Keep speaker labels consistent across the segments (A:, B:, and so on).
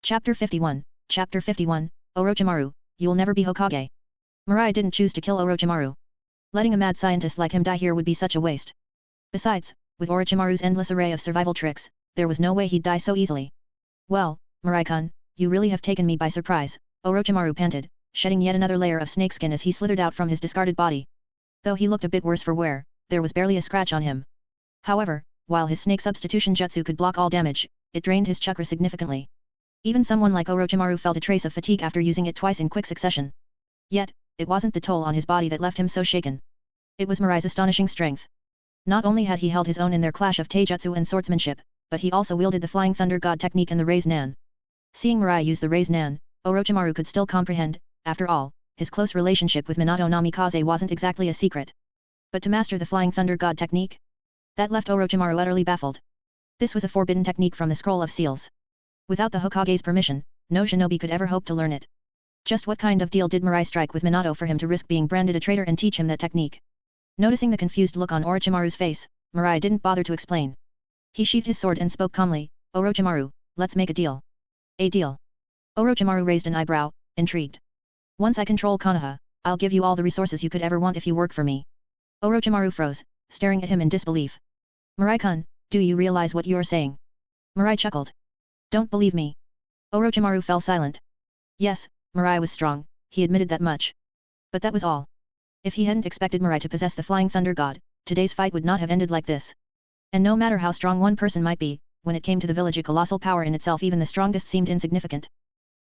A: Chapter 51, Orochimaru, you'll never be Hokage. Mirai didn't choose to kill Orochimaru. Letting a mad scientist like him die here would be such a waste. Besides, with Orochimaru's endless array of survival tricks, there was no way he'd die so easily. Well, Mirai-kun, you really have taken me by surprise, Orochimaru panted, shedding yet another layer of snakeskin as he slithered out from his discarded body. Though he looked a bit worse for wear, there was barely a scratch on him. However, while his snake substitution jutsu could block all damage, it drained his chakra significantly. Even someone like Orochimaru felt a trace of fatigue after using it twice in quick succession. Yet, it wasn't the toll on his body that left him so shaken. It was Mirai's astonishing strength. Not only had he held his own in their clash of taijutsu and swordsmanship, but he also wielded the Flying Thunder God technique and the Raise Nan. Seeing Mirai use the Raise Nan, Orochimaru could still comprehend, after all, his close relationship with Minato Namikaze wasn't exactly a secret. But to master the Flying Thunder God technique? That left Orochimaru utterly baffled. This was a forbidden technique from the Scroll of Seals. Without the Hokage's permission, no shinobi could ever hope to learn it. Just what kind of deal did Mirai strike with Minato for him to risk being branded a traitor and teach him that technique? Noticing the confused look on Orochimaru's face, Mirai didn't bother to explain. He sheathed his sword and spoke calmly, Orochimaru, let's make a deal. A deal? Orochimaru raised an eyebrow, intrigued. Once I control Konoha, I'll give you all the resources you could ever want if you work for me. Orochimaru froze, staring at him in disbelief. Mirai-kun, do you realize what you're saying? Mirai chuckled. Don't believe me. Orochimaru fell silent. Yes, Mirai was strong, he admitted that much. But that was all. If he hadn't expected Mirai to possess the Flying Thunder God, today's fight would not have ended like this. And no matter how strong one person might be, when it came to the village a colossal power in itself even the strongest seemed insignificant.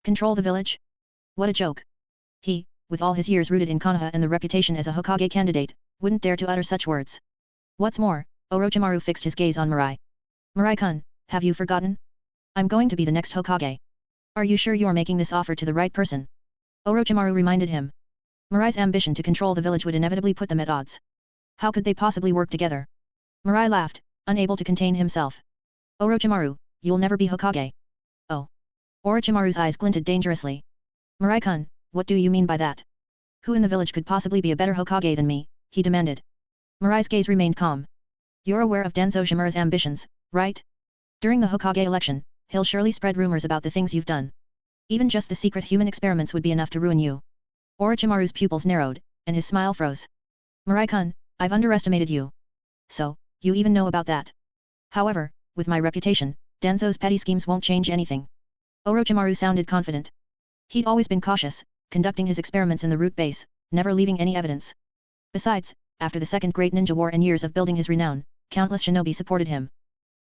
A: Control the village? What a joke. He, with all his years rooted in Konoha and the reputation as a Hokage candidate, wouldn't dare to utter such words. What's more, Orochimaru fixed his gaze on Mirai. Mirai-kun, have you forgotten? I'm going to be the next Hokage. Are you sure you're making this offer to the right person? Orochimaru reminded him. Mirai's ambition to control the village would inevitably put them at odds. How could they possibly work together? Mirai laughed, unable to contain himself. Orochimaru, you'll never be Hokage. Oh. Orochimaru's eyes glinted dangerously. Mirai-kun, what do you mean by that? Who in the village could possibly be a better Hokage than me? He demanded. Mirai's gaze remained calm. You're aware of Danzo Shimura's ambitions, right? During the Hokage election, he'll surely spread rumors about the things you've done. Even just the secret human experiments would be enough to ruin you. Orochimaru's pupils narrowed, and his smile froze. Mirai-kun, I've underestimated you. So, you even know about that. However, with my reputation, Danzo's petty schemes won't change anything. Orochimaru sounded confident. He'd always been cautious, conducting his experiments in the root base, never leaving any evidence. Besides, after the Second Great Ninja War and years of building his renown, countless shinobi supported him.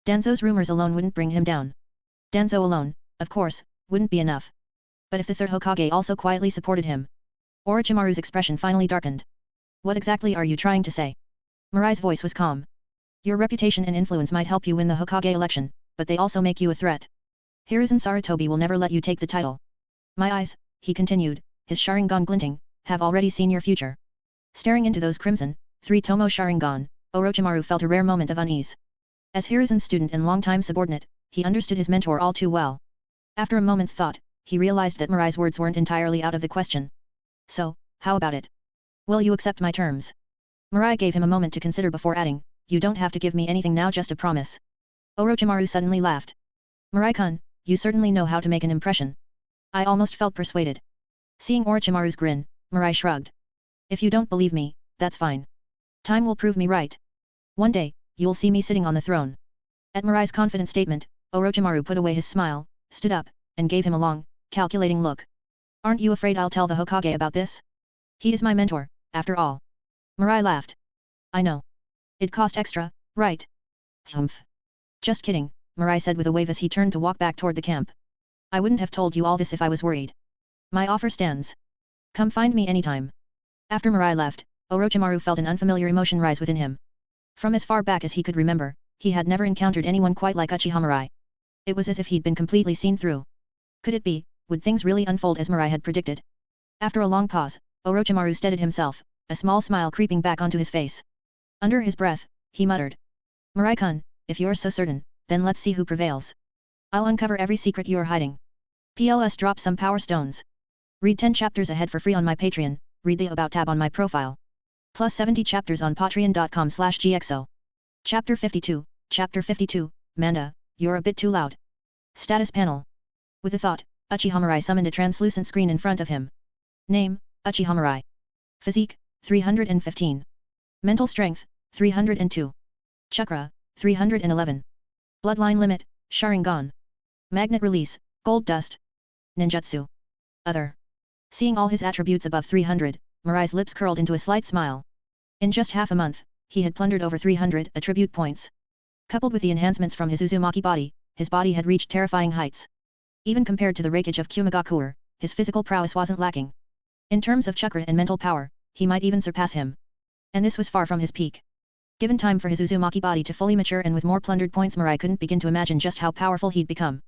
A: Danzo's rumors alone wouldn't bring him down. Danzo alone, of course, wouldn't be enough. But if the third Hokage also quietly supported him? Orochimaru's expression finally darkened. What exactly are you trying to say? Mirai's voice was calm. Your reputation and influence might help you win the Hokage election, but they also make you a threat. Hiruzen Sarutobi will never let you take the title. My eyes, he continued, his Sharingan glinting, have already seen your future. Staring into those crimson, three-tomo Sharingan, Orochimaru felt a rare moment of unease. As Hiruzen's student and longtime subordinate, he understood his mentor all too well. After a moment's thought, he realized that Mirai's words weren't entirely out of the question. So, how about it? Will you accept my terms? Mirai gave him a moment to consider before adding, you don't have to give me anything now, just a promise. Orochimaru suddenly laughed. Mirai-kun, you certainly know how to make an impression. I almost felt persuaded. Seeing Orochimaru's grin, Mirai shrugged. If you don't believe me, that's fine. Time will prove me right. One day, you'll see me sitting on the throne. At Mirai's confident statement, Orochimaru put away his smile, stood up, and gave him a long, calculating look. Aren't you afraid I'll tell the Hokage about this? He is my mentor, after all. Mirai laughed. I know. It cost extra, right? Humph. Just kidding, Mirai said with a wave as he turned to walk back toward the camp. I wouldn't have told you all this if I was worried. My offer stands. Come find me anytime. After Mirai left, Orochimaru felt an unfamiliar emotion rise within him. From as far back as he could remember, he had never encountered anyone quite like Uchiha Mirai. It was as if he'd been completely seen through. Could it be, would things really unfold as Mirai had predicted? After a long pause, Orochimaru steadied himself, a small smile creeping back onto his face. Under his breath, he muttered. Mirai-kun, if you're so certain, then let's see who prevails. I'll uncover every secret you're hiding. PLS drop some power stones. Read 10 chapters ahead for free on my Patreon, read the About tab on my profile. Plus 70 chapters on patreon.com/gxo. Chapter 52, Manda, you're a bit too loud. Status panel. With a thought, Uchiha Mirai summoned a translucent screen in front of him. Name, Uchiha Mirai. Physique, 315. Mental strength, 302. Chakra, 311. Bloodline limit, Sharingan. Magnet release, gold dust. Ninjutsu. Other. Seeing all his attributes above 300, Mirai's lips curled into a slight smile. In just half a month, he had plundered over 300 attribute points. Coupled with the enhancements from his Uzumaki body, his body had reached terrifying heights. Even compared to the raikage of Kumagakure, his physical prowess wasn't lacking. In terms of chakra and mental power, he might even surpass him. And this was far from his peak. Given time for his Uzumaki body to fully mature and with more plundered points, Mirai couldn't begin to imagine just how powerful he'd become.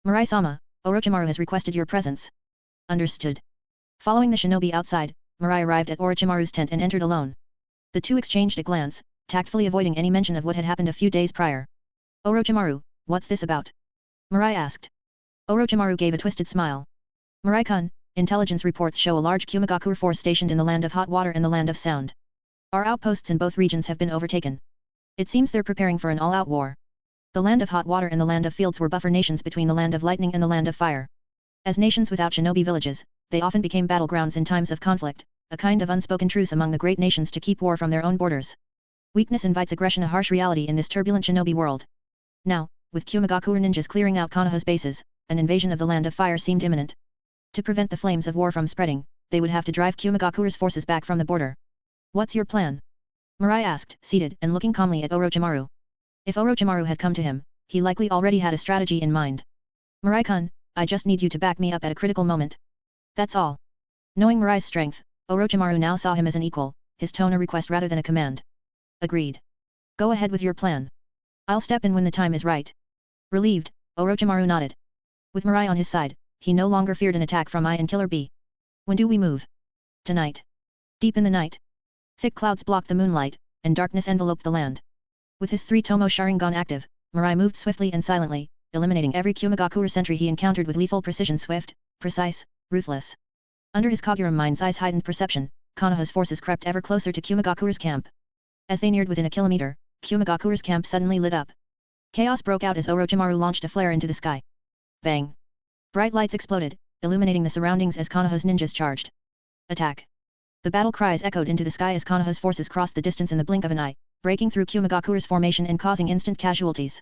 A: Mirai-sama, Orochimaru has requested your presence. Understood. Following the shinobi outside, Mirai arrived at Orochimaru's tent and entered alone. The two exchanged a glance, tactfully avoiding any mention of what had happened a few days prior. Orochimaru, what's this about? Mirai asked. Orochimaru gave a twisted smile. Mirai-kun, intelligence reports show a large Kumagakure force stationed in the land of hot water and the land of sound. Our outposts in both regions have been overtaken. It seems they're preparing for an all-out war. The land of hot water and the land of fields were buffer nations between the land of lightning and the land of fire. As nations without shinobi villages, they often became battlegrounds in times of conflict, a kind of unspoken truce among the great nations to keep war from their own borders. Weakness invites aggression, a harsh reality in this turbulent shinobi world. Now, with Kumagakure ninjas clearing out Konoha's bases, an invasion of the land of fire seemed imminent. To prevent the flames of war from spreading, they would have to drive Kumagakure's forces back from the border. What's your plan? Mirai asked, seated and looking calmly at Orochimaru. If Orochimaru had come to him, he likely already had a strategy in mind. Mirai-kun, I just need you to back me up at a critical moment. That's all. Knowing Mirai's strength, Orochimaru now saw him as an equal, his tone a request rather than a command. Agreed. Go ahead with your plan. I'll step in when the time is right. Relieved, Orochimaru nodded. With Mirai on his side, he no longer feared an attack from I and Killer B. When do we move? Tonight. Deep in the night. Thick clouds blocked the moonlight, and darkness enveloped the land. With his 3 Tomo Sharingan active, Mirai moved swiftly and silently, eliminating every Kumagakure sentry he encountered with lethal precision, swift, precise, ruthless. Under his Kagura mind's eye's heightened perception, Konoha's forces crept ever closer to Kumagakure's camp. As they neared within a kilometer, Kumagakure's camp suddenly lit up. Chaos broke out as Orochimaru launched a flare into the sky. Bang! Bright lights exploded, illuminating the surroundings as Konoha's ninjas charged. Attack! The battle cries echoed into the sky as Konoha's forces crossed the distance in the blink of an eye, breaking through Kumagakure's formation and causing instant casualties.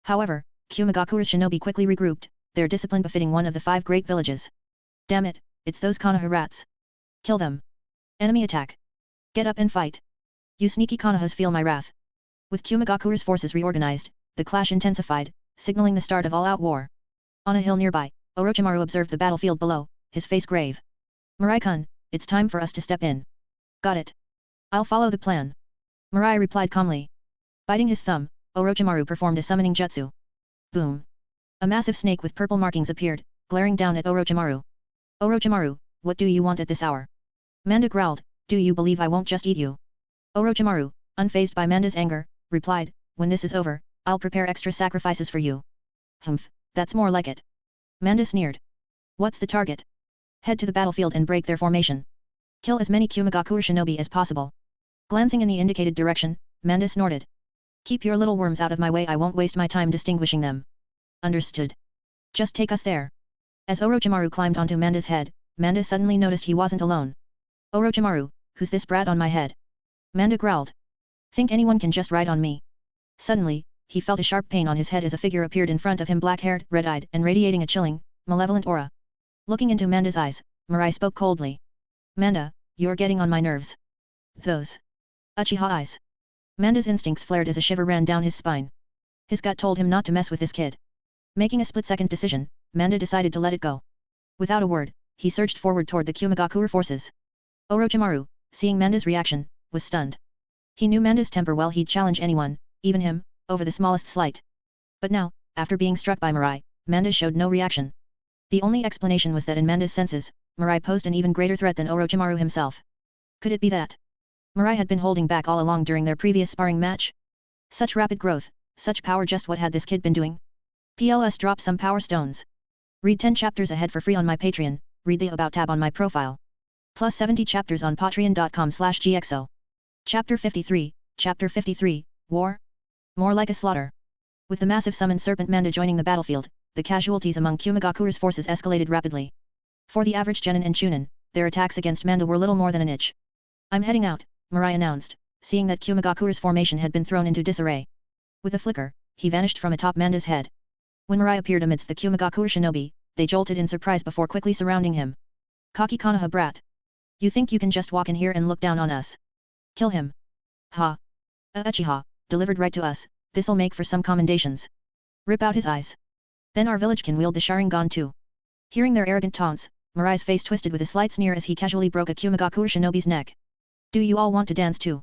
A: However, Kumagakure's shinobi quickly regrouped, their discipline befitting one of the 5 great villages. Damn it, it's those Konoha rats. Kill them. Enemy attack. Get up and fight. You sneaky Konohas, feel my wrath. With Kumagakure's forces reorganized, the clash intensified, signaling the start of all-out war. On a hill nearby, Orochimaru observed the battlefield below, his face grave. Mirai-kun, it's time for us to step in. Got it. I'll follow the plan. Mirai replied calmly. Biting his thumb, Orochimaru performed a summoning jutsu. Boom. A massive snake with purple markings appeared, glaring down at Orochimaru. Orochimaru, what do you want at this hour? Manda growled, do you believe I won't just eat you? Orochimaru, unfazed by Manda's anger, replied, when this is over, I'll prepare extra sacrifices for you. Humph, that's more like it. Manda sneered. What's the target? Head to the battlefield and break their formation. Kill as many Kumagakure shinobi as possible. Glancing in the indicated direction, Manda snorted. Keep your little worms out of my way, I won't waste my time distinguishing them. Understood. Just take us there. As Orochimaru climbed onto Manda's head, Manda suddenly noticed he wasn't alone. Orochimaru, who's this brat on my head? Manda growled. Think anyone can just ride on me? Suddenly, he felt a sharp pain on his head as a figure appeared in front of him, black-haired, red-eyed and radiating a chilling, malevolent aura. Looking into Manda's eyes, Mirai spoke coldly. Manda, you're getting on my nerves. Those Uchiha eyes. Manda's instincts flared as a shiver ran down his spine. His gut told him not to mess with this kid. Making a split-second decision, Manda decided to let it go. Without a word, he surged forward toward the Kumagakure forces. Orochimaru, seeing Manda's reaction, was stunned. He knew Manda's temper well, he'd challenge anyone, even him, over the smallest slight. But now, after being struck by Mirai, Manda showed no reaction. The only explanation was that in Manda's senses, Mirai posed an even greater threat than Orochimaru himself. Could it be that Mirai had been holding back all along during their previous sparring match? Such rapid growth, such power, just what had this kid been doing? PLS drop some power stones. Read 10 chapters ahead for free on my Patreon, read the About tab on my profile. Plus 70 chapters on patreon.com/gxo. Chapter 53, War? More like a slaughter. With the massive summoned serpent Manda joining the battlefield, the casualties among Kumagakure's forces escalated rapidly. For the average genin and chunin, their attacks against Manda were little more than an inch. "I'm heading out," Mirai announced, seeing that Kumagakure's formation had been thrown into disarray. With a flicker, he vanished from atop Manda's head. When Mirai appeared amidst the Kumagakure shinobi, they jolted in surprise before quickly surrounding him. "Cocky Konoha brat! You think you can just walk in here and look down on us? Kill him! Ha! Uchiha, delivered right to us, this'll make for some commendations. Rip out his eyes. Then our village can wield the Sharingan too." Hearing their arrogant taunts, Mirai's face twisted with a slight sneer as he casually broke a Kumagakure shinobi's neck. "Do you all want to dance too?"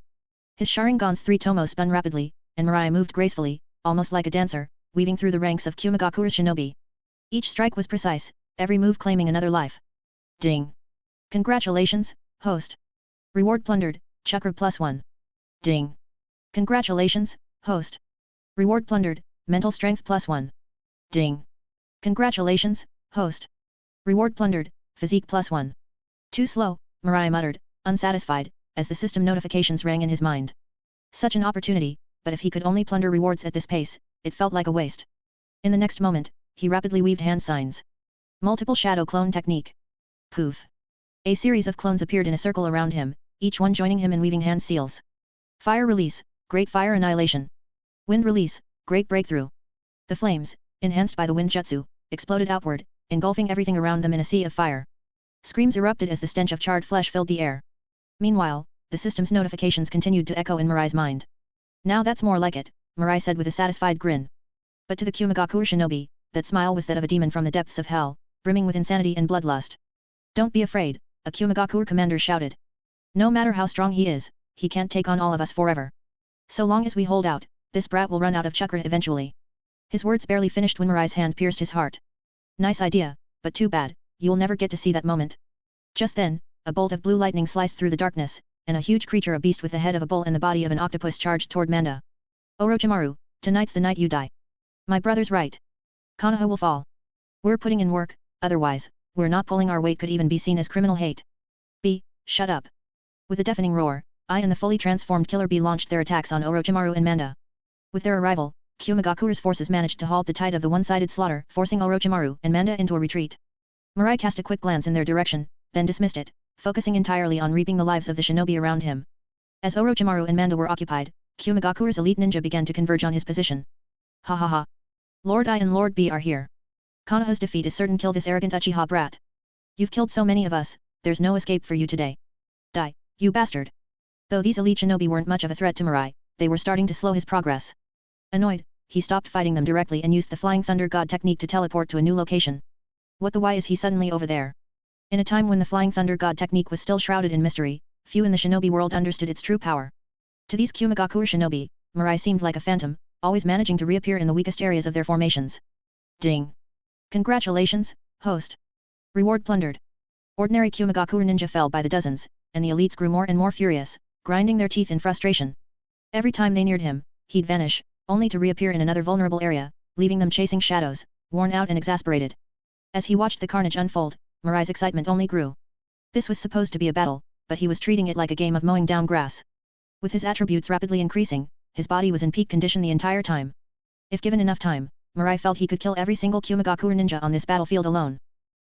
A: His Sharingan's three tomo spun rapidly, and Mirai moved gracefully, almost like a dancer, weaving through the ranks of Kumagakure's shinobi. Each strike was precise, every move claiming another life. Ding! Congratulations, host! Reward plundered, chakra +1. Ding! Congratulations, host! Reward plundered, mental strength +1. Ding! Congratulations, host! Reward plundered, physique +1. Too slow, Mirai muttered, unsatisfied, as the system notifications rang in his mind. Such an opportunity, but if he could only plunder rewards at this pace, it felt like a waste. In the next moment, he rapidly weaved hand signs. Multiple shadow clone technique. Poof! A series of clones appeared in a circle around him, each one joining him in weaving hand seals. Fire release, great fire annihilation. Wind release, great breakthrough. The flames, enhanced by the wind jutsu, exploded outward, engulfing everything around them in a sea of fire. Screams erupted as the stench of charred flesh filled the air. Meanwhile, the system's notifications continued to echo in Mirai's mind. "Now that's more like it," Mirai said with a satisfied grin. But to the Kumagakure shinobi, that smile was that of a demon from the depths of hell, brimming with insanity and bloodlust. "Don't be afraid," a Kumagakure commander shouted. "No matter how strong he is, he can't take on all of us forever. So long as we hold out, this brat will run out of chakra eventually." His words barely finished when Mirai's hand pierced his heart. "Nice idea, but too bad, you'll never get to see that moment." Just then, a bolt of blue lightning sliced through the darkness, and a huge creature, a beast with the head of a bull and the body of an octopus, charged toward Manda. "Orochimaru, tonight's the night you die. My brother's right. Konoha will fall. We're putting in work, otherwise, we're not pulling our weight," could even be seen as criminal hate. Shut up." With a deafening roar, I and the fully transformed Killer Bee launched their attacks on Orochimaru and Manda. With their arrival, Kumagakure's forces managed to halt the tide of the one-sided slaughter, forcing Orochimaru and Manda into a retreat. Mirai cast a quick glance in their direction, then dismissed it, focusing entirely on reaping the lives of the shinobi around him. As Orochimaru and Manda were occupied, Kumagakure's elite ninja began to converge on his position. "Ha ha ha! Lord I and Lord B are here. Konoha's defeat is certain. Kill this arrogant Uchiha brat. You've killed so many of us, there's no escape for you today. Die, you bastard!" Though these elite shinobi weren't much of a threat to Mirai, they were starting to slow his progress. Annoyed, he stopped fighting them directly and used the Flying Thunder God technique to teleport to a new location. What the why is he suddenly over there? In a time when the Flying Thunder God technique was still shrouded in mystery, few in the shinobi world understood its true power. To these Kumagakure shinobi, Mirai seemed like a phantom, always managing to reappear in the weakest areas of their formations. Ding! Congratulations, host! Reward plundered. Ordinary Kumagakure ninja fell by the dozens, and the elites grew more and more furious, grinding their teeth in frustration. Every time they neared him, he'd vanish, only to reappear in another vulnerable area, leaving them chasing shadows, worn out and exasperated. As he watched the carnage unfold, Mirai's excitement only grew. This was supposed to be a battle, but he was treating it like a game of mowing down grass. With his attributes rapidly increasing, his body was in peak condition the entire time. If given enough time, Mirai felt he could kill every single Kumagakure ninja on this battlefield alone.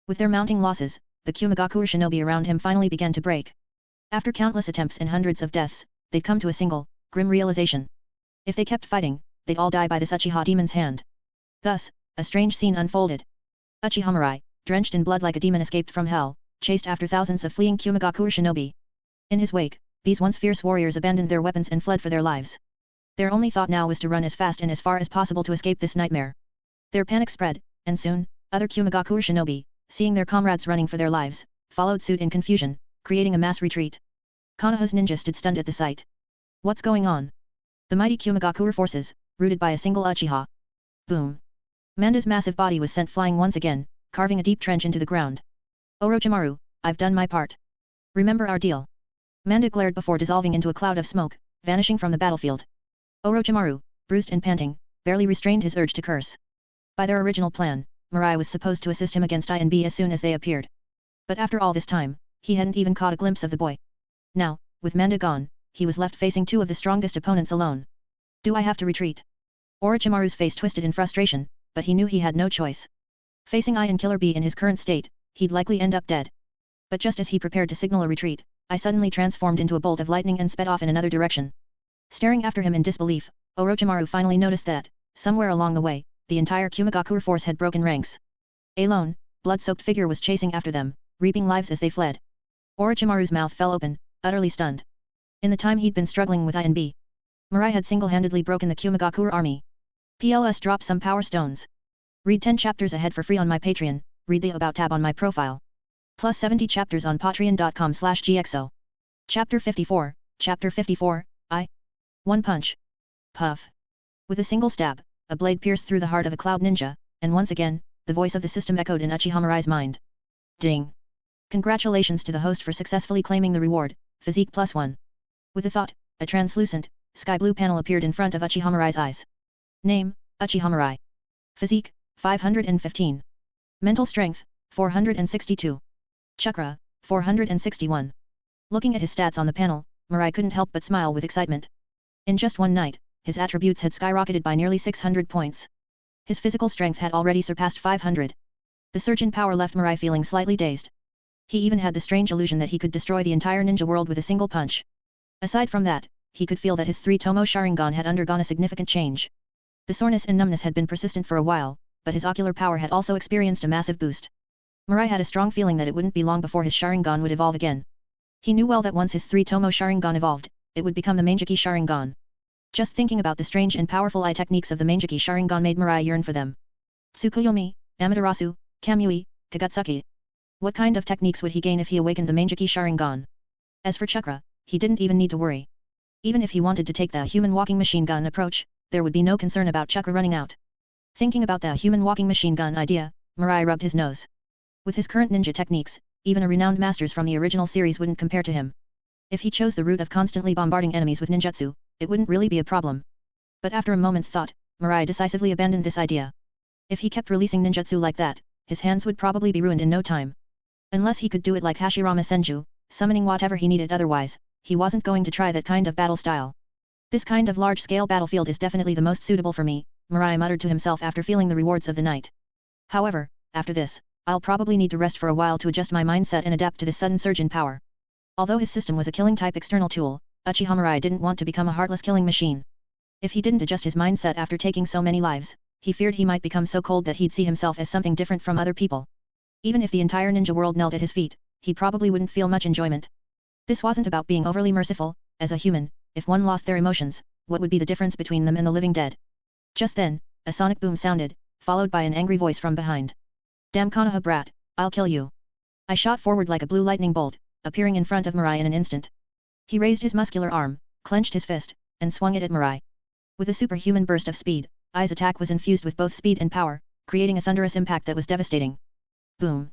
A: With their mounting losses, the Kumagakure shinobi around him finally began to break. After countless attempts and hundreds of deaths, they'd come to a single, grim realization. If they kept fighting, they'd all die by this Uchiha demon's hand. Thus, a strange scene unfolded. Uchiha Mirai, drenched in blood like a demon, escaped from hell, chased after thousands of fleeing Kumagakure shinobi. In his wake, these once fierce warriors abandoned their weapons and fled for their lives. Their only thought now was to run as fast and as far as possible to escape this nightmare. Their panic spread, and soon, other Kumagakure shinobi, seeing their comrades running for their lives, followed suit in confusion, creating a mass retreat. Konoha's ninja stood stunned at the sight. What's going on? The mighty Kumagakure forces, rooted by a single Uchiha. Boom! Manda's massive body was sent flying once again, carving a deep trench into the ground. Orochimaru, I've done my part. Remember our deal. Manda glared before dissolving into a cloud of smoke, vanishing from the battlefield. Orochimaru, bruised and panting, barely restrained his urge to curse. By their original plan, Mirai was supposed to assist him against I and B as soon as they appeared. But after all this time, he hadn't even caught a glimpse of the boy. Now, with Manda gone, he was left facing two of the strongest opponents alone. Do I have to retreat? Orochimaru's face twisted in frustration, but he knew he had no choice. Facing I and Killer B in his current state, he'd likely end up dead. But just as he prepared to signal a retreat, I suddenly transformed into a bolt of lightning and sped off in another direction. Staring after him in disbelief, Orochimaru finally noticed that, somewhere along the way, the entire Kumigakure force had broken ranks. A lone, blood-soaked figure was chasing after them, reaping lives as they fled. Orochimaru's mouth fell open, utterly stunned. In the time he'd been struggling with I and B, Mirai had single-handedly broken the Kumigakure army. PLS drop some power stones. Read 10 chapters ahead for free on my Patreon, read the About tab on my profile. Plus 70 chapters on patreon.com/gxo. Chapter 54, Chapter 54, I. One punch. Puff. With a single stab, a blade pierced through the heart of a cloud ninja, and once again, the voice of the system echoed in Uchiha Mirai's mind. Ding. Congratulations to the host for successfully claiming the reward, Physique +1. With a thought, a translucent, sky blue panel appeared in front of Uchiha Mirai's eyes. Name, Uchiha Mirai. Physique, 515. Mental strength, 462. Chakra, 461. Looking at his stats on the panel, Mirai couldn't help but smile with excitement. In just one night, his attributes had skyrocketed by nearly 600 points. His physical strength had already surpassed 500. The surge in power left Mirai feeling slightly dazed. He even had the strange illusion that he could destroy the entire ninja world with a single punch. Aside from that, he could feel that his 3-tomo Sharingan had undergone a significant change. The soreness and numbness had been persistent for a while, but his ocular power had also experienced a massive boost. Mirai had a strong feeling that it wouldn't be long before his Sharingan would evolve again. He knew well that once his 3-tomo Sharingan evolved, it would become the Mangeki Sharingan. Just thinking about the strange and powerful eye techniques of the Mangeki Sharingan made Mirai yearn for them. Tsukuyomi, Amaterasu, Kamui, Kagutsuki. What kind of techniques would he gain if he awakened the Mangeki Sharingan? As for chakra, he didn't even need to worry. Even if he wanted to take the human walking machine gun approach, there would be no concern about chakra running out. Thinking about the human walking machine gun idea, Mirai rubbed his nose. With his current ninja techniques, even a renowned masters from the original series wouldn't compare to him. If he chose the route of constantly bombarding enemies with ninjutsu, it wouldn't really be a problem. But after a moment's thought, Mirai decisively abandoned this idea. If he kept releasing ninjutsu like that, his hands would probably be ruined in no time. Unless he could do it like Hashirama Senju, summoning whatever he needed otherwise, he wasn't going to try that kind of battle style. This kind of large-scale battlefield is definitely the most suitable for me, Mirai muttered to himself after feeling the rewards of the night. However, after this, I'll probably need to rest for a while to adjust my mindset and adapt to this sudden surge in power. Although his system was a killing-type external tool, Uchiha Mirai didn't want to become a heartless killing machine. If he didn't adjust his mindset after taking so many lives, he feared he might become so cold that he'd see himself as something different from other people. Even if the entire ninja world knelt at his feet, he probably wouldn't feel much enjoyment. This wasn't about being overly merciful. As a human, if one lost their emotions, what would be the difference between them and the living dead? Just then, a sonic boom sounded, followed by an angry voice from behind. Damn Konoha brat, I'll kill you. I shot forward like a blue lightning bolt, appearing in front of Mirai in an instant. He raised his muscular arm, clenched his fist, and swung it at Mirai. With a superhuman burst of speed, Ai's attack was infused with both speed and power, creating a thunderous impact that was devastating. Boom.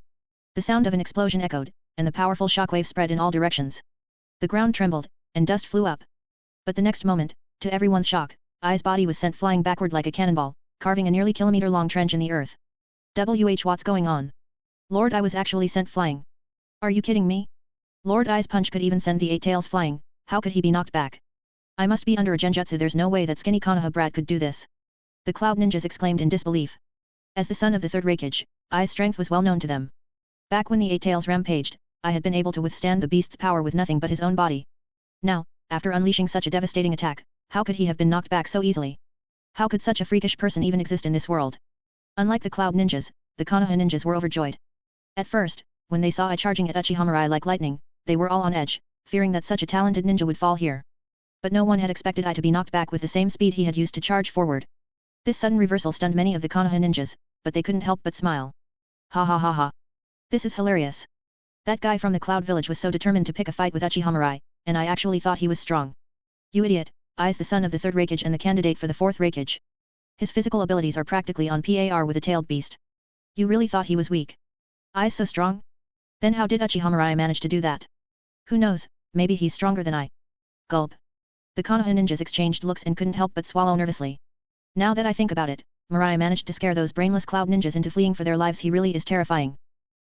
A: The sound of an explosion echoed, and the powerful shockwave spread in all directions. The ground trembled, and dust flew up. But the next moment, to everyone's shock, Ai's body was sent flying backward like a cannonball, carving a nearly kilometer-long trench in the earth. What's going on? Lord Ai was actually sent flying. Are you kidding me? Lord Ai's punch could even send the 8 tails flying, how could he be knocked back? I must be under a genjutsu, there's no way that skinny Konoha brat could do this. The Cloud Ninjas exclaimed in disbelief. As the son of the third Hokage, Ai's strength was well known to them. Back when the 8 tails rampaged, Ai had been able to withstand the beast's power with nothing but his own body. Now, after unleashing such a devastating attack, how could he have been knocked back so easily? How could such a freakish person even exist in this world? Unlike the Cloud Ninjas, the Konoha Ninjas were overjoyed. At first, when they saw Ai charging at Uchiha Mirai like lightning, they were all on edge, fearing that such a talented ninja would fall here. But no one had expected Ai to be knocked back with the same speed he had used to charge forward. This sudden reversal stunned many of the Konoha Ninjas, but they couldn't help but smile. Ha ha ha ha. This is hilarious. That guy from the Cloud Village was so determined to pick a fight with Uchiha Mirai, and I actually thought he was strong. You idiot, Ai's the son of the third Hokage and the candidate for the fourth Hokage. His physical abilities are practically on par with a tailed beast. You really thought he was weak? Ai's so strong? Then how did Uchiha Mirai manage to do that? Who knows, maybe he's stronger than I. Gulp. The Konoha Ninjas exchanged looks and couldn't help but swallow nervously. Now that I think about it, Mirai managed to scare those brainless Cloud Ninjas into fleeing for their lives. He really is terrifying.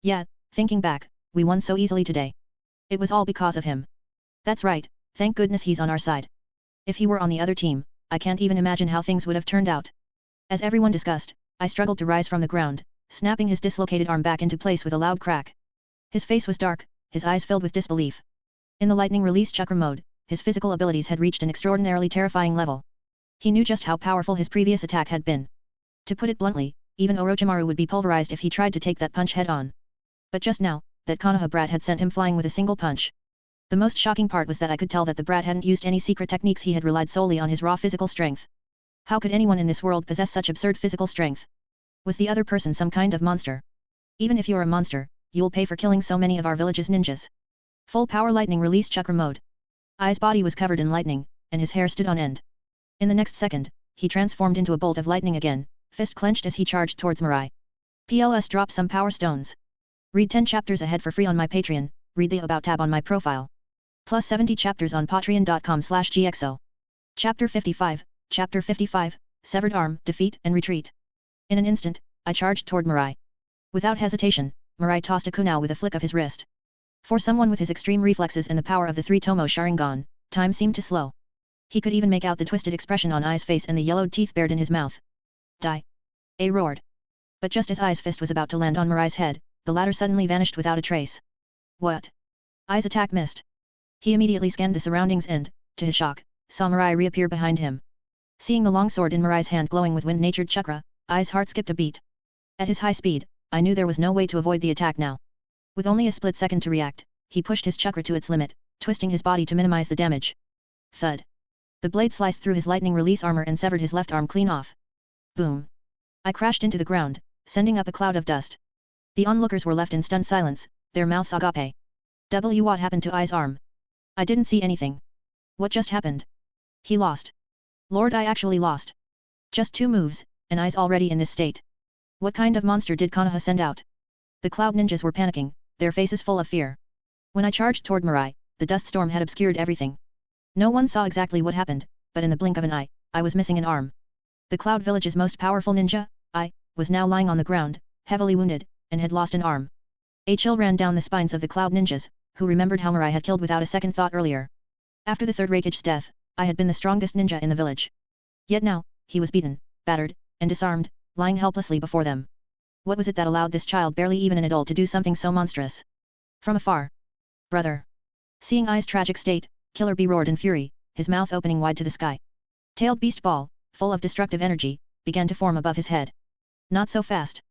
A: Yeah, thinking back, we won so easily today. It was all because of him. That's right, thank goodness he's on our side. If he were on the other team, I can't even imagine how things would have turned out. As everyone discussed, I struggled to rise from the ground, snapping his dislocated arm back into place with a loud crack. His face was dark, his eyes filled with disbelief. In the lightning release chakra mode, his physical abilities had reached an extraordinarily terrifying level. He knew just how powerful his previous attack had been. To put it bluntly, even Orochimaru would be pulverized if he tried to take that punch head-on. But just now, that Konoha brat had sent him flying with a single punch. The most shocking part was that I could tell that the brat hadn't used any secret techniques, he had relied solely on his raw physical strength. How could anyone in this world possess such absurd physical strength? Was the other person some kind of monster? Even if you're a monster, you'll pay for killing so many of our village's ninjas. Full power lightning release chakra mode. Ai's body was covered in lightning, and his hair stood on end. In the next second, he transformed into a bolt of lightning again, fist clenched as he charged towards Mirai. PLS drop some power stones. Read 10 chapters ahead for free on my Patreon, read the About tab on my profile. Plus 70 chapters on patreon.com/gxo. Chapter 55, Severed Arm, Defeat and Retreat. In an instant, I charged toward Mirai. Without hesitation, Mirai tossed a kunai with a flick of his wrist. For someone with his extreme reflexes and the power of the three Tomo Sharingan, time seemed to slow. He could even make out the twisted expression on Ai's face and the yellowed teeth bared in his mouth. Die! A roared. But just as Ai's fist was about to land on Mirai's head, the latter suddenly vanished without a trace. What? Ai's attack missed. He immediately scanned the surroundings and, to his shock, saw Mirai reappear behind him. Seeing the long sword in Mirai's hand glowing with wind-natured chakra, Ai's heart skipped a beat. At his high speed, I knew there was no way to avoid the attack now. With only a split second to react, he pushed his chakra to its limit, twisting his body to minimize the damage. Thud. The blade sliced through his lightning release armor and severed his left arm clean off. Boom. I crashed into the ground, sending up a cloud of dust. The onlookers were left in stunned silence, their mouths agape. What happened to Ai's arm? I didn't see anything. What just happened? He lost. Lord, I actually lost. Just 2 moves, and Ai's already in this state. What kind of monster did Konoha send out? The cloud ninjas were panicking, their faces full of fear. When I charged toward Mirai, the dust storm had obscured everything. No one saw exactly what happened, but in the blink of an eye, I was missing an arm. The Cloud Village's most powerful ninja, I, was now lying on the ground, heavily wounded, and had lost an arm. A chill ran down the spines of the Cloud ninjas, who remembered how Mirai had killed without a second thought earlier. After the third Hokage's death, I had been the strongest ninja in the village. Yet now, he was beaten, battered, and disarmed, lying helplessly before them. What was it that allowed this child, barely even an adult, to do something so monstrous? From afar. Brother. Seeing Ai's tragic state, Killer Bee roared in fury, his mouth opening wide to the sky. Tailed beast ball, full of destructive energy, began to form above his head. Not so fast.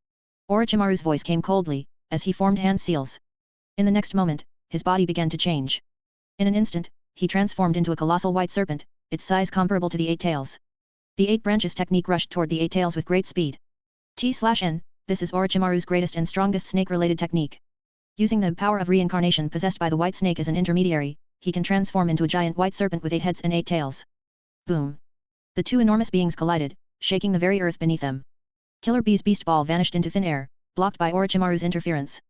A: Orochimaru's voice came coldly, as he formed hand seals. In the next moment, his body began to change. In an instant, he transformed into a colossal white serpent, its size comparable to the 8 tails. The 8 branches technique rushed toward the 8 tails with great speed. T/N, this is Orochimaru's greatest and strongest snake-related technique. Using the power of reincarnation possessed by the white snake as an intermediary, he can transform into a giant white serpent with 8 heads and 8 tails. Boom. The 2 enormous beings collided, shaking the very earth beneath them. Killer Bee's beast ball vanished into thin air, blocked by Orochimaru's interference.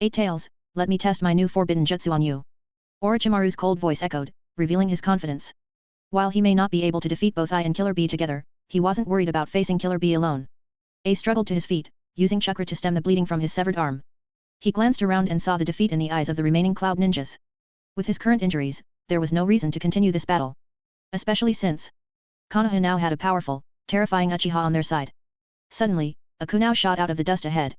A: 8 tails, let me test my new forbidden jutsu on you. Orochimaru's cold voice echoed, revealing his confidence. While he may not be able to defeat both I and Killer Bee together, he wasn't worried about facing Killer Bee alone. A struggled to his feet, using chakra to stem the bleeding from his severed arm. He glanced around and saw the defeat in the eyes of the remaining Cloud ninjas. With his current injuries, there was no reason to continue this battle. Especially since Konoha now had a powerful, terrifying Uchiha on their side. Suddenly, a kunai shot out of the dust ahead.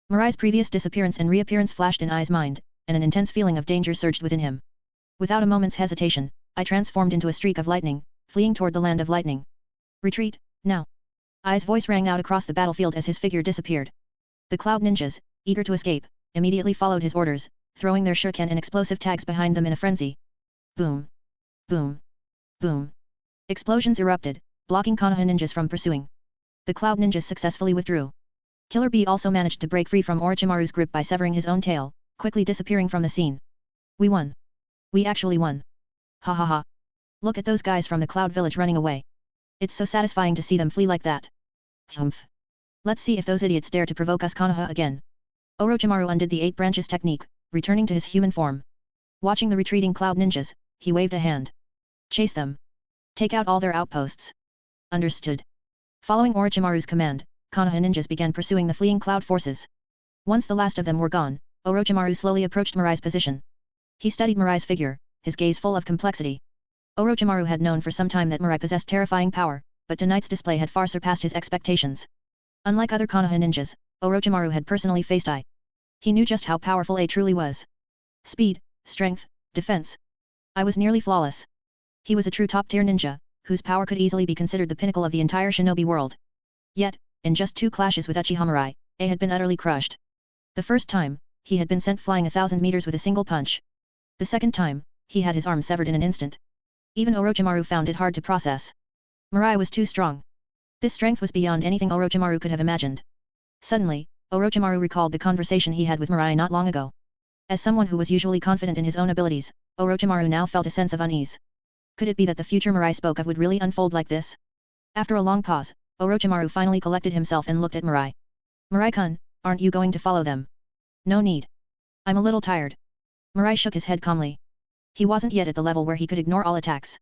A: Mirai's previous disappearance and reappearance flashed in Ai's mind, and an intense feeling of danger surged within him. Without a moment's hesitation, I transformed into a streak of lightning, fleeing toward the land of lightning. Retreat, now! Ai's voice rang out across the battlefield as his figure disappeared. The Cloud ninjas, eager to escape, immediately followed his orders, throwing their shuriken and explosive tags behind them in a frenzy. Boom! Boom! Boom! Explosions erupted, blocking Konoha ninjas from pursuing. The Cloud ninjas successfully withdrew. Killer Bee also managed to break free from Orochimaru's grip by severing his own tail, quickly disappearing from the scene. We won. We actually won. Ha ha ha. Look at those guys from the Cloud Village running away. It's so satisfying to see them flee like that. Humph. Let's see if those idiots dare to provoke us Konoha again. Orochimaru undid the 8 branches technique, returning to his human form. Watching the retreating Cloud ninjas, he waved a hand. Chase them. Take out all their outposts. Understood. Following Orochimaru's command, Konoha ninjas began pursuing the fleeing Cloud forces. Once the last of them were gone, Orochimaru slowly approached Mirai's position. He studied Mirai's figure, his gaze full of complexity. Orochimaru had known for some time that Mirai possessed terrifying power, but tonight's display had far surpassed his expectations. Unlike other Konoha ninjas, Orochimaru had personally faced I. He knew just how powerful A truly was. Speed, strength, defense. I was nearly flawless. He was a true top-tier ninja, whose power could easily be considered the pinnacle of the entire shinobi world. Yet, in just 2 clashes with Uchiha Mirai, A had been utterly crushed. The first time, he had been sent flying 1,000 meters with a single punch. The second time, he had his arm severed in an instant. Even Orochimaru found it hard to process. Mirai was too strong. This strength was beyond anything Orochimaru could have imagined. Suddenly, Orochimaru recalled the conversation he had with Mirai not long ago. As someone who was usually confident in his own abilities, Orochimaru now felt a sense of unease. Could it be that the future Mirai spoke of would really unfold like this? After a long pause, Orochimaru finally collected himself and looked at Mirai. Mirai-kun, aren't you going to follow them? No need. I'm a little tired. Mirai shook his head calmly. He wasn't yet at the level where he could ignore all attacks.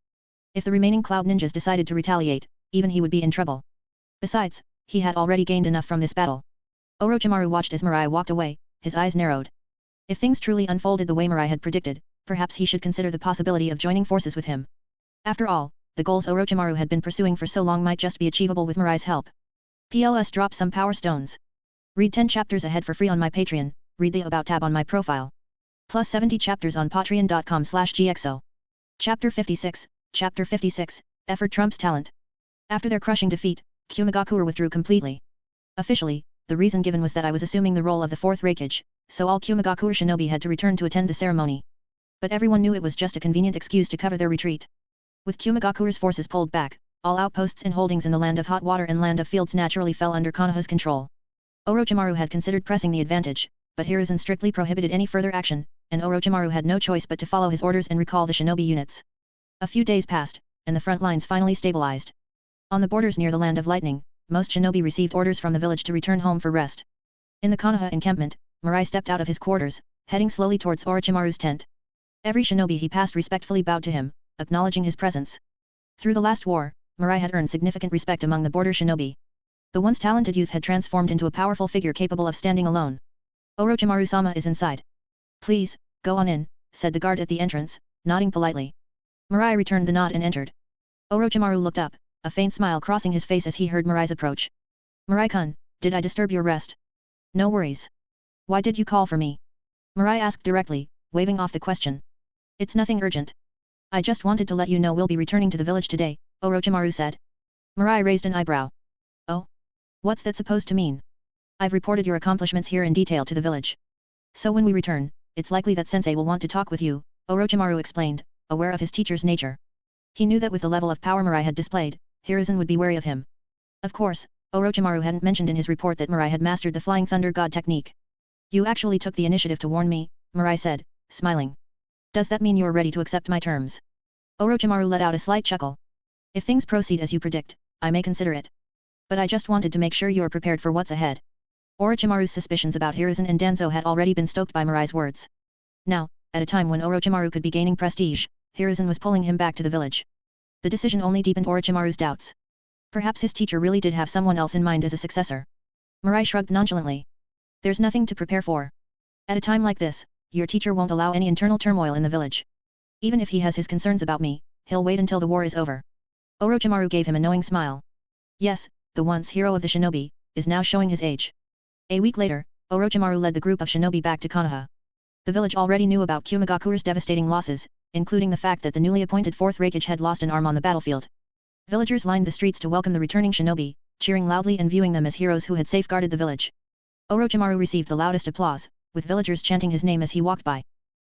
A: If the remaining Cloud Ninjas decided to retaliate, even he would be in trouble. Besides, he had already gained enough from this battle. Orochimaru watched as Mirai walked away, his eyes narrowed. If things truly unfolded the way Mirai had predicted, perhaps he should consider the possibility of joining forces with him. After all, the goals Orochimaru had been pursuing for so long might just be achievable with Mirai's help. Plus drop some power stones. Read 10 chapters ahead for free on my Patreon, read the About tab on my profile. Plus 70 chapters on patreon.com/gxo. Chapter 56, Chapter 56, Effort Trumps Talent. After their crushing defeat, Kumigakure withdrew completely. Officially, the reason given was that I was assuming the role of the 4th Hokage, so all Kumigakure shinobi had to return to attend the ceremony. But everyone knew it was just a convenient excuse to cover their retreat. With Kumigakure's forces pulled back, all outposts and holdings in the Land of Hot Water and Land of Fields naturally fell under Konoha's control. Orochimaru had considered pressing the advantage, but Hiruzen strictly prohibited any further action, and Orochimaru had no choice but to follow his orders and recall the shinobi units. A few days passed, and the front lines finally stabilized. On the borders near the Land of Lightning, most shinobi received orders from the village to return home for rest. In the Konoha encampment, Mirai stepped out of his quarters, heading slowly towards Orochimaru's tent. Every shinobi he passed respectfully bowed to him, acknowledging his presence. Through the last war, Mirai had earned significant respect among the border shinobi. The once talented youth had transformed into a powerful figure capable of standing alone. Orochimaru-sama is inside. Please, go on in, said the guard at the entrance, nodding politely. Mirai returned the nod and entered. Orochimaru looked up, a faint smile crossing his face as he heard Mirai's approach. Mirai-kun, did I disturb your rest? No worries. Why did you call for me? Mirai asked directly, waving off the question. It's nothing urgent. I just wanted to let you know we'll be returning to the village today, Orochimaru said. Mirai raised an eyebrow. Oh? What's that supposed to mean? I've reported your accomplishments here in detail to the village. So when we return, it's likely that sensei will want to talk with you, Orochimaru explained, aware of his teacher's nature. He knew that with the level of power Mirai had displayed, Hiruzen would be wary of him. Of course, Orochimaru hadn't mentioned in his report that Mirai had mastered the Flying Thunder God technique. You actually took the initiative to warn me, Mirai said, smiling. Does that mean you're ready to accept my terms? Orochimaru let out a slight chuckle. If things proceed as you predict, I may consider it. But I just wanted to make sure you're prepared for what's ahead. Orochimaru's suspicions about Hiruzen and Danzo had already been stoked by Mirai's words. Now, at a time when Orochimaru could be gaining prestige, Hiruzen was pulling him back to the village. The decision only deepened Orochimaru's doubts. Perhaps his teacher really did have someone else in mind as a successor. Mirai shrugged nonchalantly. There's nothing to prepare for. At a time like this, your teacher won't allow any internal turmoil in the village. Even if he has his concerns about me, he'll wait until the war is over. Orochimaru gave him a knowing smile. Yes, the once hero of the shinobi, is now showing his age. A week later, Orochimaru led the group of shinobi back to Konoha. The village already knew about Kumigakure's devastating losses, including the fact that the newly appointed 4th Hokage had lost an arm on the battlefield. Villagers lined the streets to welcome the returning shinobi, cheering loudly and viewing them as heroes who had safeguarded the village. Orochimaru received the loudest applause, with villagers chanting his name as he walked by.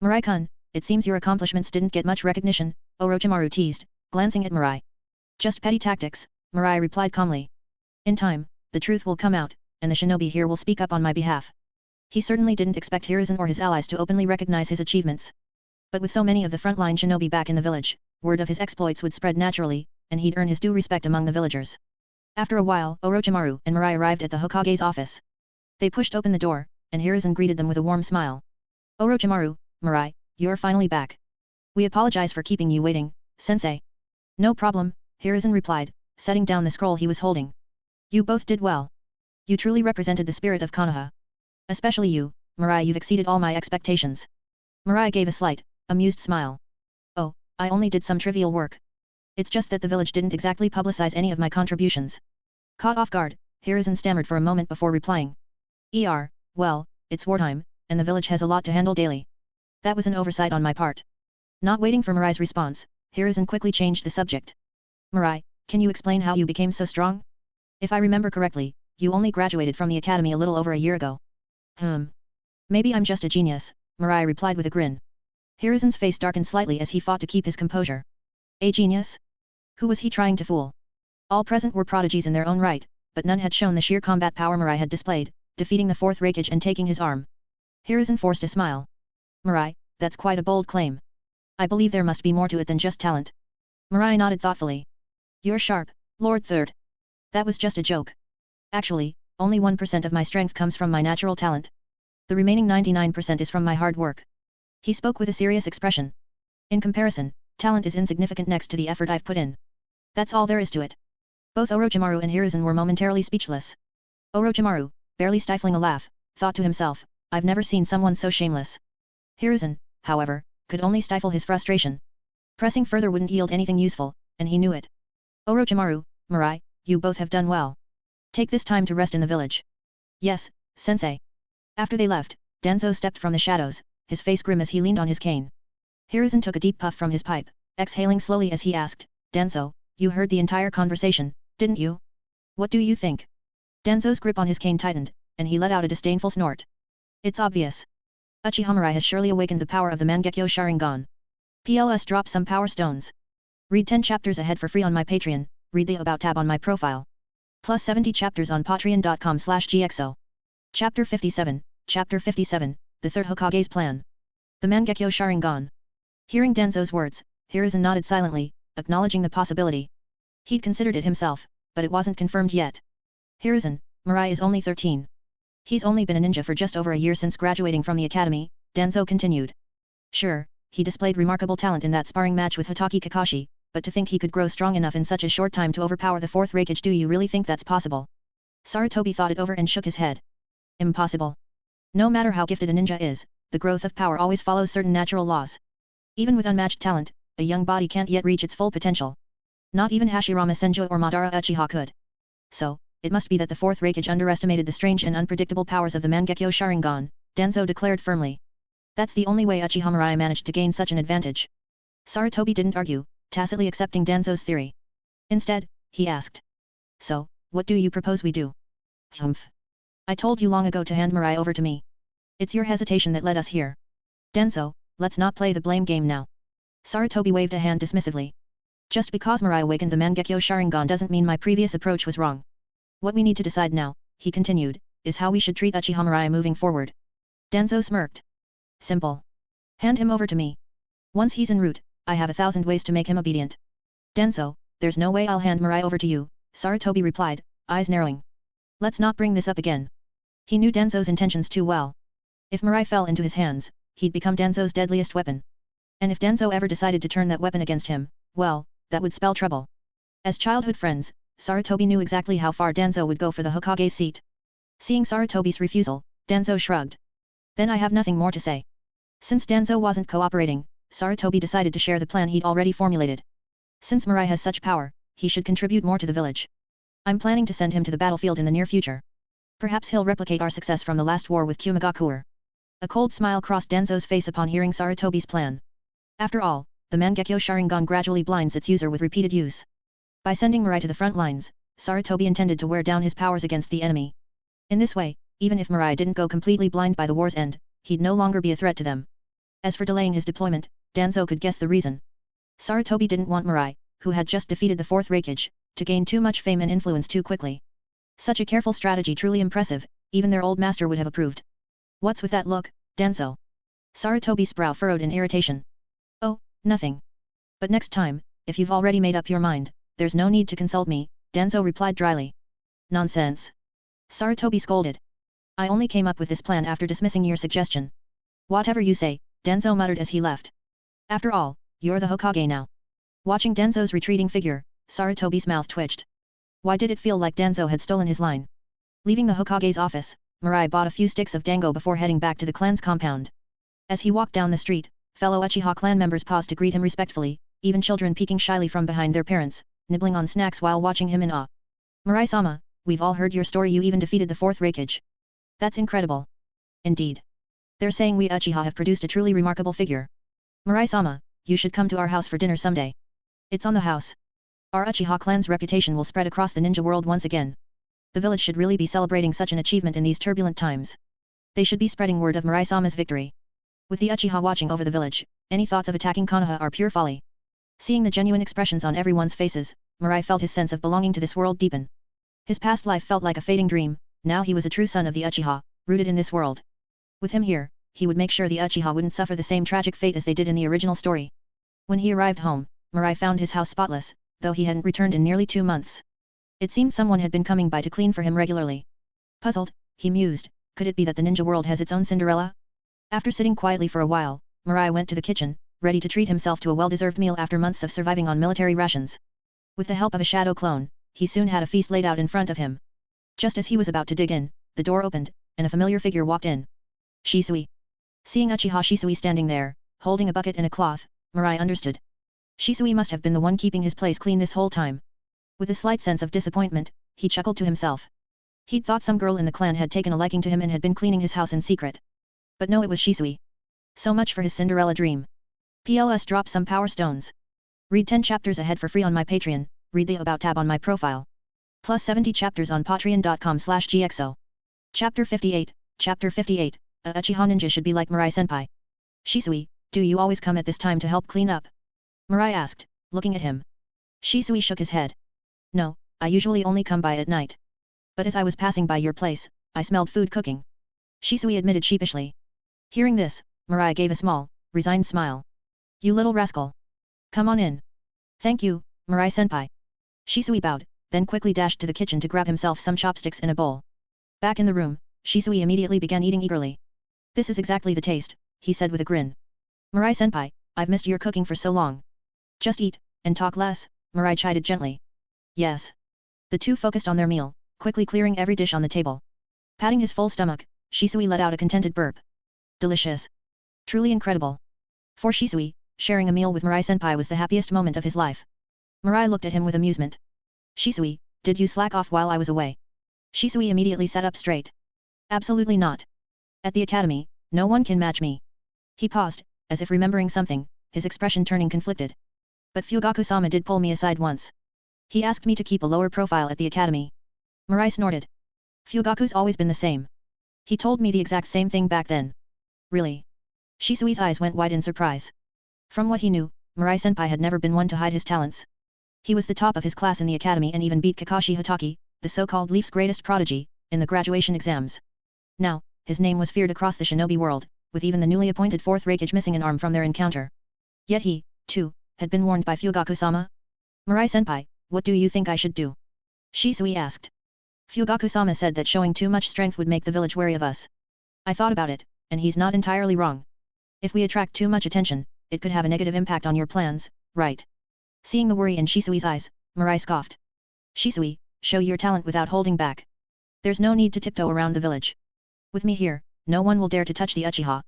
A: Mirai-kun, it seems your accomplishments didn't get much recognition, Orochimaru teased, glancing at Mirai. Just petty tactics, Mirai replied calmly. In time, the truth will come out, and the shinobi here will speak up on my behalf. He certainly didn't expect Hiruzen or his allies to openly recognize his achievements. But with so many of the frontline shinobi back in the village, word of his exploits would spread naturally, and he'd earn his due respect among the villagers. After a while, Orochimaru and Mirai arrived at the Hokage's office. They pushed open the door, and Hiruzen greeted them with a warm smile. Orochimaru, Mirai, you're finally back. We apologize for keeping you waiting, sensei. No problem, Hiruzen replied, setting down the scroll he was holding. You both did well. You truly represented the spirit of Konoha. Especially you, Mirai, you've exceeded all my expectations. Mirai gave a slight, amused smile. Oh, I only did some trivial work. It's just that the village didn't exactly publicize any of my contributions. Caught off guard, Hiruzen stammered for a moment before replying. Well, it's wartime, and the village has a lot to handle daily. That was an oversight on my part. Not waiting for Mirai's response, Hiruzen quickly changed the subject. Mirai, can you explain how you became so strong? If I remember correctly, you only graduated from the academy a little over a year ago. Maybe I'm just a genius, Mirai replied with a grin. Hiruzen's face darkened slightly as he fought to keep his composure. A genius? Who was he trying to fool? All present were prodigies in their own right, but none had shown the sheer combat power Mirai had displayed, defeating the fourth Hokage and taking his arm. Hiruzen forced a smile. Mirai, that's quite a bold claim. I believe there must be more to it than just talent. Mirai nodded thoughtfully. You're sharp, Lord Third. That was just a joke. Actually, only 1% of my strength comes from my natural talent. The remaining 99% is from my hard work. He spoke with a serious expression. In comparison, talent is insignificant next to the effort I've put in. That's all there is to it. Both Orochimaru and Hiruzen were momentarily speechless. Orochimaru, barely stifling a laugh, thought to himself, I've never seen someone so shameless. Hiruzen, however, could only stifle his frustration. Pressing further wouldn't yield anything useful, and he knew it. Orochimaru, Mirai, you both have done well. Take this time to rest in the village. Yes, sensei. After they left, Danzo stepped from the shadows, his face grim as he leaned on his cane. Hiruzen took a deep puff from his pipe, exhaling slowly as he asked, Danzo, you heard the entire conversation, didn't you? What do you think? Danzo's grip on his cane tightened, and he let out a disdainful snort. It's obvious. Uchiha Mirai has surely awakened the power of the Mangekyo Sharingan. PLS drop some power stones. Read 10 chapters ahead for free on my Patreon, read the About tab on my profile. Plus 70 chapters on patreon.com/gxo. Chapter 57, The Third Hokage's Plan. The Mangekyo Sharingan. Hearing Danzo's words, Hiruzen nodded silently, acknowledging the possibility. He'd considered it himself, but it wasn't confirmed yet. Hiruzen, Mirai is only 13. He's only been a ninja for just over a year since graduating from the academy, Danzo continued. Sure, he displayed remarkable talent in that sparring match with Hatake Kakashi, but to think he could grow strong enough in such a short time to overpower the fourth Hokage, do you really think that's possible? Sarutobi thought it over and shook his head. Impossible. No matter how gifted a ninja is, the growth of power always follows certain natural laws. Even with unmatched talent, a young body can't yet reach its full potential. Not even Hashirama Senju or Madara Uchiha could. So, it must be that the fourth Hokage underestimated the strange and unpredictable powers of the Mangekyo Sharingan, Danzo declared firmly. That's the only way Uchiha Mirai managed to gain such an advantage. Sarutobi didn't argue, tacitly accepting Danzo's theory. Instead, he asked. So, what do you propose we do? Humph. I told you long ago to hand Mirai over to me. It's your hesitation that led us here. Danzo, let's not play the blame game now. Sarutobi waved a hand dismissively. Just because Mirai awakened the Mangekyo Sharingan doesn't mean my previous approach was wrong. What we need to decide now, he continued, is how we should treat Uchiha Mirai moving forward. Danzo smirked. Simple. Hand him over to me. Once he's en route, I have 1,000 ways to make him obedient. Danzo, there's no way I'll hand Mirai over to you, Sarutobi replied, eyes narrowing. Let's not bring this up again. He knew Danzo's intentions too well. If Mirai fell into his hands, he'd become Danzo's deadliest weapon. And if Danzo ever decided to turn that weapon against him, well, that would spell trouble. As childhood friends, Sarutobi knew exactly how far Danzo would go for the Hokage's seat. Seeing Sarutobi's refusal, Danzo shrugged. Then I have nothing more to say. Since Danzo wasn't cooperating, Sarutobi decided to share the plan he'd already formulated. Since Mirai has such power, he should contribute more to the village. I'm planning to send him to the battlefield in the near future. Perhaps he'll replicate our success from the last war with Kumagakuer. A cold smile crossed Danzo's face upon hearing Sarutobi's plan. After all, the Mangekyo Sharingan gradually blinds its user with repeated use. By sending Mirai to the front lines, Sarutobi intended to wear down his powers against the enemy. In this way, even if Mirai didn't go completely blind by the war's end, he'd no longer be a threat to them. As for delaying his deployment, Danzo could guess the reason. Sarutobi didn't want Mirai, who had just defeated the fourth Hokage, to gain too much fame and influence too quickly. Such a careful strategy truly impressive, even their old master would have approved. What's with that look, Danzo? Sarutobi's brow furrowed in irritation. Oh, nothing. But next time, if you've already made up your mind, there's no need to consult me, Danzo replied dryly. Nonsense. Sarutobi scolded. I only came up with this plan after dismissing your suggestion. Whatever you say, Danzo muttered as he left. After all, you're the Hokage now. Watching Danzo's retreating figure, Sarutobi's mouth twitched. Why did it feel like Danzo had stolen his line? Leaving the Hokage's office, Mirai bought a few sticks of dango before heading back to the clan's compound. As he walked down the street, fellow Uchiha clan members paused to greet him respectfully, even children peeking shyly from behind their parents, nibbling on snacks while watching him in awe. Mirai-sama, we've all heard your story. You even defeated the 4th Hokage. That's incredible. Indeed. They're saying we Uchiha have produced a truly remarkable figure. Mirai-sama, you should come to our house for dinner someday. It's on the house. Our Uchiha clan's reputation will spread across the ninja world once again. The village should really be celebrating such an achievement in these turbulent times. They should be spreading word of Mirai-sama's victory. With the Uchiha watching over the village, any thoughts of attacking Konoha are pure folly. Seeing the genuine expressions on everyone's faces, Mirai felt his sense of belonging to this world deepen. His past life felt like a fading dream, now he was a true son of the Uchiha, rooted in this world. With him here, he would make sure the Uchiha wouldn't suffer the same tragic fate as they did in the original story. When he arrived home, Mirai found his house spotless, though he hadn't returned in nearly 2 months. It seemed someone had been coming by to clean for him regularly. Puzzled, he mused, could it be that the ninja world has its own Cinderella? After sitting quietly for a while, Mirai went to the kitchen, ready to treat himself to a well-deserved meal after months of surviving on military rations. With the help of a shadow clone, he soon had a feast laid out in front of him. Just as he was about to dig in, the door opened, and a familiar figure walked in. Shisui. Seeing Uchiha Shisui standing there, holding a bucket and a cloth, Mirai understood. Shisui must have been the one keeping his place clean this whole time. With a slight sense of disappointment, he chuckled to himself. He'd thought some girl in the clan had taken a liking to him and had been cleaning his house in secret. But no, it was Shisui. So much for his Cinderella dream. PLS drop some power stones. Read 10 chapters ahead for free on my Patreon, read the About tab on my profile. Plus 70 chapters on patreon.com/gxo. Chapter 58, Chapter 58, a Uchiha ninja should be like Mirai-senpai. Shisui, do you always come at this time to help clean up? Mirai asked, looking at him. Shisui shook his head. No, I usually only come by at night. But as I was passing by your place, I smelled food cooking. Shisui admitted sheepishly. Hearing this, Mirai gave a small, resigned smile. You little rascal. Come on in. Thank you, Mirai-senpai. Shisui bowed, then quickly dashed to the kitchen to grab himself some chopsticks and a bowl. Back in the room, Shisui immediately began eating eagerly. This is exactly the taste, he said with a grin. Mirai-senpai, I've missed your cooking for so long. Just eat, and talk less, Mirai chided gently. Yes. The two focused on their meal, quickly clearing every dish on the table. Patting his full stomach, Shisui let out a contented burp. Delicious. Truly incredible. For Shisui, sharing a meal with Mirai-senpai was the happiest moment of his life. Mirai looked at him with amusement. Shisui, did you slack off while I was away? Shisui immediately sat up straight. Absolutely not. At the academy, no one can match me. He paused, as if remembering something, his expression turning conflicted. But Fugaku-sama did pull me aside once. He asked me to keep a lower profile at the academy. Mirai snorted. Fugaku's always been the same. He told me the exact same thing back then. Really? Shisui's eyes went wide in surprise. From what he knew, Mirai-senpai had never been one to hide his talents. He was the top of his class in the academy and even beat Kakashi Hatake, the so-called Leaf's greatest prodigy, in the graduation exams. Now, his name was feared across the shinobi world, with even the newly appointed 4th Hokage missing an arm from their encounter. Yet he, too, had been warned by Fugaku-sama. Mirai-senpai, what do you think I should do? Shisui asked. Fugaku-sama said that showing too much strength would make the village wary of us. I thought about it, and he's not entirely wrong. If we attract too much attention, it could have a negative impact on your plans, right? Seeing the worry in Shisui's eyes, Mirai scoffed. Shisui, show your talent without holding back. There's no need to tiptoe around the village. With me here, no one will dare to touch the Uchiha.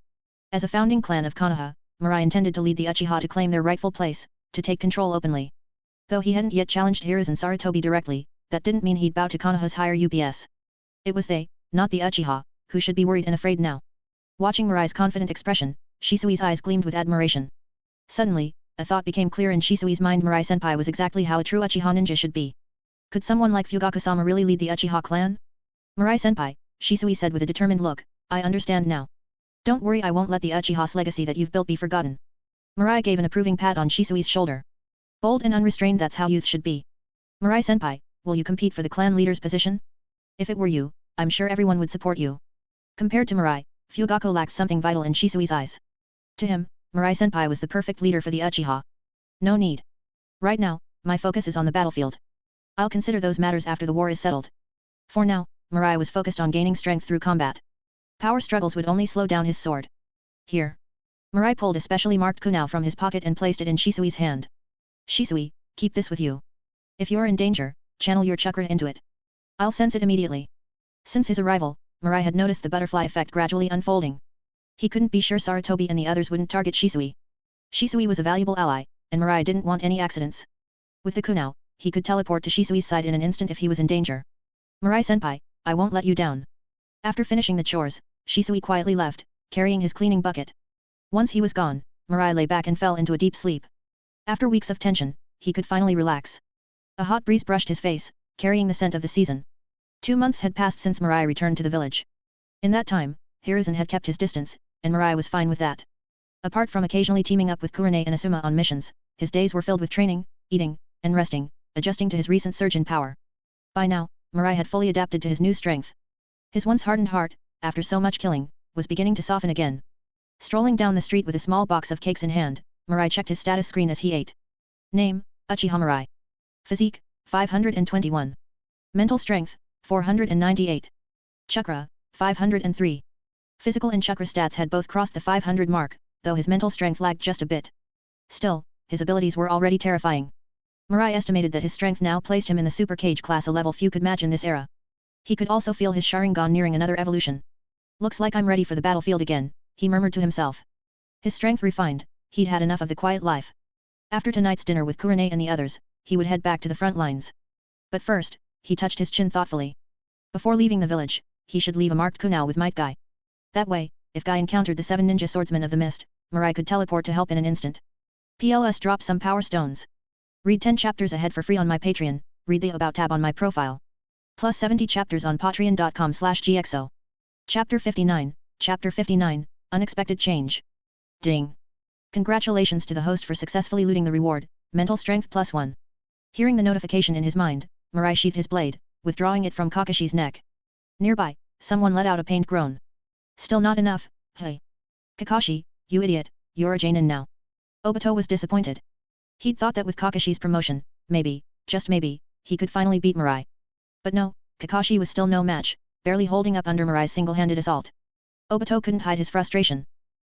A: As a founding clan of Konoha, Mirai intended to lead the Uchiha to claim their rightful place, to take control openly. Though he hadn't yet challenged Hiruzen Sarutobi directly, that didn't mean he'd bow to Konoha's higher UPS. It was they, not the Uchiha, who should be worried and afraid now. Watching Mirai's confident expression, Shisui's eyes gleamed with admiration. Suddenly, a thought became clear in Shisui's mind. Mirai-senpai was exactly how a true Uchiha ninja should be. Could someone like Fugaku-sama really lead the Uchiha clan? Mirai-senpai, Shisui said with a determined look, I understand now. Don't worry, I won't let the Uchiha's legacy that you've built be forgotten. Mirai gave an approving pat on Shisui's shoulder. Bold and unrestrained, that's how youth should be. Mirai-senpai, will you compete for the clan leader's position? If it were you, I'm sure everyone would support you. Compared to Mirai, Fugaku lacked something vital in Shisui's eyes. To him, Mirai-senpai was the perfect leader for the Uchiha. No need. Right now, my focus is on the battlefield. I'll consider those matters after the war is settled. For now, Mirai was focused on gaining strength through combat. Power struggles would only slow down his sword. Here. Mirai pulled a specially marked kunai from his pocket and placed it in Shisui's hand. Shisui, keep this with you. If you're in danger, channel your chakra into it. I'll sense it immediately. Since his arrival, Mirai had noticed the butterfly effect gradually unfolding. He couldn't be sure Sarutobi and the others wouldn't target Shisui. Shisui was a valuable ally, and Mirai didn't want any accidents. With the kunai, he could teleport to Shisui's side in an instant if he was in danger. Mirai-senpai, I won't let you down. After finishing the chores, Shisui quietly left, carrying his cleaning bucket. Once he was gone, Mirai lay back and fell into a deep sleep. After weeks of tension, he could finally relax. A hot breeze brushed his face, carrying the scent of the season. 2 months had passed since Mirai returned to the village. In that time, Hiruzen had kept his distance, and Mirai was fine with that. Apart from occasionally teaming up with Kurane and Asuma on missions, his days were filled with training, eating, and resting, adjusting to his recent surge in power. By now, Mirai had fully adapted to his new strength. His once hardened heart, after so much killing, was beginning to soften again. Strolling down the street with a small box of cakes in hand, Mirai checked his status screen as he ate. Name, Uchiha Mirai. Physique, 521. Mental strength, 498. Chakra, 503. Physical and chakra stats had both crossed the 500 mark, though his mental strength lagged just a bit. Still, his abilities were already terrifying. Mirai estimated that his strength now placed him in the Super Cage class, a level few could match in this era. He could also feel his Sharingan nearing another evolution. Looks like I'm ready for the battlefield again, he murmured to himself. His strength refined, he'd had enough of the quiet life. After tonight's dinner with Kurane and the others, he would head back to the front lines. But first, he touched his chin thoughtfully. Before leaving the village, he should leave a marked kunai with Might Guy. That way, if Guy encountered the 7 ninja swordsmen of the mist, Mirai could teleport to help in an instant. PLS drop some power stones. Read 10 chapters ahead for free on my Patreon, read the About tab on my profile. Plus 70 chapters on patreon.com/gxo. Chapter 59, Unexpected Change. Ding. Congratulations to the host for successfully looting the reward, mental strength +1. Hearing the notification in his mind, Mirai sheathed his blade, withdrawing it from Kakashi's neck. Nearby, someone let out a pained groan. Still not enough, hey. Kakashi, you idiot, you're a Jainin now. Obito was disappointed. He'd thought that with Kakashi's promotion, maybe, just maybe, he could finally beat Mirai. But no, Kakashi was still no match, barely holding up under Mirai's single-handed assault. Obito couldn't hide his frustration.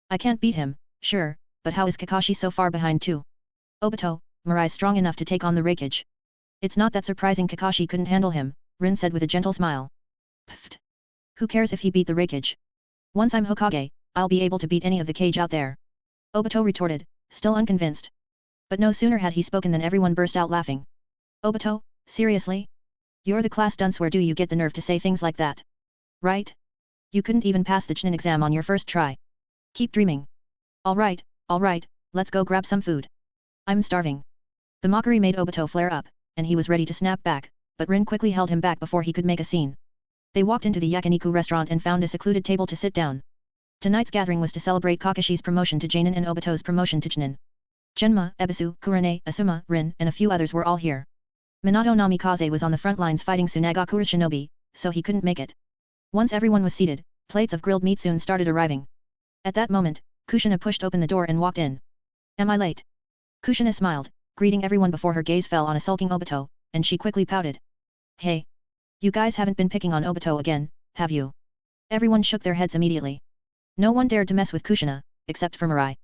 A: I can't beat him, sure, but how is Kakashi so far behind too? Obito, Mirai's strong enough to take on the Raikage. It's not that surprising Kakashi couldn't handle him, Rin said with a gentle smile. Pfft. Who cares if he beat the Raikage? Once I'm Hokage, I'll be able to beat any of the Cage out there. Obito retorted, still unconvinced. But no sooner had he spoken than everyone burst out laughing. Obito, seriously? You're the class dunce, where do you get the nerve to say things like that? Right? You couldn't even pass the Chunin exam on your first try. Keep dreaming. Alright, let's go grab some food. I'm starving. The mockery made Obito flare up, and he was ready to snap back, but Rin quickly held him back before he could make a scene. They walked into the Yakiniku restaurant and found a secluded table to sit down. Tonight's gathering was to celebrate Kakashi's promotion to Jainin and Obito's promotion to Chunin. Genma, Ebisu, Kurane, Asuma, Rin, and a few others were all here. Minato Namikaze was on the front lines fighting Tsunagakura's shinobi, so he couldn't make it. Once everyone was seated, plates of grilled meat soon started arriving. At that moment, Kushina pushed open the door and walked in. Am I late? Kushina smiled, greeting everyone before her gaze fell on a sulking Obito, and she quickly pouted. Hey! You guys haven't been picking on Obito again, have you? Everyone shook their heads immediately. No one dared to mess with Kushina, except for Mirai.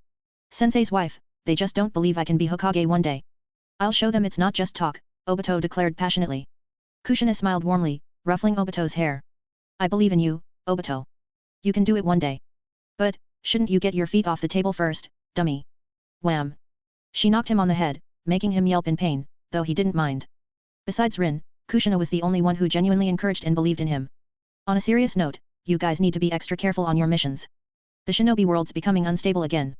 A: Sensei's wife, they just don't believe I can be Hokage one day. I'll show them it's not just talk, Obito declared passionately. Kushina smiled warmly, ruffling Obito's hair. I believe in you, Obito. You can do it one day. But, shouldn't you get your feet off the table first, dummy? Wham! She knocked him on the head, making him yelp in pain, though he didn't mind. Besides Rin, Kushina was the only one who genuinely encouraged and believed in him. On a serious note, you guys need to be extra careful on your missions. The shinobi world's becoming unstable again.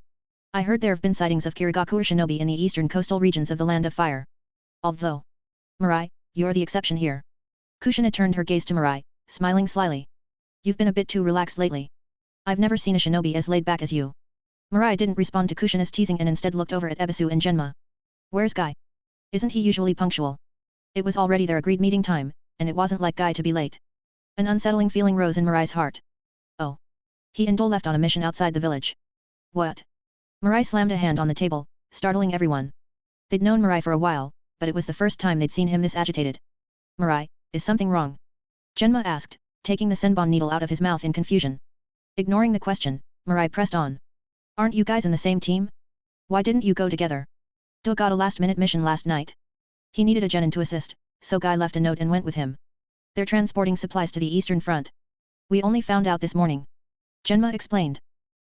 A: I heard there have been sightings of Kirigakure shinobi in the eastern coastal regions of the Land of Fire. Although, Mirai, you're the exception here. Kushina turned her gaze to Mirai, smiling slyly. You've been a bit too relaxed lately. I've never seen a shinobi as laid back as you. Mirai didn't respond to Kushina's teasing and instead looked over at Ebisu and Genma. Where's Guy? Isn't he usually punctual? It was already their agreed meeting time, and it wasn't like Guy to be late. An unsettling feeling rose in Mirai's heart. Oh. He and Dole left on a mission outside the village. What? Mirai slammed a hand on the table, startling everyone. They'd known Mirai for a while, but it was the first time they'd seen him this agitated. Mirai, is something wrong? Genma asked, taking the senbon needle out of his mouth in confusion. Ignoring the question, Mirai pressed on. Aren't you guys in the same team? Why didn't you go together? Do got a last-minute mission last night. He needed a genin to assist, so Guy left a note and went with him. They're transporting supplies to the eastern front. We only found out this morning. Genma explained.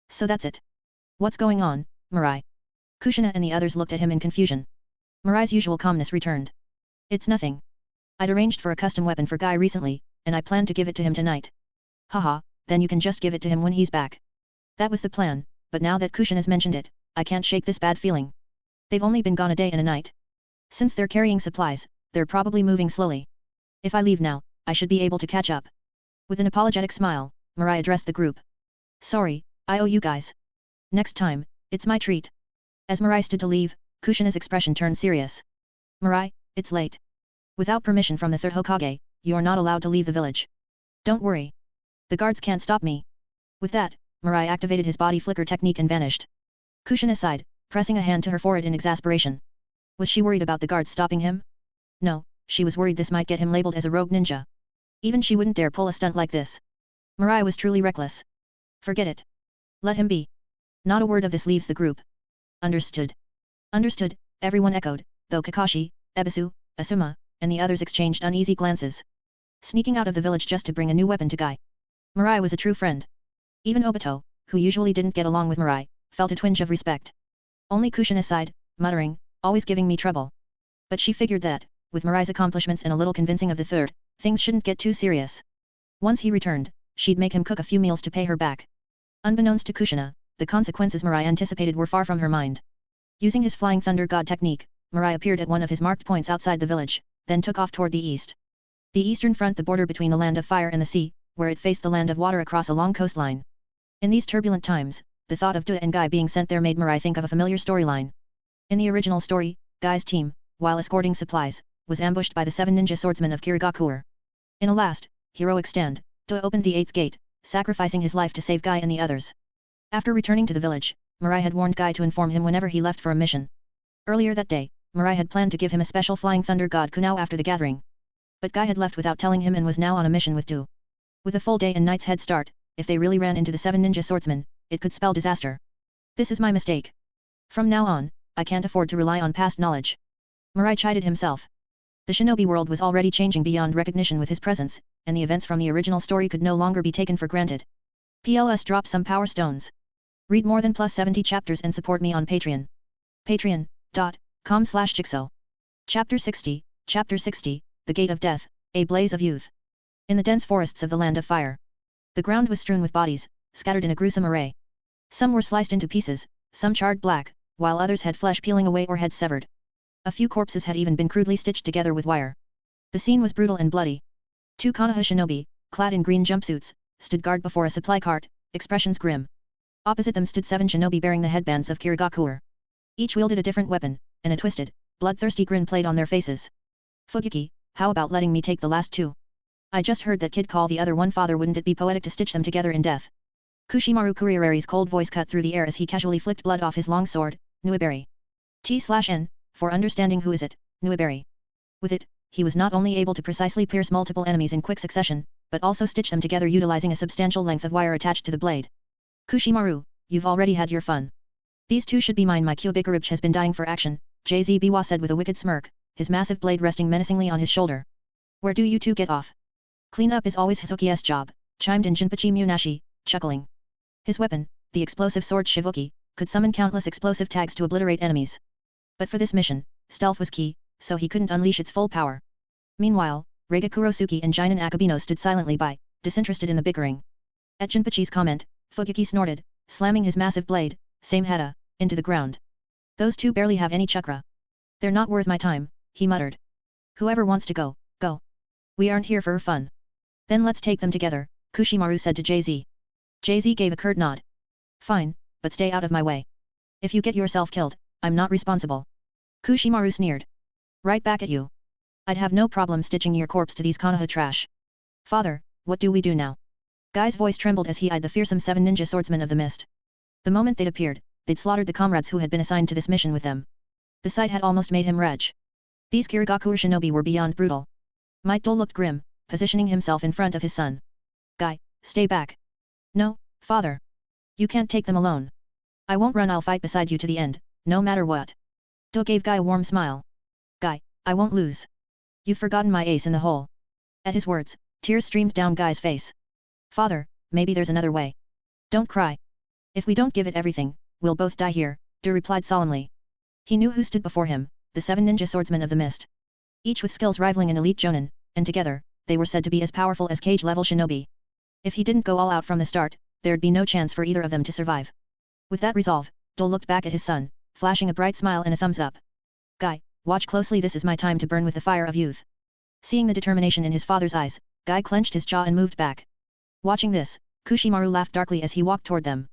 A: So that's it. What's going on, Mirai? Kushina and the others looked at him in confusion. Mirai's usual calmness returned. It's nothing. I'd arranged for a custom weapon for Guy recently, and I plan to give it to him tonight. Haha, then you can just give it to him when he's back. That was the plan, but now that Kushin has mentioned it, I can't shake this bad feeling. They've only been gone a day and a night. Since they're carrying supplies, they're probably moving slowly. If I leave now, I should be able to catch up. With an apologetic smile, Mirai addressed the group. Sorry, I owe you guys. Next time, it's my treat. As Mirai stood to leave, Kushina's expression turned serious. Mirai, it's late. Without permission from the third Hokage, you're not allowed to leave the village. Don't worry. The guards can't stop me. With that, Mirai activated his body flicker technique and vanished. Kushina sighed, pressing a hand to her forehead in exasperation. Was she worried about the guards stopping him? No, she was worried this might get him labeled as a rogue ninja. Even she wouldn't dare pull a stunt like this. Mirai was truly reckless. Forget it. Let him be. Not a word of this leaves the group. Understood. Understood, everyone echoed, though Kakashi, Ebisu, Asuma, and the others exchanged uneasy glances. Sneaking out of the village just to bring a new weapon to Guy. Mirai was a true friend. Even Obito, who usually didn't get along with Mirai, felt a twinge of respect. Only Kushina sighed, muttering, always giving me trouble. But she figured that, with Mirai's accomplishments and a little convincing of the third, things shouldn't get too serious. Once he returned, she'd make him cook a few meals to pay her back. Unbeknownst to Kushina, the consequences Mirai anticipated were far from her mind. Using his Flying Thunder God technique, Mirai appeared at one of his marked points outside the village, then took off toward the east. The eastern front, the border between the land of fire and the sea, where it faced the land of water across a long coastline. In these turbulent times, the thought of Du and Guy being sent there made Mirai think of a familiar storyline. In the original story, Guy's team, while escorting supplies, was ambushed by the 7 ninja swordsmen of Kirigakure. In a last, heroic stand, Du opened the 8th gate, sacrificing his life to save Guy and the others. After returning to the village, Mirai had warned Guy to inform him whenever he left for a mission. Earlier that day, Mirai had planned to give him a special Flying Thunder God kunao after the gathering. But Guy had left without telling him and was now on a mission with Du. With a full day and night's head start, if they really ran into the 7 ninja swordsmen, it could spell disaster. This is my mistake. From now on, I can't afford to rely on past knowledge. Mirai chided himself. The shinobi world was already changing beyond recognition with his presence, and the events from the original story could no longer be taken for granted. PLS drop some power stones. Read more than plus 70 chapters and support me on Patreon. Patreon.com/Jigsaw. Chapter 60, The Gate of Death, A Blaze of Youth. In the dense forests of the Land of Fire. The ground was strewn with bodies, scattered in a gruesome array. Some were sliced into pieces, some charred black, while others had flesh peeling away or heads severed. A few corpses had even been crudely stitched together with wire. The scene was brutal and bloody. 2 Konoha shinobi, clad in green jumpsuits, stood guard before a supply cart, expressions grim. Opposite them stood 7 shinobi bearing the headbands of Kirigakure. Each wielded a different weapon, and a twisted, bloodthirsty grin played on their faces. Fugiki, how about letting me take the last 2? I just heard that kid call the other one father, wouldn't it be poetic to stitch them together in death? Kushimaru Kuriarari's cold voice cut through the air as he casually flicked blood off his long sword, Nuiberi. T/N, for understanding who is it, Nuiberi. With it, he was not only able to precisely pierce multiple enemies in quick succession, but also stitch them together utilizing a substantial length of wire attached to the blade. Kushimaru, you've already had your fun. These 2 should be mine. My Kyubikaribch has been dying for action, JZ Biwa said with a wicked smirk, his massive blade resting menacingly on his shoulder. Where do you 2 get off? Clean up is always Hisoki's job, chimed in Jinpachi Munashi, chuckling. His weapon, the explosive sword Shivuki, could summon countless explosive tags to obliterate enemies. But for this mission, stealth was key, so he couldn't unleash its full power. Meanwhile, Reiga Kurosuke and Jinin Akabino stood silently by, disinterested in the bickering. At Jinpachi's comment, Fugiki snorted, slamming his massive blade, same heta, into the ground. Those 2 barely have any chakra. They're not worth my time, he muttered. Whoever wants to go, go. We aren't here for fun. Then let's take them together, Kushimaru said to JZ. JZ gave a curt nod. Fine, but stay out of my way. If you get yourself killed, I'm not responsible. Kushimaru sneered. Right back at you. I'd have no problem stitching your corpse to these Konoha trash. Father, what do we do now? Guy's voice trembled as he eyed the fearsome 7 ninja swordsmen of the mist. The moment they'd appeared, they'd slaughtered the comrades who had been assigned to this mission with them. The sight had almost made him retch. These Kirigakure shinobi were beyond brutal. Might Dole looked grim, positioning himself in front of his son. Guy, stay back. No, father. You can't take them alone. I won't run, I'll fight beside you to the end, no matter what. Dole gave Guy a warm smile. Guy, I won't lose. You've forgotten my ace in the hole. At his words, tears streamed down Guy's face. Father, maybe there's another way. Don't cry. If we don't give it everything, we'll both die here, Du replied solemnly. He knew who stood before him, the 7 ninja swordsmen of the mist. each with skills rivaling an elite jonin, and together, they were said to be as powerful as cage-level shinobi. If he didn't go all out from the start, there'd be no chance for either of them to survive. With that resolve, Dole looked back at his son, flashing a bright smile and a thumbs up. Guy, watch closely, this is my time to burn with the fire of youth. Seeing the determination in his father's eyes, Guy clenched his jaw and moved back. Watching this, Kushimaru laughed darkly as he walked toward them.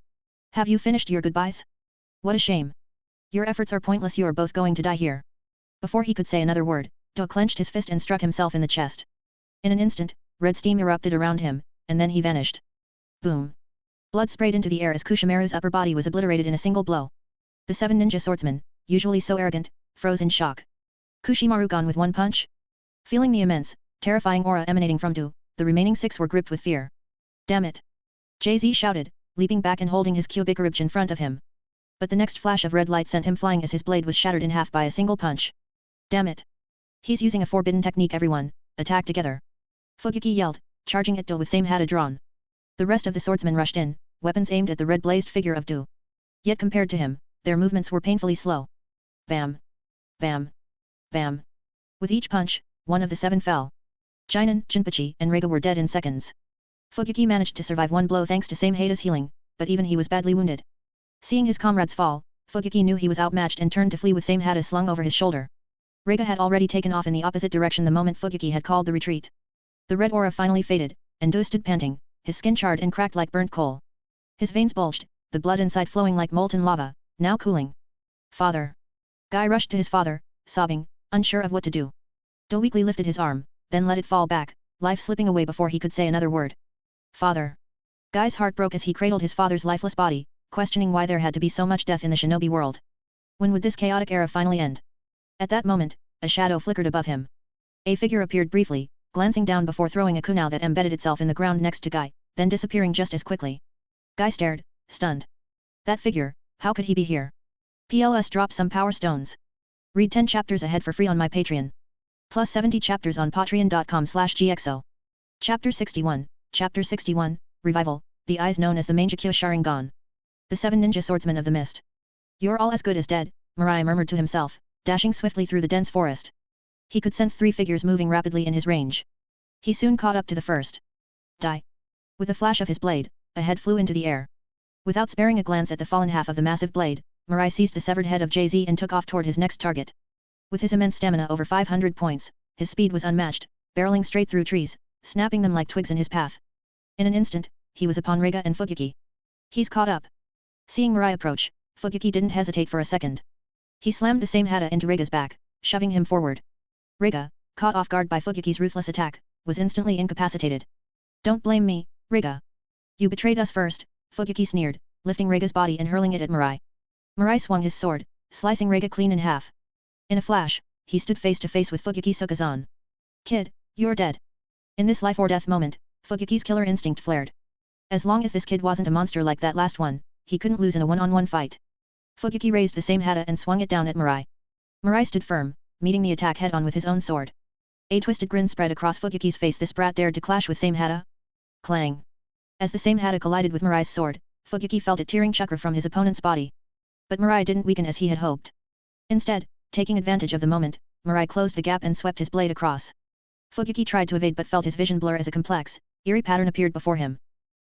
A: Have you finished your goodbyes? What a shame. Your efforts are pointless, you are both going to die here. Before he could say another word, Do clenched his fist and struck himself in the chest. In an instant, red steam erupted around him, and then he vanished. Boom. Blood sprayed into the air as Kushimaru's upper body was obliterated in a single blow. The 7 ninja swordsmen, usually so arrogant, froze in shock. Kushimaru gone with one punch? Feeling the immense, terrifying aura emanating from Do, the remaining 6 were gripped with fear. Damn it! Jay-Z shouted, leaping back and holding his Kyubikaribch in front of him. But the next flash of red light sent him flying as his blade was shattered in half by a single punch. Damn it! He's using a forbidden technique, everyone, attack together. Fugeki yelled, charging at Do with same hata drawn. The rest of the swordsmen rushed in, weapons aimed at the red-blazed figure of Do. Yet compared to him, their movements were painfully slow. Bam! Bam! Bam! With each punch, one of the 7 fell. Jinan, Jinpachi, and Rega were dead in seconds. Fugeki managed to survive one blow thanks to same hata's healing, but even he was badly wounded. Seeing his comrades fall, Fugeki knew he was outmatched and turned to flee with same hata slung over his shoulder. Rega had already taken off in the opposite direction the moment Fugeki had called the retreat. The red aura finally faded, and Do stood panting, his skin charred and cracked like burnt coal. His veins bulged, the blood inside flowing like molten lava, now cooling. Father! Guy rushed to his father, sobbing, unsure of what to do. Do weakly lifted his arm, then let it fall back, life slipping away before he could say another word. Father! Guy's heart broke as he cradled his father's lifeless body, questioning why there had to be so much death in the shinobi world. When would this chaotic era finally end? At that moment, a shadow flickered above him. A figure appeared briefly, glancing down before throwing a kunai that embedded itself in the ground next to Guy, then disappearing just as quickly. Guy stared, stunned. That figure, how could he be here? PLS drop some power stones. Read 10 chapters ahead for free on my Patreon. Plus 70 chapters on patreon.com/gxo. Chapter 61, Revival, the eyes known as the Mangekyo Sharingan. The 7 ninja swordsmen of the mist. You're all as good as dead, Mirai murmured to himself, dashing swiftly through the dense forest. He could sense 3 figures moving rapidly in his range. He soon caught up to the first. Die! With a flash of his blade, a head flew into the air. Without sparing a glance at the fallen half of the massive blade, Mirai seized the severed head of Jay-Z and took off toward his next target. With his immense stamina over 500 points, his speed was unmatched, barreling straight through trees, snapping them like twigs in his path. In an instant, he was upon Rega and Fugeki. He's caught up. Seeing Mirai approach, Fugeki didn't hesitate for a second. He slammed the same hata into Rega's back, shoving him forward. Rega, caught off guard by Fugeki's ruthless attack, was instantly incapacitated. Don't blame me, Rega. You betrayed us first, Fugeki sneered, lifting Rega's body and hurling it at Mirai. Mirai swung his sword, slicing Rega clean in half. In a flash, he stood face to face with Fugeki Sukazan. Kid, you're dead. In this life-or-death moment, Fugeki's killer instinct flared. As long as this kid wasn't a monster like that last one, he couldn't lose in a one-on-one fight. Fugeki raised the same hata and swung it down at Mirai. Mirai stood firm, meeting the attack head-on with his own sword. A twisted grin spread across Fugeki's face. This brat dared to clash with same hata? Clang! As the same hata collided with Mirai's sword, Fugeki felt it tearing chakra from his opponent's body. But Mirai didn't weaken as he had hoped. Instead, taking advantage of the moment, Mirai closed the gap and swept his blade across. Fugeki tried to evade but felt his vision blur as a complex, eerie pattern appeared before him.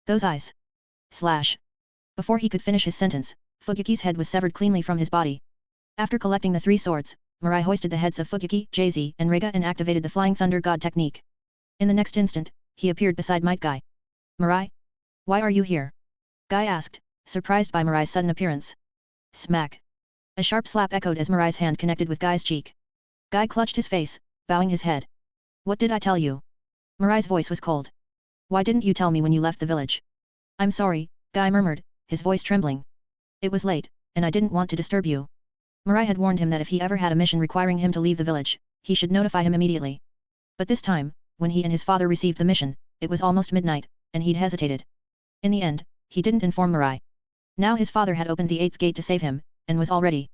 A: Those eyes! Slash! Before he could finish his sentence, Fugeki's head was severed cleanly from his body. After collecting the 3 swords, Mirai hoisted the heads of Fugeki, Jay-Z, and Rega and activated the Flying Thunder God technique. In the next instant, he appeared beside Might Guy. Mirai? Why are you here? Guy asked, surprised by Mirai's sudden appearance. Smack! A sharp slap echoed as Mirai's hand connected with Guy's cheek. Guy clutched his face, bowing his head. What did I tell you? Mirai's voice was cold. Why didn't you tell me when you left the village? I'm sorry, Guy murmured, his voice trembling. It was late, and I didn't want to disturb you. Mirai had warned him that if he ever had a mission requiring him to leave the village, he should notify him immediately. But this time, when he and his father received the mission, it was almost midnight, and he'd hesitated. In the end, he didn't inform Mirai. Now his father had opened the 8th gate to save him, and was all ready.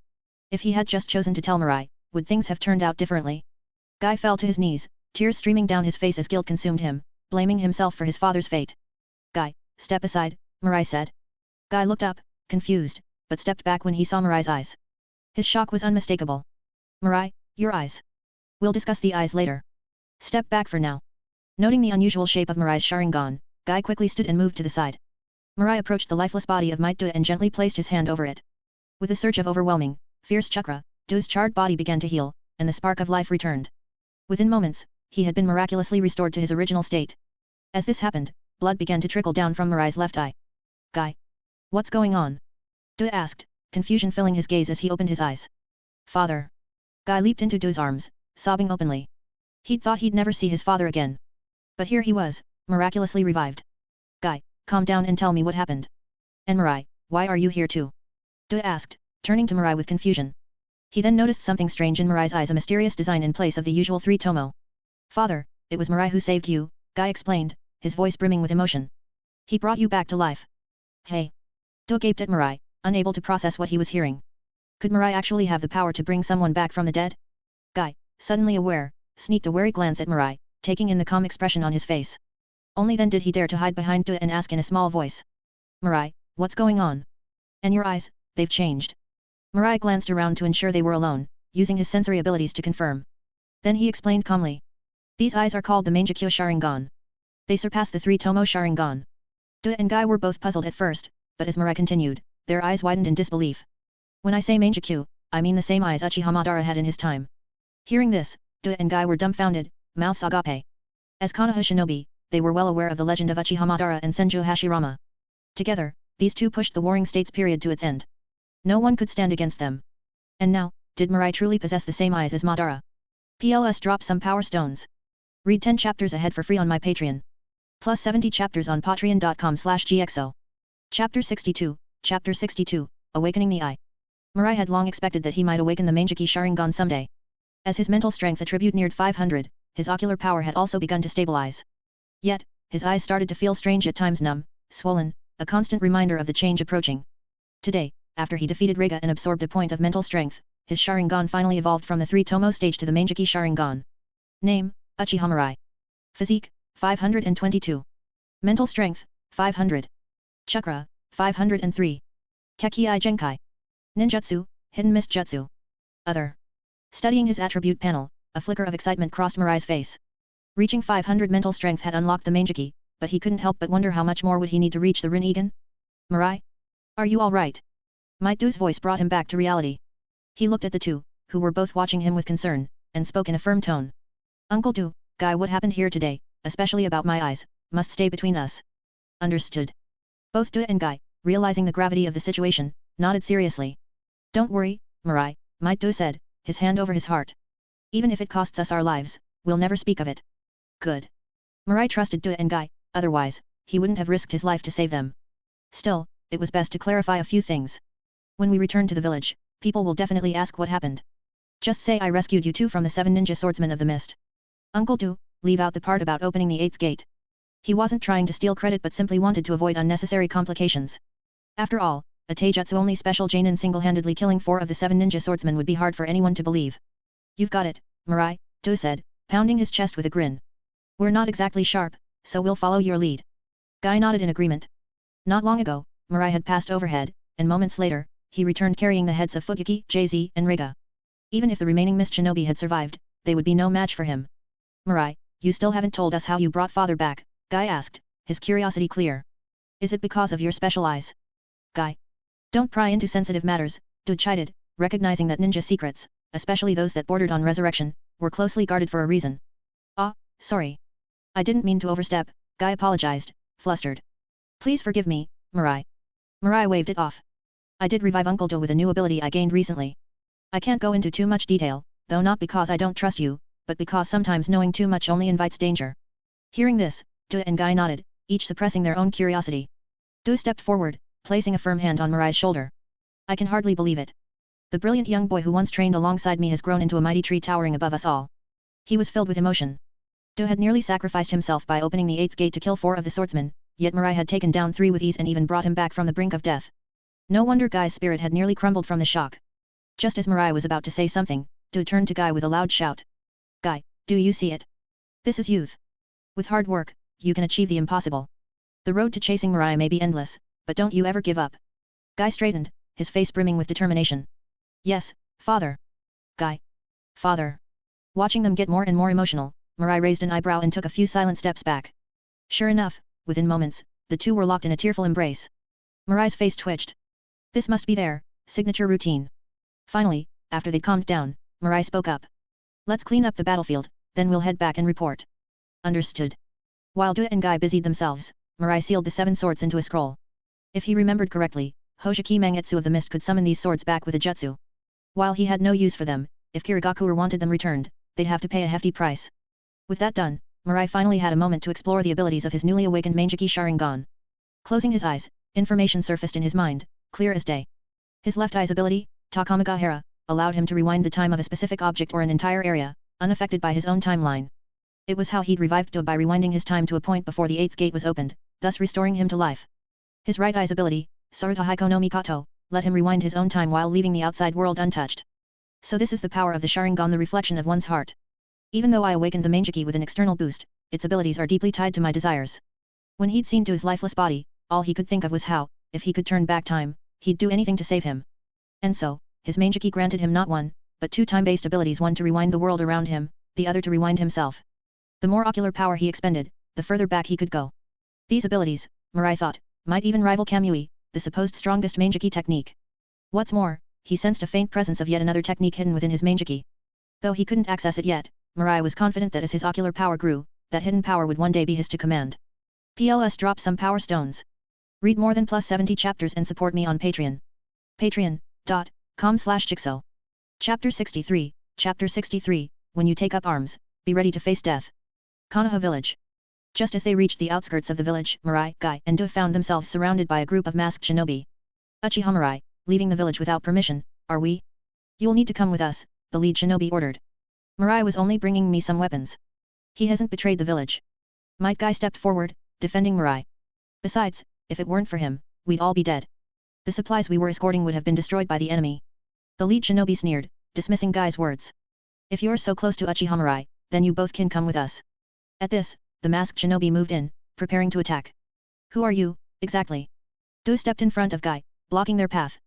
A: If he had just chosen to tell Mirai, would things have turned out differently? Guy fell to his knees, tears streaming down his face as guilt consumed him, blaming himself for his father's fate. Guy, step aside, Mirai said. Guy looked up, confused, but stepped back when he saw Mirai's eyes. His shock was unmistakable. Mirai, your eyes. We'll discuss the eyes later. Step back for now. Noting the unusual shape of Mirai's Sharingan, Guy quickly stood and moved to the side. Mirai approached the lifeless body of Might Du and gently placed his hand over it. With a surge of overwhelming, fierce chakra, Du's charred body began to heal, and the spark of life returned. Within moments, he had been miraculously restored to his original state. As this happened, blood began to trickle down from Mirai's left eye. Guy. What's going on? Du asked, confusion filling his gaze as he opened his eyes. Father. Guy leaped into Du's arms, sobbing openly. He'd thought he'd never see his father again. But here he was, miraculously revived. Guy, calm down and tell me what happened. And Mirai, why are you here too? Du asked, turning to Mirai with confusion. He then noticed something strange in Mirai's eyes, a mysterious design in place of the usual 3 tomo. Father, it was Mirai who saved you, Guy explained, his voice brimming with emotion. He brought you back to life. Hey. Du gaped at Mirai, unable to process what he was hearing. Could Mirai actually have the power to bring someone back from the dead? Guy, suddenly aware, sneaked a wary glance at Mirai, taking in the calm expression on his face. Only then did he dare to hide behind Du and ask in a small voice. Mirai, what's going on? And your eyes, they've changed. Mirai glanced around to ensure they were alone, using his sensory abilities to confirm. Then he explained calmly. These eyes are called the Mangekyo Sharingan. They surpass the 3 tomo Sharingan. Du and Guy were both puzzled at first, but as Mirai continued, their eyes widened in disbelief. When I say Mangekyo, I mean the same eyes Uchiha Madara had in his time. Hearing this, Du and Guy were dumbfounded, mouths agape. As Konoha shinobi, they were well aware of the legend of Uchiha Madara and Senju Hashirama. Together, these two pushed the Warring States period to its end. No one could stand against them. And now, did Mirai truly possess the same eyes as Madara? PLS drop some power stones. Read 10 chapters ahead for free on my Patreon. Plus 70 chapters on patreon.com/gxo. Chapter 62, Awakening the Eye. Mirai had long expected that he might awaken the Mangekyo Sharingan someday. As his mental strength attribute neared 500, his ocular power had also begun to stabilize. Yet, his eyes started to feel strange at times, numb, swollen, a constant reminder of the change approaching. Today, after he defeated Rega and absorbed a point of mental strength, his Sharingan finally evolved from the 3 tomo stage to the Mangekyo Sharingan. Name, Uchiha Mirai. Physique, 522. Mental strength, 500. Chakra, 503. Kekkei Genkai. Ninjutsu, Hidden Mist Jutsu. Other. Studying his attribute panel, a flicker of excitement crossed Mirai's face. Reaching 500 mental strength had unlocked the Mangekyo, but he couldn't help but wonder how much more would he need to reach the Rinnegan? Mirai? Are you alright? Might Du's voice brought him back to reality. He looked at the two, who were both watching him with concern, and spoke in a firm tone. Uncle Du, Guy, what happened here today, especially about my eyes, must stay between us. Understood. Both Du and Guy, realizing the gravity of the situation, nodded seriously. Don't worry, Mirai, Might Du said, his hand over his heart. Even if it costs us our lives, we'll never speak of it. Good. Mirai trusted Du and Guy, otherwise, he wouldn't have risked his life to save them. Still, it was best to clarify a few things. When we return to the village, people will definitely ask what happened. Just say I rescued you two from the 7 ninja swordsmen of the mist. Uncle Du, leave out the part about opening the 8th gate. He wasn't trying to steal credit but simply wanted to avoid unnecessary complications. After all, a Taijutsu-only special Jainin single-handedly killing 4 of the 7 ninja swordsmen would be hard for anyone to believe. You've got it, Mirai, Du said, pounding his chest with a grin. We're not exactly sharp, so we'll follow your lead. Guy nodded in agreement. Not long ago, Mirai had passed overhead, and moments later, he returned carrying the heads of Fukiki, JZ, and Rega. Even if the remaining mist shinobi had survived, they would be no match for him. Mirai, you still haven't told us how you brought father back, Guy asked, his curiosity clear. Is it because of your special eyes? Guy. Don't pry into sensitive matters, Du chided, recognizing that ninja secrets, especially those that bordered on resurrection, were closely guarded for a reason. Ah, sorry. I didn't mean to overstep, Guy apologized, flustered. Please forgive me, Mirai. Mirai waved it off. I did revive Uncle Du with a new ability I gained recently. I can't go into too much detail, though not because I don't trust you, but because sometimes knowing too much only invites danger. Hearing this, Du and Guy nodded, each suppressing their own curiosity. Du stepped forward, placing a firm hand on Mirai's shoulder. I can hardly believe it. The brilliant young boy who once trained alongside me has grown into a mighty tree towering above us all. He was filled with emotion. Du had nearly sacrificed himself by opening the 8th gate to kill 4 of the swordsmen, yet Mirai had taken down 3 with ease and even brought him back from the brink of death. No wonder Guy's spirit had nearly crumbled from the shock. Just as Mirai was about to say something, Du turned to Guy with a loud shout. Guy, do you see it? This is youth. With hard work, you can achieve the impossible. The road to chasing Mirai may be endless, but don't you ever give up. Guy straightened, his face brimming with determination. Yes, father. Guy. Father. Watching them get more and more emotional, Mirai raised an eyebrow and took a few silent steps back. Sure enough, within moments, the two were locked in a tearful embrace. Mirai's face twitched. This must be their signature routine. Finally, after they'd calmed down, Mirai spoke up. Let's clean up the battlefield, then we'll head back and report. Understood. While Du and Guy busied themselves, Mirai sealed the 7 swords into a scroll. If he remembered correctly, Hoseki Mangetsu of the Mist could summon these swords back with a jutsu. While he had no use for them, if Kirigakure wanted them returned, they'd have to pay a hefty price. With that done, Mirai finally had a moment to explore the abilities of his newly awakened Mangeki Sharingan. Closing his eyes, information surfaced in his mind, clear as day. His left eye's ability, Takamagahara, allowed him to rewind the time of a specific object or an entire area, unaffected by his own timeline. It was how he'd revived Do by rewinding his time to a point before the 8th gate was opened, thus restoring him to life. His right eye's ability, Saruta Haiko no Mikato, let him rewind his own time while leaving the outside world untouched. So this is the power of the Sharingan, the reflection of one's heart. Even though I awakened the Mangeki with an external boost, its abilities are deeply tied to my desires. When he'd seen Do's lifeless body, all he could think of was how, if he could turn back time, he'd do anything to save him. And so, his Mangeki granted him not 1, but 2 time-based abilities, one to rewind the world around him, the other to rewind himself. The more ocular power he expended, the further back he could go. These abilities, Mirai thought, might even rival Kamui, the supposed strongest Mangeki technique. What's more, he sensed a faint presence of yet another technique hidden within his Mangeki. Though he couldn't access it yet, Mirai was confident that as his ocular power grew, that hidden power would one day be his to command. PLS drop some power stones. Read more than plus 70 chapters and support me on Patreon. Patreon.com/Jigsaw. Chapter 63, Chapter 63, When you take up arms, be ready to face death. Konoha Village. Just as they reached the outskirts of the village, Mirai, Guy, and Do found themselves surrounded by a group of masked shinobi. Uchiha Mirai, leaving the village without permission, are we? You'll need to come with us, the lead shinobi ordered. Mirai was only bringing me some weapons. He hasn't betrayed the village. Might Guy stepped forward, defending Mirai. Besides, if it weren't for him, we'd all be dead. The supplies we were escorting would have been destroyed by the enemy. The lead shinobi sneered, dismissing Guy's words. If you're so close to Uchiha Mirai, then you both can come with us. At this, the masked shinobi moved in, preparing to attack. Who are you, exactly? Do stepped in front of Guy, blocking their path.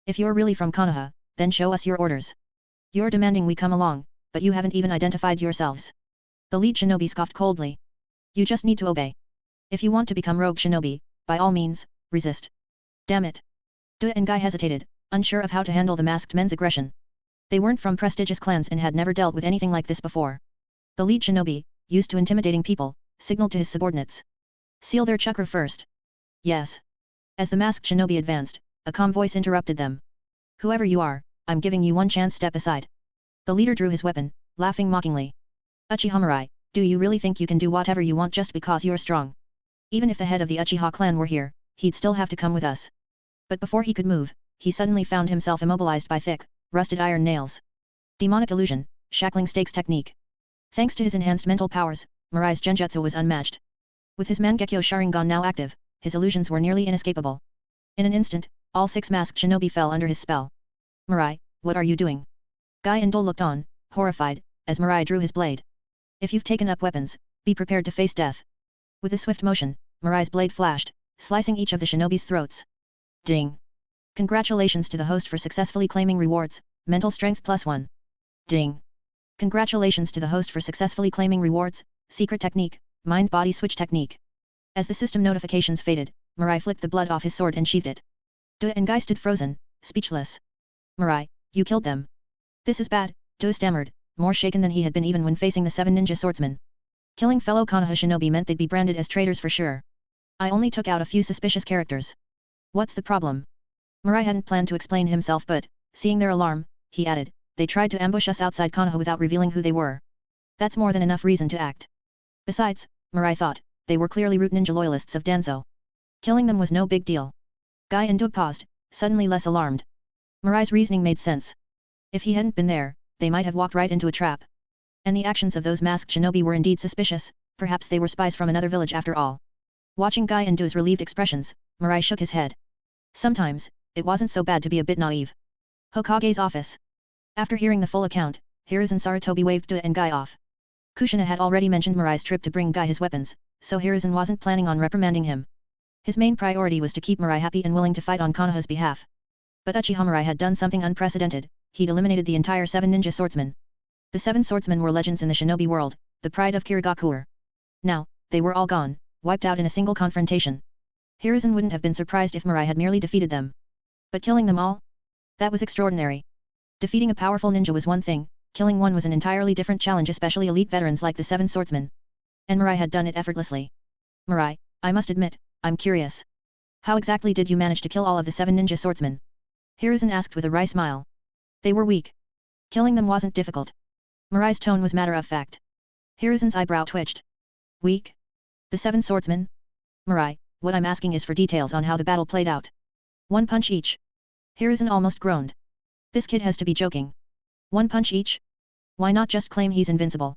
A: If you're really from Konoha, then show us your orders. You're demanding we come along, but you haven't even identified yourselves. The lead shinobi scoffed coldly. You just need to obey. If you want to become rogue shinobi, by all means, resist. Damn it. Do and Guy hesitated, unsure of how to handle the masked men's aggression. They weren't from prestigious clans and had never dealt with anything like this before. The lead shinobi, used to intimidating people, signaled to his subordinates. Seal their chakra first. Yes. As the masked shinobi advanced, a calm voice interrupted them. Whoever you are, I'm giving you one chance, step aside. The leader drew his weapon, laughing mockingly. Uchiha Mirai, do you really think you can do whatever you want just because you're strong? Even if the head of the Uchiha clan were here, he'd still have to come with us. But before he could move, he suddenly found himself immobilized by thick, rusted iron nails. Demonic illusion, shackling stakes technique. Thanks to his enhanced mental powers, Mirai's genjutsu was unmatched. With his Mangekyo Sharingan now active, his illusions were nearly inescapable. In an instant, all 6 masked shinobi fell under his spell. Mirai, what are you doing? Guy and Dole looked on, horrified, as Mirai drew his blade. If you've taken up weapons, be prepared to face death. With a swift motion, Mirai's blade flashed, slicing each of the shinobi's throats. Ding! Congratulations to the host for successfully claiming rewards, mental strength +1. Ding! Congratulations to the host for successfully claiming rewards, secret technique, mind-body switch technique. As the system notifications faded, Mirai flicked the blood off his sword and sheathed it. Du and Guy stood frozen, speechless. Mirai, you killed them. This is bad, Du stammered, more shaken than he had been even when facing the 7 ninja swordsmen. Killing fellow Konoha shinobi meant they'd be branded as traitors for sure. I only took out a few suspicious characters. What's the problem? Mirai hadn't planned to explain himself, but, seeing their alarm, he added, they tried to ambush us outside Konoha without revealing who they were. That's more than enough reason to act. Besides, Mirai thought, they were clearly root ninja loyalists of Danzo. Killing them was no big deal. Guy and Du paused, suddenly less alarmed. Mirai's reasoning made sense. If he hadn't been there, they might have walked right into a trap. And the actions of those masked shinobi were indeed suspicious, perhaps they were spies from another village after all. Watching Guy and Du's relieved expressions, Mirai shook his head. Sometimes, it wasn't so bad to be a bit naive. Hokage's office. After hearing the full account, Hiruzen Sarutobi waved Du and Guy off. Kushina had already mentioned Mirai's trip to bring Guy his weapons, so Hiruzen wasn't planning on reprimanding him. His main priority was to keep Mirai happy and willing to fight on Konoha's behalf. But Uchiha Mirai had done something unprecedented, he'd eliminated the entire 7 ninja swordsmen. The 7 swordsmen were legends in the shinobi world, the pride of Kirigakure. Now, they were all gone, wiped out in a single confrontation. Hiruzen wouldn't have been surprised if Mirai had merely defeated them. But killing them all? That was extraordinary. Defeating a powerful ninja was one thing, killing one was an entirely different challenge, especially elite veterans like the 7 swordsmen. And Mirai had done it effortlessly. Mirai, I must admit, I'm curious. How exactly did you manage to kill all of the 7 ninja swordsmen? Hiruzen asked with a wry smile. They were weak. Killing them wasn't difficult. Mirai's tone was matter of fact. Hiruzen's eyebrow twitched. Weak? The 7 swordsmen? Mirai, what I'm asking is for details on how the battle played out. 1 punch each. Hiruzen almost groaned. This kid has to be joking. 1 punch each? Why not just claim he's invincible?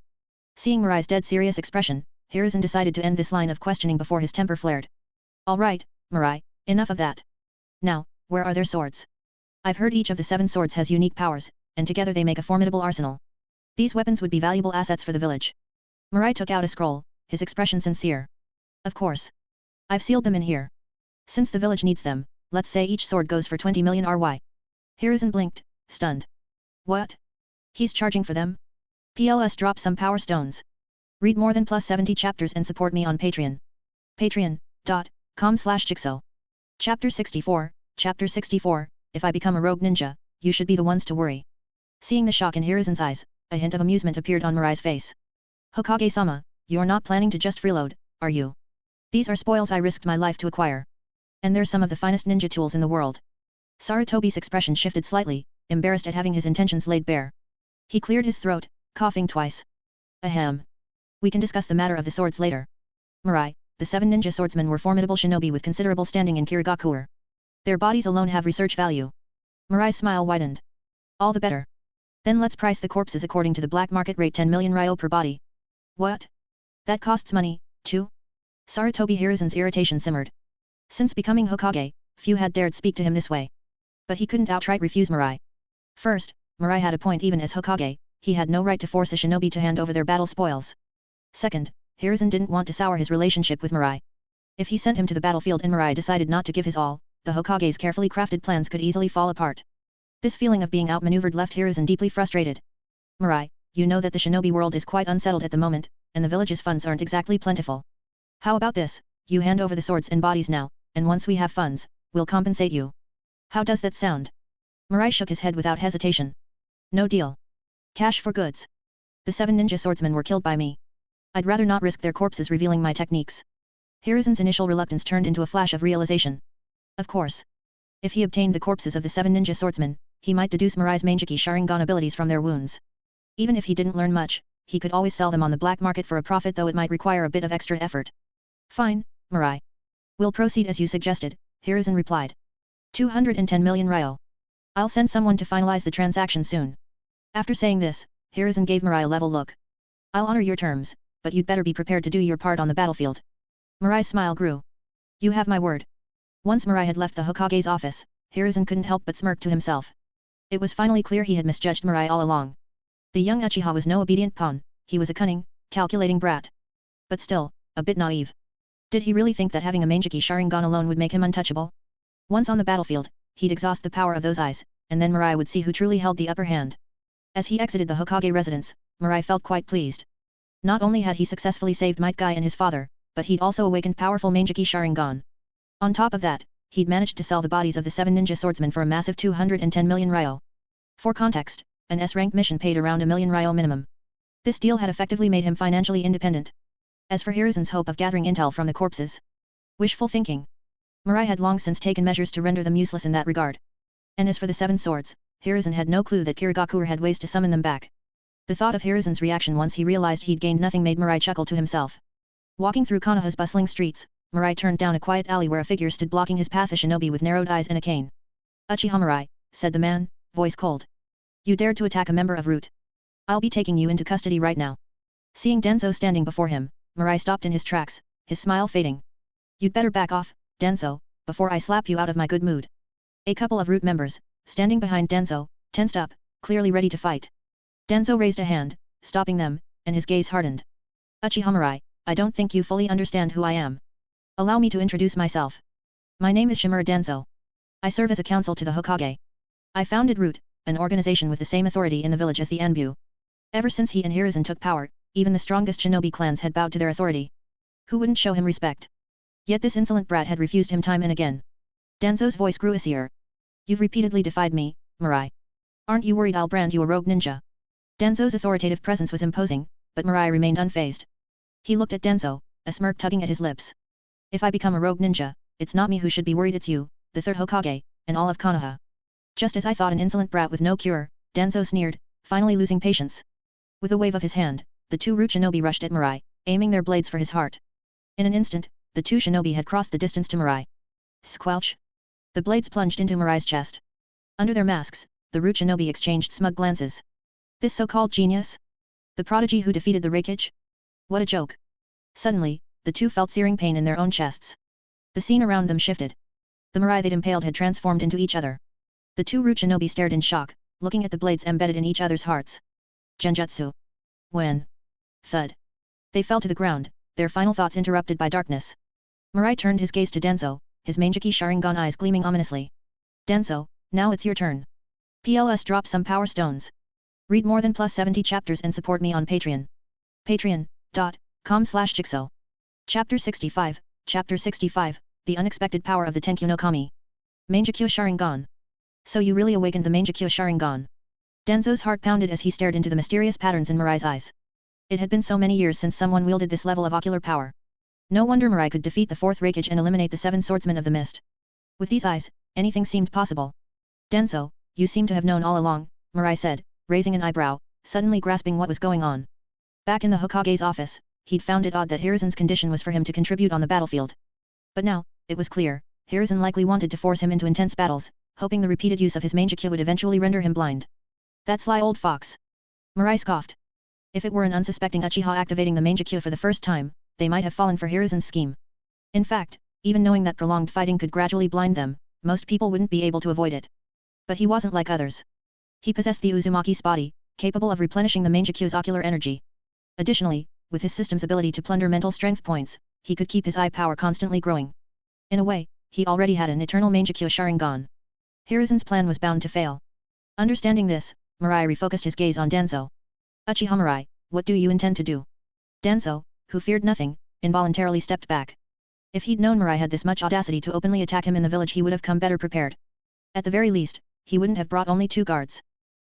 A: Seeing Mirai's dead serious expression, Hiruzen decided to end this line of questioning before his temper flared. Alright, Mirai, enough of that. Now, where are their swords? I've heard each of the 7 swords has unique powers, and together they make a formidable arsenal. These weapons would be valuable assets for the village. Mirai took out a scroll, his expression sincere. Of course. I've sealed them in here. Since the village needs them, let's say each sword goes for 20 million RY. Hiruzen blinked, stunned. What? He's charging for them? PLS drop some power stones. Read more than +70 chapters and support me on Patreon. Patreon.com/Jigsaw. Chapter 64, Chapter 64, If I become a rogue ninja, you should be the ones to worry. Seeing the shock in Hiruzen's eyes, a hint of amusement appeared on Mirai's face. Hokage-sama, you're not planning to just freeload, are you? These are spoils I risked my life to acquire. And they're some of the finest ninja tools in the world. Sarutobi's expression shifted slightly, embarrassed at having his intentions laid bare. He cleared his throat, coughing twice. Ahem. We can discuss the matter of the swords later. Mirai, the 7 ninja swordsmen were formidable shinobi with considerable standing in Kirigakure. Their bodies alone have research value. Mirai's smile widened. All the better. Then let's price the corpses according to the black market rate 10 million ryo per body. What? That costs money, too? Sarutobi Hiruzen's irritation simmered. Since becoming Hokage, few had dared speak to him this way. But he couldn't outright refuse Mirai. First, Mirai had a point. Even as Hokage, he had no right to force a shinobi to hand over their battle spoils. Second, Hiruzen didn't want to sour his relationship with Mirai. If he sent him to the battlefield and Mirai decided not to give his all, the Hokage's carefully crafted plans could easily fall apart. This feeling of being outmaneuvered left Hiruzen deeply frustrated. Mirai, you know that the shinobi world is quite unsettled at the moment, and the village's funds aren't exactly plentiful. How about this, you hand over the swords and bodies now, and once we have funds, we'll compensate you. How does that sound? Mirai shook his head without hesitation. No deal. Cash for goods. The 7 ninja swordsmen were killed by me. I'd rather not risk their corpses revealing my techniques. Hiruzen's initial reluctance turned into a flash of realization. Of course. If he obtained the corpses of the 7 ninja swordsmen, he might deduce Mirai's Mangeki Sharingan abilities from their wounds. Even if he didn't learn much, he could always sell them on the black market for a profit, though it might require a bit of extra effort. Fine, Mirai. We'll proceed as you suggested, Hiruzen replied. 210 million ryo. I'll send someone to finalize the transaction soon. After saying this, Hiruzen gave Mirai a level look. I'll honor your terms, but you'd better be prepared to do your part on the battlefield. Mirai's smile grew. You have my word. Once Mirai had left the Hokage's office, Hiruzen couldn't help but smirk to himself. It was finally clear he had misjudged Mirai all along. The young Uchiha was no obedient pawn, he was a cunning, calculating brat. But still, a bit naive. Did he really think that having a Mangeki Sharingan alone would make him untouchable? Once on the battlefield, he'd exhaust the power of those eyes, and then Mirai would see who truly held the upper hand. As he exited the Hokage residence, Mirai felt quite pleased. Not only had he successfully saved Might Guy and his father, but he'd also awakened powerful Mangeki Sharingan. On top of that, he'd managed to sell the bodies of the 7 ninja swordsmen for a massive 210 million ryo. For context, an S-rank mission paid around 1 million ryo minimum. This deal had effectively made him financially independent. As for Hiruzen's hope of gathering intel from the corpses, wishful thinking. Mirai had long since taken measures to render them useless in that regard. And as for the 7 swords, Hiruzen had no clue that Kirigakure had ways to summon them back. The thought of Hiruzen's reaction once he realized he'd gained nothing made Mirai chuckle to himself. Walking through Konoha's bustling streets, Mirai turned down a quiet alley where a figure stood blocking his path, a shinobi with narrowed eyes and a cane. Uchiha Mirai, said the man, voice cold. You dared to attack a member of Root. I'll be taking you into custody right now. Seeing Danzo standing before him, Mirai stopped in his tracks, his smile fading. You'd better back off, Danzo, before I slap you out of my good mood. A couple of Root members, standing behind Danzo, tensed up, clearly ready to fight. Danzo raised a hand, stopping them, and his gaze hardened. Uchiha Mirai, I don't think you fully understand who I am. Allow me to introduce myself. My name is Shimura Danzo. I serve as a counsel to the Hokage. I founded Root, an organization with the same authority in the village as the Anbu. Ever since he and Hiruzen took power, even the strongest shinobi clans had bowed to their authority. Who wouldn't show him respect? Yet this insolent brat had refused him time and again. Danzo's voice grew icier. You've repeatedly defied me, Mirai. Aren't you worried I'll brand you a rogue ninja? Danzo's authoritative presence was imposing, but Mirai remained unfazed. He looked at Danzo, a smirk tugging at his lips. If I become a rogue ninja, it's not me who should be worried, it's you, the third Hokage, and all of Konoha. Just as I thought, an insolent brat with no cure, Danzo sneered, finally losing patience. With a wave of his hand, the two root shinobi rushed at Mirai, aiming their blades for his heart. In an instant, the two shinobi had crossed the distance to Mirai. Squelch! The blades plunged into Mirai's chest. Under their masks, the root shinobi exchanged smug glances. This so-called genius? The prodigy who defeated the Hokage? What a joke! Suddenly, the two felt searing pain in their own chests. The scene around them shifted. The Mirai they'd impaled had transformed into each other. The two root shinobi stared in shock, looking at the blades embedded in each other's hearts. Genjutsu. When? Thud. They fell to the ground, their final thoughts interrupted by darkness. Mirai turned his gaze to Danzo, his Mangekyo Sharingan eyes gleaming ominously. Danzo, now it's your turn. PLS drop some power stones. Read more than +70 chapters and support me on Patreon. Patreon.com/Jigsaw. Chapter 65, Chapter 65, The Unexpected Power of the Tenkyu no Kami. Mangekyo Sharingan. So you really awakened the Mangekyo Sharingan. Danzo's heart pounded as he stared into the mysterious patterns in Mirai's eyes. It had been so many years since someone wielded this level of ocular power. No wonder Mirai could defeat the fourth Hokage and eliminate the seven swordsmen of the mist. With these eyes, anything seemed possible. Danzo, you seem to have known all along, Mirai said, raising an eyebrow, suddenly grasping what was going on. Back in the Hokage's office, he'd found it odd that Hiruzen's condition was for him to contribute on the battlefield. But now, it was clear, Hiruzen likely wanted to force him into intense battles, hoping the repeated use of his Mangekyo would eventually render him blind. That sly old fox. Mirai scoffed. If it were an unsuspecting Uchiha activating the Mangekyo for the first time, they might have fallen for Hiruzen's scheme. In fact, even knowing that prolonged fighting could gradually blind them, most people wouldn't be able to avoid it. But he wasn't like others. He possessed the Uzumaki's body, capable of replenishing the Mangekyo's ocular energy. Additionally, with his system's ability to plunder mental strength points, he could keep his eye power constantly growing. In a way, he already had an eternal Mangekyo Sharingan. Hiruzen's plan was bound to fail. Understanding this, Mirai refocused his gaze on Danzo. Uchiha Mirai, what do you intend to do? Danzo, who feared nothing, involuntarily stepped back. If he'd known Mirai had this much audacity to openly attack him in the village, he would have come better prepared. At the very least, he wouldn't have brought only 2 guards.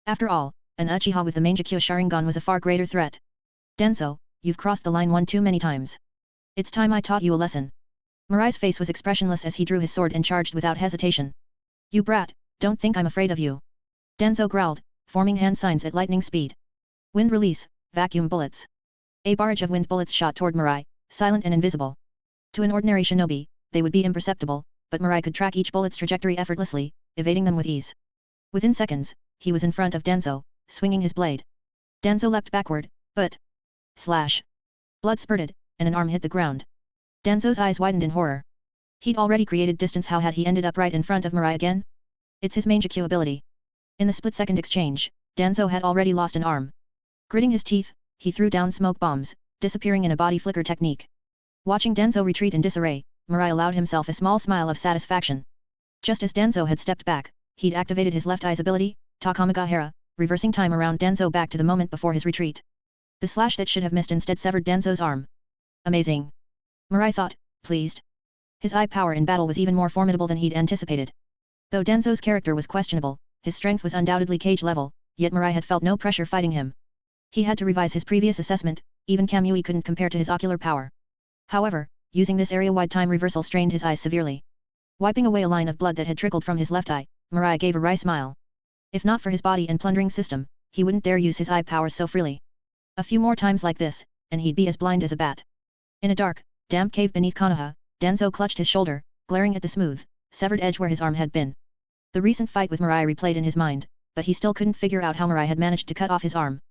A: After all, an Uchiha with the Mangekyo Sharingan was a far greater threat. Danzo, you've crossed the line one too many times. It's time I taught you a lesson. Mirai's face was expressionless as he drew his sword and charged without hesitation. You brat, don't think I'm afraid of you. Danzo growled, forming hand signs at lightning speed. Wind release, vacuum bullets. A barrage of wind bullets shot toward Mirai, silent and invisible. To an ordinary shinobi, they would be imperceptible, but Mirai could track each bullet's trajectory effortlessly, evading them with ease. Within seconds, he was in front of Danzo, swinging his blade. Danzo leapt backward, but... Slash! Blood spurted, and an arm hit the ground. Danzo's eyes widened in horror. He'd already created distance, how had he ended up right in front of Mirai again? It's his Mangekyo ability. In the split-second exchange, Danzo had already lost an arm. Gritting his teeth, he threw down smoke bombs, disappearing in a body flicker technique. Watching Danzo retreat in disarray, Mirai allowed himself a small smile of satisfaction. Just as Danzo had stepped back, he'd activated his left eye's ability, Takamagahara, reversing time around Danzo back to the moment before his retreat. The slash that should have missed instead severed Danzo's arm. Amazing. Mirai thought, pleased. His eye power in battle was even more formidable than he'd anticipated. Though Danzo's character was questionable, his strength was undoubtedly cage level, yet Mirai had felt no pressure fighting him. He had to revise his previous assessment, even Kamui couldn't compare to his ocular power. However, using this area-wide time reversal strained his eyes severely. Wiping away a line of blood that had trickled from his left eye, Mirai gave a wry smile. If not for his body and plundering system, he wouldn't dare use his eye powers so freely. A few more times like this, and he'd be as blind as a bat. In a dark, damp cave beneath Konoha, Danzo clutched his shoulder, glaring at the smooth, severed edge where his arm had been. The recent fight with Mirai replayed in his mind, but he still couldn't figure out how Mirai had managed to cut off his arm.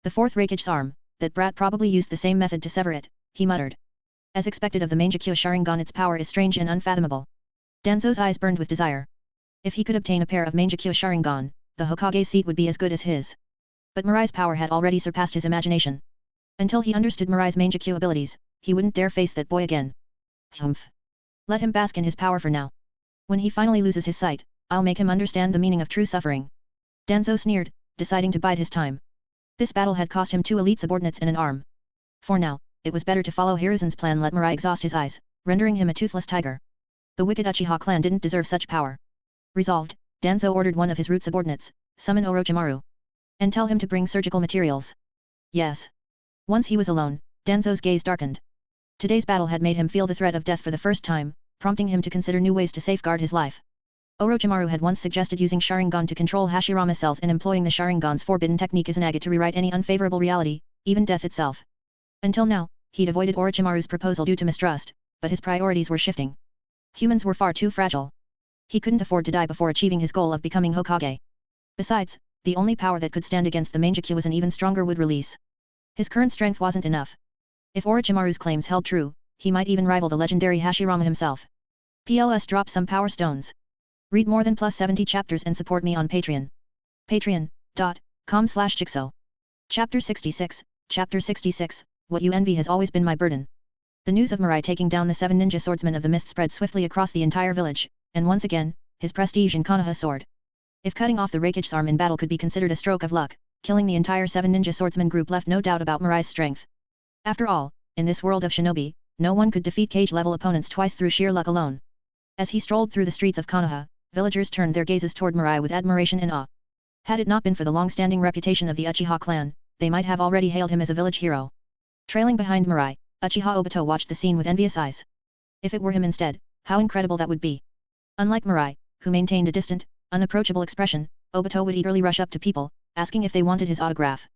A: The fourth Hokage's arm, that brat probably used the same method to sever it, he muttered. As expected of the Mangekyo Sharingan, its power is strange and unfathomable. Danzo's eyes burned with desire. If he could obtain a pair of Mangekyo Sharingan, the Hokage's seat would be as good as his. But Mirai's power had already surpassed his imagination. Until he understood Mirai's Mangekyo abilities, he wouldn't dare face that boy again. Humph. Let him bask in his power for now. When he finally loses his sight, I'll make him understand the meaning of true suffering. Danzo sneered, deciding to bide his time. This battle had cost him 2 elite subordinates and an arm. For now, it was better to follow Hiruzen's plan, let Mirai exhaust his eyes, rendering him a toothless tiger. The wicked Uchiha clan didn't deserve such power. Resolved, Danzo ordered one of his root subordinates, summon Orochimaru. And tell him to bring surgical materials. Yes. Once he was alone, Danzo's gaze darkened. Today's battle had made him feel the threat of death for the first time, prompting him to consider new ways to safeguard his life. Orochimaru had once suggested using Sharingan to control Hashirama cells, and employing the Sharingan's forbidden technique as an agate to rewrite any unfavorable reality, even death itself. Until now, he'd avoided Orochimaru's proposal due to mistrust, but his priorities were shifting. Humans were far too fragile. He couldn't afford to die before achieving his goal of becoming Hokage. Besides, the only power that could stand against the Mangekyo was an even stronger wood release. His current strength wasn't enough. If Orochimaru's claims held true, he might even rival the legendary Hashirama himself. PLS drop some power stones. Read more than +70 chapters and support me on Patreon. Patreon.com/Jigsaw. Chapter 66, Chapter 66, What You Envy has always been my burden. The news of Mirai taking down the 7 ninja swordsmen of the mist spread swiftly across the entire village, and once again, his prestige in Konoha soared. If cutting off the Raikage's arm in battle could be considered a stroke of luck, killing the entire 7 ninja swordsman group left no doubt about Mirai's strength. After all, in this world of shinobi, no one could defeat Kage-level opponents twice through sheer luck alone. As he strolled through the streets of Konoha, villagers turned their gazes toward Mirai with admiration and awe. Had it not been for the long-standing reputation of the Uchiha clan, they might have already hailed him as a village hero. Trailing behind Mirai, Uchiha Obito watched the scene with envious eyes. If it were him instead, how incredible that would be. Unlike Mirai, who maintained a distant, unapproachable expression, Obito would eagerly rush up to people, asking if they wanted his autograph.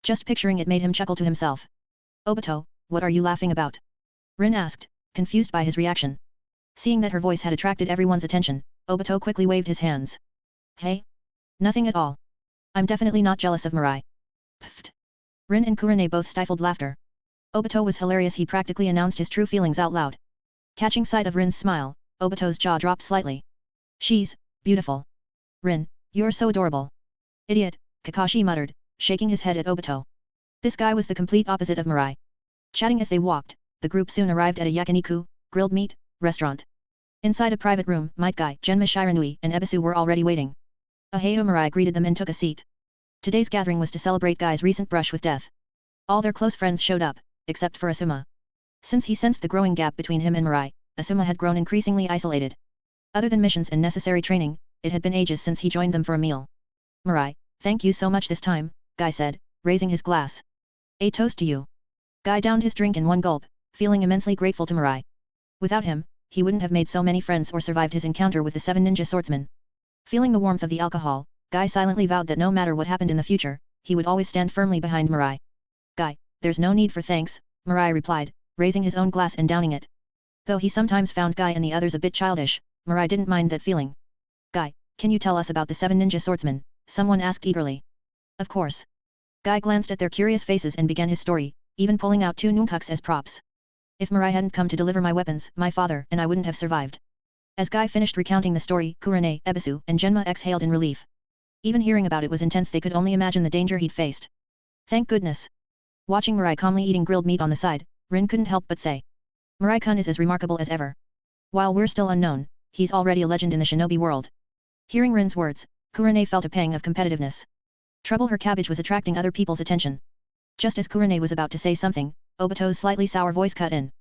A: Just picturing it made him chuckle to himself. Obito, what are you laughing about? Rin asked, confused by his reaction. Seeing that her voice had attracted everyone's attention, Obito quickly waved his hands. Hey? Nothing at all. I'm definitely not jealous of Mirai. Pfft. Rin and Kurane both stifled laughter. Obito was hilarious. He practically announced his true feelings out loud. Catching sight of Rin's smile, Obito's jaw dropped slightly. She's beautiful. Rin, you're so adorable. Idiot, Kakashi muttered, shaking his head at Obito. This guy was the complete opposite of Mirai. Chatting as they walked, the group soon arrived at a yakiniku, grilled meat, restaurant. Inside a private room, Might Guy, Genma Shiranui and Ebisu were already waiting. Aheo Mirai greeted them and took a seat. Today's gathering was to celebrate Guy's recent brush with death. All their close friends showed up, except for Asuma. Since he sensed the growing gap between him and Mirai, Asuma had grown increasingly isolated. Other than missions and necessary training, it had been ages since he joined them for a meal. Mirai, thank you so much this time, Guy said, raising his glass. A toast to you. Guy downed his drink in one gulp, feeling immensely grateful to Mirai. Without him, he wouldn't have made so many friends or survived his encounter with the 7 ninja swordsmen. Feeling the warmth of the alcohol, Guy silently vowed that no matter what happened in the future, he would always stand firmly behind Mirai. Guy, there's no need for thanks, Mirai replied, raising his own glass and downing it. Though he sometimes found Guy and the others a bit childish, Mirai didn't mind that feeling. Guy, can you tell us about the 7 ninja swordsmen? Someone asked eagerly. Of course. Guy glanced at their curious faces and began his story, even pulling out 2 nunchucks as props. If Mirai hadn't come to deliver my weapons, my father and I wouldn't have survived. As Guy finished recounting the story, Kurane, Ebisu, and Genma exhaled in relief. Even hearing about it was intense. They could only imagine the danger he'd faced. Thank goodness. Watching Mirai calmly eating grilled meat on the side, Rin couldn't help but say. Mirai-kun is as remarkable as ever. While we're still unknown, he's already a legend in the shinobi world. Hearing Rin's words, Kurane felt a pang of competitiveness. Trouble her cabbage was attracting other people's attention. Just as Kurane was about to say something, Obito's slightly sour voice cut in.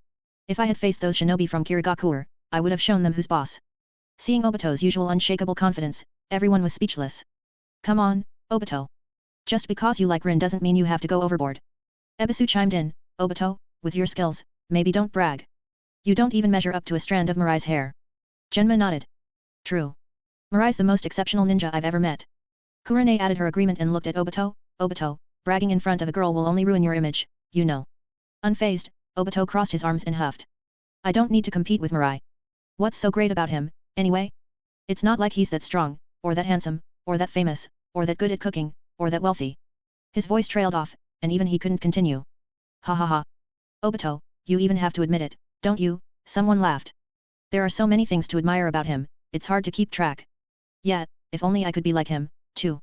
A: If I had faced those shinobi from Kirigakure, I would have shown them who's boss. Seeing Obito's usual unshakable confidence, everyone was speechless. Come on, Obito. Just because you like Rin doesn't mean you have to go overboard. Ebisu chimed in, Obito, with your skills, maybe don't brag. You don't even measure up to a strand of Mirai's hair. Genma nodded. True. Mirai's the most exceptional ninja I've ever met. Kurane added her agreement and looked at Obito. Obito, bragging in front of a girl will only ruin your image, you know. Unfazed, Obito crossed his arms and huffed. I don't need to compete with Mirai. What's so great about him, anyway? It's not like he's that strong, or that handsome, or that famous, or that good at cooking, or that wealthy. His voice trailed off, and even he couldn't continue. Ha ha ha. Obito, you even have to admit it, don't you? Someone laughed. There are so many things to admire about him, it's hard to keep track. Yeah, if only I could be like him, too.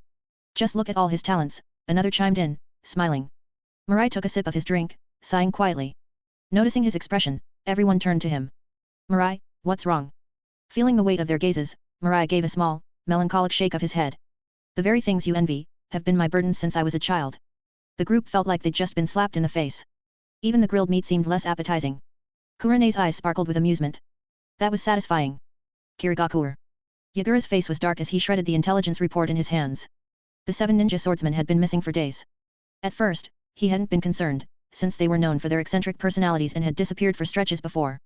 A: Just look at all his talents, another chimed in, smiling. Mirai took a sip of his drink, sighing quietly. Noticing his expression, everyone turned to him. Mirai, what's wrong? Feeling the weight of their gazes, Mirai gave a small, melancholic shake of his head. The very things you envy, have been my burden since I was a child. The group felt like they'd just been slapped in the face. Even the grilled meat seemed less appetizing. Kurene's eyes sparkled with amusement. That was satisfying. Kirigakuer. Yagura's face was dark as he shredded the intelligence report in his hands. The 7 ninja swordsmen had been missing for days. At first, he hadn't been concerned, since they were known for their eccentric personalities and had disappeared for stretches before.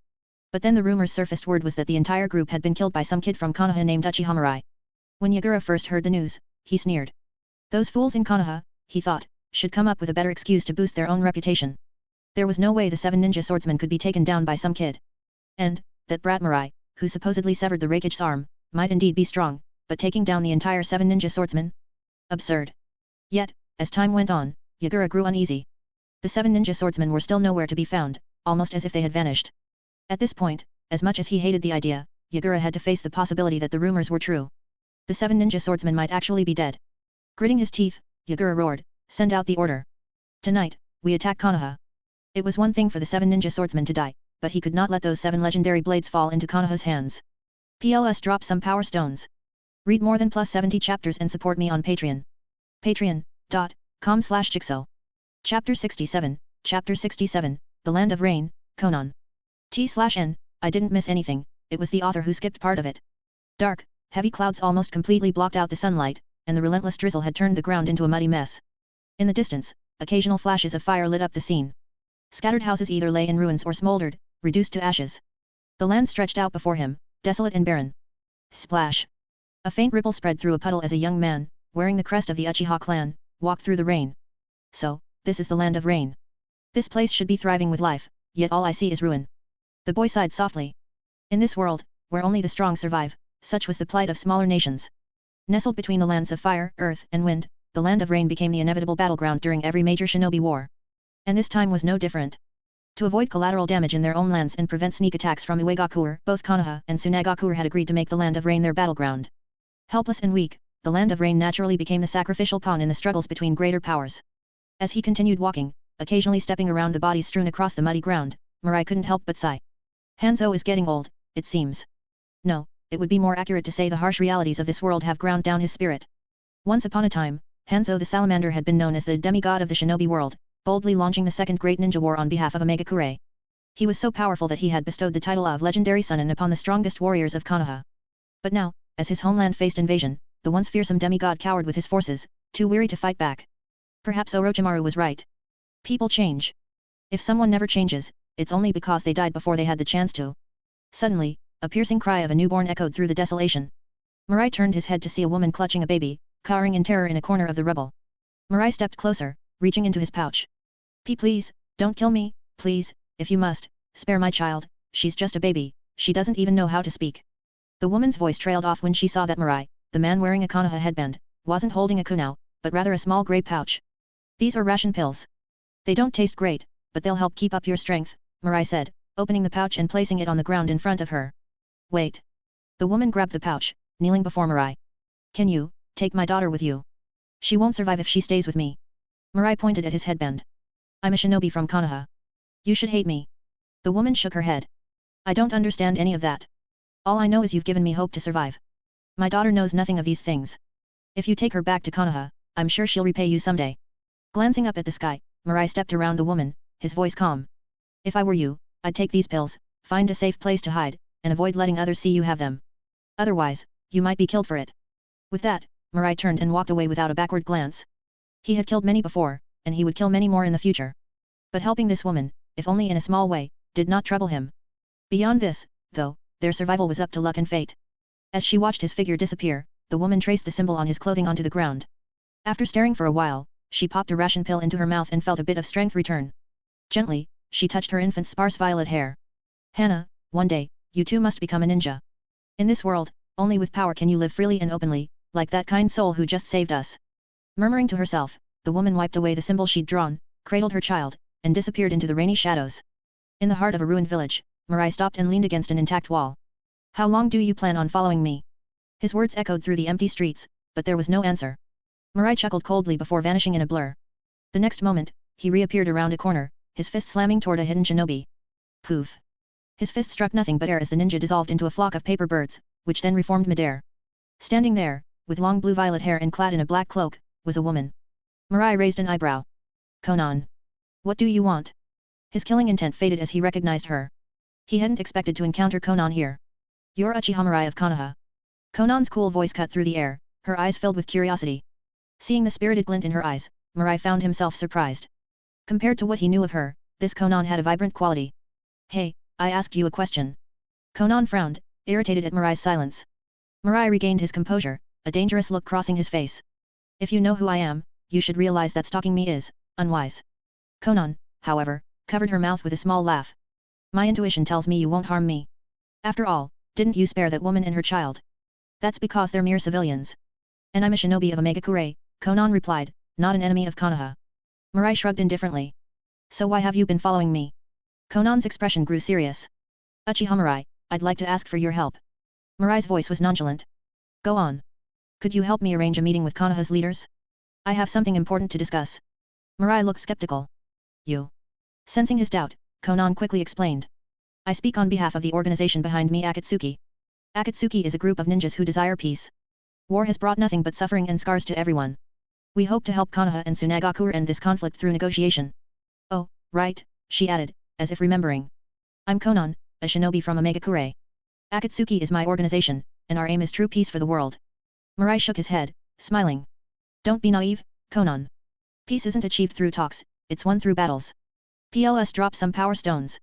A: But then the rumors surfaced. Word was that the entire group had been killed by some kid from Konoha named Uchiha Mirai. When Yagura first heard the news, he sneered. Those fools in Konoha, he thought, should come up with a better excuse to boost their own reputation. There was no way the 7 ninja swordsmen could be taken down by some kid. And, that brat Mirai, who supposedly severed the Raikage's arm, might indeed be strong, but taking down the entire 7 ninja swordsmen? Absurd. Yet, as time went on, Yagura grew uneasy. The 7 ninja swordsmen were still nowhere to be found, almost as if they had vanished. At this point, as much as he hated the idea, Yagura had to face the possibility that the rumors were true. The 7 ninja swordsmen might actually be dead. Gritting his teeth, Yagura roared, "Send out the order. Tonight, we attack Konoha." It was one thing for the 7 ninja swordsmen to die, but he could not let those 7 legendary blades fall into Konoha's hands. PLS drop some power stones. Read more than +70 chapters and support me on Patreon. Patreon.com/Jigsaw. Chapter 67, Chapter 67, The Land of Rain, Konan. T/N, I didn't miss anything, it was the author who skipped part of it. Dark, heavy clouds almost completely blocked out the sunlight, and the relentless drizzle had turned the ground into a muddy mess. In the distance, occasional flashes of fire lit up the scene. Scattered houses either lay in ruins or smoldered, reduced to ashes. The land stretched out before him, desolate and barren. Splash! A faint ripple spread through a puddle as a young man, wearing the crest of the Uchiha clan, walked through the rain. So, this is the land of rain. This place should be thriving with life, yet all I see is ruin. The boy sighed softly. In this world, where only the strong survive, such was the plight of smaller nations. Nestled between the lands of fire, earth, and wind, the land of rain became the inevitable battleground during every major shinobi war. And this time was no different. To avoid collateral damage in their own lands and prevent sneak attacks from Uegakuer, both Konoha and Tsunagakuer had agreed to make the land of rain their battleground. Helpless and weak, the land of rain naturally became the sacrificial pawn in the struggles between greater powers. As he continued walking, occasionally stepping around the bodies strewn across the muddy ground, Mirai couldn't help but sigh. Hanzo is getting old, it seems. No, it would be more accurate to say the harsh realities of this world have ground down his spirit. Once upon a time, Hanzo the Salamander had been known as the demigod of the shinobi world, boldly launching the second great ninja war on behalf of Omega-Kure. He was so powerful that he had bestowed the title of legendary Sunin upon the strongest warriors of Konoha. But now, as his homeland faced invasion, the once fearsome demigod cowered with his forces, too weary to fight back. Perhaps Orochimaru was right. People change. If someone never changes, it's only because they died before they had the chance to. Suddenly, a piercing cry of a newborn echoed through the desolation. Mirai turned his head to see a woman clutching a baby, cowering in terror in a corner of the rubble. Mirai stepped closer, reaching into his pouch. Please, don't kill me, please, if you must, spare my child, she's just a baby, she doesn't even know how to speak. The woman's voice trailed off when she saw that Mirai, the man wearing a Konoha headband, wasn't holding a kunao, but rather a small grey pouch. These are ration pills. They don't taste great, but they'll help keep up your strength, Mirai said, opening the pouch and placing it on the ground in front of her. Wait. The woman grabbed the pouch, kneeling before Mirai. Can you take my daughter with you? She won't survive if she stays with me. Mirai pointed at his headband. I'm a shinobi from Konoha. You should hate me. The woman shook her head. I don't understand any of that. All I know is you've given me hope to survive. My daughter knows nothing of these things. If you take her back to Konoha, I'm sure she'll repay you someday. Glancing up at the sky, Mirai stepped around the woman, his voice calm. If I were you, I'd take these pills, find a safe place to hide, and avoid letting others see you have them. Otherwise, you might be killed for it. With that, Mirai turned and walked away without a backward glance. He had killed many before, and he would kill many more in the future. But helping this woman, if only in a small way, did not trouble him. Beyond this, though, their survival was up to luck and fate. As she watched his figure disappear, the woman traced the symbol on his clothing onto the ground. After staring for a while, she popped a ration pill into her mouth and felt a bit of strength return. Gently, she touched her infant's sparse violet hair. Hana, one day, you too must become a ninja. In this world, only with power can you live freely and openly, like that kind soul who just saved us. Murmuring to herself, the woman wiped away the symbol she'd drawn, cradled her child, and disappeared into the rainy shadows. In the heart of a ruined village, Mirai stopped and leaned against an intact wall. How long do you plan on following me? His words echoed through the empty streets, but there was no answer. Mirai chuckled coldly before vanishing in a blur. The next moment, he reappeared around a corner, his fist slamming toward a hidden shinobi. Poof! His fist struck nothing but air as the ninja dissolved into a flock of paper birds, which then reformed midair. Standing there, with long blue-violet hair and clad in a black cloak, was a woman. Mirai raised an eyebrow. Konan. What do you want? His killing intent faded as he recognized her. He hadn't expected to encounter Konan here. You're Uchiha Mirai of Konoha. Konan's cool voice cut through the air, her eyes filled with curiosity. Seeing the spirited glint in her eyes, Mirai found himself surprised. Compared to what he knew of her, this Konan had a vibrant quality. Hey, I asked you a question. Konan frowned, irritated at Mirai's silence. Mirai regained his composure, a dangerous look crossing his face. If you know who I am, you should realize that stalking me is unwise. Konan, however, covered her mouth with a small laugh. My intuition tells me you won't harm me. After all, didn't you spare that woman and her child? That's because they're mere civilians. And I'm a shinobi of Omegakure, Konan replied, not an enemy of Konoha. Mirai shrugged indifferently. So why have you been following me? Konan's expression grew serious. Uchiha Mirai, I'd like to ask for your help. Mirai's voice was nonchalant. Go on. Could you help me arrange a meeting with Konoha's leaders? I have something important to discuss. Mirai looked skeptical. You. Sensing his doubt, Konan quickly explained. I speak on behalf of the organization behind me, Akatsuki. Akatsuki is a group of ninjas who desire peace. War has brought nothing but suffering and scars to everyone. We hope to help Konoha and Tsunagakure end this conflict through negotiation. Oh, right, she added, as if remembering. I'm Konan, a shinobi from Omegakure. Akatsuki is my organization, and our aim is true peace for the world. Mirai shook his head, smiling. Don't be naive, Konan. Peace isn't achieved through talks, it's won through battles. PLS drop some power stones.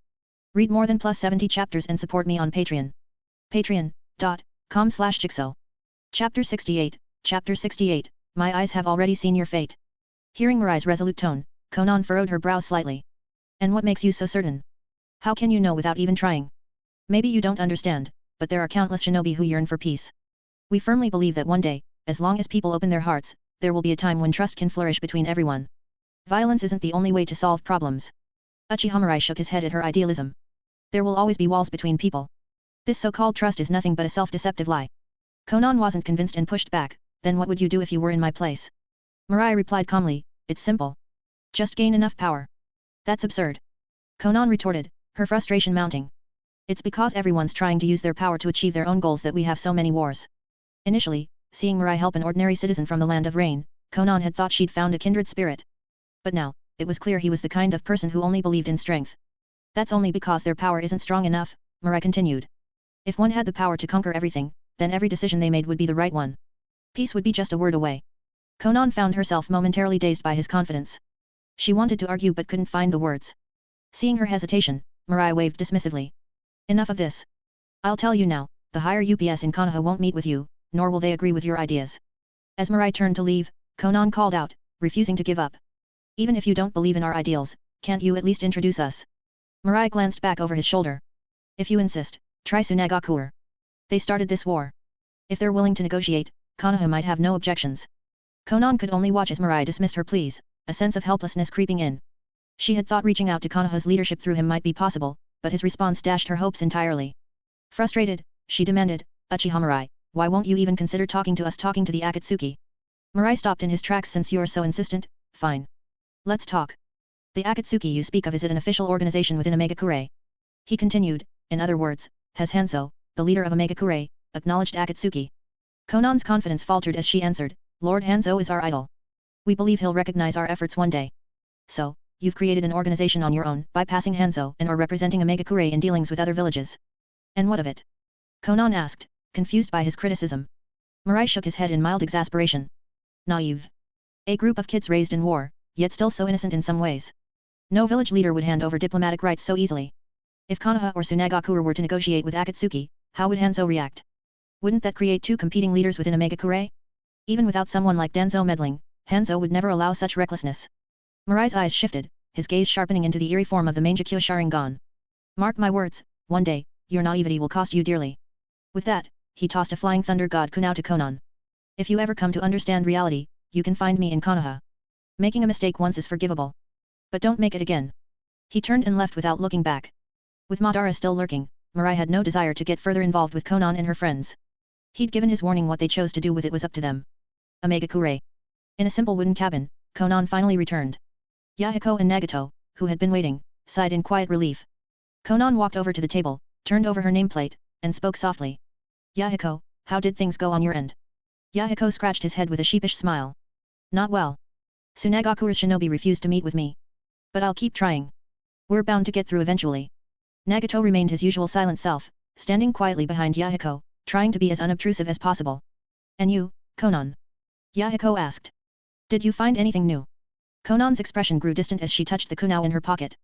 A: Read more than +70 chapters and support me on Patreon. Patreon.com/Jigsaw. Chapter 68, Chapter 68, My eyes have already seen your fate. Hearing Mirai's resolute tone, Konan furrowed her brows slightly. And what makes you so certain? How can you know without even trying? Maybe you don't understand, but there are countless shinobi who yearn for peace. We firmly believe that one day, as long as people open their hearts, there will be a time when trust can flourish between everyone. Violence isn't the only way to solve problems. Uchiha Mirai shook his head at her idealism. There will always be walls between people. This so-called trust is nothing but a self-deceptive lie. Konan wasn't convinced and pushed back. Then what would you do if you were in my place? Mirai replied calmly, it's simple. Just gain enough power. That's absurd. Konan retorted, her frustration mounting. It's because everyone's trying to use their power to achieve their own goals that we have so many wars. Initially, seeing Mirai help an ordinary citizen from the land of rain, Konan had thought she'd found a kindred spirit. But now, it was clear he was the kind of person who only believed in strength. That's only because their power isn't strong enough, Mirai continued. If one had the power to conquer everything, then every decision they made would be the right one. Peace would be just a word away. Konan found herself momentarily dazed by his confidence. She wanted to argue but couldn't find the words. Seeing her hesitation, Mirai waved dismissively. Enough of this. I'll tell you now, the higher UPS in Konoha won't meet with you, nor will they agree with your ideas. As Mirai turned to leave, Konan called out, refusing to give up. Even if you don't believe in our ideals, can't you at least introduce us? Mirai glanced back over his shoulder. If you insist, try Tsunagakure. They started this war. If they're willing to negotiate, Konoha might have no objections. Konan could only watch as Mirai dismissed her pleas, a sense of helplessness creeping in. She had thought reaching out to Konoha's leadership through him might be possible, but his response dashed her hopes entirely. Frustrated, she demanded, Uchiha Mirai, why won't you even consider talking to us, talking to the Akatsuki? Mirai stopped in his tracks. Since you're so insistent, fine. Let's talk. The Akatsuki you speak of, is it an official organization within Omegakure? He continued, in other words, has Hanzo, the leader of Omegakure, acknowledged Akatsuki? Konan's confidence faltered as she answered, Lord Hanzo is our idol. We believe he'll recognize our efforts one day. So, you've created an organization on your own, bypassing Hanzo and or representing Omegakure in dealings with other villages. And what of it? Konan asked, confused by his criticism. Mirai shook his head in mild exasperation. Naive. A group of kids raised in war, yet still so innocent in some ways. No village leader would hand over diplomatic rights so easily. If Konoha or Tsunagakure were to negotiate with Akatsuki, how would Hanzo react? Wouldn't that create two competing leaders within Omegakure? Even without someone like Danzo meddling, Hanzo would never allow such recklessness. Mirai's eyes shifted, his gaze sharpening into the eerie form of the Mangekyo Sharingan. Mark my words, one day, your naivety will cost you dearly. With that, he tossed a flying thunder god kunao to Konan. If you ever come to understand reality, you can find me in Konoha. Making a mistake once is forgivable. But don't make it again. He turned and left without looking back. With Madara still lurking, Mirai had no desire to get further involved with Konan and her friends. He'd given his warning, what they chose to do with it was up to them. Omegakure. In a simple wooden cabin, Konan finally returned. Yahiko and Nagato, who had been waiting, sighed in quiet relief. Konan walked over to the table, turned over her nameplate, and spoke softly. Yahiko, how did things go on your end? Yahiko scratched his head with a sheepish smile. Not well. Tsunagakure's shinobi refused to meet with me. But I'll keep trying. We're bound to get through eventually. Nagato remained his usual silent self, standing quietly behind Yahiko, trying to be as unobtrusive as possible. And you, Konan? Yahiko asked. Did you find anything new? Konan's expression grew distant as she touched the kunao in her pocket.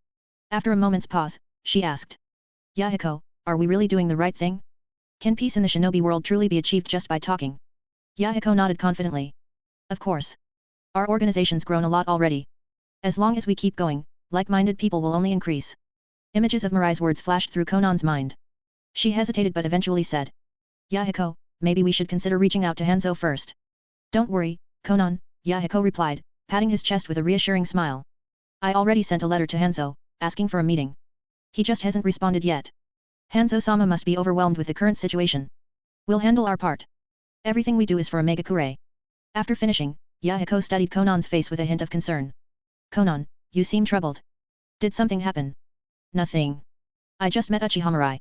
A: After a moment's pause, she asked. Yahiko, are we really doing the right thing? Can peace in the shinobi world truly be achieved just by talking? Yahiko nodded confidently. Of course. Our organization's grown a lot already. As long as we keep going, like-minded people will only increase. Images of Mirai's words flashed through Konan's mind. She hesitated but eventually said. Yahiko, maybe we should consider reaching out to Hanzo first. Don't worry, Konan, Yahiko replied, patting his chest with a reassuring smile. I already sent a letter to Hanzo, asking for a meeting. He just hasn't responded yet. Hanzo-sama must be overwhelmed with the current situation. We'll handle our part. Everything we do is for Omega-kure. After finishing, Yahiko studied Konan's face with a hint of concern. Konan, you seem troubled. Did something happen? Nothing. I just met Uchiha Mirai.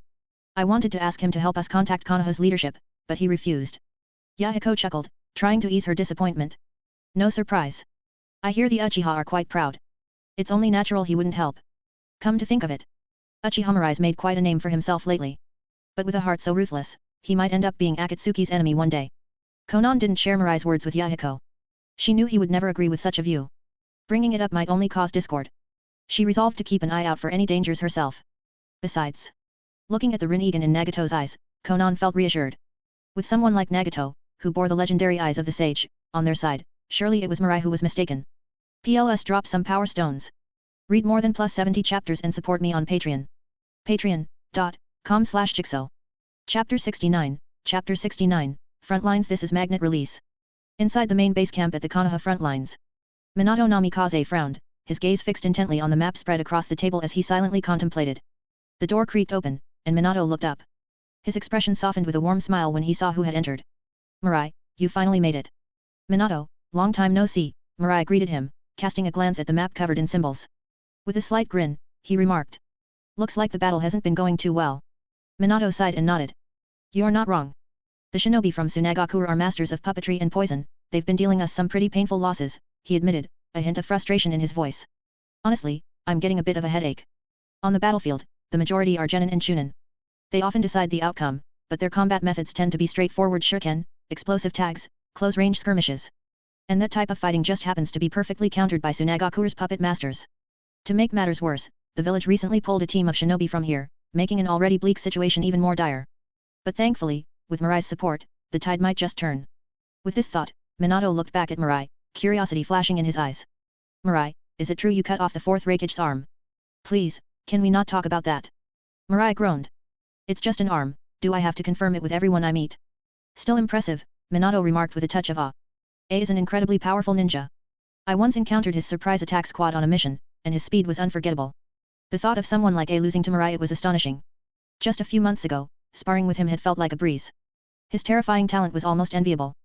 A: I wanted to ask him to help us contact Konoha's leadership, but he refused. Yahiko chuckled, trying to ease her disappointment. No surprise. I hear the Uchiha are quite proud. It's only natural he wouldn't help. Come to think of it. Uchiha Mirai's made quite a name for himself lately. But with a heart so ruthless, he might end up being Akatsuki's enemy one day. Konan didn't share Mirai's words with Yahiko. She knew he would never agree with such a view. Bringing it up might only cause discord. She resolved to keep an eye out for any dangers herself. Besides, looking at the Rinnegan in Nagato's eyes, Konan felt reassured. With someone like Nagato, who bore the legendary eyes of the sage, on their side, surely it was Mirai who was mistaken. PLS drop some power stones. Read more than +70 chapters and support me on Patreon. Patreon.com/Jigsaw. Chapter 69, Chapter 69, Frontlines. This is Magnet Release. Inside the main base camp at the Konoha frontlines. Minato Namikaze frowned, his gaze fixed intently on the map spread across the table as he silently contemplated. The door creaked open, and Minato looked up. His expression softened with a warm smile when he saw who had entered. Mirai, you finally made it. Minato, long time no see, Mirai greeted him, casting a glance at the map covered in symbols. With a slight grin, he remarked. Looks like the battle hasn't been going too well. Minato sighed and nodded. You're not wrong. The shinobi from Tsunagakure are masters of puppetry and poison, they've been dealing us some pretty painful losses, he admitted, a hint of frustration in his voice. Honestly, I'm getting a bit of a headache. On the battlefield, the majority are genin and chunin. They often decide the outcome, but their combat methods tend to be straightforward shuriken, explosive tags, close-range skirmishes. And that type of fighting just happens to be perfectly countered by Tsunagakure's puppet masters. To make matters worse, the village recently pulled a team of shinobi from here, making an already bleak situation even more dire. But thankfully, with Mirai's support, the tide might just turn. With this thought, Minato looked back at Mirai, curiosity flashing in his eyes. Mirai, is it true you cut off the fourth Raikage's arm? Please, can we not talk about that? Mirai groaned. It's just an arm, do I have to confirm it with everyone I meet? Still impressive, Minato remarked with a touch of awe. A is an incredibly powerful ninja. I once encountered his surprise attack squad on a mission, and his speed was unforgettable. The thought of someone like A losing to Mirai was astonishing. Just a few months ago, sparring with him had felt like a breeze. His terrifying talent was almost enviable.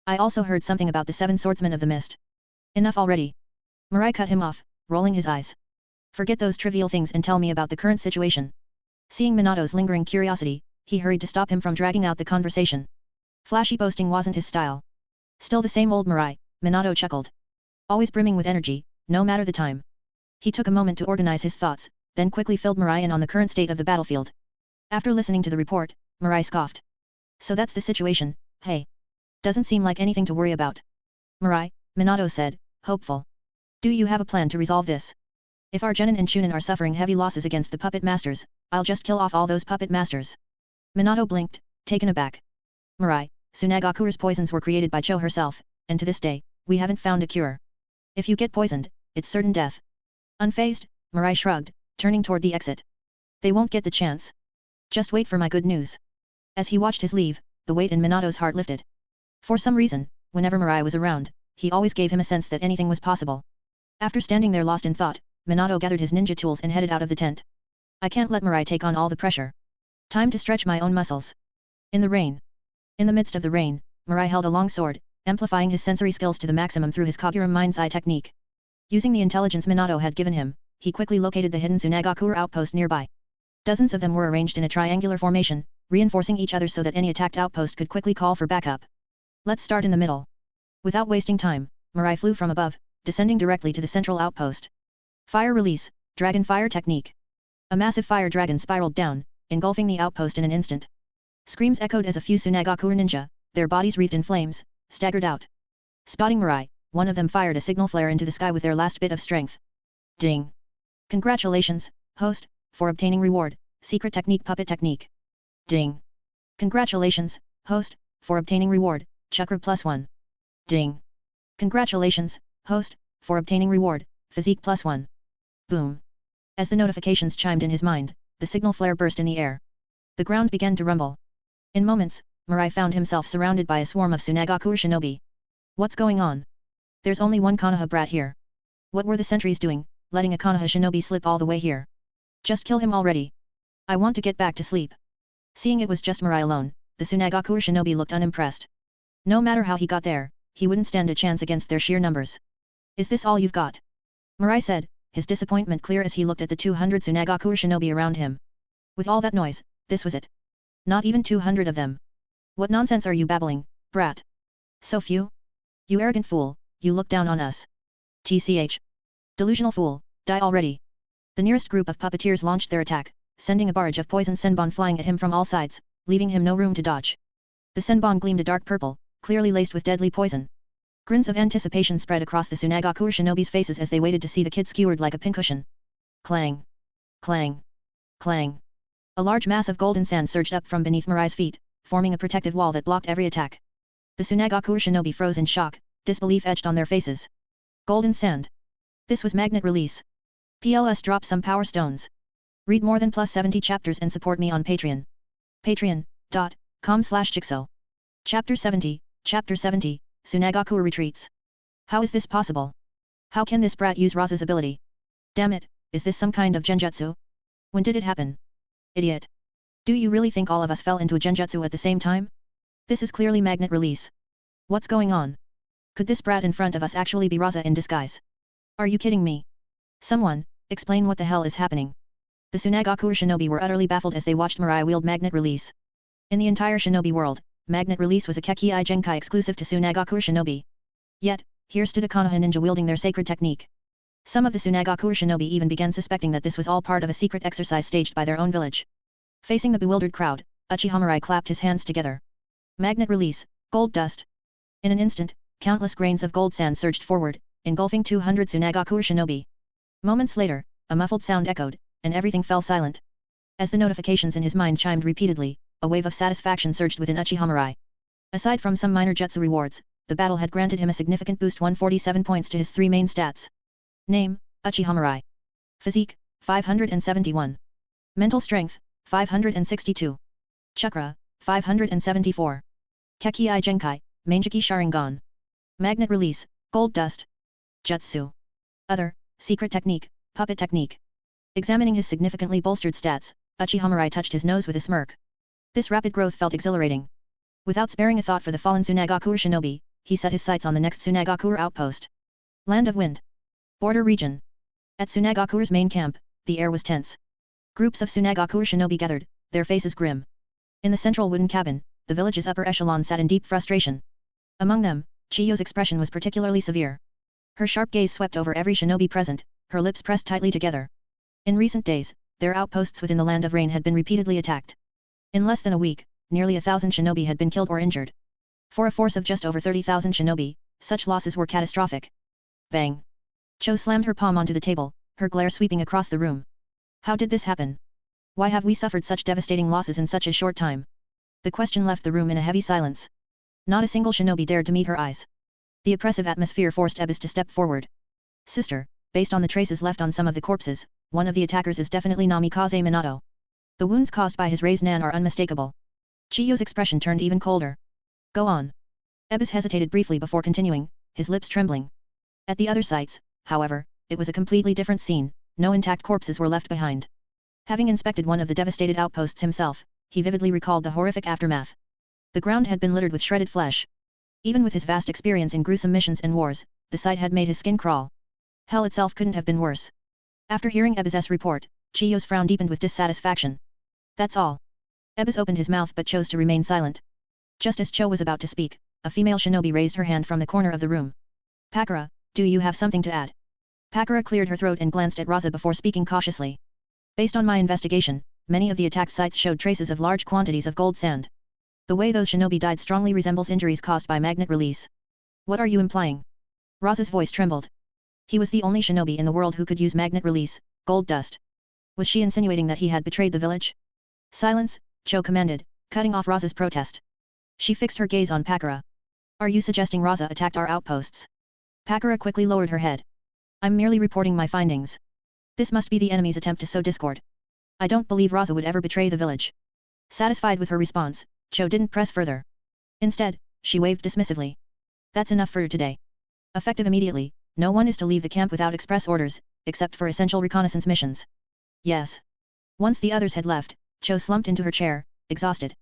A: I also heard something about the 7 swordsmen of the mist. Enough already. Mirai cut him off, rolling his eyes. Forget those trivial things and tell me about the current situation. Seeing Minato's lingering curiosity, he hurried to stop him from dragging out the conversation. Flashy boasting wasn't his style. Still the same old Mirai, Minato chuckled. Always brimming with energy, no matter the time. He took a moment to organize his thoughts, then quickly filled Mirai in on the current state of the battlefield. After listening to the report, Mirai scoffed. So that's the situation, hey. Doesn't seem like anything to worry about. Mirai, Minato said, hopeful. Do you have a plan to resolve this? If our genin and chunin are suffering heavy losses against the puppet masters, I'll just kill off all those puppet masters. Minato blinked, taken aback. Mirai, Tsunagakure's poisons were created by Cho herself, and to this day, we haven't found a cure. If you get poisoned, it's certain death. Unfazed, Mirai shrugged, turning toward the exit. They won't get the chance. Just wait for my good news. As he watched his leave, the weight in Minato's heart lifted. For some reason, whenever Mirai was around, he always gave him a sense that anything was possible. After standing there lost in thought, Minato gathered his ninja tools and headed out of the tent. I can't let Mirai take on all the pressure. Time to stretch my own muscles. In the rain. In the midst of the rain, Mirai held a long sword, amplifying his sensory skills to the maximum through his Kagura Mind's Eye technique. Using the intelligence Minato had given him, he quickly located the hidden Tsunagakure outpost nearby. Dozens of them were arranged in a triangular formation, reinforcing each other so that any attacked outpost could quickly call for backup. Let's start in the middle. Without wasting time, Mirai flew from above, descending directly to the central outpost. Fire release, dragon fire technique. A massive fire dragon spiraled down, engulfing the outpost in an instant. Screams echoed as a few Tsunagaku ninja, their bodies wreathed in flames, staggered out. Spotting Mirai, one of them fired a signal flare into the sky with their last bit of strength. Ding! Congratulations, host, for obtaining reward, secret technique puppet technique. Ding! Congratulations, host, for obtaining reward, chakra +1. Ding! Congratulations, host, for obtaining reward, physique +1. Boom! As the notifications chimed in his mind, the signal flare burst in the air. The ground began to rumble. In moments, Mirai found himself surrounded by a swarm of Tsunagaku shinobi. What's going on? There's only one Konoha brat here. What were the sentries doing, letting a Konoha shinobi slip all the way here? Just kill him already. I want to get back to sleep. Seeing it was just Mirai alone, the Tsunagaku shinobi looked unimpressed. No matter how he got there, he wouldn't stand a chance against their sheer numbers. Is this all you've got? Mirai said, his disappointment clear as he looked at the 200 Tsunagaku shinobi around him. With all that noise, this was it. Not even 200 of them. What nonsense are you babbling, brat? So few? You arrogant fool, you look down on us. TCH. Delusional fool, die already. The nearest group of puppeteers launched their attack, sending a barrage of poison senbon flying at him from all sides, leaving him no room to dodge. The senbon gleamed a dark purple, clearly laced with deadly poison. Grins of anticipation spread across the Tsunagaku shinobi's faces as they waited to see the kid skewered like a pincushion. Clang! Clang! Clang! A large mass of golden sand surged up from beneath Mirai's feet, forming a protective wall that blocked every attack. The Tsunagaku shinobi froze in shock, disbelief etched on their faces. Golden sand. This was magnet release. PLS drop some power stones. Read more than +70 chapters and support me on Patreon. Patreon.com/Jigsaw. Chapter 70, Tsunagaku retreats. How is this possible? How can this brat use Raza's ability? Damn it, is this some kind of genjutsu? When did it happen? Idiot. Do you really think all of us fell into a genjutsu at the same time? This is clearly magnet release. What's going on? Could this brat in front of us actually be Raza in disguise? Are you kidding me? Someone, explain what the hell is happening. The Tsunagaku shinobi were utterly baffled as they watched Mirai wield magnet release. In the entire shinobi world, magnet release was a Kekii Genkai exclusive to Tsunagaku shinobi. Yet, here stood a Konoha ninja wielding their sacred technique. Some of the Tsunagaku shinobi even began suspecting that this was all part of a secret exercise staged by their own village. Facing the bewildered crowd, Uchiha Mirai clapped his hands together. Magnet release, gold dust. In an instant, countless grains of gold sand surged forward, engulfing 200 Tsunagaku shinobi. Moments later, a muffled sound echoed, and everything fell silent. As the notifications in his mind chimed repeatedly, a wave of satisfaction surged within Uchiha Mirai. Aside from some minor jutsu rewards, the battle had granted him a significant boost 147 points to his 3 main stats. Name, Uchiha Mirai. Physique, 571. Mental strength, 562. Chakra, 574. Kekii Genkai, Mangeki Sharingan. Magnet release, gold dust. Jutsu. Other, secret technique, puppet technique. Examining his significantly bolstered stats, Uchiha Mirai touched his nose with a smirk. This rapid growth felt exhilarating. Without sparing a thought for the fallen Tsunagaku shinobi, he set his sights on the next Tsunagaku outpost. Land of Wind. Border region. At Tsunagaku's main camp, the air was tense. Groups of Tsunagaku shinobi gathered, their faces grim. In the central wooden cabin, the village's upper echelon sat in deep frustration. Among them, Chiyo's expression was particularly severe. Her sharp gaze swept over every shinobi present, her lips pressed tightly together. In recent days, their outposts within the Land of Rain had been repeatedly attacked. In less than a week, nearly 1,000 shinobi had been killed or injured. For a force of just over 30,000 shinobi, such losses were catastrophic. Bang! Cho slammed her palm onto the table, her glare sweeping across the room. How did this happen? Why have we suffered such devastating losses in such a short time? The question left the room in a heavy silence. Not a single shinobi dared to meet her eyes. The oppressive atmosphere forced Ebis to step forward. Sister, based on the traces left on some of the corpses, one of the attackers is definitely Namikaze Minato. The wounds caused by his raised nan are unmistakable. Chiyo's expression turned even colder. Go on. Ebis hesitated briefly before continuing, his lips trembling. At the other sites, however, it was a completely different scene, no intact corpses were left behind. Having inspected one of the devastated outposts himself, he vividly recalled the horrific aftermath. The ground had been littered with shredded flesh. Even with his vast experience in gruesome missions and wars, the sight had made his skin crawl. Hell itself couldn't have been worse. After hearing Ebis's report, Chiyo's frown deepened with dissatisfaction. That's all. Ebis opened his mouth but chose to remain silent. Just as Cho was about to speak, a female shinobi raised her hand from the corner of the room. Pakura, Do you have something to add? Pakara cleared her throat and glanced at Raza before speaking cautiously. Based on my investigation, many of the attacked sites showed traces of large quantities of gold sand. The way those shinobi died strongly resembles injuries caused by magnet release. What are you implying? Raza's voice trembled. He was the only shinobi in the world who could use magnet release, gold dust. Was she insinuating that he had betrayed the village? Silence, Cho commanded, cutting off Raza's protest. She fixed her gaze on Pakara. Are you suggesting Raza attacked our outposts? Pakara quickly lowered her head. I'm merely reporting my findings. This must be the enemy's attempt to sow discord. I don't believe Raza would ever betray the village. Satisfied with her response, Cho didn't press further. Instead, she waved dismissively. That's enough for today. Effective immediately, no one is to leave the camp without express orders, except for essential reconnaissance missions. Yes. Once the others had left, Cho slumped into her chair, exhausted.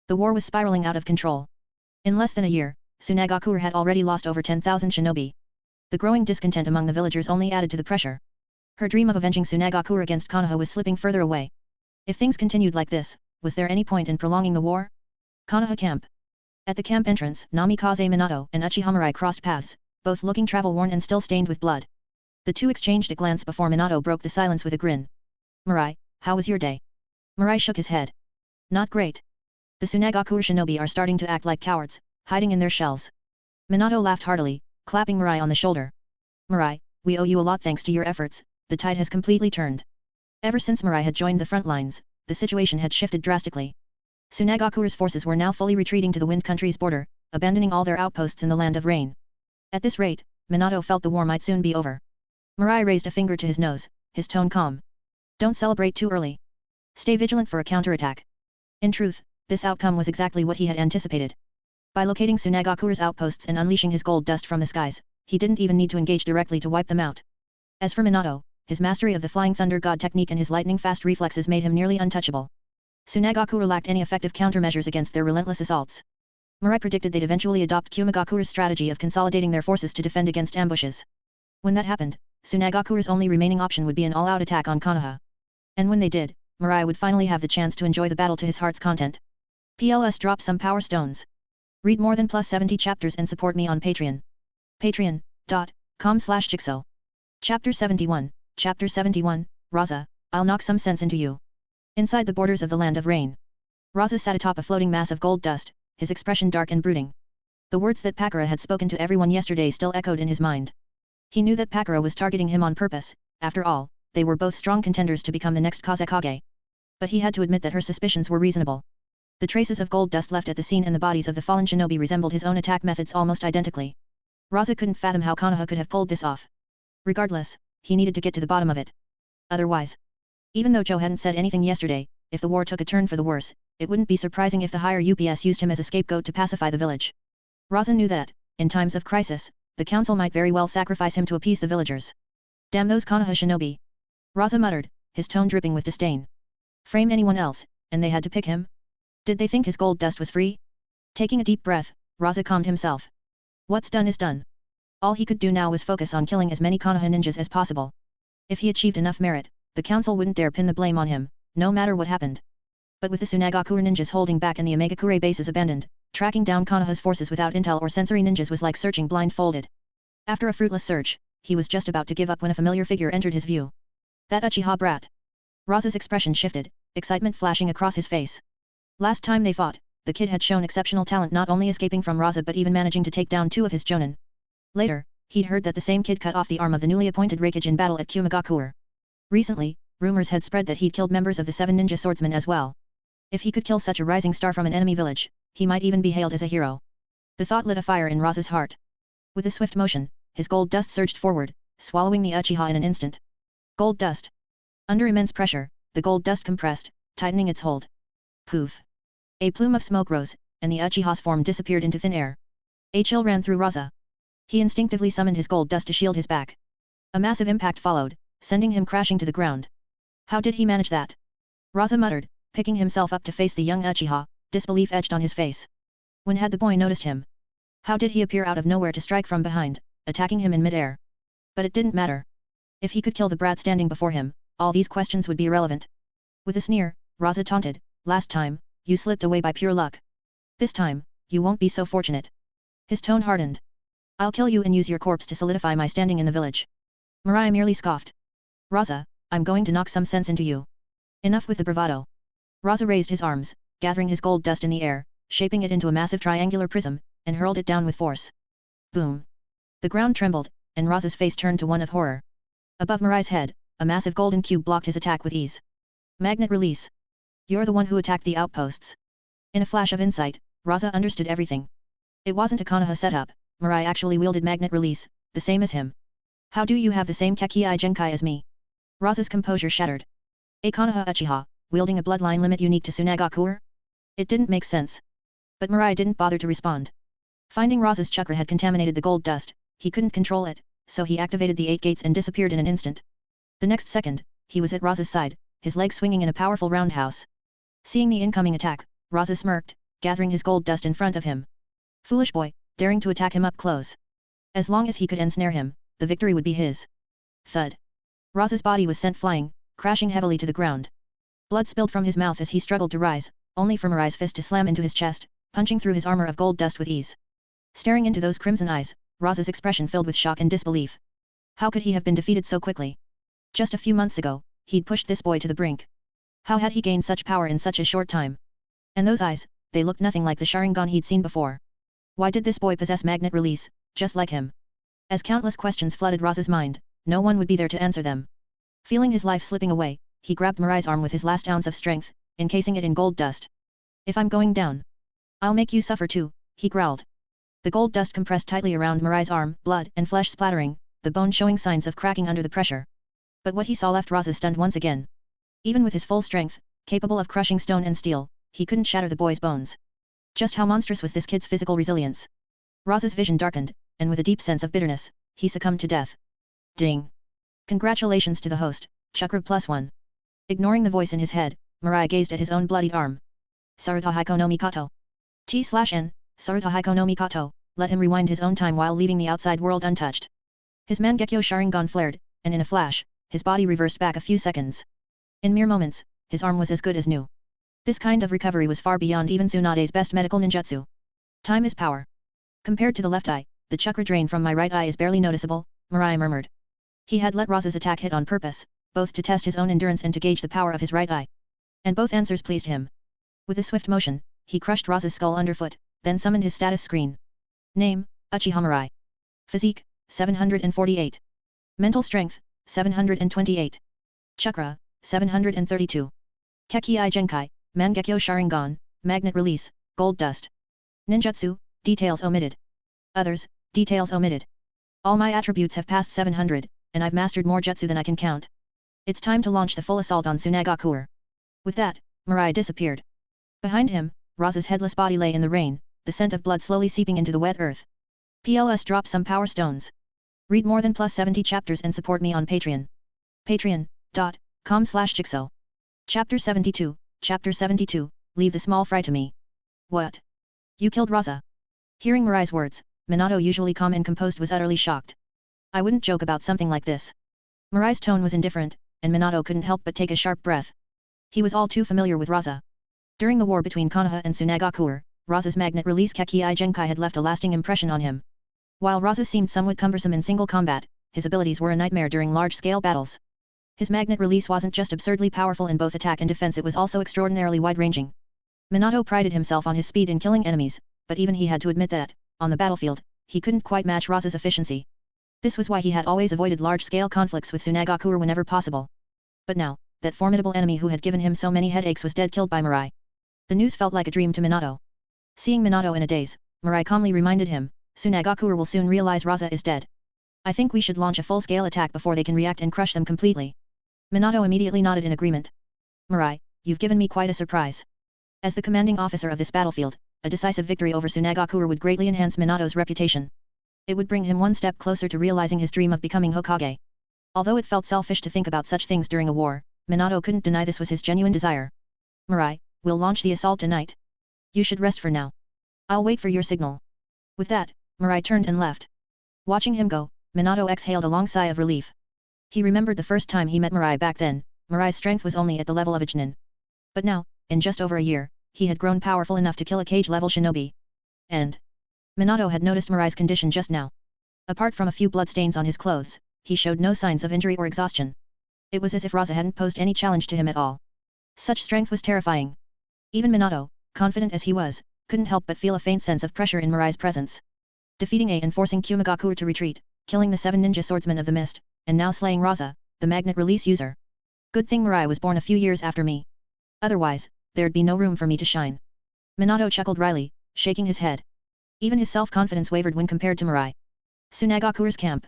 A: The war was spiraling out of control. In less than a year, Tsunagakure had already lost over 10,000 shinobi. The growing discontent among the villagers only added to the pressure. Her dream of avenging Tsunagakure against Konoha was slipping further away. If things continued like this, was there any point in prolonging the war? Konoha Camp. At the camp entrance, Namikaze Minato and Uchiha Mirai crossed paths, both looking travel-worn and still stained with blood. The two exchanged a glance before Minato broke the silence with a grin. Mirai, how was your day? Mirai shook his head. Not great. The Tsunagakure shinobi are starting to act like cowards, hiding in their shells. Minato laughed heartily, clapping Mirai on the shoulder. Mirai, we owe you a lot thanks to your efforts, the tide has completely turned. Ever since Mirai had joined the front lines, the situation had shifted drastically. Tsunagakure's forces were now fully retreating to the Wind Country's border, abandoning all their outposts in the Land of Rain. At this rate, Minato felt the war might soon be over. Mirai raised a finger to his nose, his tone calm. Don't celebrate too early. Stay vigilant for a counterattack. In truth, this outcome was exactly what he had anticipated. By locating Tsunagakure's outposts and unleashing his gold dust from the skies, he didn't even need to engage directly to wipe them out. As for Minato, his mastery of the Flying Thunder God technique and his lightning-fast reflexes made him nearly untouchable. Tsunagakure lacked any effective countermeasures against their relentless assaults. Mirai predicted they'd eventually adopt Kumigakure's strategy of consolidating their forces to defend against ambushes. When that happened, Tsunagakure's only remaining option would be an all-out attack on Konoha. And when they did, Mirai would finally have the chance to enjoy the battle to his heart's content. PLS drop some power stones. Read more than plus 70 chapters and support me on Patreon. Patreon.com/Jigsaw. Chapter 71, Chapter 71, Raza, I'll knock some sense into you. Inside the borders of the Land of Rain. Raza sat atop a floating mass of gold dust, his expression dark and brooding. The words that Pakara had spoken to everyone yesterday still echoed in his mind. He knew that Pakara was targeting him on purpose, after all, they were both strong contenders to become the next Hokage. But he had to admit that her suspicions were reasonable. The traces of gold dust left at the scene and the bodies of the fallen shinobi resembled his own attack methods almost identically. Raza couldn't fathom how Konoha could have pulled this off. Regardless, he needed to get to the bottom of it. Otherwise, even though Joe hadn't said anything yesterday, if the war took a turn for the worse, it wouldn't be surprising if the higher UPS used him as a scapegoat to pacify the village. Raza knew that, in times of crisis, the council might very well sacrifice him to appease the villagers. Damn those Konoha shinobi! Raza muttered, his tone dripping with disdain. Frame anyone else, and they had to pick him? Did they think his gold dust was free? Taking a deep breath, Raza calmed himself. What's done is done. All he could do now was focus on killing as many Konoha ninjas as possible. If he achieved enough merit, the council wouldn't dare pin the blame on him, no matter what happened. But with the Tsunagakure ninjas holding back and the Omegakure bases abandoned, tracking down Konoha's forces without intel or sensory ninjas was like searching blindfolded. After a fruitless search, he was just about to give up when a familiar figure entered his view. That Uchiha brat. Raza's expression shifted, excitement flashing across his face. Last time they fought, the kid had shown exceptional talent, not only escaping from Raza but even managing to take down 2 of his jonin. Later, he'd heard that the same kid cut off the arm of the newly appointed Raikage in battle at Kumigakure. Recently, rumors had spread that he'd killed members of the 7 ninja swordsmen as well. If he could kill such a rising star from an enemy village, he might even be hailed as a hero. The thought lit a fire in Raza's heart. With a swift motion, his gold dust surged forward, swallowing the Uchiha in an instant. Gold dust. Under immense pressure, the gold dust compressed, tightening its hold. Poof. A plume of smoke rose, and the Uchiha's form disappeared into thin air. A chill ran through Raza. He instinctively summoned his gold dust to shield his back. A massive impact followed, sending him crashing to the ground. How did he manage that? Raza muttered, picking himself up to face the young Uchiha, disbelief etched on his face. When had the boy noticed him? How did he appear out of nowhere to strike from behind, attacking him in midair? But it didn't matter. If he could kill the brat standing before him, all these questions would be irrelevant. With a sneer, Raza taunted, last time, you slipped away by pure luck. This time, you won't be so fortunate. His tone hardened. I'll kill you and use your corpse to solidify my standing in the village. Mirai merely scoffed. Raza, I'm going to knock some sense into you. Enough with the bravado. Raza raised his arms, gathering his gold dust in the air, shaping it into a massive triangular prism, and hurled it down with force. Boom. The ground trembled, and Raza's face turned to one of horror. Above Mirai's head, a massive golden cube blocked his attack with ease. Magnet release. You're the one who attacked the outposts. In a flash of insight, Raza understood everything. It wasn't a Konoha setup, Mirai actually wielded magnet release, the same as him. How do you have the same Kekii Genkai as me? Raza's composure shattered. A Konoha Uchiha, wielding a bloodline limit unique to Tsunagakuer? It didn't make sense. But Mirai didn't bother to respond. Finding Raza's chakra had contaminated the gold dust, he couldn't control it, so he activated the 8 gates and disappeared in an instant. The next second, he was at Raza's side, his legs swinging in a powerful roundhouse. Seeing the incoming attack, Raza smirked, gathering his gold dust in front of him. Foolish boy, daring to attack him up close. As long as he could ensnare him, the victory would be his. Thud. Raza's body was sent flying, crashing heavily to the ground. Blood spilled from his mouth as he struggled to rise, only for Mirai's fist to slam into his chest, punching through his armor of gold dust with ease. Staring into those crimson eyes, Raza's expression filled with shock and disbelief. How could he have been defeated so quickly? Just a few months ago, he'd pushed this boy to the brink. How had he gained such power in such a short time? And those eyes, they looked nothing like the Sharingan he'd seen before. Why did this boy possess magnet release, just like him? As countless questions flooded Raza's mind, no one would be there to answer them. Feeling his life slipping away, he grabbed Mirai's arm with his last ounce of strength, encasing it in gold dust. If I'm going down, I'll make you suffer too, he growled. The gold dust compressed tightly around Mirai's arm, blood and flesh splattering, the bone showing signs of cracking under the pressure. But what he saw left Raza stunned once again. Even with his full strength, capable of crushing stone and steel, he couldn't shatter the boy's bones. Just how monstrous was this kid's physical resilience? Raza's vision darkened, and with a deep sense of bitterness, he succumbed to death. Ding! Congratulations to the host, Chakra +1. Ignoring the voice in his head, Mirai gazed at his own bloodied arm. Saruta Haiko no Mikato. T/N, Saruta Haiko no Mikato, let him rewind his own time while leaving the outside world untouched. His Mangekyo Sharingan flared, and in a flash, his body reversed back a few seconds. In mere moments, his arm was as good as new. This kind of recovery was far beyond even Tsunade's best medical ninjutsu. Time is power. Compared to the left eye, the chakra drain from my right eye is barely noticeable, Mirai murmured. He had let Raza's attack hit on purpose, both to test his own endurance and to gauge the power of his right eye. And both answers pleased him. With a swift motion, he crushed Raza's skull underfoot, then summoned his status screen. Name, Uchiha Mirai. Physique, 748. Mental strength, 728. Chakra, 732. Kekii Genkai, Mangekyo Sharingan, Magnet Release, Gold Dust. Ninjutsu, details omitted. Others, details omitted. All my attributes have passed 700, and I've mastered more jutsu than I can count. It's time to launch the full assault on Tsunagakuer. With that, Mirai disappeared. Behind him, Raza's headless body lay in the rain, the scent of blood slowly seeping into the wet earth. PLS drop some power stones. Read more than +70 chapters and support me on Patreon. Patreon.com/Jigsaw. Chapter 72, Chapter 72, Leave the small fry to me. What? You killed Raza? Hearing Mirai's words, Minato, usually calm and composed, was utterly shocked. I wouldn't joke about something like this. Mirai's tone was indifferent, and Minato couldn't help but take a sharp breath. He was all too familiar with Raza. During the war between Konoha and Tsunagakuer, Raza's magnet release Kekii Genkai had left a lasting impression on him. While Raza seemed somewhat cumbersome in single combat, his abilities were a nightmare during large-scale battles. His magnet release wasn't just absurdly powerful in both attack and defense, it was also extraordinarily wide-ranging. Minato prided himself on his speed in killing enemies, but even he had to admit that, on the battlefield, he couldn't quite match Raza's efficiency. This was why he had always avoided large-scale conflicts with Tsunagakuer whenever possible. But now, that formidable enemy who had given him so many headaches was dead, killed by Mirai. The news felt like a dream to Minato. Seeing Minato in a daze, Mirai calmly reminded him, Tsunagakuer will soon realize Raza is dead. I think we should launch a full-scale attack before they can react and crush them completely. Minato immediately nodded in agreement. Mirai, you've given me quite a surprise. As the commanding officer of this battlefield, a decisive victory over Tsunagakuer would greatly enhance Minato's reputation. It would bring him one step closer to realizing his dream of becoming Hokage. Although it felt selfish to think about such things during a war, Minato couldn't deny this was his genuine desire. Mirai, we'll launch the assault tonight. You should rest for now. I'll wait for your signal. With that, Mirai turned and left. Watching him go, Minato exhaled a long sigh of relief. He remembered the first time he met Mirai back then. Mirai's strength was only at the level of a Chunin. But now, in just over a year, he had grown powerful enough to kill a Kage-level shinobi. And Minato had noticed Mirai's condition just now. Apart from a few bloodstains on his clothes, he showed no signs of injury or exhaustion. It was as if Raza hadn't posed any challenge to him at all. Such strength was terrifying. Even Minato, confident as he was, couldn't help but feel a faint sense of pressure in Mirai's presence. Defeating A and forcing Kumagaku to retreat, killing the 7 ninja swordsmen of the mist, and now slaying Raza, the magnet release user. Good thing Mirai was born a few years after me. Otherwise, there'd be no room for me to shine. Minato chuckled wryly, shaking his head. Even his self-confidence wavered when compared to Mirai. Tsunagaku's camp.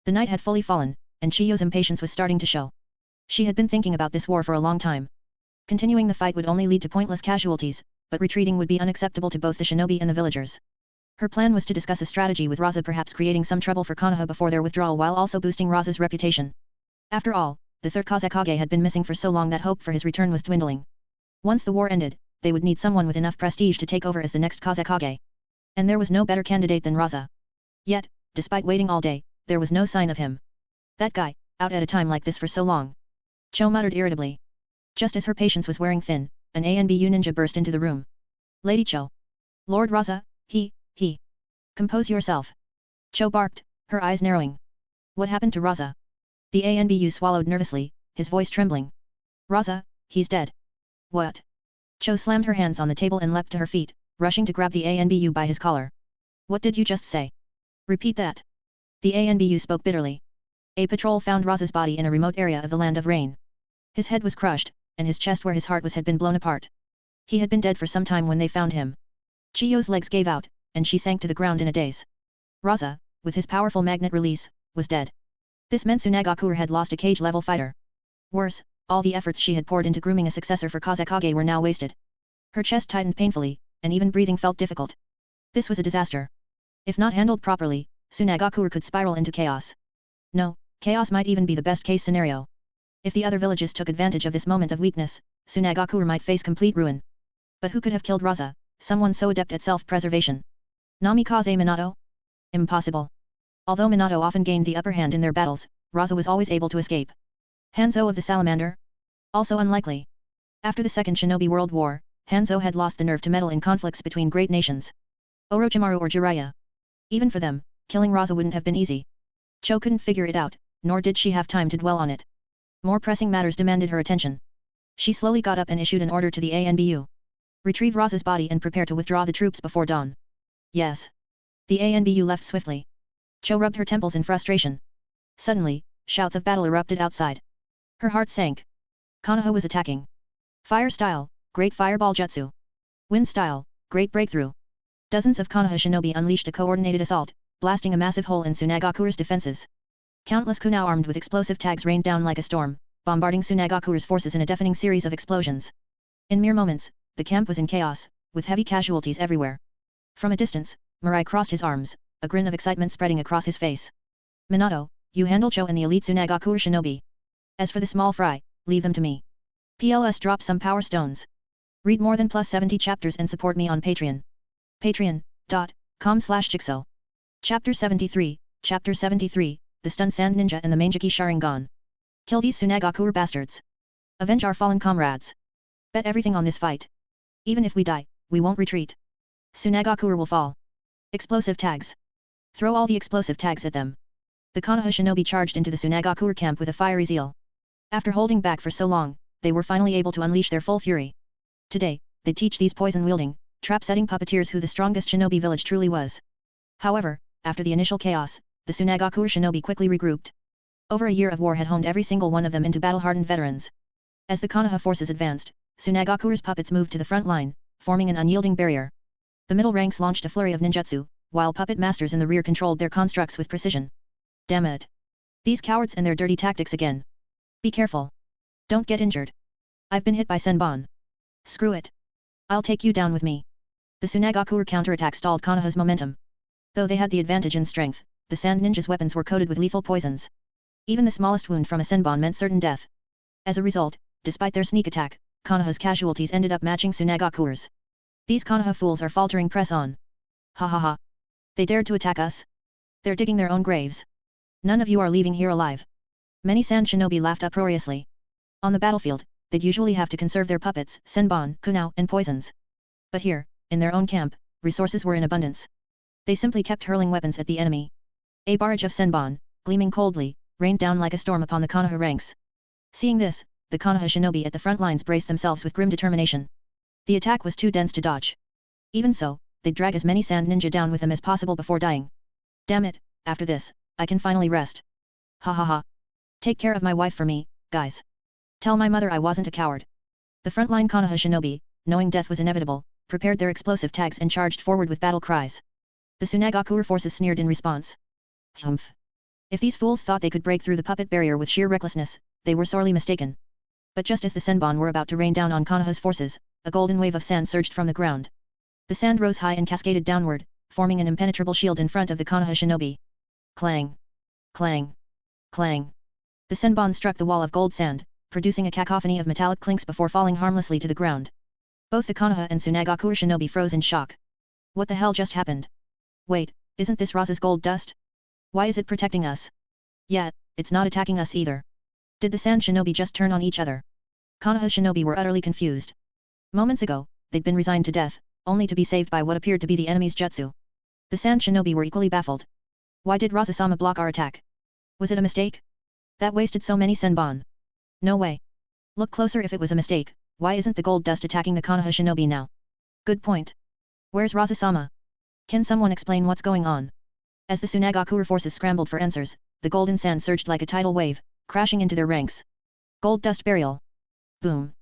A: The night had fully fallen, and Chiyo's impatience was starting to show. She had been thinking about this war for a long time. Continuing the fight would only lead to pointless casualties, but retreating would be unacceptable to both the shinobi and the villagers. Her plan was to discuss a strategy with Raza, perhaps creating some trouble for Konoha before their withdrawal while also boosting Raza's reputation. After all, the third Kazekage had been missing for so long that hope for his return was dwindling. Once the war ended, they would need someone with enough prestige to take over as the next Kazekage. And there was no better candidate than Raza. Yet, despite waiting all day, there was no sign of him. That guy, out at a time like this for so long. Cho muttered irritably. Just as her patience was wearing thin, an ANBU ninja burst into the room. Lady Cho. Lord Raza, he. Compose yourself. Cho barked, her eyes narrowing. What happened to Raza? The ANBU swallowed nervously, his voice trembling. Raza, he's dead. What? Cho slammed her hands on the table and leapt to her feet, rushing to grab the ANBU by his collar. What did you just say? Repeat that. The ANBU spoke bitterly. A patrol found Raza's body in a remote area of the Land of Rain. His head was crushed, and his chest where his heart was had been blown apart. He had been dead for some time when they found him. Chiyo's legs gave out, and she sank to the ground in a daze. Raza, with his powerful magnet release, was dead. This meant Tsunagaku had lost a cage-level fighter. Worse, all the efforts she had poured into grooming a successor for Kazekage were now wasted. Her chest tightened painfully, and even breathing felt difficult. This was a disaster. If not handled properly, Tsunagaku could spiral into chaos. No, chaos might even be the best-case scenario. If the other villages took advantage of this moment of weakness, Tsunagaku might face complete ruin. But who could have killed Raza, someone so adept at self-preservation? Namikaze Minato? Impossible. Although Minato often gained the upper hand in their battles, Raza was always able to escape. Hanzo of the Salamander? Also unlikely. After the Second Shinobi World War, Hanzo had lost the nerve to meddle in conflicts between great nations. Orochimaru or Jiraiya. Even for them, killing Raza wouldn't have been easy. Cho couldn't figure it out, nor did she have time to dwell on it. More pressing matters demanded her attention. She slowly got up and issued an order to the ANBU. Retrieve Raza's body and prepare to withdraw the troops before dawn. Yes. The ANBU left swiftly. Cho rubbed her temples in frustration. Suddenly, shouts of battle erupted outside. Her heart sank. Konoha was attacking. Fire style, great fireball jutsu. Wind style, great breakthrough. Dozens of Konoha shinobi unleashed a coordinated assault, blasting a massive hole in Tsunagaku's defenses. Countless kunai armed with explosive tags rained down like a storm, bombarding Tsunagaku's forces in a deafening series of explosions. In mere moments, the camp was in chaos, with heavy casualties everywhere. From a distance, Mirai crossed his arms, a grin of excitement spreading across his face. Minato, you handle Cho and the elite Tsunagaku shinobi. As for the small fry, leave them to me. PLS drop some power stones. Read more than +70 chapters and support me on Patreon. Patreon.com/Jigsaw. Chapter 73, The Stunned Sand Ninja and the Mangeki Sharingan. Kill these Tsunagaku bastards. Avenge our fallen comrades. Bet everything on this fight. Even if we die, we won't retreat. Tsunagaku will fall. Explosive tags. Throw all the explosive tags at them. The Konoha shinobi charged into the Tsunagaku camp with a fiery zeal. After holding back for so long, they were finally able to unleash their full fury. Today, they'd teach these poison-wielding, trap-setting puppeteers who the strongest shinobi village truly was. However, after the initial chaos, the Tsunagaku shinobi quickly regrouped. Over a year of war had honed every single one of them into battle-hardened veterans. As the Konoha forces advanced, Tsunagaku's puppets moved to the front line, forming an unyielding barrier. The middle ranks launched a flurry of ninjutsu, while puppet masters in the rear controlled their constructs with precision. Damn it! These cowards and their dirty tactics again. Be careful. Don't get injured. I've been hit by Senbon. Screw it. I'll take you down with me. The Tsunagaku counterattack stalled Konoha's momentum. Though they had the advantage in strength, the Sand Ninja's weapons were coated with lethal poisons. Even the smallest wound from a Senbon meant certain death. As a result, despite their sneak attack, Konoha's casualties ended up matching Tsunagaku's. These Konoha fools are faltering. Press on. Ha ha ha. They dared to attack us? They're digging their own graves. None of you are leaving here alive. Many Sand Shinobi laughed uproariously. On the battlefield, they'd usually have to conserve their puppets, Senbon, kunai, and poisons. But here, in their own camp, resources were in abundance. They simply kept hurling weapons at the enemy. A barrage of senbon, gleaming coldly, rained down like a storm upon the Konoha ranks. Seeing this, the Konoha shinobi at the front lines braced themselves with grim determination. The attack was too dense to dodge. Even so, they'd drag as many sand ninja down with them as possible before dying. Damn it, after this, I can finally rest. Ha ha ha. Take care of my wife for me, guys. Tell my mother I wasn't a coward. The frontline Konoha shinobi, knowing death was inevitable, prepared their explosive tags and charged forward with battle cries. The Tsunagakuer forces sneered in response. Humph. If these fools thought they could break through the puppet barrier with sheer recklessness, they were sorely mistaken. But just as the senbon were about to rain down on Konoha's forces, a golden wave of sand surged from the ground. The sand rose high and cascaded downward, forming an impenetrable shield in front of the Konoha shinobi. Clang! Clang! Clang! The senbon struck the wall of gold sand, producing a cacophony of metallic clinks before falling harmlessly to the ground. Both the Konoha and Tsunagakuer shinobi froze in shock. What the hell just happened? Wait, isn't this Raza's gold dust? Why is it protecting us? Yet, it's not attacking us either. Did the sand shinobi just turn on each other? Konoha's shinobi were utterly confused. Moments ago, they'd been resigned to death, only to be saved by what appeared to be the enemy's jutsu. The sand shinobi were equally baffled. Why did Raza-sama block our attack? Was it a mistake? That wasted so many senbon. No way. Look closer if it was a mistake, why isn't the gold dust attacking the Konoha shinobi now? Good point. Where's Raza-sama? Can someone explain what's going on? As the Tsunagakuer forces scrambled for answers, the golden sand surged like a tidal wave, crashing into their ranks. Gold dust burial. Boom.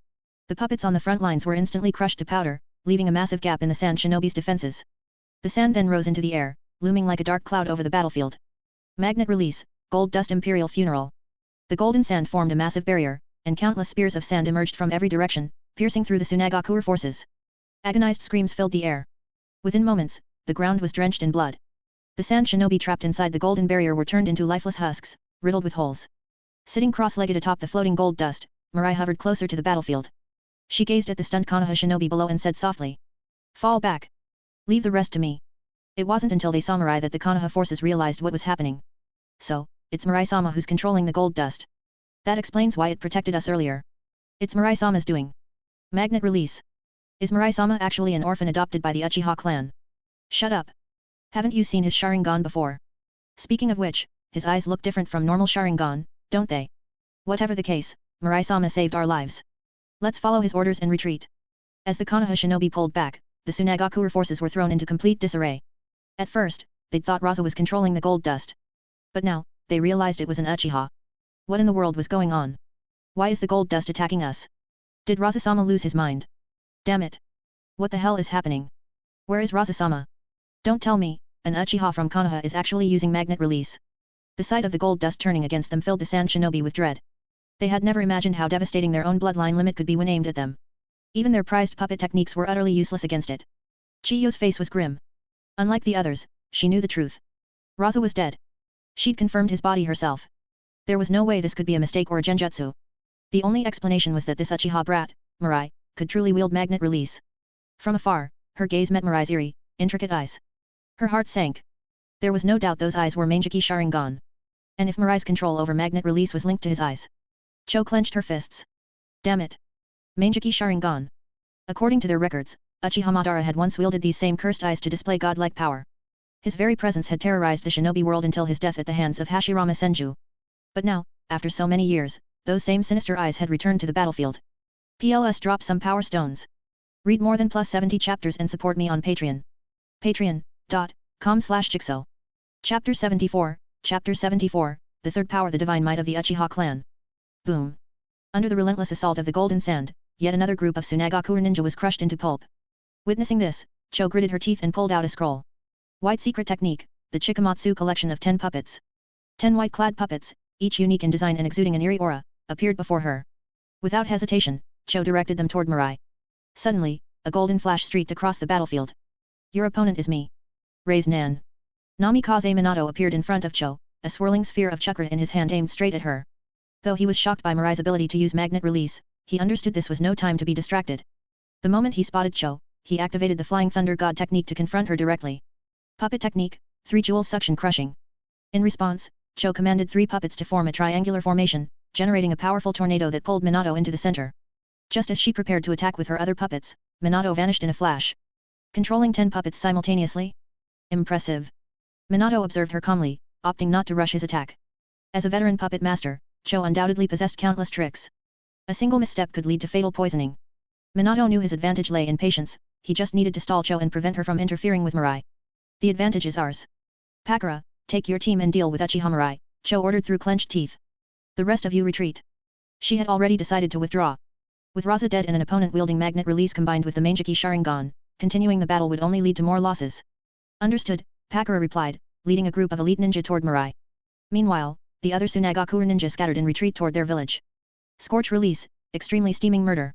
A: The puppets on the front lines were instantly crushed to powder, leaving a massive gap in the sand shinobi's defenses. The sand then rose into the air, looming like a dark cloud over the battlefield. Magnet release, gold dust imperial funeral. The golden sand formed a massive barrier, and countless spears of sand emerged from every direction, piercing through the Tsunagakuer forces. Agonized screams filled the air. Within moments, the ground was drenched in blood. The sand shinobi trapped inside the golden barrier were turned into lifeless husks, riddled with holes. Sitting cross-legged atop the floating gold dust, Mirai hovered closer to the battlefield. She gazed at the stunned Konoha shinobi below and said softly. Fall back. Leave the rest to me. It wasn't until they saw Mirai that the Konoha forces realized what was happening. So, it's Mirai-sama who's controlling the gold dust. That explains why it protected us earlier. It's Mirai-sama's doing. Magnet release. Is Mirai-sama actually an orphan adopted by the Uchiha clan? Shut up. Haven't you seen his Sharingan before? Speaking of which, his eyes look different from normal Sharingan, don't they? Whatever the case, Mirai-sama saved our lives. Let's follow his orders and retreat. As the Konoha shinobi pulled back, the Tsunagakuer forces were thrown into complete disarray. At first, they'd thought Raza was controlling the gold dust. But now, they realized it was an Uchiha. What in the world was going on? Why is the gold dust attacking us? Did Raza-sama lose his mind? Damn it. What the hell is happening? Where is Raza-sama? Don't tell me, an Uchiha from Konoha is actually using magnet release. The sight of the gold dust turning against them filled the sand shinobi with dread. They had never imagined how devastating their own bloodline limit could be when aimed at them. Even their prized puppet techniques were utterly useless against it. Chiyo's face was grim. Unlike the others, she knew the truth. Raza was dead. She'd confirmed his body herself. There was no way this could be a mistake or a genjutsu. The only explanation was that this Uchiha brat, Mirai, could truly wield magnet release. From afar, her gaze met Mirai's eerie, intricate eyes. Her heart sank. There was no doubt those eyes were Mangeki Sharingan. And if Mirai's control over magnet release was linked to his eyes. Cho clenched her fists. Damn it. Mangeki Sharingan. According to their records, Uchiha Madara had once wielded these same cursed eyes to display godlike power. His very presence had terrorized the shinobi world until his death at the hands of Hashirama Senju. But now, after so many years, those same sinister eyes had returned to the battlefield. PLS drop some power stones. Read more than +70 chapters and support me on Patreon. Patreon.com/Jigsaw. Chapter 74, Chapter 74, The Third Power, the Divine Might of the Uchiha Clan. Boom. Under the relentless assault of the golden sand, yet another group of Tsunagakuer ninja was crushed into pulp. Witnessing this, Cho gritted her teeth and pulled out a scroll. White Secret Technique, the Chikamatsu collection of 10 puppets. 10 white-clad puppets, each unique in design and exuding an eerie aura, appeared before her. Without hesitation, Cho directed them toward Mirai. Suddenly, a golden flash streaked across the battlefield. Your opponent is me. Raise Nan. Namikaze Minato appeared in front of Cho, a swirling sphere of chakra in his hand aimed straight at her. Though he was shocked by Mirai's ability to use magnet release, he understood this was no time to be distracted. The moment he spotted Cho, he activated the Flying Thunder God technique to confront her directly. Puppet technique, 3-jewel suction crushing. In response, Cho commanded 3 puppets to form a triangular formation, generating a powerful tornado that pulled Minato into the center. Just as she prepared to attack with her other puppets, Minato vanished in a flash. Controlling 10 puppets simultaneously? Impressive. Minato observed her calmly, opting not to rush his attack. As a veteran puppet master, Cho undoubtedly possessed countless tricks. A single misstep could lead to fatal poisoning. Minato knew his advantage lay in patience, he just needed to stall Cho and prevent her from interfering with Mirai. The advantage is ours. Pakura, take your team and deal with Uchiha Mirai, Cho ordered through clenched teeth. The rest of you retreat. She had already decided to withdraw. With Raza dead and an opponent wielding magnet release combined with the Mangeki Sharingan, continuing the battle would only lead to more losses. Understood, Pakura replied, leading a group of elite ninja toward Mirai. Meanwhile, the other Tsunagaku ninja scattered in retreat toward their village. Scorch release, extremely steaming murder.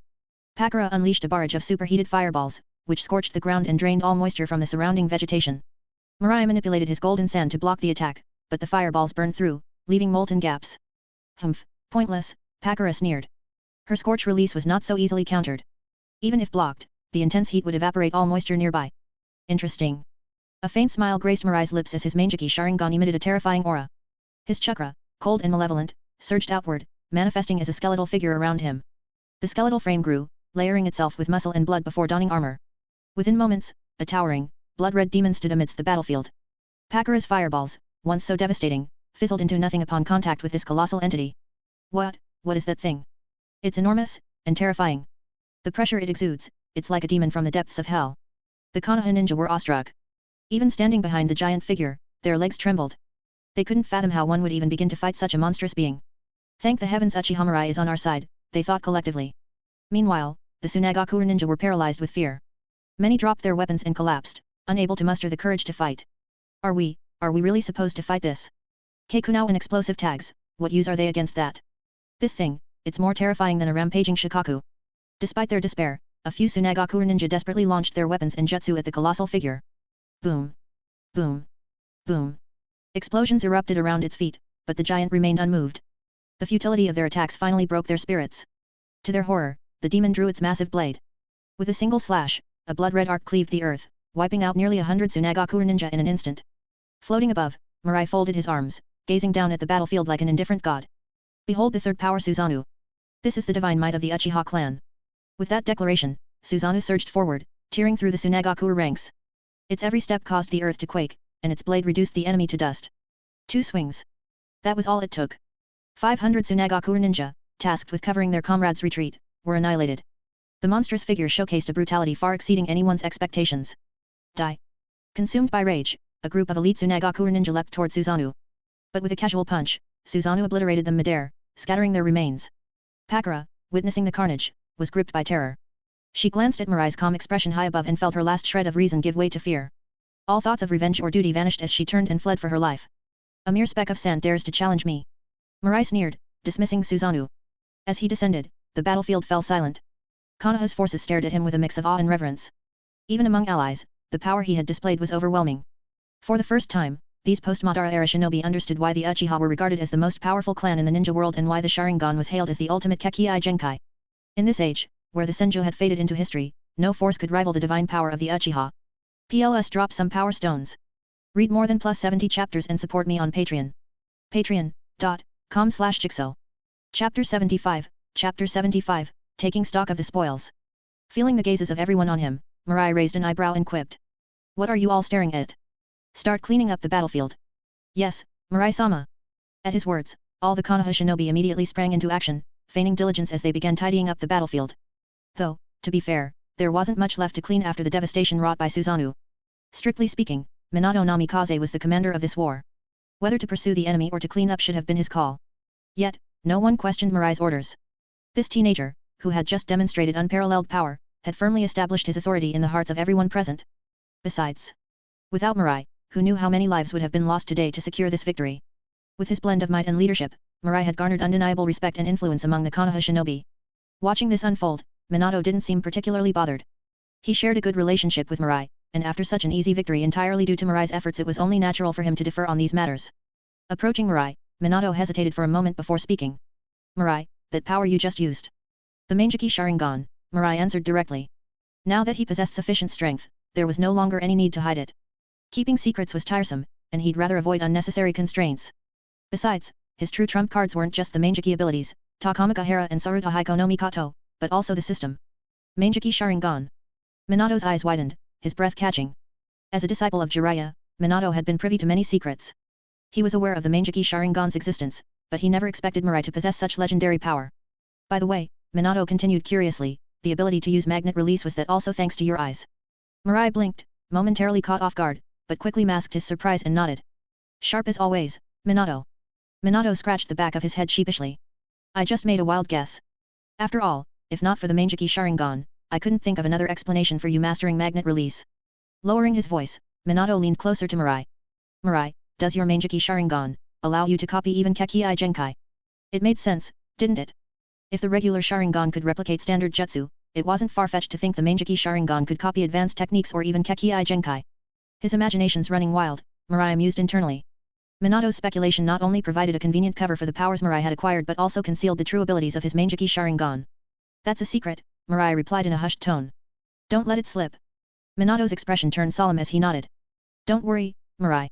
A: Pakura unleashed a barrage of superheated fireballs, which scorched the ground and drained all moisture from the surrounding vegetation. Mirai manipulated his golden sand to block the attack, but the fireballs burned through, leaving molten gaps. Humph, pointless, Pakura sneered. Her scorch release was not so easily countered. Even if blocked, the intense heat would evaporate all moisture nearby. Interesting. A faint smile graced Mirai's lips as his Mangeki Sharingan emitted a terrifying aura. His chakra, cold and malevolent, surged outward, manifesting as a skeletal figure around him. The skeletal frame grew, layering itself with muscle and blood before donning armor. Within moments, a towering, blood-red demon stood amidst the battlefield. Pakura's fireballs, once so devastating, fizzled into nothing upon contact with this colossal entity. What is that thing? It's enormous, and terrifying. The pressure it exudes, it's like a demon from the depths of hell. The Konoha ninja were awestruck. Even standing behind the giant figure, their legs trembled. They couldn't fathom how one would even begin to fight such a monstrous being. Thank the heavens Uchiha Mirai is on our side, they thought collectively. Meanwhile, the Tsunagaku ninja were paralyzed with fear. Many dropped their weapons and collapsed, unable to muster the courage to fight. Are we really supposed to fight this? Keikunao and explosive tags, what use are they against that? This thing, it's more terrifying than a rampaging Shikaku. Despite their despair, a few Tsunagaku ninja desperately launched their weapons and jutsu at the colossal figure. Boom! Boom! Boom! Explosions erupted around its feet, but the giant remained unmoved. The futility of their attacks finally broke their spirits. To their horror, the demon drew its massive blade. With a single slash, a blood-red arc cleaved the earth, wiping out nearly 100 Tsunagaku ninja in an instant. Floating above, Mirai folded his arms, gazing down at the battlefield like an indifferent god. Behold the third power Susanoo. This is the divine might of the Uchiha clan. With that declaration, Susanoo surged forward, tearing through the Tsunagaku ranks. Its every step caused the earth to quake, and its blade reduced the enemy to dust. 2 swings. That was all it took. 500 Tsunagaku ninja, tasked with covering their comrades' retreat, were annihilated. The monstrous figure showcased a brutality far exceeding anyone's expectations. Die. Consumed by rage, a group of elite Tsunagaku ninja leapt toward Susanoo. But with a casual punch, Susanoo obliterated them midair, scattering their remains. Pakura, witnessing the carnage, was gripped by terror. She glanced at Mirai's calm expression high above and felt her last shred of reason give way to fear. All thoughts of revenge or duty vanished as she turned and fled for her life. A mere speck of sand dares to challenge me. Mirai sneered, dismissing Susanoo. As he descended, the battlefield fell silent. Konoha's forces stared at him with a mix of awe and reverence. Even among allies, the power he had displayed was overwhelming. For the first time, these post-Madara-era shinobi understood why the Uchiha were regarded as the most powerful clan in the ninja world and why the Sharingan was hailed as the ultimate Kekkei Genkai. In this age, where the Senju had faded into history, no force could rival the divine power of the Uchiha. PLS drop some power stones. Read more than +70 chapters and support me on Patreon. Patreon.com/Jigsaw. Chapter 75, Taking Stock of the Spoils. Feeling the gazes of everyone on him, Mirai raised an eyebrow and quipped. What are you all staring at? Start cleaning up the battlefield. Yes, Mirai-sama. At his words, all the Konoha shinobi immediately sprang into action, feigning diligence as they began tidying up the battlefield. Though, to be fair, there wasn't much left to clean after the devastation wrought by Susanoo. Strictly speaking, Minato Namikaze was the commander of this war. Whether to pursue the enemy or to clean up should have been his call. Yet, no one questioned Mirai's orders. This teenager, who had just demonstrated unparalleled power, had firmly established his authority in the hearts of everyone present. Besides, without Mirai, who knew how many lives would have been lost today to secure this victory? With his blend of might and leadership, Mirai had garnered undeniable respect and influence among the Konoha shinobi. Watching this unfold, Minato didn't seem particularly bothered. He shared a good relationship with Mirai, and after such an easy victory entirely due to Mirai's efforts it was only natural for him to defer on these matters. Approaching Mirai, Minato hesitated for a moment before speaking. Mirai, that power you just used. The Mangeki Sharingan, Mirai answered directly. Now that he possessed sufficient strength, there was no longer any need to hide it. Keeping secrets was tiresome, and he'd rather avoid unnecessary constraints. Besides, his true trump cards weren't just the Mangeki abilities, Takamaka Hara and Saruta Haiko no Mikato, but also the system. Mangeki Sharingan. Minato's eyes widened, his breath catching. As a disciple of Jiraiya, Minato had been privy to many secrets. He was aware of the Mangeki Sharingan's existence, but he never expected Mirai to possess such legendary power. By the way, Minato continued curiously, the ability to use magnet release was that also thanks to your eyes? Mirai blinked, momentarily caught off guard, but quickly masked his surprise and nodded. Sharp as always, Minato. Minato scratched the back of his head sheepishly. I just made a wild guess. After all, if not for the Mangeki Sharingan, I couldn't think of another explanation for you mastering magnet release. Lowering his voice, Minato leaned closer to Mirai. Mirai, does your Mangeki Sharingan allow you to copy even Kekii Genkai? It made sense, didn't it? If the regular Sharingan could replicate standard jutsu, it wasn't far-fetched to think the Mangeki Sharingan could copy advanced techniques or even Kekii Genkai. His imagination's running wild, Mirai mused internally. Minato's speculation not only provided a convenient cover for the powers Mirai had acquired but also concealed the true abilities of his Mangeki Sharingan. That's a secret, Mirai replied in a hushed tone. Don't let it slip. Minato's expression turned solemn as he nodded. Don't worry, Mirai.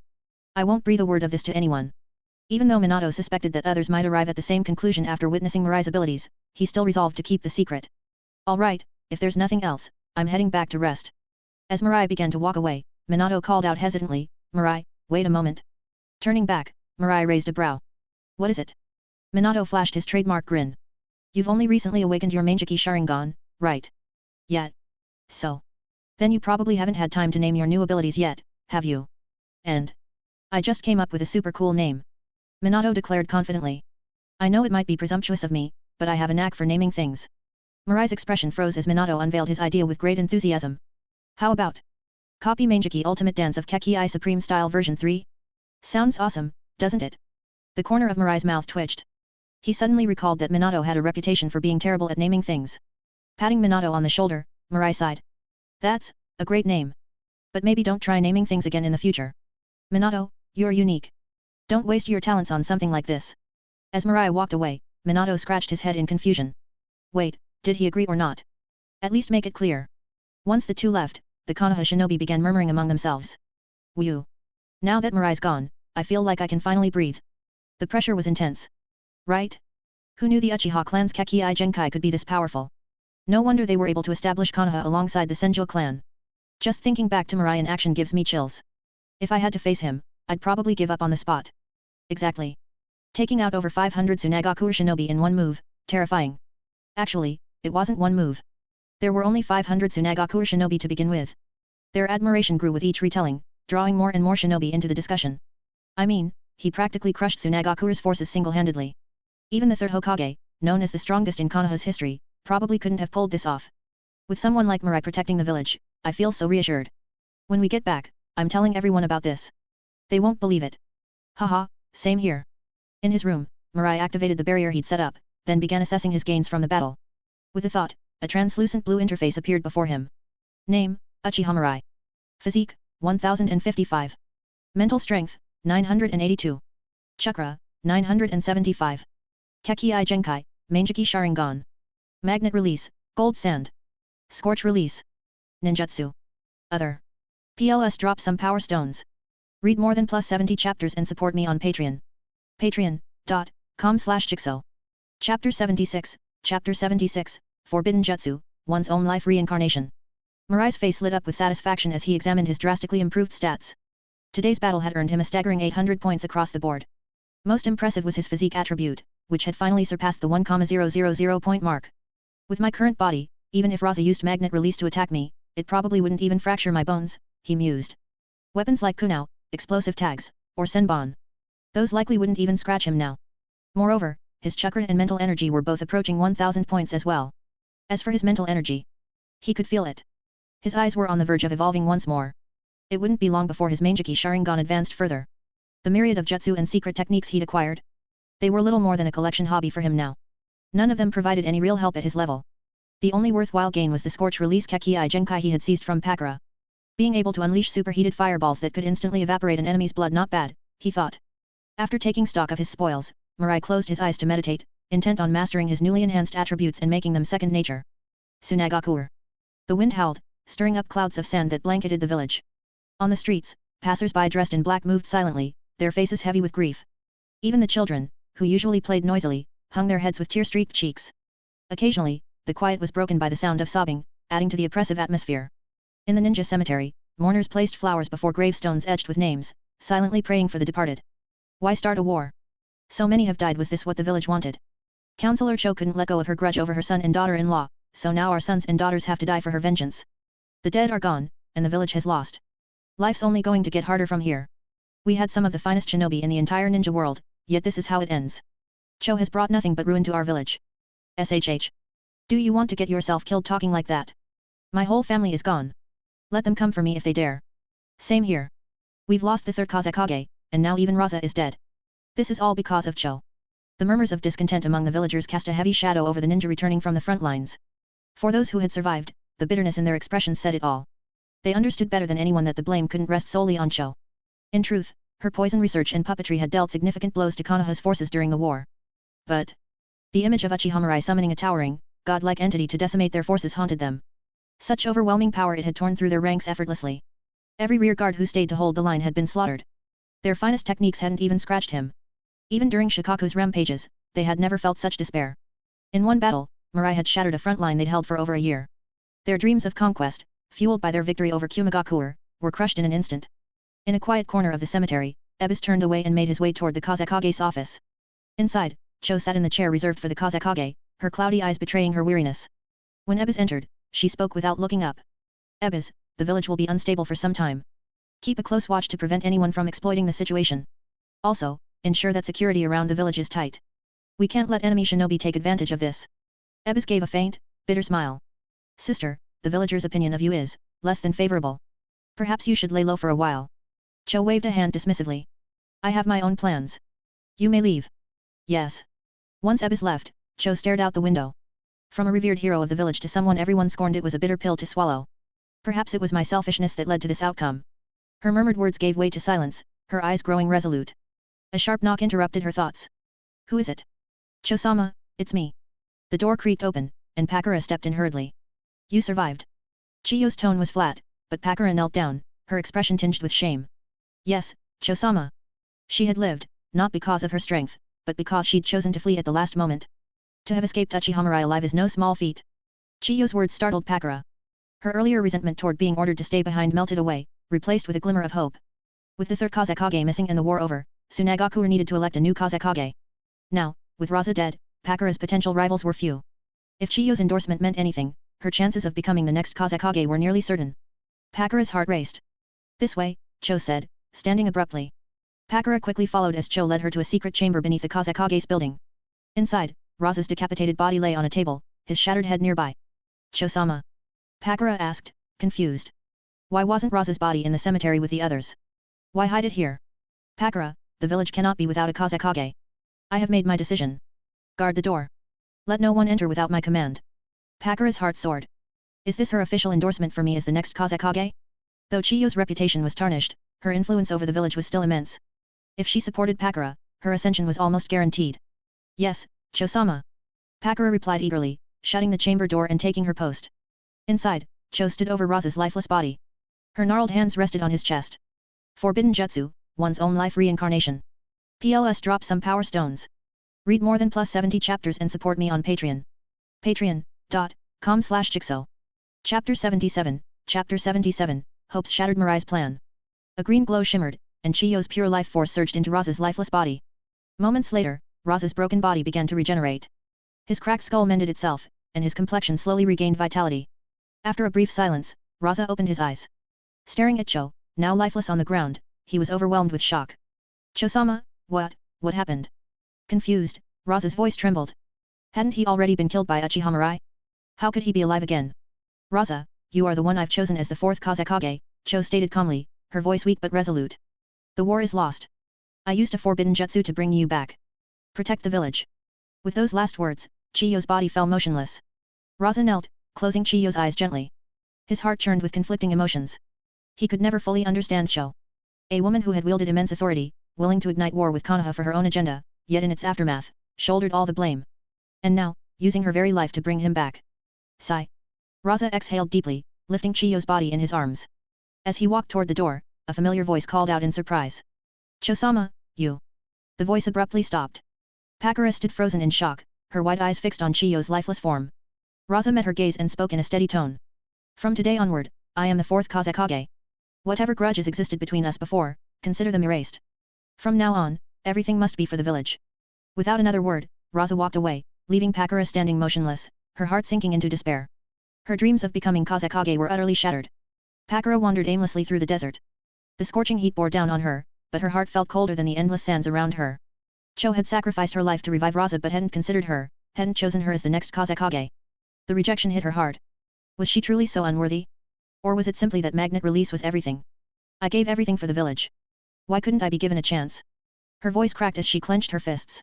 A: I won't breathe a word of this to anyone. Even though Minato suspected that others might arrive at the same conclusion after witnessing Mirai's abilities, he still resolved to keep the secret. All right, if there's nothing else, I'm heading back to rest. As Mirai began to walk away, Minato called out hesitantly, Mirai, wait a moment. Turning back, Mirai raised a brow. What is it? Minato flashed his trademark grin. You've only recently awakened your Mangeki Sharingan, right? Yet. So. Then you probably haven't had time to name your new abilities yet, have you? And. I just came up with a super cool name. Minato declared confidently. I know it might be presumptuous of me, but I have a knack for naming things. Mirai's expression froze as Minato unveiled his idea with great enthusiasm. How about? Copy Mangeki Ultimate Dance of Kekii Supreme Style version 3? Sounds awesome, doesn't it? The corner of Mirai's mouth twitched. He suddenly recalled that Minato had a reputation for being terrible at naming things. Patting Minato on the shoulder, Mirai sighed. That's a great name. But maybe don't try naming things again in the future. Minato, you're unique. Don't waste your talents on something like this. As Mirai walked away, Minato scratched his head in confusion. Wait, did he agree or not? At least make it clear. Once the two left, the Konoha shinobi began murmuring among themselves. Whew. Now that Mirai's gone, I feel like I can finally breathe. The pressure was intense. Right? Who knew the Uchiha clan's Kekii Genkai could be this powerful? No wonder they were able to establish Konoha alongside the Senjo clan. Just thinking back to Mirai in action gives me chills. If I had to face him, I'd probably give up on the spot. Exactly. Taking out over 500 Tsunagakuer shinobi in one move, terrifying. Actually, it wasn't one move. There were only 500 Tsunagakuer shinobi to begin with. Their admiration grew with each retelling, drawing more and more shinobi into the discussion. I mean, he practically crushed Tsunagakuer's forces single-handedly. Even the third Hokage, known as the strongest in Konoha's history, probably couldn't have pulled this off. With someone like Mirai protecting the village, I feel so reassured. When we get back, I'm telling everyone about this. They won't believe it. Haha, same here. In his room, Mirai activated the barrier he'd set up, then began assessing his gains from the battle. With a thought, a translucent blue interface appeared before him. Name, Uchiha Mirai. Physique, 1055. Mental strength, 982. Chakra, 975. Kekii Genkai, Mangeki Sharingan. Magnet release, Gold Sand. Scorch release. Ninjutsu. Other. PLS drop some power stones. Read more than plus 70 chapters and support me on Patreon. Patreon.com/Jigsaw. Chapter 76, Chapter 76, Forbidden Jutsu, One's Own Life Reincarnation. Mirai's face lit up with satisfaction as he examined his drastically improved stats. Today's battle had earned him a staggering 800 points across the board. Most impressive was his physique attribute, which had finally surpassed the 1,000 point mark. With my current body, even if Raza used magnet release to attack me, it probably wouldn't even fracture my bones, he mused. Weapons like kunao, explosive tags, or senbon. Those likely wouldn't even scratch him now. Moreover, his chakra and mental energy were both approaching 1,000 points as well. As for his mental energy, he could feel it. His eyes were on the verge of evolving once more. It wouldn't be long before his Mangeki Sharingan advanced further. The myriad of jutsu and secret techniques he'd acquired. They were little more than a collection hobby for him now. None of them provided any real help at his level. The only worthwhile gain was the Scorch release Kekii Genkai he had seized from Pakura. Being able to unleash superheated fireballs that could instantly evaporate an enemy's blood, not bad, he thought. After taking stock of his spoils, Mirai closed his eyes to meditate, intent on mastering his newly enhanced attributes and making them second nature. Tsunagakuer. The wind howled, stirring up clouds of sand that blanketed the village. On the streets, passers-by dressed in black moved silently, their faces heavy with grief. Even the children, who usually played noisily, hung their heads with tear-streaked cheeks. Occasionally, the quiet was broken by the sound of sobbing, adding to the oppressive atmosphere. In the ninja cemetery, mourners placed flowers before gravestones etched with names, silently praying for the departed. Why start a war? So many have died. Was this what the village wanted? Councillor Cho couldn't let go of her grudge over her son and daughter-in-law, so now our sons and daughters have to die for her vengeance. The dead are gone, and the village has lost. Life's only going to get harder from here. We had some of the finest shinobi in the entire ninja world, yet this is how it ends. Cho has brought nothing but ruin to our village. SHH. Do you want to get yourself killed talking like that? My whole family is gone. Let them come for me if they dare. Same here. We've lost the third Kazekage, and now even Raza is dead. This is all because of Cho. The murmurs of discontent among the villagers cast a heavy shadow over the ninja returning from the front lines. For those who had survived, the bitterness in their expressions said it all. They understood better than anyone that the blame couldn't rest solely on Cho. In truth, her poison research and puppetry had dealt significant blows to Konoha's forces during the war. But the image of Uchiha summoning a towering, godlike entity to decimate their forces haunted them. Such overwhelming power it had torn through their ranks effortlessly. Every rearguard who stayed to hold the line had been slaughtered. Their finest techniques hadn't even scratched him. Even during Shikaku's rampages, they had never felt such despair. In one battle, Mirai had shattered a front line they'd held for over a year. Their dreams of conquest, fueled by their victory over Kumagakuer, were crushed in an instant. In a quiet corner of the cemetery, Ebis turned away and made his way toward the Kazekage's office. Inside, Cho sat in the chair reserved for the Kazekage, her cloudy eyes betraying her weariness. When Ebis entered, she spoke without looking up. Ebis, the village will be unstable for some time. Keep a close watch to prevent anyone from exploiting the situation. Also, ensure that security around the village is tight. We can't let enemy shinobi take advantage of this. Ebis gave a faint, bitter smile. Sister, the villagers' opinion of you is less than favorable. Perhaps you should lay low for a while. Cho waved a hand dismissively. I have my own plans. You may leave. Yes. Once Ebis left, Cho stared out the window. From a revered hero of the village to someone everyone scorned, it was a bitter pill to swallow. Perhaps it was my selfishness that led to this outcome. Her murmured words gave way to silence, her eyes growing resolute. A sharp knock interrupted her thoughts. Who is it? Cho-sama, it's me. The door creaked open, and Pakura stepped in hurriedly. You survived. Chiyo's tone was flat, but Pakura knelt down, her expression tinged with shame. Yes, Cho-sama. She had lived, not because of her strength, but because she'd chosen to flee at the last moment. To have escaped Uchiha alive is no small feat. Chiyo's words startled Pakura. Her earlier resentment toward being ordered to stay behind melted away, replaced with a glimmer of hope. With the third Kazekage missing and the war over, Tsunagakuer needed to elect a new Kazekage. Now, with Raza dead, Pakura's potential rivals were few. If Chiyo's endorsement meant anything, her chances of becoming the next Kazekage were nearly certain. Pakura's heart raced. This way, Cho said, standing abruptly. Pakura quickly followed as Cho led her to a secret chamber beneath the Kazekage's building. Inside, Raza's decapitated body lay on a table, his shattered head nearby. Cho-sama. Pakura asked, confused. Why wasn't Raza's body in the cemetery with the others? Why hide it here? Pakura, the village cannot be without a Kazekage. I have made my decision. Guard the door. Let no one enter without my command. Pakura's heart soared. Is this her official endorsement for me as the next Kazekage? Though Chiyo's reputation was tarnished, her influence over the village was still immense. If she supported Pakura, her ascension was almost guaranteed. Yes, Cho-sama. Pakura replied eagerly, shutting the chamber door and taking her post. Inside, Cho stood over Raza's lifeless body. Her gnarled hands rested on his chest. Forbidden Jutsu, one's own life reincarnation. PLS drop some power stones. Read more than +70 chapters and support me on Patreon. Patreon.com/Jigsaw. Chapter 77, Chapter 77, Hope's Shattered Mirai's Plan. A green glow shimmered, and Chiyo's pure life force surged into Raza's lifeless body. Moments later, Raza's broken body began to regenerate. His cracked skull mended itself, and his complexion slowly regained vitality. After a brief silence, Raza opened his eyes. Staring at Cho, now lifeless on the ground, he was overwhelmed with shock. Cho-sama, what happened? Confused, Raza's voice trembled. Hadn't he already been killed by Uchiha Mirai? How could he be alive again? Raza, you are the one I've chosen as the fourth Kazekage, Cho stated calmly, her voice weak but resolute. The war is lost. I used a forbidden jutsu to bring you back. Protect the village. With those last words, Chiyo's body fell motionless. Raza knelt, closing Chiyo's eyes gently. His heart churned with conflicting emotions. He could never fully understand Cho. A woman who had wielded immense authority, willing to ignite war with Konoha for her own agenda, yet in its aftermath, shouldered all the blame. And now, using her very life to bring him back. Sigh. Raza exhaled deeply, lifting Chiyo's body in his arms. As he walked toward the door, a familiar voice called out in surprise. Cho-sama, you. The voice abruptly stopped. Pakura stood frozen in shock, her wide eyes fixed on Chiyo's lifeless form. Raza met her gaze and spoke in a steady tone. From today onward, I am the fourth Kazekage. Whatever grudges existed between us before, consider them erased. From now on, Everything must be for the village. Without another word, Raza walked away, leaving Pakura standing motionless, her heart sinking into despair. Her dreams of becoming Kazekage were utterly shattered. Pakura wandered aimlessly through the desert. The scorching heat bore down on her, but her heart felt colder than the endless sands around her. Cho had sacrificed her life to revive Raza but hadn't considered her, hadn't chosen her as the next Kazekage. The rejection hit her hard. Was she truly so unworthy? Or was it simply that magnet release was everything? I gave everything for the village. Why couldn't I be given a chance? Her voice cracked as she clenched her fists.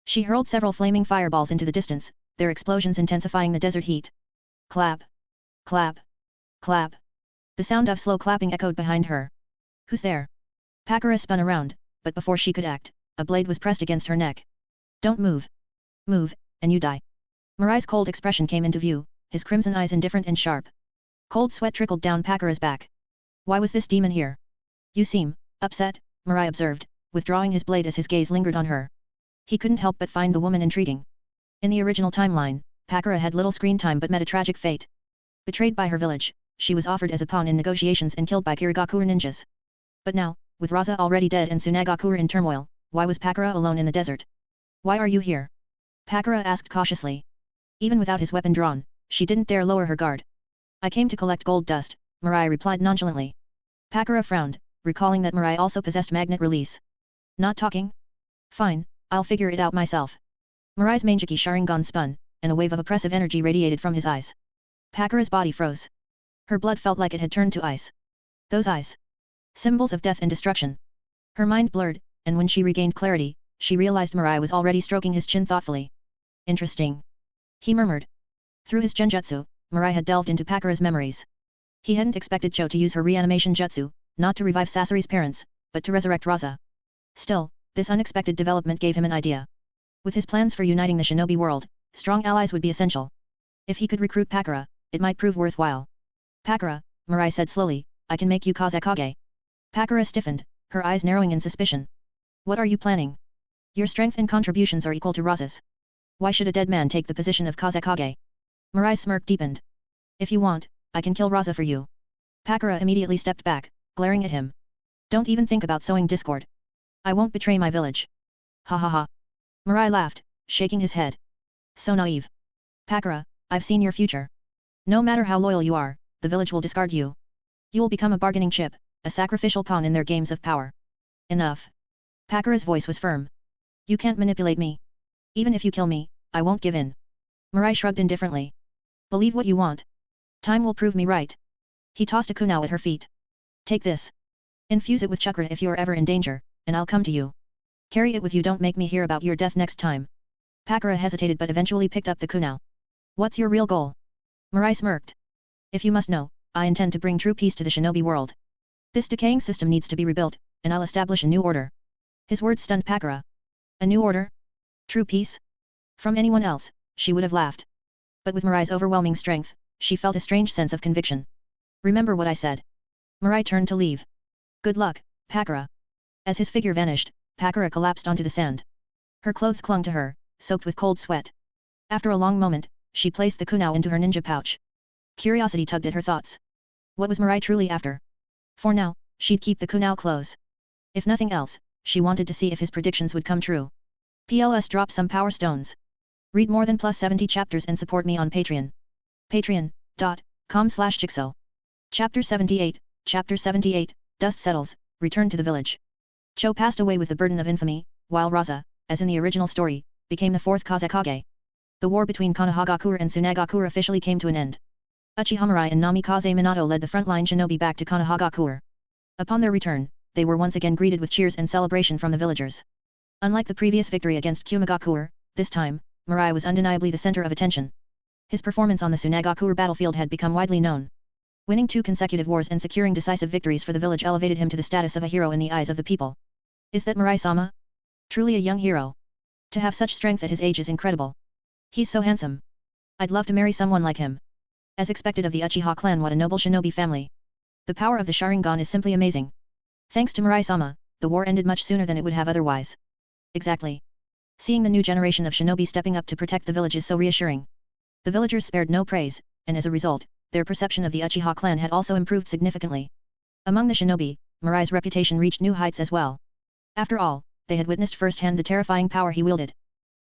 A: She hurled several flaming fireballs into the distance, their explosions intensifying the desert heat. Clap. Clap. Clap. The sound of slow clapping echoed behind her. Who's there? Pakura spun around, but before she could act, a blade was pressed against her neck. Don't move. Move, and you die. Mirai's cold expression came into view, his crimson eyes indifferent and sharp. Cold sweat trickled down Pakura's back. Why was this demon here? You seem upset, Mirai observed, withdrawing his blade as his gaze lingered on her. He couldn't help but find the woman intriguing. In the original timeline, Pakura had little screen time but met a tragic fate. Betrayed by her village, she was offered as a pawn in negotiations and killed by Kirigakure ninjas. But now, with Raza already dead and Tsunagakure in turmoil, why was Pakura alone in the desert? Why are you here? Pakura asked cautiously. Even without his weapon drawn, she didn't dare lower her guard. I came to collect gold dust, Mirai replied nonchalantly. Pakura frowned, recalling that Mirai also possessed magnet release. Not talking? Fine, I'll figure it out myself. Mirai's Mangeki Sharingan spun, and a wave of oppressive energy radiated from his eyes. Pakura's body froze. Her blood felt like it had turned to ice. Those eyes. Symbols of death and destruction. Her mind blurred, and when she regained clarity, she realized Mirai was already stroking his chin thoughtfully. Interesting. He murmured. Through his genjutsu, Mirai had delved into Pakura's memories. He hadn't expected Cho to use her reanimation jutsu, not to revive Sasori's parents, but to resurrect Raza. Still, this unexpected development gave him an idea. With his plans for uniting the shinobi world, strong allies would be essential. If he could recruit Pakura, it might prove worthwhile. Pakura, Mirai said slowly, I can make you Kazekage. Pakura stiffened, her eyes narrowing in suspicion. What are you planning? Your strength and contributions are equal to Raza's. Why should a dead man take the position of Kazekage? Mirai's smirk deepened. If you want, I can kill Raza for you. Pakura immediately stepped back, glaring at him. Don't even think about sowing discord. I won't betray my village. Ha ha ha. Mirai laughed, shaking his head. So naive. Pakura, I've seen your future. No matter how loyal you are, the village will discard you. You'll become a bargaining chip, a sacrificial pawn in their games of power. Enough. Pakura's voice was firm. You can't manipulate me. Even if you kill me, I won't give in. Mirai shrugged indifferently. Believe what you want. Time will prove me right. He tossed a kunai at her feet. Take this. Infuse it with chakra if you're ever in danger, and I'll come to you. Carry it with you, don't make me hear about your death next time. Pakura hesitated but eventually picked up the kunai. What's your real goal? Mirai smirked. If you must know, I intend to bring true peace to the shinobi world. This decaying system needs to be rebuilt, and I'll establish a new order. His words stunned Pakura. A new order? True peace? From anyone else, she would have laughed. But with Mirai's overwhelming strength, she felt a strange sense of conviction. Remember what I said. Mirai turned to leave. Good luck, Pakura. As his figure vanished, Pakura collapsed onto the sand. Her clothes clung to her, soaked with cold sweat. After a long moment, she placed the kunai into her ninja pouch. Curiosity tugged at her thoughts. What was Mirai truly after? For now, she'd keep the kunai close. If nothing else, she wanted to see if his predictions would come true. PLS drop some power stones. Read more than +70 chapters and support me on Patreon. Patreon.com/Jigsaw. Chapter 78, Dust Settles, Return to the Village. Cho passed away with the burden of infamy, while Raza, as in the original story, became the fourth Kazekage. The war between Konohagakure and Tsunagakure officially came to an end. Uchiha Mirai and Namikaze Minato led the frontline shinobi back to Konohagakure. Upon their return, they were once again greeted with cheers and celebration from the villagers. Unlike the previous victory against Kumagakure, this time, Mirai was undeniably the center of attention. His performance on the Tsunagakure battlefield had become widely known. Winning 2 consecutive wars and securing decisive victories for the village elevated him to the status of a hero in the eyes of the people. Is that Mirai-sama? Truly a young hero. To have such strength at his age is incredible. He's so handsome. I'd love to marry someone like him. As expected of the Uchiha clan, what a noble shinobi family. The power of the Sharingan is simply amazing. Thanks to Mirai-sama, the war ended much sooner than it would have otherwise. Exactly. Seeing the new generation of shinobi stepping up to protect the village is so reassuring. The villagers spared no praise, and as a result, their perception of the Uchiha clan had also improved significantly. Among the shinobi, Mirai's reputation reached new heights as well. After all, they had witnessed firsthand the terrifying power he wielded.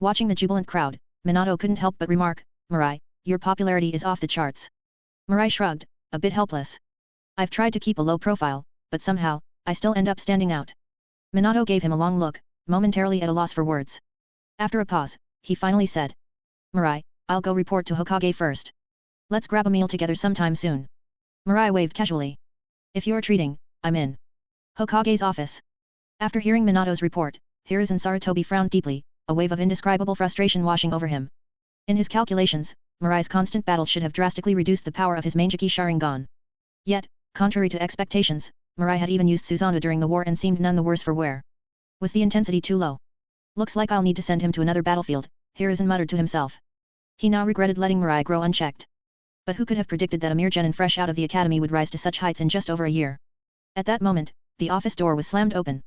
A: Watching the jubilant crowd, Minato couldn't help but remark, "Mirai, your popularity is off the charts." Mirai shrugged, a bit helpless. "I've tried to keep a low profile, but somehow, I still end up standing out." Minato gave him a long look, momentarily at a loss for words. After a pause, he finally said, "Mirai, I'll go report to Hokage first. Let's grab a meal together sometime soon." Mirai waved casually. "If you're treating, I'm in." Hokage's office. After hearing Minato's report, Hiruzen Sarutobi frowned deeply, a wave of indescribable frustration washing over him. In his calculations, Mirai's constant battles should have drastically reduced the power of his Manjiki Sharingan. Yet, contrary to expectations, Mirai had even used Susanoo during the war and seemed none the worse for wear. Was the intensity too low? "Looks like I'll need to send him to another battlefield," Hiruzen muttered to himself. He now regretted letting Mirai grow unchecked. But who could have predicted that a mere genin fresh out of the academy would rise to such heights in just over a year? At that moment, the office door was slammed open.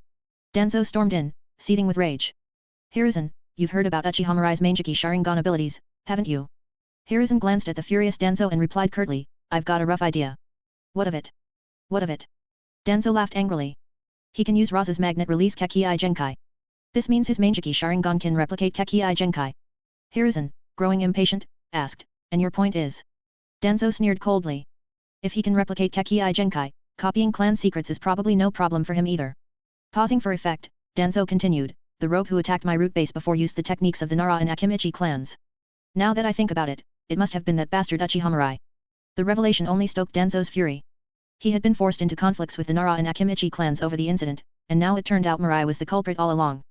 A: Danzo stormed in, seething with rage. "Hiruzen, you've heard about Uchiha Mirai's Manjiki Sharingan abilities, haven't you?" Hiruzen glanced at the furious Danzo and replied curtly, "I've got a rough idea." "What of it? What of it?" Danzo laughed angrily. "He can use Raza's magnet release Kekkei Genkai. This means his Manjiki Sharingan can replicate Kekkei Genkai." Hiruzen, growing impatient, asked, "And your point is?" Danzo sneered coldly. "If he can replicate Kekkei Genkai, copying clan secrets is probably no problem for him either." Pausing for effect, Danzo continued, "The rogue who attacked my root base before used the techniques of the Nara and Akimichi clans. Now that I think about it, it must have been that bastard Uchiha Mirai." The revelation only stoked Danzo's fury. He had been forced into conflicts with the Nara and Akimichi clans over the incident, and now it turned out Mirai was the culprit all along.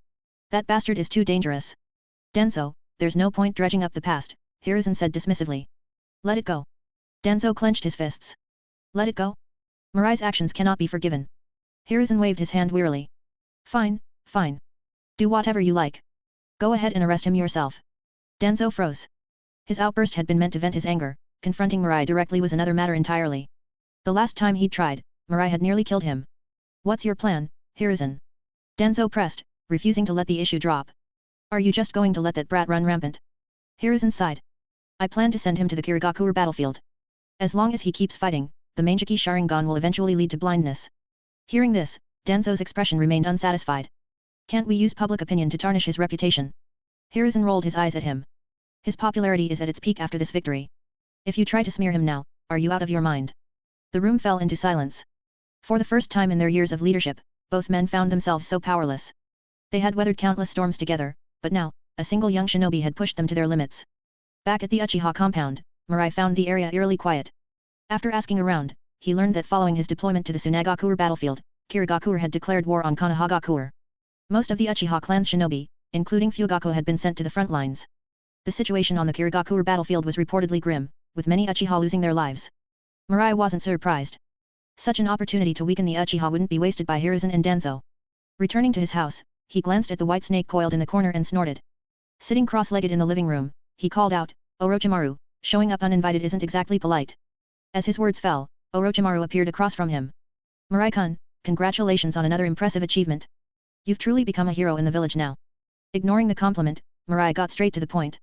A: That bastard is too dangerous. "Danzo, there's no point dredging up the past," Hiruzen said dismissively. "Let it go." Danzo clenched his fists. "Let it go?" "Mirai's actions cannot be forgiven." Hiruzen waved his hand wearily. "Fine, fine. Do whatever you like. Go ahead and arrest him yourself." Danzo froze. His outburst had been meant to vent his anger, confronting Mirai directly was another matter entirely. The last time he'd tried, Mirai had nearly killed him. "What's your plan, Hiruzen?" Danzo pressed, refusing to let the issue drop. "Are you just going to let that brat run rampant?" Hiruzen sighed. "I plan to send him to the Kirigakure battlefield. As long as he keeps fighting, the Manjiki Sharingan will eventually lead to blindness." Hearing this, Danzo's expression remained unsatisfied. "Can't we use public opinion to tarnish his reputation?" Hiruzen rolled his eyes at him. "His popularity is at its peak after this victory. If you try to smear him now, are you out of your mind?" The room fell into silence. For the first time in their years of leadership, both men found themselves so powerless. They had weathered countless storms together, but now, a single young shinobi had pushed them to their limits. Back at the Uchiha compound, Mirai found the area eerily quiet. After asking around, he learned that following his deployment to the Tsunagakure battlefield, Kirigakure had declared war on Konohagakure. Most of the Uchiha clan's shinobi, including Fugaku, had been sent to the front lines. The situation on the Kirigakure battlefield was reportedly grim, with many Uchiha losing their lives. Mirai wasn't surprised. Such an opportunity to weaken the Uchiha wouldn't be wasted by Hiruzen and Danzo. Returning to his house, he glanced at the white snake coiled in the corner and snorted. Sitting cross-legged in the living room, he called out, "Orochimaru, showing up uninvited isn't exactly polite." As his words fell, Orochimaru appeared across from him. "Mirai-kun, congratulations on another impressive achievement. You've truly become a hero in the village now." Ignoring the compliment, Mirai got straight to the point.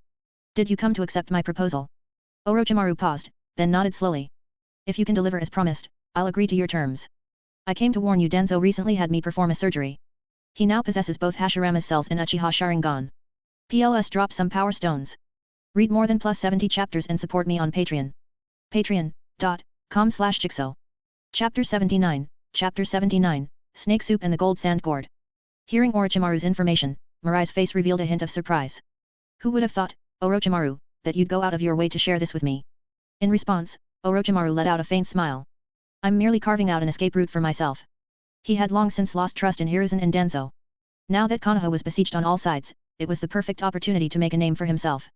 A: "Did you come to accept my proposal?" Orochimaru paused, then nodded slowly. "If you can deliver as promised, I'll agree to your terms. I came to warn you, Danzo recently had me perform a surgery. He now possesses both Hashirama's cells and Uchiha Sharingan. PLS drop some power stones. Read more than +70 chapters and support me on Patreon. Patreon.com/Jigsaw. Chapter 79, Chapter 79, Snake Soup and the Gold Sand Gourd. Hearing Orochimaru's information, Mirai's face revealed a hint of surprise. "Who would have thought, Orochimaru, that you'd go out of your way to share this with me?" In response, Orochimaru let out a faint smile. "I'm merely carving out an escape route for myself." He had long since lost trust in Hiruzen and Danzo. Now that Konoha was besieged on all sides, it was the perfect opportunity to make a name for himself.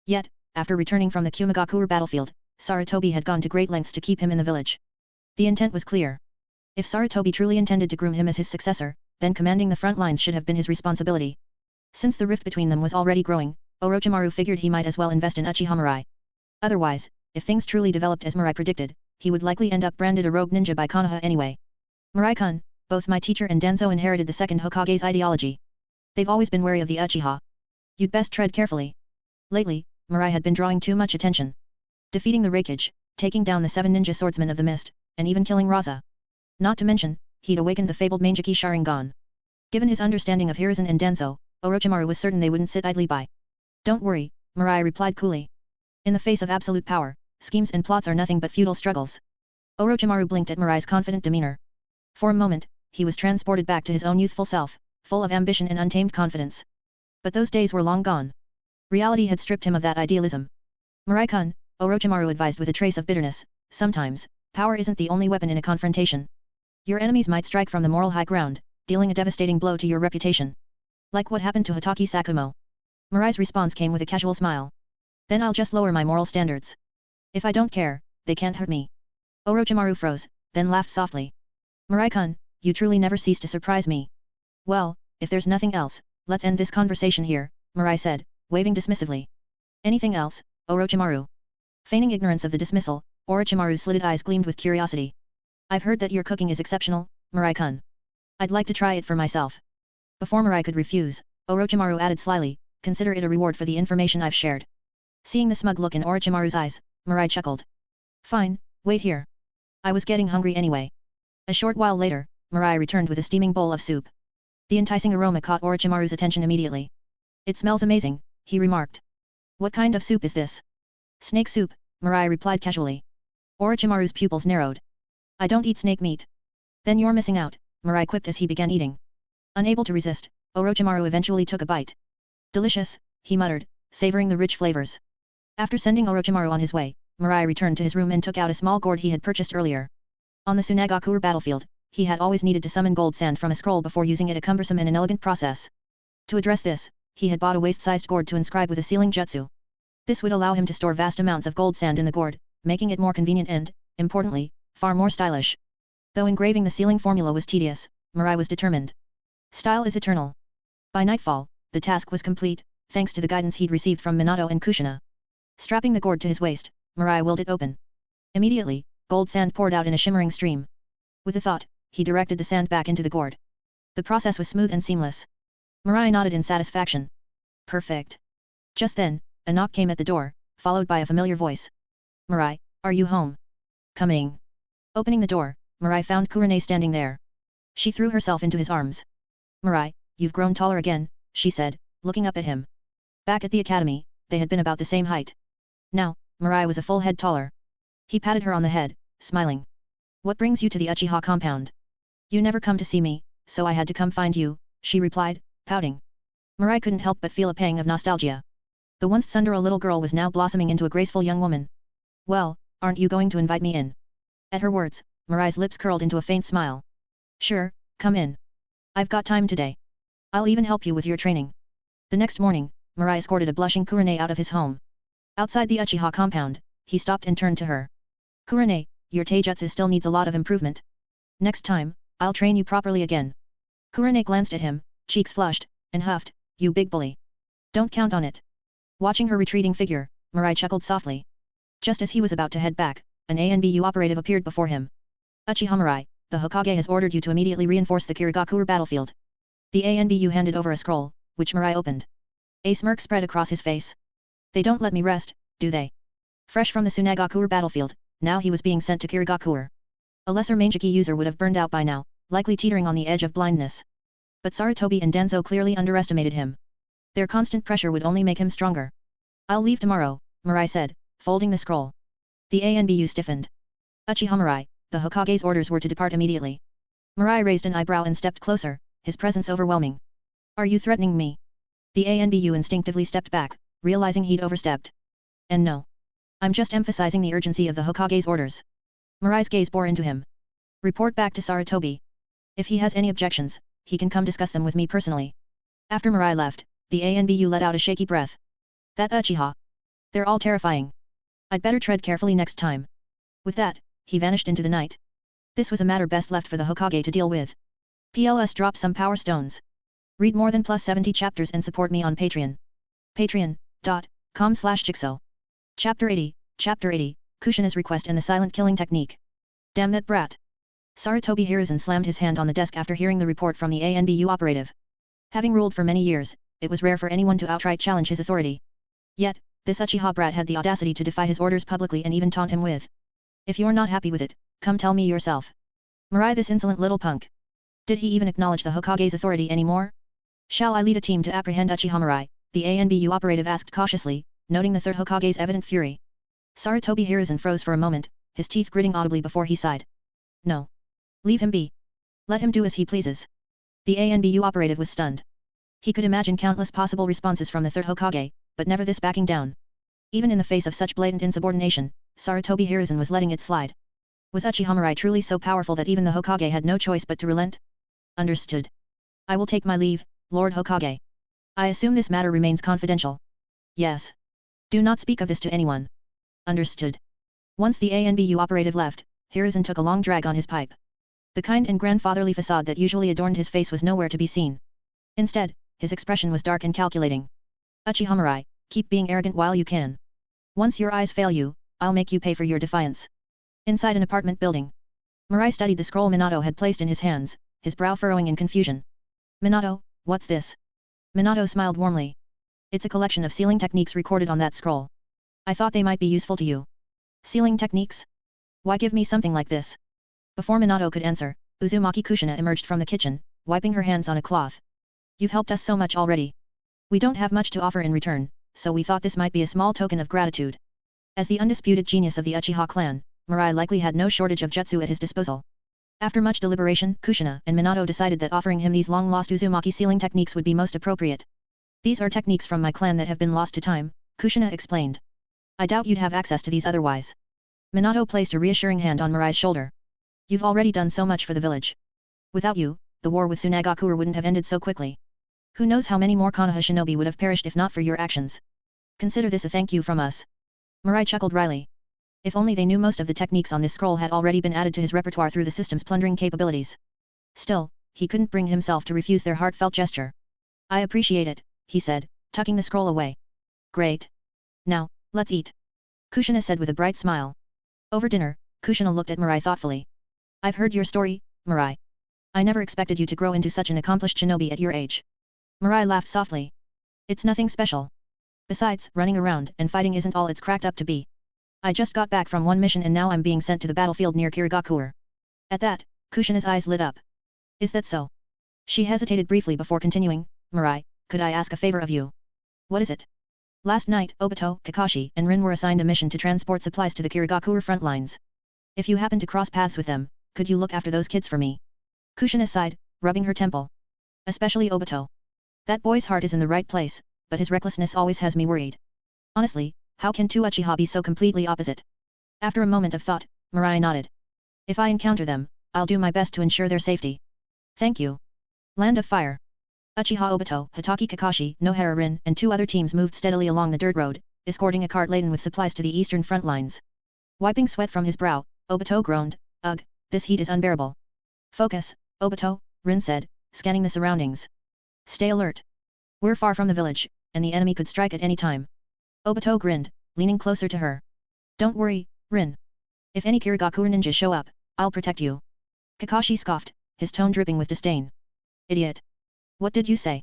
A: Yet, after returning from the Kumigakure battlefield, Sarutobi had gone to great lengths to keep him in the village. The intent was clear. If Sarutobi truly intended to groom him as his successor, then commanding the front lines should have been his responsibility. Since the rift between them was already growing, Orochimaru figured he might as well invest in Uchiha Mirai. Otherwise, if things truly developed as Mirai predicted, he would likely end up branded a rogue ninja by Konoha anyway. "Mirai-kun, both my teacher and Danzo inherited the second Hokage's ideology. They've always been wary of the Uchiha. You'd best tread carefully." Lately, Mirai had been drawing too much attention. Defeating the Raikage, taking down the 7 ninja swordsmen of the mist, and even killing Raza. Not to mention, he'd awakened the fabled Manjiki Sharingan. Given his understanding of Hiruzen and Danzo, Orochimaru was certain they wouldn't sit idly by. Don't worry, Mirai replied coolly. In the face of absolute power, schemes and plots are nothing but futile struggles. Orochimaru blinked at Mirai's confident demeanor. For a moment, he was transported back to his own youthful self, full of ambition and untamed confidence. But those days were long gone. Reality had stripped him of that idealism. Mirai-kun, Orochimaru advised with a trace of bitterness, sometimes, power isn't the only weapon in a confrontation. Your enemies might strike from the moral high ground, dealing a devastating blow to your reputation. Like what happened to Hotaki Sakumo. Mirai's response came with a casual smile. Then I'll just lower my moral standards. If I don't care, they can't hurt me. Orochimaru froze, then laughed softly. Mirai-kun, you truly never cease to surprise me. Well, if there's nothing else, let's end this conversation here, Mirai said, waving dismissively. Anything else, Orochimaru? Feigning ignorance of the dismissal, Orochimaru's slitted eyes gleamed with curiosity. I've heard that your cooking is exceptional, Mirai-kun. I'd like to try it for myself. Before Mirai could refuse, Orochimaru added slyly, consider it a reward for the information I've shared. Seeing the smug look in Orochimaru's eyes, Mirai chuckled. Fine, wait here. I was getting hungry anyway. A short while later, Mirai returned with a steaming bowl of soup. The enticing aroma caught Orochimaru's attention immediately. It smells amazing, he remarked. What kind of soup is this? Snake soup, Mirai replied casually. Orochimaru's pupils narrowed. I don't eat snake meat. Then you're missing out, Mirai quipped as he began eating. Unable to resist, Orochimaru eventually took a bite. Delicious, he muttered, savoring the rich flavors. After sending Orochimaru on his way, Mirai returned to his room and took out a small gourd he had purchased earlier. On the Tsunagakure battlefield, he had always needed to summon gold sand from a scroll before using it, a cumbersome and inelegant process. To address this, he had bought a waist-sized gourd to inscribe with a sealing jutsu. This would allow him to store vast amounts of gold sand in the gourd, making it more convenient and, importantly, far more stylish. Though engraving the sealing formula was tedious, Mirai was determined. Style is eternal. By nightfall, the task was complete, thanks to the guidance he'd received from Minato and Kushina. Strapping the gourd to his waist, Mirai willed it open. Immediately, gold sand poured out in a shimmering stream. With a thought, he directed the sand back into the gourd. The process was smooth and seamless. Mirai nodded in satisfaction. Perfect. Just then, a knock came at the door, followed by a familiar voice. Mirai, are you home? Coming. Opening the door, Mirai found Kurane standing there. She threw herself into his arms. Mirai, you've grown taller again, she said, looking up at him. Back at the academy, they had been about the same height. Now, Mirai was a full head taller. He patted her on the head, smiling. What brings you to the Uchiha compound? You never come to see me, so I had to come find you, she replied, pouting. Mirai couldn't help but feel a pang of nostalgia. The once tsundere little girl was now blossoming into a graceful young woman. Well, aren't you going to invite me in? At her words, Mirai's lips curled into a faint smile. Sure, come in. I've got time today. I'll even help you with your training. The next morning, Mirai escorted a blushing Kurane out of his home. Outside the Uchiha compound, he stopped and turned to her. Kurane, your taijutsu still needs a lot of improvement. Next time, I'll train you properly again. Kurane glanced at him, cheeks flushed, and huffed, you big bully. Don't count on it. Watching her retreating figure, Mirai chuckled softly. Just as he was about to head back, an ANBU operative appeared before him. Uchiha Mirai, the Hokage has ordered you to immediately reinforce the Kirigakure battlefield. The ANBU handed over a scroll, which Mirai opened. A smirk spread across his face. They don't let me rest, do they? Fresh from the Tsunagakure battlefield, now he was being sent to Kirigakure. A lesser Manjiki user would have burned out by now, likely teetering on the edge of blindness. But Sarutobi and Danzo clearly underestimated him. Their constant pressure would only make him stronger. I'll leave tomorrow, Mirai said, folding the scroll. The ANBU stiffened. Uchiha Mirai, the Hokage's orders were to depart immediately. Mirai raised an eyebrow and stepped closer, his presence overwhelming. Are you threatening me? The ANBU instinctively stepped back, realizing he'd overstepped. And no. I'm just emphasizing the urgency of the Hokage's orders. Mirai's gaze bore into him. Report back to Sarutobi. If he has any objections, he can come discuss them with me personally. After Mirai left, the ANBU let out a shaky breath. That Uchiha. They're all terrifying. I'd better tread carefully next time. With that, he vanished into the night. This was a matter best left for the Hokage to deal with. PLS drop some power stones. Read more than +70 chapters and support me on Patreon. Patreon.com/Jigsaw. Chapter 80, Kushina's Request and the Silent Killing Technique. Damn that brat. Sarutobi Hiruzen slammed his hand on the desk after hearing the report from the ANBU operative. Having ruled for many years, it was rare for anyone to outright challenge his authority. Yet, this Uchiha brat had the audacity to defy his orders publicly and even taunt him with. If you're not happy with it, come tell me yourself. Mirai, this insolent little punk. Did he even acknowledge the Hokage's authority anymore? Shall I lead a team to apprehend Uchiha Mirai? The ANBU operative asked cautiously, noting the third Hokage's evident fury. Sarutobi Hiruzen froze for a moment, his teeth gritting audibly before he sighed. No. Leave him be. Let him do as he pleases. The ANBU operative was stunned. He could imagine countless possible responses from the third Hokage, but never this backing down. Even in the face of such blatant insubordination, Sarutobi Hiruzen was letting it slide. Was Uchiha Mirai truly so powerful that even the Hokage had no choice but to relent? Understood. I will take my leave, Lord Hokage. I assume this matter remains confidential. Yes. Do not speak of this to anyone. Understood. Once the ANBU operative left, Hiruzen took a long drag on his pipe. The kind and grandfatherly facade that usually adorned his face was nowhere to be seen. Instead, his expression was dark and calculating. Uchiha Mirai, keep being arrogant while you can. Once your eyes fail you, I'll make you pay for your defiance. Inside an apartment building, Mirai studied the scroll Minato had placed in his hands, his brow furrowing in confusion. Minato, what's this? Minato smiled warmly. It's a collection of sealing techniques recorded on that scroll. I thought they might be useful to you. Sealing techniques? Why give me something like this? Before Minato could answer, Uzumaki Kushina emerged from the kitchen, wiping her hands on a cloth. You've helped us so much already. We don't have much to offer in return, so we thought this might be a small token of gratitude. As the undisputed genius of the Uchiha clan, Mirai likely had no shortage of jutsu at his disposal. After much deliberation, Kushina and Minato decided that offering him these long-lost Uzumaki sealing techniques would be most appropriate. These are techniques from my clan that have been lost to time, Kushina explained. I doubt you'd have access to these otherwise. Minato placed a reassuring hand on Mirai's shoulder. You've already done so much for the village. Without you, the war with Tsunagakure wouldn't have ended so quickly. Who knows how many more Konoha shinobi would have perished if not for your actions. Consider this a thank you from us. Mirai chuckled wryly. If only they knew most of the techniques on this scroll had already been added to his repertoire through the system's plundering capabilities. Still, he couldn't bring himself to refuse their heartfelt gesture. I appreciate it, he said, tucking the scroll away. Great. Now, let's eat. Kushina said with a bright smile. Over dinner, Kushina looked at Mirai thoughtfully. I've heard your story, Mirai. I never expected you to grow into such an accomplished shinobi at your age. Mirai laughed softly. It's nothing special. Besides, running around and fighting isn't all it's cracked up to be. I just got back from one mission and now I'm being sent to the battlefield near Kirigakure. At that, Kushina's eyes lit up. Is that so? She hesitated briefly before continuing, Mirai, could I ask a favor of you? What is it? Last night, Obito, Kakashi, and Rin were assigned a mission to transport supplies to the Kirigakure front lines. If you happen to cross paths with them, could you look after those kids for me? Kushina sighed, rubbing her temple. Especially Obito. That boy's heart is in the right place, but his recklessness always has me worried. Honestly, how can two Uchiha be so completely opposite? After a moment of thought, Mirai nodded. If I encounter them, I'll do my best to ensure their safety. Thank you. Land of Fire. Uchiha Obito, Hitaki Kakashi, Nohara Rin, and two other teams moved steadily along the dirt road, escorting a cart laden with supplies to the eastern front lines. Wiping sweat from his brow, Obito groaned, Ugh, this heat is unbearable. Focus, Obito, Rin said, scanning the surroundings. Stay alert. We're far from the village, and the enemy could strike at any time. Obito grinned, leaning closer to her. Don't worry, Rin. If any Kirigakure ninjas show up, I'll protect you. Kakashi scoffed, his tone dripping with disdain. Idiot. What did you say?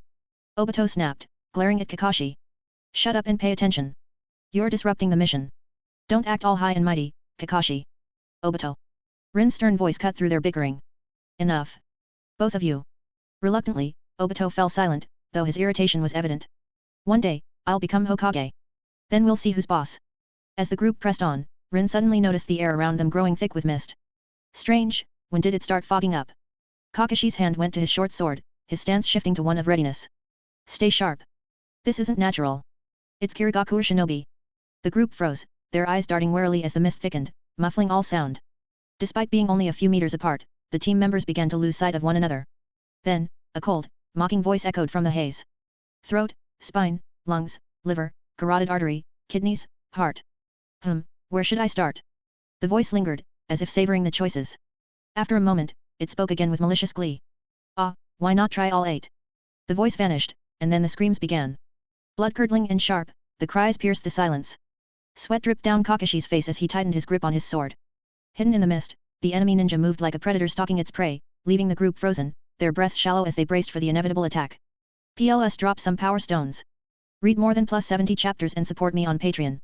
A: Obito snapped, glaring at Kakashi. Shut up and pay attention. You're disrupting the mission. Don't act all high and mighty, Kakashi. Obito. Rin's stern voice cut through their bickering. Enough. Both of you. Reluctantly, Obito fell silent, though his irritation was evident. One day, I'll become Hokage. Then we'll see who's boss. As the group pressed on, Rin suddenly noticed the air around them growing thick with mist. Strange, when did it start fogging up? Kakashi's hand went to his short sword, his stance shifting to one of readiness. Stay sharp. This isn't natural. It's Kirigakure shinobi. The group froze, their eyes darting warily as the mist thickened, muffling all sound. Despite being only a few meters apart, the team members began to lose sight of one another. Then, a cold, mocking voice echoed from the haze. Throat, spine, lungs, liver, carotid artery, kidneys, heart. Where should I start? The voice lingered, as if savoring the choices. After a moment, it spoke again with malicious glee. Why not try all 8? The voice vanished, and then the screams began. Blood-curdling and sharp, the cries pierced the silence. Sweat dripped down Kakashi's face as he tightened his grip on his sword. Hidden in the mist, the enemy ninja moved like a predator stalking its prey, leaving the group frozen, their breaths shallow as they braced for the inevitable attack. PLS drop some power stones. Read more than +70 chapters and support me on Patreon.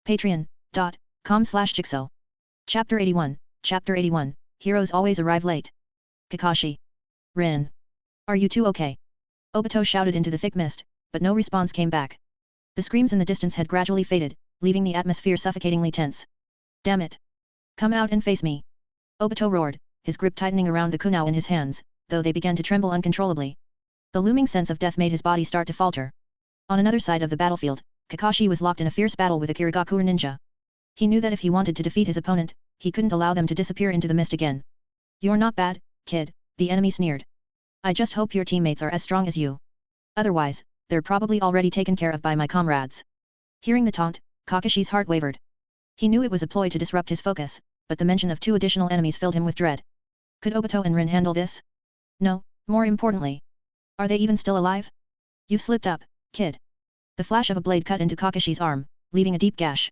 A: Patreon.com/Jigsaw. Chapter 81, Heroes always arrive late. Kakashi. Rin. Are you two okay? Obito shouted into the thick mist, but no response came back. The screams in the distance had gradually faded, leaving the atmosphere suffocatingly tense. Damn it! Come out and face me! Obito roared, his grip tightening around the kunao in his hands, though they began to tremble uncontrollably. The looming sense of death made his body start to falter. On another side of the battlefield, Kakashi was locked in a fierce battle with a Kirigakure ninja. He knew that if he wanted to defeat his opponent, he couldn't allow them to disappear into the mist again. You're not bad, kid, the enemy sneered. I just hope your teammates are as strong as you. Otherwise, they're probably already taken care of by my comrades. Hearing the taunt, Kakashi's heart wavered. He knew it was a ploy to disrupt his focus, but the mention of 2 additional enemies filled him with dread. Could Obito and Rin handle this? No, more importantly. Are they even still alive? You've slipped up, kid. The flash of a blade cut into Kakashi's arm, leaving a deep gash.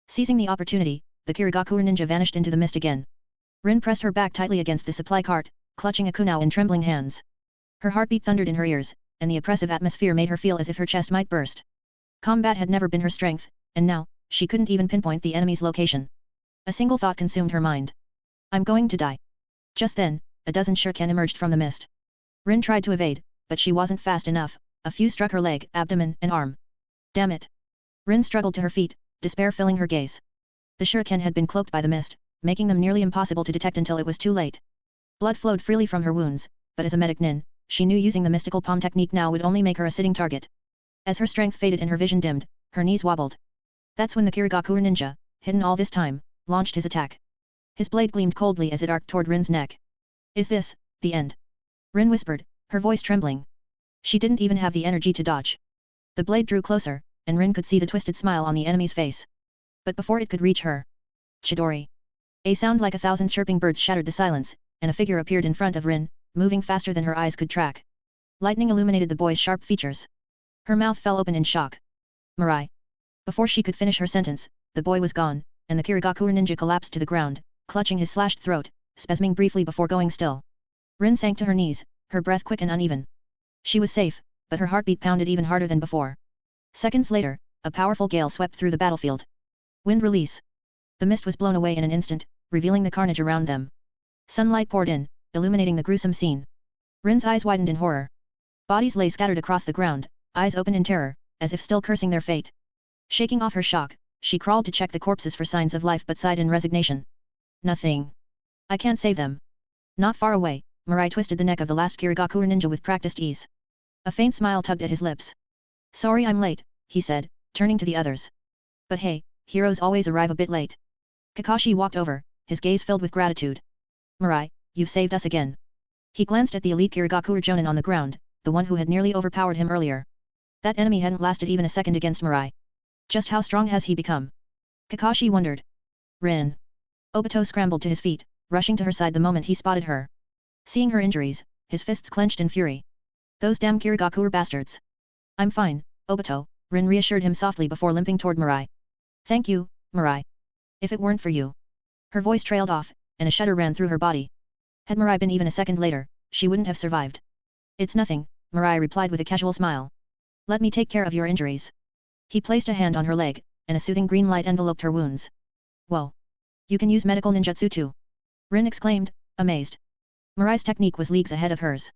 A: Seizing the opportunity, the Kirigakure ninja vanished into the mist again. Rin pressed her back tightly against the supply cart, clutching a kunao in trembling hands. Her heartbeat thundered in her ears, and the oppressive atmosphere made her feel as if her chest might burst. Combat had never been her strength, and now, she couldn't even pinpoint the enemy's location. A single thought consumed her mind. I'm going to die. Just then, a dozen shuriken emerged from the mist. Rin tried to evade, but she wasn't fast enough. A few struck her leg, abdomen, and arm. Damn it! Rin struggled to her feet, despair filling her gaze. The shuriken had been cloaked by the mist, making them nearly impossible to detect until it was too late. Blood flowed freely from her wounds, but as a medic nin, she knew using the mystical palm technique now would only make her a sitting target. As her strength faded and her vision dimmed, her knees wobbled. That's when the Kirigakure ninja, hidden all this time, launched his attack. His blade gleamed coldly as it arced toward Rin's neck. Is this the end? Rin whispered, her voice trembling. She didn't even have the energy to dodge. The blade drew closer, and Rin could see the twisted smile on the enemy's face. But before it could reach her, Chidori! A sound like 1,000 chirping birds shattered the silence, and a figure appeared in front of Rin, moving faster than her eyes could track. Lightning illuminated the boy's sharp features. Her mouth fell open in shock. Mirai! Before she could finish her sentence, the boy was gone, and the Kirigakure ninja collapsed to the ground, clutching his slashed throat, spasming briefly before going still. Rin sank to her knees, her breath quick and uneven. She was safe, but her heartbeat pounded even harder than before. Seconds later, a powerful gale swept through the battlefield. Wind release. The mist was blown away in an instant, revealing the carnage around them. Sunlight poured in, illuminating the gruesome scene. Rin's eyes widened in horror. Bodies lay scattered across the ground, eyes open in terror, as if still cursing their fate. Shaking off her shock, she crawled to check the corpses for signs of life but sighed in resignation. Nothing. I can't save them. Not far away, Mirai twisted the neck of the last Kirigakure ninja with practiced ease. A faint smile tugged at his lips. Sorry I'm late, he said, turning to the others. But hey, heroes always arrive a bit late. Kakashi walked over, his gaze filled with gratitude. Mirai, you've saved us again. He glanced at the elite Kirigakure Jonin on the ground, the one who had nearly overpowered him earlier. That enemy hadn't lasted even a second against Mirai. Just how strong has he become? Kakashi wondered. Rin. Obito scrambled to his feet, rushing to her side the moment he spotted her. Seeing her injuries, his fists clenched in fury. Those damn Kirigakure bastards. I'm fine, Obito, Rin reassured him softly before limping toward Mirai. Thank you, Mirai. If it weren't for you. Her voice trailed off, and a shudder ran through her body. Had Mirai been even a second later, she wouldn't have survived. It's nothing, Mirai replied with a casual smile. Let me take care of your injuries. He placed a hand on her leg, and a soothing green light enveloped her wounds. Whoa! You can use medical ninjutsu too! Rin exclaimed, amazed. Mirai's technique was leagues ahead of hers.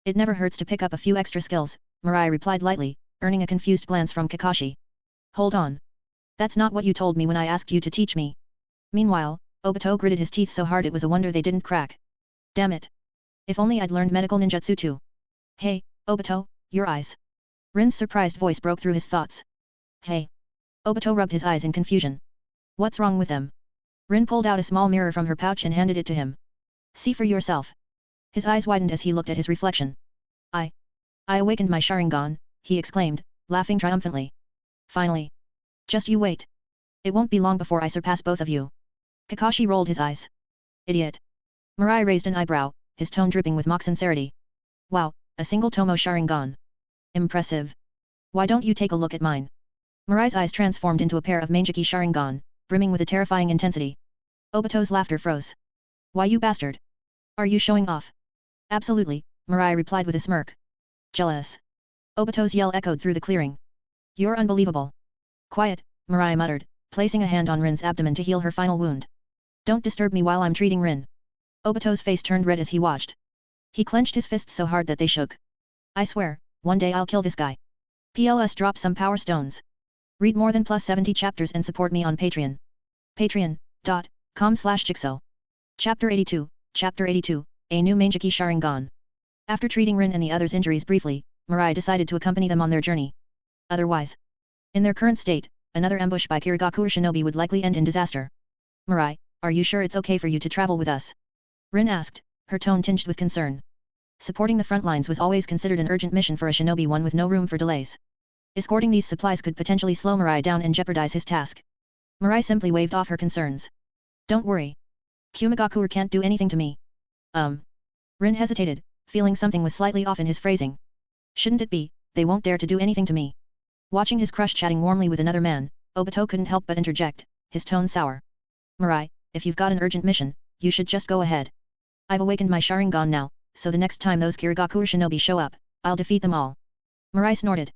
A: It never hurts to pick up a few extra skills, Mirai replied lightly, earning a confused glance from Kakashi. Hold on. That's not what you told me when I asked you to teach me. Meanwhile, Obito gritted his teeth so hard it was a wonder they didn't crack. Damn it! If only I'd learned medical ninjutsu too. Hey, Obito, your eyes. Rin's surprised voice broke through his thoughts. Hey. Obito rubbed his eyes in confusion. What's wrong with them? Rin pulled out a small mirror from her pouch and handed it to him. See for yourself. His eyes widened as he looked at his reflection. I awakened my Sharingan, he exclaimed, laughing triumphantly. Finally. Just you wait. It won't be long before I surpass both of you. Kakashi rolled his eyes. Idiot. Mirai raised an eyebrow, his tone dripping with mock sincerity. Wow, a single Tomo Sharingan. Impressive. Why don't you take a look at mine? Mirai's eyes transformed into a pair of Mangeki Sharingan, brimming with a terrifying intensity. Obito's laughter froze. Why you bastard? Are you showing off? Absolutely, Mirai replied with a smirk. Jealous. Obito's yell echoed through the clearing. You're unbelievable. Quiet, Mirai muttered, placing a hand on Rin's abdomen to heal her final wound. Don't disturb me while I'm treating Rin. Obito's face turned red as he watched. He clenched his fists so hard that they shook. I swear, one day I'll kill this guy. Plus drop some power stones. Read more than +70 chapters and support me on Patreon. Patreon.com/Jigsaw. Chapter 82, Chapter 82, A New Mangeki Sharingan. After treating Rin and the others' injuries briefly, Mirai decided to accompany them on their journey. Otherwise, in their current state, another ambush by Kirigaku or shinobi would likely end in disaster. Mirai, are you sure it's okay for you to travel with us? Rin asked, her tone tinged with concern. Supporting the front lines was always considered an urgent mission for a shinobi, one with no room for delays. Escorting these supplies could potentially slow Mirai down and jeopardize his task. Mirai simply waved off her concerns. Don't worry. Kumagaku can't do anything to me. Rin hesitated, feeling something was slightly off in his phrasing. Shouldn't it be, they won't dare to do anything to me. Watching his crush chatting warmly with another man, Obito couldn't help but interject, his tone sour. Mirai, if you've got an urgent mission, you should just go ahead. I've awakened my Sharingan now, so the next time those Kirigaku or shinobi show up, I'll defeat them all. Mirai snorted.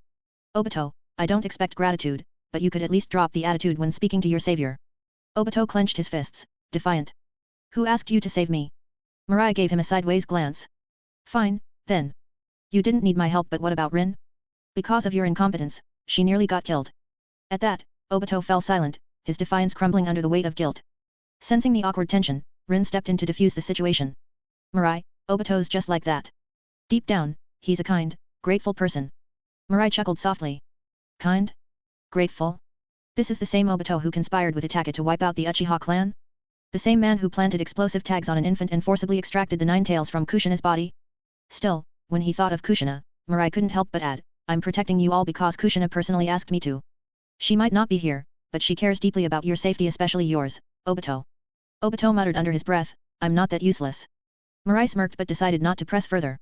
A: Obito, I don't expect gratitude, but you could at least drop the attitude when speaking to your savior. Obito clenched his fists, defiant. Who asked you to save me? Mirai gave him a sideways glance. Fine, then. You didn't need my help, but what about Rin? Because of your incompetence, she nearly got killed. At that, Obito fell silent, his defiance crumbling under the weight of guilt. Sensing the awkward tension, Rin stepped in to defuse the situation. Mirai, Obito's just like that. Deep down, he's a kind, grateful person. Mirai chuckled softly. Kind? Grateful? This is the same Obito who conspired with Itachi to wipe out the Uchiha clan? The same man who planted explosive tags on an infant and forcibly extracted the 9 tails from Kushina's body? Still, when he thought of Kushina, Mirai couldn't help but add, I'm protecting you all because Kushina personally asked me to. She might not be here, but she cares deeply about your safety, especially yours, Obito. Obito muttered under his breath, I'm not that useless. Mirai smirked but decided not to press further.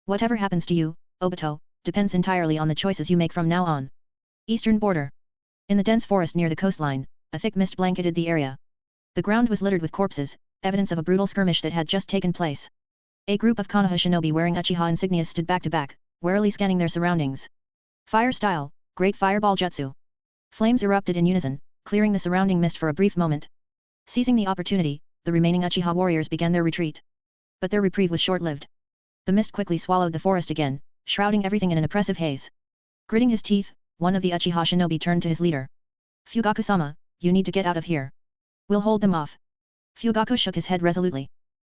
A: Whatever happens to you, Obito, depends entirely on the choices you make from now on. Eastern border. In the dense forest near the coastline, a thick mist blanketed the area. The ground was littered with corpses, evidence of a brutal skirmish that had just taken place. A group of Konoha shinobi wearing Uchiha insignias stood back to back, warily scanning their surroundings. Fire style, Great Fireball Jutsu. Flames erupted in unison, clearing the surrounding mist for a brief moment. Seizing the opportunity, the remaining Uchiha warriors began their retreat. But their reprieve was short-lived. The mist quickly swallowed the forest again, shrouding everything in an oppressive haze. Gritting his teeth, one of the Uchiha shinobi turned to his leader. Fugaku-sama, you need to get out of here. We'll hold them off. Fugaku shook his head resolutely.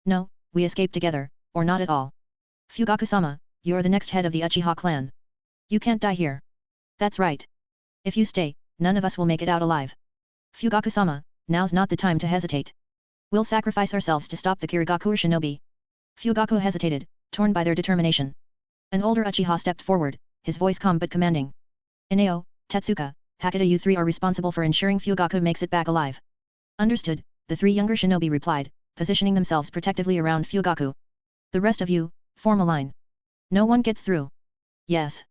A: No, we escape together, or not at all. Fugaku-sama, you're the next head of the Uchiha clan. You can't die here. That's right. If you stay, none of us will make it out alive. Fugaku-sama, now's not the time to hesitate. We'll sacrifice ourselves to stop the Kirigaku or shinobi. Fugaku hesitated, torn by their determination. An older Uchiha stepped forward, his voice calm but commanding. Ineo, Tetsuka, Hakata, you three are responsible for ensuring Fugaku makes it back alive. Understood, the 3 younger shinobi replied, positioning themselves protectively around Fugaku. The rest of you, form a line. No one gets through. Yes.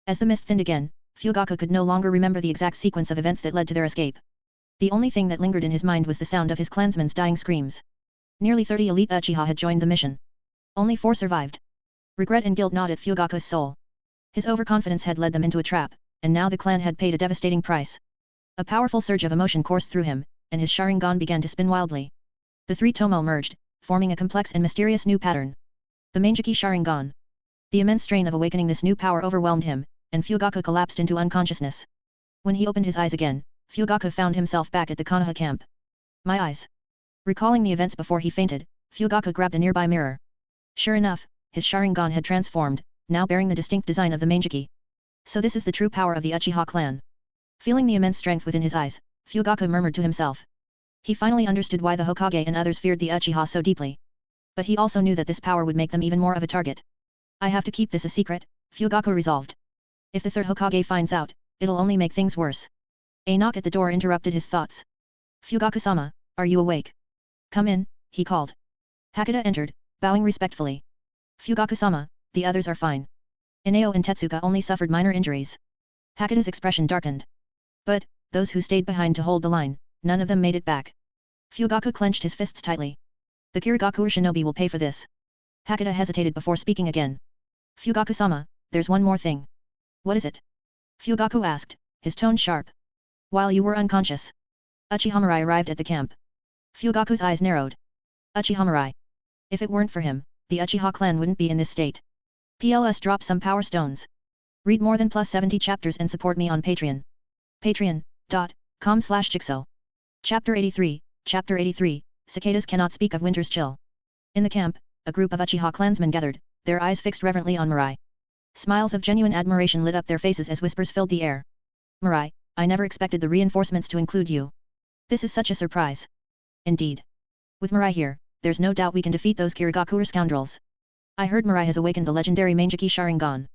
A: As the mist thinned again, Fugaku could no longer remember the exact sequence of events that led to their escape. The only thing that lingered in his mind was the sound of his clansmen's dying screams. Nearly 30 elite Uchiha had joined the mission. Only 4 survived. Regret and guilt gnawed at Fugaku's soul. His overconfidence had led them into a trap, and now the clan had paid a devastating price. A powerful surge of emotion coursed through him, and his Sharingan began to spin wildly. The 3 Tomo merged, forming a complex and mysterious new pattern. The Mangeki Sharingan. The immense strain of awakening this new power overwhelmed him, and Fugaku collapsed into unconsciousness. When he opened his eyes again, Fugaku found himself back at the Konoha camp. My eyes. Recalling the events before he fainted, Fugaku grabbed a nearby mirror. Sure enough, his Sharingan had transformed, now bearing the distinct design of the Mangeki. So this is the true power of the Uchiha clan. Feeling the immense strength within his eyes, Fugaku murmured to himself. He finally understood why the Hokage and others feared the Uchiha so deeply. But he also knew that this power would make them even more of a target. I have to keep this a secret, Fugaku resolved. If the 3rd Hokage finds out, it'll only make things worse. A knock at the door interrupted his thoughts. Fugaku-sama, are you awake? Come in, he called. Hakata entered, bowing respectfully. Fugaku-sama, the others are fine. Ineo and Tetsuka only suffered minor injuries. Hakata's expression darkened. But, those who stayed behind to hold the line, none of them made it back. Fugaku clenched his fists tightly. The Kirigaku or shinobi will pay for this. Hakata hesitated before speaking again. Fugaku-sama, there's one more thing. What is it? Fugaku asked, his tone sharp. While you were unconscious, Uchiha Mirai arrived at the camp. Fugaku's eyes narrowed. Uchiha Mirai. If it weren't for him, the Uchiha clan wouldn't be in this state. PLS drop some power stones. Read more than plus 70 chapters and support me on Patreon. Patreon.com/Jigsaw. Chapter 83, Chapter 83, Cicadas cannot speak of winter's chill. In the camp, a group of Uchiha clansmen gathered, their eyes fixed reverently on Mirai. Smiles of genuine admiration lit up their faces as whispers filled the air. Mirai, I never expected the reinforcements to include you. This is such a surprise. Indeed. With Mirai here, there's no doubt we can defeat those Kirigakure scoundrels. I heard Mirai has awakened the legendary Mangeki Sharingan.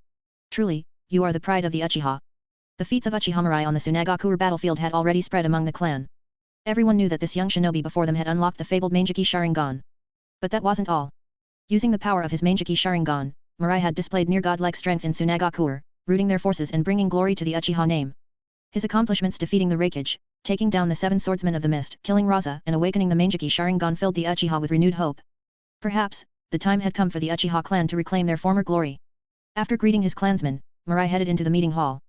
A: Truly, you are the pride of the Uchiha. The feats of Uchiha Mirai on the Tsunagakure battlefield had already spread among the clan. Everyone knew that this young shinobi before them had unlocked the fabled Mangeki Sharingan. But that wasn't all. Using the power of his Mangeki Sharingan, Mirai had displayed near godlike strength in Tsunagakure, rooting their forces and bringing glory to the Uchiha name. His accomplishments defeating the Raikage, taking down the 7 swordsmen of the mist, killing Raza and awakening the Mangeki Sharingan filled the Uchiha with renewed hope. Perhaps, the time had come for the Uchiha clan to reclaim their former glory. After greeting his clansmen, Mirai headed into the meeting hall.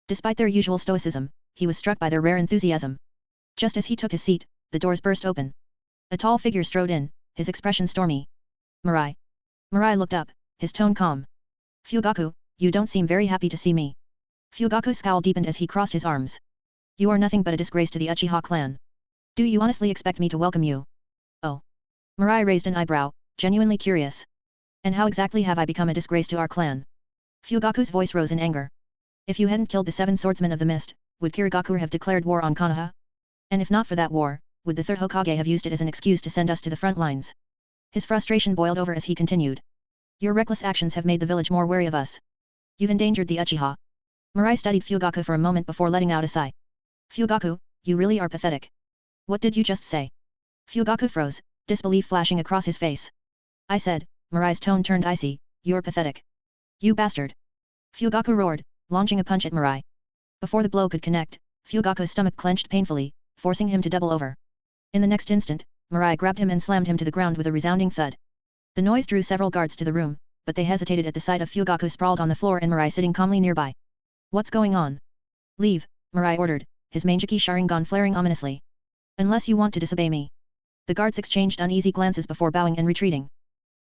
A: Despite their usual stoicism, he was struck by their rare enthusiasm. Just as he took his seat, the doors burst open. A tall figure strode in, his expression stormy. Mirai. Mirai looked up, his tone calm. Fugaku, you don't seem very happy to see me. Fugaku's scowl deepened as he crossed his arms. You are nothing but a disgrace to the Uchiha clan. Do you honestly expect me to welcome you? Oh. Mirai raised an eyebrow, genuinely curious. And how exactly have I become a disgrace to our clan? Fugaku's voice rose in anger. If you hadn't killed the 7 swordsmen of the mist, would Kirigakure have declared war on Konoha? And if not for that war, would the 3rd Hokage have used it as an excuse to send us to the front lines? His frustration boiled over as he continued. Your reckless actions have made the village more wary of us. You've endangered the Uchiha. Mirai studied Fugaku for a moment before letting out a sigh. Fugaku, you really are pathetic. What did you just say? Fugaku froze, disbelief flashing across his face. I said, Mirai's tone turned icy, you're pathetic. You bastard. Fugaku roared, launching a punch at Mirai. Before the blow could connect, Fugaku's stomach clenched painfully, forcing him to double over. In the next instant, Mirai grabbed him and slammed him to the ground with a resounding thud. The noise drew several guards to the room, but they hesitated at the sight of Fugaku sprawled on the floor and Mirai sitting calmly nearby. What's going on? Leave, Mirai ordered, his Mangeki Sharingan flaring ominously. Unless you want to disobey me. The guards exchanged uneasy glances before bowing and retreating.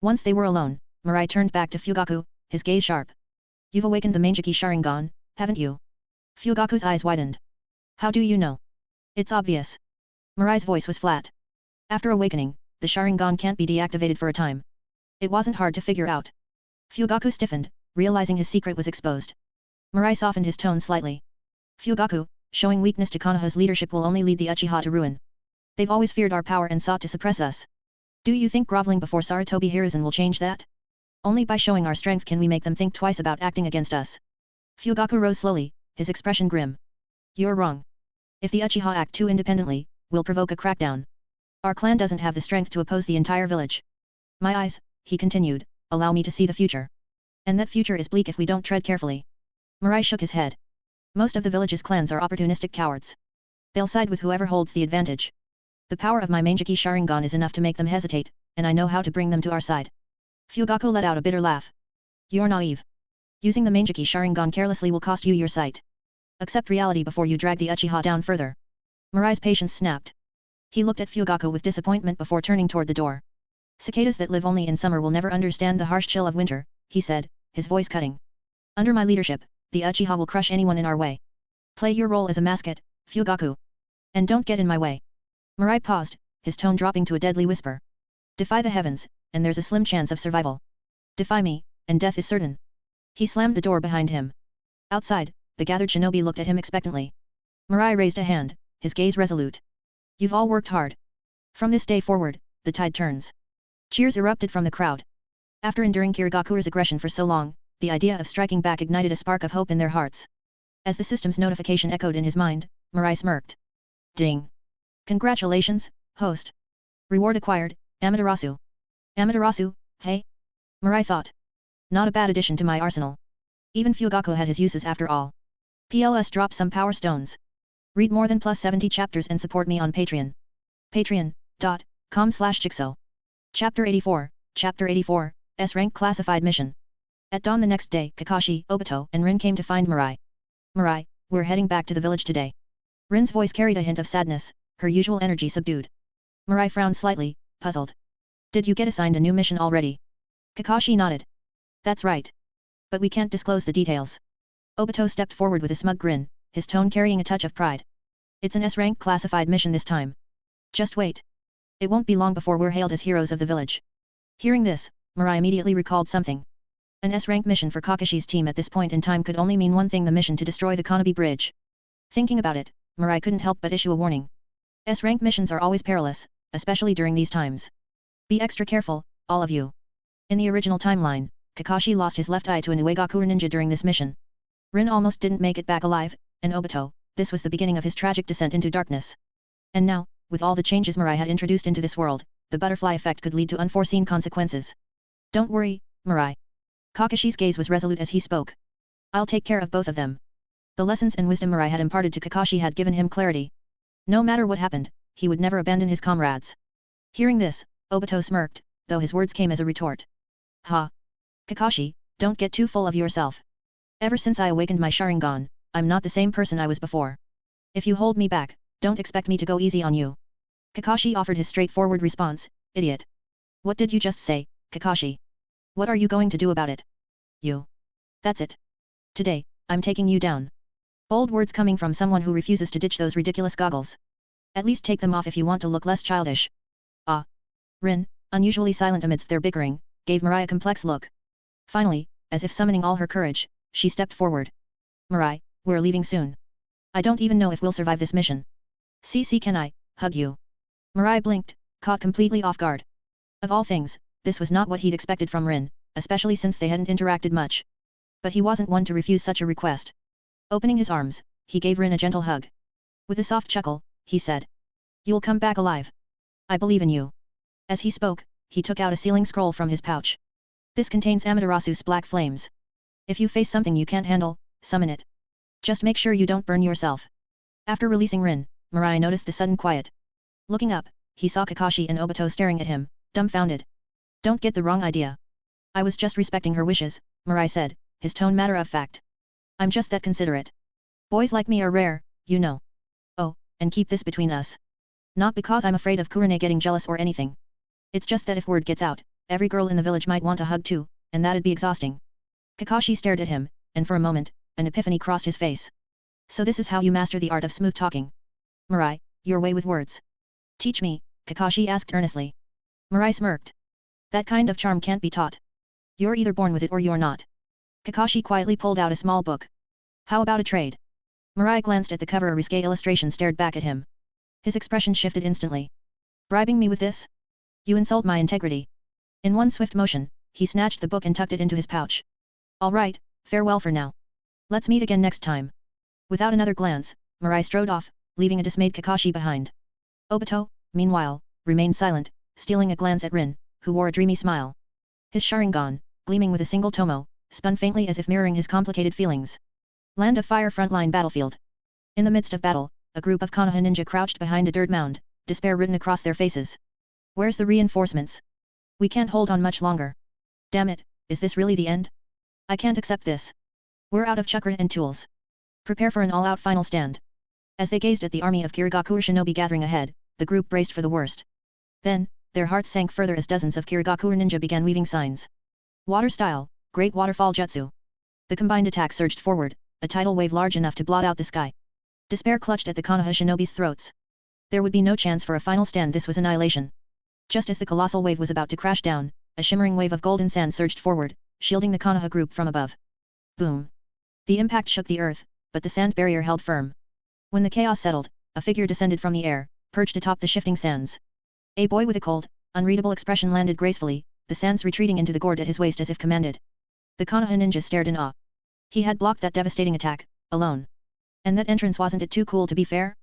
A: Once they were alone, Mirai turned back to Fugaku, his gaze sharp. You've awakened the Mangeki Sharingan, haven't you? Fugaku's eyes widened. How do you know? It's obvious. Mirai's voice was flat. After awakening, the Sharingan can't be deactivated for a time. It wasn't hard to figure out. Fugaku stiffened, realizing his secret was exposed. Mirai softened his tone slightly. Fugaku, showing weakness to Konoha's leadership will only lead the Uchiha to ruin. They've always feared our power and sought to suppress us. Do you think groveling before Sarutobi Hiruzen will change that? Only by showing our strength can we make them think twice about acting against us. Fugaku rose slowly, his expression grim. You're wrong. If the Uchiha act too independently, we'll provoke a crackdown. Our clan doesn't have the strength to oppose the entire village. My eyes, he continued, allow me to see the future. And that future is bleak if we don't tread carefully. Mirai shook his head. Most of the village's clans are opportunistic cowards. They'll side with whoever holds the advantage. The power of my Mangeki Sharingan is enough to make them hesitate, and I know how to bring them to our side. Fugaku let out a bitter laugh. You're naive. Using the Mangeki Sharingan carelessly will cost you your sight. Accept reality before you drag the Uchiha down further. Mirai's patience snapped. He looked at Fugaku with disappointment before turning toward the door. Cicadas that live only in summer will never understand the harsh chill of winter, he said, his voice cutting. Under my leadership, the Uchiha will crush anyone in our way. Play your role as a mascot, Fugaku. And don't get in my way. Mirai paused, his tone dropping to a deadly whisper. Defy the heavens, and there's a slim chance of survival. Defy me, and death is certain. He slammed the door behind him. Outside, the gathered shinobi looked at him expectantly. Mirai raised a hand, his gaze resolute. You've all worked hard. From this day forward, the tide turns. Cheers erupted from the crowd. After enduring Kirigakure's aggression for so long, the idea of striking back ignited a spark of hope in their hearts. As the system's notification echoed in his mind, Mirai smirked. Ding! Congratulations, host. Reward acquired, Amaterasu. Amaterasu, hey? Mirai thought. Not a bad addition to my arsenal. Even Fugaku had his uses after all. PLS drop some power stones. Read more than plus 70 chapters and support me on Patreon. Patreon.com/Jigsaw. Chapter 84, Chapter 84, S-Rank Classified Mission. At dawn the next day, Kakashi, Obito, and Rin came to find Mirai. Mirai, we're heading back to the village today. Rin's voice carried a hint of sadness, her usual energy subdued. Mirai frowned slightly, puzzled. Did you get assigned a new mission already? Kakashi nodded. That's right. But we can't disclose the details. Obito stepped forward with a smug grin, his tone carrying a touch of pride. It's an S-rank classified mission this time. Just wait. It won't be long before we're hailed as heroes of the village. Hearing this, Mirai immediately recalled something. An S-rank mission for Kakashi's team at this point in time could only mean one thing: the mission to destroy the Konobe Bridge. Thinking about it, Mirai couldn't help but issue a warning. S-rank missions are always perilous, especially during these times. Be extra careful, all of you. In the original timeline, Kakashi lost his left eye to an Uegakure ninja during this mission. Rin almost didn't make it back alive, and Obito, this was the beginning of his tragic descent into darkness. And now, with all the changes Mirai had introduced into this world, the butterfly effect could lead to unforeseen consequences. Don't worry, Mirai. Kakashi's gaze was resolute as he spoke. I'll take care of both of them. The lessons and wisdom Mirai had imparted to Kakashi had given him clarity. No matter what happened, he would never abandon his comrades. Hearing this, Obito smirked, though his words came as a retort. Ha! Kakashi, don't get too full of yourself. Ever since I awakened my Sharingan, I'm not the same person I was before. If you hold me back, don't expect me to go easy on you. Kakashi offered his straightforward response, idiot. What did you just say, Kakashi? What are you going to do about it? You. That's it. Today, I'm taking you down. Bold words coming from someone who refuses to ditch those ridiculous goggles. At least take them off if you want to look less childish. Ah. Rin, unusually silent amidst their bickering, gave Mirai a complex look. Finally, as if summoning all her courage, she stepped forward. Mirai, we're leaving soon. I don't even know if we'll survive this mission. CC, can I hug you? Mirai blinked, caught completely off guard. Of all things, this was not what he'd expected from Rin, especially since they hadn't interacted much. But he wasn't one to refuse such a request. Opening his arms, he gave Rin a gentle hug. With a soft chuckle, he said. You'll come back alive. I believe in you. As he spoke, he took out a sealing scroll from his pouch. This contains Amaterasu's black flames. If you face something you can't handle, summon it. Just make sure you don't burn yourself. After releasing Rin, Mirai noticed the sudden quiet. Looking up, he saw Kakashi and Obito staring at him, dumbfounded. Don't get the wrong idea. I was just respecting her wishes, Mirai said, his tone matter of fact. I'm just that considerate. Boys like me are rare, you know. Oh, and keep this between us. Not because I'm afraid of Kurone getting jealous or anything. It's just that if word gets out, every girl in the village might want a hug too, and that'd be exhausting. Kakashi stared at him, and for a moment, an epiphany crossed his face. So this is how you master the art of smooth talking. Mirai, your way with words. Teach me, Kakashi asked earnestly. Mirai smirked. That kind of charm can't be taught. You're either born with it or you're not. Kakashi quietly pulled out a small book. How about a trade? Mirai glanced at the cover. A risque illustration stared back at him. His expression shifted instantly. Bribing me with this? You insult my integrity. In one swift motion, he snatched the book and tucked it into his pouch. All right, farewell for now. Let's meet again next time. Without another glance, Mirai strode off, leaving a dismayed Kakashi behind. Obito, meanwhile, remained silent, stealing a glance at Rin, who wore a dreamy smile. His Sharingan, gleaming with a single tomo, spun faintly as if mirroring his complicated feelings. Land of Fire frontline battlefield. In the midst of battle, a group of Konoha ninja crouched behind a dirt mound, despair written across their faces. Where's the reinforcements? We can't hold on much longer. Damn it, is this really the end? I can't accept this. We're out of chakra and tools. Prepare for an all-out final stand. As they gazed at the army of Kirigakure shinobi gathering ahead, the group braced for the worst. Then, their hearts sank further as dozens of Kirigakure ninja began weaving signs. Water style, Great Waterfall Jutsu. The combined attack surged forward, a tidal wave large enough to blot out the sky. Despair clutched at the Konoha shinobi's throats. There would be no chance for a final stand. This was annihilation. Just as the colossal wave was about to crash down, a shimmering wave of golden sand surged forward, shielding the Konoha group from above. Boom. The impact shook the earth, but the sand barrier held firm. When the chaos settled, a figure descended from the air, perched atop the shifting sands. A boy with a cold, unreadable expression landed gracefully, the sands retreating into the gourd at his waist as if commanded. The Konoha ninja stared in awe. He had blocked that devastating attack, alone. And that entrance, wasn't it too cool to be fair?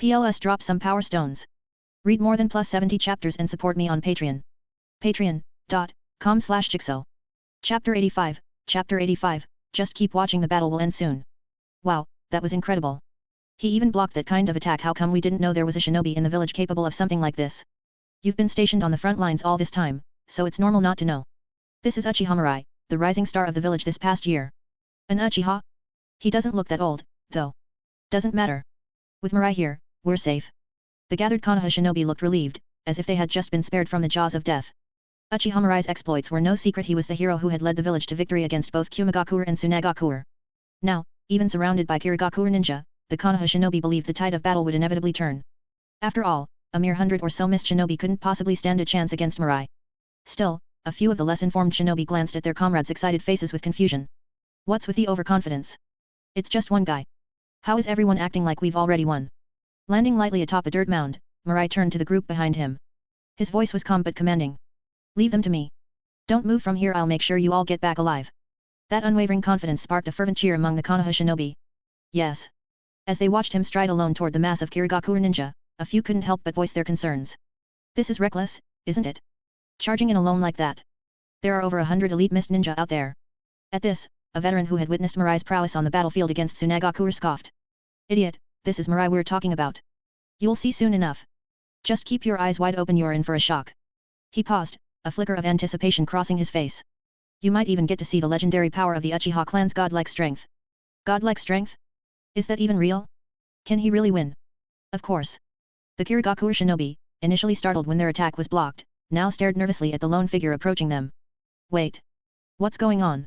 A: PLS, drop some power stones. Read more than +70 chapters and support me on Patreon. Patreon.com/Jigsaw. Chapter 85, Chapter 85, just keep watching, the battle will end soon. Wow, that was incredible. He even blocked that kind of attack. How come we didn't know there was a shinobi in the village capable of something like this? You've been stationed on the front lines all this time, so it's normal not to know. This is Uchiha Mirai, the rising star of the village this past year. An Uchiha? He doesn't look that old, though. Doesn't matter. With Mirai here, we're safe. The gathered Konoha shinobi looked relieved, as if they had just been spared from the jaws of death. Uchiha Mirai's exploits were no secret. He was the hero who had led the village to victory against both Kumagakure and Tsunagakure. Now, even surrounded by Kirigakure ninja, the Konoha shinobi believed the tide of battle would inevitably turn. After all, a mere 100 or so missed shinobi couldn't possibly stand a chance against Mirai. Still, a few of the less informed shinobi glanced at their comrades' excited faces with confusion. What's with the overconfidence? It's just one guy. How is everyone acting like we've already won? Landing lightly atop a dirt mound, Mirai turned to the group behind him. His voice was calm but commanding. Leave them to me. Don't move from here. I'll make sure you all get back alive. That unwavering confidence sparked a fervent cheer among the Konoha shinobi. Yes. As they watched him stride alone toward the mass of Kirigakure ninja, a few couldn't help but voice their concerns. This is reckless, isn't it? Charging in alone like that. There are over 100 elite mist ninja out there. At this, a veteran who had witnessed Mirai's prowess on the battlefield against Tsunagakure scoffed. Idiot, this is Mirai we're talking about. You'll see soon enough. Just keep your eyes wide open, you're in for a shock. He paused, a flicker of anticipation crossing his face. You might even get to see the legendary power of the Uchiha clan's godlike strength. Godlike strength? Is that even real? Can he really win? Of course. The Kirigakure shinobi, initially startled when their attack was blocked, now stared nervously at the lone figure approaching them. Wait. What's going on?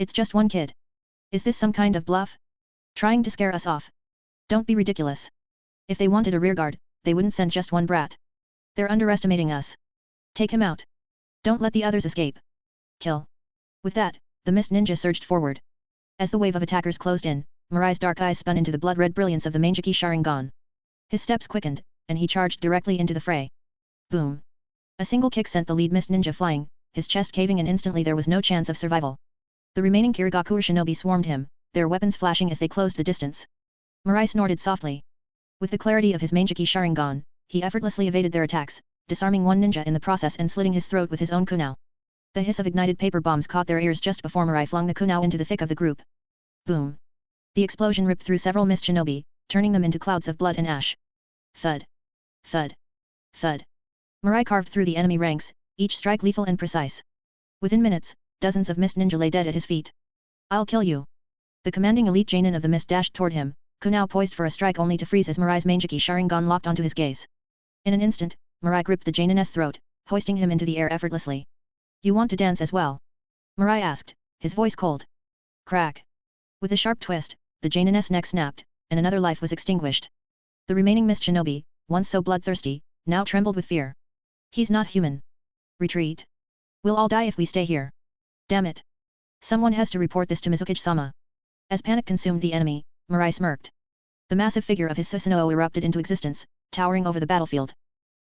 A: It's just one kid. Is this some kind of bluff? Trying to scare us off? Don't be ridiculous. If they wanted a rearguard, they wouldn't send just one brat. They're underestimating us. Take him out. Don't let the others escape. Kill. With that, the mist ninja surged forward. As the wave of attackers closed in, Mirai's dark eyes spun into the blood-red brilliance of the Mangeki Sharingan. His steps quickened, and he charged directly into the fray. Boom. A single kick sent the lead mist ninja flying, his chest caving, and instantly there was no chance of survival. The remaining Kirigakure shinobi swarmed him, their weapons flashing as they closed the distance. Mirai snorted softly. With the clarity of his Mangeki Sharingan, he effortlessly evaded their attacks, disarming one ninja in the process and slitting his throat with his own kunao. The hiss of ignited paper bombs caught their ears just before Mirai flung the kunao into the thick of the group. Boom. The explosion ripped through several mist shinobi, turning them into clouds of blood and ash. Thud. Thud. Thud. Mirai carved through the enemy ranks, each strike lethal and precise. Within minutes, dozens of mist ninja lay dead at his feet. I'll kill you. The commanding elite Jainin of the mist dashed toward him, kunao poised for a strike only to freeze as Mirai's Mangeki Sharingan locked onto his gaze. In an instant, Mirai gripped the Jainin's throat, hoisting him into the air effortlessly. You want to dance as well? Mirai asked, his voice cold. Crack. With a sharp twist, the Jainin's neck snapped, and another life was extinguished. The remaining mist shinobi, once so bloodthirsty, now trembled with fear. He's not human. Retreat. We'll all die if we stay here. Damn it. Someone has to report this to Mizukage-sama. As panic consumed the enemy, Mirai smirked. The massive figure of his Susanoo erupted into existence, towering over the battlefield.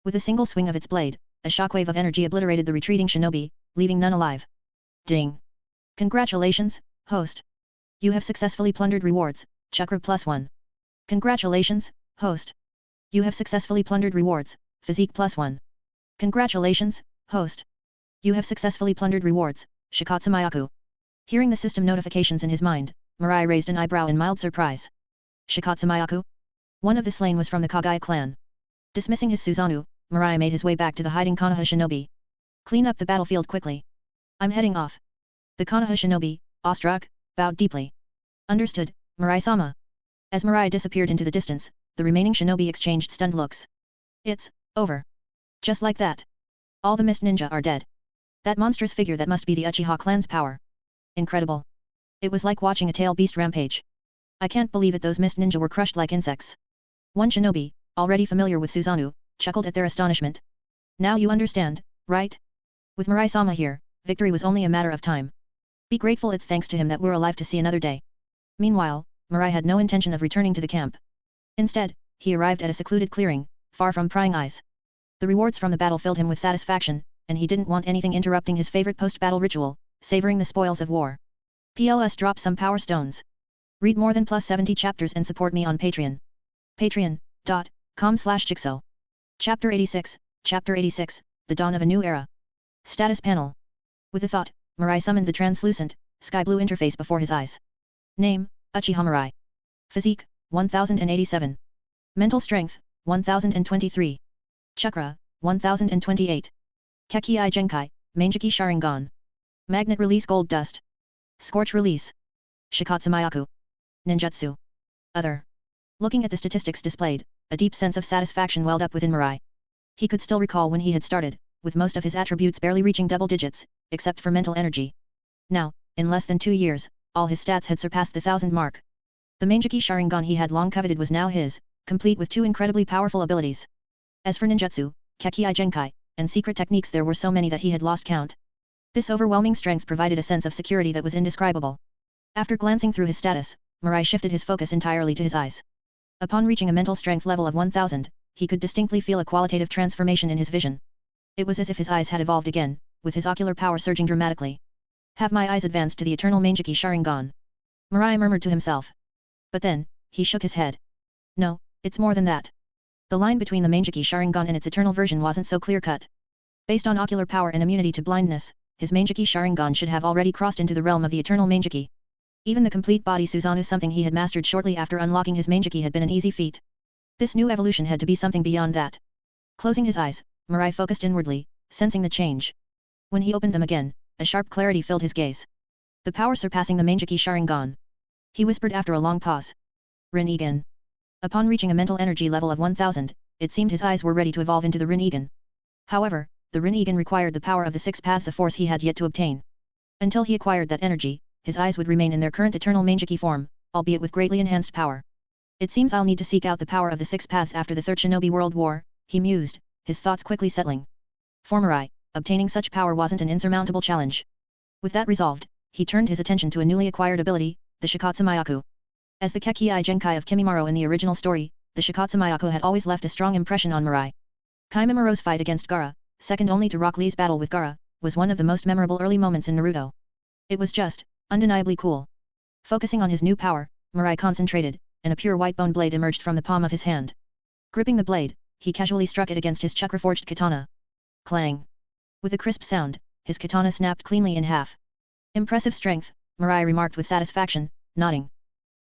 A: With a single swing of its blade, a shockwave of energy obliterated the retreating shinobi, leaving none alive. Ding. Congratulations, host. You have successfully plundered rewards, Chakra +1. Congratulations, host. You have successfully plundered rewards, Physique +1. Congratulations, host. You have successfully plundered rewards, Shikatsumayaku. Hearing the system notifications in his mind, Mirai raised an eyebrow in mild surprise. Shikatsumayaku? One of the slain was from the Kagaya clan. Dismissing his Susanoo, Mirai made his way back to the hiding Konoha shinobi. Clean up the battlefield quickly. I'm heading off. The Konoha shinobi, awestruck, bowed deeply. Understood, Mirai-sama. As Mirai disappeared into the distance, the remaining shinobi exchanged stunned looks. It's over. Just like that. All the mist ninja are dead. That monstrous figure, that must be the Uchiha clan's power. Incredible. It was like watching a tail beast rampage. I can't believe it, those mist ninja were crushed like insects. One shinobi, already familiar with Susanoo, chuckled at their astonishment. Now you understand, right? With Mirai-sama here, victory was only a matter of time. Be grateful it's thanks to him that we're alive to see another day. Meanwhile, Mirai had no intention of returning to the camp. Instead, he arrived at a secluded clearing, far from prying eyes. The rewards from the battle filled him with satisfaction, and he didn't want anything interrupting his favorite post-battle ritual, savoring the spoils of war. PLS, drop some power stones. Read more than +70 chapters and support me on Patreon. Patreon.com/Jigsaw. Chapter 86, Chapter 86, The Dawn of a New Era. Status panel. With a thought, Mirai summoned the translucent, sky-blue interface before his eyes. Name, Uchiha Mirai. Physique, 1087. Mental strength, 1023. Chakra, 1028. Kekki Genkai, Mangeki Sharingan. Magnet release gold dust. Scorch release. Shikatsumayaku. Ninjutsu. Other. Looking at the statistics displayed, a deep sense of satisfaction welled up within Mirai. He could still recall when he had started, with most of his attributes barely reaching double digits, except for mental energy. Now, in less than 2 years, all his stats had surpassed the 1000 mark. The Manjiki Sharingan he had long coveted was now his, complete with 2 incredibly powerful abilities. As for ninjutsu, Kekkai Genkai, and secret techniques, there were so many that he had lost count. This overwhelming strength provided a sense of security that was indescribable. After glancing through his status, Mirai shifted his focus entirely to his eyes. Upon reaching a mental strength level of 1000, he could distinctly feel a qualitative transformation in his vision. It was as if his eyes had evolved again, with his ocular power surging dramatically. Have my eyes advanced to the eternal Manjiki Sharingan? Mirai murmured to himself. But then, he shook his head. No, it's more than that. The line between the Manjiki Sharingan and its eternal version wasn't so clear-cut. Based on ocular power and immunity to blindness, his Manjiki Sharingan should have already crossed into the realm of the eternal Manjiki. Even the complete body Susanoo, something he had mastered shortly after unlocking his Manjiki, had been an easy feat. This new evolution had to be something beyond that. Closing his eyes, Mirai focused inwardly, sensing the change. When he opened them again, a sharp clarity filled his gaze. The power surpassing the Manjiki Sharingan. He whispered after a long pause. Rinnegan. Upon reaching a mental energy level of 1000, it seemed his eyes were ready to evolve into the Rinnegan. However, the Rinnegan required the power of the 6 paths of force he had yet to obtain. Until he acquired that energy, his eyes would remain in their current eternal Manjiki form, albeit with greatly enhanced power. It seems I'll need to seek out the power of the 6 paths after the Third Shinobi World War, he mused, his thoughts quickly settling. For Mirai, obtaining such power wasn't an insurmountable challenge. With that resolved, he turned his attention to a newly acquired ability, the Shikatsumayaku. As the Kekkai Genkai of Kimimaro in the original story, the Shikatsumayaku had always left a strong impression on Mirai. Kimimoro's fight against Gaara, second only to Rock Lee's battle with Gaara, was one of the most memorable early moments in Naruto. It was just, undeniably cool. Focusing on his new power, Mirai concentrated, and a pure white bone blade emerged from the palm of his hand. Gripping the blade, he casually struck it against his chakra-forged katana. Clang! With a crisp sound, his katana snapped cleanly in half. Impressive strength, Mirai remarked with satisfaction, nodding.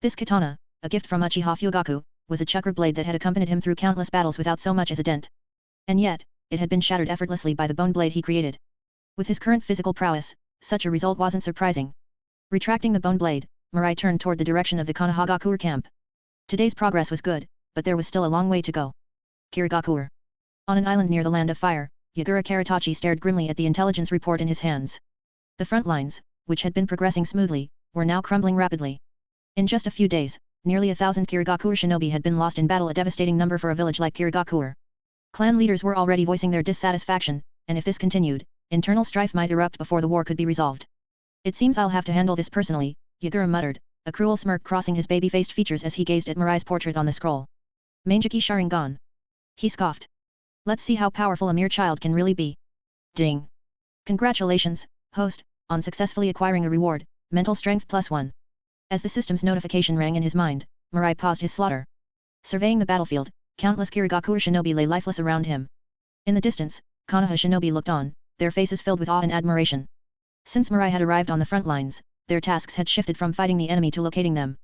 A: This katana, a gift from Uchiha Fugaku, was a chakra blade that had accompanied him through countless battles without so much as a dent. And yet, it had been shattered effortlessly by the bone blade he created. With his current physical prowess, such a result wasn't surprising. Retracting the bone blade, Mirai turned toward the direction of the Konohagakure camp. Today's progress was good, but there was still a long way to go. Kirigakure. On an island near the Land of Fire, Yagura Karitachi stared grimly at the intelligence report in his hands. The front lines, which had been progressing smoothly, were now crumbling rapidly. In just a few days, nearly 1,000 Kirigakure shinobi had been lost in battle, a devastating number for a village like Kirigakure. Clan leaders were already voicing their dissatisfaction, and if this continued, internal strife might erupt before the war could be resolved. It seems I'll have to handle this personally, Yagura muttered, a cruel smirk crossing his baby-faced features as he gazed at Mirai's portrait on the scroll. Manjiki Sharingan. He scoffed. Let's see how powerful a mere child can really be. Ding. Congratulations, host, on successfully acquiring a reward, mental strength +1. As the system's notification rang in his mind, Mirai paused his slaughter. Surveying the battlefield, countless Kirigakure shinobi lay lifeless around him. In the distance, Konoha shinobi looked on, their faces filled with awe and admiration. Since Mirai had arrived on the front lines, their tasks had shifted from fighting the enemy to locating them.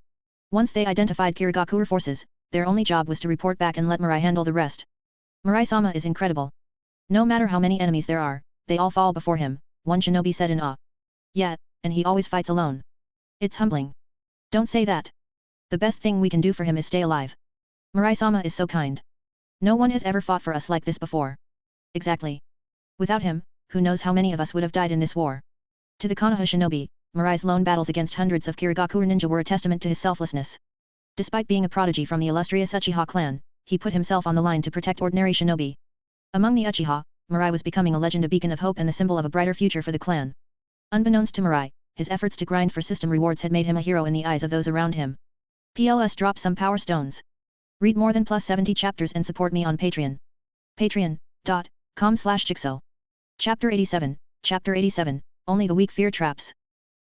A: Once they identified Kirigakure forces, their only job was to report back and let Mirai handle the rest. Mirai-sama is incredible. No matter how many enemies there are, they all fall before him, one shinobi said in awe. Yeah, and he always fights alone. It's humbling. Don't say that. The best thing we can do for him is stay alive. Mirai-sama is so kind. No one has ever fought for us like this before. Exactly. Without him, who knows how many of us would have died in this war. To the Konoha shinobi, Mirai's lone battles against hundreds of Kirigakure ninja were a testament to his selflessness. Despite being a prodigy from the illustrious Uchiha clan, he put himself on the line to protect ordinary shinobi. Among the Uchiha, Mirai was becoming a legend, a beacon of hope and the symbol of a brighter future for the clan. Unbeknownst to Mirai, his efforts to grind for system rewards had made him a hero in the eyes of those around him. PLS drop some power stones. Read more than +70 chapters and support me on Patreon. Patreon.com/Jigsaw. Chapter 87, Chapter 87, Only the Weak Fear Traps.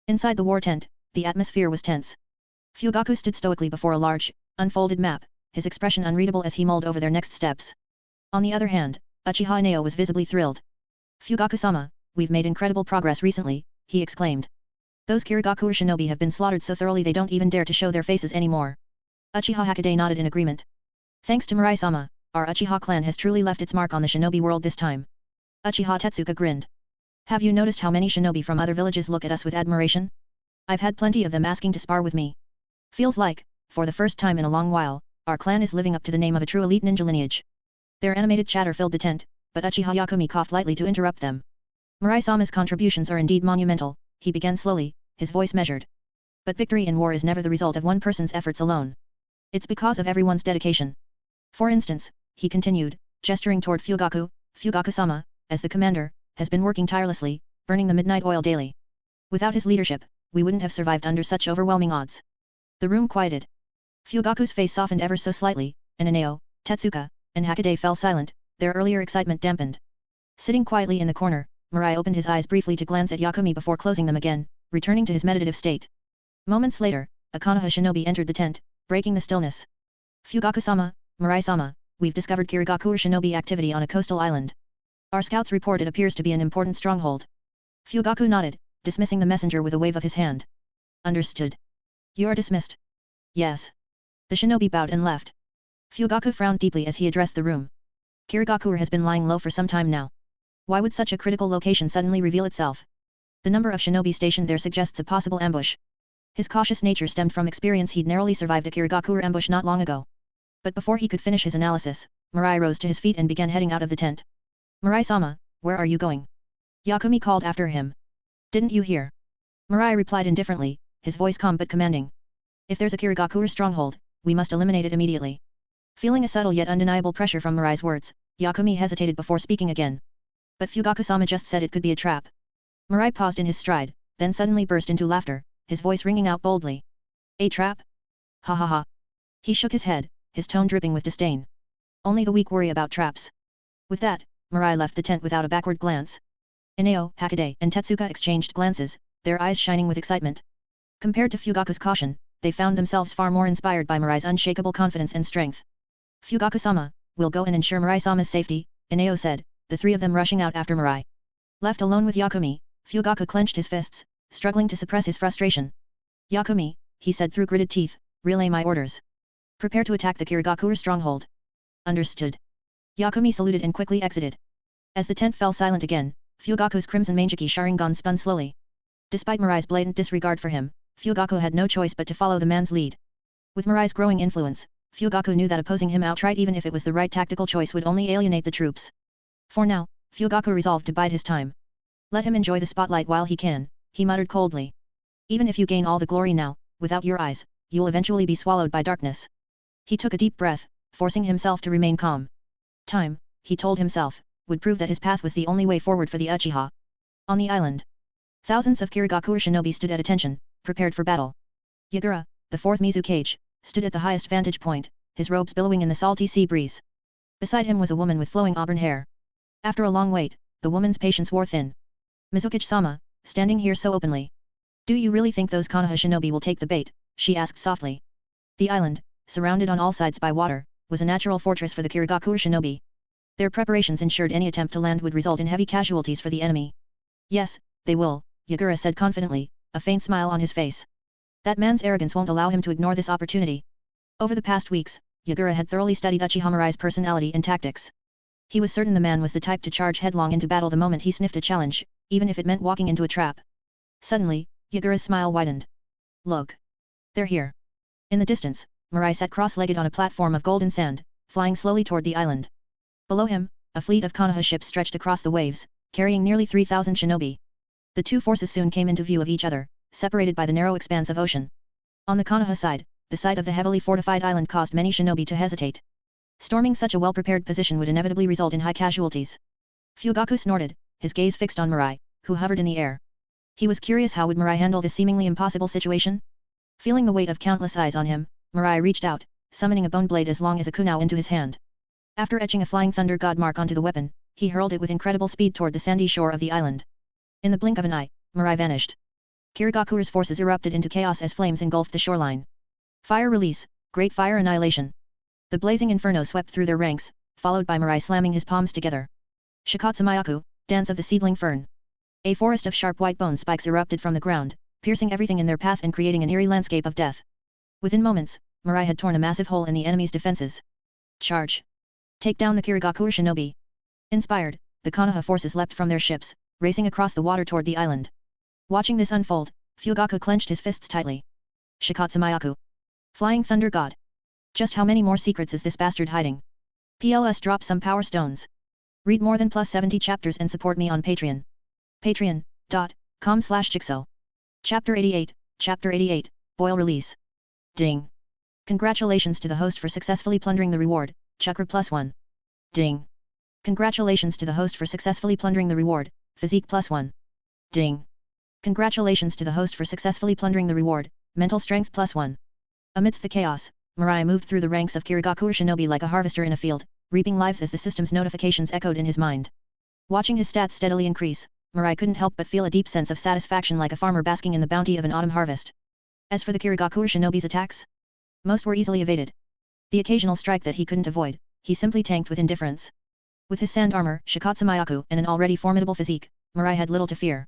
A: Inside the war tent, the atmosphere was tense. Fugaku stood stoically before a large, unfolded map, his expression unreadable as he mulled over their next steps. On the other hand, Uchiha Inao was visibly thrilled. Fugaku-sama, we've made incredible progress recently, he exclaimed. Those Kirigakure shinobi have been slaughtered so thoroughly they don't even dare to show their faces anymore. Uchiha Hakade nodded in agreement. Thanks to Mirai-sama, our Uchiha clan has truly left its mark on the shinobi world this time. Uchiha Tetsuka grinned. Have you noticed how many shinobi from other villages look at us with admiration? I've had plenty of them asking to spar with me. Feels like, for the first time in a long while, our clan is living up to the name of a true elite ninja lineage. Their animated chatter filled the tent, but Uchiha Yakumi coughed lightly to interrupt them. Mirai-sama's contributions are indeed monumental, he began slowly, his voice measured. But victory in war is never the result of one person's efforts alone. It's because of everyone's dedication. For instance, he continued, gesturing toward Fugaku, Fugaku-sama, as the commander, has been working tirelessly, burning the midnight oil daily. Without his leadership, we wouldn't have survived under such overwhelming odds. The room quieted. Fugaku's face softened ever so slightly, and Ineo, Tetsuka, and Hokage fell silent, their earlier excitement dampened. Sitting quietly in the corner, Mirai opened his eyes briefly to glance at Yakumi before closing them again, returning to his meditative state. Moments later, a Konoha shinobi entered the tent, breaking the stillness. Fugaku-sama, Mirai-sama, we've discovered Kirigaku shinobi activity on a coastal island. Our scouts report it appears to be an important stronghold. Fugaku nodded, dismissing the messenger with a wave of his hand. Understood. You are dismissed. Yes. The shinobi bowed and left. Fugaku frowned deeply as he addressed the room. Kirigaku has been lying low for some time now. Why would such a critical location suddenly reveal itself? The number of shinobi stationed there suggests a possible ambush. His cautious nature stemmed from experience he'd narrowly survived a Kirigaku ambush not long ago. But before he could finish his analysis, Mirai rose to his feet and began heading out of the tent. Mirai-sama, where are you going? Yakumi called after him. Didn't you hear? Mirai replied indifferently, his voice calm but commanding. If there's a Kirigaku stronghold, we must eliminate it immediately. Feeling a subtle yet undeniable pressure from Mirai's words, Yakumi hesitated before speaking again. But Fugaku-sama just said it could be a trap. Mirai paused in his stride, then suddenly burst into laughter, his voice ringing out boldly. A trap? Ha ha ha. He shook his head, his tone dripping with disdain. Only the weak worry about traps. With that, Mirai left the tent without a backward glance. Ineo, Hokage, and Tetsuka exchanged glances, their eyes shining with excitement. Compared to Fugaku's caution, they found themselves far more inspired by Mirai's unshakable confidence and strength. Fugaku-sama, we'll go and ensure Mirai-sama's safety, Ineo said, the three of them rushing out after Mirai. Left alone with Yakumi, Fugaku clenched his fists, struggling to suppress his frustration. Yakumi, he said through gritted teeth, relay my orders. Prepare to attack the Kirigaku stronghold. Understood. Yakumi saluted and quickly exited. As the tent fell silent again, Fugaku's crimson Mangeki Sharingan spun slowly. Despite Mirai's blatant disregard for him, Fugaku had no choice but to follow the man's lead. With Mirai's growing influence, Fugaku knew that opposing him outright even if it was the right tactical choice would only alienate the troops. For now, Fugaku resolved to bide his time. Let him enjoy the spotlight while he can, he muttered coldly. Even if you gain all the glory now, without your eyes, you'll eventually be swallowed by darkness. He took a deep breath, forcing himself to remain calm. Time, he told himself, would prove that his path was the only way forward for the Uchiha. On the island, thousands of Kirigaku shinobi stood at attention, prepared for battle. Yagura, the fourth Mizukage, stood at the highest vantage point, his robes billowing in the salty sea breeze. Beside him was a woman with flowing auburn hair. After a long wait, the woman's patience wore thin. Mizukage-sama, standing here so openly. Do you really think those Konoha shinobi will take the bait? She asked softly. The island, surrounded on all sides by water, was a natural fortress for the Kirigaku shinobi. Their preparations ensured any attempt to land would result in heavy casualties for the enemy. Yes, they will, Yagura said confidently, a faint smile on his face. That man's arrogance won't allow him to ignore this opportunity. Over the past weeks, Yagura had thoroughly studied Uchiha Mirai's personality and tactics. He was certain the man was the type to charge headlong into battle the moment he sniffed a challenge, even if it meant walking into a trap. Suddenly, Yagura's smile widened. Look. They're here. In the distance, Mirai sat cross-legged on a platform of golden sand, flying slowly toward the island. Below him, a fleet of Konoha ships stretched across the waves, carrying nearly 3,000 shinobi. The two forces soon came into view of each other, separated by the narrow expanse of ocean. On the Konoha side, the sight of the heavily fortified island caused many shinobi to hesitate. Storming such a well-prepared position would inevitably result in high casualties. Fugaku snorted, his gaze fixed on Mirai, who hovered in the air. He was curious how would Mirai handle this seemingly impossible situation? Feeling the weight of countless eyes on him, Mirai reached out, summoning a bone blade as long as a kunao into his hand. After etching a flying thunder god mark onto the weapon, he hurled it with incredible speed toward the sandy shore of the island. In the blink of an eye, Mirai vanished. Kirigaku's forces erupted into chaos as flames engulfed the shoreline. Fire release, great fire annihilation. The blazing inferno swept through their ranks, followed by Mirai slamming his palms together. Shikatsumayaku, dance of the seedling fern. A forest of sharp white bone spikes erupted from the ground, piercing everything in their path and creating an eerie landscape of death. Within moments, Mirai had torn a massive hole in the enemy's defenses. Charge! Take down the Kirigaku shinobi! Inspired, the Konoha forces leapt from their ships, racing across the water toward the island. Watching this unfold, Fugaku clenched his fists tightly. Shikatsumayaku! Flying Thunder God! Just how many more secrets is this bastard hiding? PLS drop some power stones. Read more than +70 chapters and support me on Patreon. Patreon.com/Jigsaw. Chapter 88, Chapter 88, Boil Release. Ding. Congratulations to the host for successfully plundering the reward, Chakra +1. Ding. Congratulations to the host for successfully plundering the reward, Physique +1. Ding. Congratulations to the host for successfully plundering the reward, Mental Strength +1. Amidst the chaos, Mirai moved through the ranks of Kirigakuer shinobi like a harvester in a field, reaping lives as the system's notifications echoed in his mind. Watching his stats steadily increase, Mirai couldn't help but feel a deep sense of satisfaction like a farmer basking in the bounty of an autumn harvest. As for the Kirigakuer shinobi's attacks, most were easily evaded. The occasional strike that he couldn't avoid, he simply tanked with indifference. With his sand armor, Shikatsumayaku, and an already formidable physique, Mirai had little to fear.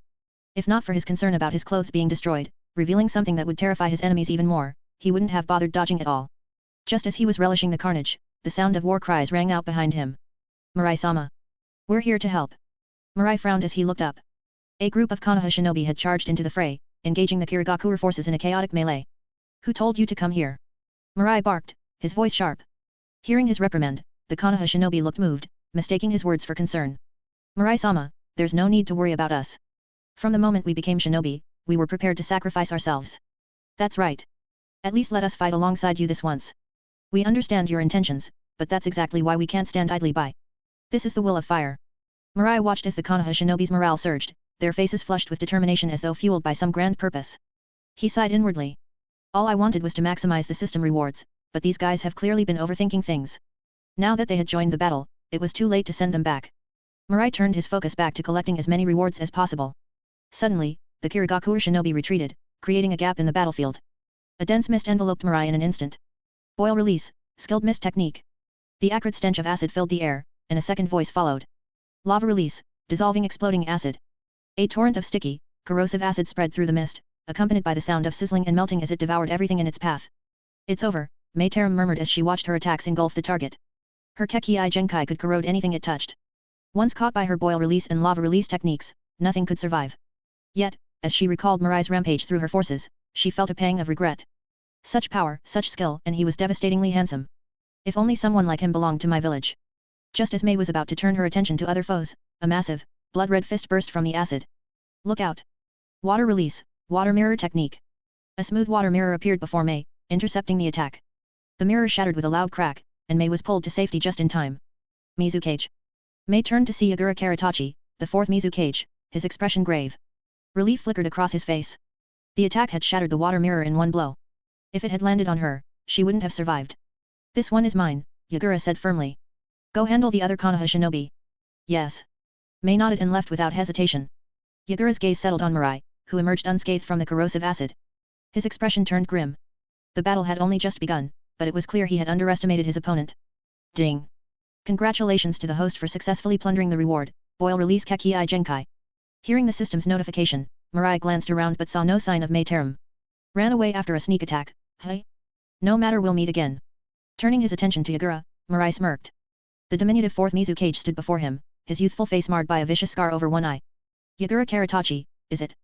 A: If not for his concern about his clothes being destroyed, revealing something that would terrify his enemies even more, he wouldn't have bothered dodging at all. Just as he was relishing the carnage, the sound of war cries rang out behind him. Mirai-sama. We're here to help. Mirai frowned as he looked up. A group of Konoha shinobi had charged into the fray, engaging the Kirigakuer forces in a chaotic melee. Who told you to come here? Mirai barked, his voice sharp. Hearing his reprimand, the Konoha shinobi looked moved, mistaking his words for concern. Mirai-sama, there's no need to worry about us. From the moment we became shinobi, we were prepared to sacrifice ourselves. That's right. At least let us fight alongside you this once. We understand your intentions, but that's exactly why we can't stand idly by. This is the will of fire. Mirai watched as the Konoha shinobi's morale surged, their faces flushed with determination as though fueled by some grand purpose. He sighed inwardly. All I wanted was to maximize the system rewards, but these guys have clearly been overthinking things. Now that they had joined the battle, it was too late to send them back. Mirai turned his focus back to collecting as many rewards as possible. Suddenly, the Kirigakuer shinobi retreated, creating a gap in the battlefield. A dense mist enveloped Mirai in an instant. Boil Release, Skilled Mist Technique. The acrid stench of acid filled the air, and a second voice followed. Lava Release, Dissolving Exploding Acid. A torrent of sticky, corrosive acid spread through the mist, accompanied by the sound of sizzling and melting as it devoured everything in its path. It's over, Mayterum murmured as she watched her attacks engulf the target. Her Kekii Genkai could corrode anything it touched. Once caught by her Boil Release and Lava Release techniques, nothing could survive. Yet, as she recalled Mirai's rampage through her forces, she felt a pang of regret. Such power, such skill, and he was devastatingly handsome. If only someone like him belonged to my village. Just as May was about to turn her attention to other foes, a massive, blood-red fist burst from the acid. Look out! Water Release, Water Mirror Technique. A smooth water mirror appeared before May, intercepting the attack. The mirror shattered with a loud crack, and May was pulled to safety just in time. Mizukage. May turned to see Yagura Karatachi, the fourth Mizukage, his expression grave. Relief flickered across his face. The attack had shattered the water mirror in one blow. If it had landed on her, she wouldn't have survived. This one is mine, Yagura said firmly. Go handle the other Konoha shinobi. Yes. May nodded and left without hesitation. Yagura's gaze settled on Mirai, who emerged unscathed from the corrosive acid. His expression turned grim. The battle had only just begun, but it was clear he had underestimated his opponent. Ding. Congratulations to the host for successfully plundering the reward, Boil Release Kekii Genkai. Hearing the system's notification, Mirai glanced around but saw no sign of Mayterum. Ran away after a sneak attack, hey? No matter, we'll meet again. Turning his attention to Yagura, Mirai smirked. The diminutive fourth Mizukage stood before him, his youthful face marred by a vicious scar over one eye. Yagura Karatachi, is it?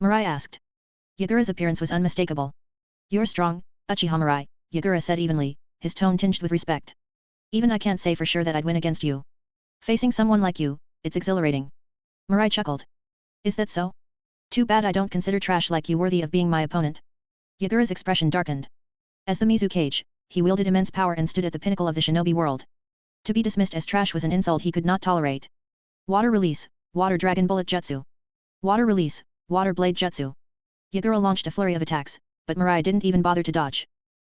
A: Mirai asked. Yagura's appearance was unmistakable. You're strong, Uchiha Mirai, Yagura said evenly, his tone tinged with respect. Even I can't say for sure that I'd win against you. Facing someone like you, it's exhilarating. Mirai chuckled. Is that so? Too bad I don't consider trash like you worthy of being my opponent. Yagura's expression darkened. As the Mizukage, he wielded immense power and stood at the pinnacle of the shinobi world. To be dismissed as trash was an insult he could not tolerate. Water Release, Water Dragon Bullet Jutsu. Water Release, Water Blade Jutsu. Yagura launched a flurry of attacks, but Mirai didn't even bother to dodge.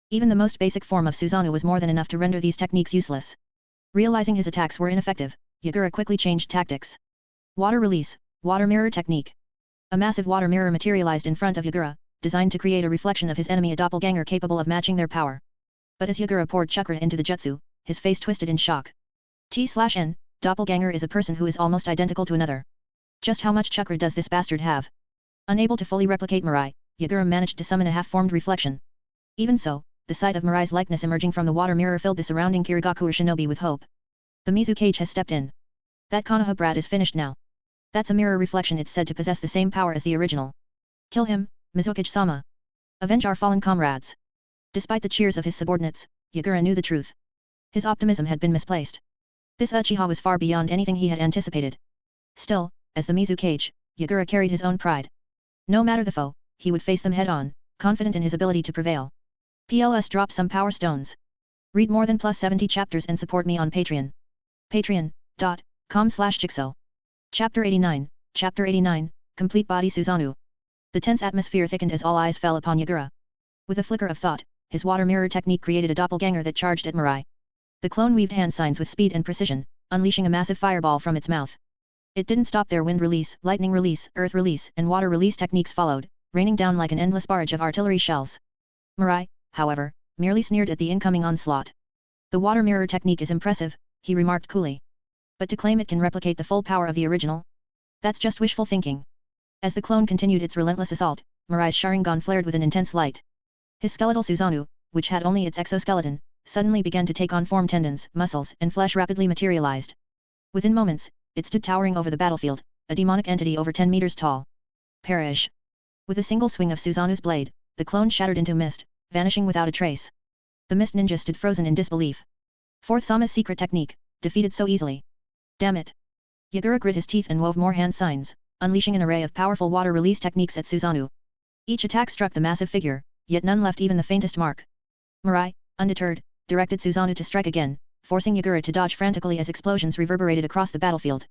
A: Even the most basic form of Susanoo was more than enough to render these techniques useless. Realizing his attacks were ineffective, Yagura quickly changed tactics. Water Release, Water Mirror Technique. A massive water mirror materialized in front of Yagura, designed to create a reflection of his enemy, a doppelganger capable of matching their power. But as Yagura poured chakra into the jutsu, his face twisted in shock. T/N, doppelganger is a person who is almost identical to another. Just how much chakra does this bastard have? Unable to fully replicate Mirai, Yagura managed to summon a half-formed reflection. Even so, the sight of Mirai's likeness emerging from the water mirror filled the surrounding Kirigakuer shinobi with hope. The Mizukage has stepped in. That Konoha brat is finished now. That's a mirror reflection. It's said to possess the same power as the original. Kill him, Mizukage-sama. Avenge our fallen comrades. Despite the cheers of his subordinates, Yagura knew the truth. His optimism had been misplaced. This Uchiha was far beyond anything he had anticipated. Still, as the Mizukage, Yagura carried his own pride. No matter the foe, he would face them head-on, confident in his ability to prevail. PLS drop some power stones. Read more than +70 chapters and support me on Patreon. Patreon.com/Jigsaw. Chapter 89, Chapter 89, Complete Body Susanoo. The tense atmosphere thickened as all eyes fell upon Yagura. With a flicker of thought, his water mirror technique created a doppelganger that charged at Mirai. The clone weaved hand signs with speed and precision, unleashing a massive fireball from its mouth. It didn't stop there. Wind release, lightning release, earth release, and water release techniques followed, raining down like an endless barrage of artillery shells. Mirai, however, merely sneered at the incoming onslaught. The water mirror technique is impressive, he remarked coolly. But to claim it can replicate the full power of the original? That's just wishful thinking. As the clone continued its relentless assault, Mirai's Sharingan flared with an intense light. His skeletal Susanoo, which had only its exoskeleton, suddenly began to take on form. Tendons, muscles, and flesh rapidly materialized. Within moments, it stood towering over the battlefield, a demonic entity over 10 meters tall. Perish! With a single swing of Susanoo's blade, the clone shattered into mist, vanishing without a trace. The mist ninja stood frozen in disbelief. Fourth Sama's secret technique, defeated so easily. Damn it! Yagura grit his teeth and wove more hand signs, unleashing an array of powerful water release techniques at Susanoo. Each attack struck the massive figure, yet none left even the faintest mark. Mirai, undeterred, directed Susanoo to strike again, forcing Yagura to dodge frantically as explosions reverberated across the battlefield.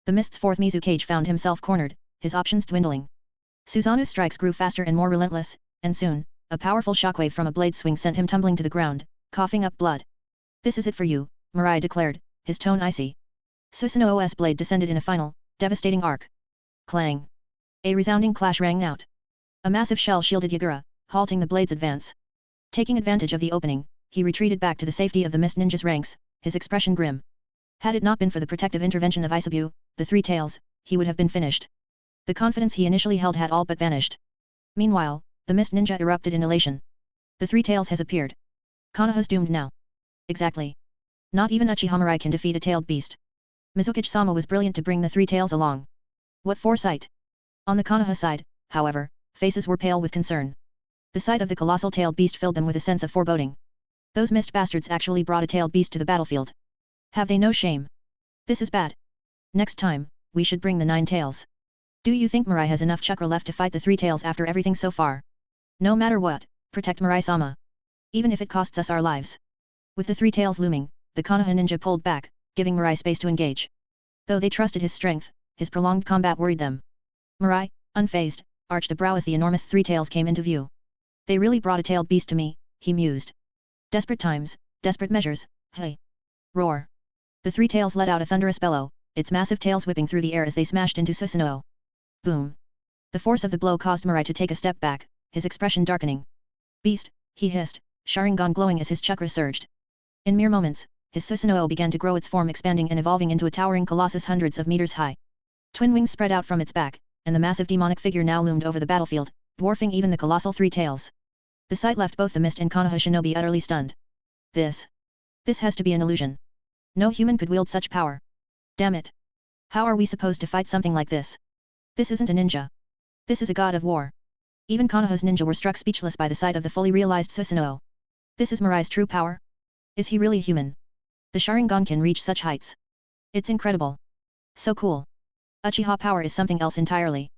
A: The mist's fourth Mizukage found himself cornered, his options dwindling. Susanoo's strikes grew faster and more relentless, and soon, a powerful shockwave from a blade swing sent him tumbling to the ground, coughing up blood. This is it for you, Mirai declared, his tone icy. Susanoo's blade descended in a final, devastating arc. Clang! A resounding clash rang out. A massive shell shielded Yagura, halting the blade's advance. Taking advantage of the opening, he retreated back to the safety of the mist ninja's ranks, his expression grim. Had it not been for the protective intervention of Isabu, the Three Tails, he would have been finished. The confidence he initially held had all but vanished. Meanwhile, the mist ninja erupted in elation. The Three Tails has appeared. Konoha's doomed now. Exactly. Not even Uchiha Mirai can defeat a tailed beast. Mizukage-sama was brilliant to bring the Three Tails along. What foresight! On the Konoha side, however, faces were pale with concern. The sight of the colossal tailed beast filled them with a sense of foreboding. Those mist bastards actually brought a tailed beast to the battlefield. Have they no shame? This is bad. Next time, we should bring the 9 tails. Do you think Mirai has enough chakra left to fight the 3 tails after everything so far? No matter what, protect Mirai-sama. Even if it costs us our lives. With the 3 tails looming, the Konoha ninja pulled back, giving Mirai space to engage. Though they trusted his strength, his prolonged combat worried them. Mirai, unfazed, arched a brow as the enormous 3 tails came into view. They really brought a tailed beast to me, he mused. Desperate times, desperate measures, hey! Roar! The 3 tails let out a thunderous bellow, its massive tails whipping through the air as they smashed into Susanoo. Boom! The force of the blow caused Mirai to take a step back, his expression darkening. Beast, he hissed, Sharingan glowing as his chakra surged. In mere moments, his Susanoo began to grow, its form expanding and evolving into a towering colossus hundreds of meters high. Twin wings spread out from its back, and the massive demonic figure now loomed over the battlefield, dwarfing even the colossal 3 tails. The sight left both the Mist and Konoha shinobi utterly stunned. This has to be an illusion. No human could wield such power. Damn it! How are we supposed to fight something like this? This isn't a ninja. This is a god of war. Even Konoha's ninja were struck speechless by the sight of the fully realized Susanoo. This is Mirai's true power? Is he really human? The Sharingan can reach such heights. It's incredible. So cool. Uchiha power is something else entirely.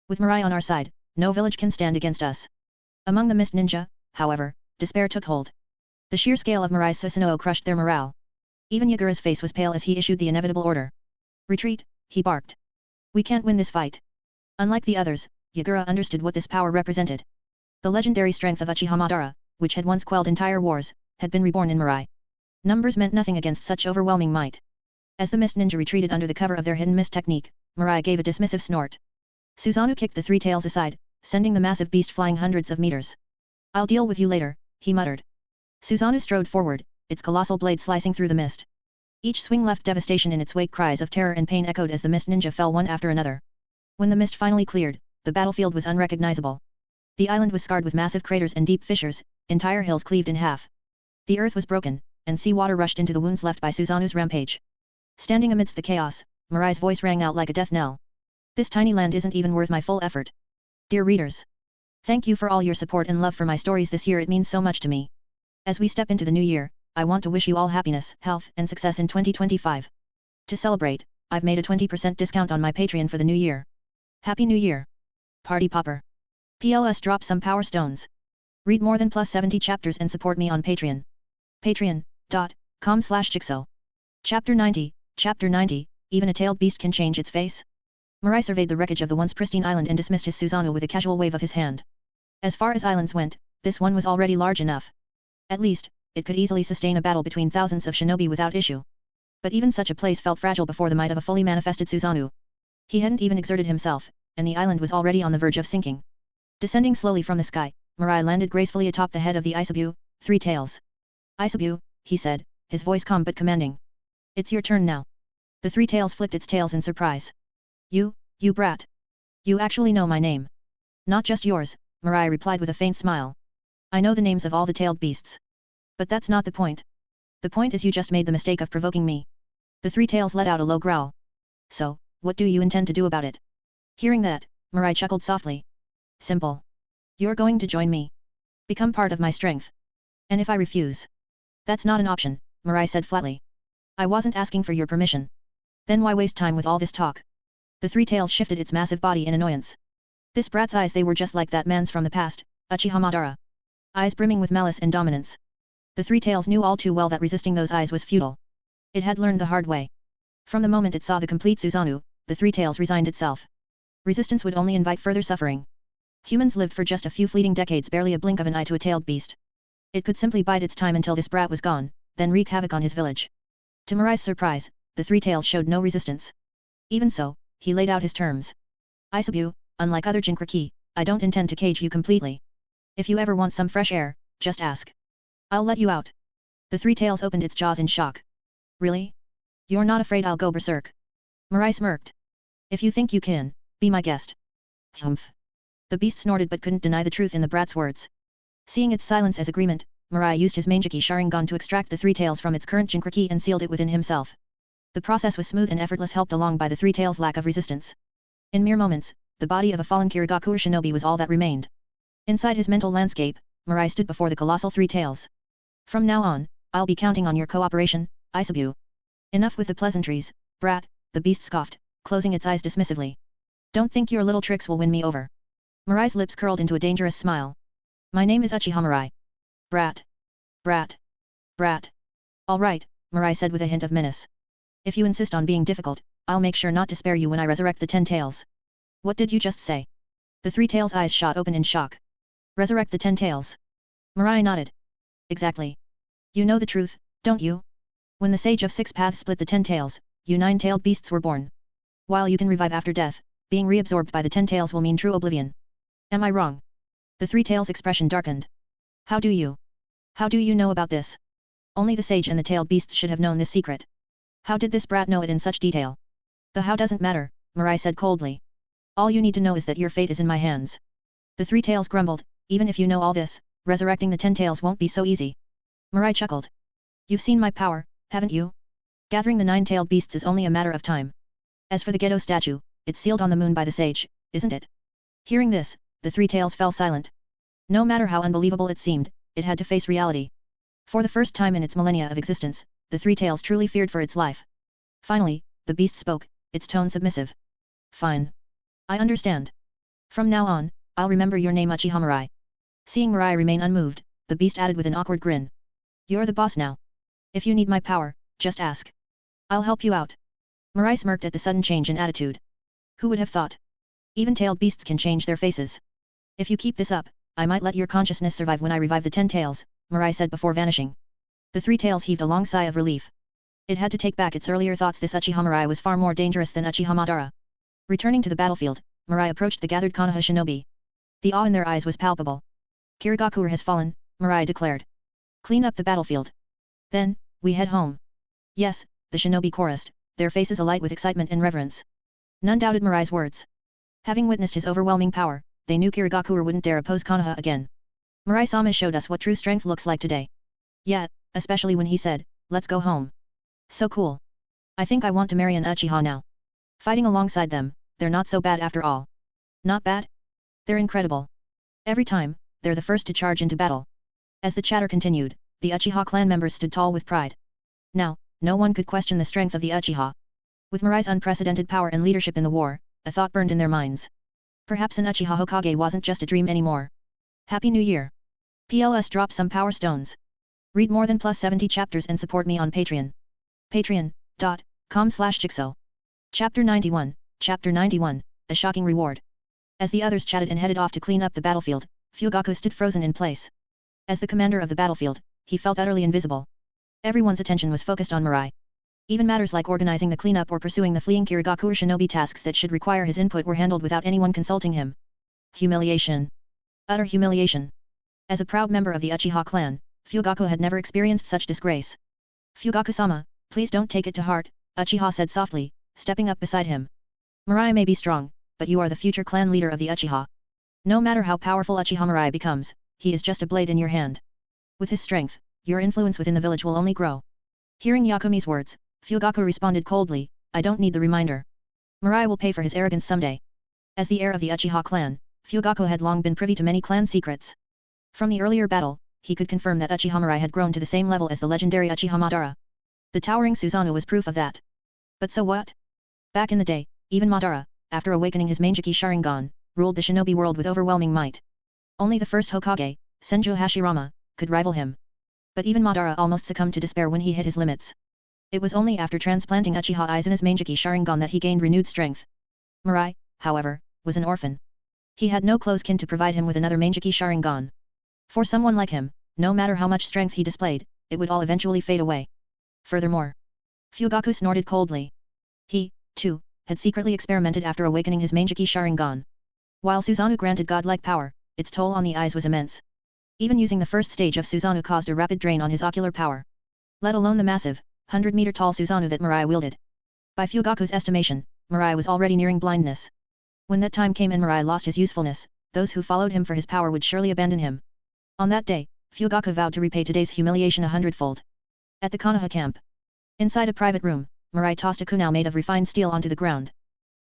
A: With Mirai on our side, no village can stand against us. Among the Mist Ninja, however, despair took hold. The sheer scale of Mirai's Susanoo crushed their morale. Even Yagura's face was pale as he issued the inevitable order. Retreat, he barked. We can't win this fight. Unlike the others, Yagura understood what this power represented. The legendary strength of Uchiha Madara, which had once quelled entire wars, had been reborn in Mirai. Numbers meant nothing against such overwhelming might. As the Mist Ninja retreated under the cover of their hidden mist technique, Mirai gave a dismissive snort. Susanoo kicked the 3 tails aside, sending the massive beast flying hundreds of meters. I'll deal with you later, he muttered. Susanoo strode forward, its colossal blade slicing through the mist. Each swing left devastation in its wake. Cries of terror and pain echoed as the Mist Ninja fell one after another. When the mist finally cleared, the battlefield was unrecognizable. The island was scarred with massive craters and deep fissures, entire hills cleaved in half. The earth was broken, and seawater rushed into the wounds left by Susanoo's rampage. Standing amidst the chaos, Mirai's voice rang out like a death knell. This tiny land isn't even worth my full effort. Dear readers, thank you for all your support and love for my stories this year. It means so much to me. As we step into the new year, I want to wish you all happiness, health, and success in 2025. To celebrate, I've made a 20% discount on my Patreon for the new year. Happy New Year! Party Popper. PLS drop some power stones. Read more than plus 70 chapters and support me on Patreon. Patreon.com/Jigsaw. Chapter 90, Chapter 90, even a tailed beast can change its face? Mirai surveyed the wreckage of the once pristine island and dismissed his Susanoo with a casual wave of his hand. As far as islands went, this one was already large enough. At least, it could easily sustain a battle between thousands of shinobi without issue. But even such a place felt fragile before the might of a fully manifested Susanoo. He hadn't even exerted himself, and the island was already on the verge of sinking. Descending slowly from the sky, Mirai landed gracefully atop the head of the Isabu, Three Tails. Isabu, he said, his voice calm but commanding. It's your turn now. The Three Tails flicked its tails in surprise. You brat. You actually know my name. Not just yours, Mirai replied with a faint smile. I know the names of all the tailed beasts. But that's not the point. The point is you just made the mistake of provoking me. The Three Tails let out a low growl. So, what do you intend to do about it? Hearing that, Mirai chuckled softly. Simple. You're going to join me. Become part of my strength. And if I refuse? That's not an option, Mirai said flatly. I wasn't asking for your permission. Then why waste time with all this talk? The Three Tails shifted its massive body in annoyance. This brat's eyes, they were just like that man's from the past, Uchiha Madara. Eyes brimming with malice and dominance. The Three Tails knew all too well that resisting those eyes was futile. It had learned the hard way. From the moment it saw the complete Susanoo, the Three Tails resigned itself. Resistance would only invite further suffering. Humans lived for just a few fleeting decades, barely a blink of an eye to a tailed beast. It could simply bide its time until this brat was gone, then wreak havoc on his village. To Mirai's surprise, the Three Tails showed no resistance. Even so, he laid out his terms. Isabu, unlike other Jinchuriki, I don't intend to cage you completely. If you ever want some fresh air, just ask. I'll let you out. The Three Tails opened its jaws in shock. Really? You're not afraid I'll go berserk? Mirai smirked. If you think you can, be my guest. Humph. The beast snorted but couldn't deny the truth in the brat's words. Seeing its silence as agreement, Mirai used his Manjiki Sharingan to extract the Three Tails from its current Jinchuriki and sealed it within himself. The process was smooth and effortless, helped along by the Three Tails' lack of resistance. In mere moments, the body of a fallen Kirigakuer shinobi was all that remained. Inside his mental landscape, Mirai stood before the colossal Three Tails. From now on, I'll be counting on your cooperation, Isabu. Enough with the pleasantries, brat, the beast scoffed, closing its eyes dismissively. Don't think your little tricks will win me over. Mirai's lips curled into a dangerous smile. My name is Uchiha Mirai. Brat. Brat. Brat. All right, Mirai said with a hint of menace. If you insist on being difficult, I'll make sure not to spare you when I resurrect the 10 tails. What did you just say? The Three Tails' eyes shot open in shock. Resurrect the 10 tails. Mirai nodded. Exactly. You know the truth, don't you? When the Sage of Six Paths split the 10 tails, you 9-tailed beasts were born. While you can revive after death, being reabsorbed by the 10 tails will mean true oblivion. Am I wrong? The Three Tails' expression darkened. How do you know about this? Only the sage and the tailed beasts should have known this secret. How did this brat know it in such detail? The how doesn't matter, Mirai said coldly. All you need to know is that your fate is in my hands. The Three Tails grumbled, even if you know all this, resurrecting the 10 tails won't be so easy. Mirai chuckled. You've seen my power, haven't you? Gathering the 9-tailed beasts is only a matter of time. As for the Gedo statue, it's sealed on the moon by the sage, isn't it? Hearing this, the Three Tails fell silent. No matter how unbelievable it seemed, it had to face reality. For the first time in its millennia of existence, the Three Tails truly feared for its life. Finally, the beast spoke, its tone submissive. Fine. I understand. From now on, I'll remember your name Uchiha Mirai. Seeing Mirai remain unmoved, the beast added with an awkward grin. You're the boss now. If you need my power, just ask. I'll help you out. Mirai smirked at the sudden change in attitude. Who would have thought? Even tailed beasts can change their faces. If you keep this up, I might let your consciousness survive when I revive the 10 tails, Mirai said before vanishing. The Three Tails heaved a long sigh of relief. It had to take back its earlier thoughts. This Uchiha Mirai was far more dangerous than Uchiha Madara. Returning to the battlefield, Mirai approached the gathered Konoha shinobi. The awe in their eyes was palpable. Kirigakuer has fallen, Mirai declared. Clean up the battlefield. Then, we head home. Yes, the shinobi chorused, their faces alight with excitement and reverence. None doubted Mirai's words. Having witnessed his overwhelming power, they knew Kirigakuer wouldn't dare oppose Konoha again. Mirai-sama showed us what true strength looks like today. Yeah, especially when he said, let's go home. So cool. I think I want to marry an Uchiha now. Fighting alongside them, they're not so bad after all. Not bad? They're incredible. Every time, they're the first to charge into battle. As the chatter continued, the Uchiha clan members stood tall with pride. Now, no one could question the strength of the Uchiha. With Mirai's unprecedented power and leadership in the war, a thought burned in their minds. Perhaps an Uchiha Hokage wasn't just a dream anymore. Happy New Year! PLS drop some power stones. Read more than +70 chapters and support me on Patreon. Patreon.com/Jigsaw. Chapter 91, Chapter 91, A Shocking Reward. As the others chatted and headed off to clean up the battlefield, Fugaku stood frozen in place. As the commander of the battlefield, he felt utterly invisible. Everyone's attention was focused on Mirai. Even matters like organizing the cleanup or pursuing the fleeing Kirigaku or shinobi tasks that should require his input were handled without anyone consulting him. Humiliation. Utter humiliation. As a proud member of the Uchiha clan, Fugaku had never experienced such disgrace. Fugaku-sama, please don't take it to heart, Uchiha said softly, stepping up beside him. Mirai may be strong, but you are the future clan leader of the Uchiha. No matter how powerful Uchiha Mirai becomes, he is just a blade in your hand. With his strength, your influence within the village will only grow. Hearing Yakumi's words, Fugaku responded coldly, I don't need the reminder. Mirai will pay for his arrogance someday. As the heir of the Uchiha clan, Fugaku had long been privy to many clan secrets. From the earlier battle, he could confirm that Uchiha Mirai had grown to the same level as the legendary Uchiha Madara. The towering Susanoo was proof of that. But so what? Back in the day, even Madara, after awakening his Mangeki Sharingan, ruled the shinobi world with overwhelming might. Only the first Hokage, Senju Hashirama, could rival him. But even Madara almost succumbed to despair when he hit his limits. It was only after transplanting Uchiha eyes in his Mangeki Sharingan that he gained renewed strength. Mirai, however, was an orphan. He had no close kin to provide him with another Mangeki Sharingan. For someone like him, no matter how much strength he displayed, it would all eventually fade away. Furthermore, Fugaku snorted coldly. He, too, had secretly experimented after awakening his Mangeki Sharingan. While Susanoo granted godlike power, its toll on the eyes was immense. Even using the first stage of Susanoo caused a rapid drain on his ocular power. Let alone the massive, 100-meter-tall Susanoo that Mirai wielded. By Fugaku's estimation, Mirai was already nearing blindness. When that time came and Mirai lost his usefulness, those who followed him for his power would surely abandon him. On that day, Fugaku vowed to repay today's humiliation 100-fold. At the Konoha camp. Inside a private room, Mirai tossed a kunao made of refined steel onto the ground.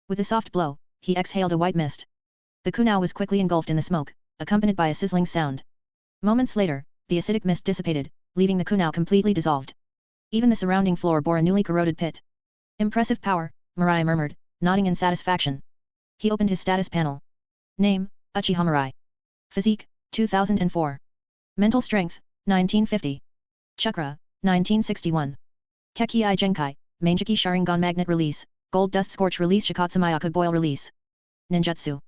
A: With a soft blow, he exhaled a white mist. The kunao was quickly engulfed in the smoke, accompanied by a sizzling sound. Moments later, the acidic mist dissipated, leaving the kunao completely dissolved. Even the surrounding floor bore a newly corroded pit. Impressive power, Mirai murmured, nodding in satisfaction. He opened his status panel. Name, Uchiha Mirai. Physique, 2004. Mental strength, 1950. Chakra, 1961. Kekkei Genkai, Mangeki Sharingan Magnet Release, Gold Dust Scorch Release Shikatsumayaku Boil Release. Ninjutsu.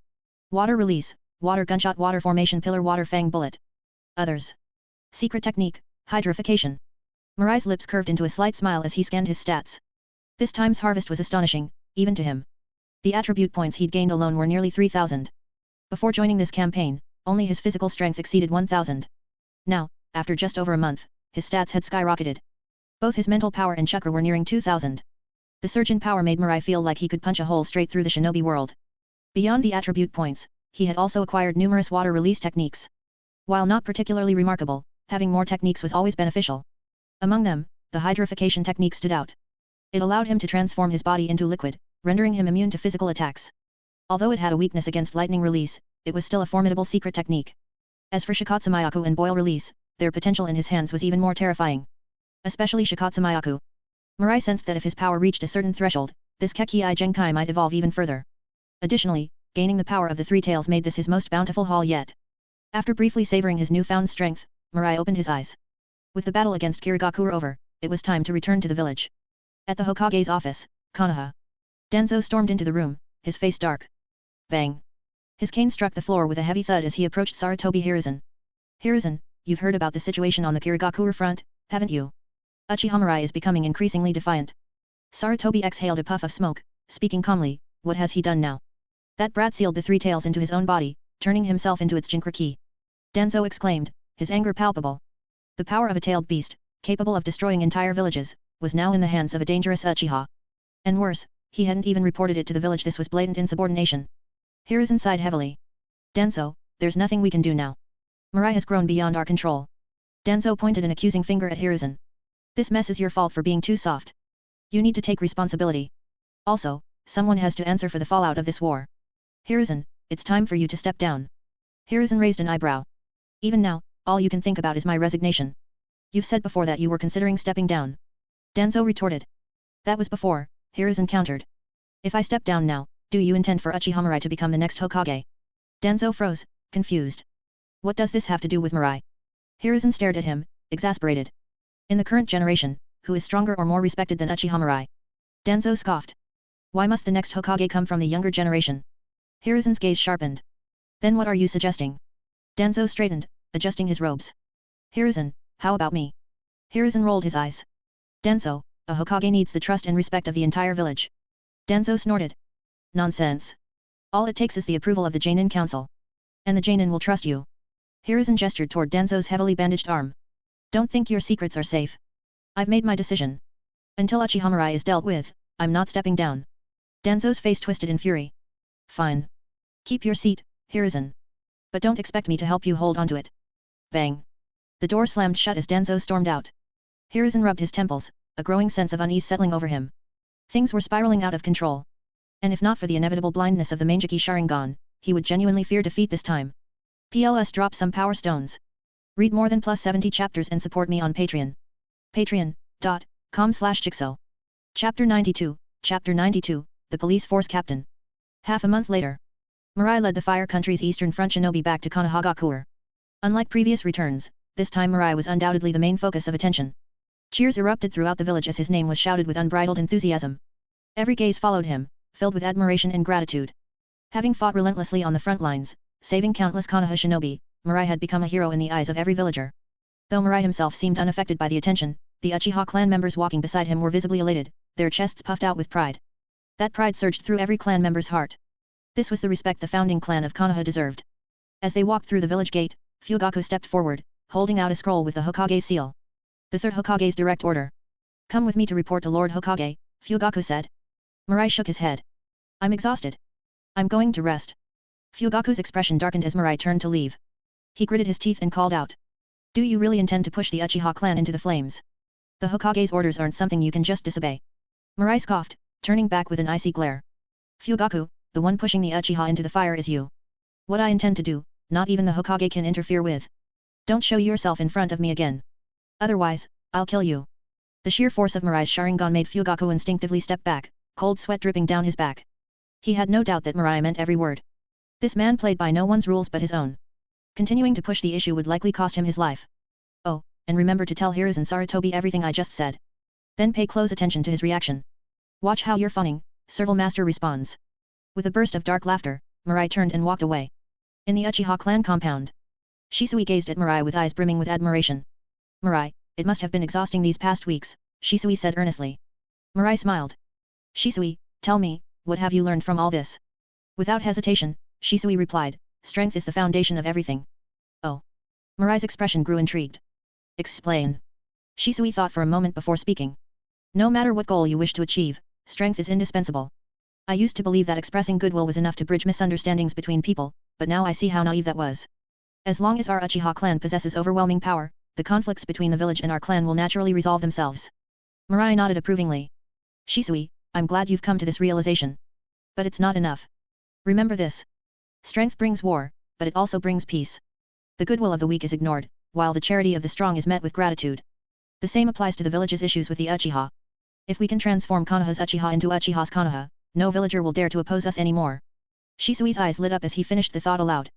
A: Water Release, Water Gunshot Water Formation Pillar Water Fang Bullet. Others. Secret Technique, Hydrification. Mirai's lips curved into a slight smile as he scanned his stats. This time's harvest was astonishing, even to him. The attribute points he'd gained alone were nearly 3,000. Before joining this campaign, only his physical strength exceeded 1,000. Now, after just over a month, his stats had skyrocketed. Both his mental power and chakra were nearing 2,000. The surge in power made Mirai feel like he could punch a hole straight through the shinobi world. Beyond the attribute points, he had also acquired numerous water release techniques. While not particularly remarkable, having more techniques was always beneficial. Among them, the hydrification technique stood out. It allowed him to transform his body into liquid, rendering him immune to physical attacks. Although it had a weakness against lightning release, it was still a formidable secret technique. As for Shikatsumayaku and Boil Release, their potential in his hands was even more terrifying. Especially Shikatsumayaku. Mirai sensed that if his power reached a certain threshold, this Kekkei Genkai might evolve even further. Additionally, gaining the power of the Three Tails made this his most bountiful haul yet. After briefly savoring his newfound strength, Mirai opened his eyes. With the battle against Kirigaku over, it was time to return to the village. At the Hokage's office, Konoha. Danzo stormed into the room, his face dark. Bang! His cane struck the floor with a heavy thud as he approached Sarutobi Hiruzen. Hiruzen, you've heard about the situation on the Kirigaku front, haven't you? Uchiha Mirai is becoming increasingly defiant. Sarutobi exhaled a puff of smoke, speaking calmly, what has he done now? That brat sealed the Three Tails into his own body, turning himself into its Jinchuriki. Danzo exclaimed, his anger palpable. The power of a tailed beast, capable of destroying entire villages, was now in the hands of a dangerous Uchiha. And worse, he hadn't even reported it to the village. This was blatant insubordination. Hiruzen sighed heavily. Danzo, there's nothing we can do now. Mirai has grown beyond our control. Danzo pointed an accusing finger at Hiruzen. This mess is your fault for being too soft. You need to take responsibility. Also, someone has to answer for the fallout of this war. Hiruzen, it's time for you to step down. Hiruzen raised an eyebrow. Even now, all you can think about is my resignation. You've said before that you were considering stepping down. Danzo retorted. That was before, Hiruzen countered. If I step down now, do you intend for Uchiha Mirai to become the next Hokage? Danzo froze, confused. What does this have to do with Mirai? Hiruzen stared at him, exasperated. In the current generation, who is stronger or more respected than Uchiha Mirai? Danzo scoffed. Why must the next Hokage come from the younger generation? Hiruzen's gaze sharpened. Then what are you suggesting? Danzo straightened, adjusting his robes. Hiruzen, how about me? Hiruzen rolled his eyes. Danzo, a Hokage needs the trust and respect of the entire village. Danzo snorted. Nonsense. All it takes is the approval of the Jainin Council. And the Jainin will trust you. Hiruzen gestured toward Danzo's heavily bandaged arm. Don't think your secrets are safe. I've made my decision. Until Uchiha Mirai is dealt with, I'm not stepping down. Danzo's face twisted in fury. Fine. Keep your seat, Hiruzen. But don't expect me to help you hold onto it. Bang. The door slammed shut as Danzo stormed out. Hiruzen rubbed his temples, a growing sense of unease settling over him. Things were spiraling out of control. And if not for the inevitable blindness of the Mangeki Sharingan, he would genuinely fear defeat this time. PLS drop some power stones. Read more than +70 chapters and support me on Patreon. Patreon.com/Jigsaw. Chapter 92, The Police Force Captain. Half a month later. Mirai led the Fire Country's Eastern Front shinobi back to Konohagakure. Unlike previous returns, this time Mirai was undoubtedly the main focus of attention. Cheers erupted throughout the village as his name was shouted with unbridled enthusiasm. Every gaze followed him, filled with admiration and gratitude. Having fought relentlessly on the front lines, saving countless Konoha shinobi, Mirai had become a hero in the eyes of every villager. Though Mirai himself seemed unaffected by the attention, the Uchiha clan members walking beside him were visibly elated, their chests puffed out with pride. That pride surged through every clan member's heart. This was the respect the founding clan of Konoha deserved. As they walked through the village gate, Fugaku stepped forward, holding out a scroll with the Hokage seal. The third Hokage's direct order. Come with me to report to Lord Hokage, Fugaku said. Mirai shook his head. I'm exhausted. I'm going to rest. Fugaku's expression darkened as Mirai turned to leave. He gritted his teeth and called out. Do you really intend to push the Uchiha clan into the flames? The Hokage's orders aren't something you can just disobey. Mirai scoffed, turning back with an icy glare. Fugaku, the one pushing the Uchiha into the fire is you. What I intend to do, not even the Hokage can interfere with. Don't show yourself in front of me again. Otherwise, I'll kill you. The sheer force of Mirai's Sharingan made Fugaku instinctively step back, cold sweat dripping down his back. He had no doubt that Mirai meant every word. This man played by no one's rules but his own. Continuing to push the issue would likely cost him his life. Oh, and remember to tell Hiruzen Sarutobi everything I just said. Then pay close attention to his reaction. Watch how your fawning, servile master responds. With a burst of dark laughter, Mirai turned and walked away. In the Uchiha clan compound. Shisui gazed at Mirai with eyes brimming with admiration. Mirai, it must have been exhausting these past weeks, Shisui said earnestly. Mirai smiled. Shisui, tell me, what have you learned from all this? Without hesitation, Shisui replied, strength is the foundation of everything. Oh. Mirai's expression grew intrigued. Explain. Shisui thought for a moment before speaking. No matter what goal you wish to achieve, strength is indispensable. I used to believe that expressing goodwill was enough to bridge misunderstandings between people, but now I see how naive that was. As long as our Uchiha clan possesses overwhelming power, the conflicts between the village and our clan will naturally resolve themselves. Mirai nodded approvingly. Shisui, I'm glad you've come to this realization. But it's not enough. Remember this. Strength brings war, but it also brings peace. The goodwill of the weak is ignored, while the charity of the strong is met with gratitude. The same applies to the village's issues with the Uchiha. If we can transform Konoha's Uchiha into Uchiha's Konoha, no villager will dare to oppose us anymore. Shisui's eyes lit up as he finished the thought aloud.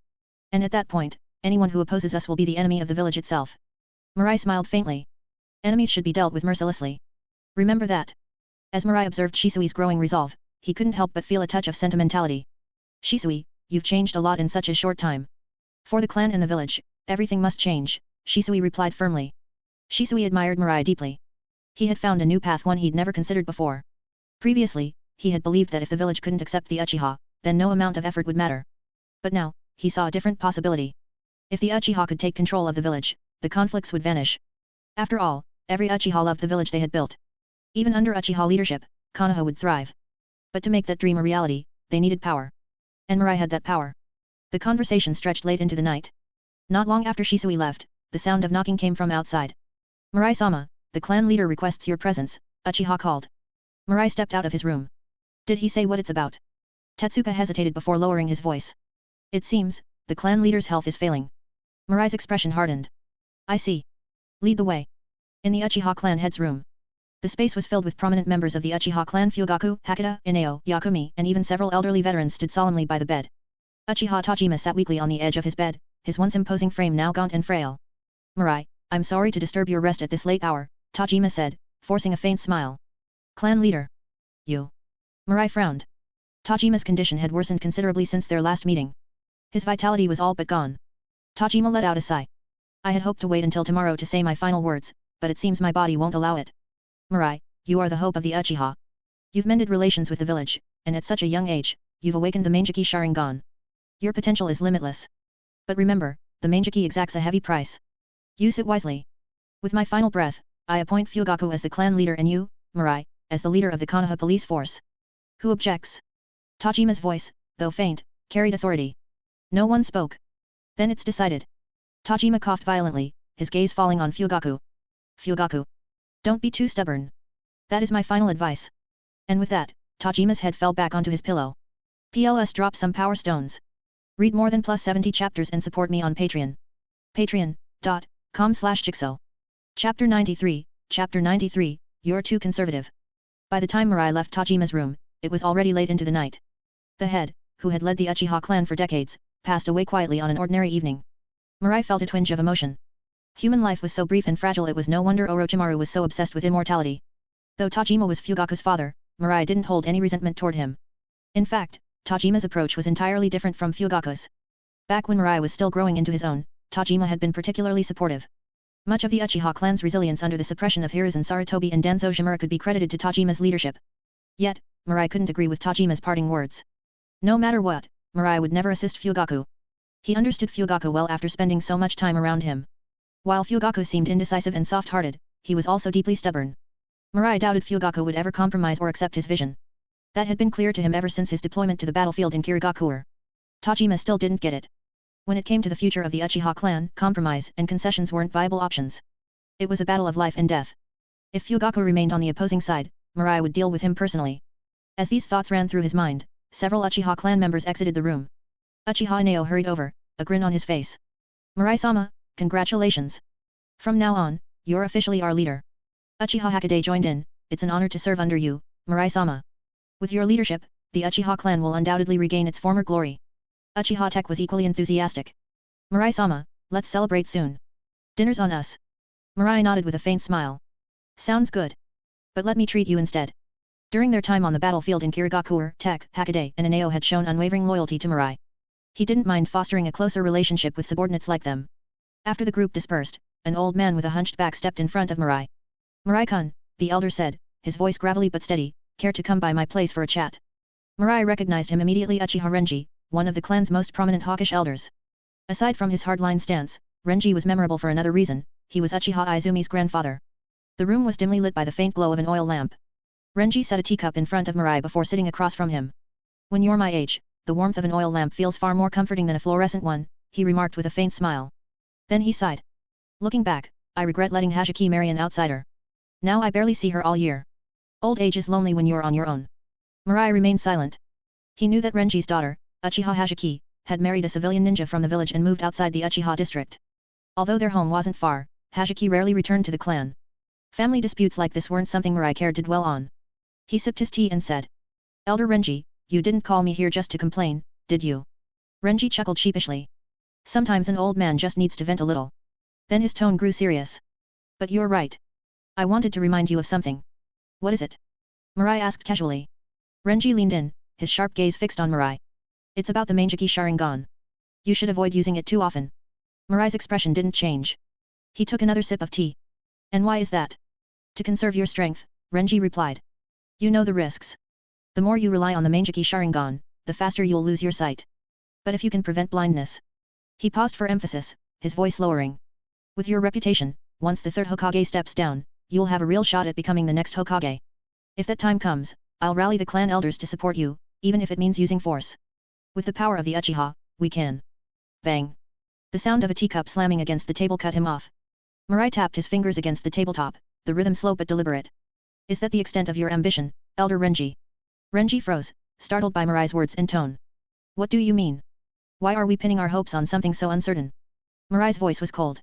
A: And at that point, anyone who opposes us will be the enemy of the village itself. Mirai smiled faintly. Enemies should be dealt with mercilessly. Remember that. As Mirai observed Shisui's growing resolve, he couldn't help but feel a touch of sentimentality. Shisui, you've changed a lot in such a short time. For the clan and the village, everything must change, Shisui replied firmly. Shisui admired Mirai deeply. He had found a new path, one he'd never considered before. Previously, he had believed that if the village couldn't accept the Uchiha, then no amount of effort would matter. But now, he saw a different possibility. If the Uchiha could take control of the village, the conflicts would vanish. After all, every Uchiha loved the village they had built. Even under Uchiha leadership, Konoha would thrive. But to make that dream a reality, they needed power. And Mirai had that power. The conversation stretched late into the night. Not long after Shisui left, the sound of knocking came from outside. Mirai-sama, the clan leader requests your presence, Uchiha called. Mirai stepped out of his room. Did he say what it's about? Tetsuka hesitated before lowering his voice. It seems, the clan leader's health is failing. Mirai's expression hardened. I see. Lead the way. In the Uchiha clan head's room. The space was filled with prominent members of the Uchiha clan. Fugaku, Hakata, Inao, Yakumi, and even several elderly veterans stood solemnly by the bed. Uchiha Tajima sat weakly on the edge of his bed, his once imposing frame now gaunt and frail. Mirai, I'm sorry to disturb your rest at this late hour, Tajima said, forcing a faint smile. Clan leader. You. Mirai frowned. Tajima's condition had worsened considerably since their last meeting. His vitality was all but gone. Tajima let out a sigh. I had hoped to wait until tomorrow to say my final words, but it seems my body won't allow it. Mirai, you are the hope of the Uchiha. You've mended relations with the village, and at such a young age, you've awakened the Mangeki Sharingan. Your potential is limitless. But remember, the Mangeki exacts a heavy price. Use it wisely. With my final breath, I appoint Fugaku as the clan leader and you, Mirai, as the leader of the Konoha police force. Who objects? Tajima's voice, though faint, carried authority. No one spoke. Then it's decided. Tajima coughed violently, his gaze falling on Fugaku. Fugaku. Don't be too stubborn. That is my final advice. And with that, Tajima's head fell back onto his pillow. PLS drop some power stones. Read more than +70 chapters and support me on Patreon. Patreon.com/Jigsaw. Chapter 93, You're too conservative. By the time Mirai left Tajima's room, it was already late into the night. The head, who had led the Uchiha clan for decades, passed away quietly on an ordinary evening. Mirai felt a twinge of emotion. Human life was so brief and fragile, it was no wonder Orochimaru was so obsessed with immortality. Though Tajima was Fugaku's father, Mirai didn't hold any resentment toward him. In fact, Tajima's approach was entirely different from Fugaku's. Back when Mirai was still growing into his own, Tajima had been particularly supportive. Much of the Uchiha clan's resilience under the suppression of Hiruzen Sarutobi and Danzo Shimura could be credited to Tajima's leadership. Yet, Mirai couldn't agree with Tajima's parting words. No matter what, Mirai would never assist Fugaku. He understood Fugaku well after spending so much time around him. While Fugaku seemed indecisive and soft-hearted, he was also deeply stubborn. Mirai doubted Fugaku would ever compromise or accept his vision. That had been clear to him ever since his deployment to the battlefield in Kirigakure. Tajima still didn't get it. When it came to the future of the Uchiha clan, compromise and concessions weren't viable options. It was a battle of life and death. If Fugaku remained on the opposing side, Mirai would deal with him personally. As these thoughts ran through his mind, several Uchiha clan members exited the room. Uchiha Inao hurried over, a grin on his face. Mirai-sama, congratulations. From now on, you're officially our leader. Uchiha Hokage joined in, it's an honor to serve under you, Mirai-sama. With your leadership, the Uchiha clan will undoubtedly regain its former glory. Uchiha Tech was equally enthusiastic. Mirai-sama, let's celebrate soon. Dinner's on us. Mirai nodded with a faint smile. Sounds good. But let me treat you instead. During their time on the battlefield in Kirigakure, Tech, Hokage and Inao had shown unwavering loyalty to Mirai. He didn't mind fostering a closer relationship with subordinates like them. After the group dispersed, an old man with a hunched back stepped in front of Mirai. Mirai-kun, the elder said, his voice gravelly but steady, care to come by my place for a chat? Mirai recognized him immediately. Uchiha Renji, one of the clan's most prominent hawkish elders. Aside from his hardline stance, Renji was memorable for another reason, he was Uchiha Izumi's grandfather. The room was dimly lit by the faint glow of an oil lamp. Renji set a teacup in front of Mirai before sitting across from him. When you're my age, the warmth of an oil lamp feels far more comforting than a fluorescent one, he remarked with a faint smile. Then he sighed. Looking back, I regret letting Hajiki marry an outsider. Now I barely see her all year. Old age is lonely when you're on your own. Mirai remained silent. He knew that Renji's daughter, Uchiha Hajiki, had married a civilian ninja from the village and moved outside the Uchiha district. Although their home wasn't far, Hajiki rarely returned to the clan. Family disputes like this weren't something Mirai cared to dwell on. He sipped his tea and said. Elder Renji, you didn't call me here just to complain, did you? Renji chuckled sheepishly. Sometimes an old man just needs to vent a little. Then his tone grew serious. But you're right. I wanted to remind you of something. What is it? Mirai asked casually. Renji leaned in, his sharp gaze fixed on Mirai. It's about the Mangeki Sharingan. You should avoid using it too often. Mirai's expression didn't change. He took another sip of tea. And why is that? To conserve your strength, Renji replied. You know the risks. The more you rely on the Mangeki Sharingan, the faster you'll lose your sight. But if you can prevent blindness. He paused for emphasis, his voice lowering. With your reputation, once the third Hokage steps down, you'll have a real shot at becoming the next Hokage. If that time comes, I'll rally the clan elders to support you, even if it means using force. With the power of the Uchiha, we can. Bang. The sound of a teacup slamming against the table cut him off. Mirai tapped his fingers against the tabletop, the rhythm slow but deliberate. Is that the extent of your ambition, Elder Renji? Renji froze, startled by Mirai's words and tone. What do you mean? Why are we pinning our hopes on something so uncertain? Mirai's voice was cold.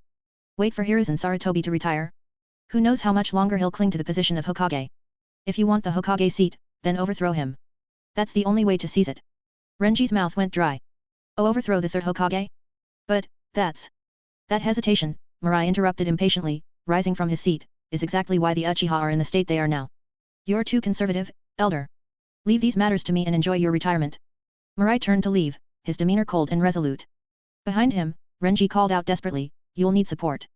A: Wait for Hiruzen Sarutobi to retire? Who knows how much longer he'll cling to the position of Hokage. If you want the Hokage seat, then overthrow him. That's the only way to seize it. Renji's mouth went dry. Oh, overthrow the third Hokage? But, that hesitation, Mirai interrupted impatiently, rising from his seat, is exactly why the Uchiha are in the state they are now. You're too conservative, elder. Leave these matters to me and enjoy your retirement. Mirai turned to leave, his demeanor cold and resolute. Behind him, Renji called out desperately, you'll need support.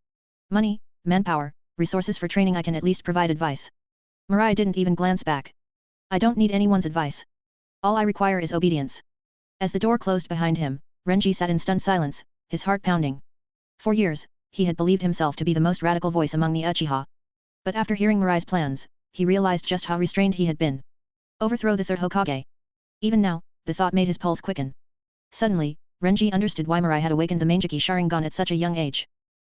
A: Money, manpower, resources for training. I can at least provide advice. Mirai didn't even glance back. I don't need anyone's advice. All I require is obedience. As the door closed behind him, Renji sat in stunned silence, his heart pounding. For years, he had believed himself to be the most radical voice among the Uchiha. But after hearing Mirai's plans, he realized just how restrained he had been. Overthrow the third Hokage. Even now, the thought made his pulse quicken. Suddenly, Renji understood why Mirai had awakened the Mangeki Sharingan at such a young age.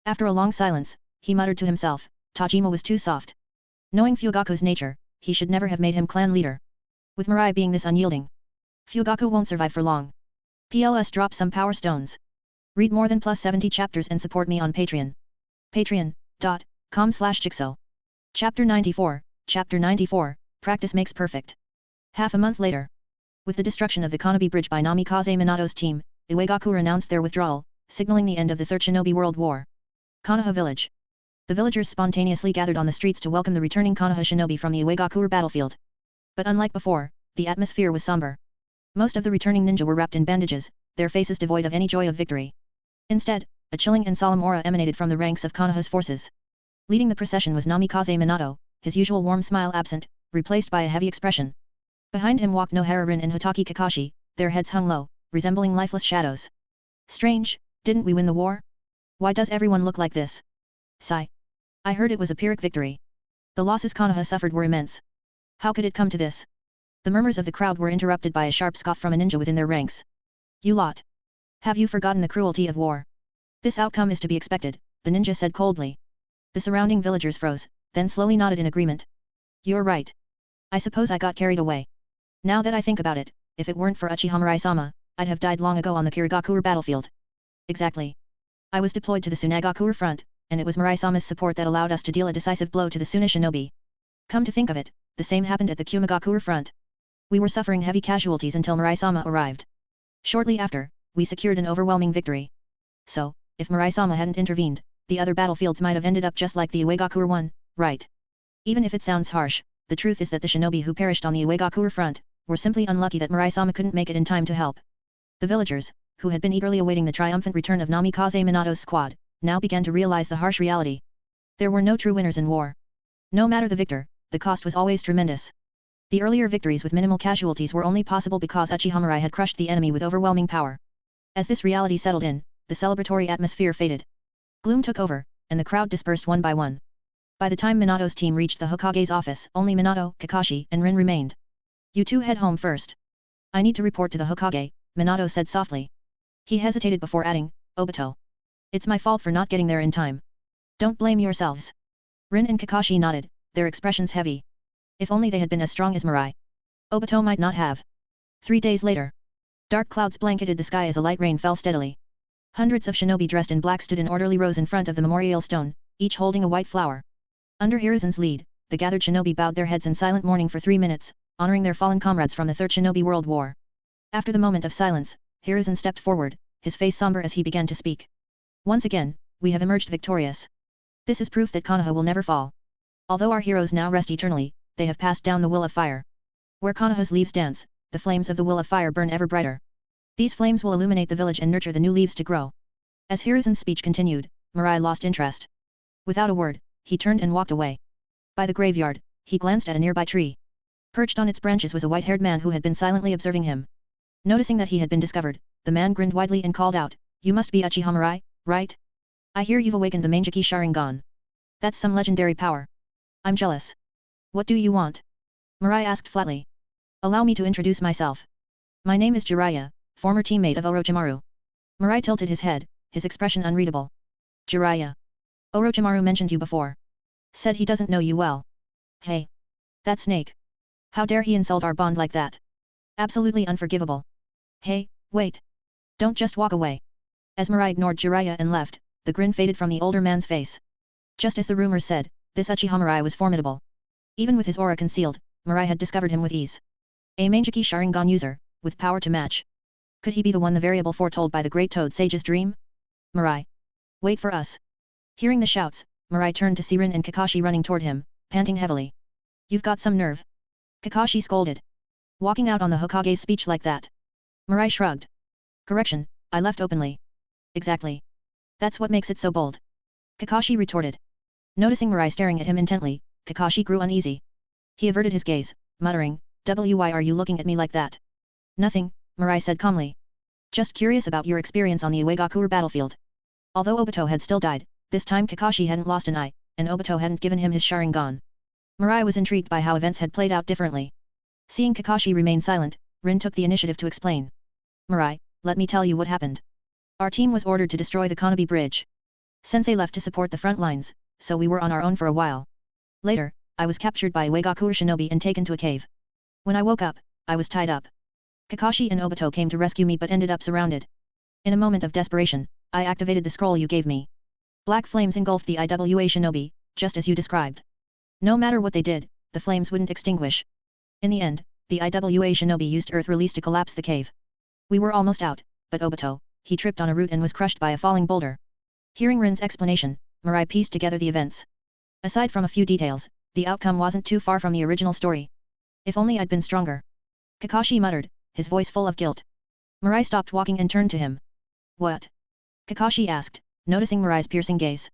A: After a long silence, he muttered to himself, Tajima was too soft. Knowing Fugaku's nature, he should never have made him clan leader. With Mirai being this unyielding, Fugaku won't survive for long. PLS drop some power stones. Read more than +70 chapters and support me on Patreon. Patreon.com/Jigsaw. Chapter 94, Practice Makes Perfect. Half a month later. With the destruction of the Konobe Bridge by Namikaze Minato's team, Iwagaku announced their withdrawal, signaling the end of the Third Shinobi World War. Konoha Village. The villagers spontaneously gathered on the streets to welcome the returning Konoha shinobi from the Iwagakure battlefield. But unlike before, the atmosphere was somber. Most of the returning ninja were wrapped in bandages, their faces devoid of any joy of victory. Instead, a chilling and solemn aura emanated from the ranks of Konoha's forces. Leading the procession was Namikaze Minato, his usual warm smile absent, replaced by a heavy expression. Behind him walked Nohara Rin and Hotaki Kakashi, their heads hung low, resembling lifeless shadows. Strange, didn't we win the war? Why does everyone look like this? Sigh. I heard it was a Pyrrhic victory. The losses Konoha suffered were immense. How could it come to this? The murmurs of the crowd were interrupted by a sharp scoff from a ninja within their ranks. You lot. Have you forgotten the cruelty of war? This outcome is to be expected, the ninja said coldly. The surrounding villagers froze, then slowly nodded in agreement. You're right. I suppose I got carried away. Now that I think about it, if it weren't for Uchiha Mirai-sama, I'd have died long ago on the Kirigakure battlefield. Exactly. I was deployed to the Tsunagakure front, and it was Mirai-sama's support that allowed us to deal a decisive blow to the Suna shinobi. Come to think of it, the same happened at the Kumagakure front. We were suffering heavy casualties until Mirai-sama arrived. Shortly after, we secured an overwhelming victory. So, if Mirai-sama hadn't intervened, the other battlefields might have ended up just like the Iwagakure one, right? Even if it sounds harsh, the truth is that the shinobi who perished on the Iwagakure front, were simply unlucky that Mirai-sama couldn't make it in time to help. The villagers, who had been eagerly awaiting the triumphant return of Namikaze Minato's squad, now began to realize the harsh reality. There were no true winners in war. No matter the victor, the cost was always tremendous. The earlier victories with minimal casualties were only possible because Uchiha Mirai had crushed the enemy with overwhelming power. As this reality settled in, the celebratory atmosphere faded. Gloom took over, and the crowd dispersed one by one. By the time Minato's team reached the Hokage's office, only Minato, Kakashi, and Rin remained. You two head home first. I need to report to the Hokage, Minato said softly. He hesitated before adding, Obito. It's my fault for not getting there in time. Don't blame yourselves. Rin and Kakashi nodded, their expressions heavy. If only they had been as strong as Mirai. Obito might not have. 3 days later. Dark clouds blanketed the sky as a light rain fell steadily. Hundreds of shinobi dressed in black stood in orderly rows in front of the memorial stone, each holding a white flower. Under Hiruzen's lead, the gathered shinobi bowed their heads in silent mourning for 3 minutes, honoring their fallen comrades from the Third Shinobi World War. After the moment of silence, Hiruzen stepped forward, his face somber as he began to speak. Once again, we have emerged victorious. This is proof that Konoha will never fall. Although our heroes now rest eternally, they have passed down the will of fire. Where Konoha's leaves dance, the flames of the will of fire burn ever brighter. These flames will illuminate the village and nurture the new leaves to grow. As Hiruzen's speech continued, Mirai lost interest. Without a word, he turned and walked away. By the graveyard, he glanced at a nearby tree. Perched on its branches was a white-haired man who had been silently observing him. Noticing that he had been discovered, the man grinned widely and called out, You must be Uchiha Mirai, right? I hear you've awakened the Mangeki Sharingan. That's some legendary power. I'm jealous. What do you want? Mirai asked flatly. Allow me to introduce myself. My name is Jiraiya, former teammate of Orochimaru. Mirai tilted his head, his expression unreadable. Jiraiya. Orochimaru mentioned you before. Said he doesn't know you well. Hey. That snake. How dare he insult our bond like that? Absolutely unforgivable. Hey, wait. Don't just walk away. As Mirai ignored Jiraiya and left, the grin faded from the older man's face. Just as the rumors said, this Uchiha Mirai was formidable. Even with his aura concealed, Mirai had discovered him with ease. A Mangeki Sharingan user, with power to match. Could he be the one the variable foretold by the great Toad Sage's dream? Mirai. Wait for us. Hearing the shouts, Mirai turned to see Rin and Kakashi running toward him, panting heavily. You've got some nerve. Kakashi scolded. Walking out on the Hokage's speech like that. Mirai shrugged. Correction, I left openly. Exactly. That's what makes it so bold. Kakashi retorted. Noticing Mirai staring at him intently, Kakashi grew uneasy. He averted his gaze, muttering, "Why are you looking at me like that?" Nothing, Mirai said calmly. Just curious about your experience on the Uegakure battlefield. Although Obito had still died, this time Kakashi hadn't lost an eye, and Obito hadn't given him his Sharingan. Mirai was intrigued by how events had played out differently. Seeing Kakashi remain silent, Rin took the initiative to explain. Mirai, let me tell you what happened. Our team was ordered to destroy the Konobe Bridge. Sensei left to support the front lines, so we were on our own for a while. Later, I was captured by Uegakure shinobi and taken to a cave. When I woke up, I was tied up. Kakashi and Obito came to rescue me but ended up surrounded. In a moment of desperation, I activated the scroll you gave me. Black flames engulfed the IWA shinobi, just as you described. No matter what they did, the flames wouldn't extinguish. In the end, the IWA shinobi used earth release to collapse the cave. We were almost out, but Obito, he tripped on a root and was crushed by a falling boulder. Hearing Rin's explanation, Mirai pieced together the events. Aside from a few details, the outcome wasn't too far from the original story. If only I'd been stronger. Kakashi muttered, his voice full of guilt. Mirai stopped walking and turned to him. What? Kakashi asked, noticing Mirai's piercing gaze.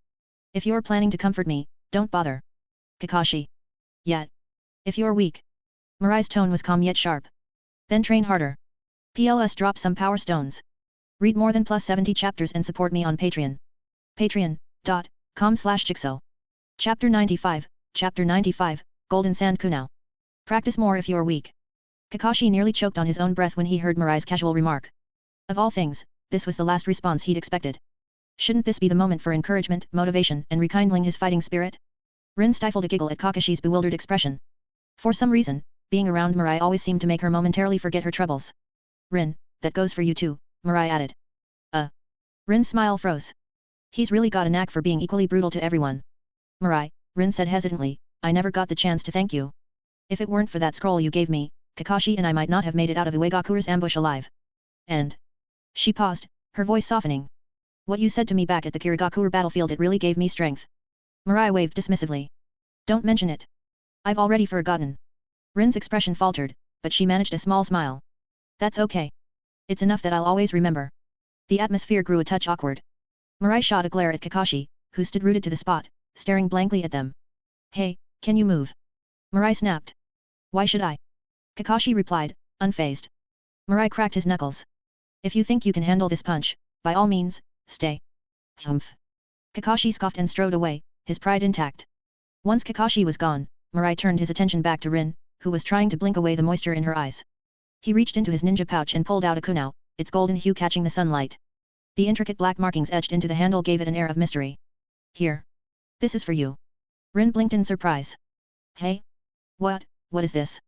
A: If you're planning to comfort me, don't bother. Kakashi. Yet. If you're weak. Mirai's tone was calm yet sharp. Then train harder. PLS drop some power stones. Read more than +70 chapters and support me on Patreon. Patreon.com/Jigsaw. Chapter 95, Golden Sand Kunao. Practice more if you're weak. Kakashi nearly choked on his own breath when he heard Mirai's casual remark. Of all things, this was the last response he'd expected. Shouldn't this be the moment for encouragement, motivation, and rekindling his fighting spirit? Rin stifled a giggle at Kakashi's bewildered expression. For some reason, being around Mirai always seemed to make her momentarily forget her troubles. Rin, that goes for you too, Mirai added. Rin's smile froze. He's really got a knack for being equally brutal to everyone. Mirai, Rin said hesitantly, I never got the chance to thank you. If it weren't for that scroll you gave me, Kakashi and I might not have made it out of Uegakure's ambush alive. And... She paused, her voice softening. What you said to me back at the Kirigakure battlefield, it really gave me strength. Mirai waved dismissively. Don't mention it. I've already forgotten. Rin's expression faltered, but she managed a small smile. That's okay. It's enough that I'll always remember. The atmosphere grew a touch awkward. Mirai shot a glare at Kakashi, who stood rooted to the spot, staring blankly at them. Hey, can you move? Mirai snapped. Why should I? Kakashi replied, unfazed. Mirai cracked his knuckles. If you think you can handle this punch, by all means, stay. Humph. Kakashi scoffed and strode away, his pride intact. Once Kakashi was gone, Mirai turned his attention back to Rin, who was trying to blink away the moisture in her eyes. He reached into his ninja pouch and pulled out a kunao, its golden hue catching the sunlight. The intricate black markings etched into the handle gave it an air of mystery. Here. This is for you. Rin blinked in surprise. Hey? What is this?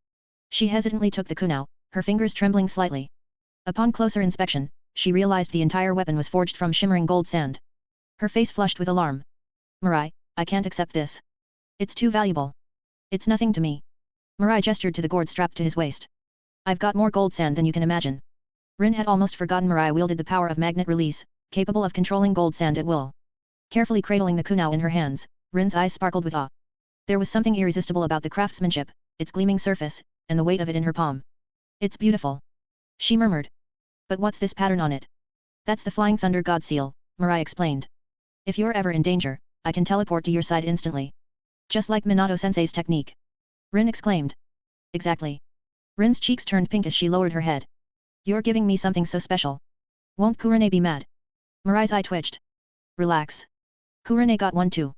A: She hesitantly took the kunao, her fingers trembling slightly. Upon closer inspection, she realized the entire weapon was forged from shimmering gold sand. Her face flushed with alarm. Mirai, I can't accept this. It's too valuable. It's nothing to me. Mirai gestured to the gourd strapped to his waist. I've got more gold sand than you can imagine. Rin had almost forgotten Mirai wielded the power of magnet release, capable of controlling gold sand at will. Carefully cradling the kunao in her hands, Rin's eyes sparkled with awe. There was something irresistible about the craftsmanship, its gleaming surface, and the weight of it in her palm. It's beautiful. She murmured. But what's this pattern on it? That's the Flying Thunder God Seal, Mirai explained. If you're ever in danger, I can teleport to your side instantly. Just like Minato-sensei's technique. Rin exclaimed. Exactly. Rin's cheeks turned pink as she lowered her head. You're giving me something so special. Won't Kurane be mad? Mirai's eye twitched. Relax. Kurane got one too.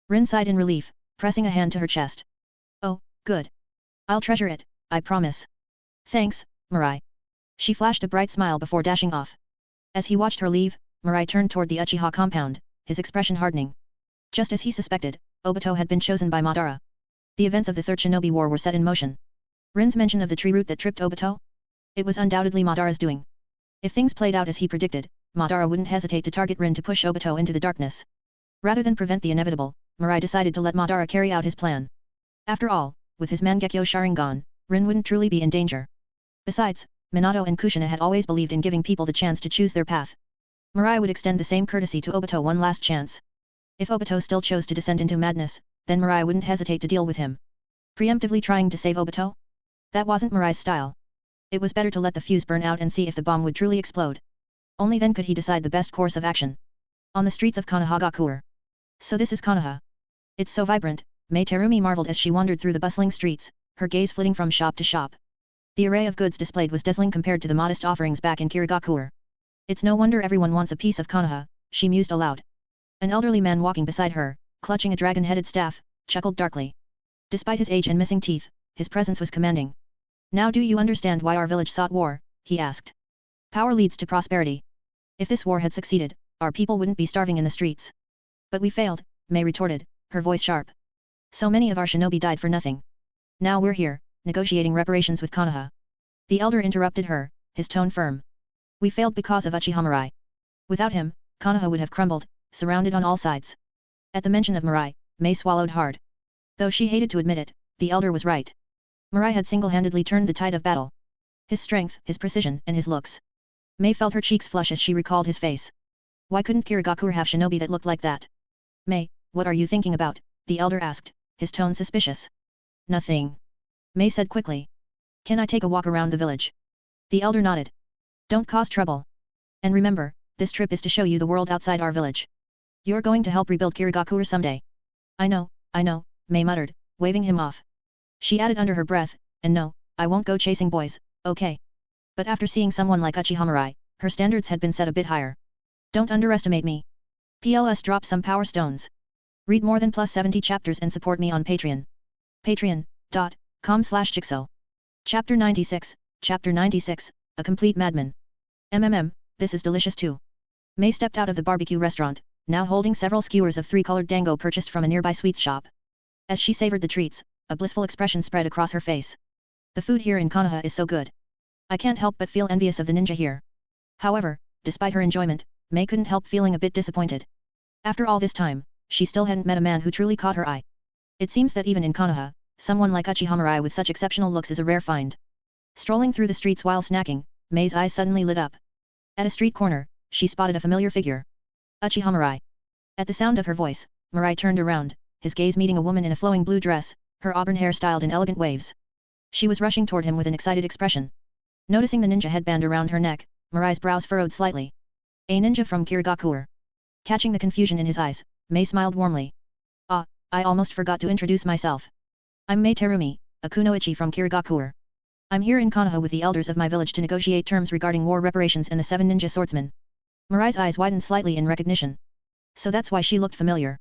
A: Rin sighed in relief, pressing a hand to her chest. Oh, good. I'll treasure it, I promise. Thanks, Mirai. She flashed a bright smile before dashing off. As he watched her leave, Mirai turned toward the Uchiha compound, his expression hardening. Just as he suspected, Obito had been chosen by Madara. The events of the Third Shinobi War were set in motion. Rin's mention of the tree root that tripped Obito? It was undoubtedly Madara's doing. If things played out as he predicted, Madara wouldn't hesitate to target Rin to push Obito into the darkness. Rather than prevent the inevitable, Mirai decided to let Madara carry out his plan. After all, with his Mangekyo Sharingan, Rin wouldn't truly be in danger. Besides, Minato and Kushina had always believed in giving people the chance to choose their path. Mirai would extend the same courtesy to Obito one last chance. If Obito still chose to descend into madness, then Mirai wouldn't hesitate to deal with him. Preemptively trying to save Obito? That wasn't Mirai's style. It was better to let the fuse burn out and see if the bomb would truly explode. Only then could he decide the best course of action. On the streets of Konohagakure. So this is Konoha. It's so vibrant, Mei Terumi marveled as she wandered through the bustling streets, her gaze flitting from shop to shop. The array of goods displayed was dazzling compared to the modest offerings back in Kirigakure. It's no wonder everyone wants a piece of Konoha, she mused aloud. An elderly man walking beside her, clutching a dragon-headed staff, chuckled darkly. Despite his age and missing teeth, his presence was commanding. Now do you understand why our village sought war? He asked. Power leads to prosperity. If this war had succeeded, our people wouldn't be starving in the streets. But we failed, Mei retorted, her voice sharp. So many of our shinobi died for nothing. Now we're here, negotiating reparations with Konoha. The elder interrupted her, his tone firm. We failed because of Uchiha Mirai. Without him, Konoha would have crumbled, surrounded on all sides. At the mention of Mirai, Mei swallowed hard. Though she hated to admit it, the elder was right. Mirai had single-handedly turned the tide of battle. His strength, his precision, and his looks. Mei felt her cheeks flush as she recalled his face. Why couldn't Kirigakure have shinobi that looked like that? Mei, what are you thinking about? The elder asked, his tone suspicious. Nothing. Mei said quickly. Can I take a walk around the village? The elder nodded. Don't cause trouble. And remember, this trip is to show you the world outside our village. You're going to help rebuild Kirigakure someday. I know, Mei muttered, waving him off. She added under her breath, and no, I won't go chasing boys, okay? But after seeing someone like Uchiha Mirai, her standards had been set a bit higher. Don't underestimate me. PLS drop some power stones. Read more than +70 chapters and support me on Patreon. Patreon.com/Jigsaw. Chapter 96, Chapter 96, A Complete Madman. This is delicious too. Mei stepped out of the barbecue restaurant, now holding several skewers of three-colored dango purchased from a nearby sweets shop. As she savored the treats, a blissful expression spread across her face. The food here in Konoha is so good. I can't help but feel envious of the ninja here. However, despite her enjoyment, Mei couldn't help feeling a bit disappointed. After all this time, she still hadn't met a man who truly caught her eye. It seems that even in Konoha, someone like Uchiha Mirai with such exceptional looks is a rare find. Strolling through the streets while snacking, Mei's eyes suddenly lit up. At a street corner, she spotted a familiar figure. Uchiha Mirai. At the sound of her voice, Mirai turned around, his gaze meeting a woman in a flowing blue dress, her auburn hair styled in elegant waves. She was rushing toward him with an excited expression. Noticing the ninja headband around her neck, Mirai's brows furrowed slightly. A ninja from Kirigakure. Catching the confusion in his eyes, Mei smiled warmly. Ah, I almost forgot to introduce myself. I'm Mei Terumi, a kunoichi from Kirigakure. I'm here in Konoha with the elders of my village to negotiate terms regarding war reparations and the 7 ninja swordsmen. Mirai's eyes widened slightly in recognition. So that's why she looked familiar.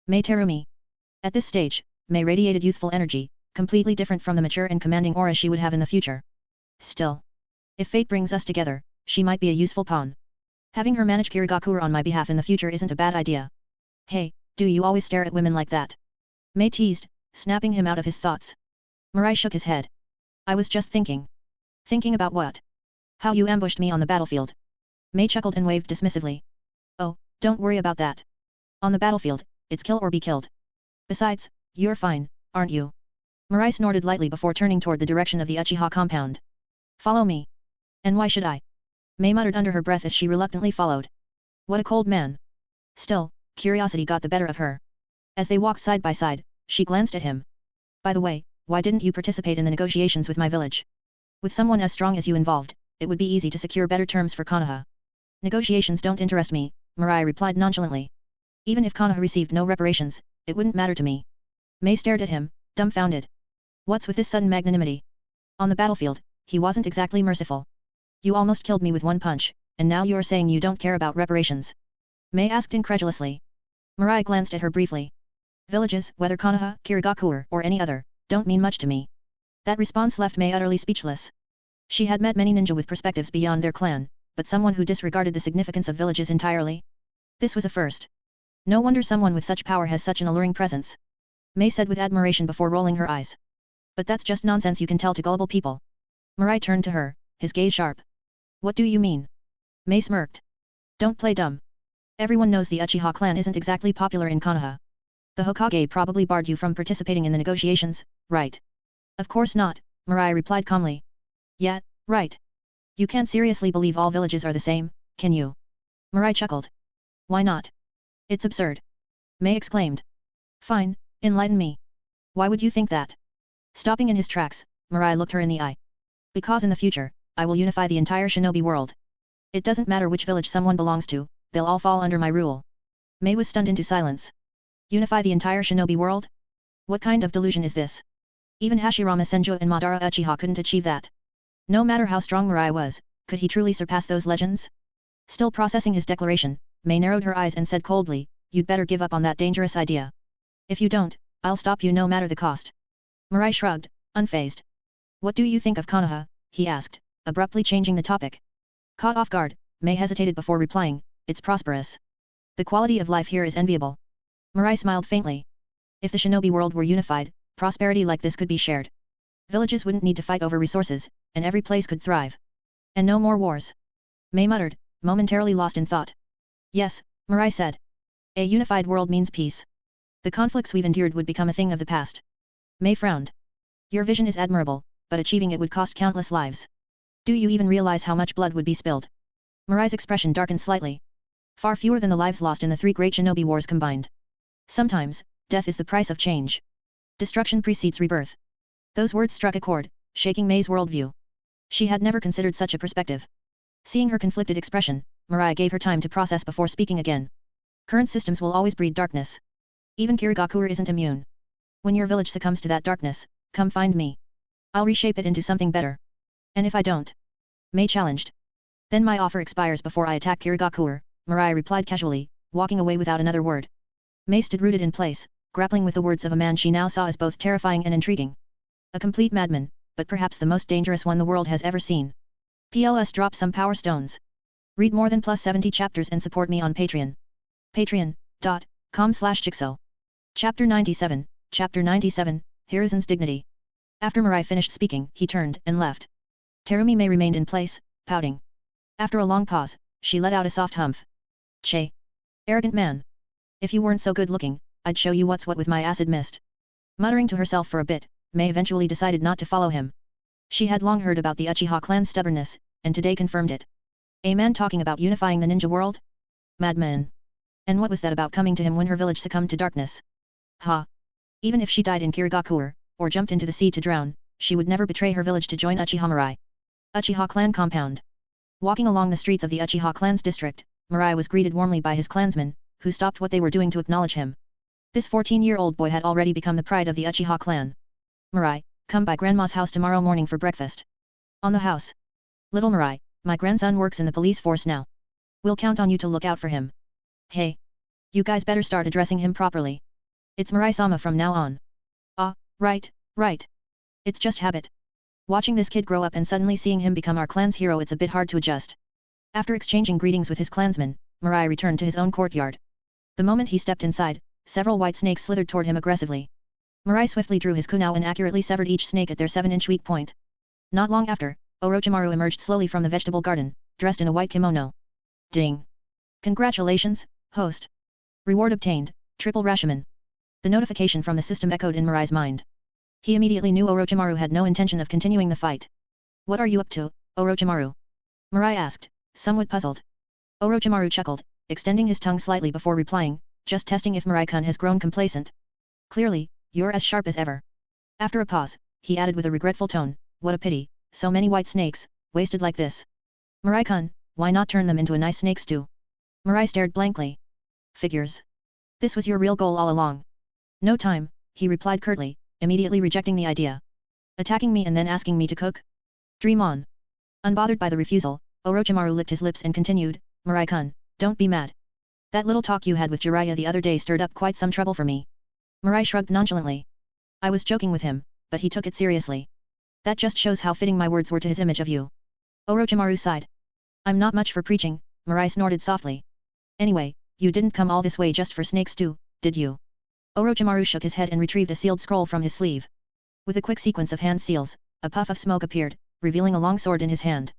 A: Mei Terumi. At this stage, Mei radiated youthful energy, completely different from the mature and commanding aura she would have in the future. Still. If fate brings us together, she might be a useful pawn. Having her manage Kirigakure on my behalf in the future isn't a bad idea. Hey, do you always stare at women like that? Mei teased, snapping him out of his thoughts. Mirai shook his head. I was just thinking. Thinking about what? How you ambushed me on the battlefield. Mei chuckled and waved dismissively. Oh, don't worry about that. On the battlefield, it's kill or be killed. Besides, you're fine, aren't you? Mirai snorted lightly before turning toward the direction of the Uchiha compound. Follow me. And why should I? Mei muttered under her breath as she reluctantly followed. What a cold man. Still, curiosity got the better of her. As they walked side by side, she glanced at him. By the way, why didn't you participate in the negotiations with my village? With someone as strong as you involved, it would be easy to secure better terms for Konoha. Negotiations don't interest me, Mirai replied nonchalantly. Even if Konoha received no reparations, it wouldn't matter to me. Mei stared at him, dumbfounded. What's with this sudden magnanimity? On the battlefield, he wasn't exactly merciful. You almost killed me with one punch, and now you're saying you don't care about reparations. Mei asked incredulously. Mirai glanced at her briefly. Villages, whether Konoha, Kirigakure, or any other, don't mean much to me. That response left Mei utterly speechless. She had met many ninja with perspectives beyond their clan, but someone who disregarded the significance of villages entirely? This was a first. No wonder someone with such power has such an alluring presence. Mei said with admiration before rolling her eyes. But that's just nonsense you can tell to gullible people. Mirai turned to her, his gaze sharp. What do you mean? Mei smirked. Don't play dumb. Everyone knows the Uchiha clan isn't exactly popular in Konoha. The Hokage probably barred you from participating in the negotiations, right? Of course not, Mirai replied calmly. Yeah, right. You can't seriously believe all villages are the same, can you? Mirai chuckled. Why not? It's absurd. Mei exclaimed. Fine, enlighten me. Why would you think that? Stopping in his tracks, Mirai looked her in the eye. Because in the future, I will unify the entire shinobi world. It doesn't matter which village someone belongs to, they'll all fall under my rule. Mei was stunned into silence. Unify the entire shinobi world? What kind of delusion is this? Even Hashirama Senju and Madara Uchiha couldn't achieve that. No matter how strong Mirai was, could he truly surpass those legends? Still processing his declaration, Mei narrowed her eyes and said coldly, you'd better give up on that dangerous idea. If you don't, I'll stop you no matter the cost. Mirai shrugged, unfazed. What do you think of Konoha? He asked, abruptly changing the topic. Caught off guard, Mei hesitated before replying, it's prosperous. The quality of life here is enviable. Mirai smiled faintly. If the shinobi world were unified, prosperity like this could be shared. Villages wouldn't need to fight over resources, and every place could thrive. And no more wars. Mei muttered, momentarily lost in thought. Yes, Mirai said. A unified world means peace. The conflicts we've endured would become a thing of the past. Mei frowned. Your vision is admirable, but achieving it would cost countless lives. Do you even realize how much blood would be spilled? Mirai's expression darkened slightly. Far fewer than the lives lost in the 3 great shinobi wars combined. Sometimes, death is the price of change. Destruction precedes rebirth. Those words struck a chord, shaking Mei's worldview. She had never considered such a perspective. Seeing her conflicted expression, Mirai gave her time to process before speaking again. Current systems will always breed darkness. Even Kirigakure isn't immune. When your village succumbs to that darkness, come find me. I'll reshape it into something better. And if I don't? Mei challenged. Then my offer expires before I attack Kirigakure, Mirai replied casually, walking away without another word. Mei stood rooted in place, grappling with the words of a man she now saw as both terrifying and intriguing. A complete madman, but perhaps the most dangerous one the world has ever seen. PLS drop some power stones. Read more than +70 chapters and support me on Patreon. Patreon.com/Jigsaw. Chapter 97, Chapter 97, Hiruzen's Dignity. After Mirai finished speaking, he turned and left. Terumi Mei remained in place, pouting. After a long pause, she let out a soft humph. Che. Arrogant man. If you weren't so good looking, I'd show you what's what with my acid mist. Muttering to herself for a bit, Mei eventually decided not to follow him. She had long heard about the Uchiha clan's stubbornness, and today confirmed it. A man talking about unifying the ninja world? Madman. And what was that about coming to him when her village succumbed to darkness? Ha! Even if she died in Kirigakure, or jumped into the sea to drown, she would never betray her village to join Uchiha Mirai. Uchiha clan compound. Walking along the streets of the Uchiha clan's district, Mirai was greeted warmly by his clansmen, who stopped what they were doing to acknowledge him. This 14-year-old boy had already become the pride of the Uchiha clan. Mirai, come by Grandma's house tomorrow morning for breakfast. On the house. Little Mirai, my grandson works in the police force now. We'll count on you to look out for him. Hey. You guys better start addressing him properly. It's Mirai-sama from now on. Ah, right. It's just habit. Watching this kid grow up and suddenly seeing him become our clan's hero, it's a bit hard to adjust. After exchanging greetings with his clansmen, Mirai returned to his own courtyard. The moment he stepped inside, several white snakes slithered toward him aggressively. Mirai swiftly drew his kunai and accurately severed each snake at their 7-inch weak point. Not long after, Orochimaru emerged slowly from the vegetable garden, dressed in a white kimono. Ding! Congratulations, host! Reward obtained, triple Rashomon. The notification from the system echoed in Mirai's mind. He immediately knew Orochimaru had no intention of continuing the fight. What are you up to, Orochimaru? Mirai asked, somewhat puzzled. Orochimaru chuckled, extending his tongue slightly before replying, just testing if Mirai-kun has grown complacent. Clearly, you're as sharp as ever. After a pause, he added with a regretful tone, what a pity, so many white snakes, wasted like this. Mirai-kun, why not turn them into a nice snake stew? Mirai stared blankly. Figures. This was your real goal all along. No time, he replied curtly, immediately rejecting the idea. Attacking me and then asking me to cook? Dream on. Unbothered by the refusal, Orochimaru licked his lips and continued, Mirai-kun, don't be mad. That little talk you had with Jiraiya the other day stirred up quite some trouble for me. Mirai shrugged nonchalantly. I was joking with him, but he took it seriously. That just shows how fitting my words were to his image of you. Orochimaru sighed. I'm not much for preaching, Mirai snorted softly. Anyway, you didn't come all this way just for snake stew, did you? Orochimaru shook his head and retrieved a sealed scroll from his sleeve. With a quick sequence of hand seals, a puff of smoke appeared, revealing a long sword in his hand.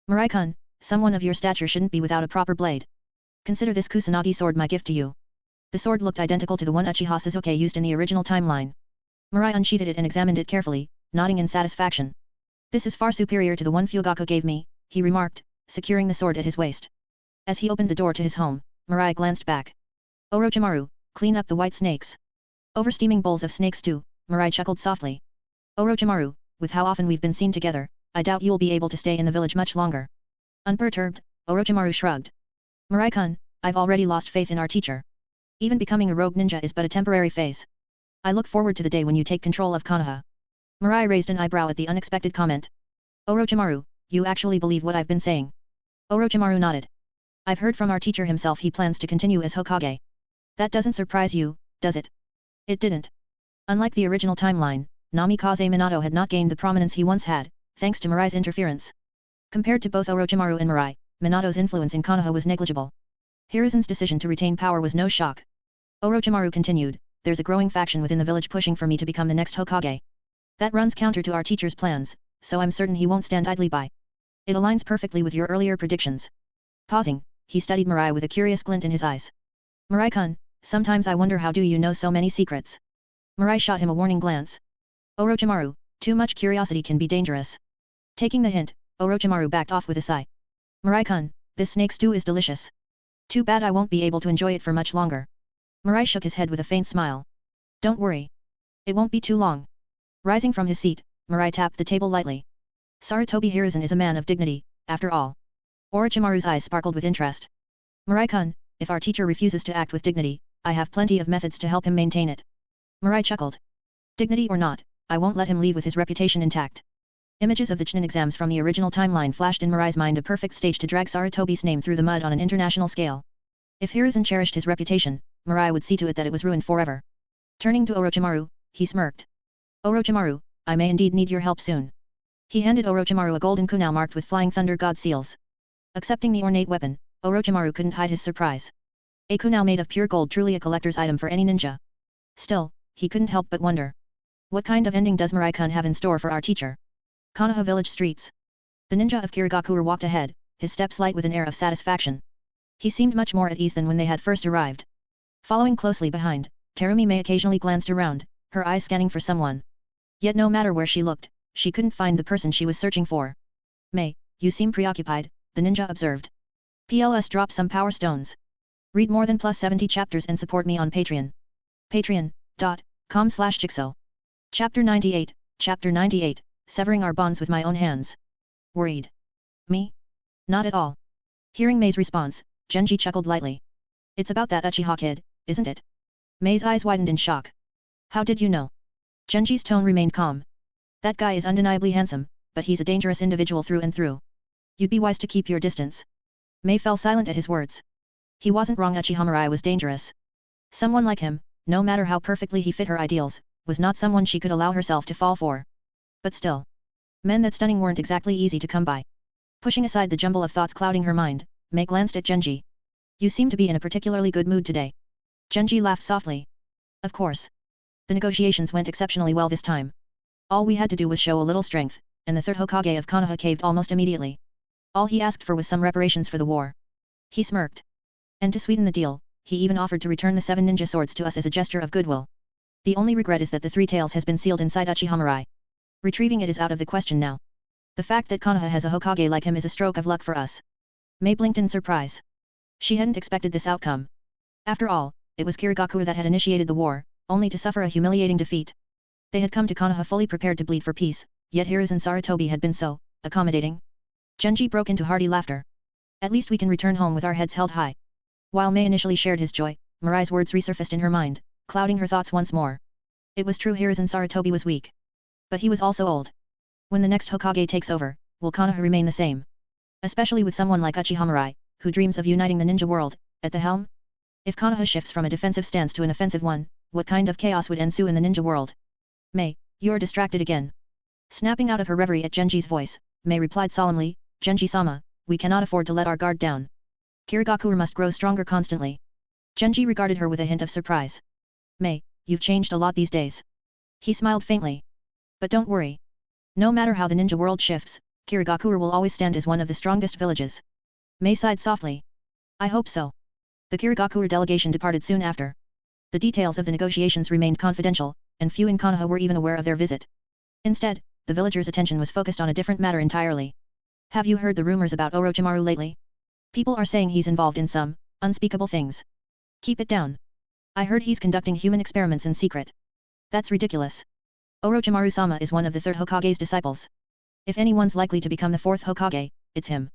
A: Mirai-kun, someone of your stature shouldn't be without a proper blade. Consider this Kusanagi sword my gift to you. The sword looked identical to the one Uchiha Sasuke used in the original timeline. Mirai unsheathed it and examined it carefully, nodding in satisfaction. This is far superior to the one Fugaku gave me, he remarked, securing the sword at his waist. As he opened the door to his home, Mirai glanced back. Orochimaru, clean up the white snakes. Over steaming bowls of snake stew, Mirai chuckled softly. Orochimaru, with how often we've been seen together, I doubt you'll be able to stay in the village much longer. Unperturbed, Orochimaru shrugged. Mirai-kun, I've already lost faith in our teacher. Even becoming a rogue ninja is but a temporary phase. I look forward to the day when you take control of Konoha. Mirai raised an eyebrow at the unexpected comment. Orochimaru, you actually believe what I've been saying? Orochimaru nodded. I've heard from our teacher himself he plans to continue as Hokage. That doesn't surprise you, does it? It didn't. Unlike the original timeline, Namikaze Minato had not gained the prominence he once had, thanks to Mirai's interference. Compared to both Orochimaru and Mirai, Minato's influence in Konoha was negligible. Hiruzen's decision to retain power was no shock. Orochimaru continued, there's a growing faction within the village pushing for me to become the next Hokage. That runs counter to our teacher's plans, so I'm certain he won't stand idly by. It aligns perfectly with your earlier predictions. Pausing, he studied Mirai with a curious glint in his eyes. Mirai-kun, sometimes I wonder how do you know so many secrets. Mirai shot him a warning glance. Orochimaru, too much curiosity can be dangerous. Taking the hint, Orochimaru backed off with a sigh. Mirai-kun, this snake stew is delicious. Too bad I won't be able to enjoy it for much longer. Mirai shook his head with a faint smile. Don't worry. It won't be too long. Rising from his seat, Mirai tapped the table lightly. Sarutobi Hiruzen is a man of dignity, after all. Orochimaru's eyes sparkled with interest. Mirai-kun, if our teacher refuses to act with dignity, I have plenty of methods to help him maintain it. Mirai chuckled. Dignity or not, I won't let him leave with his reputation intact. Images of the Chunin exams from the original timeline flashed in Mirai's mind, a perfect stage to drag Sarutobi's name through the mud on an international scale. If Hiruzen cherished his reputation, Mirai would see to it that it was ruined forever. Turning to Orochimaru, he smirked. Orochimaru, I may indeed need your help soon. He handed Orochimaru a golden kunai marked with flying thunder god seals. Accepting the ornate weapon, Orochimaru couldn't hide his surprise. A kunai made of pure gold, truly a collector's item for any ninja. Still, he couldn't help but wonder. What kind of ending does Mirai-kun have in store for our teacher? Konoha village streets. The ninja of Kirigakure walked ahead, his steps light with an air of satisfaction. He seemed much more at ease than when they had first arrived. Following closely behind, Terumi May occasionally glanced around, her eyes scanning for someone. Yet no matter where she looked, she couldn't find the person she was searching for. May, you seem preoccupied, the ninja observed. PLS drop some power stones. Read more than +70 chapters and support me on Patreon. Patreon.com/Jigsaw. Chapter 98, Severing our bonds with my own hands. Worried? Me? Not at all. Hearing May's response, Genji chuckled lightly. It's about that Uchiha kid, isn't it? May's eyes widened in shock. How did you know? Genji's tone remained calm. That guy is undeniably handsome, but he's a dangerous individual through and through. You'd be wise to keep your distance. May fell silent at his words. He wasn't wrong, Uchiha Mirai was dangerous. Someone like him, no matter how perfectly he fit her ideals, was not someone she could allow herself to fall for. But still. Men that stunning weren't exactly easy to come by. Pushing aside the jumble of thoughts clouding her mind, May glanced at Genji. You seem to be in a particularly good mood today. Genji laughed softly. Of course. The negotiations went exceptionally well this time. All we had to do was show a little strength, and the third Hokage of Konoha caved almost immediately. All he asked for was some reparations for the war. He smirked. And to sweeten the deal, he even offered to return the 7 ninja swords to us as a gesture of goodwill. The only regret is that the 3 tails has been sealed inside Uchiha Mirai. Retrieving it is out of the question now. The fact that Konoha has a Hokage like him is a stroke of luck for us. May blinked in surprise. She hadn't expected this outcome. After all, it was Kirigakure that had initiated the war, only to suffer a humiliating defeat. They had come to Konoha fully prepared to bleed for peace, yet Hiruzen Sarutobi had been so accommodating. Genji broke into hearty laughter. At least we can return home with our heads held high. While May initially shared his joy, Mirai's words resurfaced in her mind, clouding her thoughts once more. It was true Hiruzen Sarutobi was weak. But he was also old. When the next Hokage takes over, will Konoha remain the same? Especially with someone like Uchiha Mirai, who dreams of uniting the ninja world, at the helm? If Konoha shifts from a defensive stance to an offensive one, what kind of chaos would ensue in the ninja world? May, you're distracted again. Snapping out of her reverie at Genji's voice, May replied solemnly, Genji-sama, we cannot afford to let our guard down. Kirigakure must grow stronger constantly. Genji regarded her with a hint of surprise. May, you've changed a lot these days. He smiled faintly. But don't worry. No matter how the ninja world shifts, Kirigakure will always stand as one of the strongest villages. May sighed softly. I hope so. The Kirigakure delegation departed soon after. The details of the negotiations remained confidential, and few in Konoha were even aware of their visit. Instead, the villagers' attention was focused on a different matter entirely. Have you heard the rumors about Orochimaru lately? People are saying he's involved in some unspeakable things. Keep it down. I heard he's conducting human experiments in secret. That's ridiculous. Orochimaru-sama is one of the third Hokage's disciples. If anyone's likely to become the fourth Hokage, it's him.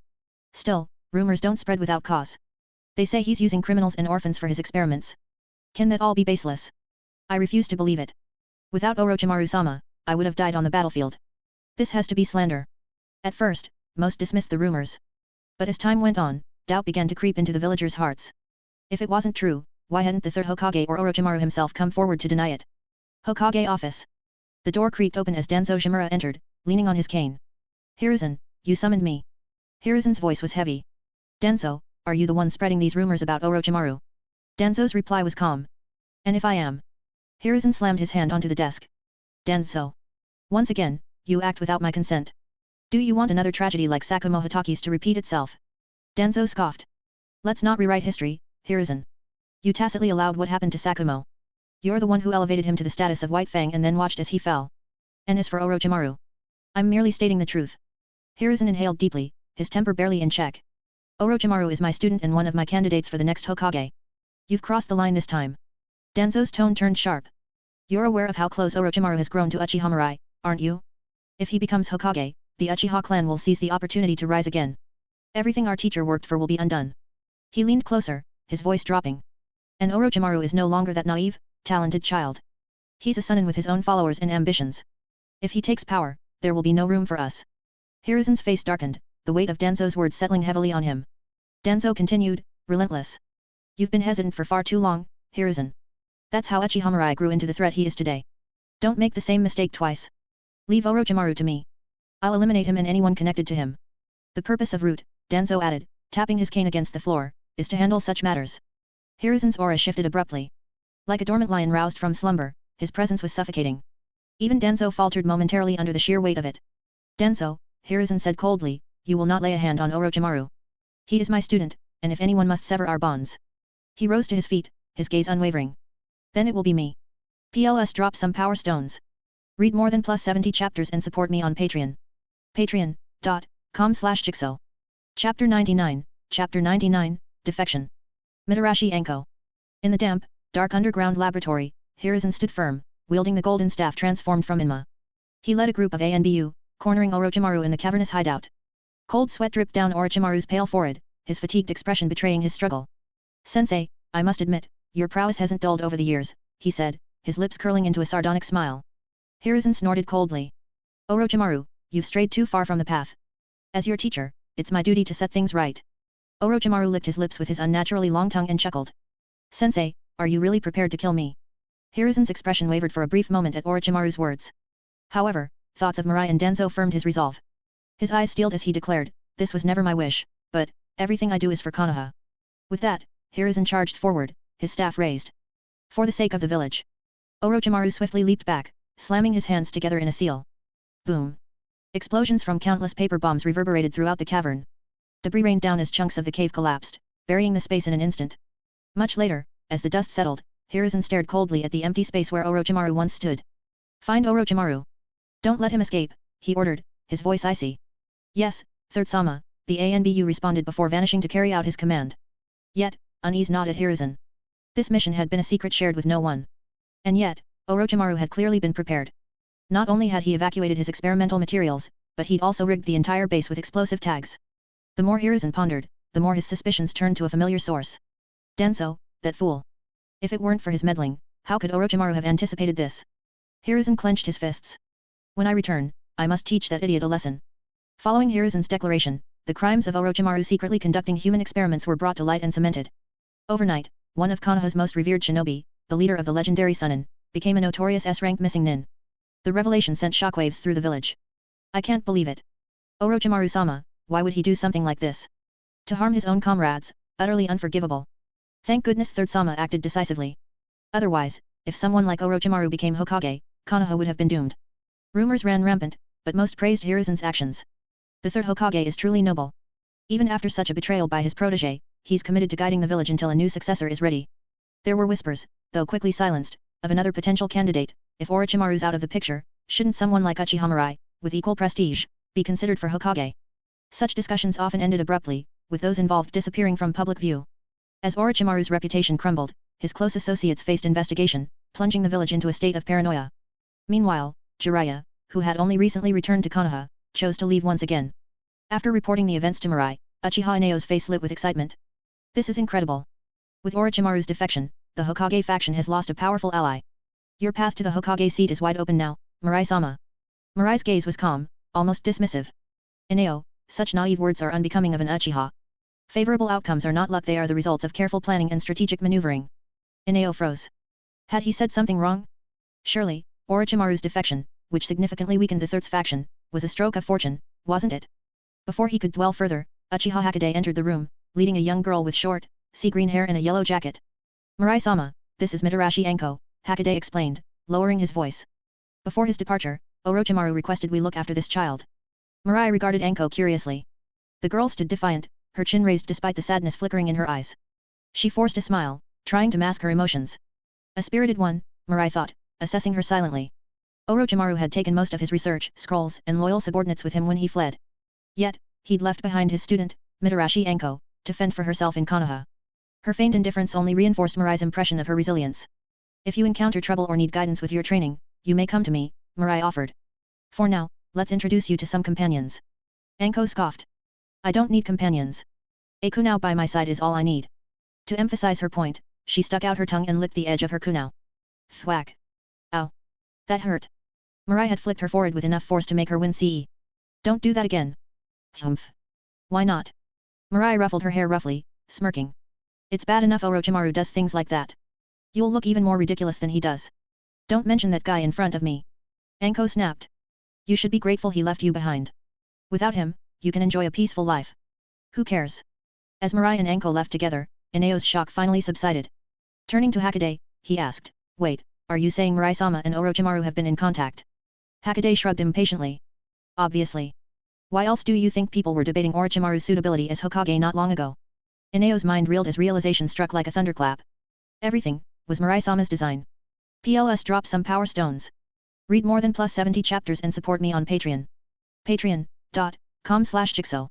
A: Still, rumors don't spread without cause. They say he's using criminals and orphans for his experiments. Can that all be baseless? I refuse to believe it. Without Orochimaru-sama, I would have died on the battlefield. This has to be slander. At first, most dismissed the rumors. But as time went on, doubt began to creep into the villagers' hearts. If it wasn't true, why hadn't the third Hokage or Orochimaru himself come forward to deny it? Hokage office. The door creaked open as Danzo Shimura entered, leaning on his cane. Hiruzen, you summoned me. Hiruzen's voice was heavy. Danzo, are you the one spreading these rumors about Orochimaru? Danzo's reply was calm. And if I am? Hiruzen slammed his hand onto the desk. Danzo. Once again, you act without my consent. Do you want another tragedy like Sakumo Hataki's to repeat itself? Danzo scoffed. Let's not rewrite history, Hiruzen. You tacitly allowed what happened to Sakumo. You're the one who elevated him to the status of White Fang and then watched as he fell. And as for Orochimaru, I'm merely stating the truth. Hiruzen inhaled deeply, his temper barely in check. Orochimaru is my student and one of my candidates for the next Hokage. You've crossed the line this time. Danzo's tone turned sharp. You're aware of how close Orochimaru has grown to Uchiha Mirai, aren't you? If he becomes Hokage, the Uchiha clan will seize the opportunity to rise again. Everything our teacher worked for will be undone. He leaned closer, his voice dropping. And Orochimaru is no longer that naive, talented child. He's a Sunin with his own followers and ambitions. If he takes power, there will be no room for us. Hiruzen's face darkened, the weight of Danzo's words settling heavily on him. Danzo continued, relentless. You've been hesitant for far too long, Hiruzen. That's how Uchiha Mirai grew into the threat he is today. Don't make the same mistake twice. Leave Orochimaru to me. I'll eliminate him and anyone connected to him. The purpose of Root, Danzo added, tapping his cane against the floor, is to handle such matters. Hiruzen's aura shifted abruptly. Like a dormant lion roused from slumber, his presence was suffocating. Even Danzo faltered momentarily under the sheer weight of it. Danzo, Hiruzen said coldly, you will not lay a hand on Orochimaru. He is my student, and if anyone must sever our bonds. He rose to his feet, his gaze unwavering. Then it will be me. PLS drop some power stones. Read more than +70 chapters and support me on Patreon. Patreon.com/Jigsaw. Chapter 99, Defection. Mitarashi Anko. In the damp, dark underground laboratory, Hiruzen stood firm, wielding the golden staff transformed from Inma. He led a group of ANBU, cornering Orochimaru in the cavernous hideout. Cold sweat dripped down Orochimaru's pale forehead, his fatigued expression betraying his struggle. Sensei, I must admit, your prowess hasn't dulled over the years, he said, his lips curling into a sardonic smile. Hiruzen snorted coldly. Orochimaru, you've strayed too far from the path. As your teacher, it's my duty to set things right. Orochimaru licked his lips with his unnaturally long tongue and chuckled. Sensei, are you really prepared to kill me? Hiruzen's expression wavered for a brief moment at Orochimaru's words. However, thoughts of Mirai and Danzo firmed his resolve. His eyes steeled as he declared, this was never my wish, but, everything I do is for Konoha. With that, Hiruzen charged forward, his staff raised. For the sake of the village. Orochimaru swiftly leaped back, slamming his hands together in a seal. Boom. Explosions from countless paper bombs reverberated throughout the cavern. Debris rained down as chunks of the cave collapsed, burying the space in an instant. Much later, as the dust settled, Hiruzen stared coldly at the empty space where Orochimaru once stood. Find Orochimaru. Don't let him escape, he ordered, his voice icy. Yes, Third Sama, the ANBU responded before vanishing to carry out his command. Yet, unease gnawed at Hiruzen. This mission had been a secret shared with no one. And yet, Orochimaru had clearly been prepared. Not only had he evacuated his experimental materials, but he'd also rigged the entire base with explosive tags. The more Hiruzen pondered, the more his suspicions turned to a familiar source. Danzo, that fool. If it weren't for his meddling, how could Orochimaru have anticipated this? Hiruzen clenched his fists. When I return, I must teach that idiot a lesson. Following Hiruzen's declaration, the crimes of Orochimaru secretly conducting human experiments were brought to light and cemented. Overnight, one of Konoha's most revered shinobi, the leader of the legendary Sunin, became a notorious S-rank missing nin. The revelation sent shockwaves through the village. I can't believe it. Orochimaru-sama, why would he do something like this? To harm his own comrades, utterly unforgivable. Thank goodness Third Sama acted decisively. Otherwise, if someone like Orochimaru became Hokage, Konoha would have been doomed. Rumors ran rampant, but most praised Hiruzen's actions. The third Hokage is truly noble. Even after such a betrayal by his protege, he's committed to guiding the village until a new successor is ready. There were whispers, though quickly silenced, of another potential candidate. If Orochimaru's out of the picture, shouldn't someone like Uchiha Mirai, with equal prestige, be considered for Hokage? Such discussions often ended abruptly, with those involved disappearing from public view. As Orochimaru's reputation crumbled, his close associates faced investigation, plunging the village into a state of paranoia. Meanwhile, Jiraiya, who had only recently returned to Konoha, chose to leave once again. After reporting the events to Mirai, Uchiha Inao's face lit with excitement. This is incredible. With Orochimaru's defection, the Hokage faction has lost a powerful ally. Your path to the Hokage seat is wide open now, Mirai-sama. Mirai's gaze was calm, almost dismissive. Inao, such naive words are unbecoming of an Uchiha. Favorable outcomes are not luck, they are the results of careful planning and strategic maneuvering. Inao froze. Had he said something wrong? Surely, Orochimaru's defection, which significantly weakened the Thirds faction, was a stroke of fortune, wasn't it? Before he could dwell further, Uchiha Hokage entered the room, leading a young girl with short, sea-green hair and a yellow jacket. Mirai-sama, this is Mitarashi Anko, Hokage explained, lowering his voice. Before his departure, Orochimaru requested we look after this child. Mirai regarded Anko curiously. The girl stood defiant, her chin raised despite the sadness flickering in her eyes. She forced a smile, trying to mask her emotions. A spirited one, Mirai thought, assessing her silently. Orochimaru had taken most of his research, scrolls, and loyal subordinates with him when he fled. Yet, he'd left behind his student, Mitarashi Anko, to fend for herself in Konoha. Her feigned indifference only reinforced Mirai's impression of her resilience. If you encounter trouble or need guidance with your training, you may come to me, Mirai offered. For now, let's introduce you to some companions. Anko scoffed. I don't need companions. A kunao by my side is all I need. To emphasize her point, she stuck out her tongue and licked the edge of her kunao. Thwack. Ow. That hurt. Mirai had flicked her forehead with enough force to make her wince. Don't do that again. Humph. Why not? Mirai ruffled her hair roughly, smirking. It's bad enough Orochimaru does things like that. You'll look even more ridiculous than he does. Don't mention that guy in front of me. Anko snapped. You should be grateful he left you behind. Without him, you can enjoy a peaceful life. Who cares? As Mirai and Anko left together, Inao's shock finally subsided. Turning to Hokage, he asked, wait, are you saying Mirai-sama and Orochimaru have been in contact? Hokage shrugged impatiently. Obviously. Why else do you think people were debating Orochimaru's suitability as Hokage not long ago? Inao's mind reeled as realization struck like a thunderclap. Everything was Mirai-sama's design. PLS drop some power stones. Read more than plus 70 chapters and support me on Patreon. Patreon.com/Jigsaw.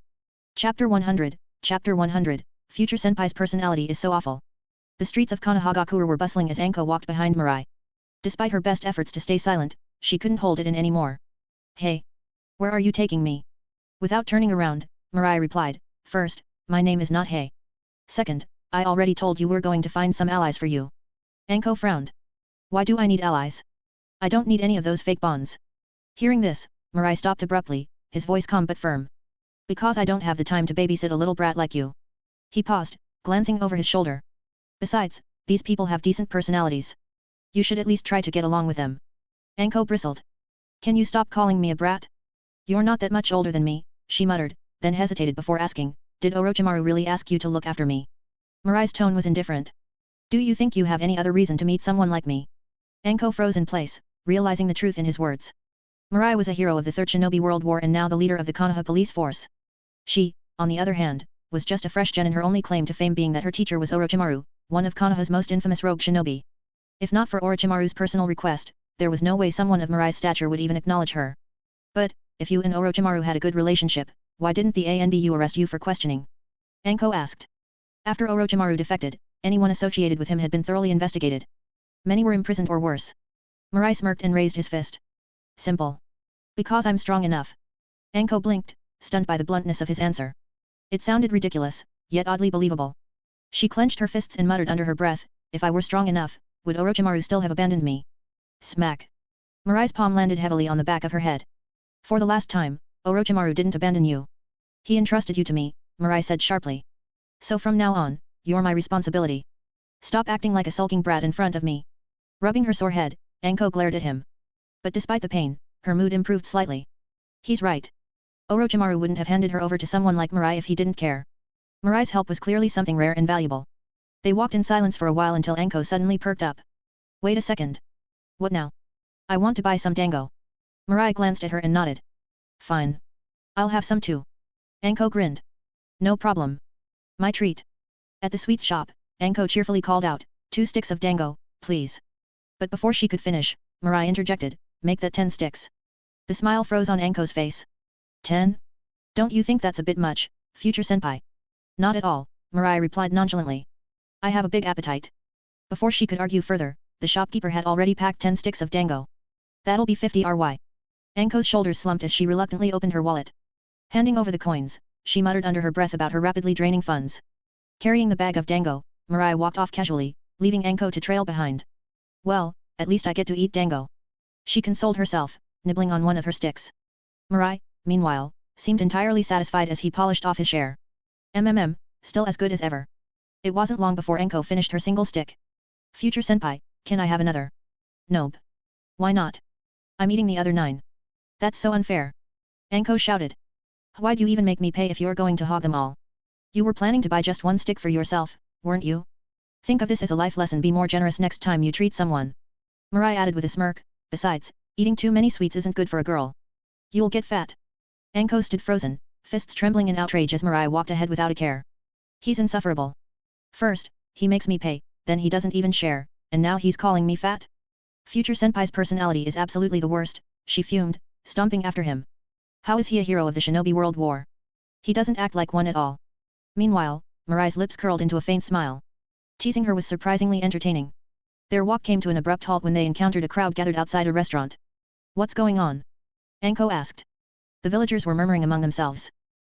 A: Chapter 100, Chapter 100, Future Senpai's personality is so awful. The streets of Konohagakure were bustling as Anko walked behind Mirai. Despite her best efforts to stay silent, she couldn't hold it in anymore. Hey! Where are you taking me? Without turning around, Mirai replied, first, my name is not Hey. Second, I already told you we're going to find some allies for you. Anko frowned. Why do I need allies? I don't need any of those fake bonds. Hearing this, Mirai stopped abruptly, his voice calm but firm. Because I don't have the time to babysit a little brat like you. He paused, glancing over his shoulder. Besides, these people have decent personalities. You should at least try to get along with them. Anko bristled. Can you stop calling me a brat? You're not that much older than me, she muttered, then hesitated before asking, did Orochimaru really ask you to look after me? Mirai's tone was indifferent. Do you think you have any other reason to meet someone like me? Anko froze in place, realizing the truth in his words. Mirai was a hero of the Third Shinobi World War and now the leader of the Konoha police force. She, on the other hand, was just a fresh gen and her only claim to fame being that her teacher was Orochimaru, one of Konoha's most infamous rogue shinobi. If not for Orochimaru's personal request, there was no way someone of Mirai's stature would even acknowledge her. But, if you and Orochimaru had a good relationship, why didn't the ANBU arrest you for questioning? Anko asked. After Orochimaru defected, anyone associated with him had been thoroughly investigated. Many were imprisoned or worse. Mirai smirked and raised his fist. Simple. Because I'm strong enough. Anko blinked, stunned by the bluntness of his answer. It sounded ridiculous, yet oddly believable. She clenched her fists and muttered under her breath, if I were strong enough, would Orochimaru still have abandoned me? Smack. Mirai's palm landed heavily on the back of her head. For the last time, Orochimaru didn't abandon you. He entrusted you to me, Mirai said sharply. So from now on, you're my responsibility. Stop acting like a sulking brat in front of me. Rubbing her sore head, Anko glared at him. But despite the pain, her mood improved slightly. He's right. Orochimaru wouldn't have handed her over to someone like Mirai if he didn't care. Mirai's help was clearly something rare and valuable. They walked in silence for a while until Anko suddenly perked up. Wait a second. What now? I want to buy some dango. Mirai glanced at her and nodded. Fine. I'll have some too. Anko grinned. No problem. My treat. At the sweets shop, Anko cheerfully called out, 2 sticks of dango, please. But before she could finish, Mirai interjected, make that 10 sticks. The smile froze on Anko's face. 10? Don't you think that's a bit much, future senpai? Not at all, Mirai replied nonchalantly. I have a big appetite. Before she could argue further, the shopkeeper had already packed 10 sticks of dango. That'll be 50 RY. Anko's shoulders slumped as she reluctantly opened her wallet. Handing over the coins, she muttered under her breath about her rapidly draining funds. Carrying the bag of dango, Mirai walked off casually, leaving Anko to trail behind. Well, at least I get to eat dango. She consoled herself, nibbling on one of her sticks. Mirai, meanwhile, seemed entirely satisfied as he polished off his share. Still as good as ever. It wasn't long before Anko finished her single stick. Future senpai, can I have another? Nope. Why not? I'm eating the other 9. That's so unfair. Anko shouted. Why'd you even make me pay if you're going to hog them all? You were planning to buy just 1 stick for yourself, weren't you? Think of this as a life lesson, be more generous next time you treat someone. Mirai added with a smirk, besides, eating too many sweets isn't good for a girl. You'll get fat. Anko stood frozen, fists trembling in outrage as Mirai walked ahead without a care. He's insufferable. First, he makes me pay, then he doesn't even share, and now he's calling me fat? Future senpai's personality is absolutely the worst, she fumed, stomping after him. How is he a hero of the shinobi world war? He doesn't act like one at all. Meanwhile, Mirai's lips curled into a faint smile. Teasing her was surprisingly entertaining. Their walk came to an abrupt halt when they encountered a crowd gathered outside a restaurant. What's going on? Anko asked. The villagers were murmuring among themselves.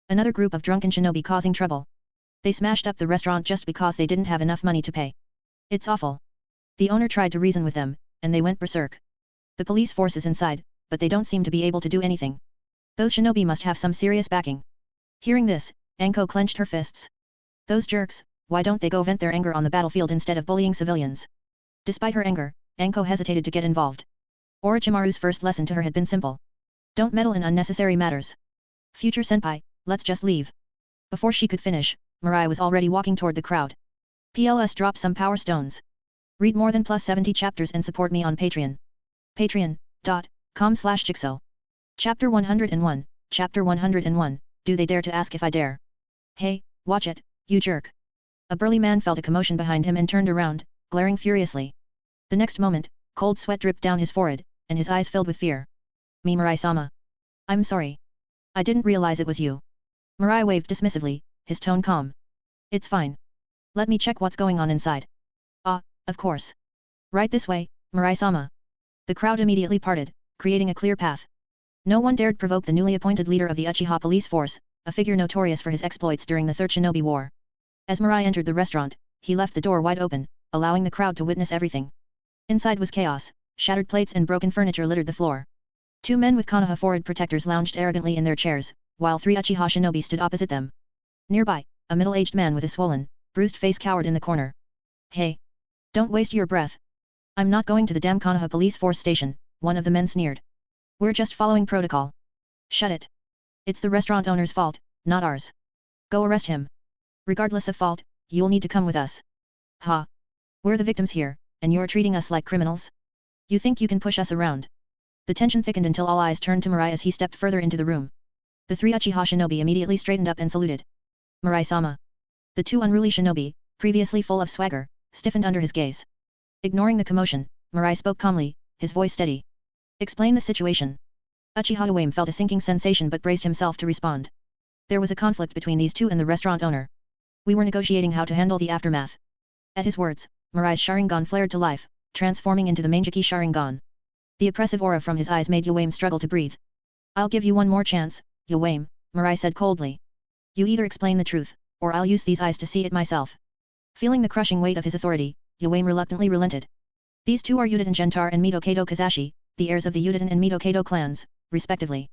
A: Another group of drunken shinobi causing trouble. They smashed up the restaurant just because they didn't have enough money to pay. It's awful. The owner tried to reason with them, and they went berserk. The police force is inside, but they don't seem to be able to do anything. Those shinobi must have some serious backing. Hearing this, Anko clenched her fists. Those jerks, why don't they go vent their anger on the battlefield instead of bullying civilians? Despite her anger, Anko hesitated to get involved. Orochimaru's first lesson to her had been simple. Don't meddle in unnecessary matters. Future senpai, let's just leave. Before she could finish, Mirai was already walking toward the crowd. PLS drop some power stones. Read more than +70 chapters and support me on Patreon. Patreon.com/Jigsaw. Chapter 101, Chapter 101, Do They Dare to Ask If I Dare? Hey, watch it, you jerk. A burly man felt a commotion behind him and turned around, glaring furiously. The next moment, cold sweat dripped down his forehead, and his eyes filled with fear. Me Mirai-sama. I'm sorry. I didn't realize it was you. Mirai waved dismissively, his tone calm. It's fine. Let me check what's going on inside. Ah, of course. Right this way, Mirai-sama. The crowd immediately parted, creating a clear path. No one dared provoke the newly appointed leader of the Uchiha police force, a figure notorious for his exploits during the Third Shinobi War. As Mirai entered the restaurant, he left the door wide open, allowing the crowd to witness everything. Inside was chaos, shattered plates and broken furniture littered the floor. 2 men with Konoha forward protectors lounged arrogantly in their chairs, while 3 Uchiha shinobi stood opposite them. Nearby, a middle-aged man with a swollen, bruised face cowered in the corner. Hey! Don't waste your breath. I'm not going to the damn Konoha police force station, one of the men sneered. We're just following protocol. Shut it. It's the restaurant owner's fault, not ours. Go arrest him. Regardless of fault, you'll need to come with us. Ha! We're the victims here, and you're treating us like criminals? You think you can push us around? The tension thickened until all eyes turned to Mirai as he stepped further into the room. The 3 Uchiha shinobi immediately straightened up and saluted. Mirai-sama. The 2 unruly shinobi, previously full of swagger, stiffened under his gaze. Ignoring the commotion, Mirai spoke calmly, his voice steady. Explain the situation. Uchiha Uwame felt a sinking sensation but braced himself to respond. There was a conflict between these 2 and the restaurant owner. We were negotiating how to handle the aftermath. At his words, Mirai's Sharingan flared to life, transforming into the Mangeki Sharingan. The oppressive aura from his eyes made Uwame struggle to breathe. I'll give you one more chance, Uwame, Mirai said coldly. You either explain the truth, or I'll use these eyes to see it myself. Feeling the crushing weight of his authority, Uwame reluctantly relented. These 2 are Yuditen Gentare and Mito-Kato Kazashi, the heirs of the Yuditen and Mito-Kato clans, respectively.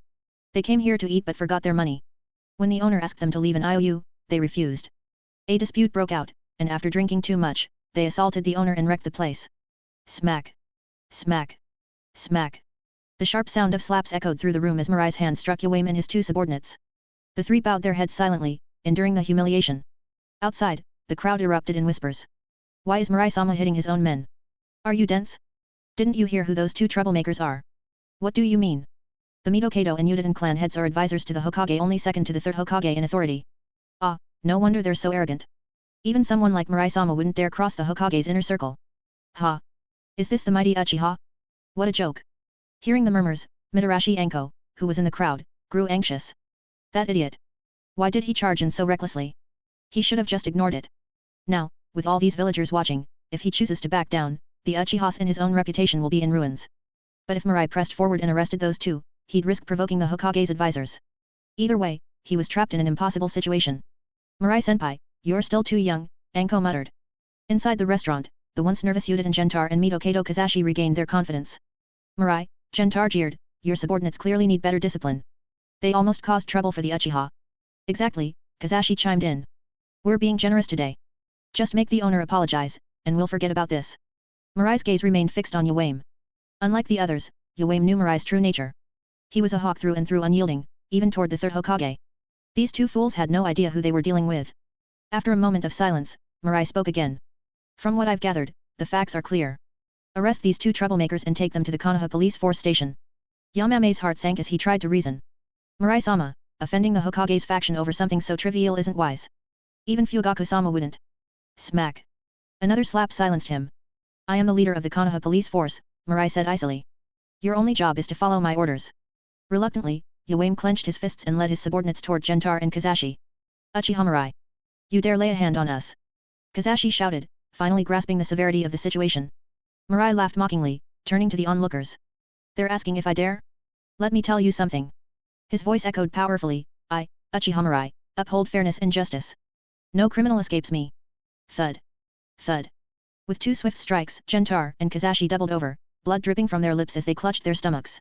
A: They came here to eat but forgot their money. When the owner asked them to leave an IOU, they refused. A dispute broke out, and after drinking too much, they assaulted the owner and wrecked the place. Smack! Smack! Smack! The sharp sound of slaps echoed through the room as Mirai's hand struck Uwame and his 2 subordinates. The 3 bowed their heads silently, enduring the humiliation. Outside, the crowd erupted in whispers. Why is Mirai-sama hitting his own men? Are you dense? Didn't you hear who those 2 troublemakers are? What do you mean? The Mito-Kato and Yuditen clan heads are advisors to the Hokage, only second to the 3rd Hokage in authority. Ah, no wonder they're so arrogant. Even someone like Mirai-sama wouldn't dare cross the Hokage's inner circle. Ha! Is this the mighty Uchiha? What a joke! Hearing the murmurs, Mitarashi Anko, who was in the crowd, grew anxious. That idiot! Why did he charge in so recklessly? He should have just ignored it. Now, with all these villagers watching, if he chooses to back down, the Uchihas and his own reputation will be in ruins. But if Mirai pressed forward and arrested those two, he'd risk provoking the Hokage's advisors. Either way, he was trapped in an impossible situation. Mirai-senpai, you're still too young, Anko muttered. Inside the restaurant, the once nervous Yuta and Gentaro and Mito Kazashi regained their confidence. Mirai, Gentaro jeered, your subordinates clearly need better discipline. They almost caused trouble for the Uchiha. Exactly, Kazashi chimed in. We're being generous today. Just make the owner apologize, and we'll forget about this. Mirai's gaze remained fixed on Yawame. Unlike the others, Yawame knew Mirai's true nature. He was a hawk through and through, unyielding, even toward the third Hokage. These two fools had no idea who they were dealing with. After a moment of silence, Mirai spoke again. From what I've gathered, the facts are clear. Arrest these two troublemakers and take them to the Konoha police force station. Yamame's heart sank as he tried to reason. Mirai-sama, offending the Hokage's faction over something so trivial isn't wise. Even Fugaku-sama wouldn't. Smack. Another slap silenced him. I am the leader of the Konoha police force, Mirai said icily. Your only job is to follow my orders. Reluctantly, Yawame clenched his fists and led his subordinates toward Gentaro and Kazashi. Uchiha Mirai. You dare lay a hand on us? Kazashi shouted, finally grasping the severity of the situation. Mirai laughed mockingly, turning to the onlookers. They're asking if I dare? Let me tell you something. His voice echoed powerfully, I, Uchiha Mirai, uphold fairness and justice. No criminal escapes me. Thud. Thud. With two swift strikes, Gentaro and Kazashi doubled over, blood dripping from their lips as they clutched their stomachs.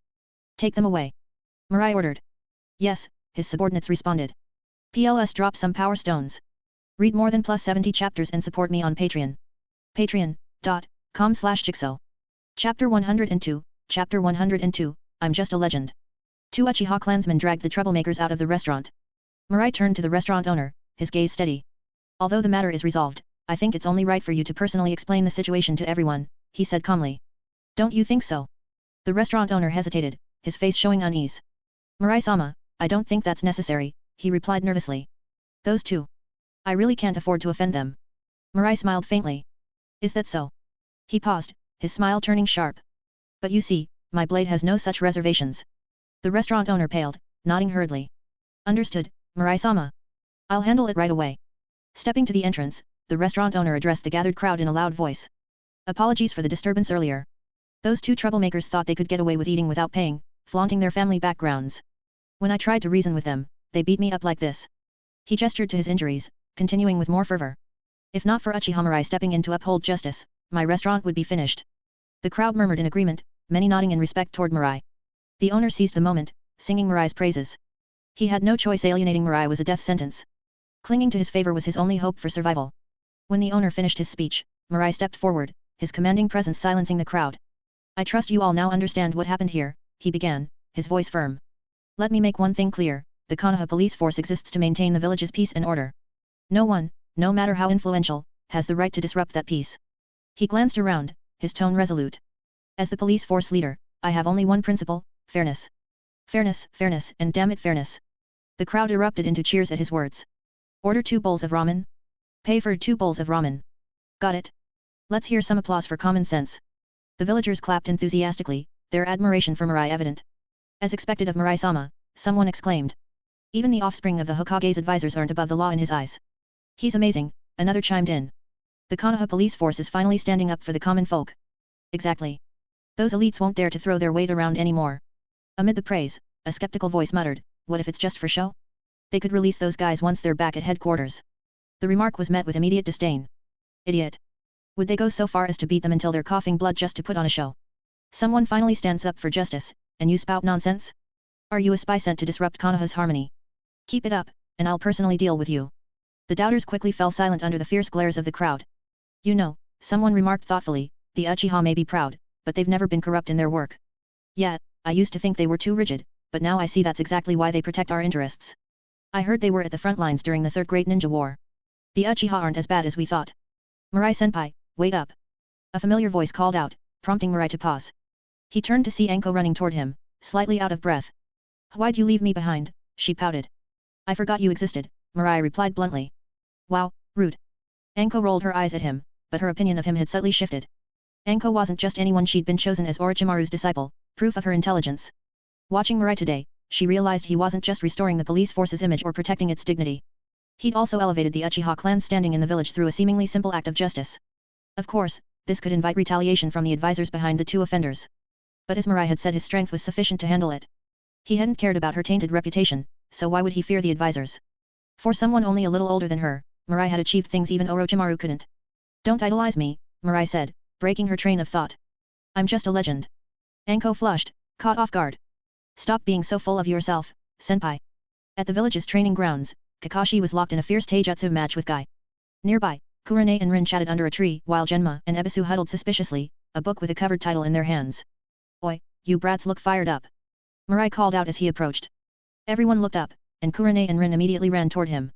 A: Take them away. Mirai ordered. Yes, his subordinates responded. PLS drop some power stones. Read more than +70 chapters and support me on Patreon. Patreon.com/Jigsaw. Chapter 102, Chapter 102, I'm just a legend. Two Uchiha clansmen dragged the troublemakers out of the restaurant. Mirai turned to the restaurant owner, his gaze steady. Although the matter is resolved, I think it's only right for you to personally explain the situation to everyone, he said calmly. Don't you think so? The restaurant owner hesitated, his face showing unease. Mirai-sama, I don't think that's necessary, he replied nervously. Those two. I really can't afford to offend them. Mirai smiled faintly. Is that so? He paused, his smile turning sharp. But you see, my blade has no such reservations. The restaurant owner paled, nodding hurriedly. Understood, Mirai-sama. I'll handle it right away. Stepping to the entrance, the restaurant owner addressed the gathered crowd in a loud voice. Apologies for the disturbance earlier. Those two troublemakers thought they could get away with eating without paying, flaunting their family backgrounds. When I tried to reason with them, they beat me up like this. He gestured to his injuries, continuing with more fervor. If not for Uchiha Mirai stepping in to uphold justice, my restaurant would be finished. The crowd murmured in agreement, many nodding in respect toward Mirai. The owner seized the moment, singing Mirai's praises. He had no choice, alienating Mirai was a death sentence. Clinging to his favor was his only hope for survival. When the owner finished his speech, Mirai stepped forward, his commanding presence silencing the crowd. I trust you all now understand what happened here, he began, his voice firm. Let me make one thing clear, the Konoha police force exists to maintain the village's peace and order. No one, no matter how influential, has the right to disrupt that peace. He glanced around, his tone resolute. As the police force leader, I have only one principle, fairness. Fairness, fairness, and damn it fairness. The crowd erupted into cheers at his words. Order 2 bowls of ramen. Pay for 2 bowls of ramen. Got it. Let's hear some applause for common sense. The villagers clapped enthusiastically, their admiration for Mirai evident. As expected of Mirai-sama, someone exclaimed. Even the offspring of the Hokage's advisors aren't above the law in his eyes. He's amazing, another chimed in. The Konoha police force is finally standing up for the common folk. Exactly. Those elites won't dare to throw their weight around anymore. Amid the praise, a skeptical voice muttered, what if it's just for show? They could release those guys once they're back at headquarters. The remark was met with immediate disdain. Idiot. Would they go so far as to beat them until they're coughing blood just to put on a show? Someone finally stands up for justice, and you spout nonsense? Are you a spy sent to disrupt Konoha's harmony? Keep it up, and I'll personally deal with you. The doubters quickly fell silent under the fierce glares of the crowd. You know, someone remarked thoughtfully, the Uchiha may be proud, but they've never been corrupt in their work. Yeah, I used to think they were too rigid, but now I see that's exactly why they protect our interests. I heard they were at the front lines during the Third Great Ninja War. The Uchiha aren't as bad as we thought. Mirai-senpai, wait up. A familiar voice called out, prompting Mirai to pause. He turned to see Anko running toward him, slightly out of breath. Why'd you leave me behind? She pouted. I forgot you existed, Mirai replied bluntly. Wow, rude. Anko rolled her eyes at him, but her opinion of him had subtly shifted. Anko wasn't just anyone she'd been chosen as Orochimaru's disciple, proof of her intelligence. Watching Mirai today, she realized he wasn't just restoring the police force's image or protecting its dignity. He'd also elevated the Uchiha clan's standing in the village through a seemingly simple act of justice. Of course, this could invite retaliation from the advisors behind the two offenders. But as Mirai had said, his strength was sufficient to handle it. He hadn't cared about her tainted reputation, so why would he fear the advisors? For someone only a little older than her, Mirai had achieved things even Orochimaru couldn't. Don't idolize me, Mirai said, breaking her train of thought. I'm just a legend. Anko flushed, caught off guard. Stop being so full of yourself, senpai. At the village's training grounds, Kakashi was locked in a fierce taijutsu match with Guy. Nearby, Kurane and Rin chatted under a tree while Genma and Ebisu huddled suspiciously, a book with a covered title in their hands. Oi, you brats look fired up. Mirai called out as he approached. Everyone looked up, and Kurane and Rin immediately ran toward him.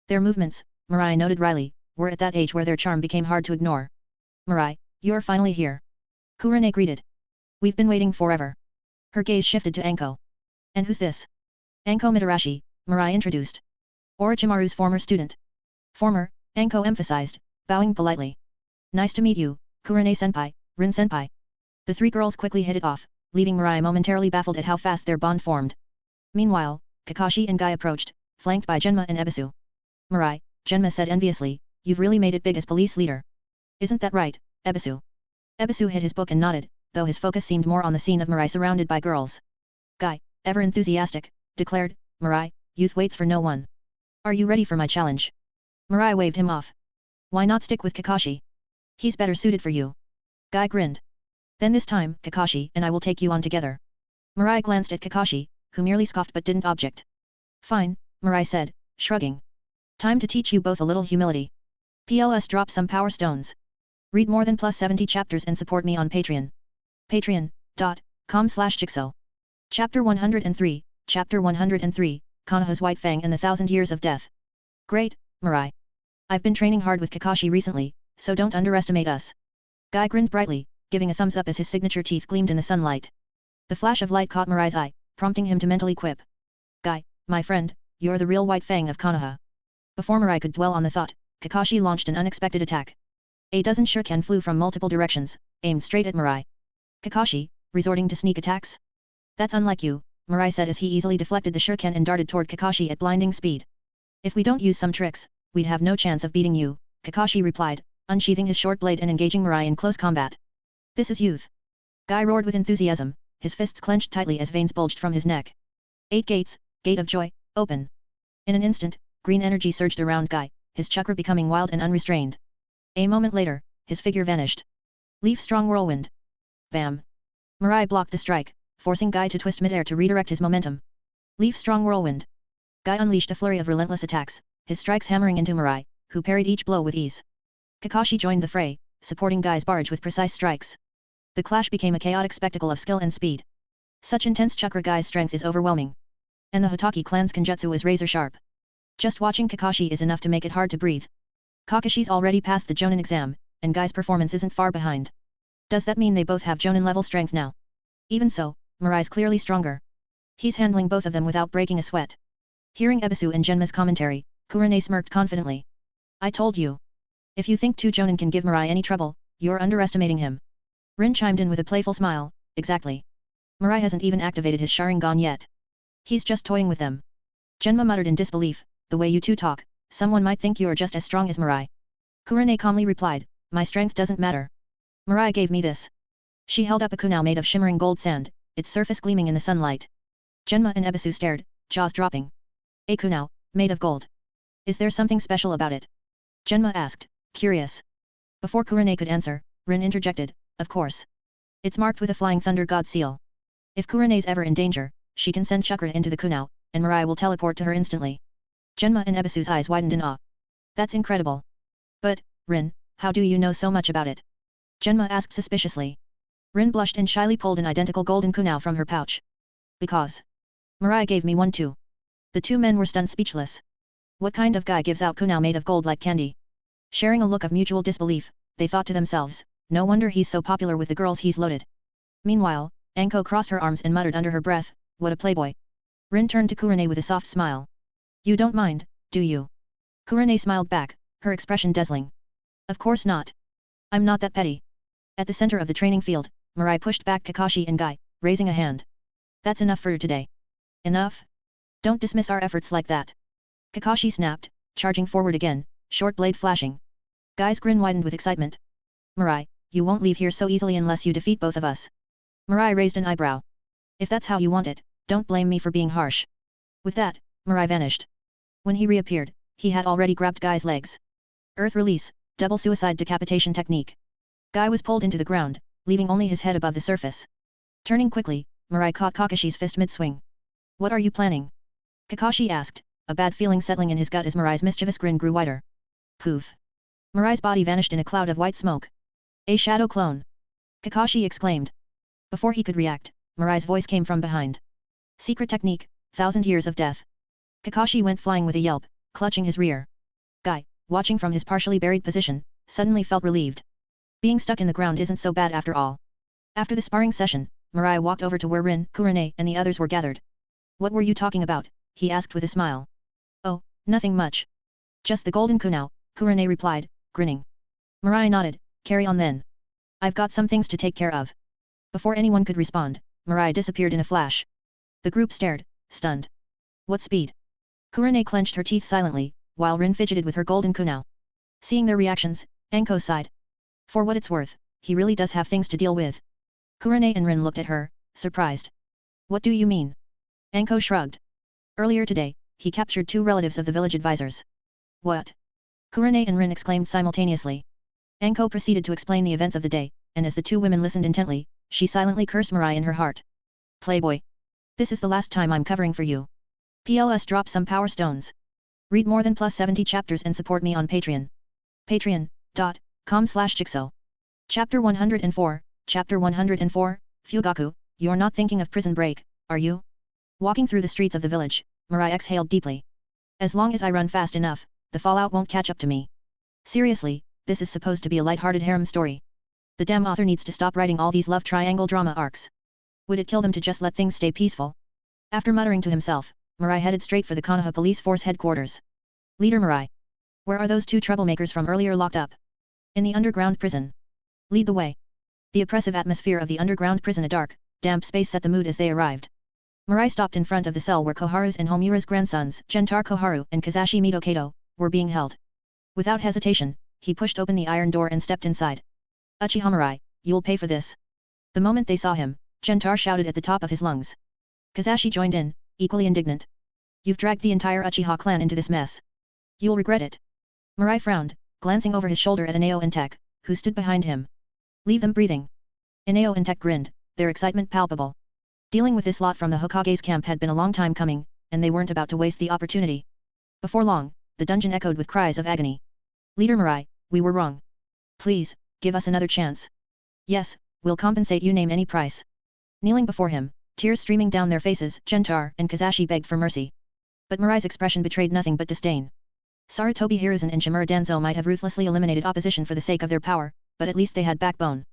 A: Their movements, Mirai noted wryly, were at that age where their charm became hard to ignore. Mirai, you're finally here. Kurane greeted. We've been waiting forever. Her gaze shifted to Anko. And who's this? Anko Mitarashi, Mirai introduced. Orochimaru's former student. Former, Anko emphasized, bowing politely. Nice to meet you, Kurane-senpai, Rin-senpai. The three girls quickly hit it off, leaving Mirai momentarily baffled at how fast their bond formed. Meanwhile, Kakashi and Guy approached, flanked by Genma and Ebisu. Mirai, Genma said enviously, you've really made it big as police leader. Isn't that right, Ebisu? Ebisu hit his book and nodded, though his focus seemed more on the scene of Mirai surrounded by girls. Guy, ever enthusiastic, declared, Mirai, youth waits for no one. Are you ready for my challenge? Mirai waved him off. Why not stick with Kakashi? He's better suited for you. Guy grinned. Then this time, Kakashi and I will take you on together. Mirai glanced at Kakashi, who merely scoffed but didn't object. Fine, Mirai said, shrugging. Time to teach you both a little humility. PLS drop some power stones. Read more than plus 70 chapters and support me on Patreon. Patreon.com/Jigsaw. Chapter 103, Chapter 103, Konoha's White Fang and the Thousand Years of Death. Great, Mirai. I've been training hard with Kakashi recently, so don't underestimate us. Guy grinned brightly, giving a thumbs up as his signature teeth gleamed in the sunlight. The flash of light caught Mirai's eye, prompting him to mentally quip. Guy, my friend, you're the real White Fang of Konoha. Before Mirai could dwell on the thought, Kakashi launched an unexpected attack. A dozen shuriken flew from multiple directions, aimed straight at Mirai. Kakashi, resorting to sneak attacks? That's unlike you, Mirai said as he easily deflected the shuriken and darted toward Kakashi at blinding speed. If we don't use some tricks, we'd have no chance of beating you, Kakashi replied, unsheathing his short blade and engaging Mirai in close combat. This is youth. Guy roared with enthusiasm, his fists clenched tightly as veins bulged from his neck. 8 gates, gate of joy, open. In an instant, green energy surged around Guy, his chakra becoming wild and unrestrained. A moment later, his figure vanished. Leaf strong whirlwind. Bam. Mirai blocked the strike, forcing Guy to twist midair to redirect his momentum. Leaf strong whirlwind. Guy unleashed a flurry of relentless attacks, his strikes hammering into Mirai, who parried each blow with ease. Kakashi joined the fray, supporting Guy's barrage with precise strikes. The clash became a chaotic spectacle of skill and speed. Such intense chakra, Guy's strength is overwhelming. And the Hokage clan's kenjutsu is razor sharp. Just watching Kakashi is enough to make it hard to breathe. Kakashi's already passed the Jonin exam, and Guy's performance isn't far behind. Does that mean they both have Jonin level strength now? Even so, Mirai's clearly stronger. He's handling both of them without breaking a sweat. Hearing Ebisu and Genma's commentary, Kurane smirked confidently. I told you. If you think two Jonin can give Mirai any trouble, you're underestimating him. Rin chimed in with a playful smile, exactly. Mirai hasn't even activated his Sharingan yet. He's just toying with them. Genma muttered in disbelief, the way you two talk, someone might think you're just as strong as Mirai. Kurane calmly replied, my strength doesn't matter. Mirai gave me this. She held up a kunai made of shimmering gold sand, its surface gleaming in the sunlight. Genma and Ebisu stared, jaws dropping. A kunai, made of gold. Is there something special about it? Genma asked, curious. Before Kurane could answer, Rin interjected, of course. It's marked with a flying thunder god seal. If Kurane's ever in danger, she can send chakra into the kunai, and Mirai will teleport to her instantly. Genma and Ebisu's eyes widened in awe. That's incredible. But, Rin, how do you know so much about it? Genma asked suspiciously. Rin blushed and shyly pulled an identical golden kunai from her pouch. Because. Mirai gave me one too. The two men were stunned speechless. What kind of guy gives out kunai made of gold like candy? Sharing a look of mutual disbelief, they thought to themselves, no wonder he's so popular with the girls he's loaded. Meanwhile, Anko crossed her arms and muttered under her breath, what a playboy. Rin turned to Kurane with a soft smile. You don't mind, do you? Kurane smiled back, her expression dazzling. Of course not. I'm not that petty. At the center of the training field, Mirai pushed back Kakashi and Guy, raising a hand. That's enough for today. Enough? Don't dismiss our efforts like that. Kakashi snapped, charging forward again, short blade flashing. Guy's grin widened with excitement. Mirai, you won't leave here so easily unless you defeat both of us. Mirai raised an eyebrow. If that's how you want it, don't blame me for being harsh. With that, Mirai vanished. When he reappeared, he had already grabbed Guy's legs. Earth release, double suicide decapitation technique. Guy was pulled into the ground, leaving only his head above the surface. Turning quickly, Mirai caught Kakashi's fist mid-swing. What are you planning? Kakashi asked, a bad feeling settling in his gut as Mirai's mischievous grin grew wider. Poof. Mirai's body vanished in a cloud of white smoke. A shadow clone. Kakashi exclaimed. Before he could react, Mirai's voice came from behind. Secret technique, 1,000 years of death. Kakashi went flying with a yelp, clutching his rear. Guy, watching from his partially buried position, suddenly felt relieved. Being stuck in the ground isn't so bad after all. After the sparring session, Mirai walked over to where Rin, Kurane and the others were gathered. What were you talking about? He asked with a smile. Oh, nothing much. Just the golden coup now, Kurane replied, grinning. Mirai nodded, carry on then. I've got some things to take care of. Before anyone could respond, Mirai disappeared in a flash. The group stared, stunned. What speed? Kurane clenched her teeth silently, while Rin fidgeted with her golden coup now. Seeing their reactions, Anko sighed. For what it's worth, he really does have things to deal with. Kurane and Rin looked at her, surprised. What do you mean? Anko shrugged. Earlier today, he captured 2 relatives of the village advisors. What? Kurane and Rin exclaimed simultaneously. Anko proceeded to explain the events of the day, and as the 2 women listened intently, she silently cursed Mirai in her heart. Playboy. This is the last time I'm covering for you. PLS drop some power stones. Read more than +70 chapters and support me on Patreon. Patreon.com/Jigsaw. Chapter 104, Chapter 104, Fugaku, you're not thinking of prison break, are you? Walking through the streets of the village, Mirai exhaled deeply. As long as I run fast enough, the fallout won't catch up to me. Seriously, this is supposed to be a light-hearted harem story. The damn author needs to stop writing all these love triangle drama arcs. Would it kill them to just let things stay peaceful? After muttering to himself, Mirai headed straight for the Konoha police force headquarters. Leader Mirai. Where are those 2 troublemakers from earlier locked up? In the underground prison. Lead the way. The oppressive atmosphere of the underground prison, a dark, damp space set the mood as they arrived. Mirai stopped in front of the cell where Koharu's and Homura's grandsons, Gentaro Koharu and Kazashi Mito Kato, were being held. Without hesitation, he pushed open the iron door and stepped inside. Uchiha Mirai, you'll pay for this. The moment they saw him, Gentaro shouted at the top of his lungs. Kazashi joined in, equally indignant. You've dragged the entire Uchiha clan into this mess. You'll regret it. Mirai frowned, glancing over his shoulder at Inao and Tek, who stood behind him. Leave them breathing. Inao and Tek grinned, their excitement palpable. Dealing with this lot from the Hokage's camp had been a long time coming, and they weren't about to waste the opportunity. Before long, the dungeon echoed with cries of agony. Leader Mirai, we were wrong. Please, give us another chance. Yes, we'll compensate you, name any price. Kneeling before him, tears streaming down their faces, Gentaro and Kazashi begged for mercy. But Mirai's expression betrayed nothing but disdain. Sarutobi Hiruzen and Shimura Danzo might have ruthlessly eliminated opposition for the sake of their power, but at least they had backbone.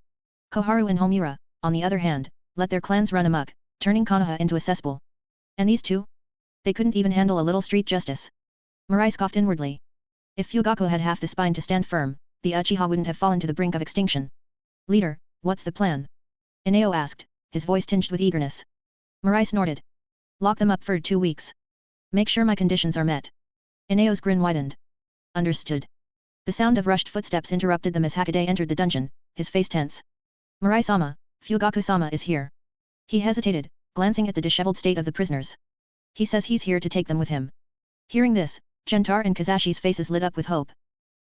A: Koharu and Homura, on the other hand, let their clans run amok, turning Konoha into a cesspool. And these 2? They couldn't even handle a little street justice. Mirai scoffed inwardly. If Fugaku had half the spine to stand firm, the Uchiha wouldn't have fallen to the brink of extinction. Leader, what's the plan? Inao asked, his voice tinged with eagerness. Mirai snorted. Lock them up for 2 weeks. Make sure my conditions are met. Inao's grin widened. Understood. The sound of rushed footsteps interrupted them as Hokage entered the dungeon, his face tense. Mirai-sama, Fugaku-sama is here. He hesitated, glancing at the disheveled state of the prisoners. He says he's here to take them with him. Hearing this, Gentaro and Kazashi's faces lit up with hope.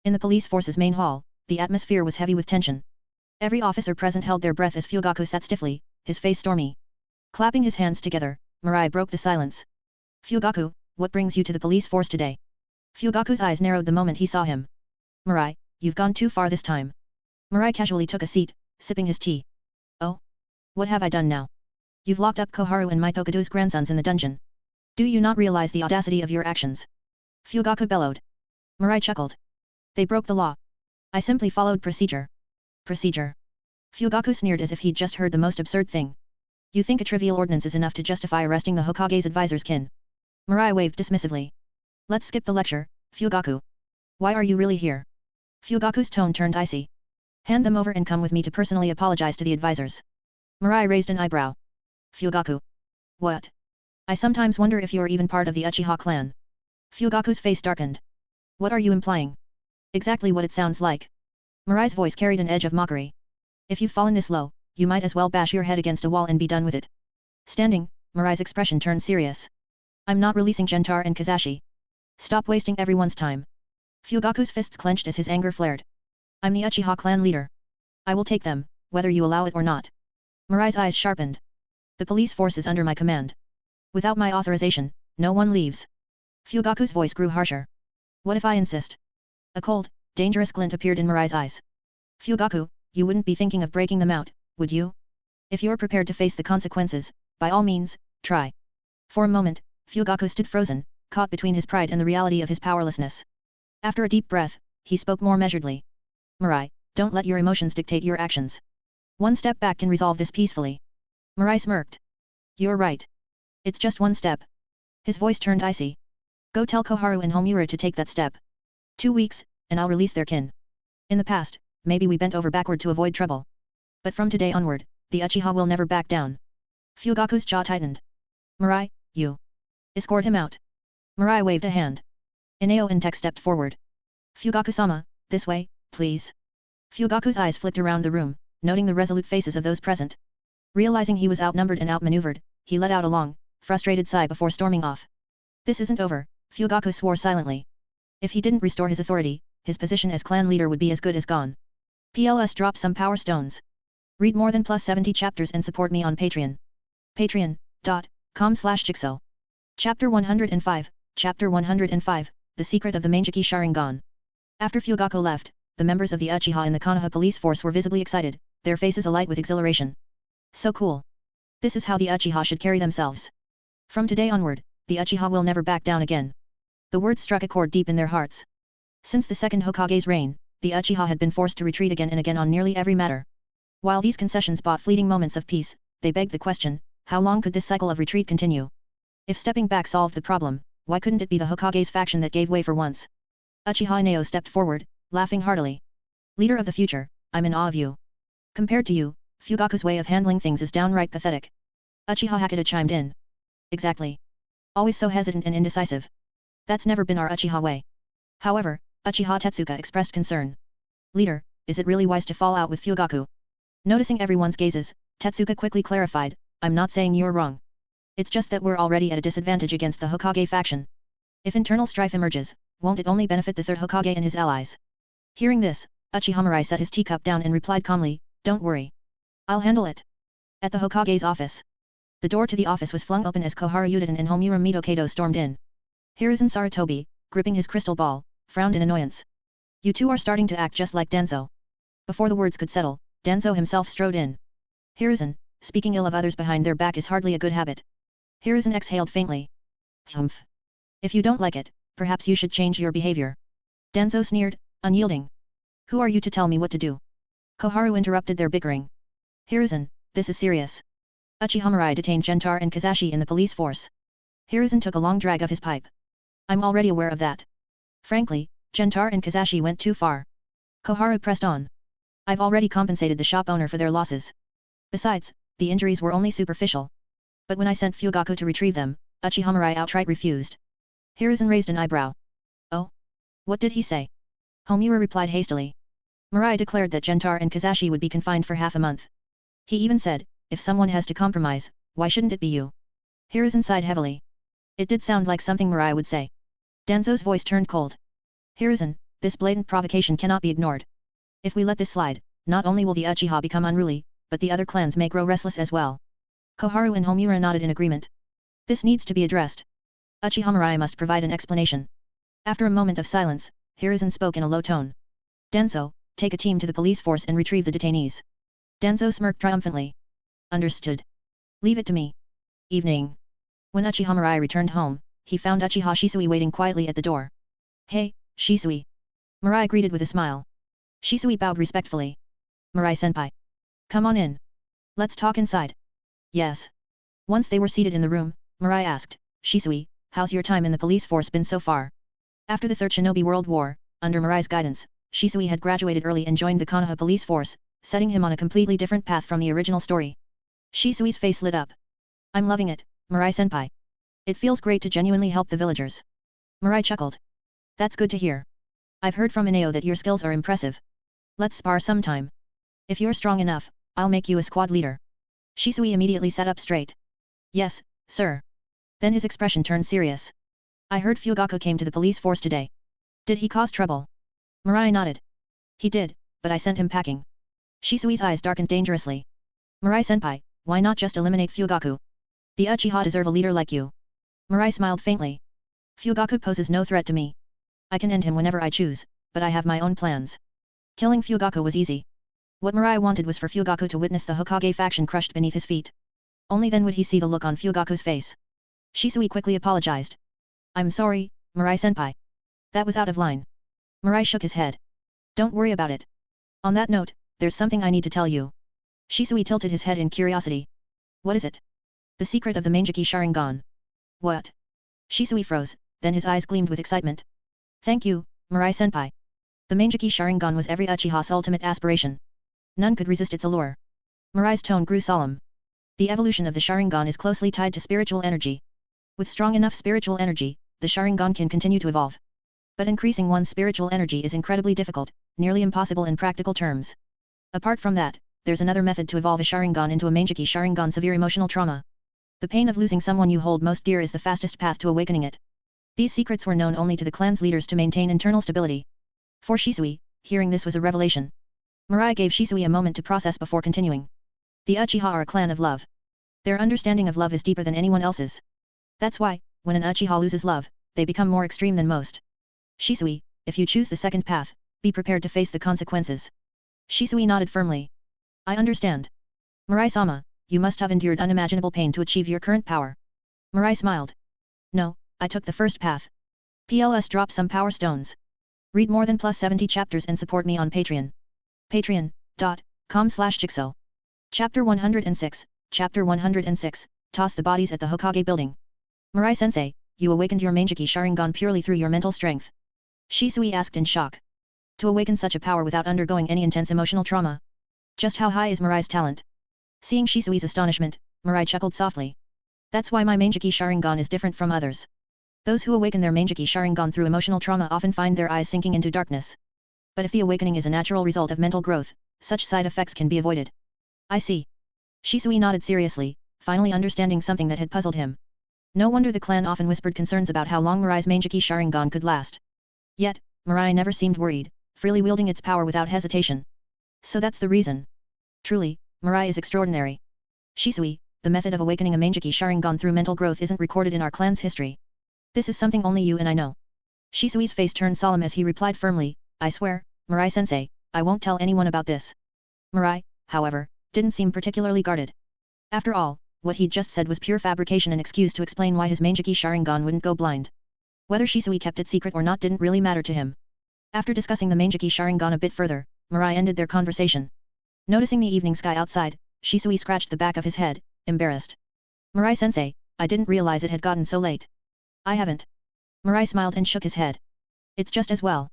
A: In the police force's main hall, the atmosphere was heavy with tension. Every officer present held their breath as Fugaku sat stiffly, his face stormy. Clapping his hands together, Mirai broke the silence. Fugaku, what brings you to the police force today? Fugaku's eyes narrowed the moment he saw him. Mirai, you've gone too far this time. Mirai casually took a seat, sipping his tea. Oh? What have I done now? You've locked up Koharu and Mitokadu's grandsons in the dungeon. Do you not realize the audacity of your actions? Fugaku bellowed. Mirai chuckled. They broke the law. I simply followed procedure. Procedure. Fugaku sneered as if he'd just heard the most absurd thing. You think a trivial ordinance is enough to justify arresting the Hokage's advisor's kin? Mirai waved dismissively. Let's skip the lecture, Fugaku. Why are you really here? Fugaku's tone turned icy. Hand them over and come with me to personally apologize to the advisors. Mirai raised an eyebrow. Fugaku. What? I sometimes wonder if you are even part of the Uchiha clan. Fugaku's face darkened. What are you implying? Exactly what it sounds like. Mirai's voice carried an edge of mockery. If you've fallen this low, you might as well bash your head against a wall and be done with it. Standing, Mirai's expression turned serious. I'm not releasing Gentaro and Kazashi. Stop wasting everyone's time. Fugaku's fists clenched as his anger flared. I'm the Uchiha clan leader. I will take them, whether you allow it or not. Mirai's eyes sharpened. The police force is under my command. Without my authorization, no one leaves. Fugaku's voice grew harsher. What if I insist? A cold, dangerous glint appeared in Mirai's eyes. Fugaku, you wouldn't be thinking of breaking them out, would you? If you're prepared to face the consequences, by all means, try. For a moment, Fugaku stood frozen, caught between his pride and the reality of his powerlessness. After a deep breath, he spoke more measuredly. Mirai, don't let your emotions dictate your actions. One step back can resolve this peacefully. Mirai smirked. You're right. It's just one step. His voice turned icy. Go tell Koharu and Homura to take that step. 2 weeks, and I'll release their kin. In the past, maybe we bent over backward to avoid trouble. But from today onward, the Uchiha will never back down. Fugaku's jaw tightened. Mirai, you. Escort him out. Mirai waved a hand. Inao and Tek stepped forward. Fugaku-sama, this way, please. Fugaku's eyes flicked around the room, noting the resolute faces of those present. Realizing he was outnumbered and outmaneuvered, he let out a long, frustrated sigh before storming off. This isn't over, Fugaku swore silently. If he didn't restore his authority, his position as clan leader would be as good as gone. PLS drop some power stones. Read more than +70 chapters and support me on Patreon. Patreon.com/Jigsaw. Chapter 105, Chapter 105, The Secret of the Mangeki Sharingan. After Fugaku left, the members of the Uchiha in the Konoha police force were visibly excited, their faces alight with exhilaration. So cool. This is how the Uchiha should carry themselves. From today onward, the Uchiha will never back down again. The words struck a chord deep in their hearts. Since the second Hokage's reign, the Uchiha had been forced to retreat again and again on nearly every matter. While these concessions bought fleeting moments of peace, they begged the question, how long could this cycle of retreat continue? If stepping back solved the problem, why couldn't it be the Hokage's faction that gave way for once? Uchiha Inao stepped forward, laughing heartily. Leader of the future, I'm in awe of you. Compared to you, Fugaku's way of handling things is downright pathetic. Uchiha Hakata chimed in. Exactly. Always so hesitant and indecisive. That's never been our Uchiha way. However, Uchiha Tetsuka expressed concern. Leader, is it really wise to fall out with Fugaku? Noticing everyone's gazes, Tetsuka quickly clarified, I'm not saying you're wrong. It's just that we're already at a disadvantage against the Hokage faction. If internal strife emerges, won't it only benefit the third Hokage and his allies? Hearing this, Uchiha Mirai set his teacup down and replied calmly, don't worry. I'll handle it. At the Hokage's office. The door to the office was flung open as Koharu Yudin and Homura Mitokato stormed in. Hiruzen Sarutobi, gripping his crystal ball, frowned in annoyance. You two are starting to act just like Danzo. Before the words could settle, Danzo himself strode in. Hiruzen, speaking ill of others behind their back is hardly a good habit. Hiruzen exhaled faintly. Humph. If you don't like it, perhaps you should change your behavior. Danzo sneered, unyielding. Who are you to tell me what to do? Koharu interrupted their bickering. Hiruzen, this is serious. Uchiha Mirai detained Gentaro and Kazashi in the police force. Hiruzen took a long drag of his pipe. I'm already aware of that. Frankly, Gentaro and Kazashi went too far. Koharu pressed on. I've already compensated the shop owner for their losses. Besides, the injuries were only superficial. But when I sent Fugaku to retrieve them, Uchiha Mirai outright refused. Hiruzen raised an eyebrow. Oh? What did he say? Homura replied hastily. Mirai declared that Gentaro and Kazashi would be confined for half a month. He even said, if someone has to compromise, why shouldn't it be you? Hiruzen sighed heavily. It did sound like something Mirai would say. Danzo's voice turned cold. Hiruzen, this blatant provocation cannot be ignored. If we let this slide, not only will the Uchiha become unruly, but the other clans may grow restless as well. Koharu and Homura nodded in agreement. This needs to be addressed. Uchiha Mirai must provide an explanation. After a moment of silence, Hiruzen spoke in a low tone. Danzo, take a team to the police force and retrieve the detainees. Danzo smirked triumphantly. Understood. Leave it to me. Evening. When Uchiha Mirai returned home, he found Uchiha Shisui waiting quietly at the door. Hey, Shisui. Mirai greeted with a smile. Shisui bowed respectfully. Mirai-senpai. Come on in. Let's talk inside. Yes. Once they were seated in the room, Mirai asked, Shisui, how's your time in the police force been so far? After the Third Shinobi World War, under Mirai's guidance, Shisui had graduated early and joined the Konoha police force, setting him on a completely different path from the original story. Shisui's face lit up. I'm loving it, Mirai-senpai. It feels great to genuinely help the villagers. Mirai chuckled. That's good to hear. I've heard from Ineo that your skills are impressive. Let's spar sometime. If you're strong enough, I'll make you a squad leader. Shisui immediately sat up straight. Yes, sir. Then his expression turned serious. I heard Fugaku came to the police force today. Did he cause trouble? Mirai nodded. He did, but I sent him packing. Shisui's eyes darkened dangerously. Mirai-senpai, why not just eliminate Fugaku? The Uchiha deserve a leader like you. Mirai smiled faintly. Fugaku poses no threat to me. I can end him whenever I choose, but I have my own plans. Killing Fugaku was easy. What Mirai wanted was for Fugaku to witness the Hokage faction crushed beneath his feet. Only then would he see the look on Fugaku's face. Shisui quickly apologized. I'm sorry, Mirai-senpai. That was out of line. Mirai shook his head. Don't worry about it. On that note, there's something I need to tell you. Shisui tilted his head in curiosity. What is it? The secret of the Mangeki Sharingan. What? Shisui froze, then his eyes gleamed with excitement. Thank you, Mirai-senpai. The Mangeki Sharingan was every Uchiha's ultimate aspiration. None could resist its allure. Mirai's tone grew solemn. The evolution of the Sharingan is closely tied to spiritual energy. With strong enough spiritual energy, the Sharingan can continue to evolve. But increasing one's spiritual energy is incredibly difficult, nearly impossible in practical terms. Apart from that, there's another method to evolve a Sharingan into a Mangeki Sharingan: severe emotional trauma. The pain of losing someone you hold most dear is the fastest path to awakening it. These secrets were known only to the clan's leaders to maintain internal stability. For Shisui, hearing this was a revelation. Mirai gave Shisui a moment to process before continuing. The Uchiha are a clan of love. Their understanding of love is deeper than anyone else's. That's why, when an Uchiha loses love, they become more extreme than most. Shisui, if you choose the second path, be prepared to face the consequences. Shisui nodded firmly. I understand. Mirai-sama, you must have endured unimaginable pain to achieve your current power. Mirai smiled. No, I took the first path. PLS drop some power stones. Read more than +70 chapters and support me on Patreon. Patreon.com/Jigsaw. Chapter 106, Chapter 106, Toss the bodies at the Hokage building. Mirai-sensei, you awakened your Mangeki Sharingan purely through your mental strength. Shisui asked in shock. To awaken such a power without undergoing any intense emotional trauma. Just how high is Mirai's talent? Seeing Shisui's astonishment, Mirai chuckled softly. That's why my Mangeki Sharingan is different from others. Those who awaken their Mangeki Sharingan through emotional trauma often find their eyes sinking into darkness. But if the awakening is a natural result of mental growth, such side effects can be avoided. I see. Shisui nodded seriously, finally understanding something that had puzzled him. No wonder the clan often whispered concerns about how long Mirai's Mangeki Sharingan could last. Yet, Mirai never seemed worried, freely wielding its power without hesitation. So that's the reason. Truly, Mirai is extraordinary. Shisui, the method of awakening a Mangeki Sharingan through mental growth isn't recorded in our clan's history. This is something only you and I know. Shisui's face turned solemn as he replied firmly, I swear, Mirai-sensei, I won't tell anyone about this. Mirai, however, didn't seem particularly guarded. After all, what he'd just said was pure fabrication, an excuse to explain why his Mangeki Sharingan wouldn't go blind. Whether Shisui kept it secret or not didn't really matter to him. After discussing the Mangeki Sharingan a bit further, Mirai ended their conversation. Noticing the evening sky outside, Shisui scratched the back of his head, embarrassed. Mirai-sensei, I didn't realize it had gotten so late. I haven't. Mirai smiled and shook his head. It's just as well.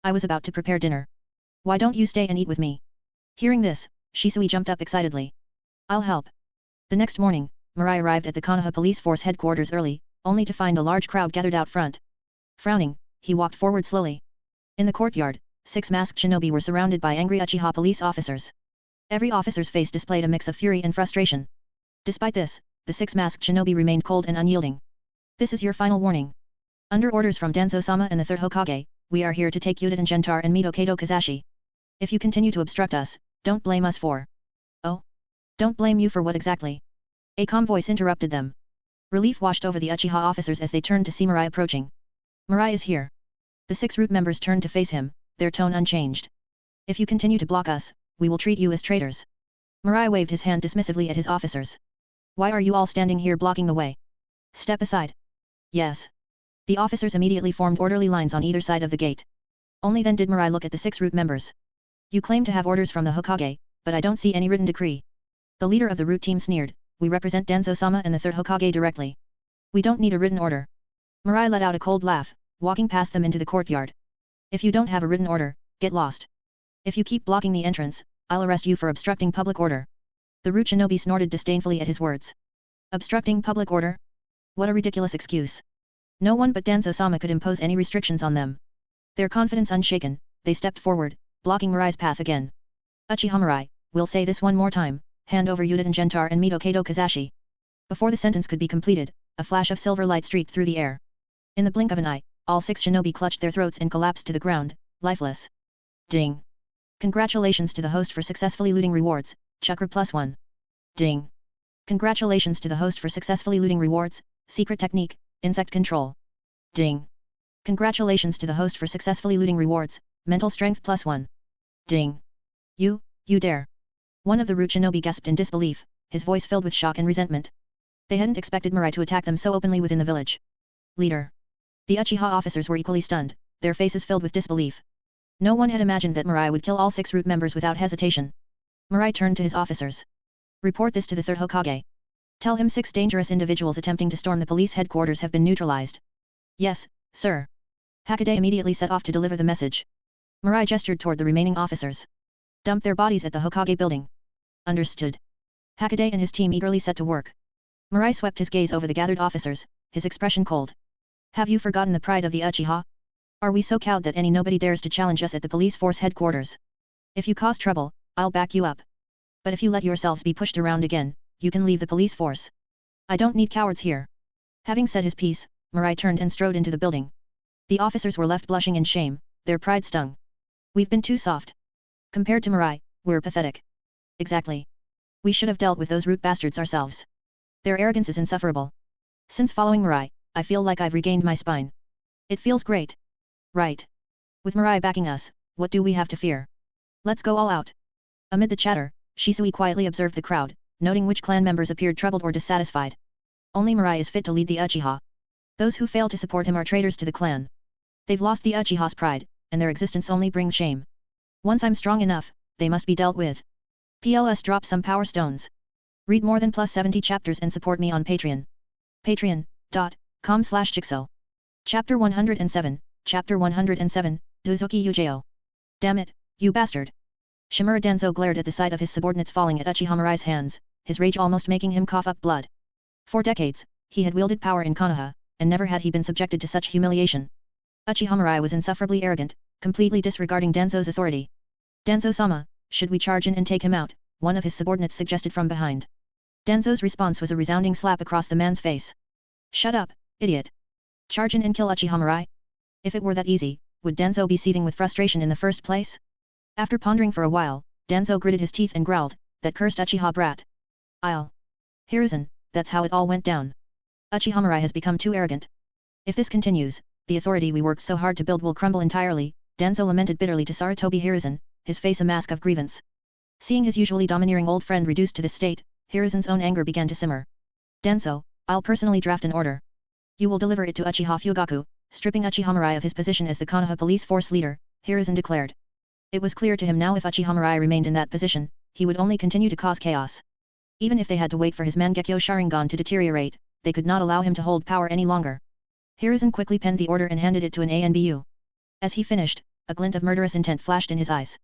A: I was about to prepare dinner. Why don't you stay and eat with me? Hearing this, Shisui jumped up excitedly. I'll help. The next morning, Mirai arrived at the Konoha police force headquarters early, only to find a large crowd gathered out front. Frowning, he walked forward slowly. In the courtyard, 6 masked shinobi were surrounded by angry Uchiha police officers. Every officer's face displayed a mix of fury and frustration. Despite this, the 6 masked shinobi remained cold and unyielding. This is your final warning. Under orders from Danzo-sama and the 3rd Hokage, we are here to take Yudin Gentar and meet Okato Kazashi. If you continue to obstruct us, don't blame us for... Oh? Don't blame you for what exactly? A calm voice interrupted them. Relief washed over the Uchiha officers as they turned to see Mirai approaching. Mirai is here. The 6 root members turned to face him, their tone unchanged. If you continue to block us, we will treat you as traitors. Mirai waved his hand dismissively at his officers. Why are you all standing here blocking the way? Step aside. Yes. The officers immediately formed orderly lines on either side of the gate. Only then did Mirai look at the 6 root members. You claim to have orders from the Hokage, but I don't see any written decree. The leader of the root team sneered, we represent Danzo-sama and the 3rd Hokage directly. We don't need a written order. Mirai let out a cold laugh, walking past them into the courtyard. If you don't have a written order, get lost. If you keep blocking the entrance, I'll arrest you for obstructing public order. The Root shinobi snorted disdainfully at his words. Obstructing public order? What a ridiculous excuse. No one but Danzo-sama could impose any restrictions on them. Their confidence unshaken, they stepped forward, blocking Mirai's path again. Uchiha Mirai, we'll say this one more time, hand over Udaten Gentar and meet Okado Kazashi. Before the sentence could be completed, a flash of silver light streaked through the air. In the blink of an eye, all 6 shinobi clutched their throats and collapsed to the ground, lifeless. Ding! Congratulations to the host for successfully looting rewards, Chakra +1. Ding! Congratulations to the host for successfully looting rewards, secret technique, insect control. Ding! Congratulations to the host for successfully looting rewards, mental strength +1. Ding! You dare! One of the Root shinobi gasped in disbelief, his voice filled with shock and resentment. They hadn't expected Mirai to attack them so openly within the village. Leader! The Uchiha officers were equally stunned, their faces filled with disbelief. No one had imagined that Mirai would kill all 6 Root members without hesitation. Mirai turned to his officers. Report this to the 3rd Hokage. Tell him 6 dangerous individuals attempting to storm the police headquarters have been neutralized. Yes, sir. Hokage immediately set off to deliver the message. Mirai gestured toward the remaining officers. Dump their bodies at the Hokage building. Understood. Hokage and his team eagerly set to work. Mirai swept his gaze over the gathered officers, his expression cold. Have you forgotten the pride of the Uchiha? Are we so cowed that any nobody dares to challenge us at the police force headquarters? If you cause trouble, I'll back you up. But if you let yourselves be pushed around again, you can leave the police force. I don't need cowards here. Having said his piece, Mirai turned and strode into the building. The officers were left blushing in shame, their pride stung. We've been too soft. Compared to Mirai, we're pathetic. Exactly. We should have dealt with those Root bastards ourselves. Their arrogance is insufferable. Since following Mirai, I feel like I've regained my spine. It feels great. Right. With Mirai backing us, what do we have to fear? Let's go all out. Amid the chatter, Shisui quietly observed the crowd, noting which clan members appeared troubled or dissatisfied. Only Mirai is fit to lead the Uchiha. Those who fail to support him are traitors to the clan. They've lost the Uchiha's pride, and their existence only brings shame. Once I'm strong enough, they must be dealt with. PLS drop some power stones. Read more than +70 chapters and support me on Patreon. Patreon.com/Jigsaw. Chapter 107, Chapter 107, Dozuki Yujeo. Damn it, you bastard! Shimura Danzo glared at the sight of his subordinates falling at Uchiha Mirai's hands, his rage almost making him cough up blood. For decades, he had wielded power in Konoha, and never had he been subjected to such humiliation. Uchiha Mirai was insufferably arrogant, completely disregarding Danzo's authority. Danzo-sama, should we charge in and take him out? One of his subordinates suggested from behind. Danzo's response was a resounding slap across the man's face. Shut up, idiot! Charge in and kill Uchiha Mirai? If it were that easy, would Danzo be seething with frustration in the first place? After pondering for a while, Danzo gritted his teeth and growled, that cursed Uchiha brat. Hiruzen, that's how it all went down. Uchiha Mirai has become too arrogant. If this continues, the authority we worked so hard to build will crumble entirely, Danzo lamented bitterly to Sarutobi Hiruzen, his face a mask of grievance. Seeing his usually domineering old friend reduced to this state, Hiruzen's own anger began to simmer. Danzo, I'll personally draft an order. You will deliver it to Uchiha Fugaku, stripping Uchiha Mirai of his position as the Konoha police force leader, Hiruzen declared. It was clear to him now if Uchiha Mirai remained in that position, he would only continue to cause chaos. Even if they had to wait for his Mangekyo Sharingan to deteriorate, they could not allow him to hold power any longer. Hiruzen quickly penned the order and handed it to an ANBU. As he finished, a glint of murderous intent flashed in his eyes.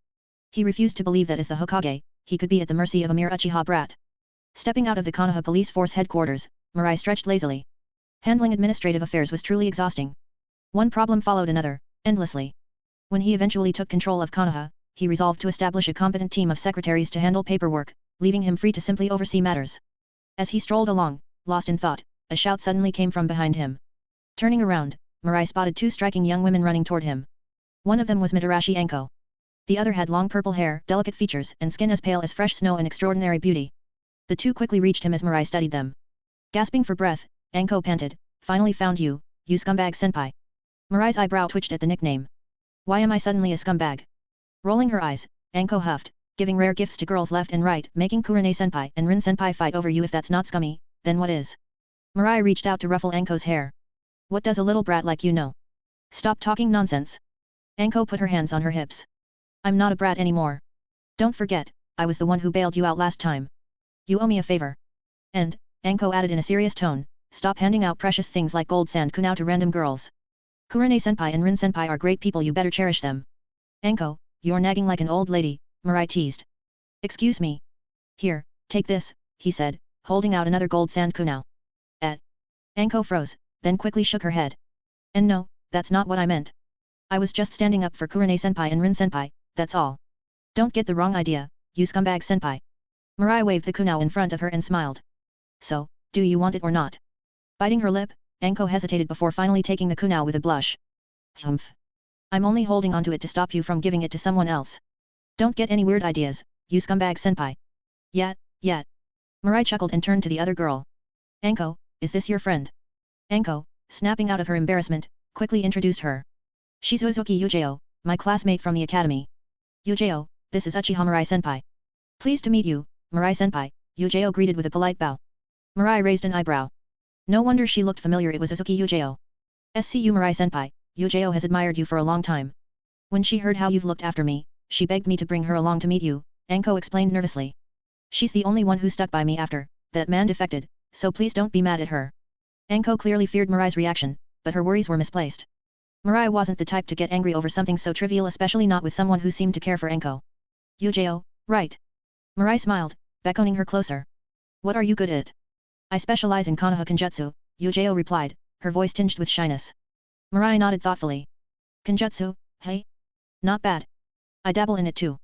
A: He refused to believe that as the Hokage, he could be at the mercy of a mere Uchiha brat. Stepping out of the Konoha police force headquarters, Mirai stretched lazily. Handling administrative affairs was truly exhausting. One problem followed another, endlessly. When he eventually took control of Konoha, he resolved to establish a competent team of secretaries to handle paperwork, leaving him free to simply oversee matters. As he strolled along, lost in thought, a shout suddenly came from behind him. Turning around, Mirai spotted 2 striking young women running toward him. One of them was Mitarashi Anko. The other had long purple hair, delicate features, and skin as pale as fresh snow and extraordinary beauty. The 2 quickly reached him as Mirai studied them. Gasping for breath, Anko panted, "Finally found you, you scumbag senpai." Mirai's eyebrow twitched at the nickname. "Why am I suddenly a scumbag?" Rolling her eyes, Anko huffed, "Giving rare gifts to girls left and right, making Kurane senpai and Rin senpai fight over you. If that's not scummy, then what is?" Mirai reached out to ruffle Anko's hair. "What does a little brat like you know? Stop talking nonsense." Anko put her hands on her hips. "I'm not a brat anymore. Don't forget, I was the one who bailed you out last time. You owe me a favor. And," Anko added in a serious tone, "stop handing out precious things like gold sand kunao to random girls. Kurane senpai and Rin senpai are great people, you better cherish them." Anko, you're nagging like an old lady, Mirai teased. Excuse me. Here, take this, he said, holding out another gold sand kunao. Anko froze, then quickly shook her head. And no, that's not what I meant. I was just standing up for Kurane-senpai and Rin-senpai, that's all. Don't get the wrong idea, you scumbag senpai. Mirai waved the kunao in front of her and smiled. So, do you want it or not? Biting her lip, Anko hesitated before finally taking the kunao with a blush. Humph. I'm only holding onto it to stop you from giving it to someone else. Don't get any weird ideas, you scumbag senpai. Yet. Mirai chuckled and turned to the other girl. Anko, is this your friend? Anko, snapping out of her embarrassment, quickly introduced her. She's Uzuki Ujio, my classmate from the academy. Ujio, this is Uchiha Mirai-senpai. Pleased to meet you, Mirai-senpai, Ujio greeted with a polite bow. Mirai raised an eyebrow. No wonder she looked familiar, it was Uzuki Ujio. SCU Mirai-senpai, Ujio has admired you for a long time. When she heard how you've looked after me, she begged me to bring her along to meet you, Anko explained nervously. She's the only one who stuck by me after that man defected, so please don't be mad at her. Anko clearly feared Mirai's reaction, but her worries were misplaced. Mirai wasn't the type to get angry over something so trivial, especially not with someone who seemed to care for Anko. Ujio, right? Mirai smiled, beckoning her closer. What are you good at? I specialize in Konoha Kenjutsu, Ujio replied, her voice tinged with shyness. Mirai nodded thoughtfully. Kenjutsu, hey? Not bad. I dabble in it too.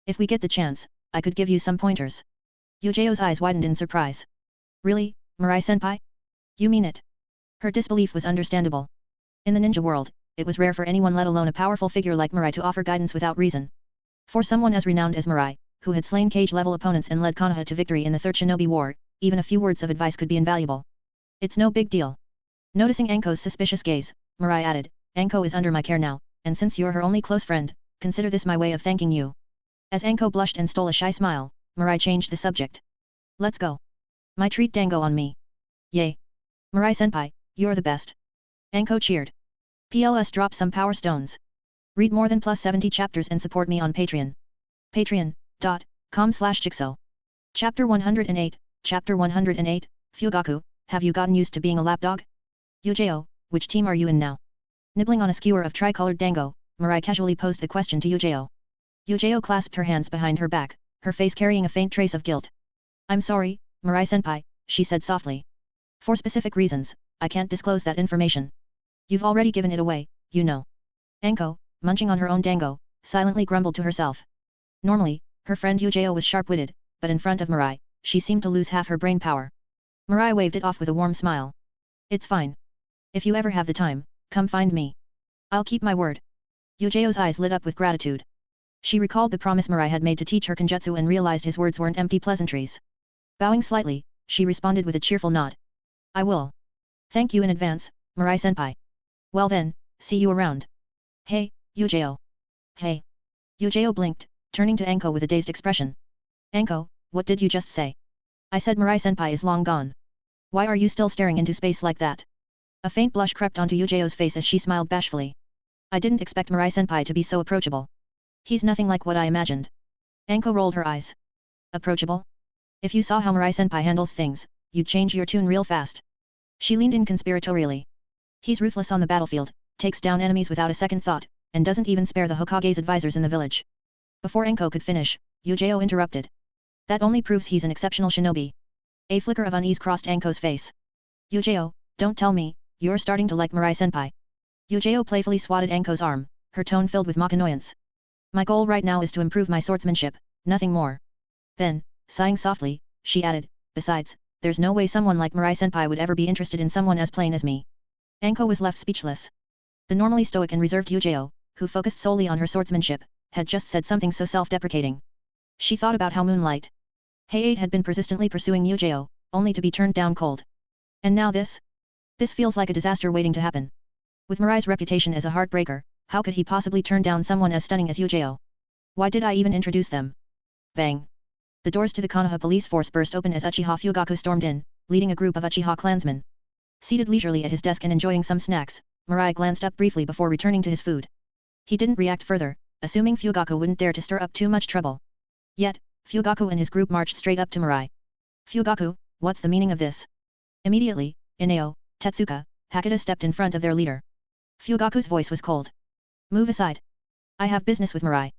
A: If we get the chance, I could give you some pointers. Ujio's eyes widened in surprise. Really, Mirai-senpai? You mean it? Her disbelief was understandable. In the ninja world, it was rare for anyone, let alone a powerful figure like Mirai, to offer guidance without reason. For someone as renowned as Mirai, who had slain cage-level opponents and led Konoha to victory in the Third Shinobi War, even a few words of advice could be invaluable. It's no big deal. Noticing Anko's suspicious gaze, Mirai added, Anko is under my care now, and since you're her only close friend, consider this my way of thanking you. As Anko blushed and stole a shy smile, Mirai changed the subject. Let's go. My treat, dango on me. Yay. Mirai-senpai, you're the best. Anko cheered. PLS drop some power stones. Read more than +70 chapters and support me on Patreon. Patreon.com/Jigsaw. Chapter 108, Chapter 108, Fugaku, have you gotten used to being a lapdog? Ujio, which team are you in now? Nibbling on a skewer of tricolored dango, Mirai casually posed the question to Ujio. Ujio clasped her hands behind her back, her face carrying a faint trace of guilt. I'm sorry, Mirai-senpai, she said softly. For specific reasons, I can't disclose that information. You've already given it away, you know. Anko, munching on her own dango, silently grumbled to herself. Normally, her friend Ujio was sharp-witted, but in front of Mirai, she seemed to lose half her brain power. Mirai waved it off with a warm smile. It's fine. If you ever have the time, come find me. I'll keep my word. Ujio's eyes lit up with gratitude. She recalled the promise Mirai had made to teach her Kenjutsu and realized his words weren't empty pleasantries. Bowing slightly, she responded with a cheerful nod. I will. Thank you in advance, Mirai-senpai. Well then, see you around. Hey, Ujio. Hey. Ujio blinked, turning to Anko with a dazed expression. Anko, what did you just say? I said Mirai-senpai is long gone. Why are you still staring into space like that? A faint blush crept onto Ujio's face as she smiled bashfully. I didn't expect Mirai-senpai to be so approachable. He's nothing like what I imagined. Anko rolled her eyes. Approachable? If you saw how Mirai-senpai handles things, you'd change your tune real fast. She leaned in conspiratorially. He's ruthless on the battlefield, takes down enemies without a second thought, and doesn't even spare the Hokage's advisors in the village. Before Anko could finish, Ujio interrupted. That only proves he's an exceptional shinobi. A flicker of unease crossed Anko's face. Ujio, don't tell me, you're starting to like Mirai-senpai. Ujio playfully swatted Anko's arm, her tone filled with mock annoyance. My goal right now is to improve my swordsmanship, nothing more. Then, sighing softly, she added, besides, there's no way someone like Mirai-senpai would ever be interested in someone as plain as me. Anko was left speechless. The normally stoic and reserved Ujio, who focused solely on her swordsmanship, had just said something so self-deprecating. She thought about how Moonlight Hayate had been persistently pursuing Ujio, only to be turned down cold. And now this? This feels like a disaster waiting to happen. With Mirai's reputation as a heartbreaker, how could he possibly turn down someone as stunning as Ujio? Why did I even introduce them? Bang! The doors to the Konoha police force burst open as Uchiha Fugaku stormed in, leading a group of Uchiha clansmen. Seated leisurely at his desk and enjoying some snacks, Mirai glanced up briefly before returning to his food. He didn't react further, assuming Fugaku wouldn't dare to stir up too much trouble. Yet, Fugaku and his group marched straight up to Mirai. Fugaku, what's the meaning of this? Immediately, Ineo, Tetsuka, Hakata stepped in front of their leader. Fugaku's voice was cold. Move aside. I have business with Mirai.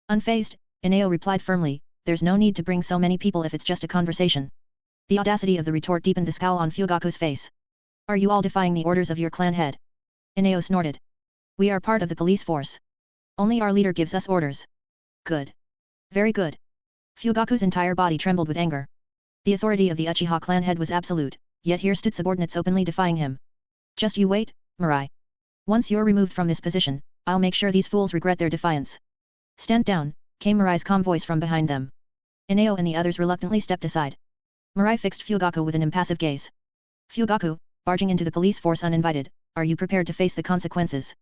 A: Unfazed, Ineo replied firmly, there's no need to bring so many people if it's just a conversation. The audacity of the retort deepened the scowl on Fugaku's face. Are you all defying the orders of your clan head? Ineo snorted. We are part of the police force. Only our leader gives us orders. Good. Very good. Fugaku's entire body trembled with anger. The authority of the Uchiha clan head was absolute, yet here stood subordinates openly defying him. Just you wait, Mirai. Once you're removed from this position, I'll make sure these fools regret their defiance. Stand down, came Mirai's calm voice from behind them. Ineo and the others reluctantly stepped aside. Mirai fixed Fugaku with an impassive gaze. Fugaku, barging into the police force uninvited, are you prepared to face the consequences?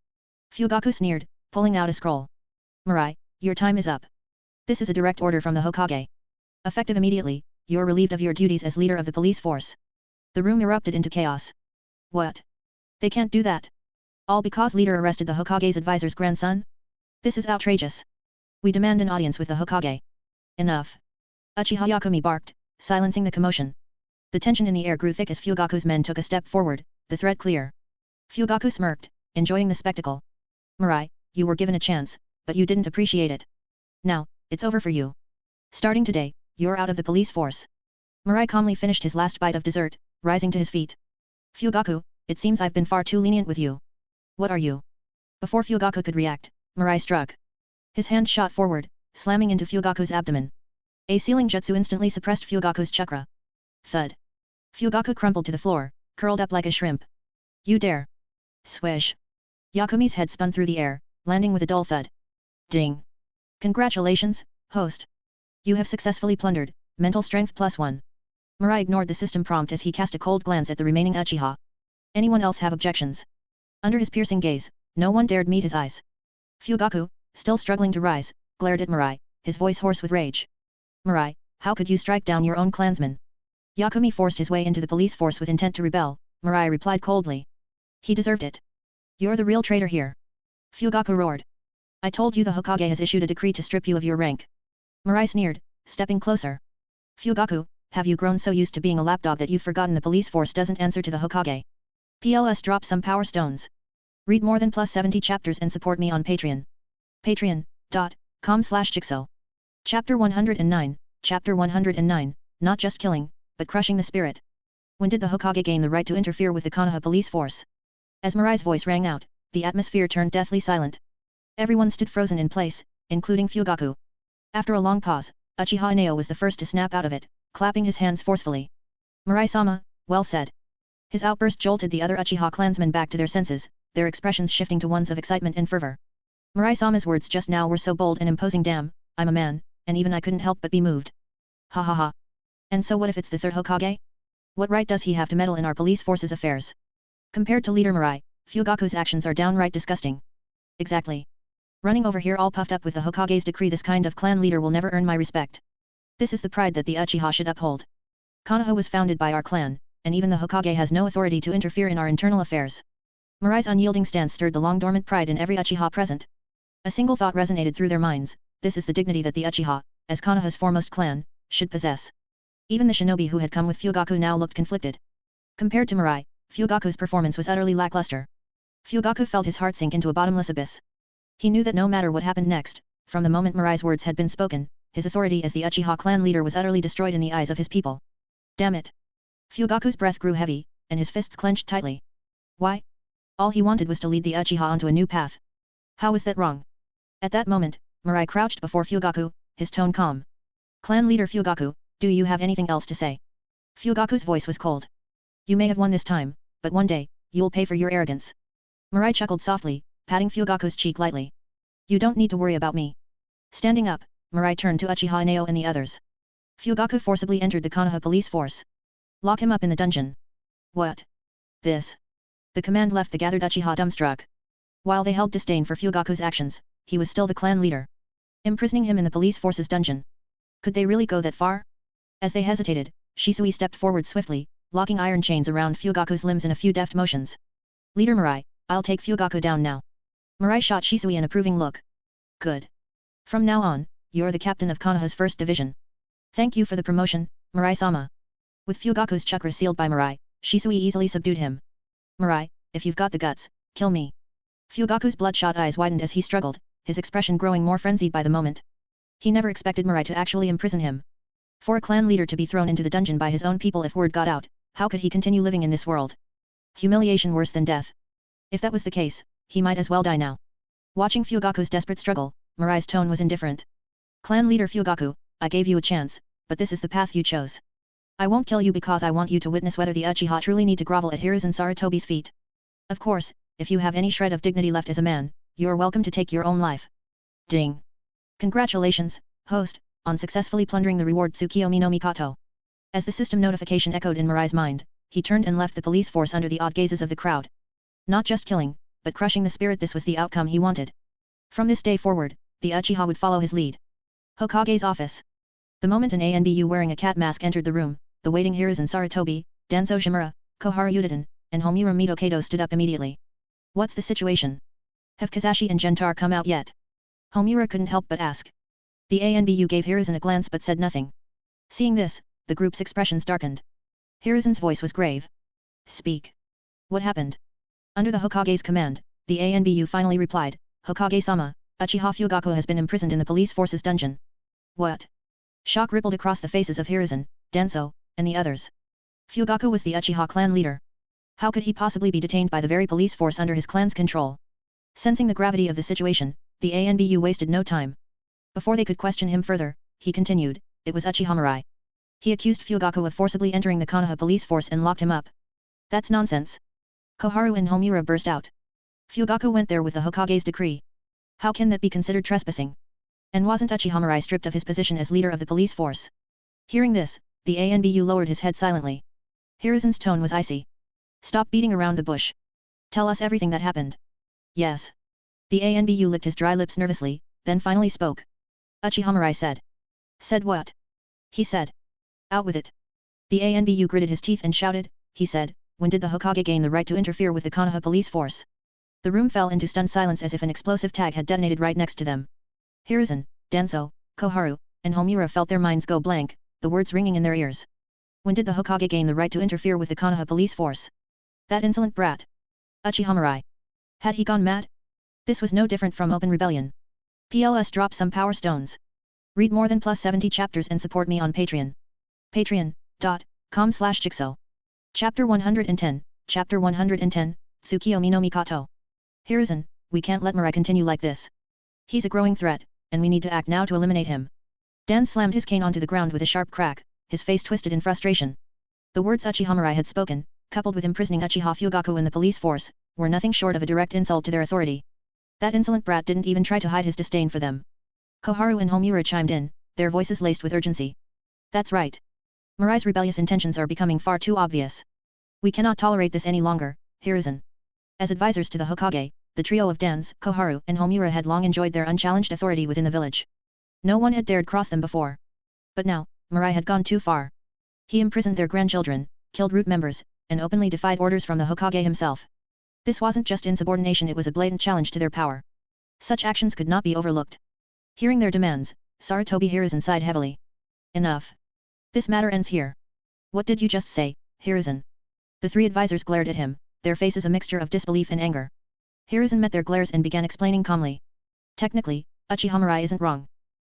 A: Fugaku sneered, pulling out a scroll. Mirai, your time is up. This is a direct order from the Hokage. Effective immediately, you're relieved of your duties as leader of the police force. The room erupted into chaos. What? They can't do that. All because leader arrested the Hokage's advisor's grandson? This is outrageous. We demand an audience with the Hokage. Enough. Uchiha Yakumi barked, silencing the commotion. The tension in the air grew thick as Fugaku's men took a step forward, the threat clear. Fugaku smirked, enjoying the spectacle. Mirai, you were given a chance, but you didn't appreciate it. Now, it's over for you. Starting today, you're out of the police force. Mirai calmly finished his last bite of dessert, rising to his feet. Fugaku, it seems I've been far too lenient with you. What are you? Before Fugaku could react, Mirai struck. His hand shot forward, slamming into Fugaku's abdomen. A sealing jutsu instantly suppressed Fugaku's chakra. Thud. Fugaku crumpled to the floor, curled up like a shrimp. You dare. Swish. Yakumi's head spun through the air, landing with a dull thud. Ding. Congratulations, host. You have successfully plundered, mental strength +1. Mirai ignored the system prompt as he cast a cold glance at the remaining Uchiha. Anyone else have objections? Under his piercing gaze, no one dared meet his eyes. Fugaku, still struggling to rise, glared at Mirai, his voice hoarse with rage. Mirai, how could you strike down your own clansman? Yakumi forced his way into the police force with intent to rebel, Mirai replied coldly. He deserved it. You're the real traitor here. Fugaku roared. I told you the Hokage has issued a decree to strip you of your rank. Mirai sneered, stepping closer. Fugaku, have you grown so used to being a lapdog that you've forgotten the police force doesn't answer to the Hokage? PLS drop some power stones. Read more than +70 chapters and support me on Patreon. Patreon.com/Jigsaw. Chapter 109, Chapter 109, not just killing, but crushing the spirit. When did the Hokage gain the right to interfere with the Konoha police force? As Mirai's voice rang out, the atmosphere turned deathly silent. Everyone stood frozen in place, including Fugaku. After a long pause, Uchiha Ineo was the first to snap out of it, clapping his hands forcefully. Mirai-sama, well said. His outburst jolted the other Uchiha clansmen back to their senses, their expressions shifting to ones of excitement and fervor. Mirai-sama's words just now were so bold and imposing. Damn, I'm a man, and even I couldn't help but be moved. Ha ha ha. And so what if it's the third Hokage? What right does he have to meddle in our police force's affairs? Compared to leader Mirai, Fugaku's actions are downright disgusting. Exactly. Running over here all puffed up with the Hokage's decree, this kind of clan leader will never earn my respect. This is the pride that the Uchiha should uphold. Konoha was founded by our clan, and even the Hokage has no authority to interfere in our internal affairs. Mirai's unyielding stance stirred the long-dormant pride in every Uchiha present. A single thought resonated through their minds, this is the dignity that the Uchiha, as Konoha's foremost clan, should possess. Even the shinobi who had come with Fugaku now looked conflicted. Compared to Mirai, Fugaku's performance was utterly lackluster. Fugaku felt his heart sink into a bottomless abyss. He knew that no matter what happened next, from the moment Mirai's words had been spoken, his authority as the Uchiha clan leader was utterly destroyed in the eyes of his people. Damn it! Fugaku's breath grew heavy, and his fists clenched tightly. Why? All he wanted was to lead the Uchiha onto a new path. How was that wrong? At that moment, Mirai crouched before Fugaku, his tone calm. Clan leader Fugaku, do you have anything else to say? Fugaku's voice was cold. You may have won this time, but one day, you'll pay for your arrogance. Mirai chuckled softly, patting Fugaku's cheek lightly. You don't need to worry about me. Standing up, Mirai turned to Uchiha Ineo and the others. Fugaku forcibly entered the Konoha police force. Lock him up in the dungeon. What? This? The command left the gathered Uchiha dumbstruck. While they held disdain for Fugaku's actions, he was still the clan leader. Imprisoning him in the police force's dungeon. Could they really go that far? As they hesitated, Shisui stepped forward swiftly, locking iron chains around Fugaku's limbs in a few deft motions. Leader Mirai, I'll take Fugaku down now. Mirai shot Shisui an approving look. Good. From now on, you're the captain of Konoha's first division. Thank you for the promotion, Mirai-sama. With Fugaku's chakra sealed by Mirai, Shisui easily subdued him. Mirai, if you've got the guts, kill me. Fugaku's bloodshot eyes widened as he struggled, his expression growing more frenzied by the moment. He never expected Mirai to actually imprison him. For a clan leader to be thrown into the dungeon by his own people if word got out, how could he continue living in this world? Humiliation worse than death. If that was the case, he might as well die now. Watching Fugaku's desperate struggle, Mirai's tone was indifferent. Clan leader Fugaku, I gave you a chance, but this is the path you chose. I won't kill you because I want you to witness whether the Uchiha truly need to grovel at Hiruzen Sarutobi's feet. Of course, if you have any shred of dignity left as a man, you are welcome to take your own life. Ding. Congratulations, host, on successfully plundering the reward Tsukiyomi no Mikoto. As the system notification echoed in Mirai's mind, he turned and left the police force under the odd gazes of the crowd. Not just killing, but crushing the spirit, this was the outcome he wanted. From this day forward, the Uchiha would follow his lead. Hokage's office. The moment an ANBU wearing a cat mask entered the room, the waiting Hiruzen Sarutobi, Danzo Shimura, Koharu Yudiden, and Homura Mito stood up immediately. What's the situation? Have Kazashi and Gentar come out yet? Homura couldn't help but ask. The ANBU gave Hiruzen a glance but said nothing. Seeing this, the group's expressions darkened. Hiruzen's voice was grave. Speak. What happened? Under the Hokage's command, the ANBU finally replied, Hokage-sama, Uchiha Fugaku has been imprisoned in the police force's dungeon. What? Shock rippled across the faces of Hiruzen, Danzo, and the others. Fugaku was the Uchiha clan leader. How could he possibly be detained by the very police force under his clan's control? Sensing the gravity of the situation, the ANBU wasted no time. Before they could question him further, he continued, it was Uchiha Mirai. He accused Fugaku of forcibly entering the Konoha police force and locked him up. That's nonsense. Koharu and Homura burst out. Fugaku went there with the Hokage's decree. How can that be considered trespassing? And wasn't Uchiha Mirai stripped of his position as leader of the police force? Hearing this, the ANBU lowered his head silently. Hiruzen's tone was icy. Stop beating around the bush. Tell us everything that happened. Yes. The ANBU licked his dry lips nervously, then finally spoke. Uchiha Mirai said. Said what? He said. Out with it. The ANBU gritted his teeth and shouted, he said, when did the Hokage gain the right to interfere with the Konoha police force? The room fell into stunned silence as if an explosive tag had detonated right next to them. Hiruzen, Danzo, Koharu, and Homura felt their minds go blank, the words ringing in their ears. When did the Hokage gain the right to interfere with the Konoha police force? That insolent brat. Uchiha Mirai. Had he gone mad? This was no different from open rebellion. PLS drop some power stones. Read more than +70 chapters and support me on Patreon. Patreon.com/Jigsaw. Chapter 110, Chapter 110, Tsukiyomi no Mikoto. Hiruzen, we can't let Mirai continue like this. He's a growing threat, and we need to act now to eliminate him. Dan slammed his cane onto the ground with a sharp crack, his face twisted in frustration. The words Uchiha Mirai had spoken, coupled with imprisoning Uchiha Fugaku in the police force, were nothing short of a direct insult to their authority. That insolent brat didn't even try to hide his disdain for them. Koharu and Homura chimed in, their voices laced with urgency. That's right. Mirai's rebellious intentions are becoming far too obvious. We cannot tolerate this any longer, Hiruzen. As advisors to the Hokage, the trio of Dans, Koharu, and Homura had long enjoyed their unchallenged authority within the village. No one had dared cross them before. But now, Mirai had gone too far. He imprisoned their grandchildren, killed root members, and openly defied orders from the Hokage himself. This wasn't just insubordination, it was a blatant challenge to their power. Such actions could not be overlooked. Hearing their demands, Sarutobi Hiruzen sighed heavily. Enough. This matter ends here. What did you just say, Hiruzen? The three advisors glared at him, their faces a mixture of disbelief and anger. Hiruzen met their glares and began explaining calmly. Technically, Uchiha Mirai isn't wrong.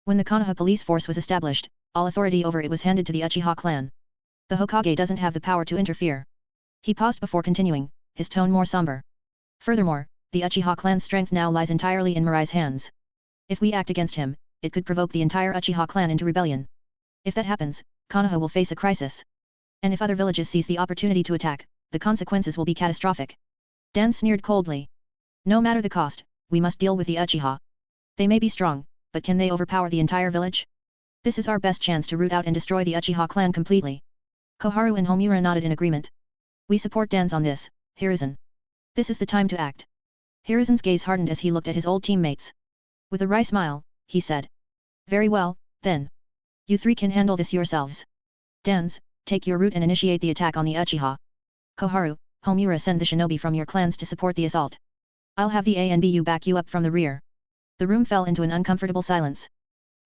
A: When the Konoha police force was established, all authority over it was handed to the Uchiha clan. The Hokage doesn't have the power to interfere. He paused before continuing, his tone more somber. Furthermore, the Uchiha clan's strength now lies entirely in Mirai's hands. If we act against him, it could provoke the entire Uchiha clan into rebellion. If that happens, Konoha will face a crisis. And if other villages seize the opportunity to attack, the consequences will be catastrophic. Dan sneered coldly. No matter the cost, we must deal with the Uchiha. They may be strong, but can they overpower the entire village? This is our best chance to root out and destroy the Uchiha clan completely. Koharu and Homura nodded in agreement. We support Dan's on this, Hiruzen. This is the time to act. Hiruzen's gaze hardened as he looked at his old teammates. With a wry smile, he said. Very well, then. You three can handle this yourselves. Dans, take your route and initiate the attack on the Uchiha. Koharu, Homura, send the shinobi from your clans to support the assault. I'll have the ANBU back you up from the rear. The room fell into an uncomfortable silence.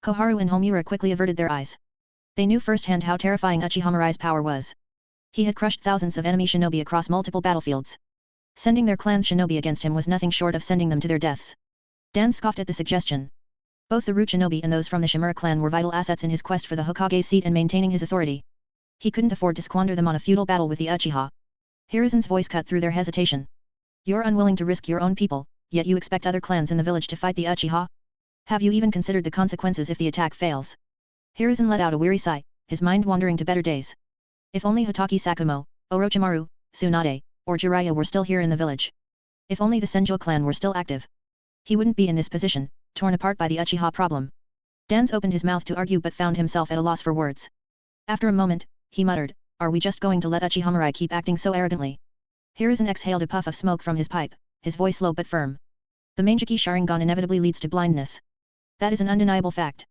A: Koharu and Homura quickly averted their eyes. They knew firsthand how terrifying Uchiha Mirai's power was. He had crushed thousands of enemy shinobi across multiple battlefields. Sending their clan's shinobi against him was nothing short of sending them to their deaths. Dan scoffed at the suggestion. Both the Root Shinobi and those from the Shimura clan were vital assets in his quest for the Hokage seat and maintaining his authority. He couldn't afford to squander them on a futile battle with the Uchiha. Hiruzen's voice cut through their hesitation. You're unwilling to risk your own people, yet you expect other clans in the village to fight the Uchiha? Have you even considered the consequences if the attack fails? Hiruzen let out a weary sigh, his mind wandering to better days. If only Hotaki Sakumo, Orochimaru, Tsunade, or Jiraiya were still here in the village. If only the Senjo clan were still active. He wouldn't be in this position, torn apart by the Uchiha problem. Danzo opened his mouth to argue but found himself at a loss for words. After a moment, he muttered, are we just going to let Uchiha Mirai keep acting so arrogantly? Hiruzen exhaled a puff of smoke from his pipe, his voice low but firm. The Mangekyou Sharingan inevitably leads to blindness. That is an undeniable fact.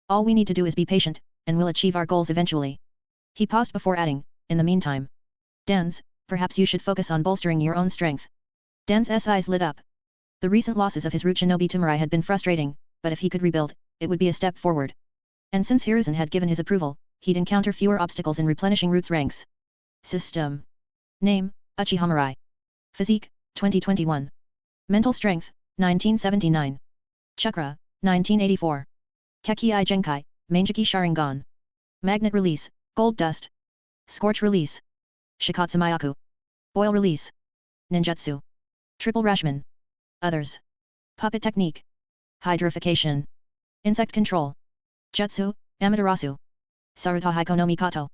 A: All we need to do is be patient, and we'll achieve our goals eventually. He paused before adding, in the meantime. Danz, perhaps you should focus on bolstering your own strength. Danz's eyes lit up. The recent losses of his Root Shinobi to Mirai had been frustrating, but if he could rebuild, it would be a step forward. And since Hiruzen had given his approval, he'd encounter fewer obstacles in replenishing Root's ranks. System. Name, Uchiha Mirai. Physique, 2021. Mental Strength, 1979. Chakra, 1984. Kekkei Genkai, Mangekyou Sharingan. Magnet Release, Gold Dust. Scorch Release. Shikatsumayaku. Boil Release. Ninjutsu. Triple Rashman. Others. Puppet Technique. Hydrification. Insect Control. Jutsu, Amaterasu. Saruta Haiko no Mikato.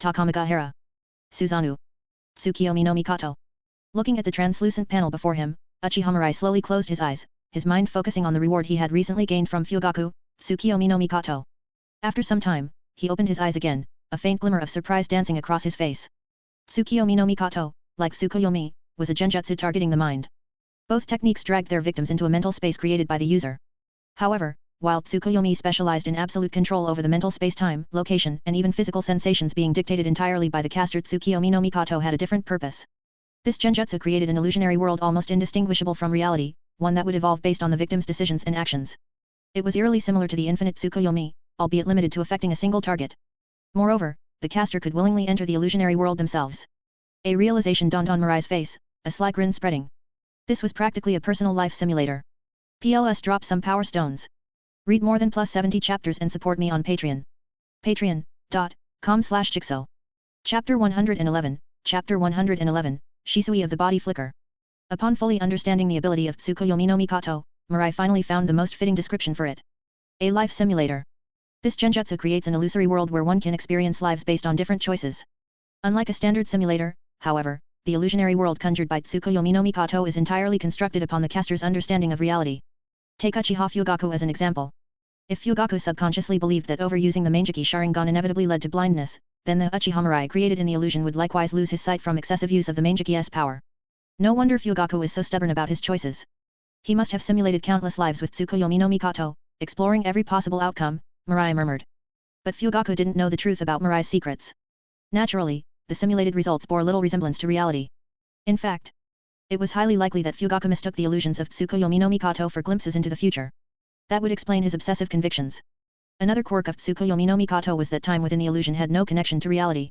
A: Takamiga Hara. Suzanu. Tsukiyomi no Mikato. Looking at the translucent panel before him, Uchiha Mirai slowly closed his eyes, his mind focusing on the reward he had recently gained from Fugaku, Tsukiyomi no Mikato. After some time, he opened his eyes again, a faint glimmer of surprise dancing across his face. Tsukiyomi no Mikato, like Tsukuyomi, was a genjutsu targeting the mind. Both techniques dragged their victims into a mental space created by the user. However, while Tsukuyomi specialized in absolute control over the mental space-time, location, and even physical sensations being dictated entirely by the caster, Tsukiyomi no Mikato had a different purpose. This genjutsu created an illusionary world almost indistinguishable from reality, one that would evolve based on the victim's decisions and actions. It was eerily similar to the infinite Tsukuyomi, albeit limited to affecting a single target. Moreover, the caster could willingly enter the illusionary world themselves. A realization dawned on Mirai's face, a sly grin spreading. This was practically a personal life simulator. PLS drop some power stones. Read more than +70 chapters and support me on Patreon. Patreon.com/Jigsaw. Chapter 111, Chapter 111, Shisui of the Body Flicker. Upon fully understanding the ability of Tsukuyomi no Mikato, Mirai finally found the most fitting description for it. A life simulator. This genjutsu creates an illusory world where one can experience lives based on different choices. Unlike a standard simulator, however, the illusionary world conjured by Tsukuyomi no Mikato is entirely constructed upon the caster's understanding of reality. Take Uchiha Fugaku as an example. If Fugaku subconsciously believed that overusing the Mangekyou Sharingan inevitably led to blindness, then the Uchiha Mirai created in the illusion would likewise lose his sight from excessive use of the Mangekyou's power. No wonder Fugaku is so stubborn about his choices. He must have simulated countless lives with Tsukuyomi no Mikato, exploring every possible outcome, Mirai murmured. But Fugaku didn't know the truth about Mirai's secrets. Naturally, the simulated results bore little resemblance to reality. In fact, it was highly likely that Fugaku mistook the illusions of Tsukuyomi no Mikato for glimpses into the future. That would explain his obsessive convictions. Another quirk of Tsukuyomi no Mikato was that time within the illusion had no connection to reality.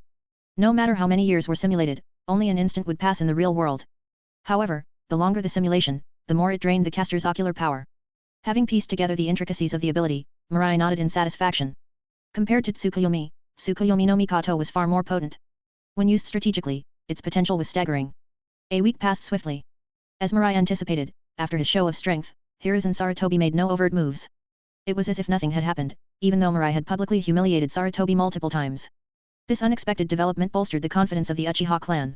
A: No matter how many years were simulated, only an instant would pass in the real world. However, the longer the simulation, the more it drained the caster's ocular power. Having pieced together the intricacies of the ability, Mirai nodded in satisfaction. Compared to Tsukuyomi, Tsukuyomi no Mikato was far more potent. When used strategically, its potential was staggering. A week passed swiftly. As Mirai anticipated, after his show of strength, Hiruzen Sarutobi made no overt moves. It was as if nothing had happened, even though Mirai had publicly humiliated Sarutobi multiple times. This unexpected development bolstered the confidence of the Uchiha clan.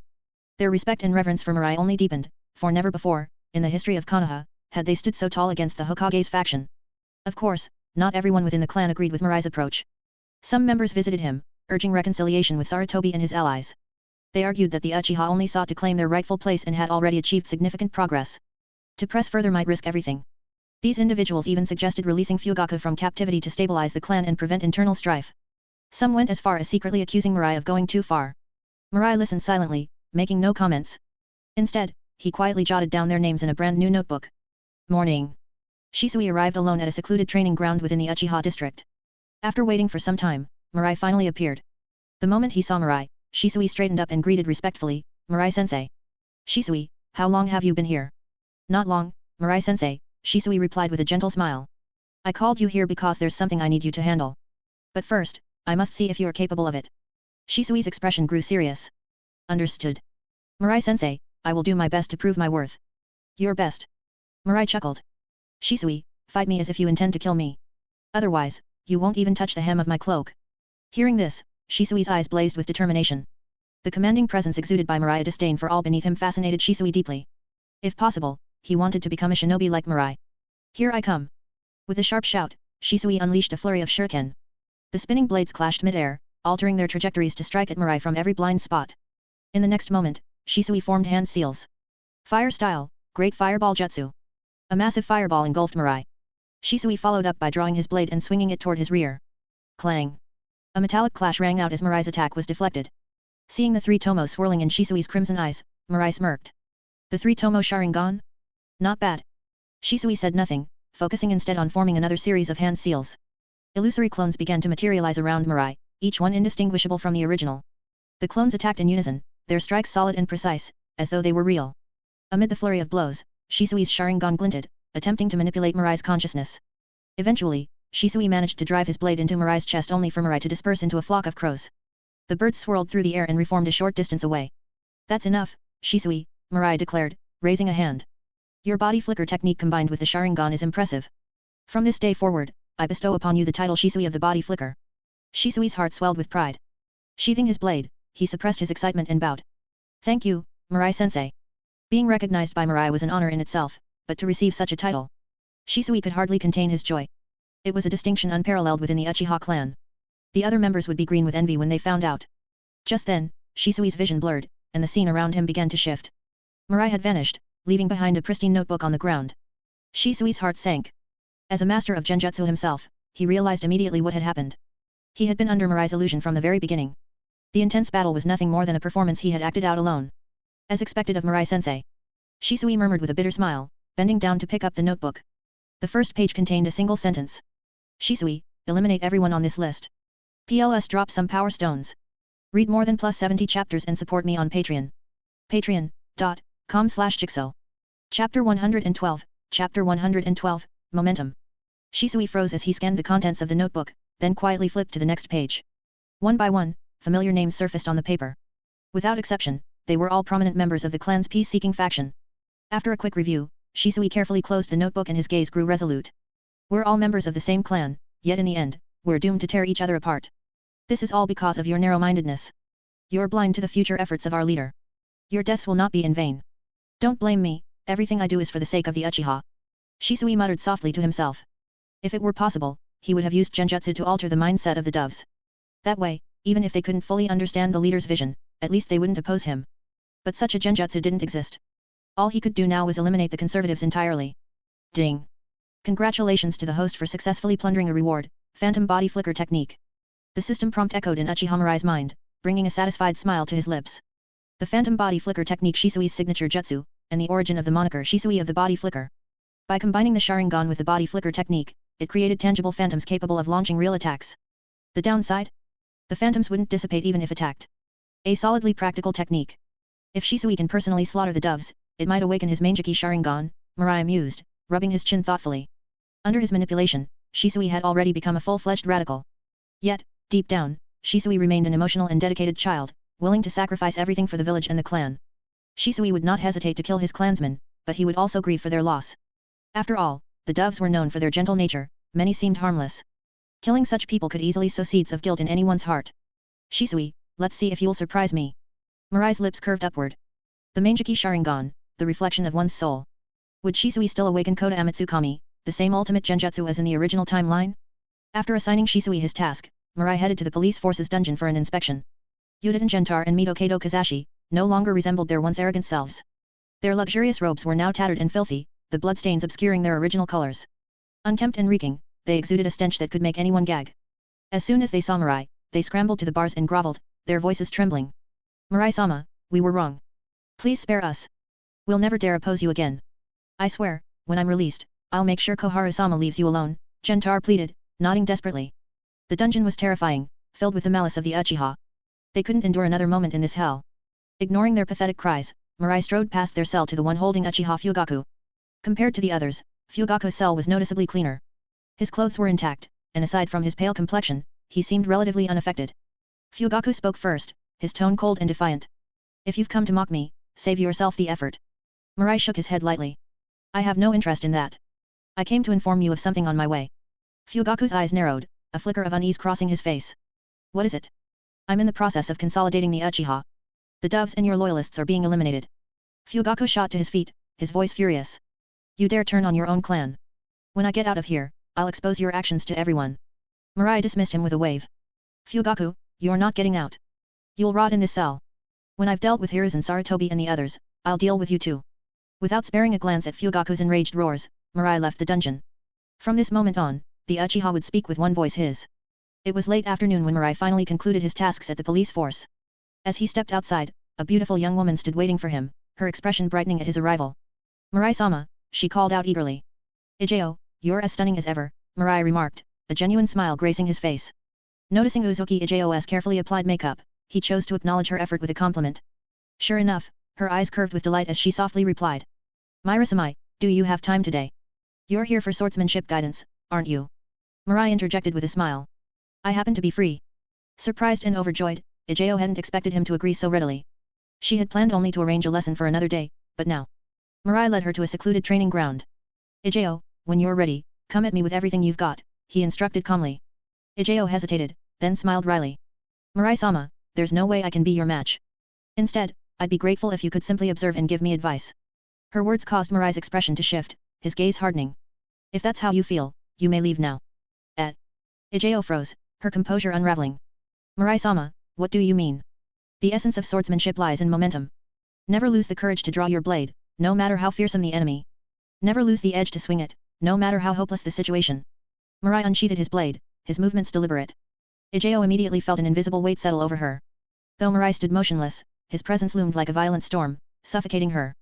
A: Their respect and reverence for Mirai only deepened, for never before, in the history of Konoha, had they stood so tall against the Hokage's faction. Of course, not everyone within the clan agreed with Mirai's approach. Some members visited him, urging reconciliation with Sarutobi and his allies. They argued that the Uchiha only sought to claim their rightful place and had already achieved significant progress. To press further might risk everything. These individuals even suggested releasing Fugaku from captivity to stabilize the clan and prevent internal strife. Some went as far as secretly accusing Mirai of going too far. Mirai listened silently, making no comments. Instead, he quietly jotted down their names in a brand new notebook. Morning. Shisui arrived alone at a secluded training ground within the Uchiha district. After waiting for some time, Mirai finally appeared. The moment he saw Mirai, Shisui straightened up and greeted respectfully, Mirai-sensei. Shisui, how long have you been here? Not long, Mirai-sensei, Shisui replied with a gentle smile. I called you here because there's something I need you to handle. But first, I must see if you are capable of it. Shisui's expression grew serious. Understood. Mirai-sensei, I will do my best to prove my worth. Your best. Mirai chuckled. Shisui, fight me as if you intend to kill me. Otherwise, you won't even touch the hem of my cloak. Hearing this, Shisui's eyes blazed with determination. The commanding presence exuded by Mirai, a disdain for all beneath him, fascinated Shisui deeply. If possible, he wanted to become a shinobi like Mirai. Here I come. With a sharp shout, Shisui unleashed a flurry of shuriken. The spinning blades clashed mid-air, altering their trajectories to strike at Mirai from every blind spot. In the next moment, Shisui formed hand seals. Fire style, Great Fireball Jutsu. A massive fireball engulfed Mirai. Shisui followed up by drawing his blade and swinging it toward his rear. Clang. A metallic clash rang out as Mirai's attack was deflected. Seeing the three tomo swirling in Shisui's crimson eyes, Mirai smirked. The three tomo Sharingan? Not bad. Shisui said nothing, focusing instead on forming another series of hand seals. Illusory clones began to materialize around Mirai, each one indistinguishable from the original. The clones attacked in unison, their strikes solid and precise, as though they were real. Amid the flurry of blows, Shisui's Sharingan glinted, attempting to manipulate Mirai's consciousness. Eventually, Shisui managed to drive his blade into Mirai's chest, only for Mirai to disperse into a flock of crows. The birds swirled through the air and reformed a short distance away. That's enough, Shisui, Mirai declared, raising a hand. Your body flicker technique combined with the Sharingan is impressive. From this day forward, I bestow upon you the title Shisui of the body flicker. Shisui's heart swelled with pride. Sheathing his blade, he suppressed his excitement and bowed. Thank you, Mirai-sensei. Being recognized by Mirai was an honor in itself, but to receive such a title. Shisui could hardly contain his joy. It was a distinction unparalleled within the Uchiha clan. The other members would be green with envy when they found out. Just then, Shisui's vision blurred, and the scene around him began to shift. Mirai had vanished, leaving behind a pristine notebook on the ground. Shisui's heart sank. As a master of genjutsu himself, he realized immediately what had happened. He had been under Mirai's illusion from the very beginning. The intense battle was nothing more than a performance he had acted out alone. As expected of Mirai-sensei. Shisui murmured with a bitter smile, bending down to pick up the notebook. The first page contained a single sentence. Shisui, eliminate everyone on this list. PLS drop some power stones. Read more than +70 chapters and support me on Patreon. Patreon.com/Jigsaw. Chapter 112, Chapter 112, Momentum. Shisui froze as he scanned the contents of the notebook, then quietly flipped to the next page. One by one, familiar names surfaced on the paper. Without exception, they were all prominent members of the clan's peace-seeking faction. After a quick review, Shisui carefully closed the notebook and his gaze grew resolute. We're all members of the same clan, yet in the end, we're doomed to tear each other apart. This is all because of your narrow-mindedness. You're blind to the future efforts of our leader. Your deaths will not be in vain. Don't blame me, everything I do is for the sake of the Uchiha. Shisui muttered softly to himself. If it were possible, he would have used genjutsu to alter the mindset of the doves. That way, even if they couldn't fully understand the leader's vision, at least they wouldn't oppose him. But such a genjutsu didn't exist. All he could do now was eliminate the conservatives entirely. Ding! Congratulations to the host for successfully plundering a reward, Phantom Body Flicker Technique. The system prompt echoed in Uchiha Mirai's mind, bringing a satisfied smile to his lips. The Phantom Body Flicker Technique, Shisui's signature jutsu, and the origin of the moniker Shisui of the Body Flicker. By combining the Sharingan with the Body Flicker technique, it created tangible phantoms capable of launching real attacks. The downside? The phantoms wouldn't dissipate even if attacked. A solidly practical technique. If Shisui can personally slaughter the doves, it might awaken his Manjiki Sharingan, Mirai mused, rubbing his chin thoughtfully. Under his manipulation, Shisui had already become a full-fledged radical. Yet, deep down, Shisui remained an emotional and dedicated child, willing to sacrifice everything for the village and the clan. Shisui would not hesitate to kill his clansmen, but he would also grieve for their loss. After all, the doves were known for their gentle nature, many seemed harmless. Killing such people could easily sow seeds of guilt in anyone's heart. Shisui, let's see if you'll surprise me. Mirai's lips curved upward. The Manjiki Sharingan, the reflection of one's soul. Would Shisui still awaken Kota Amatsukami, the same ultimate genjutsu as in the original timeline? After assigning Shisui his task, Mirai headed to the police force's dungeon for an inspection. Yudin Gentar and Mito Kato Kazashi no longer resembled their once arrogant selves. Their luxurious robes were now tattered and filthy, the bloodstains obscuring their original colors. Unkempt and reeking, they exuded a stench that could make anyone gag. As soon as they saw Mirai, they scrambled to the bars and groveled, their voices trembling. Mirai-sama, we were wrong. Please spare us. We'll never dare oppose you again. I swear, when I'm released, I'll make sure Koharu-sama leaves you alone, Gentar pleaded, nodding desperately. The dungeon was terrifying, filled with the malice of the Uchiha. They couldn't endure another moment in this hell. Ignoring their pathetic cries, Mirai strode past their cell to the one holding Uchiha Fugaku. Compared to the others, Fugaku's cell was noticeably cleaner. His clothes were intact, and aside from his pale complexion, he seemed relatively unaffected. Fugaku spoke first, his tone cold and defiant. If you've come to mock me, save yourself the effort. Mirai shook his head lightly. I have no interest in that. I came to inform you of something on my way. Fugaku's eyes narrowed, a flicker of unease crossing his face. What is it? I'm in the process of consolidating the Uchiha. The doves and your loyalists are being eliminated. Fugaku shot to his feet, his voice furious. You dare turn on your own clan. When I get out of here, I'll expose your actions to everyone. Mirai dismissed him with a wave. Fugaku, you're not getting out. You'll rot in this cell. When I've dealt with Hiruzen Sarutobi and the others, I'll deal with you too. Without sparing a glance at Fugaku's enraged roars, Mirai left the dungeon. From this moment on, the Uchiha would speak with one voice his. It was late afternoon when Mirai finally concluded his tasks at the police force. As he stepped outside, a beautiful young woman stood waiting for him, her expression brightening at his arrival. Mirai-sama, she called out eagerly. Ijao, you're as stunning as ever, Mirai remarked, a genuine smile gracing his face. Noticing Uzuki Ijao's carefully applied makeup, he chose to acknowledge her effort with a compliment. Sure enough, her eyes curved with delight as she softly replied. Mirai-sama, do you have time today? You're here for swordsmanship guidance, aren't you? Mirai interjected with a smile. I happen to be free. Surprised and overjoyed, Ijao hadn't expected him to agree so readily. She had planned only to arrange a lesson for another day, but now. Mirai led her to a secluded training ground. Ijao, when you're ready, come at me with everything you've got, he instructed calmly. Ijao hesitated, then smiled wryly. Mirai-sama, there's no way I can be your match. Instead, I'd be grateful if you could simply observe and give me advice. Her words caused Mirai's expression to shift, his gaze hardening. If that's how you feel, you may leave now. Ijao froze, her composure unraveling. Mirai-sama, what do you mean? The essence of swordsmanship lies in momentum. Never lose the courage to draw your blade, no matter how fearsome the enemy. Never lose the edge to swing it, no matter how hopeless the situation. Mirai unsheathed his blade, his movements deliberate. Ijao immediately felt an invisible weight settle over her. Though Mirai stood motionless, his presence loomed like a violent storm, suffocating her.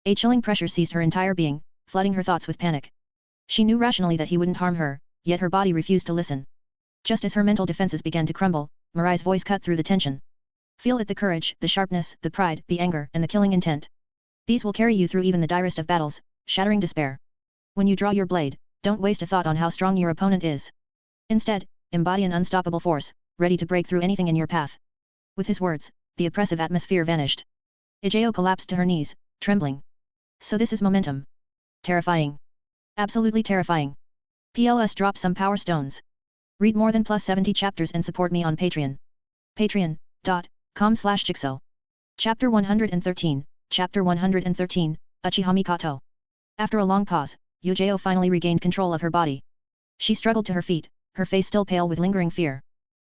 A: A chilling pressure seized her entire being, flooding her thoughts with panic. She knew rationally that he wouldn't harm her, yet her body refused to listen. Just as her mental defenses began to crumble, Mirai's voice cut through the tension. Feel it, the courage, the sharpness, the pride, the anger, and the killing intent. These will carry you through even the direst of battles, shattering despair. When you draw your blade, don't waste a thought on how strong your opponent is. Instead, embody an unstoppable force, ready to break through anything in your path. With his words, the oppressive atmosphere vanished. Ijao collapsed to her knees, trembling. So this is momentum. Terrifying. Absolutely terrifying. PLS drop some power stones. Read more than +70 chapters and support me on Patreon. Patreon.com/Jigsaw. Chapter 113, Chapter 113, Uchiha Mikoto. After a long pause, Ujao finally regained control of her body. She struggled to her feet, her face still pale with lingering fear.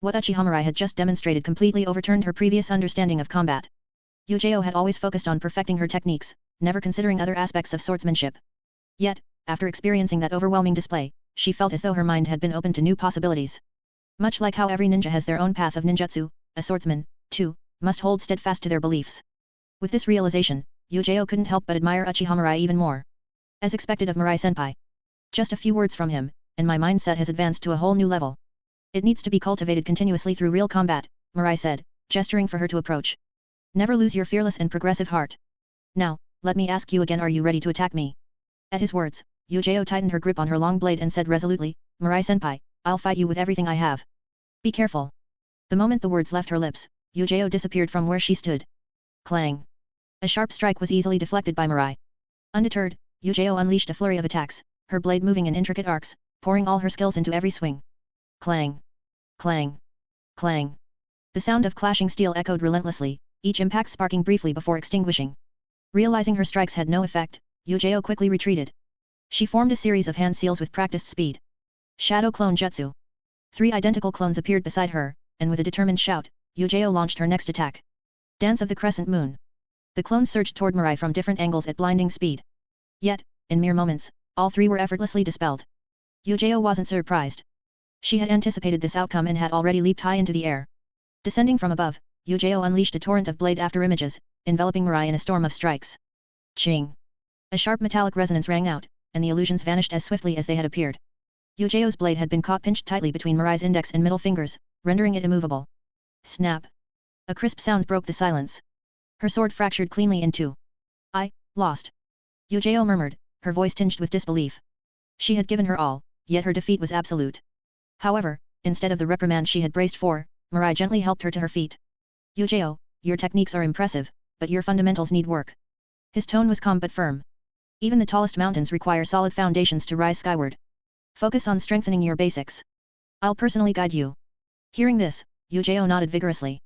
A: What Uchiha Mirai had just demonstrated completely overturned her previous understanding of combat. Ujao had always focused on perfecting her techniques, never considering other aspects of swordsmanship. Yet, after experiencing that overwhelming display, she felt as though her mind had been opened to new possibilities. Much like how every ninja has their own path of ninjutsu, a swordsman, too, must hold steadfast to their beliefs. With this realization, Ujao couldn't help but admire Uchiha Mirai even more. As expected of Mirai-senpai. Just a few words from him, and my mindset has advanced to a whole new level. It needs to be cultivated continuously through real combat, Mirai said, gesturing for her to approach. Never lose your fearless and progressive heart. Now, let me ask you again, are you ready to attack me? At his words, Ujao tightened her grip on her long blade and said resolutely, Mirai-senpai, I'll fight you with everything I have. Be careful. The moment the words left her lips, Ujao disappeared from where she stood. Clang. A sharp strike was easily deflected by Mirai. Undeterred, Ujao unleashed a flurry of attacks, her blade moving in intricate arcs, pouring all her skills into every swing. Clang. Clang. Clang. The sound of clashing steel echoed relentlessly, each impact sparking briefly before extinguishing. Realizing her strikes had no effect, Ujao quickly retreated. She formed a series of hand seals with practiced speed. Shadow Clone Jutsu. 3 identical clones appeared beside her, and with a determined shout, Ujao launched her next attack. Dance of the Crescent Moon. The clones surged toward Mirai from different angles at blinding speed. Yet, in mere moments, all 3 were effortlessly dispelled. Ujao wasn't surprised. She had anticipated this outcome and had already leaped high into the air. Descending from above, Ujao unleashed a torrent of blade after images, enveloping Mirai in a storm of strikes. Ching! A sharp metallic resonance rang out, and the illusions vanished as swiftly as they had appeared. Ujao's blade had been caught pinched tightly between Mirai's index and middle fingers, rendering it immovable. Snap! A crisp sound broke the silence. Her sword fractured cleanly in two. I lost. Ujao murmured, her voice tinged with disbelief. She had given her all, yet her defeat was absolute. However, instead of the reprimand she had braced for, Mirai gently helped her to her feet. Uchiha, your techniques are impressive, but your fundamentals need work. His tone was calm but firm. Even the tallest mountains require solid foundations to rise skyward. Focus on strengthening your basics. I'll personally guide you. Hearing this, Uchiha nodded vigorously.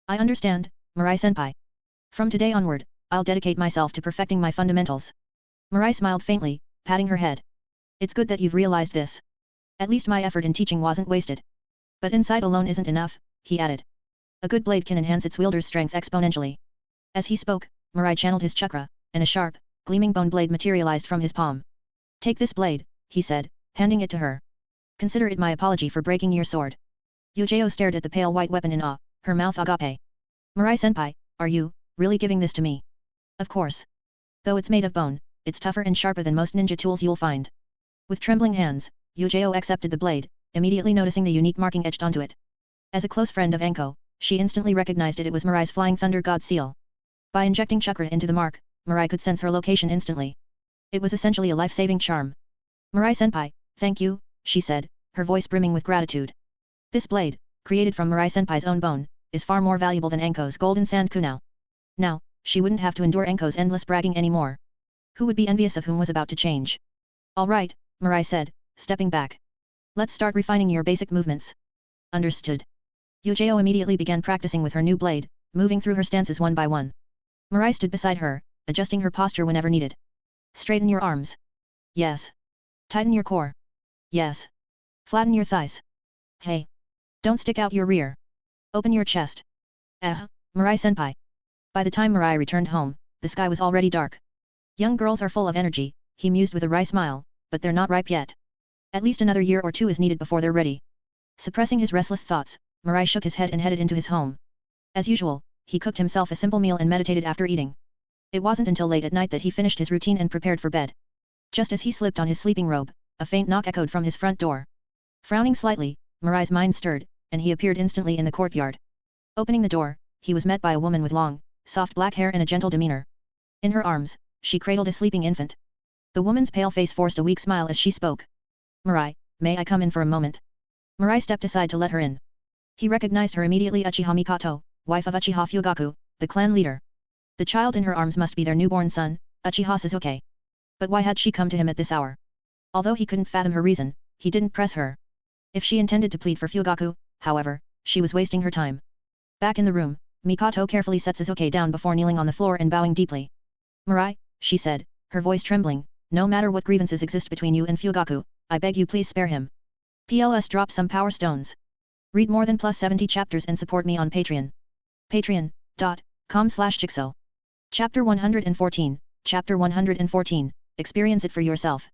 A: I understand, Mirai-senpai. From today onward, I'll dedicate myself to perfecting my fundamentals. Mirai smiled faintly, patting her head. It's good that you've realized this. At least my effort in teaching wasn't wasted. But insight alone isn't enough, he added. A good blade can enhance its wielder's strength exponentially. As he spoke, Mirai channeled his chakra, and a sharp, gleaming bone blade materialized from his palm. Take this blade, he said, handing it to her. Consider it my apology for breaking your sword. Uchiha stared at the pale white weapon in awe, her mouth agape. Mirai-senpai, are you, really giving this to me? Of course. Though it's made of bone, it's tougher and sharper than most ninja tools you'll find. With trembling hands, Uchiha accepted the blade, immediately noticing the unique marking etched onto it. As a close friend of Anko, she instantly recognized it was Mirai's Flying Thunder God seal. By injecting chakra into the mark, Mirai could sense her location instantly. It was essentially a life-saving charm. Mirai-senpai, thank you, she said, her voice brimming with gratitude. This blade, created from Mirai-senpai's own bone, is far more valuable than Anko's golden sand coup now. Now, she wouldn't have to endure Anko's endless bragging anymore. Who would be envious of whom was about to change? All right, Mirai said, stepping back. Let's start refining your basic movements. Understood. Uchiha immediately began practicing with her new blade, moving through her stances one by one. Mirai stood beside her, adjusting her posture whenever needed. Straighten your arms. Yes. Tighten your core. Yes. Flatten your thighs. Hey. Don't stick out your rear. Open your chest. Mirai-senpai. By the time Mirai returned home, the sky was already dark. Young girls are full of energy, he mused with a wry smile, but they're not ripe yet. At least another year or two is needed before they're ready. Suppressing his restless thoughts, Mirai shook his head and headed into his home. As usual, he cooked himself a simple meal and meditated after eating. It wasn't until late at night that he finished his routine and prepared for bed. Just as he slipped on his sleeping robe, a faint knock echoed from his front door. Frowning slightly, Mirai's mind stirred, and he appeared instantly in the courtyard. Opening the door, he was met by a woman with long, soft black hair and a gentle demeanor. In her arms, she cradled a sleeping infant. The woman's pale face forced a weak smile as she spoke. Mirai, may I come in for a moment? Mirai stepped aside to let her in. He recognized her immediately. Uchiha Mikoto, wife of Uchiha Fugaku, the clan leader. The child in her arms must be their newborn son, Uchiha Sasuke. But why had she come to him at this hour? Although he couldn't fathom her reason, he didn't press her. If she intended to plead for Fugaku, however, she was wasting her time. Back in the room, Mikoto carefully set Sasuke down before kneeling on the floor and bowing deeply. Mirai, she said, her voice trembling, no matter what grievances exist between you and Fugaku, I beg you please spare him. PLS drop some power stones. Read more than +70 chapters and support me on Patreon. Patreon.com/Jigsaw. Chapter 114, Chapter 114, experience it for yourself.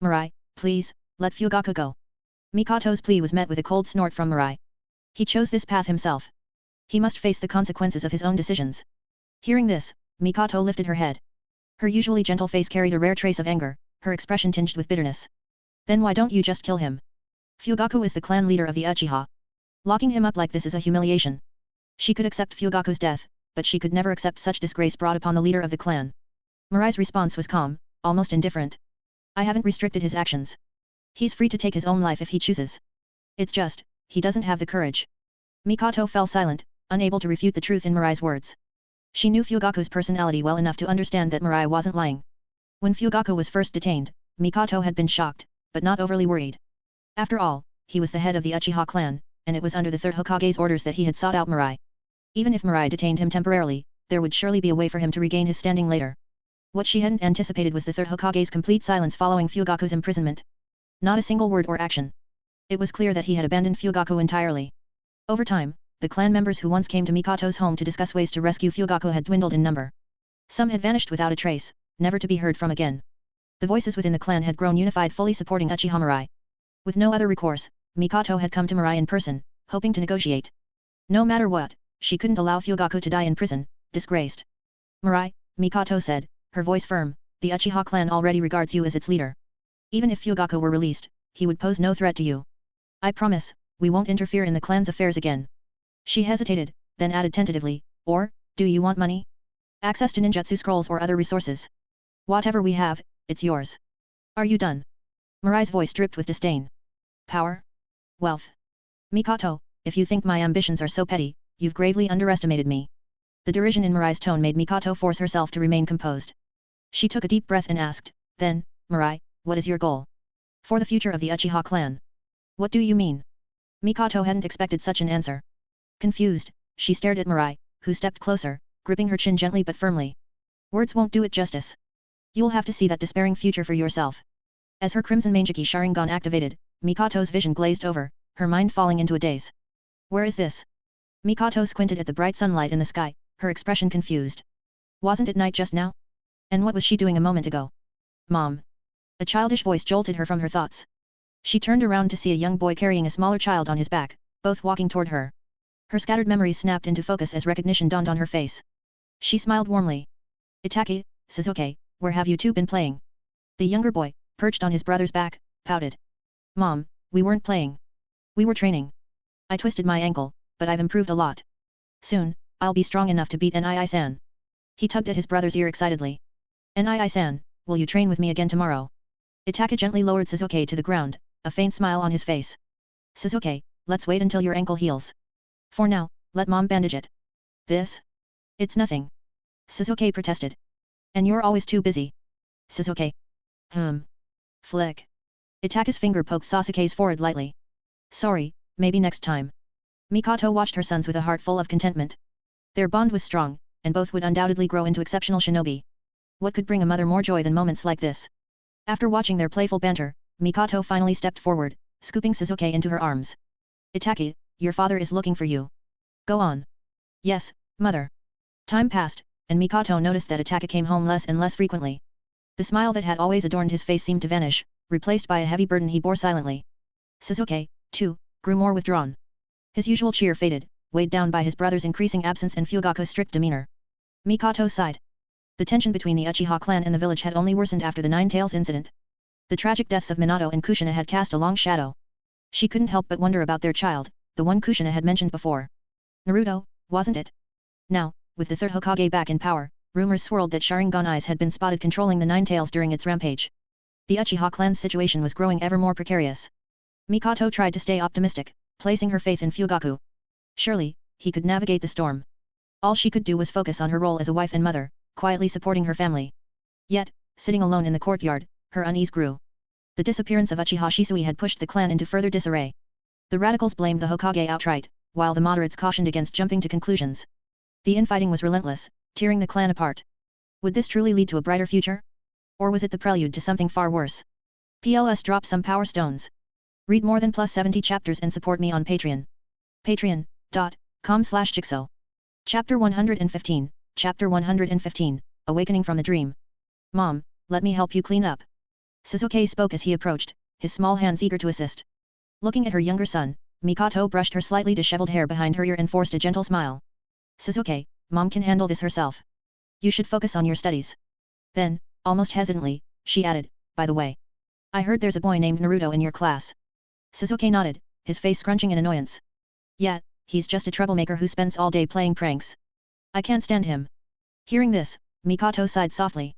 A: Mirai, please, let Fugaku go. Mikoto's plea was met with a cold snort from Mirai. He chose this path himself. He must face the consequences of his own decisions. Hearing this, Mikoto lifted her head. Her usually gentle face carried a rare trace of anger, her expression tinged with bitterness. Then why don't you just kill him? Fugaku is the clan leader of the Uchiha. Locking him up like this is a humiliation. She could accept Fugaku's death, but she could never accept such disgrace brought upon the leader of the clan. Mirai's response was calm, almost indifferent. I haven't restricted his actions. He's free to take his own life if he chooses. It's just, he doesn't have the courage. Mikoto fell silent, unable to refute the truth in Mirai's words. She knew Fugaku's personality well enough to understand that Mirai wasn't lying. When Fugaku was first detained, Mikoto had been shocked, but not overly worried. After all, he was the head of the Uchiha clan, and it was under the third Hokage's orders that he had sought out Mirai. Even if Mirai detained him temporarily, there would surely be a way for him to regain his standing later. What she hadn't anticipated was the third Hokage's complete silence following Fugaku's imprisonment. Not a single word or action. It was clear that he had abandoned Fugaku entirely. Over time, the clan members who once came to Mikoto's home to discuss ways to rescue Fugaku had dwindled in number. Some had vanished without a trace, never to be heard from again. The voices within the clan had grown unified, fully supporting Uchiha Mirai. With no other recourse, Mikoto had come to Mirai in person, hoping to negotiate. No matter what, she couldn't allow Fugaku to die in prison, disgraced. Mirai, Mikoto said, her voice firm, the Uchiha clan already regards you as its leader. Even if Fugaku were released, he would pose no threat to you. I promise, we won't interfere in the clan's affairs again. She hesitated, then added tentatively, or, do you want money? Access to ninjutsu scrolls or other resources? Whatever we have, it's yours. Are you done? Mirai's voice dripped with disdain. Power? Wealth? Mikoto, if you think my ambitions are so petty, you've gravely underestimated me. The derision in Mirai's tone made Mikoto force herself to remain composed. She took a deep breath and asked, then, Mirai, what is your goal? For the future of the Uchiha clan. What do you mean? Mikoto hadn't expected such an answer. Confused, she stared at Mirai, who stepped closer, gripping her chin gently but firmly. Words won't do it justice. You'll have to see that despairing future for yourself. As her Crimson Mangeki Sharingan activated, Mikoto's vision glazed over, her mind falling into a daze. Where is this? Mikoto squinted at the bright sunlight in the sky, her expression confused. Wasn't it night just now? And what was she doing a moment ago? Mom. A childish voice jolted her from her thoughts. She turned around to see a young boy carrying a smaller child on his back, both walking toward her. Her scattered memories snapped into focus as recognition dawned on her face. She smiled warmly. Itaki, Suzuki, where have you two been playing? The younger boy, perched on his brother's back, pouted. Mom, we weren't playing. We were training. I twisted my ankle, but I've improved a lot. Soon, I'll be strong enough to beat Nii-san. He tugged at his brother's ear excitedly. Nii-san, will you train with me again tomorrow? Itaka gently lowered Suzuki to the ground, a faint smile on his face. Suzuki, let's wait until your ankle heals. For now, let Mom bandage it. This? It's nothing. Suzuki protested. And you're always too busy. Suzuki. Flick. Itaka's finger poked Sasuke's forehead lightly. Sorry, maybe next time. Mikoto watched her sons with a heart full of contentment. Their bond was strong, and both would undoubtedly grow into exceptional shinobi. What could bring a mother more joy than moments like this? After watching their playful banter, Mikoto finally stepped forward, scooping Suzuki into her arms. Itaki, your father is looking for you. Go on. Yes, mother. Time passed, and Mikoto noticed that Itaka came home less and less frequently. The smile that had always adorned his face seemed to vanish, replaced by a heavy burden he bore silently. Suzuki, too, grew more withdrawn. His usual cheer faded, weighed down by his brother's increasing absence and Fugaku's strict demeanor. Mikoto sighed. The tension between the Uchiha clan and the village had only worsened after the Nine Tails incident. The tragic deaths of Minato and Kushina had cast a long shadow. She couldn't help but wonder about their child, the one Kushina had mentioned before. Naruto, wasn't it? Now, with the third Hokage back in power, rumors swirled that Sharingan Eyes had been spotted controlling the Nine Tails during its rampage. The Uchiha clan's situation was growing ever more precarious. Mikoto tried to stay optimistic, placing her faith in Fugaku. Surely, he could navigate the storm. All she could do was focus on her role as a wife and mother, quietly supporting her family. Yet, sitting alone in the courtyard, her unease grew. The disappearance of Uchiha Shisui had pushed the clan into further disarray. The radicals blamed the Hokage outright, while the moderates cautioned against jumping to conclusions. The infighting was relentless, tearing the clan apart. Would this truly lead to a brighter future? Or was it the prelude to something far worse? PLS drop some power stones. Read more than +70 chapters and support me on Patreon. Patreon.com/Jigsaw. Chapter 115, Chapter 115, Awakening from the Dream. Mom, let me help you clean up. Suzuki spoke as he approached, his small hands eager to assist. Looking at her younger son, Mikoto brushed her slightly disheveled hair behind her ear and forced a gentle smile. Suzuki, Mom can handle this herself. You should focus on your studies. Then, almost hesitantly, she added, by the way. I heard there's a boy named Naruto in your class. Suzuki nodded, his face scrunching in annoyance. Yeah, he's just a troublemaker who spends all day playing pranks. I can't stand him. Hearing this, Mikoto sighed softly.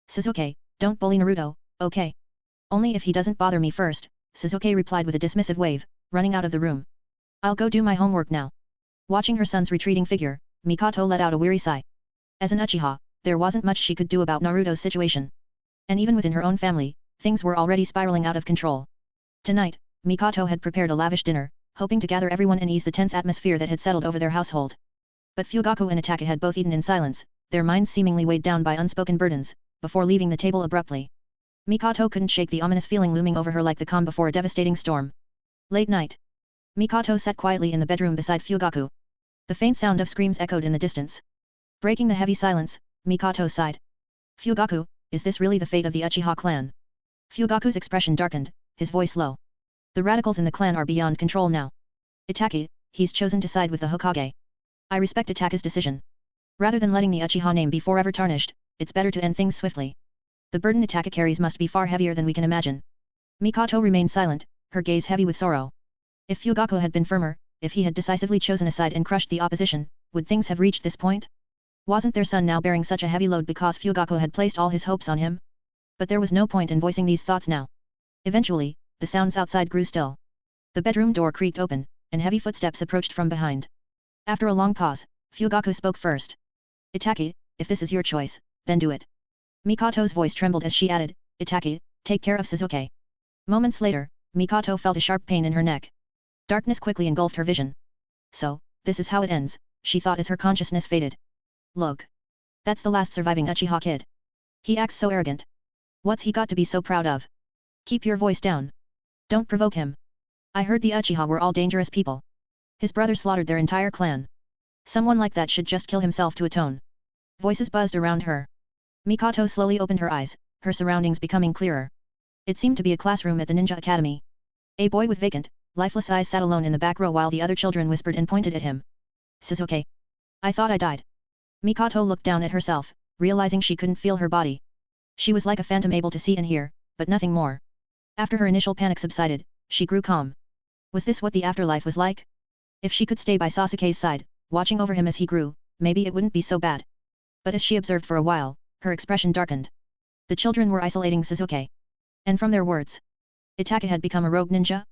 A: Suzuki, don't bully Naruto, okay? Only if he doesn't bother me first, Suzuki replied with a dismissive wave, running out of the room. I'll go do my homework now. Watching her son's retreating figure, Mikoto let out a weary sigh. As an Uchiha, there wasn't much she could do about Naruto's situation. And even within her own family, things were already spiraling out of control. Tonight, Mikoto had prepared a lavish dinner, hoping to gather everyone and ease the tense atmosphere that had settled over their household. But Fugaku and Itaka had both eaten in silence, their minds seemingly weighed down by unspoken burdens, before leaving the table abruptly. Mikoto couldn't shake the ominous feeling looming over her like the calm before a devastating storm. Late night. Mikoto sat quietly in the bedroom beside Fugaku. The faint sound of screams echoed in the distance. Breaking the heavy silence, Mikoto sighed. Fugaku, is this really the fate of the Uchiha clan? Fugaku's expression darkened, his voice low. The radicals in the clan are beyond control now. Itaki, he's chosen to side with the Hokage. I respect Itaka's decision. Rather than letting the Uchiha name be forever tarnished, it's better to end things swiftly. The burden Itaka carries must be far heavier than we can imagine. Mikoto remained silent, her gaze heavy with sorrow. If Fugaku had been firmer, if he had decisively chosen a side and crushed the opposition, would things have reached this point? Wasn't their son now bearing such a heavy load because Fugaku had placed all his hopes on him? But there was no point in voicing these thoughts now. Eventually, the sounds outside grew still. The bedroom door creaked open, and heavy footsteps approached from behind. After a long pause, Fugaku spoke first. Itaki, if this is your choice, then do it. Mikato's voice trembled as she added, Itaki, take care of Shizuke. Moments later, Mikato felt a sharp pain in her neck. Darkness quickly engulfed her vision. So, this is how it ends, she thought as her consciousness faded. Look. That's the last surviving Uchiha kid. He acts so arrogant. What's he got to be so proud of? Keep your voice down. Don't provoke him. I heard the Uchiha were all dangerous people. His brother slaughtered their entire clan. Someone like that should just kill himself to atone. Voices buzzed around her. Mikato slowly opened her eyes, her surroundings becoming clearer. It seemed to be a classroom at the ninja academy. A boy with vacant, lifeless eyes sat alone in the back row while the other children whispered and pointed at him. Shizuke. I thought I died. Mikato looked down at herself, realizing she couldn't feel her body. She was like a phantom able to see and hear, but nothing more. After her initial panic subsided, she grew calm. Was this what the afterlife was like? If she could stay by Sasuke's side, watching over him as he grew, maybe it wouldn't be so bad. But as she observed for a while, her expression darkened. The children were isolating Shizuke. And from their words, Itaka had become a rogue ninja?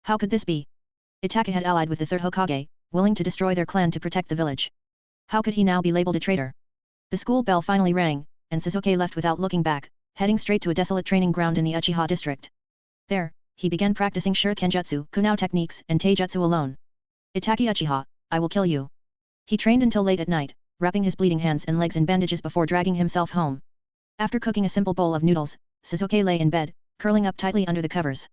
A: How could this be? Itaka had allied with the third Hokage, willing to destroy their clan to protect the village. How could he now be labeled a traitor? The school bell finally rang, and Shizuke left without looking back, heading straight to a desolate training ground in the Uchiha district. There, he began practicing shurikenjutsu, kunao techniques and taijutsu alone. Itaki Uchiha, I will kill you. He trained until late at night, wrapping his bleeding hands and legs in bandages before dragging himself home. After cooking a simple bowl of noodles, Shizuke lay in bed, curling up tightly under the covers.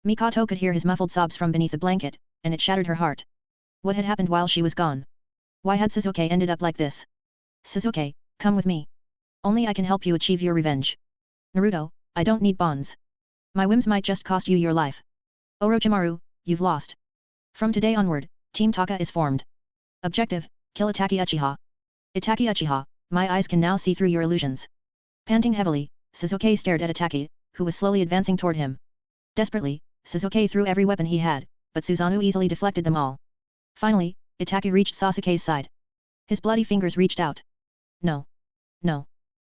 A: Mikato could hear his muffled sobs from beneath the blanket, and it shattered her heart. What had happened while she was gone? Why had Shizuke ended up like this? Shizuke, come with me. Only I can help you achieve your revenge. Naruto, I don't need bonds. My whims might just cost you your life. Orochimaru, you've lost. From today onward, Team Taka is formed. Objective, kill Itaki Uchiha. Itaki Uchiha, my eyes can now see through your illusions. Panting heavily, Shizuke stared at Itaki, who was slowly advancing toward him. Desperately, Shizuke threw every weapon he had, but Susanoo easily deflected them all. Finally, Itaki reached Sasuke's side. His bloody fingers reached out. No. No.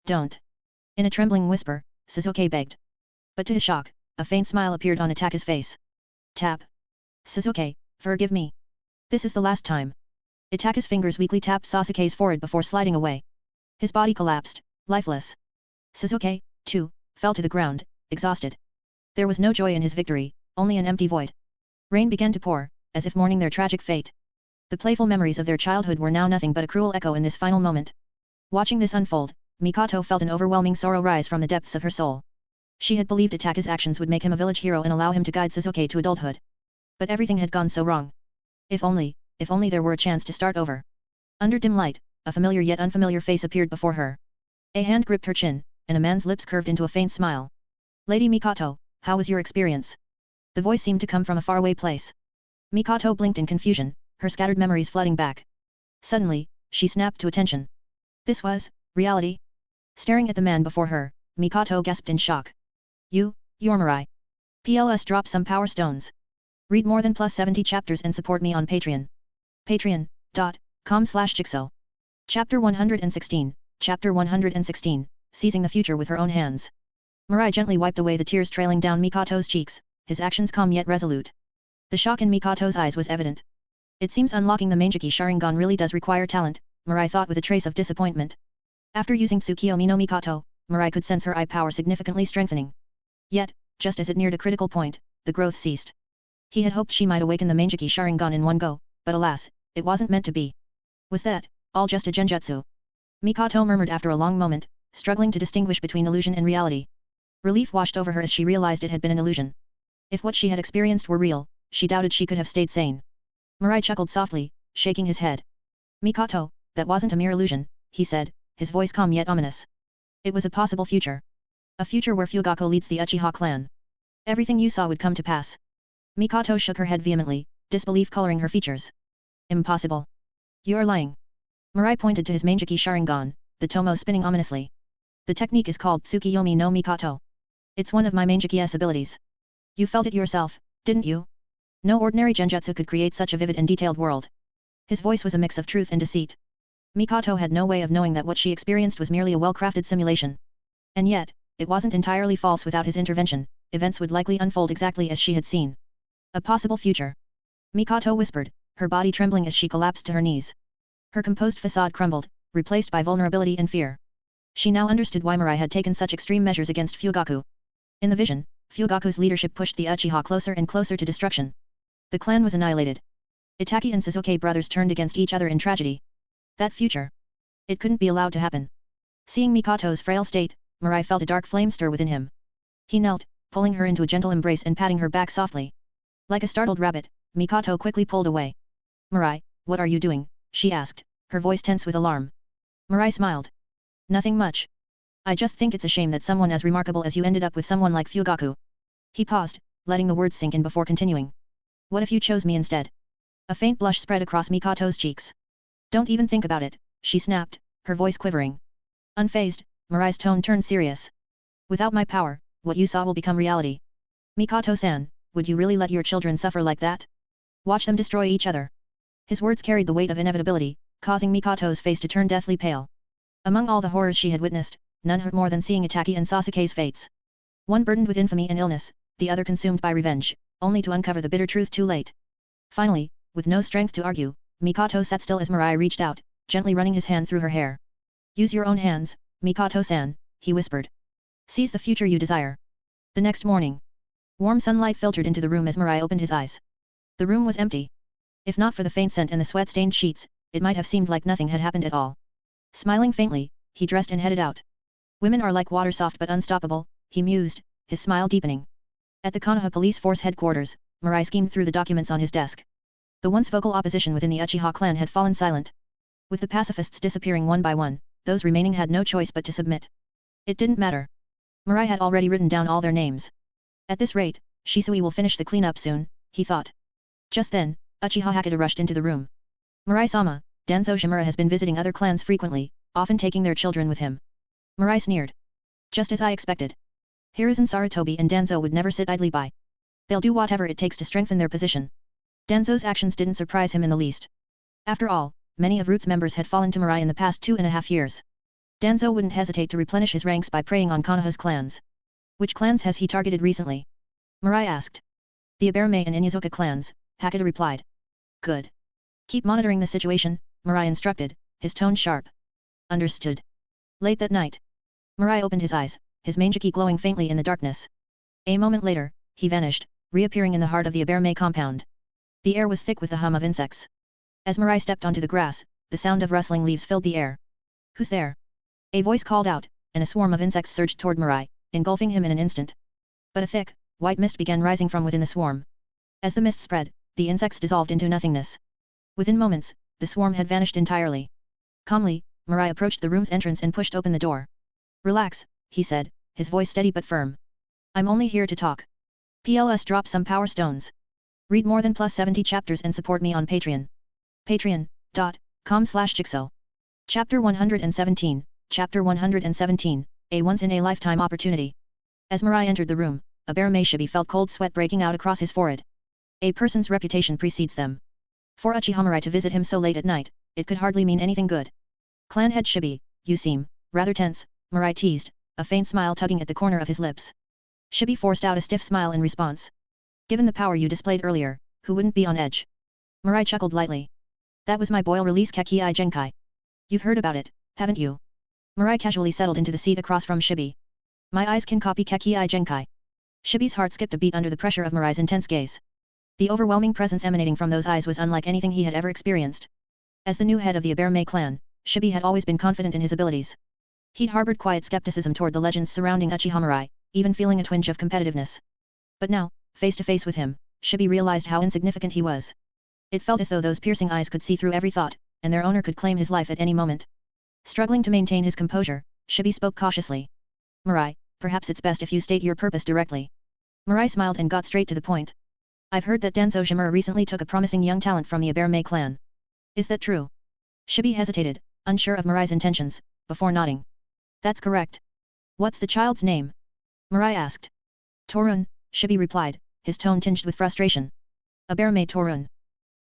A: Don't. In a trembling whisper, Shizuke begged. But to his shock, a faint smile appeared on Itaki's face. Tap. Shizuke, forgive me. This is the last time. Itaki's fingers weakly tapped Sasuke's forehead before sliding away. His body collapsed, lifeless. Shizuke, too, fell to the ground, exhausted. There was no joy in his victory, only an empty void. Rain began to pour, as if mourning their tragic fate. The playful memories of their childhood were now nothing but a cruel echo in this final moment. Watching this unfold, Mikato felt an overwhelming sorrow rise from the depths of her soul. She had believed Itaki's actions would make him a village hero and allow him to guide Shizuke to adulthood. But everything had gone so wrong. If only there were a chance to start over. Under dim light, a familiar yet unfamiliar face appeared before her. A hand gripped her chin, and a man's lips curved into a faint smile. Lady Mikato, how was your experience? The voice seemed to come from a faraway place. Mikato blinked in confusion, her scattered memories flooding back. Suddenly, she snapped to attention. This was reality? Staring at the man before her, Mikato gasped in shock. You're Mirai. PLS drop some power stones. Read more than +70 chapters and support me on Patreon. Patreon.com/Jigsaw. Chapter 116, Chapter 116, Seizing the Future with Her Own Hands. Mirai gently wiped away the tears trailing down Mikato's cheeks, his actions calm yet resolute. The shock in Mikato's eyes was evident. It seems unlocking the Mangekyou Sharingan really does require talent, Mirai thought with a trace of disappointment. After using Tsukiyomi no Mikato, Mirai could sense her eye power significantly strengthening. Yet, just as it neared a critical point, the growth ceased. He had hoped she might awaken the Mangekyou Sharingan in one go, but alas, it wasn't meant to be. Was that all just a genjutsu? Mikato murmured after a long moment, struggling to distinguish between illusion and reality. Relief washed over her as she realized it had been an illusion. If what she had experienced were real, she doubted she could have stayed sane. Mirai chuckled softly, shaking his head. Mikato, that wasn't a mere illusion, he said, his voice calm yet ominous. It was a possible future. A future where Fugaku leads the Uchiha clan. Everything you saw would come to pass. Mikato shook her head vehemently, disbelief coloring her features. Impossible. You're lying. Mirai pointed to his Mangekyou Sharingan, the tomo spinning ominously. The technique is called Tsukiyomi no Mikato. It's one of my Mangekyou's abilities. You felt it yourself, didn't you? No ordinary genjutsu could create such a vivid and detailed world. His voice was a mix of truth and deceit. Mikato had no way of knowing that what she experienced was merely a well-crafted simulation. And yet, it wasn't entirely false without his intervention. events would likely unfold exactly as she had seen. A possible future. Mikoto whispered, her body trembling as she collapsed to her knees. Her composed facade crumbled, replaced by vulnerability and fear. She now understood why Mirai had taken such extreme measures against Fugaku. In the vision, Fugaku's leadership pushed the Uchiha closer and closer to destruction. The clan was annihilated. Itaki and Suzuki brothers turned against each other in tragedy. That future. It couldn't be allowed to happen. Seeing Mikoto's frail state, Mirai felt a dark flame stir within him. He knelt, pulling her into a gentle embrace and patting her back softly. Like a startled rabbit, Mikoto quickly pulled away. Mirai, what are you doing? She asked, her voice tense with alarm. Mirai smiled. Nothing much. I just think it's a shame that someone as remarkable as you ended up with someone like Fugaku. He paused, letting the words sink in before continuing. What if you chose me instead? A faint blush spread across Mikoto's cheeks. Don't even think about it, she snapped, her voice quivering. Unfazed, Mirai's tone turned serious. Without my power, what you saw will become reality. Mikoto-san, would you really let your children suffer like that? Watch them destroy each other. His words carried the weight of inevitability, causing Mikoto's face to turn deathly pale. Among all the horrors she had witnessed, none hurt more than seeing Itaki and Sasuke's fates. One burdened with infamy and illness, the other consumed by revenge, only to uncover the bitter truth too late. Finally, with no strength to argue, Mikoto sat still as Mirai reached out, gently running his hand through her hair. Use your own hands, Mikoto-san, he whispered. Seize the future you desire. The next morning. Warm sunlight filtered into the room as Mirai opened his eyes. The room was empty. If not for the faint scent and the sweat-stained sheets, it might have seemed like nothing had happened at all. Smiling faintly, he dressed and headed out. Women are like water, soft but unstoppable, he mused, his smile deepening. At the Konoha Police Force headquarters, Mirai schemed through the documents on his desk. The once vocal opposition within the Uchiha clan had fallen silent. With the pacifists disappearing one by one, those remaining had no choice but to submit. It didn't matter. Mirai had already written down all their names. At this rate, Shisui will finish the cleanup soon, he thought. Just then, Uchiha Hakata rushed into the room. Mirai-sama, Danzo Shimura has been visiting other clans frequently, often taking their children with him. Mirai sneered. Just as I expected. Hiruzen Sarutobi and Danzo would never sit idly by. They'll do whatever it takes to strengthen their position. Danzo's actions didn't surprise him in the least. After all, many of Root's members had fallen to Mirai in the past 2.5 years. Danzo wouldn't hesitate to replenish his ranks by preying on Konoha's clans. Which clans has he targeted recently? Mirai asked. The Aberame and Inyazuka clans, Hakata replied. Good. Keep monitoring the situation, Mirai instructed, his tone sharp. Understood. Late that night. Mirai opened his eyes, his manjiki glowing faintly in the darkness. A moment later, he vanished, reappearing in the heart of the Aberame compound. The air was thick with the hum of insects. As Mirai stepped onto the grass, the sound of rustling leaves filled the air. Who's there? A voice called out, and a swarm of insects surged toward Mirai, engulfing him in an instant. But a thick, white mist began rising from within the swarm. As the mist spread, the insects dissolved into nothingness. Within moments, the swarm had vanished entirely. Calmly, Mirai approached the room's entrance and pushed open the door. Relax, he said, his voice steady but firm. I'm only here to talk. PLS drop some power stones. Read more than +70 chapters and support me on Patreon. Patreon.com/Jigsaw. Chapter 117, Chapter 117, a once-in-a-lifetime opportunity. As Mirai entered the room, Aberame Shibi felt cold sweat breaking out across his forehead. A person's reputation precedes them. For Uchiha Mirai to visit him so late at night, it could hardly mean anything good. Clan head Shibi, you seem rather tense, Mirai teased, a faint smile tugging at the corner of his lips. Shibi forced out a stiff smile in response. Given the power you displayed earlier, who wouldn't be on edge? Mirai chuckled lightly. That was my boil release Kekii Genkai. You've heard about it, haven't you? Mirai casually settled into the seat across from Shibi. My eyes can copy Kekii Genkai. Shibi's heart skipped a beat under the pressure of Mirai's intense gaze. The overwhelming presence emanating from those eyes was unlike anything he had ever experienced. As the new head of the Aberame clan, Shibi had always been confident in his abilities. He'd harbored quiet skepticism toward the legends surrounding Uchiha Mirai, even feeling a twinge of competitiveness. But now, face to face with him, Shibi realized how insignificant he was. It felt as though those piercing eyes could see through every thought, and their owner could claim his life at any moment. Struggling to maintain his composure, Shibi spoke cautiously. Mirai, perhaps it's best if you state your purpose directly. Mirai smiled and got straight to the point. I've heard that Danzo Shimura recently took a promising young talent from the Aberame clan. Is that true? Shibi hesitated, unsure of Mirai's intentions, before nodding. That's correct. What's the child's name? Mirai asked. Torun, Shibi replied, his tone tinged with frustration. Aberame Torun.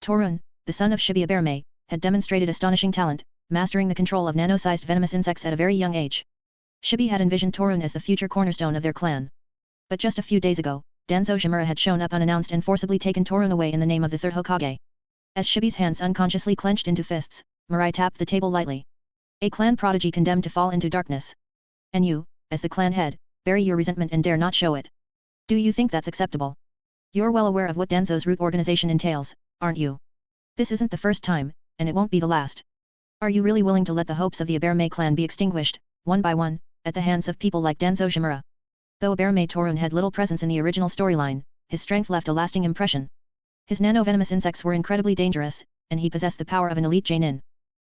A: Torun, the son of Shibi Aberame, had demonstrated astonishing talent, mastering the control of nano-sized venomous insects at a very young age. Shibi had envisioned Torun as the future cornerstone of their clan. But just a few days ago, Danzo Shimura had shown up unannounced and forcibly taken Torun away in the name of the third Hokage. As Shibi's hands unconsciously clenched into fists, Mirai tapped the table lightly. A clan prodigy condemned to fall into darkness. And you, as the clan head, bury your resentment and dare not show it. Do you think that's acceptable? You're well aware of what Danzo's root organization entails, aren't you? This isn't the first time, and it won't be the last. Are you really willing to let the hopes of the Aberme clan be extinguished, one by one, at the hands of people like Danzo Shimura? Though Aberme Torun had little presence in the original storyline, his strength left a lasting impression. His nano-venomous insects were incredibly dangerous, and he possessed the power of an elite Genin.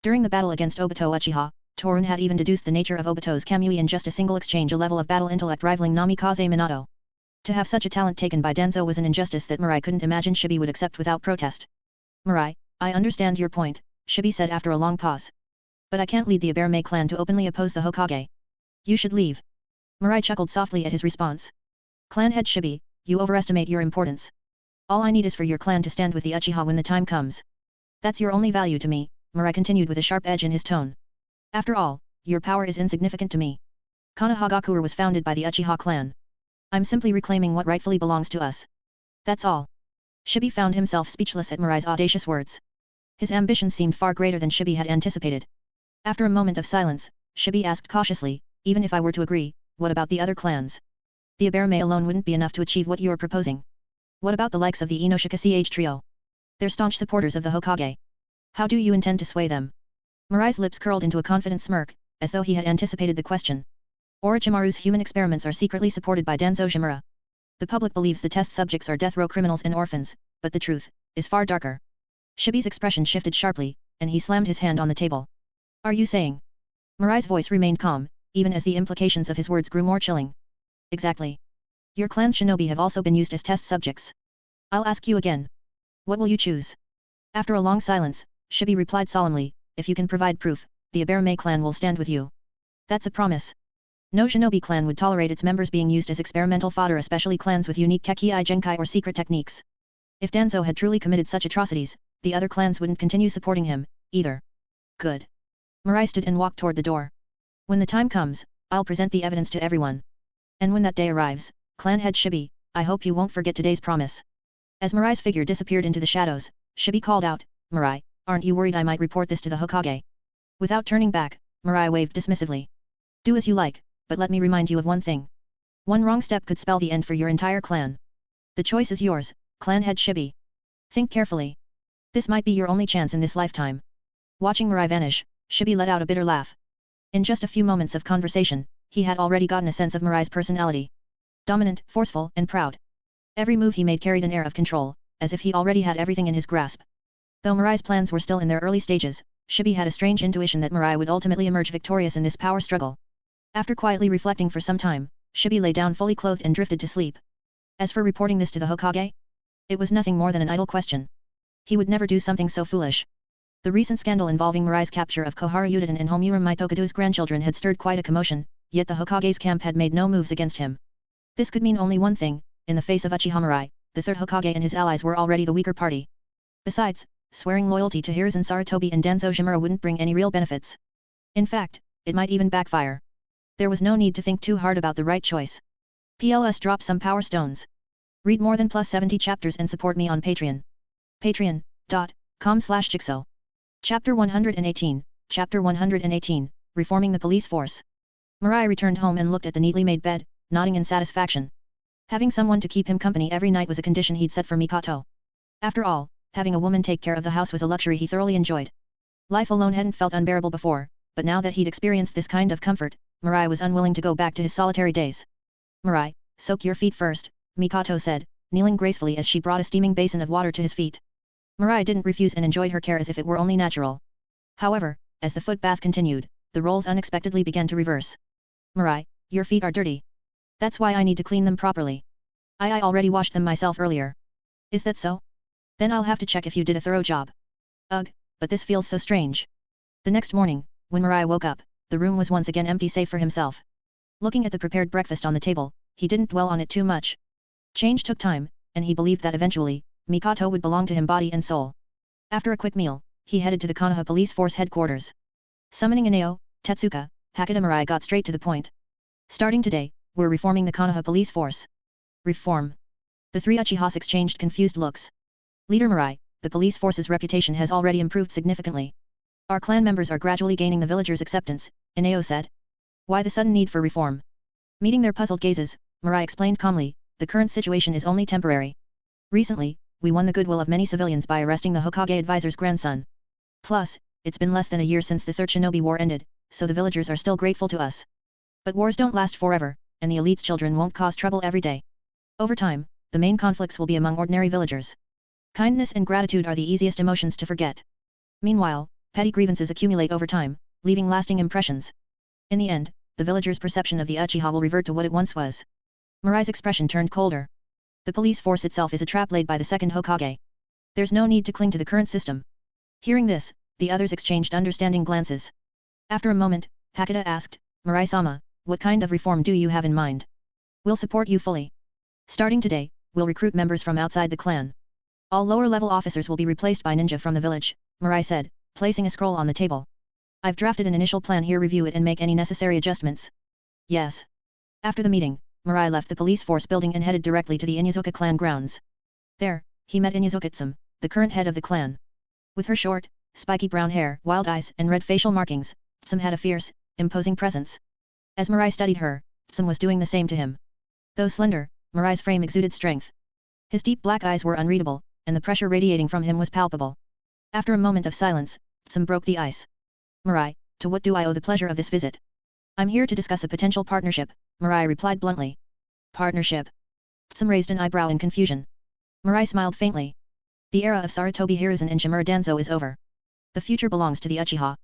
A: During the battle against Obito Uchiha, Torun had even deduced the nature of Obito's Kamui in just a single exchange, a level of battle intellect rivaling Namikaze Minato. To have such a talent taken by Danzo was an injustice that Mirai couldn't imagine Shibi would accept without protest. Mirai, I understand your point, Shibi said after a long pause. But I can't lead the Aberme clan to openly oppose the Hokage. You should leave. Mirai chuckled softly at his response. Clan head Shibi, you overestimate your importance. All I need is for your clan to stand with the Uchiha when the time comes. That's your only value to me, Mirai continued with a sharp edge in his tone. After all, your power is insignificant to me. Konohagakure was founded by the Uchiha clan. I'm simply reclaiming what rightfully belongs to us. That's all. Shibi found himself speechless at Mirai's audacious words. His ambition seemed far greater than Shibi had anticipated. After a moment of silence, Shibi asked cautiously, even if I were to agree, what about the other clans? The Aberme alone wouldn't be enough to achieve what you're proposing. What about the likes of the Inoshika CH trio? They're staunch supporters of the Hokage. How do you intend to sway them? Mirai's lips curled into a confident smirk, as though he had anticipated the question. Orochimaru's human experiments are secretly supported by Danzo Shimura. The public believes the test subjects are death row criminals and orphans, but the truth is far darker. Shibi's expression shifted sharply, and he slammed his hand on the table. Are you saying? Mirai's voice remained calm, even as the implications of his words grew more chilling. Exactly. Your clan's shinobi have also been used as test subjects. I'll ask you again. What will you choose? After a long silence, Shibi replied solemnly, if you can provide proof, the Aberme clan will stand with you. That's a promise. No shinobi clan would tolerate its members being used as experimental fodder, especially clans with unique Kekkei Genkai or secret techniques. If Danzo had truly committed such atrocities, the other clans wouldn't continue supporting him, either. Good. Mirai stood and walked toward the door. When the time comes, I'll present the evidence to everyone. And when that day arrives, clan head Shibi, I hope you won't forget today's promise. As Mirai's figure disappeared into the shadows, Shibi called out, Mirai, aren't you worried I might report this to the Hokage? Without turning back, Mirai waved dismissively. Do as you like, but let me remind you of one thing. One wrong step could spell the end for your entire clan. The choice is yours, clan head Shibi. Think carefully. This might be your only chance in this lifetime. Watching Mirai vanish, Shibi let out a bitter laugh. In just a few moments of conversation, he had already gotten a sense of Mirai's personality. Dominant, forceful, and proud. Every move he made carried an air of control, as if he already had everything in his grasp. Though Mirai's plans were still in their early stages, Shibi had a strange intuition that Mirai would ultimately emerge victorious in this power struggle. After quietly reflecting for some time, Shibi lay down fully clothed and drifted to sleep. As for reporting this to the Hokage? It was nothing more than an idle question. He would never do something so foolish. The recent scandal involving Mirai's capture of Koharu Yudin and Homura Mitokadu's grandchildren had stirred quite a commotion, yet the Hokage's camp had made no moves against him. This could mean only one thing, in the face of Uchiha Mirai, the third Hokage and his allies were already the weaker party. Besides, swearing loyalty to Hiruzen Sarutobi and Danzo Shimura wouldn't bring any real benefits. In fact, it might even backfire. There was no need to think too hard about the right choice. PLS drop some power stones. Read more than plus 70 chapters and support me on Patreon. Patreon.com/Jigsaw. Chapter 118, Chapter 118, Reforming the Police Force. Mirai returned home and looked at the neatly made bed, nodding in satisfaction. Having someone to keep him company every night was a condition he'd set for Mikato. After all, having a woman take care of the house was a luxury he thoroughly enjoyed. Life alone hadn't felt unbearable before, but now that he'd experienced this kind of comfort, Mirai was unwilling to go back to his solitary days. Mirai, soak your feet first, Mikato said, kneeling gracefully as she brought a steaming basin of water to his feet. Mirai didn't refuse and enjoyed her care as if it were only natural. However, as the foot bath continued, the roles unexpectedly began to reverse. Mirai, your feet are dirty. That's why I need to clean them properly. I already washed them myself earlier. Is that so? Then I'll have to check if you did a thorough job. Ugh, but this feels so strange. The next morning, when Mirai woke up, the room was once again empty save for himself. Looking at the prepared breakfast on the table, he didn't dwell on it too much. Change took time, and he believed that eventually, Mikato would belong to him body and soul. After a quick meal, he headed to the Konoha Police Force headquarters. Summoning Ineo, Tetsuka, Hakata Mirai got straight to the point. Starting today, we're reforming the Konoha Police Force. Reform. The three Uchihas exchanged confused looks. Leader Mirai, the police force's reputation has already improved significantly. Our clan members are gradually gaining the villagers' acceptance, Inao said. Why the sudden need for reform? Meeting their puzzled gazes, Mirai explained calmly, the current situation is only temporary. Recently, we won the goodwill of many civilians by arresting the Hokage advisor's grandson. Plus, it's been less than a year since the Third Shinobi War ended, so the villagers are still grateful to us. But wars don't last forever, and the elite's children won't cause trouble every day. Over time, the main conflicts will be among ordinary villagers. Kindness and gratitude are the easiest emotions to forget. Meanwhile, petty grievances accumulate over time, leaving lasting impressions. In the end, the villagers' perception of the Uchiha will revert to what it once was. Mirai's expression turned colder. The police force itself is a trap laid by the second Hokage. There's no need to cling to the current system. Hearing this, the others exchanged understanding glances. After a moment, Hakata asked, Mirai-sama, what kind of reform do you have in mind? We'll support you fully. Starting today, we'll recruit members from outside the clan. All lower-level officers will be replaced by ninja from the village, Mirai said, placing a scroll on the table. I've drafted an initial plan here, review it and make any necessary adjustments. Yes. After the meeting, Mirai left the police force building and headed directly to the Inyazuka clan grounds. There, he met Inyazuka-tsum, the current head of the clan. With her short, spiky brown hair, wild eyes and red facial markings, Tsum had a fierce, imposing presence. As Mirai studied her, Tsum was doing the same to him. Though slender, Mirai's frame exuded strength. His deep black eyes were unreadable, and the pressure radiating from him was palpable. After a moment of silence, Tsum broke the ice. Mirai, to what do I owe the pleasure of this visit? I'm here to discuss a potential partnership, Mirai replied bluntly. Partnership? Tsum raised an eyebrow in confusion. Mirai smiled faintly. The era of Sarutobi Hiruzen and Shimura Danzo is over. The future belongs to the Uchiha.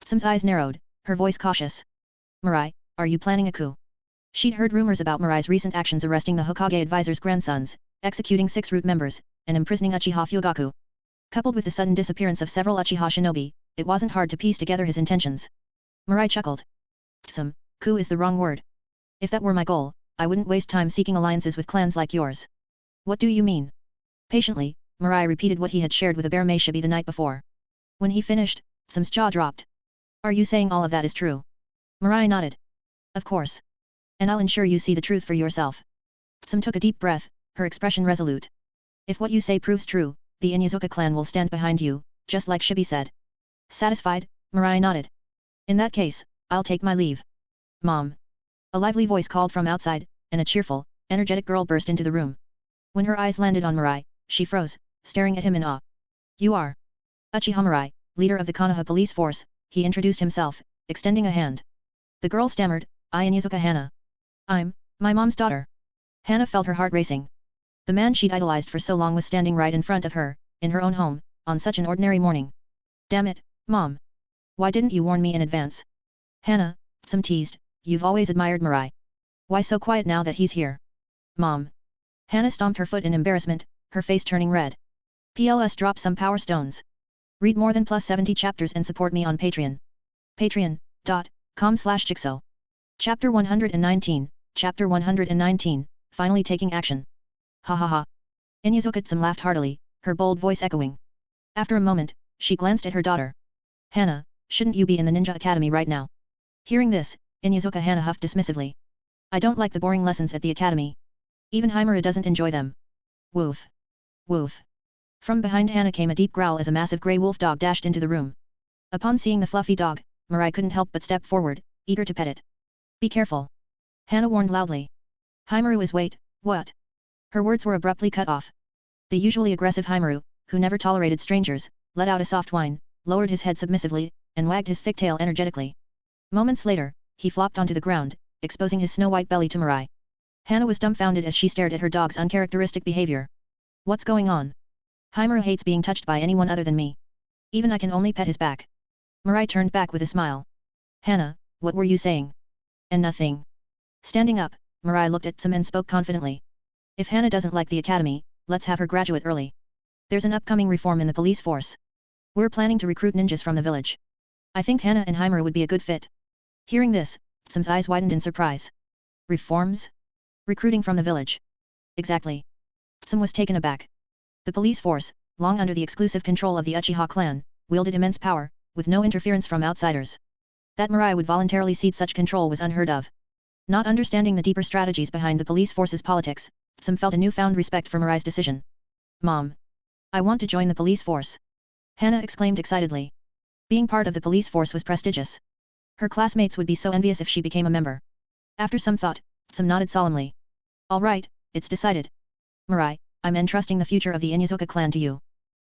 A: Tsum's eyes narrowed, her voice cautious. Mirai, are you planning a coup? She'd heard rumors about Mirai's recent actions arresting the Hokage advisor's grandsons, executing 6 root members, and imprisoning Uchiha Fugaku. Coupled with the sudden disappearance of several Uchiha shinobi, it wasn't hard to piece together his intentions. Mirai chuckled. Tsum, coup is the wrong word. If that were my goal, I wouldn't waste time seeking alliances with clans like yours. What do you mean? Patiently, Mirai repeated what he had shared with Abare Meishibi the night before. When he finished, Tsum's jaw dropped. Are you saying all of that is true? Mirai nodded. Of course. And I'll ensure you see the truth for yourself. Tsum took a deep breath, her expression resolute. If what you say proves true, the Inyazuka clan will stand behind you, just like Shibi said. Satisfied, Mirai nodded. In that case, I'll take my leave. Mom. A lively voice called from outside, and a cheerful, energetic girl burst into the room. When her eyes landed on Mirai, she froze, staring at him in awe. You are Uchiha Mirai, leader of the Konoha police force, he introduced himself, extending a hand. The girl stammered, I Inyazuka Hana. I'm my mom's daughter. Hana felt her heart racing. The man she'd idolized for so long was standing right in front of her, in her own home, on such an ordinary morning. Damn it, Mom. Why didn't you warn me in advance? Hana, Tsum teased, you've always admired Mirai. Why so quiet now that he's here? Mom. Hana stomped her foot in embarrassment, her face turning red. PLS drop some power stones. Read more than +70 chapters and support me on Patreon. Patreon.com/Jigsaw. Chapter 119, Chapter 119, Finally Taking Action. Ha ha ha. Inyazuka-tsum laughed heartily, her bold voice echoing. After a moment, she glanced at her daughter. Hana, shouldn't you be in the ninja academy right now? Hearing this, Inyazuka Hana huffed dismissively. I don't like the boring lessons at the academy. Even Himura doesn't enjoy them. Woof. Woof. From behind Hana came a deep growl as a massive grey wolf dog dashed into the room. Upon seeing the fluffy dog, Mirai couldn't help but step forward, eager to pet it. Be careful. Hana warned loudly. Himuru is wait, what? Her words were abruptly cut off. The usually aggressive Himuru, who never tolerated strangers, let out a soft whine, lowered his head submissively, and wagged his thick tail energetically. Moments later, he flopped onto the ground, exposing his snow-white belly to Mirai. Hana was dumbfounded as she stared at her dog's uncharacteristic behavior. What's going on? Himuru hates being touched by anyone other than me. Even I can only pet his back. Mirai turned back with a smile. Hana, what were you saying? And nothing. Standing up, Mirai looked at Tsum and spoke confidently. If Hana doesn't like the academy, let's have her graduate early. There's an upcoming reform in the police force. We're planning to recruit ninjas from the village. I think Hana and Himuru would be a good fit. Hearing this, Tsum's eyes widened in surprise. Reforms? Recruiting from the village. Exactly. Tsum was taken aback. The police force, long under the exclusive control of the Uchiha clan, wielded immense power, with no interference from outsiders. That Mirai would voluntarily cede such control was unheard of. Not understanding the deeper strategies behind the police force's politics, Some felt a newfound respect for Mirai's decision. Mom! I want to join the police force! Hannah exclaimed excitedly. Being part of the police force was prestigious. Her classmates would be so envious if she became a member. After some thought, Some nodded solemnly. All right, it's decided. Mirai, I'm entrusting the future of the Inuzuka clan to you.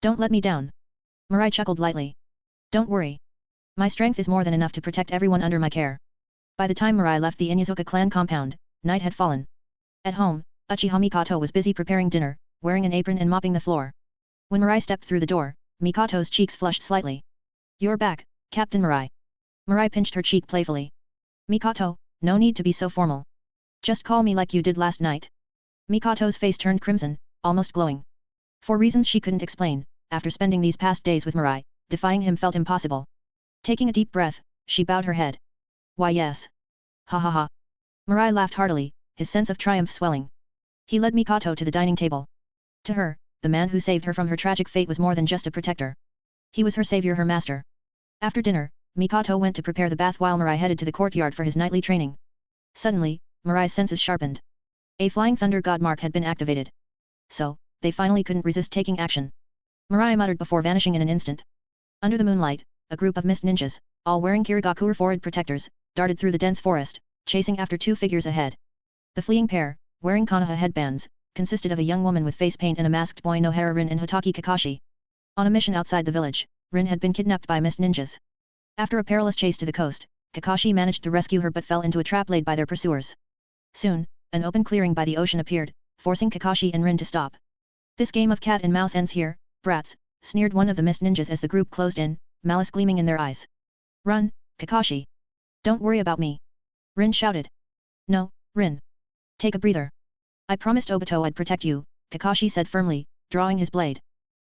A: Don't let me down. Mirai chuckled lightly. Don't worry. My strength is more than enough to protect everyone under my care. By the time Mirai left the Inuzuka clan compound, night had fallen. At home, Uchiha Mikoto was busy preparing dinner, wearing an apron and mopping the floor. When Mirai stepped through the door, Mikoto's cheeks flushed slightly. You're back, Captain Mirai. Mirai pinched her cheek playfully. Mikoto, no need to be so formal. Just call me like you did last night. Mikoto's face turned crimson, almost glowing. For reasons she couldn't explain, after spending these past days with Mirai, defying him felt impossible. Taking a deep breath, she bowed her head. Why yes. Ha ha ha. Mirai laughed heartily, his sense of triumph swelling. He led Mikoto to the dining table. To her, the man who saved her from her tragic fate was more than just a protector. He was her savior, her master. After dinner, Mikoto went to prepare the bath while Mirai headed to the courtyard for his nightly training. Suddenly, Mirai's senses sharpened. A flying thunder god mark had been activated. So, they finally couldn't resist taking action. Mirai muttered before vanishing in an instant. Under the moonlight, a group of mist ninjas, all wearing Kirigakure forward protectors, darted through the dense forest, chasing after two figures ahead. The fleeing pair, wearing Konoha headbands, consisted of a young woman with face paint and a masked boy Nohara Rin and Hotaki Kakashi. On a mission outside the village, Rin had been kidnapped by mist ninjas. After a perilous chase to the coast, Kakashi managed to rescue her but fell into a trap laid by their pursuers. Soon, an open clearing by the ocean appeared, forcing Kakashi and Rin to stop. This game of cat and mouse ends here, brats, sneered one of the mist ninjas as the group closed in, malice gleaming in their eyes. Run, Kakashi. Don't worry about me. Rin shouted. No, Rin. Take a breather. I promised Obito I'd protect you, Kakashi said firmly, drawing his blade.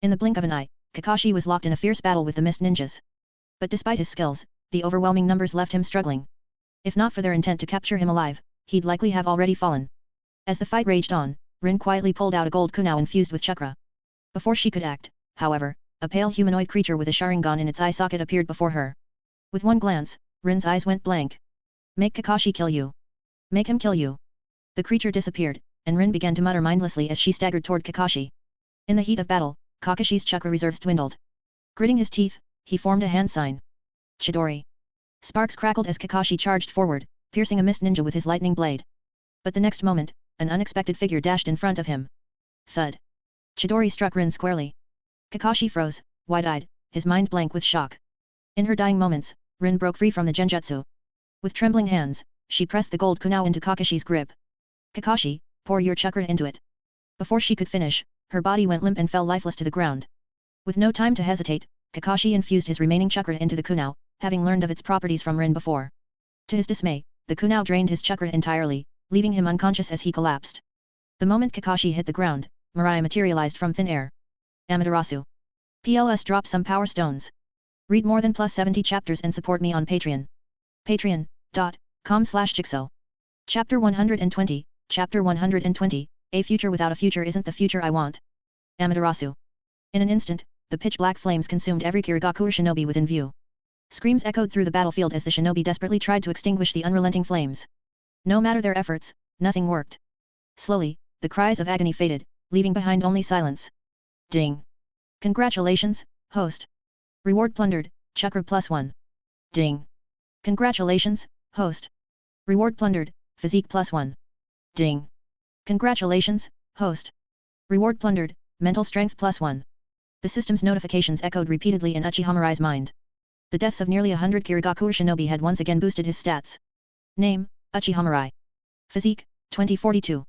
A: In the blink of an eye, Kakashi was locked in a fierce battle with the mist ninjas. But despite his skills, the overwhelming numbers left him struggling. If not for their intent to capture him alive, he'd likely have already fallen. As the fight raged on, Rin quietly pulled out a gold kunai infused with chakra. Before she could act, however, a pale humanoid creature with a Sharingan in its eye socket appeared before her. With one glance, Rin's eyes went blank. Make Kakashi kill you. Make him kill you. The creature disappeared, and Rin began to mutter mindlessly as she staggered toward Kakashi. In the heat of battle, Kakashi's chakra reserves dwindled. Gritting his teeth, he formed a hand sign. Chidori. Sparks crackled as Kakashi charged forward, piercing a mist ninja with his lightning blade. But the next moment, an unexpected figure dashed in front of him. Thud. Chidori struck Rin squarely. Kakashi froze, wide-eyed, his mind blank with shock. In her dying moments, Rin broke free from the genjutsu. With trembling hands, she pressed the gold kunai into Kakashi's grip. Kakashi, pour your chakra into it. Before she could finish, her body went limp and fell lifeless to the ground. With no time to hesitate, Kakashi infused his remaining chakra into the kunai, having learned of its properties from Rin before. To his dismay, the kunai drained his chakra entirely, leaving him unconscious as he collapsed. The moment Kakashi hit the ground, Mirai materialized from thin air. Amaterasu. PLS drop some power stones. Read more than +70 chapters and support me on Patreon. Patreon.com/Jigsaw. Chapter 120, Chapter 120, A future without a future isn't the future I want. Amaterasu. In an instant, the pitch-black flames consumed every Kirigakure shinobi within view. Screams echoed through the battlefield as the shinobi desperately tried to extinguish the unrelenting flames. No matter their efforts, nothing worked. Slowly, the cries of agony faded, leaving behind only silence. Ding. Congratulations, host. Reward plundered, chakra +1. Ding. Congratulations, host. Reward plundered, physique +1. Ding. Congratulations, host. Reward plundered, mental strength +1. The system's notifications echoed repeatedly in Uchiha Mirai's mind. The deaths of nearly 100 Kirigakure shinobi had once again boosted his stats. Name, Uchiha Mirai. Physique, 2042.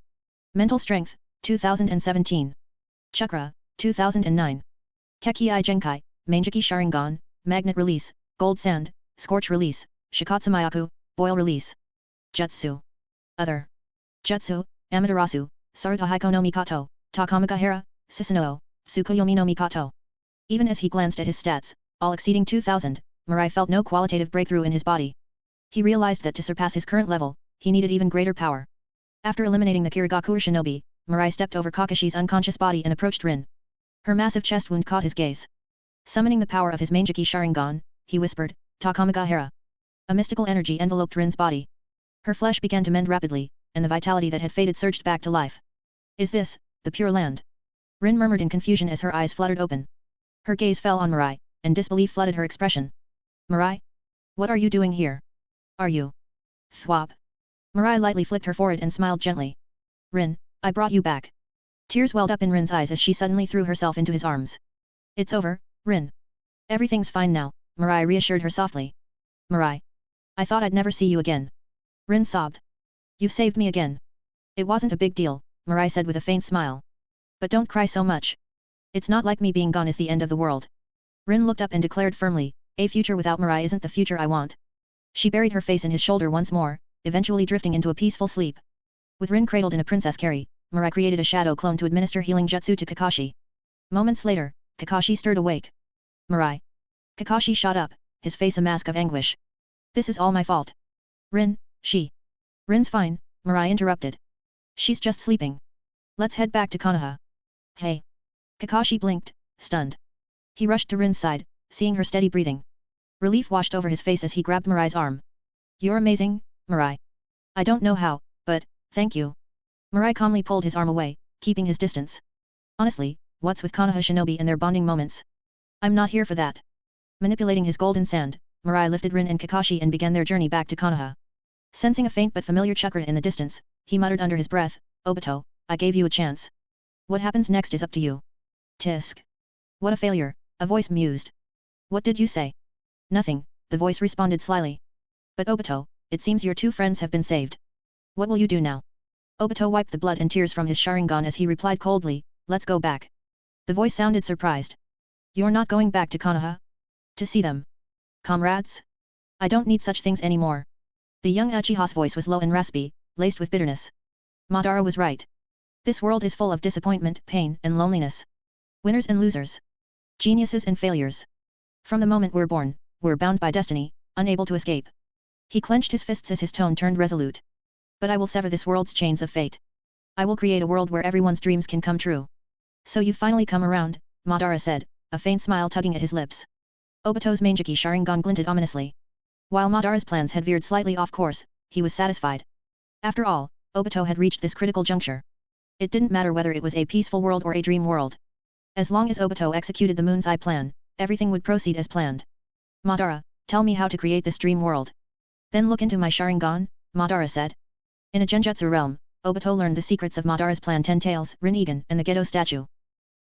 A: Mental strength, 2017. Chakra, 2009. Kekki Genkai, Manjiki Sharingan, Magnet Release, Gold Sand, Scorch Release, Shikatsumayaku, Boil Release. Jutsu. Other. Jutsu, Amaterasu, Sarutohiko no Mikoto, Takamagahara, Susanoo, Tsukuyomi no Mikoto. Even as he glanced at his stats, all exceeding 2000, Mirai felt no qualitative breakthrough in his body. He realized that to surpass his current level, he needed even greater power. After eliminating the Kirigakure shinobi, Mirai stepped over Kakashi's unconscious body and approached Rin. Her massive chest wound caught his gaze. Summoning the power of his Manjiki Sharingan, he whispered, Takamagahara. A mystical energy enveloped Rin's body. Her flesh began to mend rapidly, and the vitality that had faded surged back to life. Is this, the Pure Land? Rin murmured in confusion as her eyes fluttered open. Her gaze fell on Mirai, and disbelief flooded her expression. Mirai? What are you doing here? Are you? Thwop. Mirai lightly flicked her forehead and smiled gently. Rin, I brought you back. Tears welled up in Rin's eyes as she suddenly threw herself into his arms. It's over, Rin. Everything's fine now, Mirai reassured her softly. Mirai. I thought I'd never see you again. Rin sobbed. You've saved me again. It wasn't a big deal, Mirai said with a faint smile. But don't cry so much. It's not like me being gone is the end of the world. Rin looked up and declared firmly, a future without Mirai isn't the future I want. She buried her face in his shoulder once more, eventually drifting into a peaceful sleep. With Rin cradled in a princess carry, Mirai created a shadow clone to administer healing jutsu to Kakashi. Moments later, Kakashi stirred awake. Mirai. Kakashi shot up, his face a mask of anguish. This is all my fault. Rin, Rin's fine, Mirai interrupted. She's just sleeping. Let's head back to Konoha. Hey. Kakashi blinked, stunned. He rushed to Rin's side, seeing her steady breathing. Relief washed over his face as he grabbed Mirai's arm. You're amazing, Mirai. I don't know how, but, thank you. Mirai calmly pulled his arm away, keeping his distance. Honestly, what's with Konoha shinobi and their bonding moments? I'm not here for that. Manipulating his golden sand, Mirai lifted Rin and Kakashi and began their journey back to Konoha. Sensing a faint but familiar chakra in the distance, he muttered under his breath, Obito, I gave you a chance. What happens next is up to you. Tisk. What a failure, a voice mused. What did you say? Nothing, the voice responded slyly. But Obito, it seems your two friends have been saved. What will you do now? Obito wiped the blood and tears from his Sharingan as he replied coldly, let's go back. The voice sounded surprised. You're not going back to Konoha? To see them? Comrades? I don't need such things anymore. The young Uchiha's voice was low and raspy, laced with bitterness. Madara was right. This world is full of disappointment, pain, and loneliness. Winners and losers. Geniuses and failures. From the moment we're born, we're bound by destiny, unable to escape. He clenched his fists as his tone turned resolute. But I will sever this world's chains of fate. I will create a world where everyone's dreams can come true. So you've finally come around, Madara said, a faint smile tugging at his lips. Obito's Manjiki Sharingan glinted ominously. While Madara's plans had veered slightly off course, he was satisfied. After all, Obito had reached this critical juncture. It didn't matter whether it was a peaceful world or a dream world. As long as Obito executed the Moon's Eye plan, everything would proceed as planned. Madara, tell me how to create this dream world. Then look into my Sharingan, Madara said. In a Genjutsu realm, Obito learned the secrets of Madara's plan 10 Tails, Rinnegan, and the Gedo statue.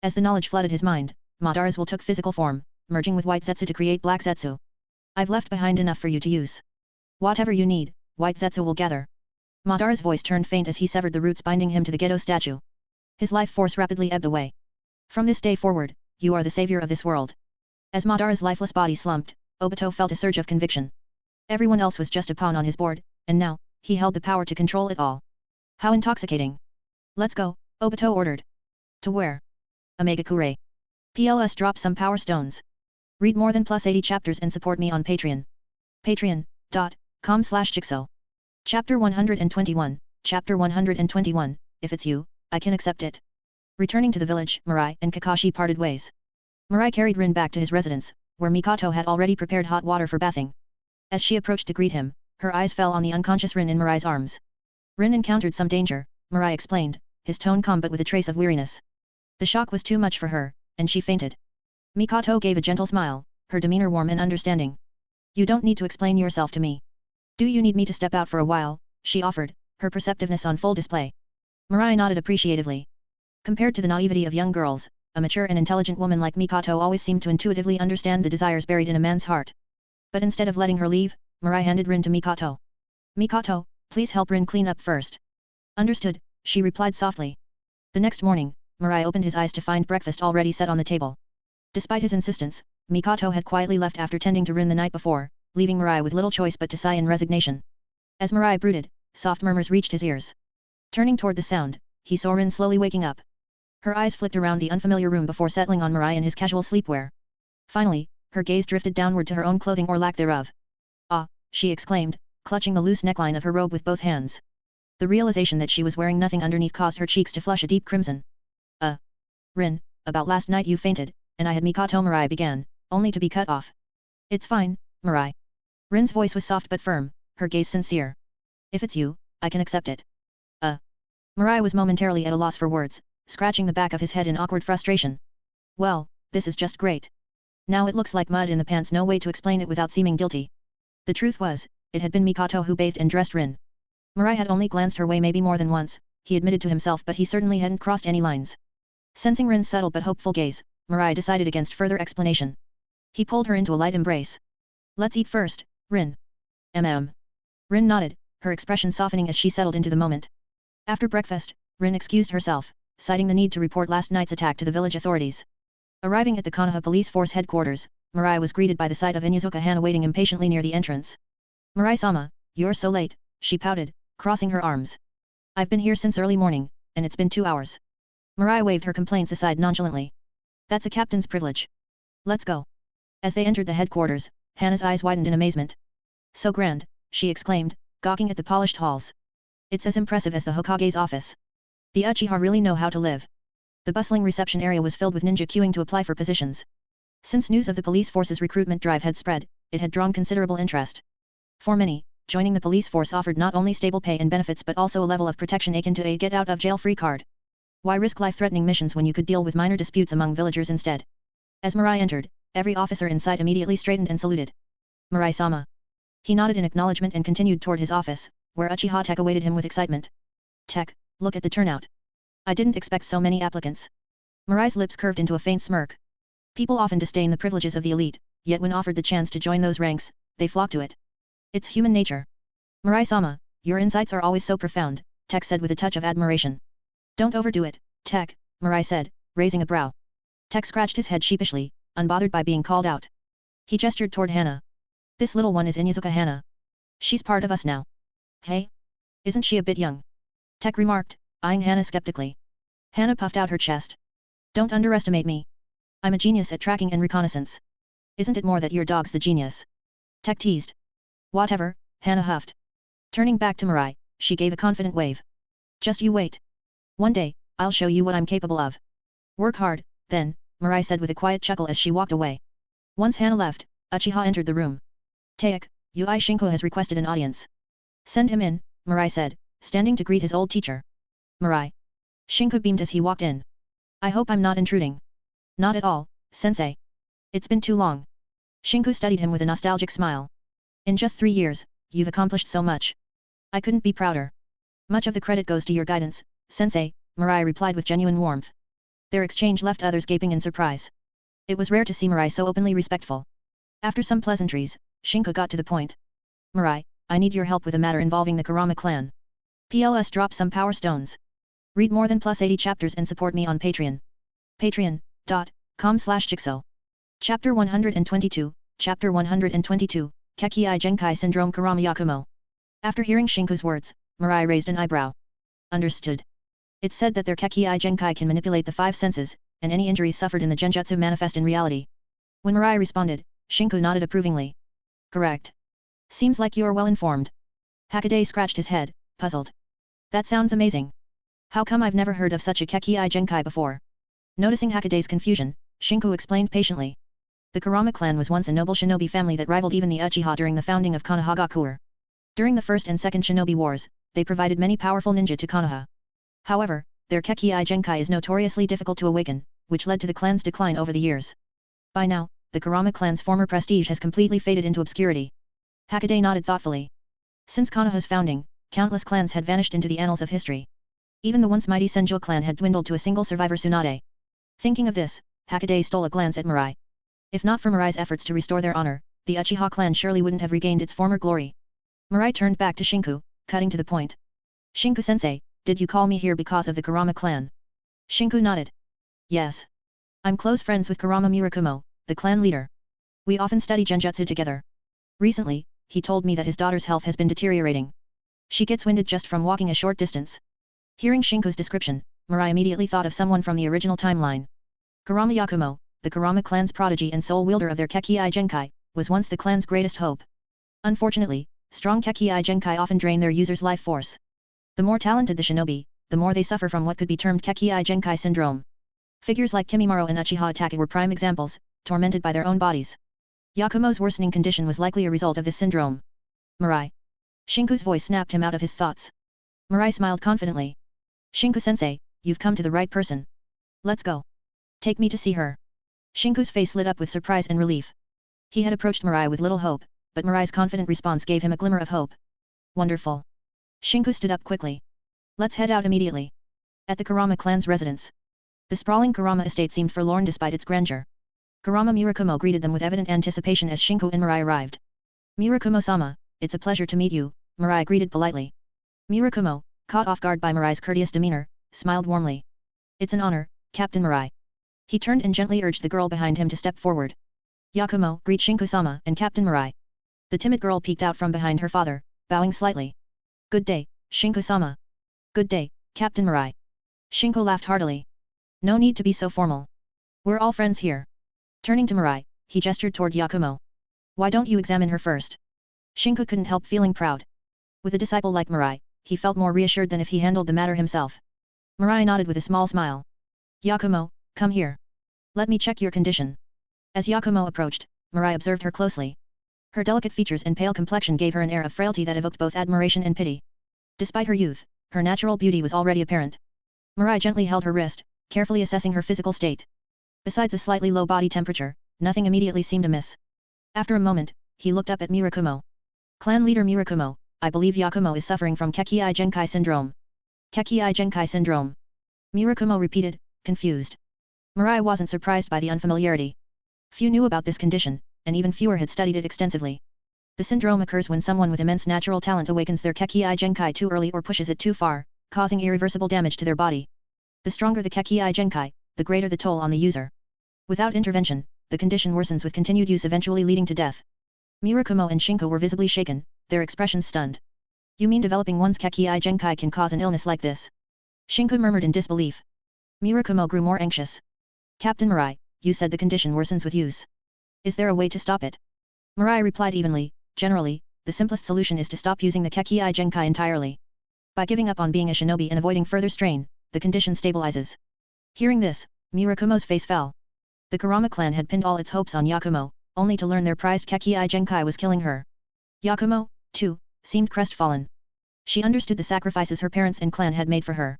A: As the knowledge flooded his mind, Madara's will took physical form, merging with White Zetsu to create Black Zetsu. I've left behind enough for you to use. Whatever you need, White Zetsu will gather. Madara's voice turned faint as he severed the roots binding him to the Gedo statue. His life force rapidly ebbed away. From this day forward, you are the savior of this world. As Madara's lifeless body slumped, Obito felt a surge of conviction. Everyone else was just a pawn on his board, and now, he held the power to control it all. How intoxicating. Let's go, Obito ordered. To where? Omegakure. PLS drop some power stones. Read more than +80 chapters and support me on Patreon. Patreon.com/Jigsaw. Chapter 121, Chapter 121, If it's you, I can accept it. Returning to the village, Mirai and Kakashi parted ways. Mirai carried Rin back to his residence, where Mikoto had already prepared hot water for bathing. As she approached to greet him, her eyes fell on the unconscious Rin in Mirai's arms. Rin encountered some danger, Mirai explained, his tone calm but with a trace of weariness. The shock was too much for her, and she fainted. Mikoto gave a gentle smile, her demeanor warm and understanding. You don't need to explain yourself to me. Do you need me to step out for a while? She offered, her perceptiveness on full display. Mirai nodded appreciatively. Compared to the naivety of young girls, a mature and intelligent woman like Mikoto always seemed to intuitively understand the desires buried in a man's heart. But instead of letting her leave, Mirai handed Rin to Mikoto. Mikoto, please help Rin clean up first. Understood, she replied softly. The next morning, Mirai opened his eyes to find breakfast already set on the table. Despite his insistence, Mikoto had quietly left after tending to Rin the night before, leaving Mirai with little choice but to sigh in resignation. As Mirai brooded, soft murmurs reached his ears. Turning toward the sound, he saw Rin slowly waking up. Her eyes flicked around the unfamiliar room before settling on Mirai in his casual sleepwear. Finally, her gaze drifted downward to her own clothing or lack thereof. Ah, she exclaimed, clutching the loose neckline of her robe with both hands. The realization that she was wearing nothing underneath caused her cheeks to flush a deep crimson. Rin, about last night you fainted, and I had Mikoto. Mirai began, only to be cut off. It's fine, Mirai. Rin's voice was soft but firm, her gaze sincere. If it's you, I can accept it. Mirai was momentarily at a loss for words, scratching the back of his head in awkward frustration. Well, this is just great. Now it looks like mud in the pants, no way to explain it without seeming guilty. The truth was, it had been Mikoto who bathed and dressed Rin. Mirai had only glanced her way maybe more than once, he admitted to himself, but he certainly hadn't crossed any lines. Sensing Rin's subtle but hopeful gaze, Mirai decided against further explanation. He pulled her into a light embrace. Let's eat first, Rin. Rin nodded, her expression softening as she settled into the moment. After breakfast, Rin excused herself, citing the need to report last night's attack to the village authorities. Arriving at the Konoha Police Force headquarters, Mirai was greeted by the sight of Inuzuka Hana waiting impatiently near the entrance. Mirai-sama, you're so late, she pouted, crossing her arms. I've been here since early morning, and it's been 2 hours. Mirai waved her complaints aside nonchalantly. That's a captain's privilege. Let's go. As they entered the headquarters, Hana's eyes widened in amazement. So grand, she exclaimed, gawking at the polished halls. It's as impressive as the Hokage's office. The Uchiha really know how to live. The bustling reception area was filled with ninja queuing to apply for positions. Since news of the police force's recruitment drive had spread, it had drawn considerable interest. For many, joining the police force offered not only stable pay and benefits but also a level of protection akin to a get-out-of-jail-free card. Why risk life-threatening missions when you could deal with minor disputes among villagers instead? As Mirai entered, every officer in sight immediately straightened and saluted. Mirai-sama. He nodded in acknowledgement and continued toward his office, where Uchiha Tech awaited him with excitement. Tech, look at the turnout. I didn't expect so many applicants. Mirai's lips curved into a faint smirk. People often disdain the privileges of the elite, yet when offered the chance to join those ranks, they flock to it. It's human nature. Mirai-sama, your insights are always so profound, Tech said with a touch of admiration. Don't overdo it, Tech, Mirai said, raising a brow. Tech scratched his head sheepishly, unbothered by being called out. He gestured toward Hana. This little one is Inuzuka Hana. She's part of us now. Hey? Isn't she a bit young? Tech remarked, eyeing Hana skeptically. Hana puffed out her chest. Don't underestimate me. I'm a genius at tracking and reconnaissance. Isn't it more that your dog's the genius? Tech teased. Whatever, Hana huffed. Turning back to Mirai, she gave a confident wave. Just you wait. One day, I'll show you what I'm capable of. Work hard, then, Mirai said with a quiet chuckle as she walked away. Once Hana left, Uchiha entered the room. Taek, Ui Shinko has requested an audience. Send him in, Mirai said, standing to greet his old teacher. Mirai. Shinko beamed as he walked in. I hope I'm not intruding. Not at all, sensei. It's been too long. Shinku studied him with a nostalgic smile. In just 3 years, you've accomplished so much. I couldn't be prouder. Much of the credit goes to your guidance, sensei, Mirai replied with genuine warmth. Their exchange left others gaping in surprise. It was rare to see Mirai so openly respectful. After some pleasantries, Shinku got to the point. Mirai, I need your help with a matter involving the Kurama clan. PLS drop some power stones. Read more than +80 chapters and support me on Patreon. Patreon.com/Jigsaw. Chapter 122, Chapter 122, Kekii Genkai Syndrome Kurama Yakumo. After hearing Shinku's words, Mirai raised an eyebrow. Understood. It's said that their Kekii Genkai can manipulate the 5 senses, and any injuries suffered in the genjutsu manifest in reality. When Mirai responded, Shinku nodded approvingly. Correct. Seems like you're well informed. Hokage scratched his head, puzzled. That sounds amazing. How come I've never heard of such a Kekii Genkai before? Noticing Hokage's confusion, Shinku explained patiently. The Kurama clan was once a noble shinobi family that rivaled even the Uchiha during the founding of Konohagakure. During the First and Second Shinobi Wars, they provided many powerful ninja to Konoha. However, their Kekii Genkai is notoriously difficult to awaken, which led to the clan's decline over the years. By now, the Kurama clan's former prestige has completely faded into obscurity. Hokage nodded thoughtfully. Since Konoha's founding, countless clans had vanished into the annals of history. Even the once mighty Senju clan had dwindled to a single survivor Tsunade. Thinking of this, Hokage stole a glance at Mirai. If not for Mirai's efforts to restore their honor, the Uchiha clan surely wouldn't have regained its former glory. Mirai turned back to Shinku, cutting to the point. Shinku-sensei, did you call me here because of the Kurama clan? Shinku nodded. Yes. I'm close friends with Kurama Murakumo, the clan leader. We often study genjutsu together. Recently, he told me that his daughter's health has been deteriorating. She gets winded just from walking a short distance. Hearing Shinku's description, Mirai immediately thought of someone from the original timeline. Kurama Yakumo, the Kurama clan's prodigy and sole wielder of their Kekii Genkai, was once the clan's greatest hope. Unfortunately, strong Kekii Genkai often drain their users' life force. The more talented the shinobi, the more they suffer from what could be termed Kekii Genkai syndrome. Figures like Kimimaro and Uchiha Take were prime examples, tormented by their own bodies. Yakumo's worsening condition was likely a result of this syndrome. Mirai. Shinku's voice snapped him out of his thoughts. Mirai smiled confidently. Shinku-sensei, you've come to the right person. Let's go. Take me to see her. Shinku's face lit up with surprise and relief. He had approached Mirai with little hope, but Mirai's confident response gave him a glimmer of hope. Wonderful. Shinku stood up quickly. Let's head out immediately. At the Kurama clan's residence. The sprawling Kurama estate seemed forlorn despite its grandeur. Kurama Murakumo greeted them with evident anticipation as Shinku and Mirai arrived. Murakumo-sama, it's a pleasure to meet you, Mirai greeted politely. Murakumo, caught off guard by Mirai's courteous demeanor, smiled warmly. It's an honor, Captain Mirai. He turned and gently urged the girl behind him to step forward. Yakumo, greet Shinku-sama and Captain Mirai. The timid girl peeked out from behind her father, bowing slightly. Good day, Shinku-sama. Good day, Captain Mirai. Shinku laughed heartily. No need to be so formal. We're all friends here. Turning to Mirai, he gestured toward Yakumo. Why don't you examine her first? Shinku couldn't help feeling proud. With a disciple like Mirai, he felt more reassured than if he handled the matter himself. Mirai nodded with a small smile. Yakumo, come here. Let me check your condition. As Yakumo approached, Mirai observed her closely. Her delicate features and pale complexion gave her an air of frailty that evoked both admiration and pity. Despite her youth, her natural beauty was already apparent. Mirai gently held her wrist, carefully assessing her physical state. Besides a slightly low body temperature, nothing immediately seemed amiss. After a moment, he looked up at Murakumo. Clan leader Murakumo, I believe Yakumo is suffering from Kekii Genkai syndrome. Kekii Genkai syndrome. Murakumo repeated, confused. Mirai wasn't surprised by the unfamiliarity. Few knew about this condition, and even fewer had studied it extensively. The syndrome occurs when someone with immense natural talent awakens their Kekii Genkai too early or pushes it too far, causing irreversible damage to their body. The stronger the Kekii Genkai, the greater the toll on the user. Without intervention, the condition worsens with continued use, eventually leading to death. Murakumo and Shinku were visibly shaken, their expressions stunned. You mean developing one's Kekii Genkai can cause an illness like this? Shinku murmured in disbelief. Murakumo grew more anxious. Captain Mirai, you said the condition worsens with use. Is there a way to stop it? Mirai replied evenly, generally, the simplest solution is to stop using the Kekii Genkai entirely. By giving up on being a shinobi and avoiding further strain, the condition stabilizes. Hearing this, Murakumo's face fell. The Kurama clan had pinned all its hopes on Yakumo, only to learn their prized Kekii Genkai was killing her. Yakumo, too, seemed crestfallen. She understood the sacrifices her parents and clan had made for her.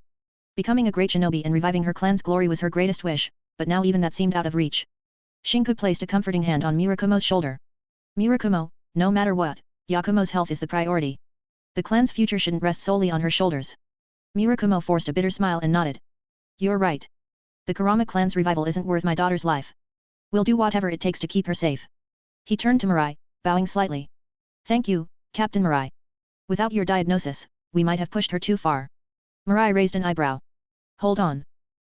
A: Becoming a great shinobi and reviving her clan's glory was her greatest wish, but now even that seemed out of reach. Shinku placed a comforting hand on Murakumo's shoulder. Murakumo, no matter what, Yakumo's health is the priority. The clan's future shouldn't rest solely on her shoulders. Murakumo forced a bitter smile and nodded. You're right. The Kurama clan's revival isn't worth my daughter's life. We'll do whatever it takes to keep her safe. He turned to Mirai, bowing slightly. Thank you, Captain Mirai. Without your diagnosis, we might have pushed her too far. Mirai raised an eyebrow. Hold on.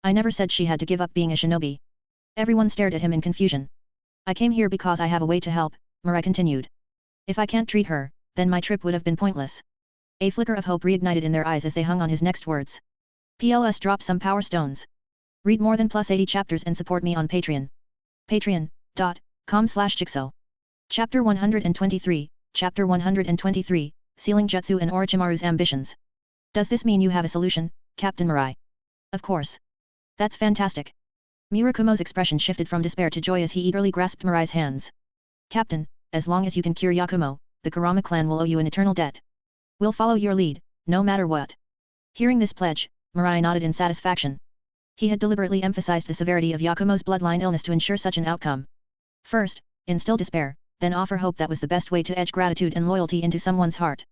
A: I never said she had to give up being a shinobi. Everyone stared at him in confusion. I came here because I have a way to help, Mirai continued. If I can't treat her, then my trip would have been pointless. A flicker of hope reignited in their eyes as they hung on his next words. PLS drop some power stones. Read more than +80 chapters and support me on Patreon. Patreon.com/Jigsaw. Chapter 123, Chapter 123, Sealing Jutsu and Orochimaru's Ambitions. Does this mean you have a solution, Captain Mirai? Of course. That's fantastic. Murakumo's expression shifted from despair to joy as he eagerly grasped Mirai's hands. Captain, as long as you can cure Yakumo, the Kurama clan will owe you an eternal debt. We'll follow your lead, no matter what. Hearing this pledge, Mirai nodded in satisfaction. He had deliberately emphasized the severity of Yakumo's bloodline illness to ensure such an outcome. First, instill despair, then offer hope. That was the best way to edge gratitude and loyalty into someone's heart.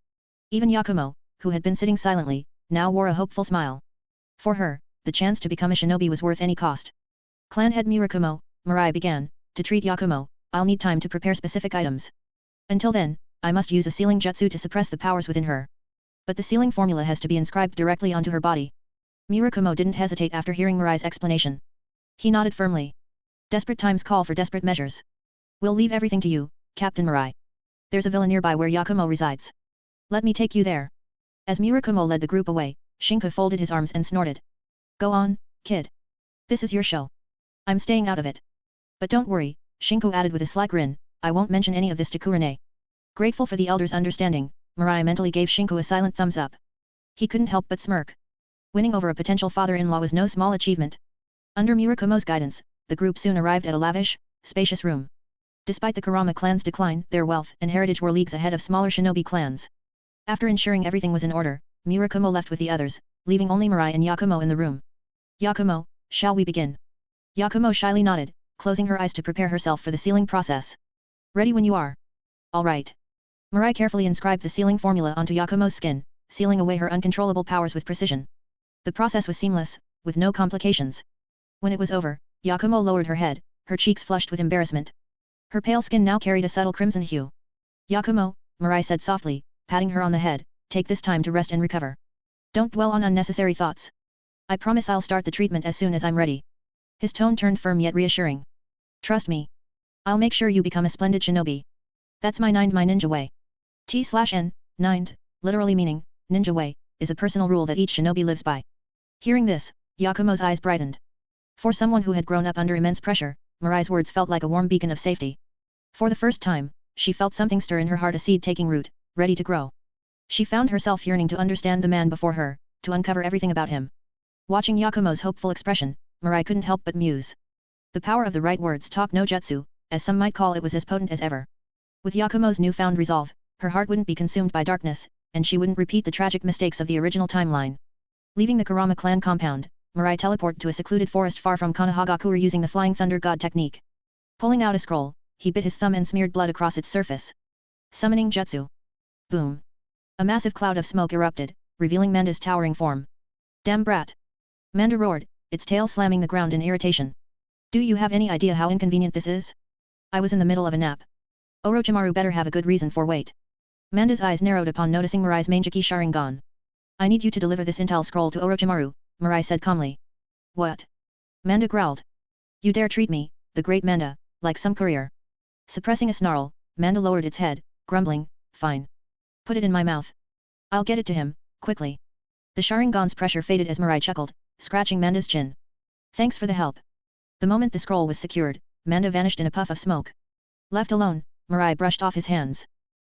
A: Even Yakumo, who had been sitting silently, now wore a hopeful smile. For her, the chance to become a shinobi was worth any cost. Clan head Murakumo, Mirai began, to treat Yakumo, I'll need time to prepare specific items. Until then, I must use a sealing jutsu to suppress the powers within her. But the sealing formula has to be inscribed directly onto her body. Murakumo didn't hesitate after hearing Mirai's explanation. He nodded firmly. Desperate times call for desperate measures. We'll leave everything to you, Captain Mirai. There's a villa nearby where Yakumo resides. Let me take you there. As Murakumo led the group away, Shinku folded his arms and snorted. Go on, kid. This is your show. I'm staying out of it. But don't worry, Shinku added with a sly grin, I won't mention any of this to Kurane. Grateful for the elder's understanding, Mirai mentally gave Shinku a silent thumbs up. He couldn't help but smirk. Winning over a potential father-in-law was no small achievement. Under Murakumo's guidance, the group soon arrived at a lavish, spacious room. Despite the Kurama clan's decline, their wealth and heritage were leagues ahead of smaller shinobi clans. After ensuring everything was in order, Murakumo left with the others, leaving only Mirai and Yakumo in the room. Yakumo, shall we begin? Yakumo shyly nodded, closing her eyes to prepare herself for the sealing process. Ready when you are. All right. Mirai carefully inscribed the sealing formula onto Yakumo's skin, sealing away her uncontrollable powers with precision. The process was seamless, with no complications. When it was over, Yakumo lowered her head, her cheeks flushed with embarrassment. Her pale skin now carried a subtle crimson hue. Yakumo, Mirai said softly, patting her on the head, take this time to rest and recover. Don't dwell on unnecessary thoughts. I promise I'll start the treatment as soon as I'm ready. His tone turned firm yet reassuring. Trust me. I'll make sure you become a splendid shinobi. That's my ninja way. T/N, nined, literally meaning, ninja way, is a personal rule that each shinobi lives by. Hearing this, Yakumo's eyes brightened. For someone who had grown up under immense pressure, Mirai's words felt like a warm beacon of safety. For the first time, she felt something stir in her heart, a seed taking root, ready to grow. She found herself yearning to understand the man before her, to uncover everything about him. Watching Yakumo's hopeful expression, Mirai couldn't help but muse. The power of the right words talk no jutsu, as some might call it, was as potent as ever. With Yakumo's newfound resolve, her heart wouldn't be consumed by darkness, and she wouldn't repeat the tragic mistakes of the original timeline. Leaving the Kurama clan compound, Mirai teleported to a secluded forest far from Konohagakure using the Flying Thunder God technique. Pulling out a scroll, he bit his thumb and smeared blood across its surface. Summoning Jutsu. Boom. A massive cloud of smoke erupted, revealing Manda's towering form. Damn brat! Manda roared, its tail slamming the ground in irritation. Do you have any idea how inconvenient this is? I was in the middle of a nap. Orochimaru better have a good reason for wait. Manda's eyes narrowed upon noticing Mirai's Mangeki Sharingan. I need you to deliver this intel scroll to Orochimaru, Mirai said calmly. What? Manda growled. You dare treat me, the great Manda, like some courier. Suppressing a snarl, Manda lowered its head, grumbling, fine. Put it in my mouth. I'll get it to him, quickly. The Sharingan's pressure faded as Mirai chuckled, scratching Manda's chin. Thanks for the help. The moment the scroll was secured, Manda vanished in a puff of smoke. Left alone, Mirai brushed off his hands.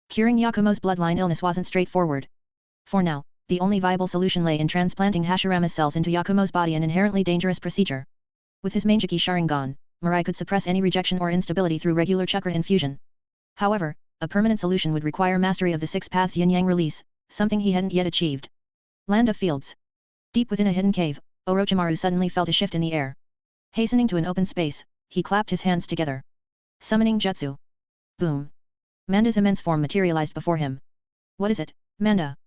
A: Curing Yakumo's bloodline illness wasn't straightforward. For now, the only viable solution lay in transplanting Hashirama's cells into Yakumo's body, an inherently dangerous procedure. With his Mangeki Sharingan, Mirai could suppress any rejection or instability through regular chakra infusion. However, a permanent solution would require mastery of the six paths yin-yang release, something he hadn't yet achieved. Land of Fields. Deep within a hidden cave, Orochimaru suddenly felt a shift in the air. Hastening to an open space, he clapped his hands together. Summoning Jutsu. Boom. Manda's immense form materialized before him. What is it, Manda?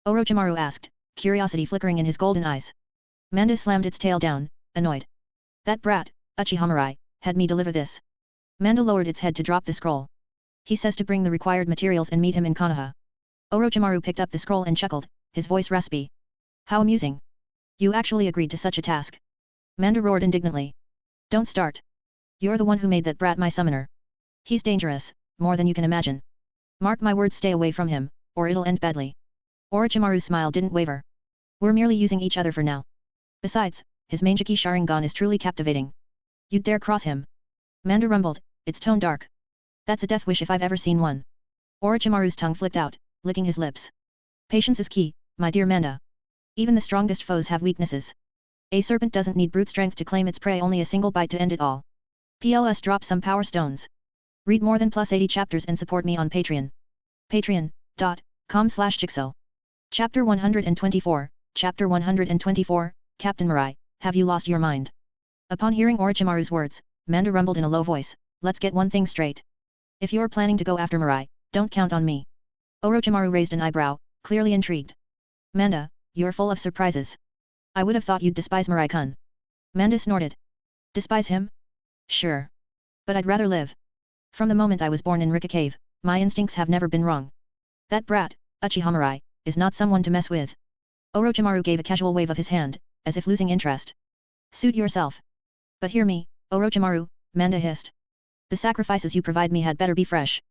A: Orochimaru asked, curiosity flickering in his golden eyes. Manda slammed its tail down, annoyed. That brat, Uchiha Mirai, had me deliver this. Manda lowered its head to drop the scroll. He says to bring the required materials and meet him in Konoha. Orochimaru picked up the scroll and chuckled, his voice raspy. How amusing. You actually agreed to such a task. Manda roared indignantly. Don't start. You're the one who made that brat my summoner. He's dangerous, more than you can imagine. Mark my words, stay away from him, or it'll end badly. Orochimaru's smile didn't waver. We're merely using each other for now. Besides, his Mangeki Sharingan is truly captivating. You'd dare cross him? Manda rumbled, its tone dark. That's a death wish if I've ever seen one. Orochimaru's tongue flicked out, licking his lips. Patience is key, my dear Manda. Even the strongest foes have weaknesses. A serpent doesn't need brute strength to claim its prey, only a single bite to end it all. PLS drop some power stones. Read more than +80 chapters and support me on Patreon. Patreon.com/Jigsaw. Chapter 124, Chapter 124, Captain Mirai, have you lost your mind? Upon hearing Orochimaru's words, Manda rumbled in a low voice, let's get one thing straight. If you're planning to go after Mirai, don't count on me. Orochimaru raised an eyebrow, clearly intrigued. Manda, you're full of surprises. I would have thought you'd despise Mirai-kun. Manda snorted. Despise him? Sure. But I'd rather live. From the moment I was born in Rika Cave, my instincts have never been wrong. That brat, Uchiha Mirai, is not someone to mess with. Orochimaru gave a casual wave of his hand, as if losing interest. Suit yourself. But hear me, Orochimaru, Manda hissed. The sacrifices you provide me had better be fresh.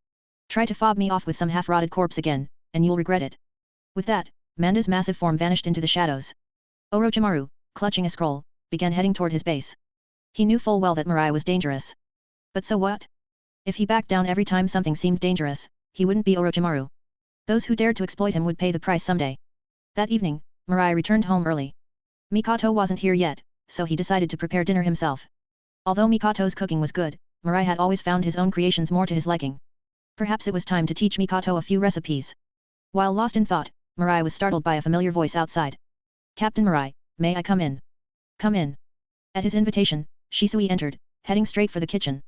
A: Try to fob me off with some half-rotted corpse again, and you'll regret it. With that, Manda's massive form vanished into the shadows. Orochimaru, clutching a scroll, began heading toward his base. He knew full well that Mirai was dangerous. But so what? If he backed down every time something seemed dangerous, he wouldn't be Orochimaru. Those who dared to exploit him would pay the price someday. That evening, Mirai returned home early. Mikoto wasn't here yet, so he decided to prepare dinner himself. Although Mikoto's cooking was good, Mirai had always found his own creations more to his liking. Perhaps it was time to teach Mikoto a few recipes. While lost in thought, Mirai was startled by a familiar voice outside. Captain Mirai, may I come in? Come in. At his invitation, Shisui entered, heading straight for the kitchen.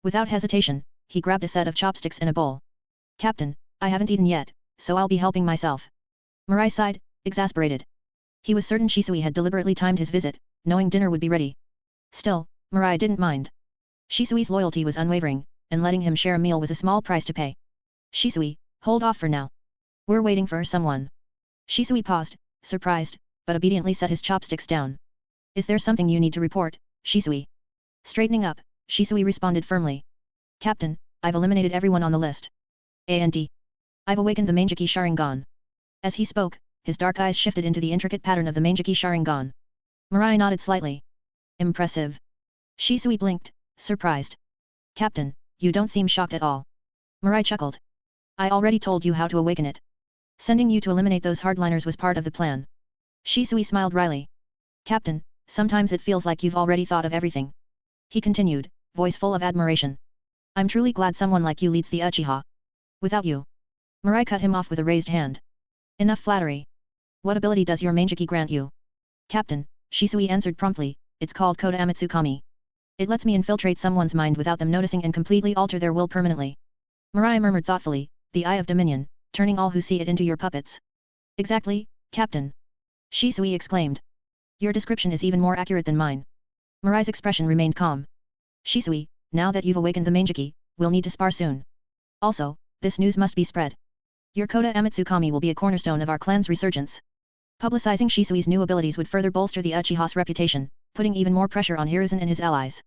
A: Without hesitation, he grabbed a set of chopsticks and a bowl. Captain, I haven't eaten yet, so I'll be helping myself. Mirai sighed, exasperated. He was certain Shisui had deliberately timed his visit, knowing dinner would be ready. Still, Mirai didn't mind. Shisui's loyalty was unwavering, and letting him share a meal was a small price to pay. Shisui, hold off for now. We're waiting for someone. Shisui paused, surprised, but obediently set his chopsticks down. Is there something you need to report, Shisui? Straightening up, Shisui responded firmly. Captain, I've eliminated everyone on the list. And I've awakened the Mangeki Sharingan. As he spoke, his dark eyes shifted into the intricate pattern of the Mangeki Sharingan. Mirai nodded slightly. Impressive. Shisui blinked, surprised. Captain, you don't seem shocked at all. Mirai chuckled. I already told you how to awaken it. Sending you to eliminate those hardliners was part of the plan. Shisui smiled wryly. Captain, sometimes it feels like you've already thought of everything. He continued, voice full of admiration. I'm truly glad someone like you leads the Uchiha. Without you. Mirai cut him off with a raised hand. Enough flattery. What ability does your Mangeki grant you? Captain, Shisui answered promptly, it's called Koda Amatsukami. It lets me infiltrate someone's mind without them noticing and completely alter their will permanently. Mirai murmured thoughtfully, the Eye of Dominion, turning all who see it into your puppets. Exactly, Captain. Shisui exclaimed. Your description is even more accurate than mine. Mirai's expression remained calm. Shisui, now that you've awakened the Mangeki, we'll need to spar soon. Also, this news must be spread. Your Koda Amatsukami will be a cornerstone of our clan's resurgence. Publicizing Shisui's new abilities would further bolster the Uchiha's reputation, putting even more pressure on Hiruzen and his allies.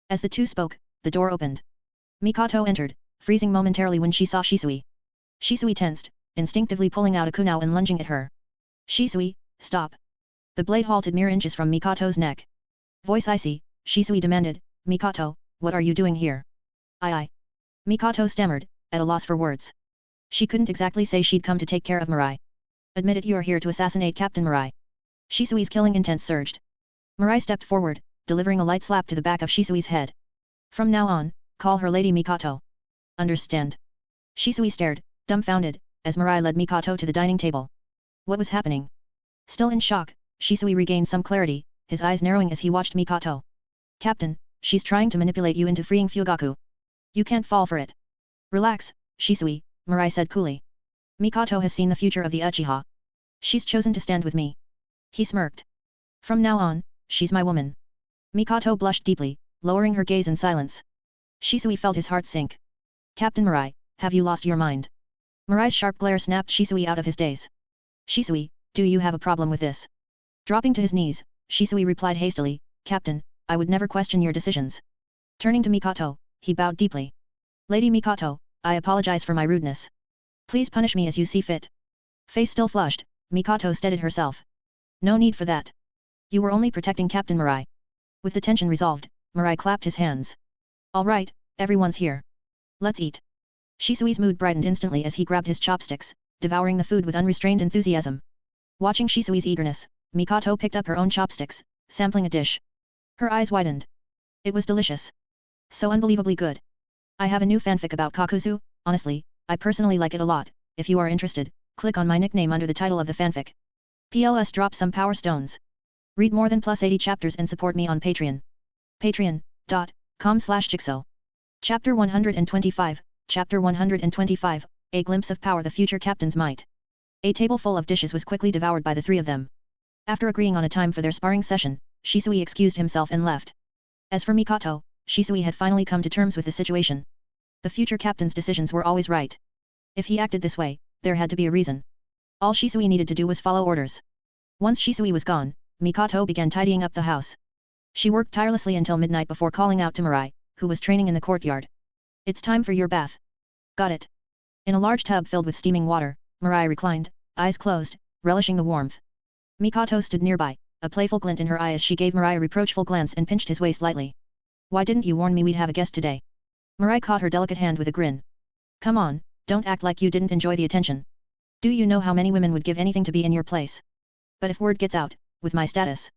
A: As the two spoke, the door opened. Mikoto entered, freezing momentarily when she saw Shisui. Shisui tensed, instinctively pulling out a kunao and lunging at her. Shisui, stop. The blade halted mere inches from Mikoto's neck. Voice icy, Shisui demanded, Mikoto, what are you doing here? I. Mikoto stammered, at a loss for words. She couldn't exactly say she'd come to take care of Mirai. Admit it, you're here to assassinate Captain Mirai. Shisui's killing intent surged. Mirai stepped forward, delivering a light slap to the back of Shisui's head. From now on, call her Lady Mikoto. Understand? Shisui stared, dumbfounded, as Mirai led Mikoto to the dining table. What was happening? Still in shock, Shisui regained some clarity, his eyes narrowing as he watched Mikoto. Captain, she's trying to manipulate you into freeing Fugaku. You can't fall for it. Relax, Shisui, Mirai said coolly. Mikoto has seen the future of the Uchiha. She's chosen to stand with me. He smirked. From now on, she's my woman. Mikoto blushed deeply, lowering her gaze in silence. Shisui felt his heart sink. Captain Mirai, have you lost your mind? Mirai's sharp glare snapped Shisui out of his daze. Shisui, do you have a problem with this? Dropping to his knees, Shisui replied hastily, Captain, I would never question your decisions. Turning to Mikoto, he bowed deeply. Lady Mikoto, I apologize for my rudeness. Please punish me as you see fit. Face still flushed, Mikoto steadied herself. No need for that. You were only protecting Captain Mirai. With the tension resolved, Mirai clapped his hands. All right, everyone's here. Let's eat. Shisui's mood brightened instantly as he grabbed his chopsticks, devouring the food with unrestrained enthusiasm. Watching Shisui's eagerness, Mikoto picked up her own chopsticks, sampling a dish. Her eyes widened. It was delicious. So unbelievably good. I have a new fanfic about Kakuzu, honestly, I personally like it a lot. If you are interested, click on my nickname under the title of the fanfic. PLS drop some power stones. Read more than plus 80 chapters and support me on Patreon. Patreon.com/Jigsaw. Chapter 125, Chapter 125, A Glimpse of Power, the Future Captain's Might. A table full of dishes was quickly devoured by the three of them. After agreeing on a time for their sparring session, Shisui excused himself and left. As for Mikoto, Shisui had finally come to terms with the situation. The future captain's decisions were always right. If he acted this way, there had to be a reason. All Shisui needed to do was follow orders. Once Shisui was gone, Mikoto began tidying up the house. She worked tirelessly until midnight before calling out to Mirai, who was training in the courtyard. It's time for your bath. Got it. In a large tub filled with steaming water, Mirai reclined, eyes closed, relishing the warmth. Mikoto stood nearby, a playful glint in her eye as she gave Mirai a reproachful glance and pinched his waist lightly. Why didn't you warn me we'd have a guest today? Mirai caught her delicate hand with a grin. Come on, don't act like you didn't enjoy the attention. Do you know how many women would give anything to be in your place? But if word gets out, with my status...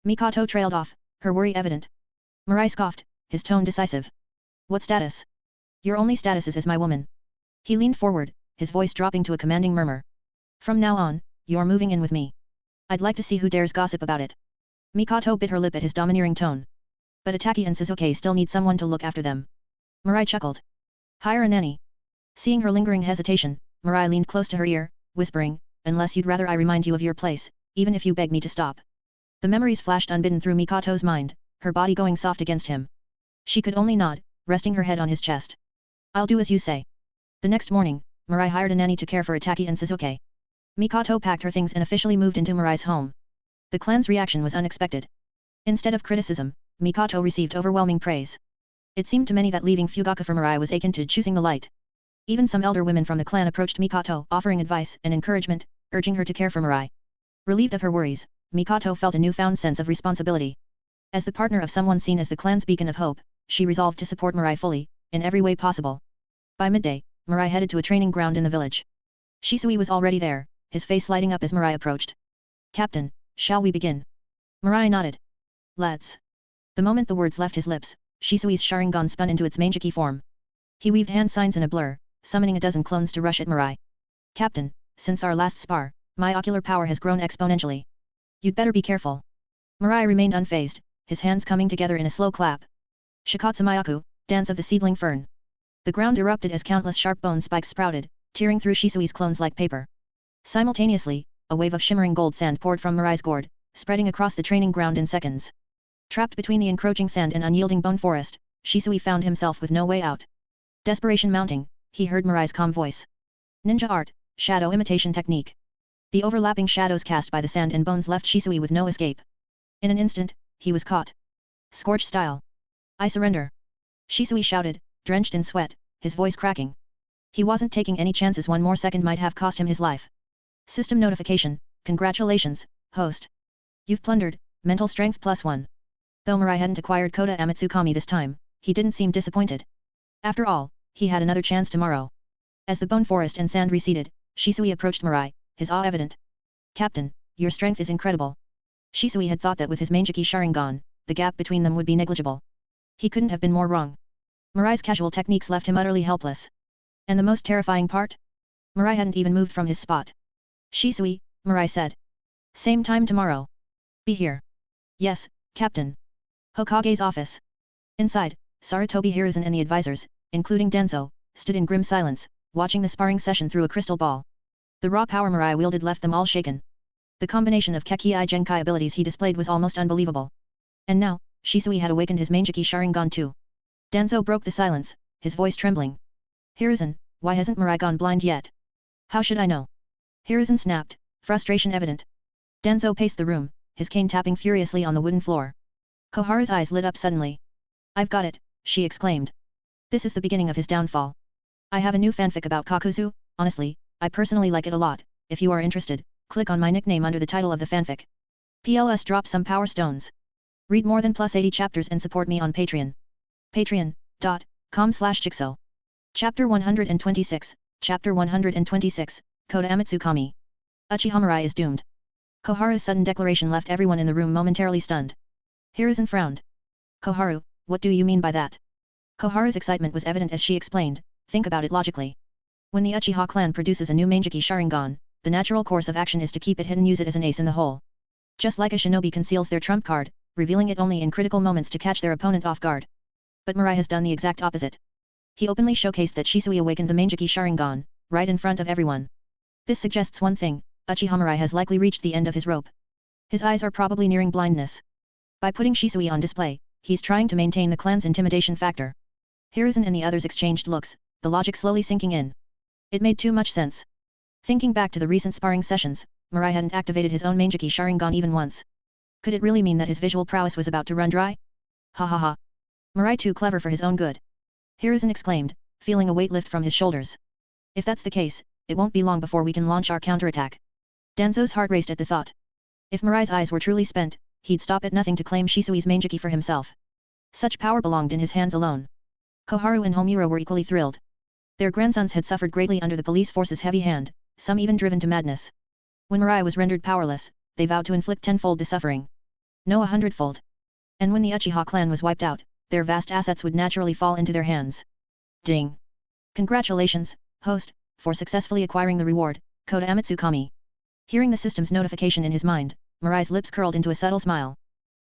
A: Mikoto trailed off, her worry evident. Mirai scoffed, his tone decisive. What status? Your only status is as my woman. He leaned forward, his voice dropping to a commanding murmur. From now on, you're moving in with me. I'd like to see who dares gossip about it. Mikoto bit her lip at his domineering tone. But Ataki and Suzuki still need someone to look after them. Mirai chuckled. Hire a nanny. Seeing her lingering hesitation, Mirai leaned close to her ear, whispering, unless you'd rather I remind you of your place, even if you beg me to stop. The memories flashed unbidden through Mikoto's mind, her body going soft against him. She could only nod, resting her head on his chest. I'll do as you say. The next morning, Mirai hired a nanny to care for Ataki and Suzuki. Mikoto packed her things and officially moved into Mirai's home. The clan's reaction was unexpected. Instead of criticism, Mikoto received overwhelming praise. It seemed to many that leaving Fugaku for Mirai was akin to choosing the light. Even some elder women from the clan approached Mikoto, offering advice and encouragement, urging her to care for Mirai. Relieved of her worries, Mikoto felt a newfound sense of responsibility. As the partner of someone seen as the clan's beacon of hope, she resolved to support Mirai fully, in every way possible. By midday, Mirai headed to a training ground in the village. Shisui was already there, his face lighting up as Mirai approached. Captain, shall we begin? Mirai nodded. Let's. The moment the words left his lips, Shisui's Sharingan spun into its Manjiki form. He weaved hand signs in a blur, summoning a dozen clones to rush at Mirai. Captain, since our last spar, my ocular power has grown exponentially. You'd better be careful. Mirai remained unfazed, his hands coming together in a slow clap. Shikatsumayaku, dance of the seedling fern. The ground erupted as countless sharp bone spikes sprouted, tearing through Shisui's clones like paper. Simultaneously, a wave of shimmering gold sand poured from Mirai's gourd, spreading across the training ground in seconds. Trapped between the encroaching sand and unyielding bone forest, Shisui found himself with no way out. Desperation mounting, he heard Mirai's calm voice. Ninja art, shadow imitation technique. The overlapping shadows cast by the sand and bones left Shisui with no escape. In an instant, he was caught. Scorch style. I surrender. Shisui shouted, drenched in sweat, his voice cracking. He wasn't taking any chances. One more second might have cost him his life. System notification, congratulations, host. You've plundered, mental strength +1. Though Mirai hadn't acquired Kota Amatsukami this time, he didn't seem disappointed. After all, he had another chance tomorrow. As the bone forest and sand receded, Shisui approached Mirai, his awe evident. Captain, your strength is incredible. Shisui had thought that with his Manjiki Sharingan, the gap between them would be negligible. He couldn't have been more wrong. Mirai's casual techniques left him utterly helpless. And the most terrifying part? Mirai hadn't even moved from his spot. Shisui, Mirai said. Same time tomorrow. Be here. Yes, Captain. Hokage's office. Inside, Sarutobi Hiruzen and the advisors, including Danzo, stood in grim silence, watching the sparring session through a crystal ball. The raw power Mirai wielded left them all shaken. The combination of Kekki Genkai abilities he displayed was almost unbelievable. And now, Shisui had awakened his Manjiki Sharingan too. Danzo broke the silence, his voice trembling. Hiruzen, why hasn't Mirai gone blind yet? How should I know? Hiruzen snapped, frustration evident. Danzo paced the room, his cane tapping furiously on the wooden floor. Koharu's eyes lit up suddenly. I've got it, she exclaimed. This is the beginning of his downfall. I have a new fanfic about Kakuzu, honestly, I personally like it a lot. If you are interested, click on my nickname under the title of the fanfic. PLS drop some power stones. Read more than +80 chapters and support me on Patreon. Patreon.com/Jigsaw. Chapter 126, Chapter 126, Kota Amatsukami. Uchiha Mirai is doomed. Koharu's sudden declaration left everyone in the room momentarily stunned. Hiruzen frowned. Koharu, what do you mean by that? Koharu's excitement was evident as she explained, think about it logically. When the Uchiha clan produces a new Manjiki Sharingan, the natural course of action is to keep it hidden, use it as an ace in the hole. Just like a shinobi conceals their trump card, revealing it only in critical moments to catch their opponent off guard. But Mirai has done the exact opposite. He openly showcased that Shisui awakened the Manjiki Sharingan, right in front of everyone. This suggests one thing, Uchiha Mirai has likely reached the end of his rope. His eyes are probably nearing blindness. By putting Shisui on display, he's trying to maintain the clan's intimidation factor. Hiruzen and the others exchanged looks, the logic slowly sinking in. It made too much sense. Thinking back to the recent sparring sessions, Mirai hadn't activated his own Manjiki Sharingan even once. Could it really mean that his visual prowess was about to run dry? Ha ha ha. Mirai too clever for his own good. Hiruzen exclaimed, feeling a weight lift from his shoulders. If that's the case, it won't be long before we can launch our counterattack. Danzo's heart raced at the thought. If Mirai's eyes were truly spent, he'd stop at nothing to claim Shisui's Manjiki for himself. Such power belonged in his hands alone. Koharu and Homura were equally thrilled. Their grandsons had suffered greatly under the police force's heavy hand, some even driven to madness. When Mirai was rendered powerless, they vowed to inflict tenfold the suffering. No 100-fold. And when the Uchiha clan was wiped out, their vast assets would naturally fall into their hands. Ding! Congratulations, host, for successfully acquiring the reward, Koda Amatsukami. Hearing the system's notification in his mind, Mirai's lips curled into a subtle smile.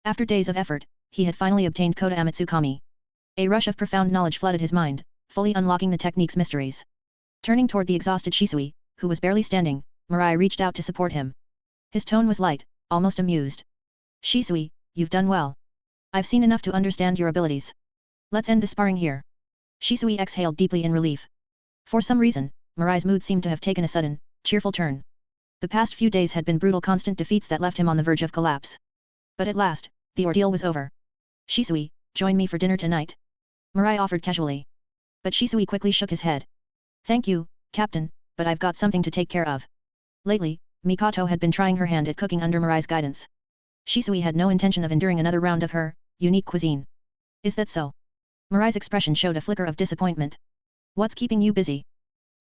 A: After days of effort, he had finally obtained Koda Amatsukami. A rush of profound knowledge flooded his mind, fully unlocking the technique's mysteries. Turning toward the exhausted Shisui, who was barely standing, Mirai reached out to support him. His tone was light, almost amused. Shisui, you've done well. I've seen enough to understand your abilities. Let's end the sparring here. Shisui exhaled deeply in relief. For some reason, Mirai's mood seemed to have taken a sudden, cheerful turn. The past few days had been brutal constant defeats that left him on the verge of collapse. But at last, the ordeal was over. Shisui, join me for dinner tonight. Mirai offered casually. But Shisui quickly shook his head. Thank you, Captain, but I've got something to take care of. Lately, Mikoto had been trying her hand at cooking under Mirai's guidance. Shisui had no intention of enduring another round of her unique cuisine. Is that so? Mirai's expression showed a flicker of disappointment. What's keeping you busy?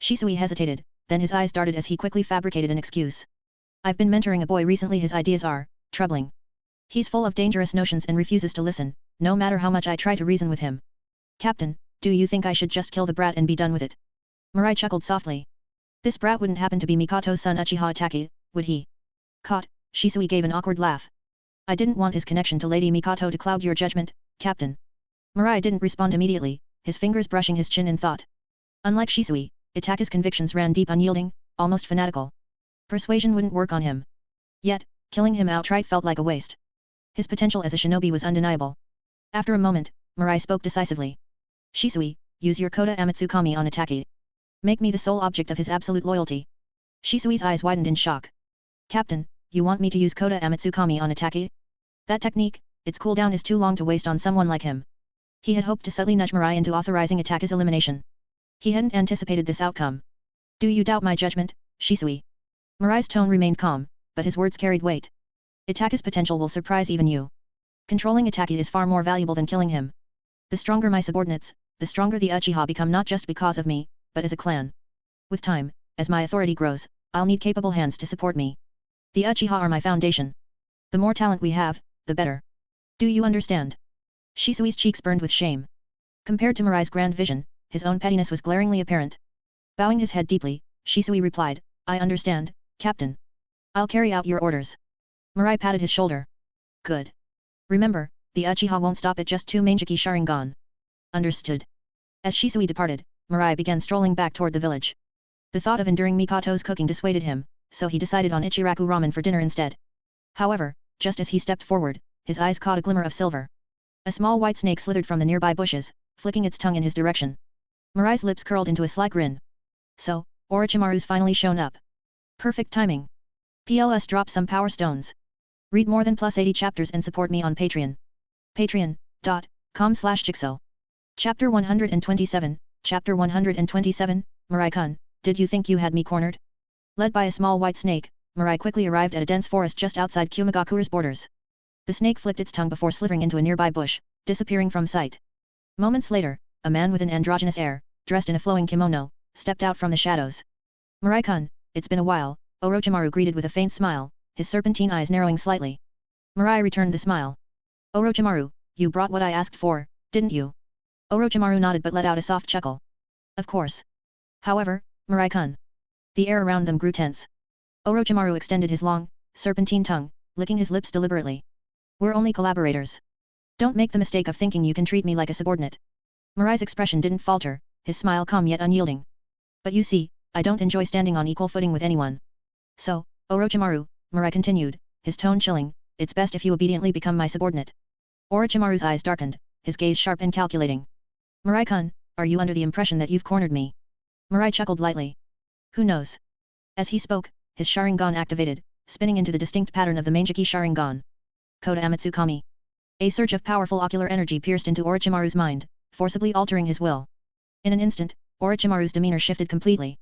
A: Shisui hesitated, then his eyes darted as he quickly fabricated an excuse. I've been mentoring a boy recently. His ideas are troubling. He's full of dangerous notions and refuses to listen, no matter how much I try to reason with him. Captain, do you think I should just kill the brat and be done with it? Mirai chuckled softly. This brat wouldn't happen to be Mikoto's son Uchiha Itachi, would he? Caught, Shisui gave an awkward laugh. I didn't want his connection to Lady Mikoto to cloud your judgment, Captain. Mirai didn't respond immediately, his fingers brushing his chin in thought. Unlike Shisui, Itachi's convictions ran deep, unyielding, almost fanatical. Persuasion wouldn't work on him. Yet, killing him outright felt like a waste. His potential as a shinobi was undeniable. After a moment, Mirai spoke decisively. Shisui, use your Koda Amatsukami on Itachi. Make me the sole object of his absolute loyalty. Shisui's eyes widened in shock. Captain, you want me to use Koda Amatsukami on Itachi? That technique, its cooldown is too long to waste on someone like him. He had hoped to subtly nudge Mirai into authorizing Itachi's elimination. He hadn't anticipated this outcome. Do you doubt my judgment, Shisui? Mirai's tone remained calm, but his words carried weight. Itachi's potential will surprise even you. Controlling Itachi is far more valuable than killing him. The stronger my subordinates, the stronger the Uchiha become, not just because of me, but as a clan. With time, as my authority grows, I'll need capable hands to support me. The Uchiha are my foundation. The more talent we have, the better. Do you understand? Shisui's cheeks burned with shame. Compared to Mirai's grand vision, his own pettiness was glaringly apparent. Bowing his head deeply, Shisui replied, I understand, Captain. I'll carry out your orders. Mirai patted his shoulder. Good. Remember, the Uchiha won't stop at just 2 Manjiki Sharingan. Understood. As Shisui departed, Mirai began strolling back toward the village. The thought of enduring Mikoto's cooking dissuaded him, so he decided on Ichiraku ramen for dinner instead. However, just as he stepped forward, his eyes caught a glimmer of silver. A small white snake slithered from the nearby bushes, flicking its tongue in his direction. Mirai's lips curled into a sly grin. So, Orochimaru's finally shown up. Perfect timing. PLS drop some power stones. Read more than +80 chapters and support me on Patreon. Patreon.com/Jigsaw. Chapter 127, Chapter 127, Mirai-kun, did you think you had me cornered? Led by a small white snake, Mirai quickly arrived at a dense forest just outside Kumagakure's borders. The snake flicked its tongue before slithering into a nearby bush, disappearing from sight. Moments later, a man with an androgynous air, dressed in a flowing kimono, stepped out from the shadows. Mirai-kun, it's been a while, Orochimaru greeted with a faint smile, his serpentine eyes narrowing slightly. Mirai returned the smile. Orochimaru, you brought what I asked for, didn't you? Orochimaru nodded but let out a soft chuckle. Of course. However, Mirai-kun. The air around them grew tense. Orochimaru extended his long, serpentine tongue, licking his lips deliberately. We're only collaborators. Don't make the mistake of thinking you can treat me like a subordinate. Mirai's expression didn't falter, his smile calm yet unyielding. But you see, I don't enjoy standing on equal footing with anyone. So, Orochimaru, Mirai continued, his tone chilling, it's best if you obediently become my subordinate. Orochimaru's eyes darkened, his gaze sharp and calculating. Mirai-kun, are you under the impression that you've cornered me? Mirai chuckled lightly. Who knows? As he spoke, his Sharingan activated, spinning into the distinct pattern of the Manjiki Sharingan. Koda Amatsukami. A surge of powerful ocular energy pierced into Orochimaru's mind, forcibly altering his will. In an instant, Orochimaru's demeanor shifted completely.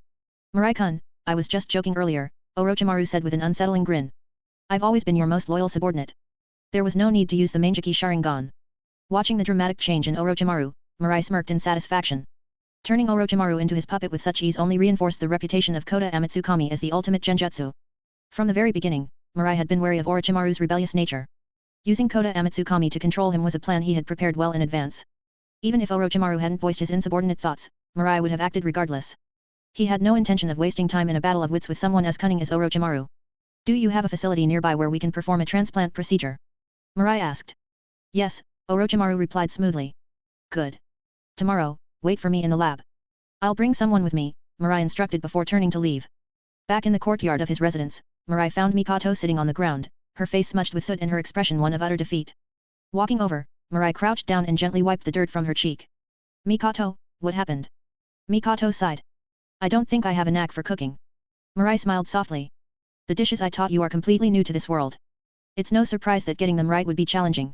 A: Mirai-kun, I was just joking earlier, Orochimaru said with an unsettling grin. I've always been your most loyal subordinate. There was no need to use the Manjiki Sharingan. Watching the dramatic change in Orochimaru, Mirai smirked in satisfaction. Turning Orochimaru into his puppet with such ease only reinforced the reputation of Koda Amatsukami as the ultimate genjutsu. From the very beginning, Mirai had been wary of Orochimaru's rebellious nature. Using Koda Amatsukami to control him was a plan he had prepared well in advance. Even if Orochimaru hadn't voiced his insubordinate thoughts, Mirai would have acted regardless. He had no intention of wasting time in a battle of wits with someone as cunning as Orochimaru. Do you have a facility nearby where we can perform a transplant procedure? Mirai asked. Yes, Orochimaru replied smoothly. Good. Tomorrow, wait for me in the lab. I'll bring someone with me, Mirai instructed before turning to leave. Back in the courtyard of his residence, Mirai found Mikoto sitting on the ground, her face smudged with soot and her expression one of utter defeat. Walking over, Mirai crouched down and gently wiped the dirt from her cheek. Mikoto, what happened? Mikoto sighed. I don't think I have a knack for cooking. Mirai smiled softly. The dishes I taught you are completely new to this world. It's no surprise that getting them right would be challenging.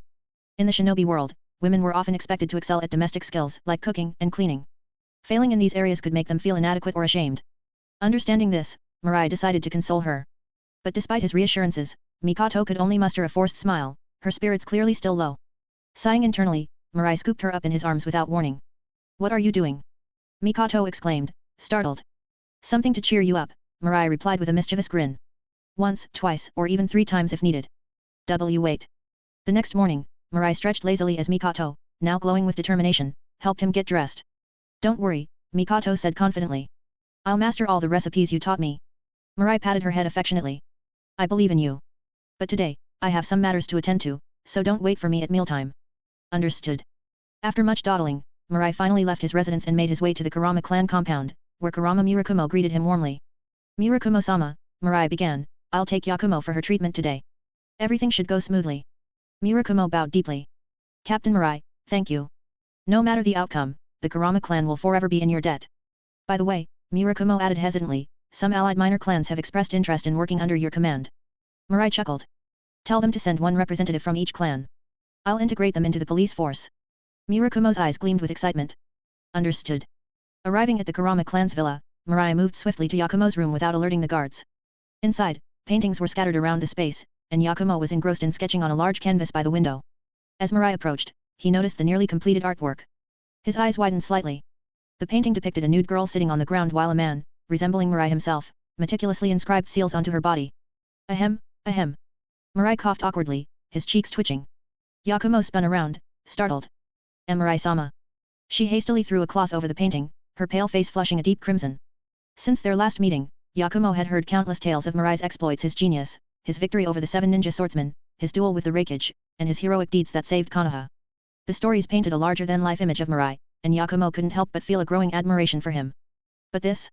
A: In the shinobi world, women were often expected to excel at domestic skills like cooking and cleaning. Failing in these areas could make them feel inadequate or ashamed. Understanding this, Mirai decided to console her. But despite his reassurances, Mikoto could only muster a forced smile, her spirits clearly still low. Sighing internally, Mirai scooped her up in his arms without warning. What are you doing? Mikoto exclaimed, startled. Something to cheer you up, Mirai replied with a mischievous grin. Once, twice, or even 3 times if needed. Wait. The next morning, Mirai stretched lazily as Mikoto, now glowing with determination, helped him get dressed. Don't worry, Mikoto said confidently. I'll master all the recipes you taught me. Mirai patted her head affectionately. I believe in you. But today, I have some matters to attend to, so don't wait for me at mealtime. Understood. After much dawdling, Mirai finally left his residence and made his way to the Kurama clan compound, where Kurama Murakumo greeted him warmly. Murakumo-sama, Mirai began, I'll take Yakumo for her treatment today. Everything should go smoothly. Murakumo bowed deeply. Captain Mirai, thank you. No matter the outcome, the Kurama clan will forever be in your debt. By the way, Murakumo added hesitantly, some allied minor clans have expressed interest in working under your command. Mirai chuckled. Tell them to send one representative from each clan. I'll integrate them into the police force. Murakumo's eyes gleamed with excitement. Understood. Arriving at the Kurama clan's villa, Mirai moved swiftly to Yakumo's room without alerting the guards. Inside, paintings were scattered around the space, and Yakumo was engrossed in sketching on a large canvas by the window. As Mirai approached, he noticed the nearly completed artwork. His eyes widened slightly. The painting depicted a nude girl sitting on the ground while a man, resembling Mirai himself, meticulously inscribed seals onto her body. Ahem, ahem. Mirai coughed awkwardly, his cheeks twitching. Yakumo spun around, startled. Mirai-sama. She hastily threw a cloth over the painting, her pale face flushing a deep crimson. Since their last meeting, Yakumo had heard countless tales of Mirai's exploits, his genius, his victory over the 7 ninja swordsmen, his duel with the Raikage, and his heroic deeds that saved Konoha. The stories painted a larger-than-life image of Mirai, and Yakumo couldn't help but feel a growing admiration for him. But this?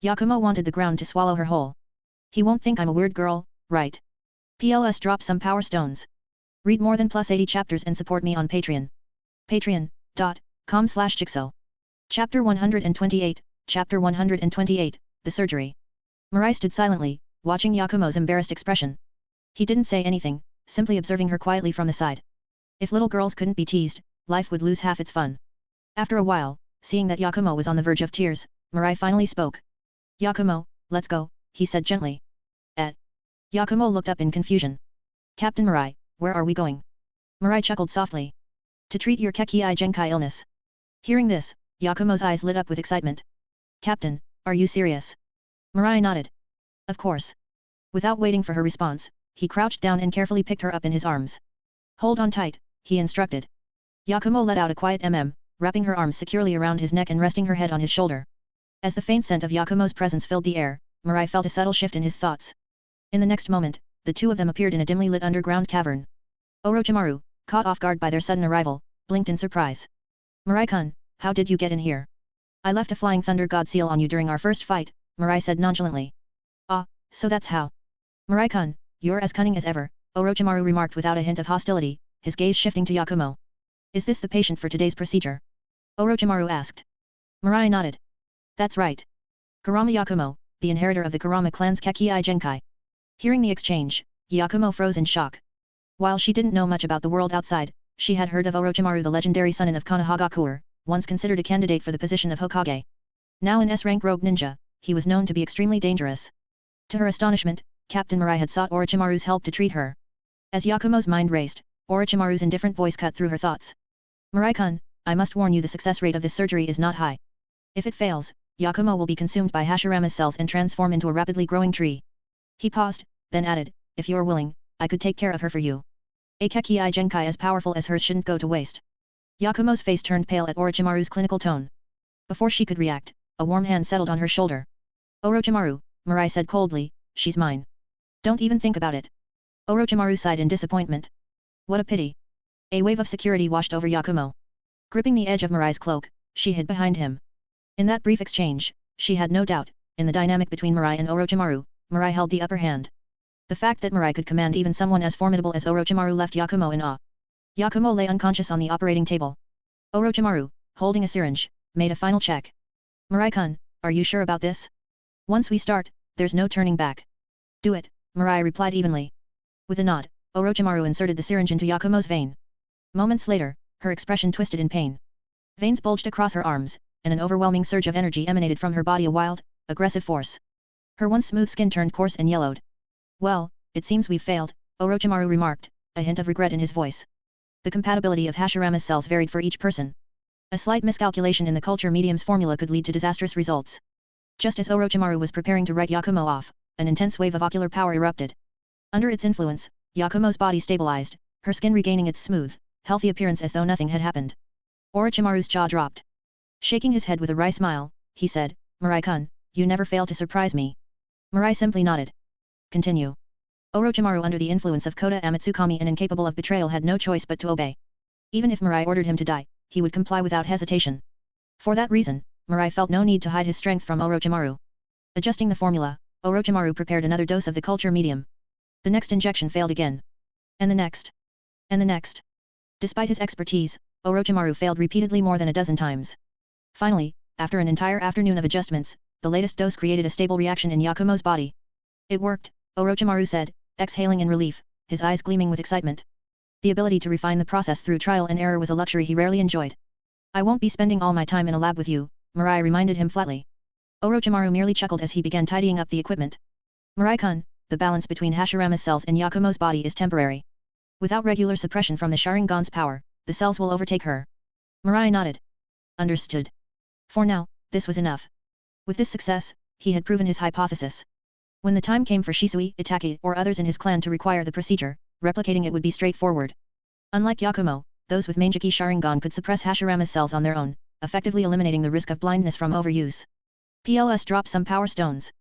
A: Yakumo wanted the ground to swallow her whole. He won't think I'm a weird girl, right? PLS drop some power stones. Read more than +80 chapters and support me on Patreon. Patreon.com/Jigsaw. Chapter 128, Chapter 128, The Surgery. Mirai stood silently, watching Yakumo's embarrassed expression. He didn't say anything, simply observing her quietly from the side. If little girls couldn't be teased, life would lose half its fun. After a while, seeing that Yakumo was on the verge of tears, Mirai finally spoke. Yakumo, let's go, he said gently. Yakumo looked up in confusion. Captain Mirai, where are we going? Mirai chuckled softly. To treat your Kekii Genkai illness. Hearing this, Yakumo's eyes lit up with excitement. Captain, are you serious? Mirai nodded. Of course. Without waiting for her response, he crouched down and carefully picked her up in his arms. Hold on tight, he instructed. Yakumo let out a quiet wrapping her arms securely around his neck and resting her head on his shoulder. As the faint scent of Yakumo's presence filled the air, Mirai felt a subtle shift in his thoughts. In the next moment, the two of them appeared in a dimly lit underground cavern. Orochimaru, caught off guard by their sudden arrival, blinked in surprise. Mirai-kun, how did you get in here? I left a flying thunder god seal on you during our first fight, Mirai said nonchalantly. Ah, so that's how. Mirai-kun, you're as cunning as ever, Orochimaru remarked without a hint of hostility, his gaze shifting to Yakumo. Is this the patient for today's procedure? Orochimaru asked. Mirai nodded. That's right. Kurama Yakumo, the inheritor of the Kurama clan's Kekii Genkai. Hearing the exchange, Yakumo froze in shock. While she didn't know much about the world outside, she had heard of Orochimaru, the legendary son of Konohagakure, once considered a candidate for the position of Hokage. Now an S-rank rogue ninja, he was known to be extremely dangerous. To her astonishment, Captain Mirai had sought Orochimaru's help to treat her. As Yakumo's mind raced, Orochimaru's indifferent voice cut through her thoughts. Mirai-kun, I must warn you, the success rate of this surgery is not high. If it fails, Yakumo will be consumed by Hashirama's cells and transform into a rapidly growing tree. He paused, then added, if you're willing, I could take care of her for you. A Kekii Genkai as powerful as hers shouldn't go to waste. Yakumo's face turned pale at Orochimaru's clinical tone. Before she could react, a warm hand settled on her shoulder. Orochimaru, Mirai said coldly, she's mine. Don't even think about it. Orochimaru sighed in disappointment. What a pity. A wave of security washed over Yakumo. Gripping the edge of Mirai's cloak, she hid behind him. In that brief exchange, she had no doubt, in the dynamic between Mirai and Orochimaru, Mirai held the upper hand. The fact that Mirai could command even someone as formidable as Orochimaru left Yakumo in awe. Yakumo lay unconscious on the operating table. Orochimaru, holding a syringe, made a final check. Mirai-kun, are you sure about this? Once we start, there's no turning back. Do it, Mirai replied evenly. With a nod, Orochimaru inserted the syringe into Yakumo's vein. Moments later, her expression twisted in pain. Veins bulged across her arms, and an overwhelming surge of energy emanated from her body, a wild, aggressive force. Her once smooth skin turned coarse and yellowed. Well, it seems we've failed, Orochimaru remarked, a hint of regret in his voice. The compatibility of Hashirama's cells varied for each person. A slight miscalculation in the culture medium's formula could lead to disastrous results. Just as Orochimaru was preparing to write Yakumo off, an intense wave of ocular power erupted. Under its influence, Yakumo's body stabilized, her skin regaining its smooth, healthy appearance as though nothing had happened. Orochimaru's jaw dropped. Shaking his head with a wry smile, he said, Mirai-kun, you never fail to surprise me. Mirai simply nodded. Continue. Orochimaru, under the influence of Kota Amatsukami and incapable of betrayal, had no choice but to obey. Even if Mirai ordered him to die, he would comply without hesitation. For that reason, Mirai felt no need to hide his strength from Orochimaru. Adjusting the formula, Orochimaru prepared another dose of the culture medium. The next injection failed again. And the next. And the next. Despite his expertise, Orochimaru failed repeatedly more than a dozen times. Finally, after an entire afternoon of adjustments, the latest dose created a stable reaction in Yakumo's body. It worked, Orochimaru said, exhaling in relief, his eyes gleaming with excitement. The ability to refine the process through trial and error was a luxury he rarely enjoyed. I won't be spending all my time in a lab with you, Mirai reminded him flatly. Orochimaru merely chuckled as he began tidying up the equipment. Mirai-kun, the balance between Hashirama's cells and Yakumo's body is temporary. Without regular suppression from the Sharingan's power, the cells will overtake her. Mirai nodded. Understood. For now, this was enough. With this success, he had proven his hypothesis. When the time came for Shisui, Itaki, or others in his clan to require the procedure, replicating it would be straightforward. Unlike Yakumo, those with Manjiki Sharingan could suppress Hashirama's cells on their own, effectively eliminating the risk of blindness from overuse. PLS drop some power stones.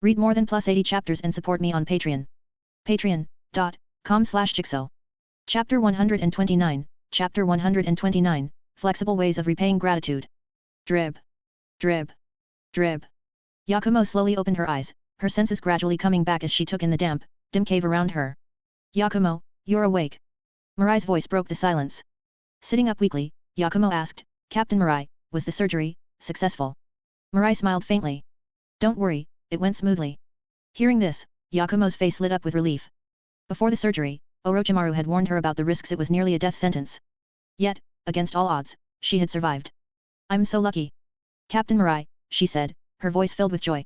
A: Read more than +80 chapters and support me on Patreon. Patreon.com/Jigsaw. Chapter 129, Chapter 129, Flexible Ways of Repaying Gratitude. Drib. Drib. Drib. Yakumo slowly opened her eyes, her senses gradually coming back as she took in the damp, dim cave around her. Yakumo, you're awake. Mirai's voice broke the silence. Sitting up weakly, Yakumo asked, Captain Mirai, was the surgery successful? Mirai smiled faintly. Don't worry, it went smoothly. Hearing this, Yakumo's face lit up with relief. Before the surgery, Orochimaru had warned her about the risks. It was nearly a death sentence. Yet, against all odds, she had survived. I'm so lucky. Captain Mirai, she said, her voice filled with joy.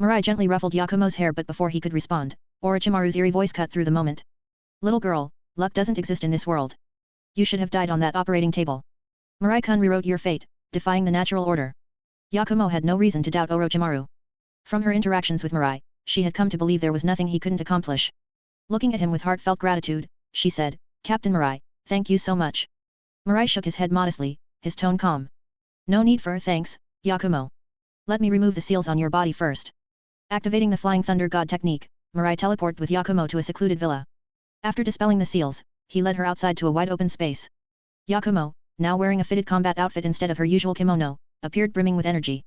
A: Mirai gently ruffled Yakumo's hair, but before he could respond, Orochimaru's eerie voice cut through the moment. Little girl, luck doesn't exist in this world. You should have died on that operating table. Mirai-kun rewrote your fate, defying the natural order. Yakumo had no reason to doubt Orochimaru. From her interactions with Mirai, she had come to believe there was nothing he couldn't accomplish. Looking at him with heartfelt gratitude, she said, Captain Mirai, thank you so much. Mirai shook his head modestly, his tone calm. No need for thanks, Yakumo. Let me remove the seals on your body first. Activating the Flying Thunder God technique, Mirai teleported with Yakumo to a secluded villa. After dispelling the seals, he led her outside to a wide open space. Yakumo, now wearing a fitted combat outfit instead of her usual kimono, appeared brimming with energy.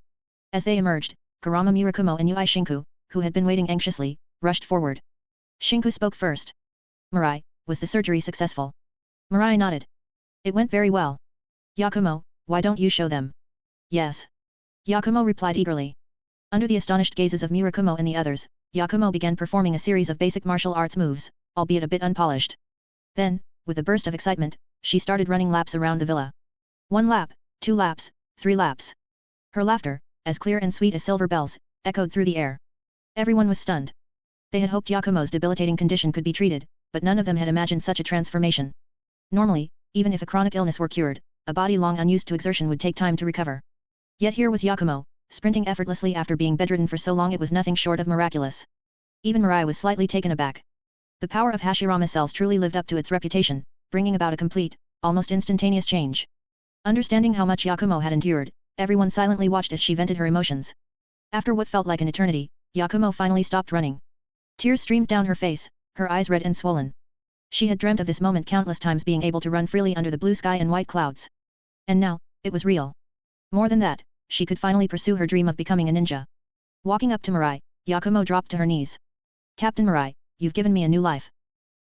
A: As they emerged, Kurama Murakumo and Yui Shinku, who had been waiting anxiously, rushed forward. Shinku spoke first. Mirai, was the surgery successful? Mirai nodded. It went very well. Yakumo, why don't you show them? Yes. Yakumo replied eagerly. Under the astonished gazes of Murakumo and the others, Yakumo began performing a series of basic martial arts moves, albeit a bit unpolished. Then, with a burst of excitement, she started running laps around the villa. 1 lap, 2 laps, 3 laps. Her laughter, as clear and sweet as silver bells, echoed through the air. Everyone was stunned. They had hoped Yakumo's debilitating condition could be treated, but none of them had imagined such a transformation. Normally, even if a chronic illness were cured, a body long unused to exertion would take time to recover. Yet here was Yakumo, sprinting effortlessly after being bedridden for so long it was nothing short of miraculous. Even Mirai was slightly taken aback. The power of Hashirama cells truly lived up to its reputation, bringing about a complete, almost instantaneous change. Understanding how much Yakumo had endured, Everyone silently watched as she vented her emotions. After what felt like an eternity, Yakumo finally stopped running. Tears streamed down her face, her eyes red and swollen. She had dreamt of this moment countless times, being able to run freely under the blue sky and white clouds. And now, it was real. More than that, she could finally pursue her dream of becoming a ninja. Walking up to Mirai, Yakumo dropped to her knees. Captain Mirai, you've given me a new life.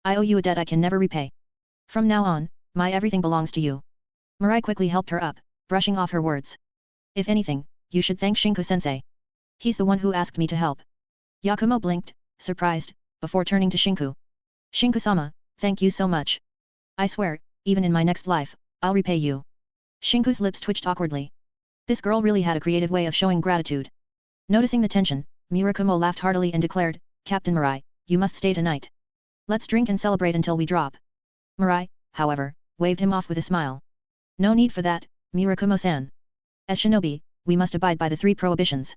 A: I owe you a debt I can never repay. From now on, my everything belongs to you. Mirai quickly helped her up, brushing off her words. If anything, you should thank Shinku-sensei. He's the one who asked me to help. Yakumo blinked, surprised, before turning to Shinku. Shinku-sama, thank you so much. I swear, even in my next life, I'll repay you. Shinku's lips twitched awkwardly. This girl really had a creative way of showing gratitude. Noticing the tension, Murakumo laughed heartily and declared, Captain Mirai, you must stay tonight. Let's drink and celebrate until we drop. Mirai, however, waved him off with a smile. No need for that, Murakumo-san. As shinobi, we must abide by the 3 prohibitions.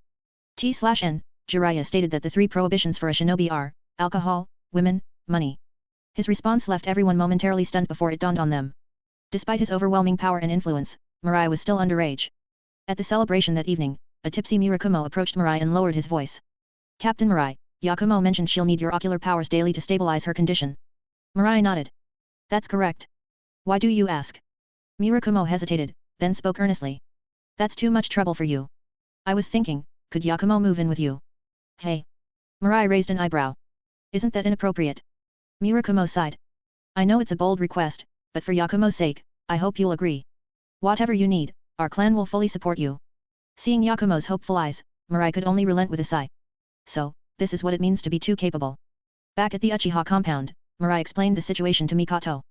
A: T/N, Jiraiya stated that the 3 prohibitions for a shinobi are, alcohol, women, money. His response left everyone momentarily stunned before it dawned on them. Despite his overwhelming power and influence, Mirai was still underage. At the celebration that evening, a tipsy Murakumo approached Mirai and lowered his voice. Captain Mirai, Yakumo mentioned she'll need your ocular powers daily to stabilize her condition. Mirai nodded. That's correct. Why do you ask? Murakumo hesitated, then spoke earnestly. That's too much trouble for you. I was thinking, could Yakumo move in with you? Hey. Mirai raised an eyebrow. Isn't that inappropriate? Murakumo sighed. I know it's a bold request, but for Yakumo's sake, I hope you'll agree. Whatever you need, our clan will fully support you. Seeing Yakumo's hopeful eyes, Mirai could only relent with a sigh. So, this is what it means to be too capable. Back at the Uchiha compound, Mirai explained the situation to Mikoto.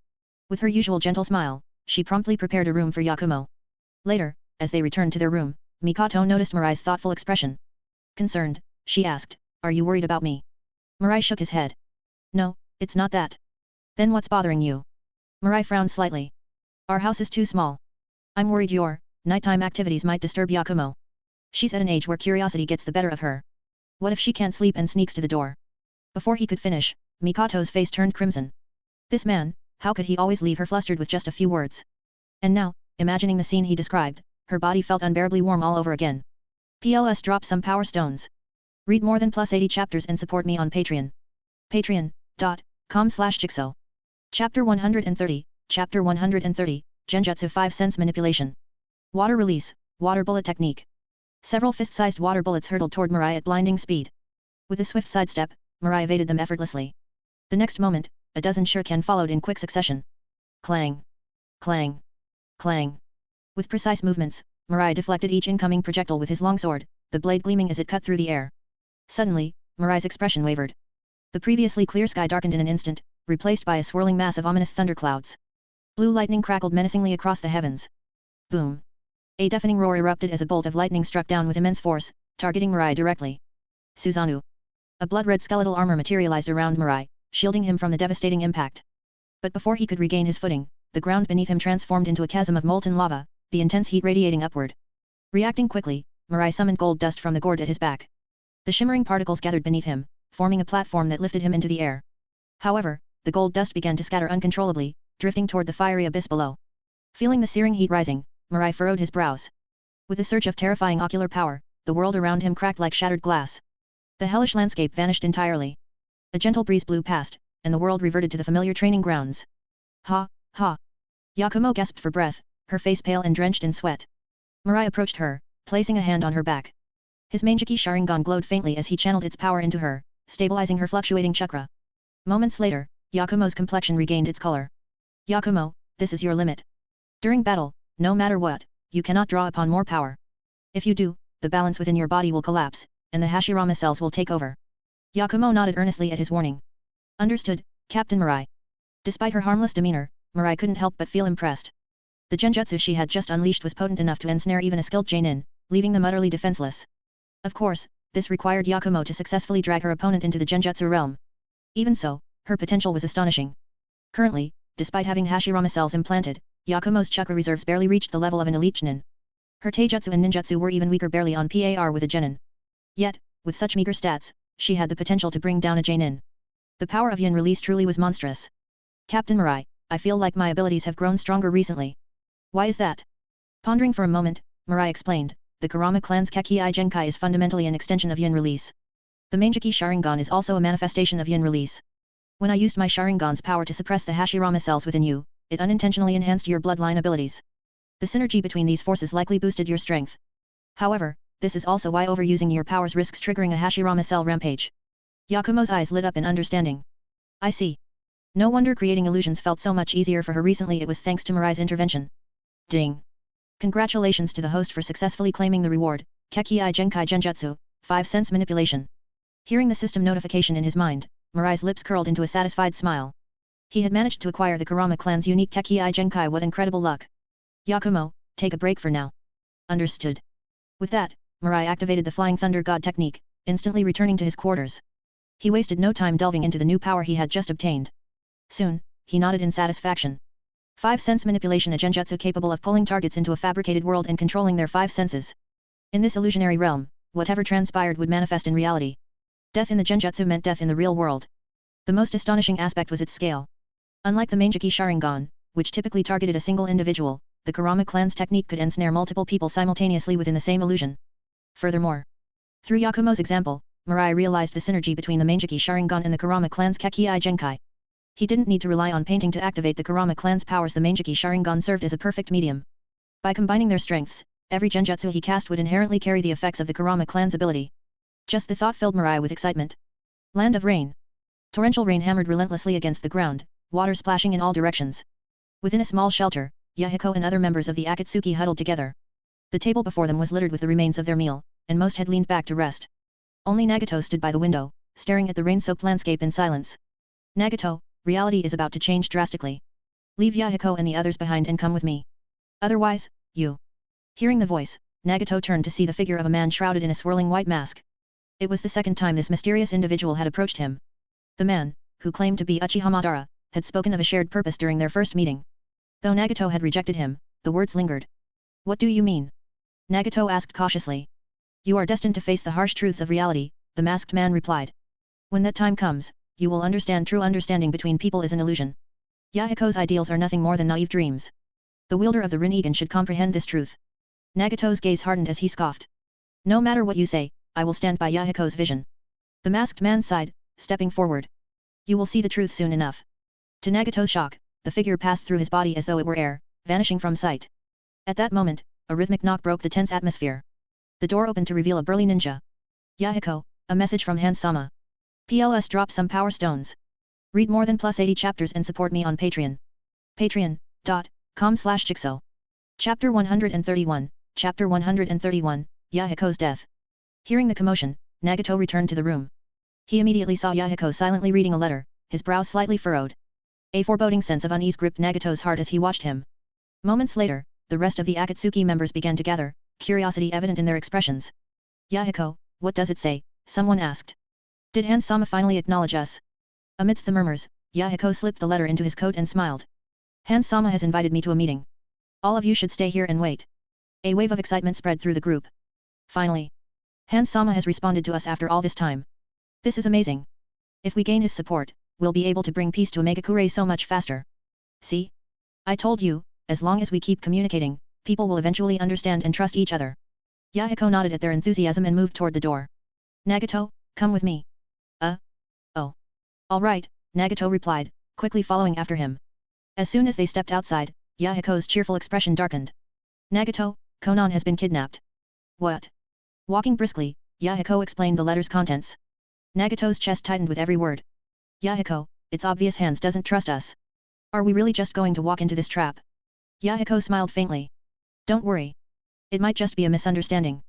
A: With her usual gentle smile, she promptly prepared a room for Yakumo. Later, as they returned to their room, Mikoto noticed Mirai's thoughtful expression. Concerned, she asked, Are you worried about me? Mirai shook his head. No, it's not that. Then what's bothering you? Mirai frowned slightly. Our house is too small. I'm worried your nighttime activities might disturb Yakumo. She's at an age where curiosity gets the better of her. What if she can't sleep and sneaks to the door? Before he could finish, Mikoto's face turned crimson. This man, how could he always leave her flustered with just a few words? And now, imagining the scene he described, her body felt unbearably warm all over again. PLS drop some power stones. Read more than +80 chapters and support me on Patreon. Patreon.com/Jigsaw. Chapter 130, Chapter 130, Genjutsu 5 Sense Manipulation. Water Release, Water Bullet Technique. Several fist-sized water bullets hurtled toward Mirai at blinding speed. With a swift sidestep, Mirai evaded them effortlessly. The next moment, a dozen shuriken followed in quick succession. Clang! Clang! Clang! With precise movements, Mirai deflected each incoming projectile with his longsword, the blade gleaming as it cut through the air. Suddenly, Mirai's expression wavered. The previously clear sky darkened in an instant, replaced by a swirling mass of ominous thunderclouds. Blue lightning crackled menacingly across the heavens. Boom! A deafening roar erupted as a bolt of lightning struck down with immense force, targeting Mirai directly. Susanoo! A blood-red skeletal armor materialized around Mirai, shielding him from the devastating impact. But before he could regain his footing, the ground beneath him transformed into a chasm of molten lava, the intense heat radiating upward. Reacting quickly, Mirai summoned gold dust from the gourd at his back. The shimmering particles gathered beneath him, forming a platform that lifted him into the air. However, the gold dust began to scatter uncontrollably, drifting toward the fiery abyss below. Feeling the searing heat rising, Mirai furrowed his brows. With a surge of terrifying ocular power, the world around him cracked like shattered glass. The hellish landscape vanished entirely. A gentle breeze blew past, and the world reverted to the familiar training grounds. Ha, ha! Yakumo gasped for breath, her face pale and drenched in sweat. Mirai approached her, placing a hand on her back. His Mangeki Sharingan glowed faintly as he channeled its power into her, stabilizing her fluctuating chakra. Moments later, Yakumo's complexion regained its color. Yakumo, this is your limit. During battle, no matter what, you cannot draw upon more power. If you do, the balance within your body will collapse, and the Hashirama cells will take over. Yakumo nodded earnestly at his warning. Understood, Captain Mirai. Despite her harmless demeanor, Mirai couldn't help but feel impressed. The genjutsu she had just unleashed was potent enough to ensnare even a skilled Jainin, leaving them utterly defenseless. Of course, this required Yakumo to successfully drag her opponent into the genjutsu realm. Even so, her potential was astonishing. Currently, despite having Hashirama cells implanted, Yakumo's chakra reserves barely reached the level of an elite Chunin. Her taijutsu and ninjutsu were even weaker, barely on par with a genin. Yet, with such meager stats, she had the potential to bring down a Jainin. The power of yin release truly was monstrous. Captain Mirai, I feel like my abilities have grown stronger recently. Why is that? Pondering for a moment, Mirai explained, the Kurama clan's Kekkei Genkai is fundamentally an extension of yin release. The Manjiki Sharingan is also a manifestation of yin release. When I used my Sharingan's power to suppress the Hashirama cells within you, it unintentionally enhanced your bloodline abilities. The synergy between these forces likely boosted your strength. However, this is also why overusing your powers risks triggering a Hashirama cell rampage. Yakumo's eyes lit up in understanding. I see. No wonder creating illusions felt so much easier for her recently. It was thanks to Mirai's intervention. Ding! Congratulations to the host for successfully claiming the reward, Kekkei Genkai Genjutsu, 5 sense manipulation. Hearing the system notification in his mind, Mirai's lips curled into a satisfied smile. He had managed to acquire the Kurama clan's unique Kekkei Genkai. What incredible luck! Yakumo, take a break for now. Understood. With that, Mirai activated the Flying Thunder God technique, instantly returning to his quarters. He wasted no time delving into the new power he had just obtained. Soon, he nodded in satisfaction. 5 sense manipulation, a genjutsu capable of pulling targets into a fabricated world and controlling their 5 senses. In this illusionary realm, whatever transpired would manifest in reality. Death in the genjutsu meant death in the real world. The most astonishing aspect was its scale. Unlike the Manjiki Sharingan, which typically targeted a single individual, the Kurama clan's technique could ensnare multiple people simultaneously within the same illusion. Furthermore, through Yakumo's example, Mirai realized the synergy between the Manjiki Sharingan and the Kurama clan's Kekkei Genkai. He didn't need to rely on painting to activate the Kurama clan's powers. The Manjiki Sharingan served as a perfect medium. By combining their strengths, every genjutsu he cast would inherently carry the effects of the Kurama clan's ability. Just the thought filled Mirai with excitement. Land of rain. Torrential rain hammered relentlessly against the ground, water splashing in all directions. Within a small shelter, Yahiko and other members of the Akatsuki huddled together. The table before them was littered with the remains of their meal, and most had leaned back to rest. Only Nagato stood by the window, staring at the rain-soaked landscape in silence. Nagato, reality is about to change drastically. Leave Yahiko and the others behind and come with me. Otherwise, you. Hearing the voice, Nagato turned to see the figure of a man shrouded in a swirling white mask. It was the second time this mysterious individual had approached him. The man, who claimed to be Uchiha Madara, had spoken of a shared purpose during their first meeting. Though Nagato had rejected him, the words lingered. What do you mean? Nagato asked cautiously. You are destined to face the harsh truths of reality, the masked man replied. When that time comes, you will understand true understanding between people is an illusion. Yahiko's ideals are nothing more than naive dreams. The wielder of the Rinnegan should comprehend this truth. Nagato's gaze hardened as he scoffed. No matter what you say, I will stand by Yahiko's vision. The masked man sighed, stepping forward. You will see the truth soon enough. To Nagato's shock, the figure passed through his body as though it were air, vanishing from sight. At that moment, a rhythmic knock broke the tense atmosphere. The door opened to reveal a burly ninja. Yahiko, a message from Hans-sama. PLS drop some power stones. Read more than +80 chapters and support me on Patreon. Patreon.com/Jigsaw. Chapter 131, Chapter 131, Yahiko's death. Hearing the commotion, Nagato returned to the room. He immediately saw Yahiko silently reading a letter, his brow slightly furrowed. A foreboding sense of unease gripped Nagato's heart as he watched him. Moments later, the rest of the Akatsuki members began to gather, curiosity evident in their expressions. Yahiko, what does it say? Someone asked. Did Hans-sama finally acknowledge us? Amidst the murmurs, Yahiko slipped the letter into his coat and smiled. Hans-sama has invited me to a meeting. All of you should stay here and wait. A wave of excitement spread through the group. Finally, Hans-sama has responded to us after all this time. This is amazing. If we gain his support, we'll be able to bring peace to Omegakure so much faster. See? I told you, as long as we keep communicating, people will eventually understand and trust each other. Yahiko nodded at their enthusiasm and moved toward the door. Nagato, come with me. Oh. All right, Nagato replied, quickly following after him. As soon as they stepped outside, Yahiko's cheerful expression darkened. Nagato, Konan has been kidnapped. What? Walking briskly, Yahiko explained the letter's contents. Nagato's chest tightened with every word. Yahiko, it's obvious Hans doesn't trust us. Are we really just going to walk into this trap? Yahiko smiled faintly. Don't worry. It might just be a misunderstanding.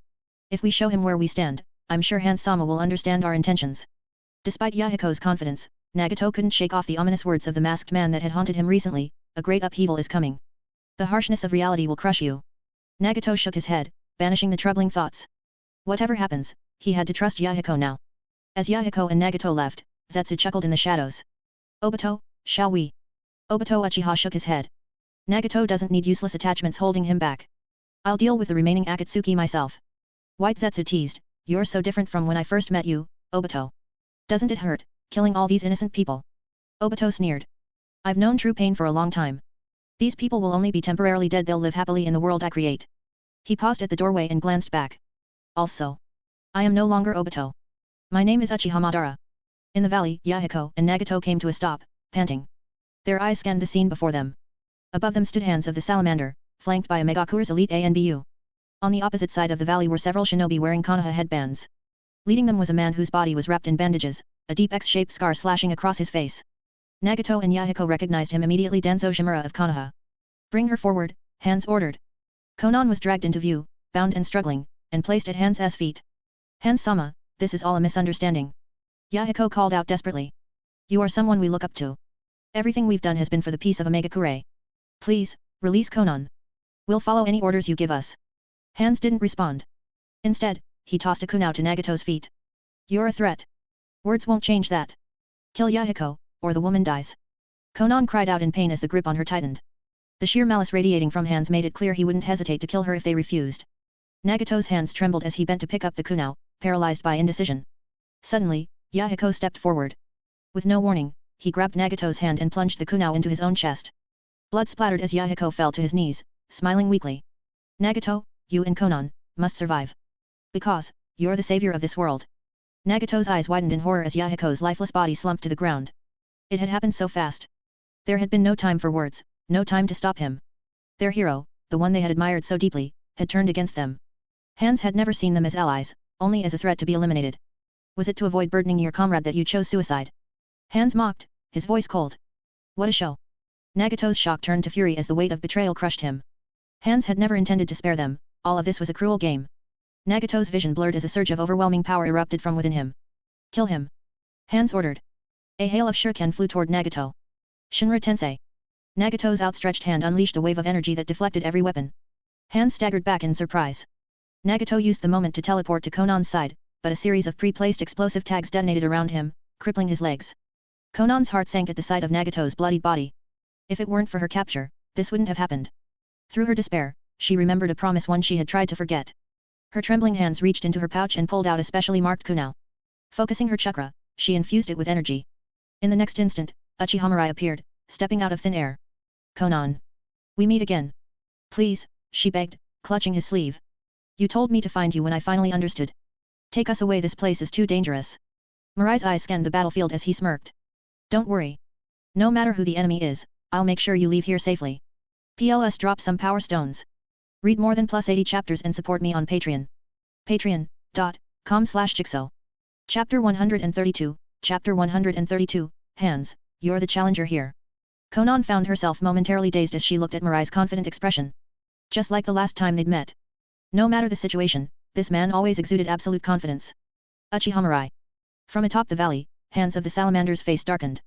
A: If we show him where we stand, I'm sure Hans-sama will understand our intentions. Despite Yahiko's confidence, Nagato couldn't shake off the ominous words of the masked man that had haunted him recently, a great upheaval is coming. The harshness of reality will crush you. Nagato shook his head, banishing the troubling thoughts. Whatever happens, he had to trust Yahiko now. As Yahiko and Nagato left, Zetsu chuckled in the shadows. Obito, shall we? Obito Uchiha shook his head. Nagato doesn't need useless attachments holding him back. I'll deal with the remaining Akatsuki myself. White Zetsu teased, you're so different from when I first met you, Obito. Doesn't it hurt, killing all these innocent people? Obito sneered. I've known true pain for a long time. These people will only be temporarily dead, they'll live happily in the world I create. He paused at the doorway and glanced back. Also, I am no longer Obito. My name is Uchiha Madara. In the valley, Yahiko and Nagato came to a stop, panting. Their eyes scanned the scene before them. Above them stood Hands of the Salamander, flanked by a Megakure's elite A and BU. On the opposite side of the valley were several shinobi wearing Konoha headbands. Leading them was a man whose body was wrapped in bandages, a deep X-shaped scar slashing across his face. Nagato and Yahiko recognized him immediately. Danzo Shimura of Konoha. Bring her forward, Hands ordered. Konan was dragged into view, bound and struggling, and placed at Han's feet. Hans-sama, this is all a misunderstanding. Yahiko called out desperately. You are someone we look up to. Everything we've done has been for the peace of Omegakure. Please, release Konan. We'll follow any orders you give us. Hans didn't respond. Instead, he tossed a kunai to Nagato's feet. You're a threat. Words won't change that. Kill Yahiko, or the woman dies. Konan cried out in pain as the grip on her tightened. The sheer malice radiating from Hans made it clear he wouldn't hesitate to kill her if they refused. Nagato's hands trembled as he bent to pick up the kunai, paralyzed by indecision. Suddenly, Yahiko stepped forward. With no warning, he grabbed Nagato's hand and plunged the kunai into his own chest. Blood splattered as Yahiko fell to his knees, smiling weakly. Nagato, you and Konan must survive. Because, you're the savior of this world. Nagato's eyes widened in horror as Yahiko's lifeless body slumped to the ground. It had happened so fast. There had been no time for words, no time to stop him. Their hero, the one they had admired so deeply, had turned against them. Hans had never seen them as allies, only as a threat to be eliminated. Was it to avoid burdening your comrade that you chose suicide? Hans mocked, his voice cold. What a show. Nagato's shock turned to fury as the weight of betrayal crushed him. Hans had never intended to spare them, all of this was a cruel game. Nagato's vision blurred as a surge of overwhelming power erupted from within him. Kill him. Hans ordered. A hail of shuriken flew toward Nagato. Shinra Tensei. Nagato's outstretched hand unleashed a wave of energy that deflected every weapon. Hans staggered back in surprise. Nagato used the moment to teleport to Konan's side, but a series of pre-placed explosive tags detonated around him, crippling his legs. Konan's heart sank at the sight of Nagato's bloodied body. If it weren't for her capture, this wouldn't have happened. Through her despair, she remembered a promise one she had tried to forget. Her trembling hands reached into her pouch and pulled out a specially marked kunai. Focusing her chakra, she infused it with energy. In the next instant, Uchiha Mirai appeared, stepping out of thin air. Konan. We meet again. Please, she begged, clutching his sleeve. You told me to find you when I finally understood. Take us away, this place is too dangerous. Mirai's eyes scanned the battlefield as he smirked. Don't worry. No matter who the enemy is, I'll make sure you leave here safely. PLS drop some power stones. Read more than +80 chapters and support me on Patreon. Patreon.com/Jigsaw. Chapter 132, Chapter 132, Hans, you're the challenger here. Konan found herself momentarily dazed as she looked at Mirai's confident expression. Just like the last time they'd met. No matter the situation, this man always exuded absolute confidence. Uchiha Mirai. From atop the valley, Hands of the Salamander's face darkened.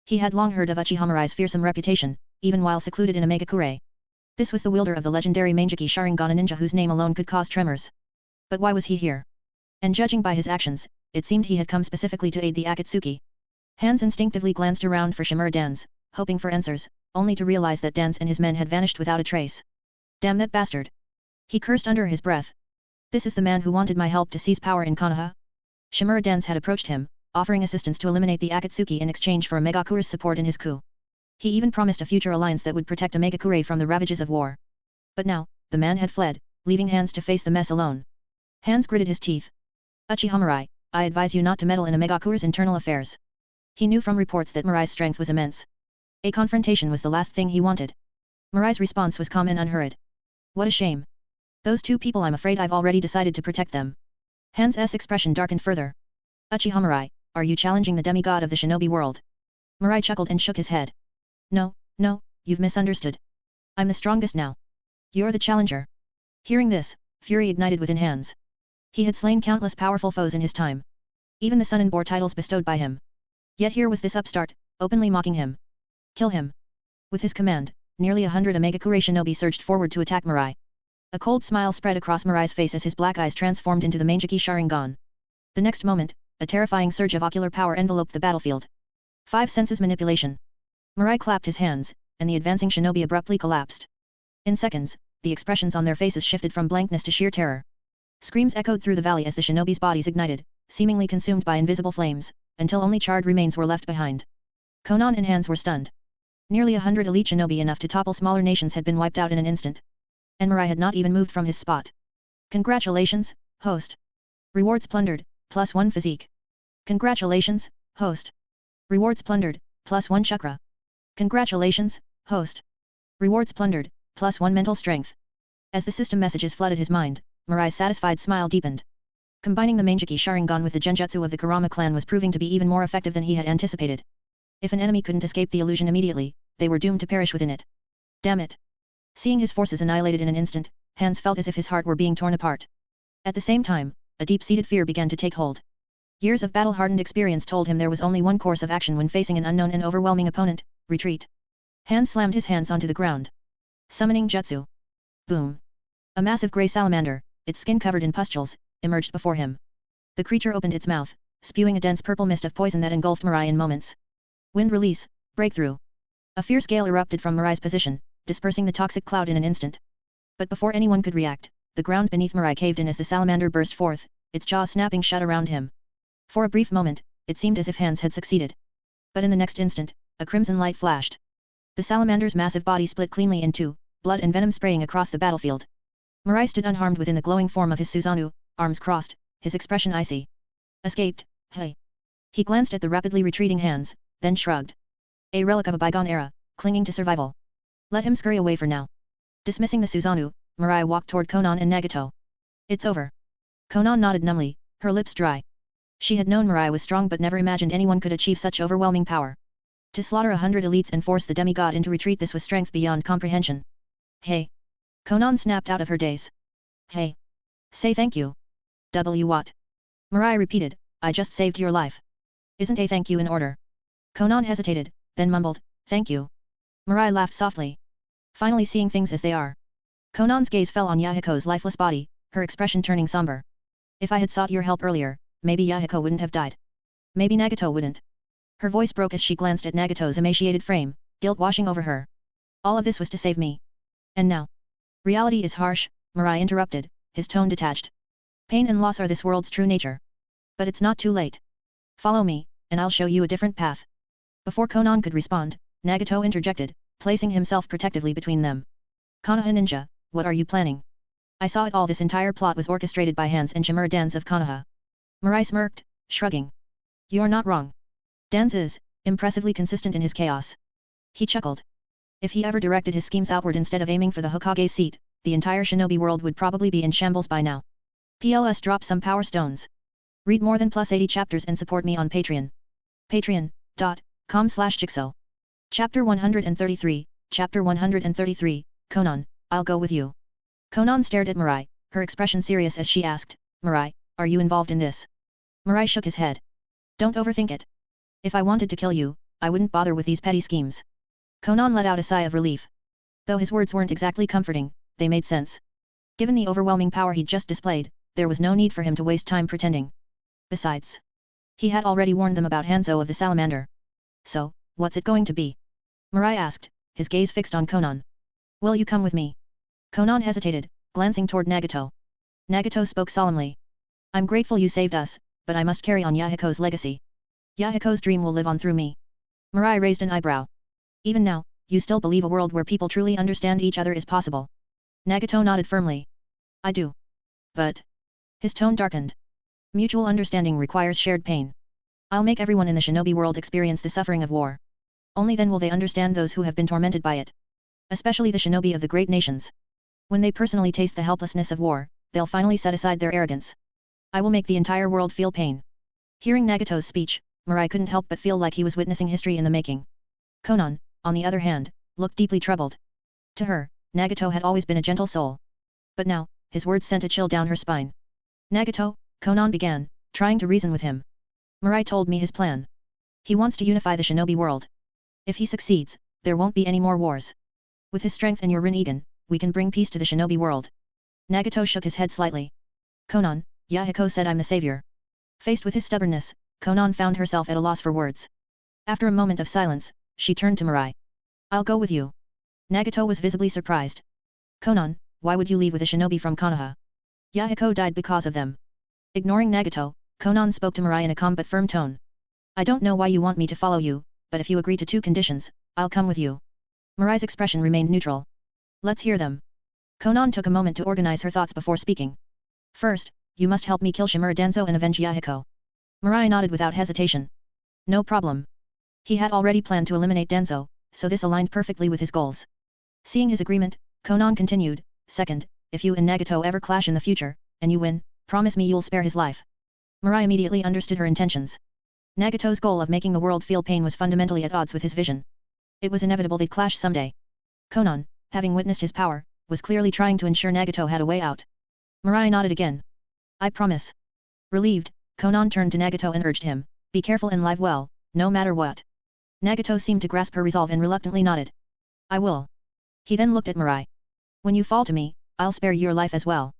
A: He had long heard of Uchiha Mirai's fearsome reputation, even while secluded in Omegakure. This was the wielder of the legendary Mangeki Sharingan, a ninja whose name alone could cause tremors. But why was he here? And judging by his actions, it seemed he had come specifically to aid the Akatsuki. Hans instinctively glanced around for Shimura Danzo, hoping for answers, only to realize that Danzo and his men had vanished without a trace. Damn that bastard! He cursed under his breath. This is the man who wanted my help to seize power in Konoha? Shimura Danzo had approached him, offering assistance to eliminate the Akatsuki in exchange for Omegakure's support in his coup. He even promised a future alliance that would protect Omegakure from the ravages of war. But now, the man had fled, leaving Hans to face the mess alone. Hans gritted his teeth. Uchiha Mirai, I advise you not to meddle in Omegakure's internal affairs. He knew from reports that Mirai's strength was immense. A confrontation was the last thing he wanted. Mirai's response was calm and unhurried. What a shame. Those two people, I'm afraid I've already decided to protect them. Hans' expression darkened further. Uchiha Mirai, are you challenging the demigod of the shinobi world? Mirai chuckled and shook his head. No, you've misunderstood. I'm the strongest now. You're the challenger. Hearing this, fury ignited within Hans. He had slain countless powerful foes in his time. Even the sun and bore titles bestowed by him. Yet here was this upstart, openly mocking him. Kill him. With his command, nearly 100 Omegakure shinobi surged forward to attack Mirai. A cold smile spread across Mirai's face as his black eyes transformed into the Mangeki Sharingan. The next moment, a terrifying surge of ocular power enveloped the battlefield. 5 senses manipulation. Mirai clapped his hands, and the advancing shinobi abruptly collapsed. In seconds, the expressions on their faces shifted from blankness to sheer terror. Screams echoed through the valley as the shinobi's bodies ignited, seemingly consumed by invisible flames, until only charred remains were left behind. Konan and Hans were stunned. Nearly 100 elite shinobi enough to topple smaller nations had been wiped out in an instant. and Mirai had not even moved from his spot. Congratulations, host. Rewards plundered, +1 physique. Congratulations, host. Rewards plundered, +1 chakra. Congratulations, host. Rewards plundered, +1 mental strength. As the system messages flooded his mind, Mirai's satisfied smile deepened. Combining the Mangeki Sharingan with the Genjutsu of the Kurama clan was proving to be even more effective than he had anticipated. If an enemy couldn't escape the illusion immediately, they were doomed to perish within it. Damn it! Seeing his forces annihilated in an instant, Hans felt as if his heart were being torn apart. At the same time, a deep-seated fear began to take hold. Years of battle-hardened experience told him there was only one course of action when facing an unknown and overwhelming opponent: retreat. Hans slammed his hands onto the ground. Summoning Jutsu. Boom. A massive grey salamander, its skin covered in pustules, emerged before him. The creature opened its mouth, spewing a dense purple mist of poison that engulfed Mirai in moments. Wind release, breakthrough. A fierce gale erupted from Mirai's position, dispersing the toxic cloud in an instant. But before anyone could react, the ground beneath Mirai caved in as the salamander burst forth, its jaws snapping shut around him. For a brief moment, it seemed as if Hans had succeeded. But in the next instant, a crimson light flashed. The salamander's massive body split cleanly in two, blood and venom spraying across the battlefield. Mirai stood unharmed within the glowing form of his Susanoo, arms crossed, his expression icy. Escaped, hey. He glanced at the rapidly retreating Hans, then shrugged. A relic of a bygone era, clinging to survival. Let him scurry away for now. Dismissing the Susanoo, Mirai walked toward Konan and Nagato. It's over. Konan nodded numbly, her lips dry. She had known Mirai was strong but never imagined anyone could achieve such overwhelming power. To slaughter 100 elites and force the demigod into retreat, this was strength beyond comprehension. Hey! Konan snapped out of her daze. Hey! Say thank you. What? Mirai repeated, I just saved your life. Isn't a thank you in order? Konan hesitated, then mumbled, thank you. Mirai laughed softly. Finally seeing things as they are. Konan's gaze fell on Yahiko's lifeless body, her expression turning somber. If I had sought your help earlier, maybe Yahiko wouldn't have died. Maybe Nagato wouldn't. Her voice broke as she glanced at Nagato's emaciated frame, guilt washing over her. All of this was to save me. And now? Reality is harsh, Mirai interrupted, his tone detached. Pain and loss are this world's true nature. But it's not too late. Follow me, and I'll show you a different path. Before Konan could respond, Nagato interjected, placing himself protectively between them. Konoha ninja, what are you planning? I saw it all. This entire plot was orchestrated by Hans and Shimura Dans of Konoha. Mirai smirked, shrugging. You're not wrong. Dans is, impressively consistent in his chaos. He chuckled. If he ever directed his schemes outward instead of aiming for the Hokage seat, the entire shinobi world would probably be in shambles by now. PLS drop some power stones. Read more than +80 chapters and support me on Patreon. Patreon.com/Jigsaw. Chapter 133, Chapter 133, Konan, I'll go with you. Konan stared at Mirai, her expression serious as she asked, Mirai, are you involved in this? Mirai shook his head. Don't overthink it. If I wanted to kill you, I wouldn't bother with these petty schemes. Konan let out a sigh of relief. Though his words weren't exactly comforting, they made sense. Given the overwhelming power he'd just displayed, there was no need for him to waste time pretending. Besides, he had already warned them about Hanzo of the salamander. So, what's it going to be? Mirai asked, his gaze fixed on Konan. Will you come with me? Konan hesitated, glancing toward Nagato. Nagato spoke solemnly. I'm grateful you saved us, but I must carry on Yahiko's legacy. Yahiko's dream will live on through me. Mirai raised an eyebrow. Even now, you still believe a world where people truly understand each other is possible? Nagato nodded firmly. I do. But... His tone darkened. Mutual understanding requires shared pain. I'll make everyone in the shinobi world experience the suffering of war. Only then will they understand those who have been tormented by it. Especially the shinobi of the great nations. When they personally taste the helplessness of war, they'll finally set aside their arrogance. I will make the entire world feel pain. Hearing Nagato's speech, Mirai couldn't help but feel like he was witnessing history in the making. Konan, on the other hand, looked deeply troubled. To her, Nagato had always been a gentle soul. But now, his words sent a chill down her spine. Nagato, Konan began, trying to reason with him. Mirai told me his plan. He wants to unify the shinobi world. If he succeeds, there won't be any more wars. With his strength and your Rinnegan, we can bring peace to the shinobi world. Nagato shook his head slightly. Konan, Yahiko said I'm the savior. Faced with his stubbornness, Konan found herself at a loss for words. After a moment of silence, she turned to Mirai. I'll go with you. Nagato was visibly surprised. Konan, why would you leave with a shinobi from Konoha? Yahiko died because of them. Ignoring Nagato, Konan spoke to Mirai in a calm but firm tone. I don't know why you want me to follow you, but if you agree to 2 conditions, I'll come with you. Mirai's expression remained neutral. Let's hear them. Konan took a moment to organize her thoughts before speaking. First, you must help me kill Shimura Danzo and avenge Yahiko. Mirai nodded without hesitation. No problem. He had already planned to eliminate Danzo, so this aligned perfectly with his goals. Seeing his agreement, Konan continued, second, if you and Nagato ever clash in the future, and you win, promise me you'll spare his life. Mirai immediately understood her intentions. Nagato's goal of making the world feel pain was fundamentally at odds with his vision. It was inevitable they'd clash someday. Konan, having witnessed his power, was clearly trying to ensure Nagato had a way out. Mirai nodded again. I promise. Relieved, Konan turned to Nagato and urged him, be careful and live well, no matter what. Nagato seemed to grasp her resolve and reluctantly nodded. I will. He then looked at Mirai. When you fall to me, I'll spare your life as well.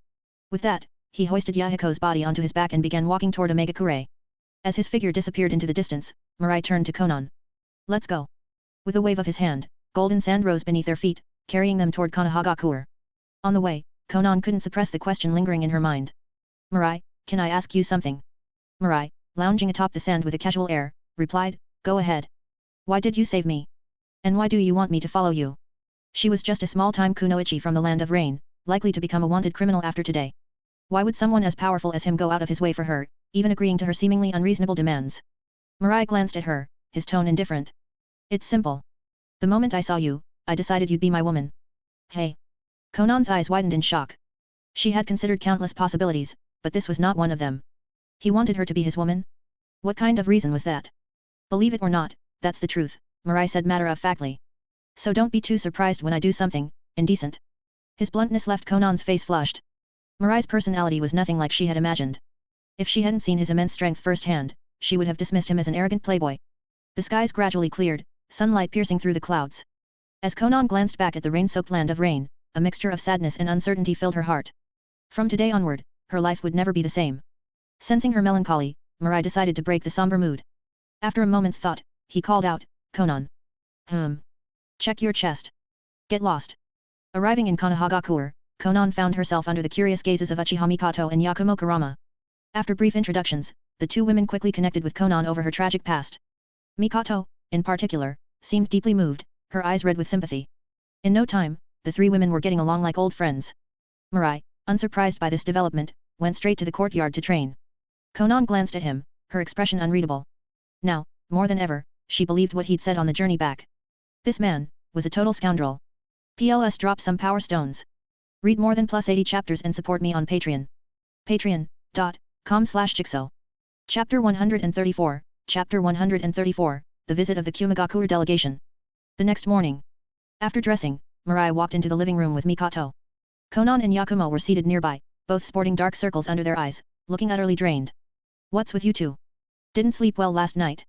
A: With that, he hoisted Yahiko's body onto his back and began walking toward Omegakure. As his figure disappeared into the distance, Mirai turned to Konan. Let's go. With a wave of his hand, golden sand rose beneath their feet, carrying them toward Konohagakure. On the way, Konan couldn't suppress the question lingering in her mind. Mirai, can I ask you something? Mirai, lounging atop the sand with a casual air, replied, go ahead. Why did you save me? And why do you want me to follow you? She was just a small-time kunoichi from the land of rain, likely to become a wanted criminal after today. Why would someone as powerful as him go out of his way for her, even agreeing to her seemingly unreasonable demands? Mirai glanced at her, his tone indifferent. It's simple. The moment I saw you, I decided you'd be my woman. Hey. Konan's eyes widened in shock. She had considered countless possibilities, but this was not one of them. He wanted her to be his woman? What kind of reason was that? Believe it or not, that's the truth, Mirai said matter-of-factly. So don't be too surprised when I do something indecent. His bluntness left Konan's face flushed. Mirai's personality was nothing like she had imagined. If she hadn't seen his immense strength firsthand, she would have dismissed him as an arrogant playboy. The skies gradually cleared, sunlight piercing through the clouds. As Konan glanced back at the rain-soaked land of rain, a mixture of sadness and uncertainty filled her heart. From today onward, her life would never be the same. Sensing her melancholy, Mirai decided to break the somber mood. After a moment's thought, he called out, Konan. Check your chest. Get lost. Arriving in Konohagakure, Konan found herself under the curious gazes of Uchiha Mikoto and Yakumo Kurama. After brief introductions, the two women quickly connected with Konan over her tragic past. Mikoto, in particular, seemed deeply moved, her eyes red with sympathy. In no time, the three women were getting along like old friends. Mirai, unsurprised by this development, went straight to the courtyard to train. Konan glanced at him, her expression unreadable. Now, more than ever, she believed what he'd said on the journey back. This man was a total scoundrel. PLS drop some power stones. Read more than +80 chapters and support me on Patreon. Patreon.com/Jigsaw. Chapter 134, Chapter 134, The Visit of the Kumagakure Delegation. The next morning. After dressing, Mirai walked into the living room with Mikoto. Konan and Yakumo were seated nearby, both sporting dark circles under their eyes, looking utterly drained. What's with you two? Didn't sleep well last night?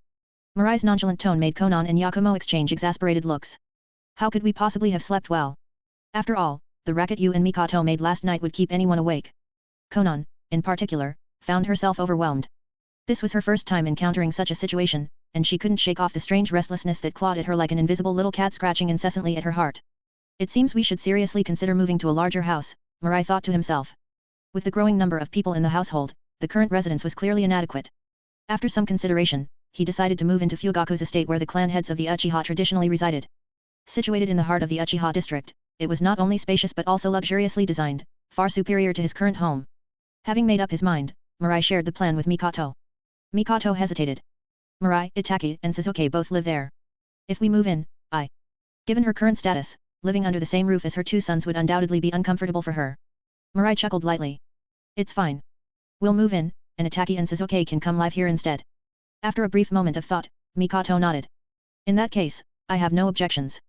A: Mirai's nonchalant tone made Konan and Yakumo exchange exasperated looks. How could we possibly have slept well? After all, the racket you and Mikoto made last night would keep anyone awake. Konan, in particular, found herself overwhelmed. This was her first time encountering such a situation, and she couldn't shake off the strange restlessness that clawed at her like an invisible little cat scratching incessantly at her heart. It seems we should seriously consider moving to a larger house, Mirai thought to himself. With the growing number of people in the household, the current residence was clearly inadequate. After some consideration, he decided to move into Fugaku's estate where the clan heads of the Uchiha traditionally resided. Situated in the heart of the Uchiha district, it was not only spacious but also luxuriously designed, far superior to his current home. Having made up his mind, Mirai shared the plan with Mikoto. Mikoto hesitated. Mirai, Itaki, and Suzuki both live there. If we move in, Given her current status, living under the same roof as her two sons would undoubtedly be uncomfortable for her. Mirai chuckled lightly. It's fine. We'll move in, and Itaki and Suzuki can come live here instead. After a brief moment of thought, Mikoto nodded. In that case, I have no objections.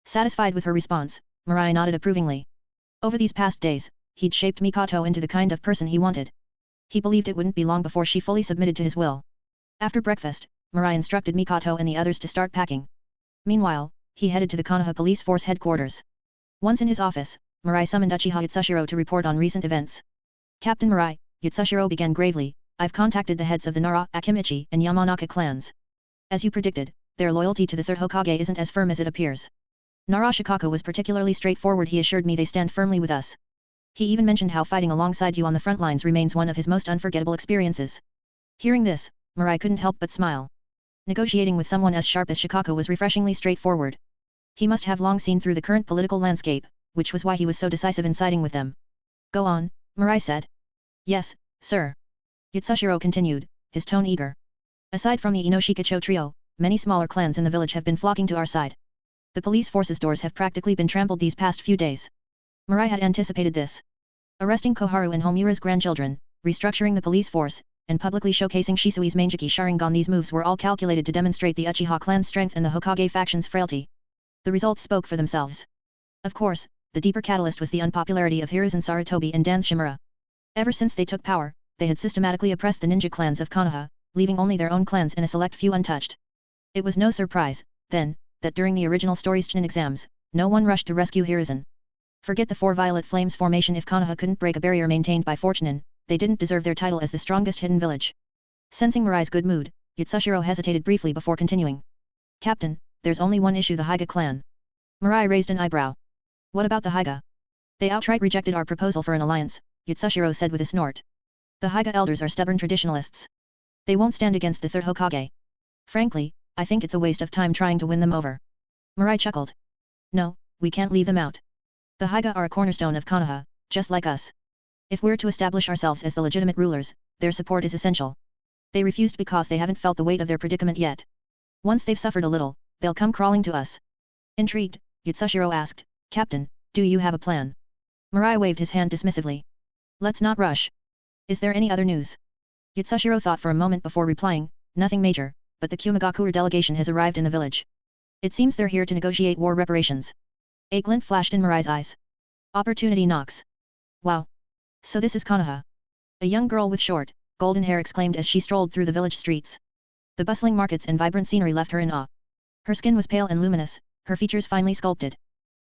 A: Satisfied with her response, Mirai nodded approvingly. Over these past days, he'd shaped Mikoto into the kind of person he wanted. He believed it wouldn't be long before she fully submitted to his will. After breakfast, Mirai instructed Mikoto and the others to start packing. Meanwhile, he headed to the Konoha Police Force headquarters. Once in his office, Mirai summoned Uchiha Yatsushiro to report on recent events. Captain Mirai, Yatsushiro began gravely, I've contacted the heads of the Nara, Akimichi, and Yamanaka clans. As you predicted, their loyalty to the third Hokage isn't as firm as it appears. Nara Shikaku was particularly straightforward. He assured me they stand firmly with us. He even mentioned how fighting alongside you on the front lines remains one of his most unforgettable experiences. Hearing this, Mirai couldn't help but smile. Negotiating with someone as sharp as Shikaku was refreshingly straightforward. He must have long seen through the current political landscape, which was why he was so decisive in siding with them. Go on, Mirai said. Yes, sir. Yatsushiro continued, his tone eager. Aside from the Inoshikacho trio, many smaller clans in the village have been flocking to our side. The police force's doors have practically been trampled these past few days. Mirai had anticipated this. Arresting Koharu and Homura's grandchildren, restructuring the police force, and publicly showcasing Shisui's Mangeki Sharingan, these moves were all calculated to demonstrate the Uchiha clan's strength and the Hokage faction's frailty. The results spoke for themselves. Of course, the deeper catalyst was the unpopularity of Hiruzen Sarutobi and Dan Shimura. Ever since they took power, they had systematically oppressed the ninja clans of Konoha, leaving only their own clans and a select few untouched. It was no surprise, then, that during the original story's Chunin exams, no one rushed to rescue Hiruzen. Forget the four Violet Flames formation. If Konoha couldn't break a barrier maintained by Fortunin, they didn't deserve their title as the strongest hidden village. Sensing Mirai's good mood, Yatsushiro hesitated briefly before continuing. Captain, there's only one issue: the Hyuga clan. Mirai raised an eyebrow. What about the Hyuga? They outright rejected our proposal for an alliance, Yatsushiro said with a snort. The Hyuga elders are stubborn traditionalists. They won't stand against the third Hokage. Frankly, I think it's a waste of time trying to win them over. Mirai chuckled. No, we can't leave them out. The Hyuga are a cornerstone of Konoha, just like us. If we're to establish ourselves as the legitimate rulers, their support is essential. They refused because they haven't felt the weight of their predicament yet. Once they've suffered a little, they'll come crawling to us. Intrigued, Yatsushiro asked, Captain, do you have a plan? Mirai waved his hand dismissively. Let's not rush. Is there any other news? Yatsushiro thought for a moment before replying, nothing major, but the Kumigakure delegation has arrived in the village. It seems they're here to negotiate war reparations. A glint flashed in Mirai's eyes. Opportunity knocks. Wow. So this is Konoha. A young girl with short, golden hair exclaimed as she strolled through the village streets. The bustling markets and vibrant scenery left her in awe. Her skin was pale and luminous, her features finely sculpted.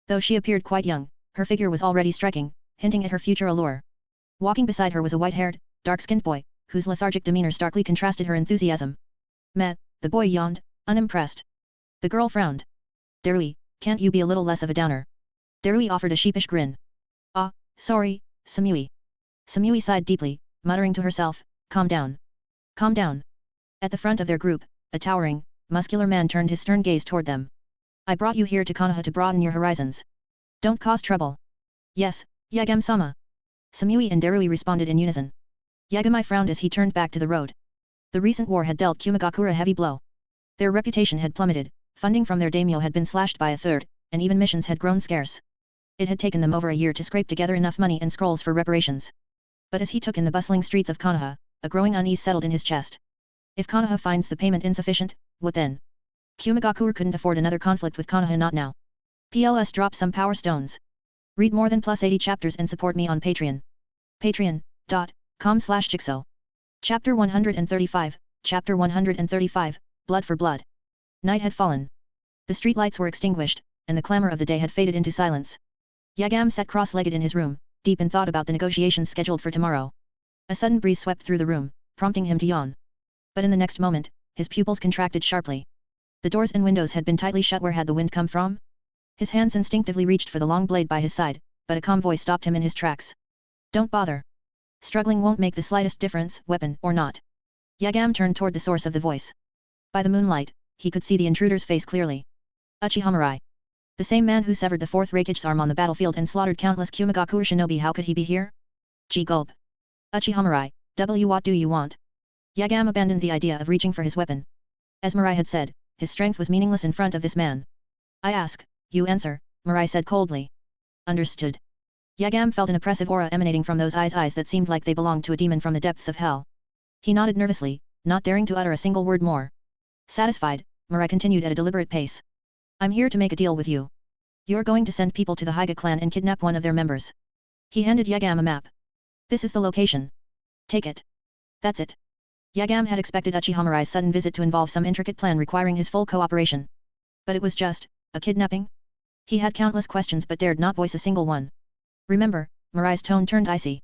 A: Though she appeared quite young, her figure was already striking, hinting at her future allure. Walking beside her was a white-haired, dark-skinned boy, whose lethargic demeanor starkly contrasted her enthusiasm. Meh, the boy yawned, unimpressed. The girl frowned. Darui, can't you be a little less of a downer? Darui offered a sheepish grin. Ah, sorry, Samui. Samui sighed deeply, muttering to herself, calm down. Calm down. At the front of their group, a towering, muscular man turned his stern gaze toward them. I brought you here to Konoha to broaden your horizons. Don't cause trouble. Yes, Yagami-sama. Samui and Darui responded in unison. Yagami frowned as he turned back to the road. The recent war had dealt Kumigakure a heavy blow. Their reputation had plummeted, funding from their daimyo had been slashed by a third, and even missions had grown scarce. It had taken them over a year to scrape together enough money and scrolls for reparations. But as he took in the bustling streets of Konoha, a growing unease settled in his chest. If Konoha finds the payment insufficient, what then? Kumigakure couldn't afford another conflict with Konoha, not now. PLS drop some power stones. Read more than +80 chapters and support me on Patreon. Patreon.com/Jigsaw. Chapter 135, Chapter 135, Blood for Blood. Night had fallen. The streetlights were extinguished, and the clamor of the day had faded into silence. Yagami sat cross-legged in his room, deep in thought about the negotiations scheduled for tomorrow. A sudden breeze swept through the room, prompting him to yawn. But in the next moment, his pupils contracted sharply. The doors and windows had been tightly shut. Where had the wind come from? His hands instinctively reached for the long blade by his side, but a calm voice stopped him in his tracks. Don't bother. Struggling won't make the slightest difference, weapon or not. Yagami turned toward the source of the voice. By the moonlight, he could see the intruder's face clearly. Uchiha Mirai. The same man who severed the fourth Raikage's arm on the battlefield and slaughtered countless Kumigakure shinobi. How could he be here? Gee gulp. Uchiha Mirai, what do you want? Yagami abandoned the idea of reaching for his weapon. As Mirai had said, his strength was meaningless in front of this man. I ask, you answer, Mirai said coldly. Understood. Yagami felt an oppressive aura emanating from those eyes that seemed like they belonged to a demon from the depths of hell. He nodded nervously, not daring to utter a single word more. Satisfied, Mirai continued at a deliberate pace. I'm here to make a deal with you. You're going to send people to the Hyuga clan and kidnap one of their members. He handed Yagami a map. This is the location. Take it. That's it. Yagami had expected Uchiha Mirai's sudden visit to involve some intricate plan requiring his full cooperation. But it was just a kidnapping? He had countless questions but dared not voice a single one. Remember, Mirai's tone turned icy.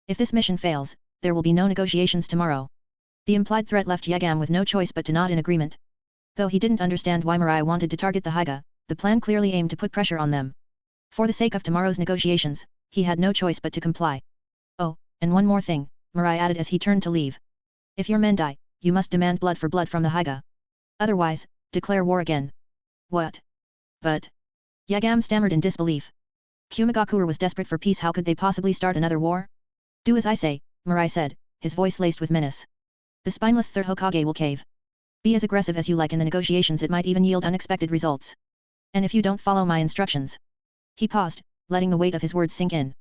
A: If this mission fails, there will be no negotiations tomorrow. The implied threat left Yagami with no choice but to nod in agreement. Though he didn't understand why Mirai wanted to target the Hyuga, the plan clearly aimed to put pressure on them. For the sake of tomorrow's negotiations, he had no choice but to comply. Oh, and one more thing, Mirai added as he turned to leave. If your men die, you must demand blood for blood from the Hyuga. Otherwise, declare war again. What? But... Yagami stammered in disbelief. Kumagakure was desperate for peace. How could they possibly start another war? Do as I say, Mirai said, his voice laced with menace. The spineless third Hokage will cave. Be as aggressive as you like in the negotiations, it might even yield unexpected results. And if you don't follow my instructions. He paused, letting the weight of his words sink in.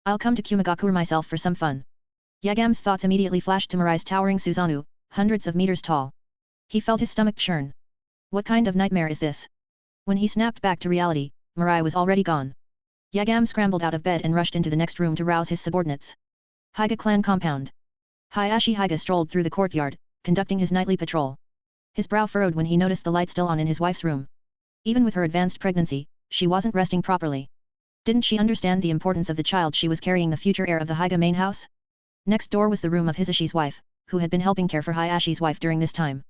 A: I'll come to Kumagakure myself for some fun. Yagam's thoughts immediately flashed to Mirai's towering Susanoo, hundreds of meters tall. He felt his stomach churn. What kind of nightmare is this? When he snapped back to reality, Mirai was already gone. Yagam scrambled out of bed and rushed into the next room to rouse his subordinates. Hokage clan compound. Hayashi Hokage strolled through the courtyard, conducting his nightly patrol. His brow furrowed when he noticed the light still on in his wife's room. Even with her advanced pregnancy, she wasn't resting properly. Didn't she understand the importance of the child she was carrying, the future heir of the Hokage main house? Next door was the room of Hisashi's wife, who had been helping care for Hayashi's wife during this time.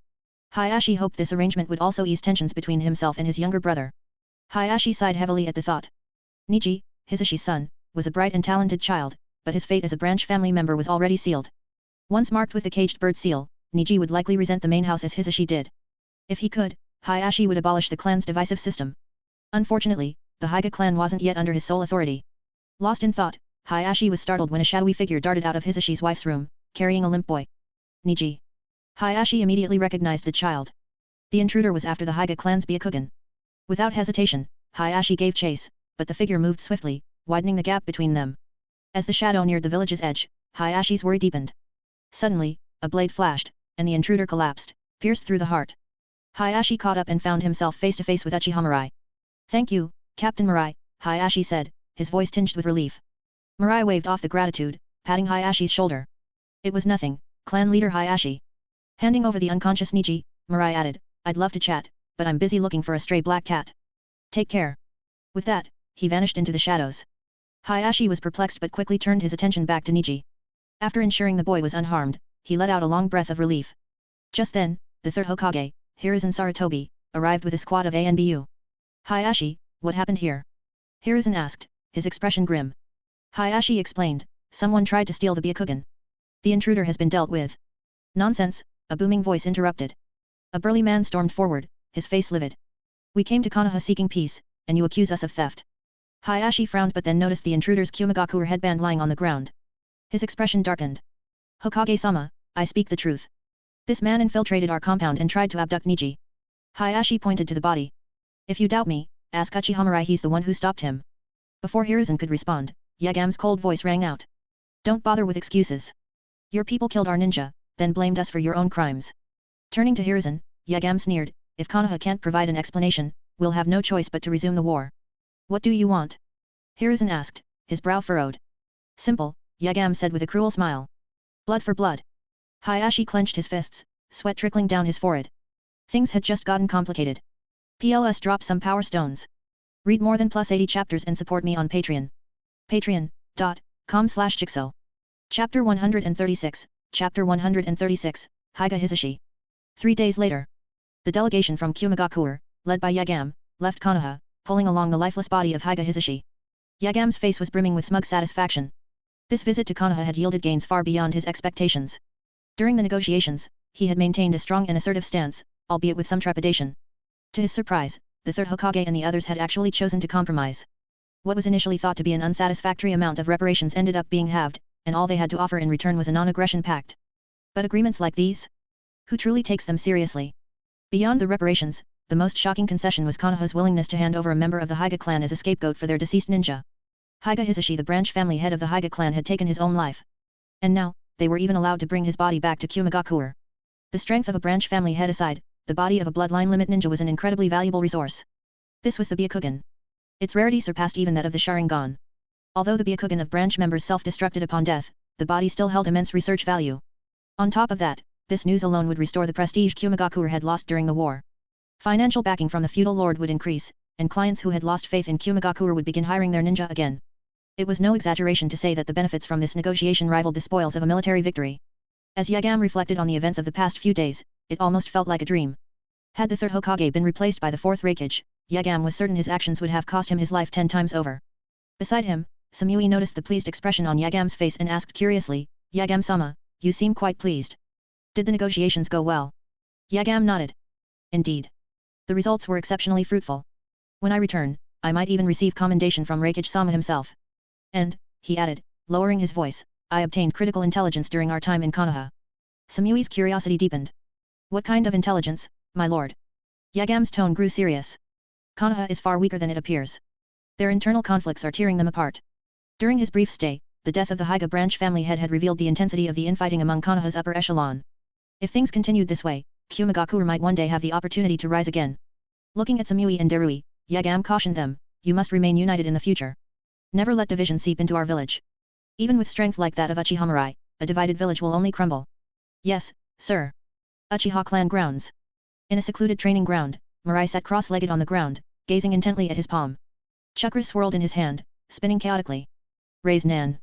A: Hayashi hoped this arrangement would also ease tensions between himself and his younger brother. Hayashi sighed heavily at the thought. Niji, Hisashi's son, was a bright and talented child, but his fate as a branch family member was already sealed. Once marked with the caged bird seal, Niji would likely resent the main house as Hisashi did. If he could, Hayashi would abolish the clan's divisive system. Unfortunately, the Hokage clan wasn't yet under his sole authority. Lost in thought, Hayashi was startled when a shadowy figure darted out of Hisashi's wife's room, carrying a limp boy. Niji. Hayashi immediately recognized the child. The intruder was after the Hokage clan's Byakugan. Without hesitation, Hayashi gave chase, but the figure moved swiftly, widening the gap between them. As the shadow neared the village's edge, Hayashi's worry deepened. Suddenly, a blade flashed, and the intruder collapsed, pierced through the heart. Hayashi caught up and found himself face to face with Uchiha Mirai. Thank you, Captain Mirai, Hayashi said, his voice tinged with relief. Mirai waved off the gratitude, patting Hayashi's shoulder. It was nothing, clan leader Hayashi. Handing over the unconscious Niji, Mirai added, I'd love to chat, but I'm busy looking for a stray black cat. Take care. With that, he vanished into the shadows. Hayashi was perplexed but quickly turned his attention back to Niji. After ensuring the boy was unharmed, he let out a long breath of relief. Just then, the third Hokage, Hiruzen Sarutobi, arrived with a squad of ANBU. Hayashi, what happened here? Hiruzen asked, his expression grim. Hayashi explained, someone tried to steal the Byakugan. The intruder has been dealt with. Nonsense, a booming voice interrupted. A burly man stormed forward, his face livid. We came to Konoha seeking peace, and you accuse us of theft. Hayashi frowned but then noticed the intruder's Kumagakure headband lying on the ground. His expression darkened. Hokage-sama, I speak the truth. This man infiltrated our compound and tried to abduct Niji. Hayashi pointed to the body. If you doubt me, ask Uchiha Mirai, he's the one who stopped him. Before Hiruzen could respond, Yagam's cold voice rang out. Don't bother with excuses. Your people killed our ninja, then blamed us for your own crimes. Turning to Hiruzen, Yagam sneered, if Konoha can't provide an explanation, we'll have no choice but to resume the war. What do you want? Hiruzen asked, his brow furrowed. Simple, Yagam said with a cruel smile. Blood for blood. Hayashi clenched his fists, sweat trickling down his forehead. Things had just gotten complicated. PLS drop some power stones. Read more than +80 chapters and support me on Patreon. Patreon.com/Jigsaw. Chapter 136, Chapter 136, Hokage Hisashi. 3 days later. The delegation from Kumagakure, led by Yagam, left Konoha, pulling along the lifeless body of Hokage Hisashi. Yagam's face was brimming with smug satisfaction. This visit to Konoha had yielded gains far beyond his expectations. During the negotiations, he had maintained a strong and assertive stance, albeit with some trepidation. To his surprise, the third Hokage and the others had actually chosen to compromise. What was initially thought to be an unsatisfactory amount of reparations ended up being halved, and all they had to offer in return was a non-aggression pact. But agreements like these? Who truly takes them seriously? Beyond the reparations, the most shocking concession was Konoha's willingness to hand over a member of the Hokage clan as a scapegoat for their deceased ninja. Hokage Hisashi, the branch family head of the Hokage clan, had taken his own life. And now, they were even allowed to bring his body back to Kumagakure. The strength of a branch family head aside, the body of a bloodline limit ninja was an incredibly valuable resource. This was the Byakugan. Its rarity surpassed even that of the Sharingan. Although the Byakugan of branch members self-destructed upon death, the body still held immense research value. On top of that, this news alone would restore the prestige Kumagakure had lost during the war. Financial backing from the feudal lord would increase, and clients who had lost faith in Kumagakure would begin hiring their ninja again. It was no exaggeration to say that the benefits from this negotiation rivaled the spoils of a military victory. As Yagam reflected on the events of the past few days, it almost felt like a dream. Had the third Hokage been replaced by the fourth Hokage, Yagam was certain his actions would have cost him his life 10 times over. Beside him, Samui noticed the pleased expression on Yagam's face and asked curiously, Yagam-sama, you seem quite pleased. Did the negotiations go well? Yagam nodded. Indeed. The results were exceptionally fruitful. When I return, I might even receive commendation from Reikage-sama himself. And, he added, lowering his voice, I obtained critical intelligence during our time in Konoha. Samui's curiosity deepened. What kind of intelligence, my lord? Yagam's tone grew serious. Konoha is far weaker than it appears. Their internal conflicts are tearing them apart. During his brief stay, the death of the Hyuga branch family head had revealed the intensity of the infighting among Konoha's upper echelon. If things continued this way, Kumagakure might one day have the opportunity to rise again. Looking at Samui and Darui, Yagam cautioned them, you must remain united in the future. Never let division seep into our village. Even with strength like that of Uchiha Mirai, a divided village will only crumble. Yes, sir. Uchiha clan grounds. In a secluded training ground, Mirai sat cross-legged on the ground, gazing intently at his palm. Chakras swirled in his hand, spinning chaotically. Raise Nan.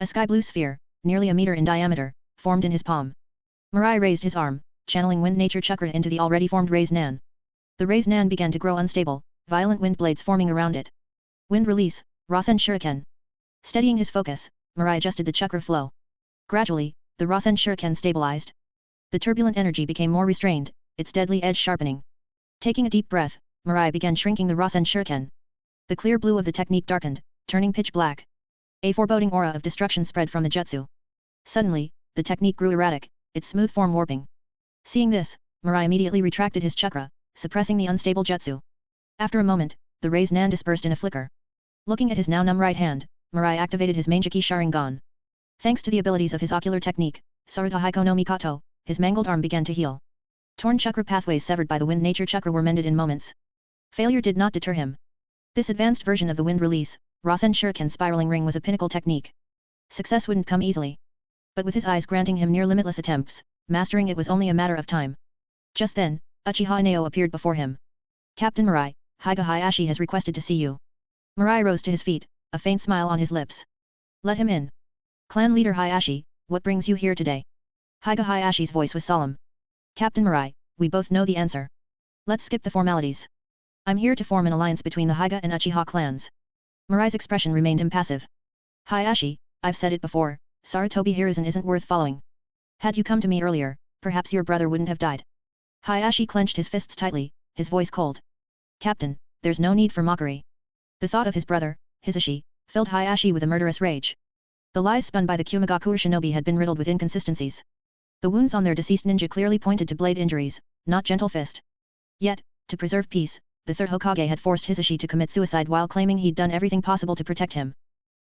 A: A sky-blue sphere, nearly a meter in diameter, formed in his palm. Mirai raised his arm, channeling wind nature chakra into the already formed Raise Nan. The Raise Nan began to grow unstable, violent wind blades forming around it. Wind release, Rasen Shuriken. Steadying his focus, Mirai adjusted the chakra flow. Gradually, the Rasen Shuriken stabilized. The turbulent energy became more restrained, its deadly edge sharpening. Taking a deep breath, Mirai began shrinking the Rasen Shuriken. The clear blue of the technique darkened, turning pitch black. A foreboding aura of destruction spread from the jutsu. Suddenly, the technique grew erratic, its smooth form warping. Seeing this, Mirai immediately retracted his chakra, suppressing the unstable jutsu. After a moment, the Raise Nan dispersed in a flicker. Looking at his now numb right hand, Mirai activated his Mangeki Sharingan. Thanks to the abilities of his ocular technique, Saruta Haiko no Mikato, his mangled arm began to heal. Torn chakra pathways severed by the wind nature chakra were mended in moments. Failure did not deter him. This advanced version of the wind release, Rasen Shuriken spiraling ring was a pinnacle technique. Success wouldn't come easily. But with his eyes granting him near limitless attempts, mastering it was only a matter of time. Just then, Uchiha Inao appeared before him. Captain Mirai, Hyuga Hayashi has requested to see you. Mirai rose to his feet, a faint smile on his lips. Let him in. Clan leader Hayashi, what brings you here today? Hyuga Hayashi's voice was solemn. Captain Mirai, we both know the answer. Let's skip the formalities. I'm here to form an alliance between the Hyuga and Uchiha clans. Mirai's expression remained impassive. Hayashi, I've said it before, Sarutobi Hiruzen isn't worth following. Had you come to me earlier, perhaps your brother wouldn't have died. Hayashi clenched his fists tightly, his voice cold. Captain, there's no need for mockery. The thought of his brother, Hisashi, filled Hayashi with a murderous rage. The lies spun by the Kumagakure shinobi had been riddled with inconsistencies. The wounds on their deceased ninja clearly pointed to blade injuries, not gentle fist. Yet, to preserve peace, the third Hokage had forced Hisashi to commit suicide while claiming he'd done everything possible to protect him.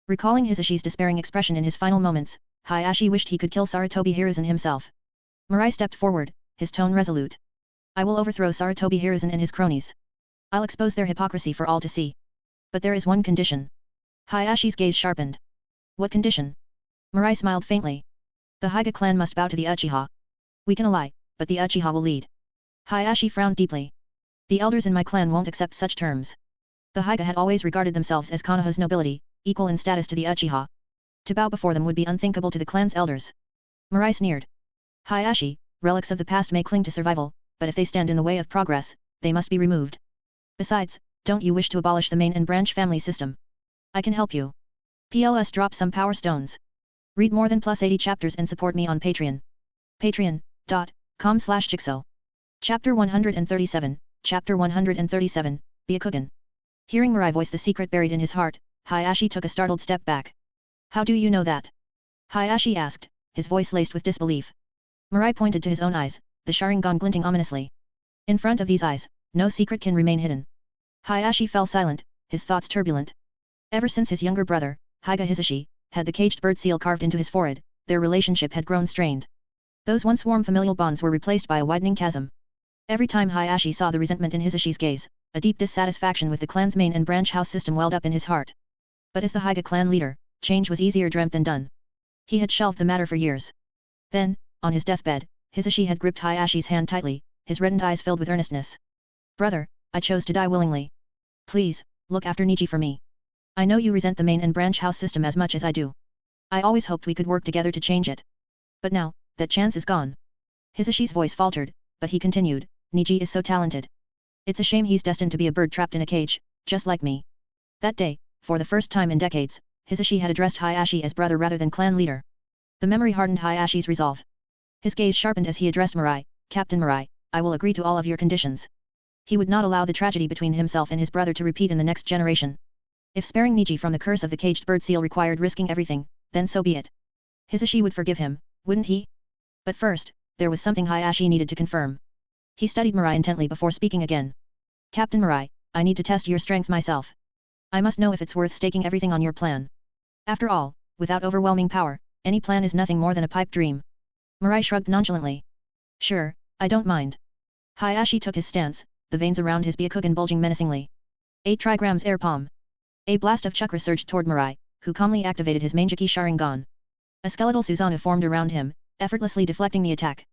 A: Recalling Hisashi's despairing expression in his final moments, Hayashi wished he could kill Sarutobi Hiruzen himself. Mirai stepped forward, his tone resolute. I will overthrow Sarutobi Hiruzen and his cronies. I'll expose their hypocrisy for all to see. But there is one condition. Hayashi's gaze sharpened. What condition? Mirai smiled faintly. The Hyuga clan must bow to the Uchiha. We can ally, but the Uchiha will lead. Hayashi frowned deeply. The elders in my clan won't accept such terms. The Hyuga had always regarded themselves as Konoha's nobility, equal in status to the Uchiha. To bow before them would be unthinkable to the clan's elders. Mirai sneered. Hayashi, relics of the past may cling to survival, but if they stand in the way of progress, they must be removed. Besides, don't you wish to abolish the main and branch family system? I can help you. PLS drop some power stones. Read more than +80 chapters and support me on Patreon. Patreon.com/Jigsaw. Chapter 137, Chapter 137, Byakugan. Hearing Mirai voice the secret buried in his heart, Hayashi took a startled step back. How do you know that? Hayashi asked, his voice laced with disbelief. Mirai pointed to his own eyes, the Sharingan glinting ominously. In front of these eyes, no secret can remain hidden. Hayashi fell silent, his thoughts turbulent. Ever since his younger brother, Hyuga Hisashi, had the caged bird seal carved into his forehead, their relationship had grown strained. Those once warm familial bonds were replaced by a widening chasm. Every time Hayashi saw the resentment in Hisashi's gaze, a deep dissatisfaction with the clan's main and branch house system welled up in his heart. But as the Hyuga clan leader, change was easier dreamt than done. He had shelved the matter for years. Then, on his deathbed, Hisashi had gripped Hayashi's hand tightly, his reddened eyes filled with earnestness. Brother, I chose to die willingly. Please, look after Niji for me. I know you resent the main and branch house system as much as I do. I always hoped we could work together to change it. But now, that chance is gone. Hisashi's voice faltered, but he continued, Niji is so talented. It's a shame he's destined to be a bird trapped in a cage, just like me. That day, for the first time in decades, Hisashi had addressed Hayashi as brother rather than clan leader. The memory hardened Hayashi's resolve. His gaze sharpened as he addressed Mirai, Captain Mirai, I will agree to all of your conditions. He would not allow the tragedy between himself and his brother to repeat in the next generation. If sparing Niji from the curse of the caged bird seal required risking everything, then so be it. Hisashi would forgive him, wouldn't he? But first, there was something Hayashi needed to confirm. He studied Mirai intently before speaking again. Captain Mirai, I need to test your strength myself. I must know if it's worth staking everything on your plan. After all, without overwhelming power, any plan is nothing more than a pipe dream. Mirai shrugged nonchalantly. Sure, I don't mind. Hayashi took his stance, the veins around his Byakugan bulging menacingly. 8 trigrams air palm. A blast of chakra surged toward Mirai, who calmly activated his Manjiki Sharingan. A skeletal Susanoo formed around him, effortlessly deflecting the attack.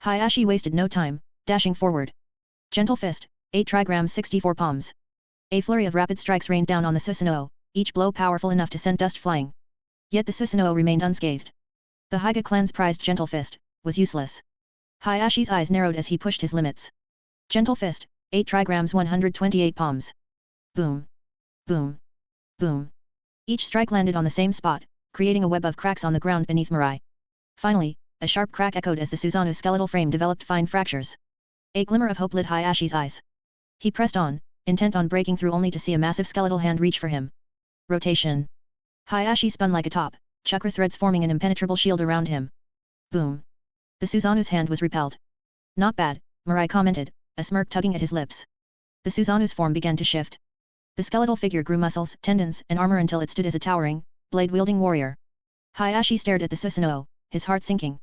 A: Hayashi wasted no time, dashing forward. Gentle fist, 8 trigrams 64 palms. A flurry of rapid strikes rained down on the Susanoo, each blow powerful enough to send dust flying. Yet the Susanoo remained unscathed. The Hokage clan's prized Gentle Fist was useless. Hayashi's eyes narrowed as he pushed his limits. Gentle Fist, 8 trigrams 128 palms. Boom. Boom. Boom. Each strike landed on the same spot, creating a web of cracks on the ground beneath Mirai. Finally, a sharp crack echoed as the Susanoo's skeletal frame developed fine fractures. A glimmer of hope lit Hayashi's eyes. He pressed on, intent on breaking through only to see a massive skeletal hand reach for him. Rotation. Hayashi spun like a top, chakra threads forming an impenetrable shield around him. Boom. The Susanoo's hand was repelled. Not bad, Mirai commented, a smirk tugging at his lips. The Susanoo's form began to shift. The skeletal figure grew muscles, tendons, and armor until it stood as a towering, blade-wielding warrior. Hayashi stared at the Susanoo, his heart sinking.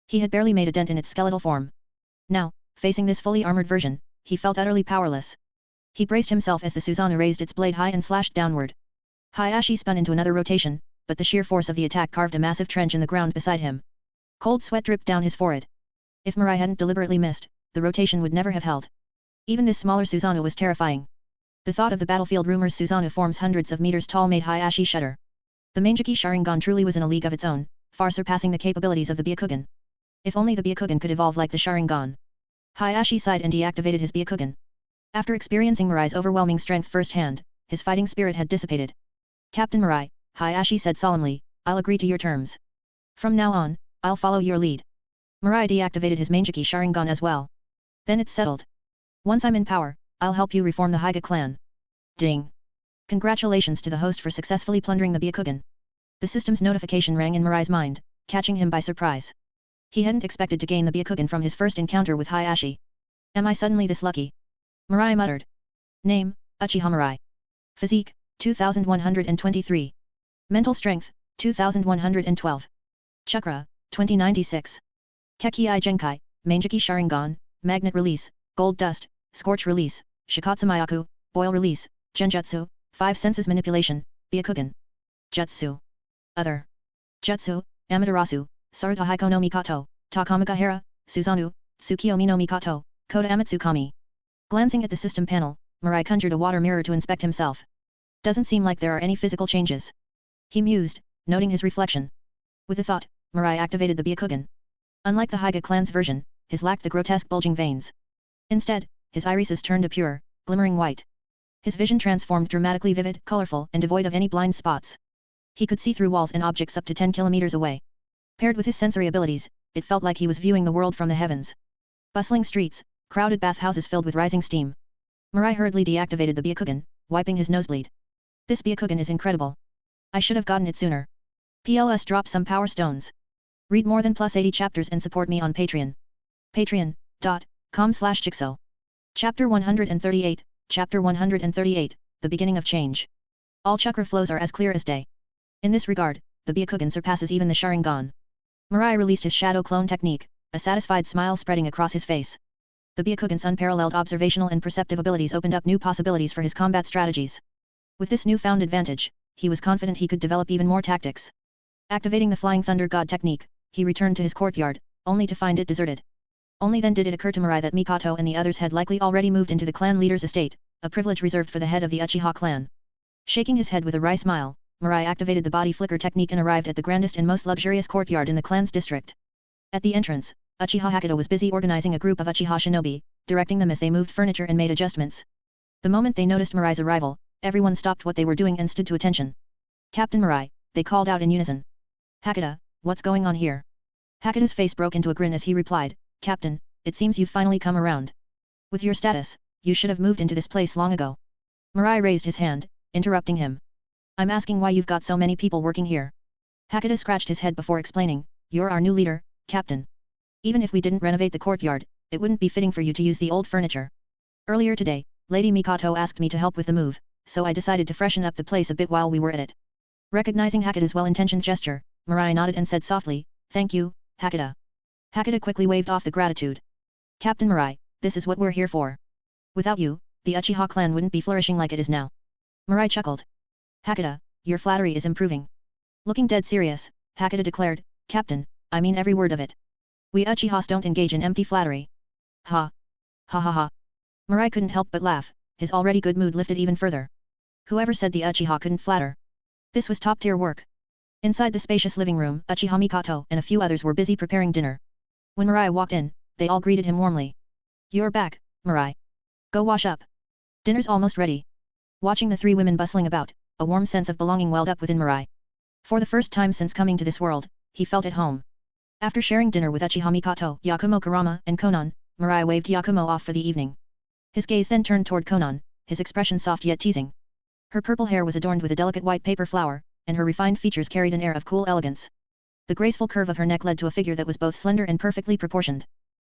A: He had barely made a dent in its skeletal form. Now, facing this fully armored version, he felt utterly powerless. He braced himself as the Susanoo raised its blade high and slashed downward. Hayashi spun into another rotation, but the sheer force of the attack carved a massive trench in the ground beside him. Cold sweat dripped down his forehead. If Mirai hadn't deliberately missed, the rotation would never have held. Even this smaller Susanoo was terrifying. The thought of the battlefield rumors Susanoo forms hundreds of meters tall made Hayashi shudder. The Manjiki Sharingan truly was in a league of its own, far surpassing the capabilities of the Byakugan. If only the Byakugan could evolve like the Sharingan. Hayashi sighed and deactivated his Byakugan. After experiencing Mirai's overwhelming strength firsthand, his fighting spirit had dissipated. Captain Mirai, Hayashi said solemnly, I'll agree to your terms. From now on, I'll follow your lead. Mirai deactivated his Manjiki Sharingan as well. Then it's settled. Once I'm in power, I'll help you reform the Hokage clan. Ding. Congratulations to the host for successfully plundering the Byakugan. The system's notification rang in Mirai's mind, catching him by surprise. He hadn't expected to gain the Byakugan from his first encounter with Hayashi. Am I suddenly this lucky? Mirai muttered. Name, Uchiha Mirai. Physique, 2123. Mental strength, 2112. Chakra, 2096. Kekkei Genkai, Manjiki Sharingan, Magnet Release, Gold Dust, Scorch Release, Shikatsumayaku, Boil Release, Genjutsu, 5 Senses Manipulation, Byakugan. Jutsu. Other. Jutsu, Amaterasu, Saruta Haiko no Mikato, Takamagahara, Susanoo, Tsukiyomi no Mikato, Koda Amatsukami. Glancing at the system panel, Mirai conjured a water mirror to inspect himself. Doesn't seem like there are any physical changes. He mused, noting his reflection. With a thought, Mirai activated the Byakugan. Unlike the Hokage clan's version, his lacked the grotesque bulging veins. Instead, his irises turned a pure, glimmering white. His vision transformed dramatically vivid, colorful, and devoid of any blind spots. He could see through walls and objects up to 10 kilometers away. Paired with his sensory abilities, it felt like he was viewing the world from the heavens. Bustling streets, crowded bathhouses filled with rising steam. Mirai hurriedly deactivated the Byakugan, wiping his nosebleed. This Byakugan is incredible. I should have gotten it sooner. PLS drop some power stones. Read more than +80 chapters and support me on Patreon. Patreon.com/Jigsaw. Chapter 138, Chapter 138, The Beginning of Change. All chakra flows are as clear as day. In this regard, the Byakugan surpasses even the Sharingan. Mirai released his shadow clone technique, a satisfied smile spreading across his face. The Byakugan's unparalleled observational and perceptive abilities opened up new possibilities for his combat strategies. With this newfound advantage, he was confident he could develop even more tactics. Activating the Flying Thunder God technique, he returned to his courtyard, only to find it deserted. Only then did it occur to Mirai that Mikato and the others had likely already moved into the clan leader's estate, a privilege reserved for the head of the Uchiha clan. Shaking his head with a wry smile, Mirai activated the body flicker technique and arrived at the grandest and most luxurious courtyard in the clan's district. At the entrance, Uchiha Hakuto was busy organizing a group of Uchiha shinobi, directing them as they moved furniture and made adjustments. The moment they noticed Mirai's arrival, everyone stopped what they were doing and stood to attention. Captain Mirai, they called out in unison. Hakuto, what's going on here? Hakuto's face broke into a grin as he replied, Captain, it seems you've finally come around. With your status, you should have moved into this place long ago. Mirai raised his hand, interrupting him. I'm asking why you've got so many people working here. Hakata scratched his head before explaining, you're our new leader, Captain. Even if we didn't renovate the courtyard, it wouldn't be fitting for you to use the old furniture. Earlier today, Lady Mikoto asked me to help with the move, so I decided to freshen up the place a bit while we were at it. Recognizing Hakata's well-intentioned gesture, Mirai nodded and said softly, thank you, Hakata. Hakata quickly waved off the gratitude. Captain Mirai, this is what we're here for. Without you, the Uchiha clan wouldn't be flourishing like it is now. Mirai chuckled. Hakata, your flattery is improving. Looking dead serious, Hakata declared, Captain, I mean every word of it. We Uchihas don't engage in empty flattery. Ha. Ha ha ha. Mirai couldn't help but laugh, his already good mood lifted even further. Whoever said the Uchiha couldn't flatter? This was top-tier work. Inside the spacious living room, Uchiha Mikoto and a few others were busy preparing dinner. When Mirai walked in, they all greeted him warmly. You're back, Mirai. Go wash up. Dinner's almost ready. Watching the three women bustling about, a warm sense of belonging welled up within Mirai. For the first time since coming to this world, he felt at home. After sharing dinner with Uchiha Mikoto, Yakumo Kurama, and Konan, Mirai waved Yakumo off for the evening. His gaze then turned toward Konan, his expression soft yet teasing. Her purple hair was adorned with a delicate white paper flower, and her refined features carried an air of cool elegance. The graceful curve of her neck led to a figure that was both slender and perfectly proportioned.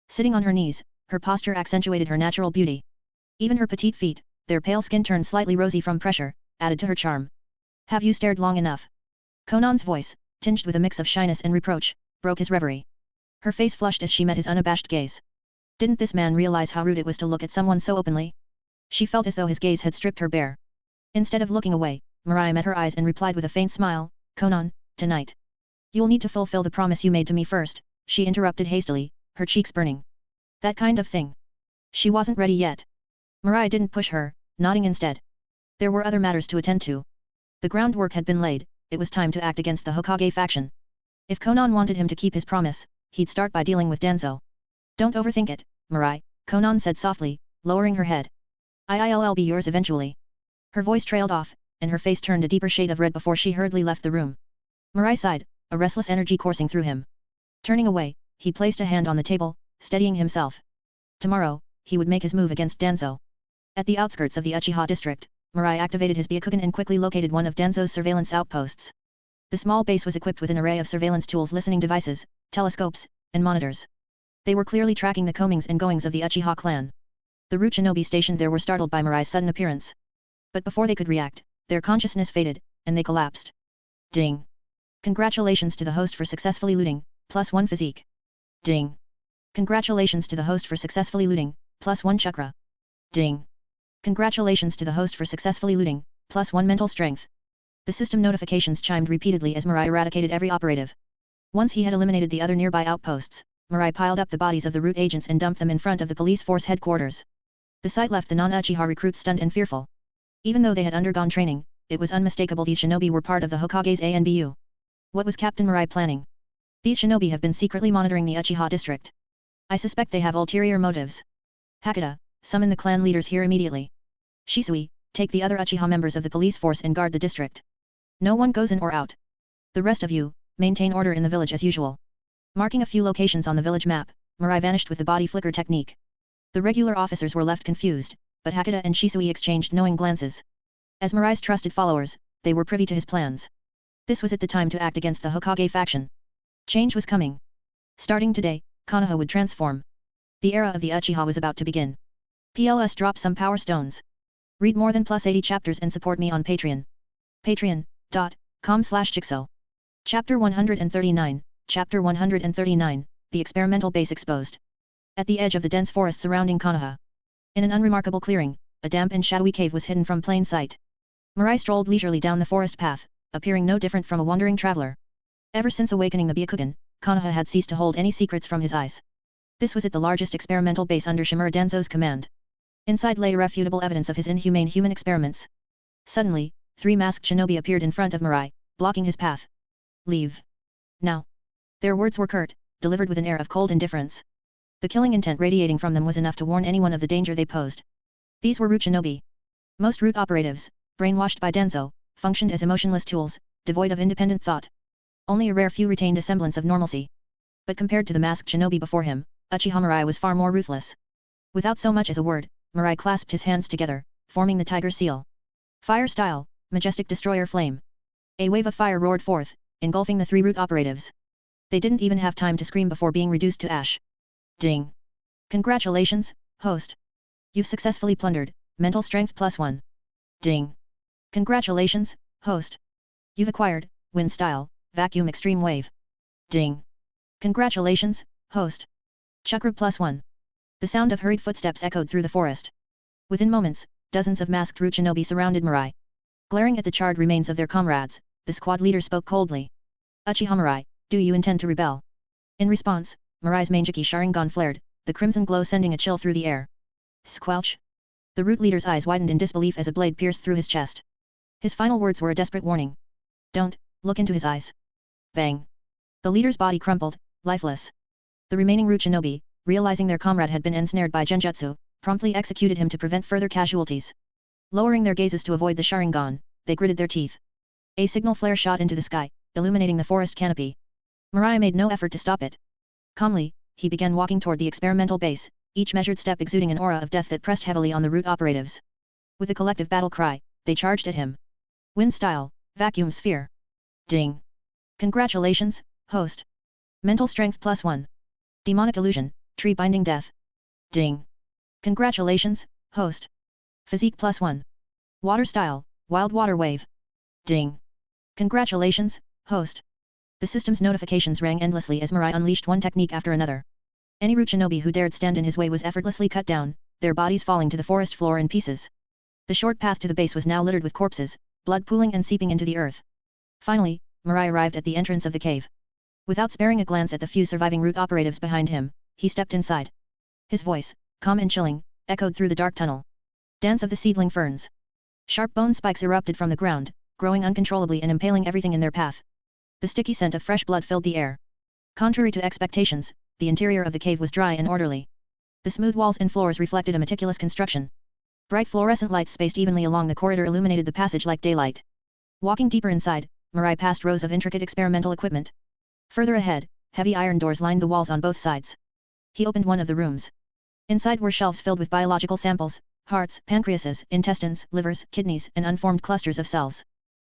A: Sitting on her knees, her posture accentuated her natural beauty. Even her petite feet, their pale skin turned slightly rosy from pressure, added to her charm. Have you stared long enough? Konan's voice, tinged with a mix of shyness and reproach, broke his reverie. Her face flushed as she met his unabashed gaze. Didn't this man realize how rude it was to look at someone so openly? She felt as though his gaze had stripped her bare. Instead of looking away, Mirai met her eyes and replied with a faint smile, Konan, tonight. You'll need to fulfill the promise you made to me first, she interrupted hastily, her cheeks burning. That kind of thing. She wasn't ready yet. Mirai didn't push her, nodding instead. There were other matters to attend to. The groundwork had been laid, it was time to act against the Hokage faction. If Konan wanted him to keep his promise, he'd start by dealing with Danzo. Don't overthink it, Mirai, Konan said softly, lowering her head. I'll be yours eventually. Her voice trailed off, and her face turned a deeper shade of red before she hurriedly left the room. Mirai sighed, a restless energy coursing through him. Turning away, he placed a hand on the table, steadying himself. Tomorrow, he would make his move against Danzo. At the outskirts of the Uchiha district, Mirai activated his Byakugan and quickly located one of Danzo's surveillance outposts. The small base was equipped with an array of surveillance tools, listening devices, telescopes, and monitors. They were clearly tracking the comings and goings of the Uchiha clan. The Root shinobi stationed there were startled by Mirai's sudden appearance. But before they could react, their consciousness faded, and they collapsed. Ding! Congratulations to the host for successfully looting, +1 physique. Ding! Congratulations to the host for successfully looting, +1 chakra. Ding! Congratulations to the host for successfully looting, +1 mental strength. The system notifications chimed repeatedly as Mirai eradicated every operative. Once he had eliminated the other nearby outposts, Mirai piled up the bodies of the Root agents and dumped them in front of the police force headquarters. The sight left the non-Uchiha recruits stunned and fearful. Even though they had undergone training, it was unmistakable these shinobi were part of the Hokage's ANBU. What was Captain Mirai planning? These shinobi have been secretly monitoring the Uchiha district. I suspect they have ulterior motives. Hakata, summon the clan leaders here immediately. Shisui, take the other Uchiha members of the police force and guard the district. No one goes in or out. The rest of you, maintain order in the village as usual. Marking a few locations on the village map, Mirai vanished with the body flicker technique. The regular officers were left confused, but Hakata and Shisui exchanged knowing glances. As Mirai's trusted followers, they were privy to his plans. This was at the time to act against the Hokage faction. Change was coming. Starting today, Konoha would transform. The era of the Uchiha was about to begin. PLS drop some power stones. Read more than +80 chapters and support me on Patreon. Patreon.com/Jigsaw. Chapter 139, Chapter 139, The Experimental Base Exposed. At the edge of the dense forest surrounding Konoha. In an unremarkable clearing, a damp and shadowy cave was hidden from plain sight. Mirai strolled leisurely down the forest path, appearing no different from a wandering traveler. Ever since awakening the Byakugan, Konoha had ceased to hold any secrets from his eyes. This was at the largest experimental base under Shimura Danzo's command. Inside lay irrefutable evidence of his inhumane human experiments. Suddenly, 3 masked shinobi appeared in front of Mirai, blocking his path. Leave. Now. Their words were curt, delivered with an air of cold indifference. The killing intent radiating from them was enough to warn anyone of the danger they posed. These were Root shinobi. Most Root operatives, brainwashed by Danzo, functioned as emotionless tools, devoid of independent thought. Only a rare few retained a semblance of normalcy. But compared to the masked shinobi before him, Uchiha Mirai was far more ruthless. Without so much as a word, Mirai clasped his hands together, forming the tiger seal. Fire style, majestic destroyer flame. A wave of fire roared forth, engulfing the 3 root operatives. They didn't even have time to scream before being reduced to ash. Ding! Congratulations, host! You've successfully plundered, mental strength +1. Ding! Congratulations, host! You've acquired, wind style, vacuum extreme wave. Ding! Congratulations, host! Chakra +1. The sound of hurried footsteps echoed through the forest. Within moments, dozens of masked root shinobi surrounded Mirai. Glaring at the charred remains of their comrades, the squad leader spoke coldly. Uchiha Mirai, do you intend to rebel? In response, Mirai's Mangeki Sharingan flared, the crimson glow sending a chill through the air. Squelch! The root leader's eyes widened in disbelief as a blade pierced through his chest. His final words were a desperate warning. Don't, look into his eyes. Bang! The leader's body crumpled, lifeless. The remaining root shinobi, realizing their comrade had been ensnared by genjutsu, promptly executed him to prevent further casualties. Lowering their gazes to avoid the Sharingan, they gritted their teeth. A signal flare shot into the sky, illuminating the forest canopy. Mirai made no effort to stop it. Calmly, he began walking toward the experimental base, each measured step exuding an aura of death that pressed heavily on the root operatives. With a collective battle cry, they charged at him. Wind style, vacuum sphere. Ding! Congratulations, host! Mental strength +1. Demonic illusion, tree binding death. Ding! Congratulations, host! Physique +1. Water style, wild water wave. Ding! Congratulations, host! The system's notifications rang endlessly as Mirai unleashed one technique after another. Any root shinobi who dared stand in his way was effortlessly cut down, their bodies falling to the forest floor in pieces. The short path to the base was now littered with corpses, blood pooling and seeping into the earth. Finally, Mirai arrived at the entrance of the cave. Without sparing a glance at the few surviving root operatives behind him, he stepped inside. His voice, calm and chilling, echoed through the dark tunnel. Dance of the seedling ferns. Sharp bone spikes erupted from the ground, growing uncontrollably and impaling everything in their path. The sticky scent of fresh blood filled the air. Contrary to expectations, the interior of the cave was dry and orderly. The smooth walls and floors reflected a meticulous construction. Bright fluorescent lights spaced evenly along the corridor illuminated the passage like daylight. Walking deeper inside, Mirai passed rows of intricate experimental equipment. Further ahead, heavy iron doors lined the walls on both sides. He opened one of the rooms. Inside were shelves filled with biological samples, hearts, pancreases, intestines, livers, kidneys, and unformed clusters of cells.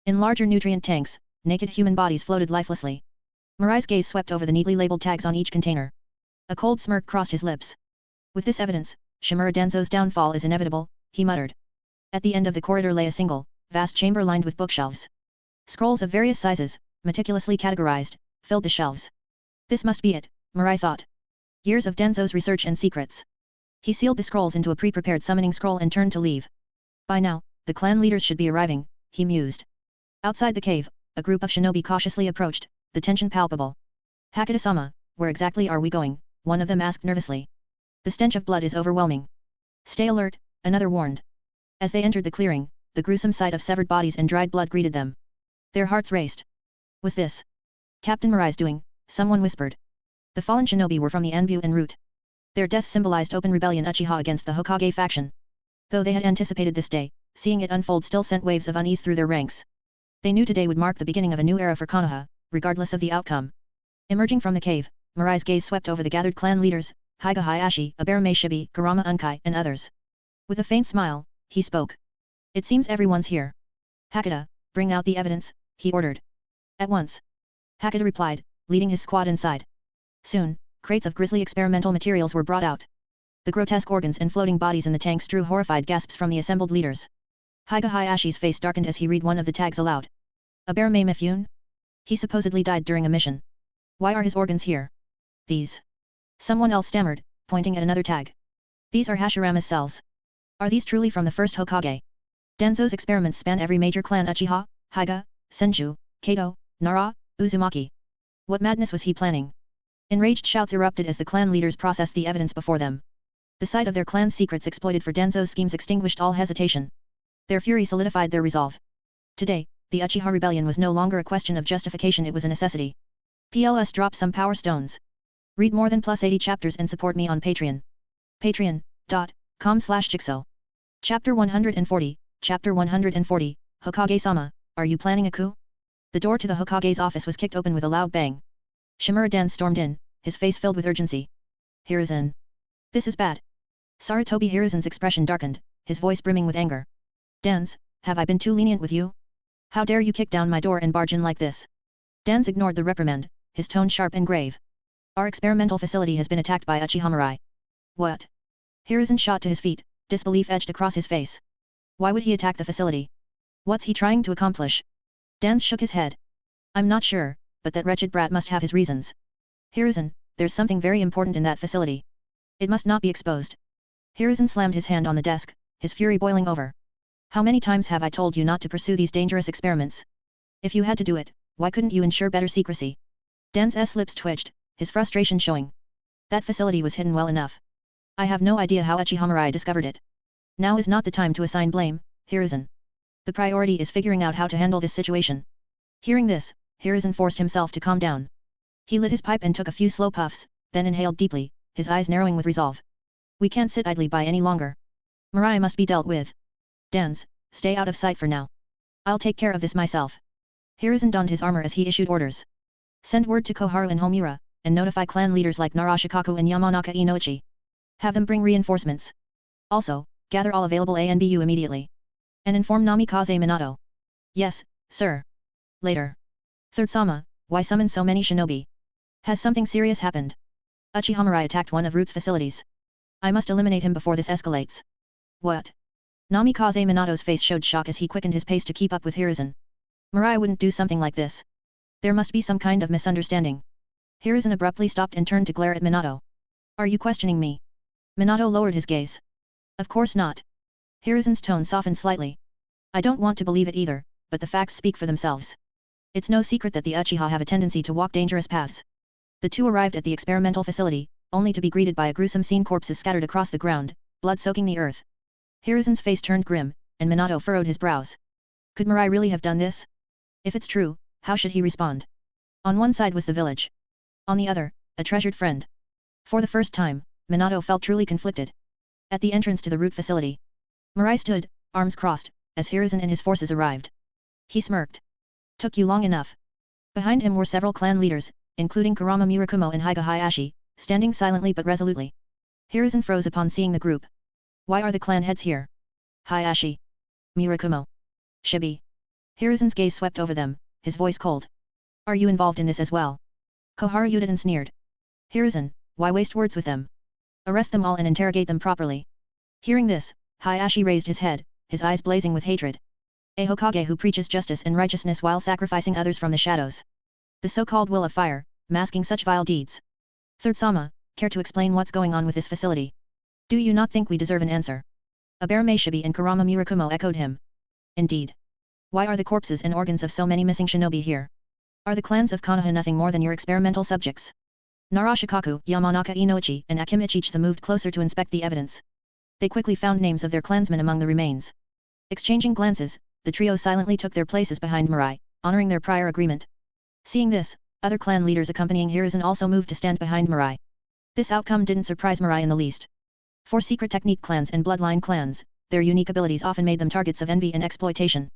A: In larger nutrient tanks, naked human bodies floated lifelessly. Mirai's gaze swept over the neatly labeled tags on each container. A cold smirk crossed his lips. With this evidence, Shimura Danzo's downfall is inevitable, he muttered. At the end of the corridor lay a single, vast chamber lined with bookshelves. Scrolls of various sizes, meticulously categorized, filled the shelves. This must be it, Mirai thought. Years of Danzo's research and secrets. He sealed the scrolls into a pre-prepared summoning scroll and turned to leave. By now, the clan leaders should be arriving, he mused. Outside the cave, a group of shinobi cautiously approached, the tension palpable. Hakata-sama, where exactly are we going? One of them asked nervously. The stench of blood is overwhelming. Stay alert, another warned. As they entered the clearing, the gruesome sight of severed bodies and dried blood greeted them. Their hearts raced. Was this Captain Mirai's doing? Someone whispered. The fallen shinobi were from the Anbu and Root. Their death symbolized open rebellion Uchiha against the Hokage faction. Though they had anticipated this day, seeing it unfold still sent waves of unease through their ranks. They knew today would mark the beginning of a new era for Konoha, regardless of the outcome. Emerging from the cave, Mirai's gaze swept over the gathered clan leaders, Haiga Hayashi, Aberame Shibi, Kurama Unkai, and others. With a faint smile, he spoke. It seems everyone's here. Hakata, bring out the evidence, he ordered. At once. Hakata replied, leading his squad inside. Soon, crates of grisly experimental materials were brought out. The grotesque organs and floating bodies in the tanks drew horrified gasps from the assembled leaders. Haiga Hayashi's face darkened as he read one of the tags aloud. Aberame Mifune? He supposedly died during a mission. Why are his organs here? These. Someone else stammered, pointing at another tag. These are Hashirama's cells. Are these truly from the first Hokage? Danzo's experiments span every major clan Uchiha, Haiga, Senju, Kato, Nara, Uzumaki. What madness was he planning? Enraged shouts erupted as the clan leaders processed the evidence before them. The sight of their clan's secrets exploited for Danzo's schemes extinguished all hesitation. Their fury solidified their resolve. Today, the Uchiha rebellion was no longer a question of justification, it was a necessity. PLS drop some power stones. Read more than +80 chapters and support me on Patreon. Patreon.com/Jigsaw. Chapter 140, Chapter 140, Hokage-sama, are you planning a coup? The door to the Hokage's office was kicked open with a loud bang. Shimura Dan stormed in, his face filled with urgency. Hiruzen. This is bad. Sarutobi Hiruzen's expression darkened, his voice brimming with anger. Danzo, have I been too lenient with you? How dare you kick down my door and barge in like this? Danzo ignored the reprimand, his tone sharp and grave. Our experimental facility has been attacked by Uchiha Mirai. What? Hiruzen shot to his feet, disbelief edged across his face. Why would he attack the facility? What's he trying to accomplish? Danzo shook his head. I'm not sure, but that wretched brat must have his reasons. Hiruzen, there's something very important in that facility. It must not be exposed. Hiruzen slammed his hand on the desk, his fury boiling over. How many times have I told you not to pursue these dangerous experiments? If you had to do it, why couldn't you ensure better secrecy? Danzo's lips twitched, his frustration showing. That facility was hidden well enough. I have no idea how Uchiha Mirai discovered it. Now is not the time to assign blame, Hiruzen. The priority is figuring out how to handle this situation. Hearing this, Hiruzen forced himself to calm down. He lit his pipe and took a few slow puffs, then inhaled deeply, his eyes narrowing with resolve. We can't sit idly by any longer. Mirai must be dealt with. Danzo, stay out of sight for now. I'll take care of this myself. Hiruzen donned his armor as he issued orders. Send word to Koharu and Homura, and notify clan leaders like Narashikaku and Yamanaka Inoichi. Have them bring reinforcements. Also, gather all available ANBU immediately. And inform Namikaze Minato. Yes, sir. Later. Third Sama, why summon so many shinobi? Has something serious happened? Uchiha Mirai attacked one of Root's facilities. I must eliminate him before this escalates. What? Namikaze Minato's face showed shock as he quickened his pace to keep up with Hiruzen. Mirai wouldn't do something like this. There must be some kind of misunderstanding. Hiruzen abruptly stopped and turned to glare at Minato. Are you questioning me? Minato lowered his gaze. Of course not. Hiruzen's tone softened slightly. I don't want to believe it either, but the facts speak for themselves. It's no secret that the Uchiha have a tendency to walk dangerous paths. The two arrived at the experimental facility, only to be greeted by a gruesome scene: corpses scattered across the ground, blood soaking the earth. Hiruzen's face turned grim, and Minato furrowed his brows. Could Mirai really have done this? If it's true, how should he respond? On one side was the village. On the other, a treasured friend. For the first time, Minato felt truly conflicted. At the entrance to the Root facility, Mirai stood, arms crossed, as Hiruzen and his forces arrived. He smirked. Took you long enough. Behind him were several clan leaders, including Kurama Murakumo and Higa Hayashi, standing silently but resolutely. Hiruzen froze upon seeing the group. Why are the clan heads here? Hayashi. Murakumo. Shibi. Hiruzen's gaze swept over them, his voice cold. Are you involved in this as well? Koharu Yudin sneered. Hiruzen, why waste words with them? Arrest them all and interrogate them properly. Hearing this, Hayashi raised his head, his eyes blazing with hatred. A Hokage who preaches justice and righteousness while sacrificing others from the shadows. The so-called will of fire, masking such vile deeds. Third Sama, care to explain what's going on with this facility? Do you not think we deserve an answer? Aberame Shibi and Kurama Murakumo echoed him. Indeed. Why are the corpses and organs of so many missing shinobi here? Are the clans of Konoha nothing more than your experimental subjects? Narashikaku, Yamanaka Inoichi and Akimichi Chisa moved closer to inspect the evidence. They quickly found names of their clansmen among the remains. Exchanging glances, the trio silently took their places behind Mirai, honoring their prior agreement. Seeing this, other clan leaders accompanying Hiruzen also moved to stand behind Mirai. This outcome didn't surprise Mirai in the least. For secret technique clans and bloodline clans, their unique abilities often made them targets of envy and exploitation.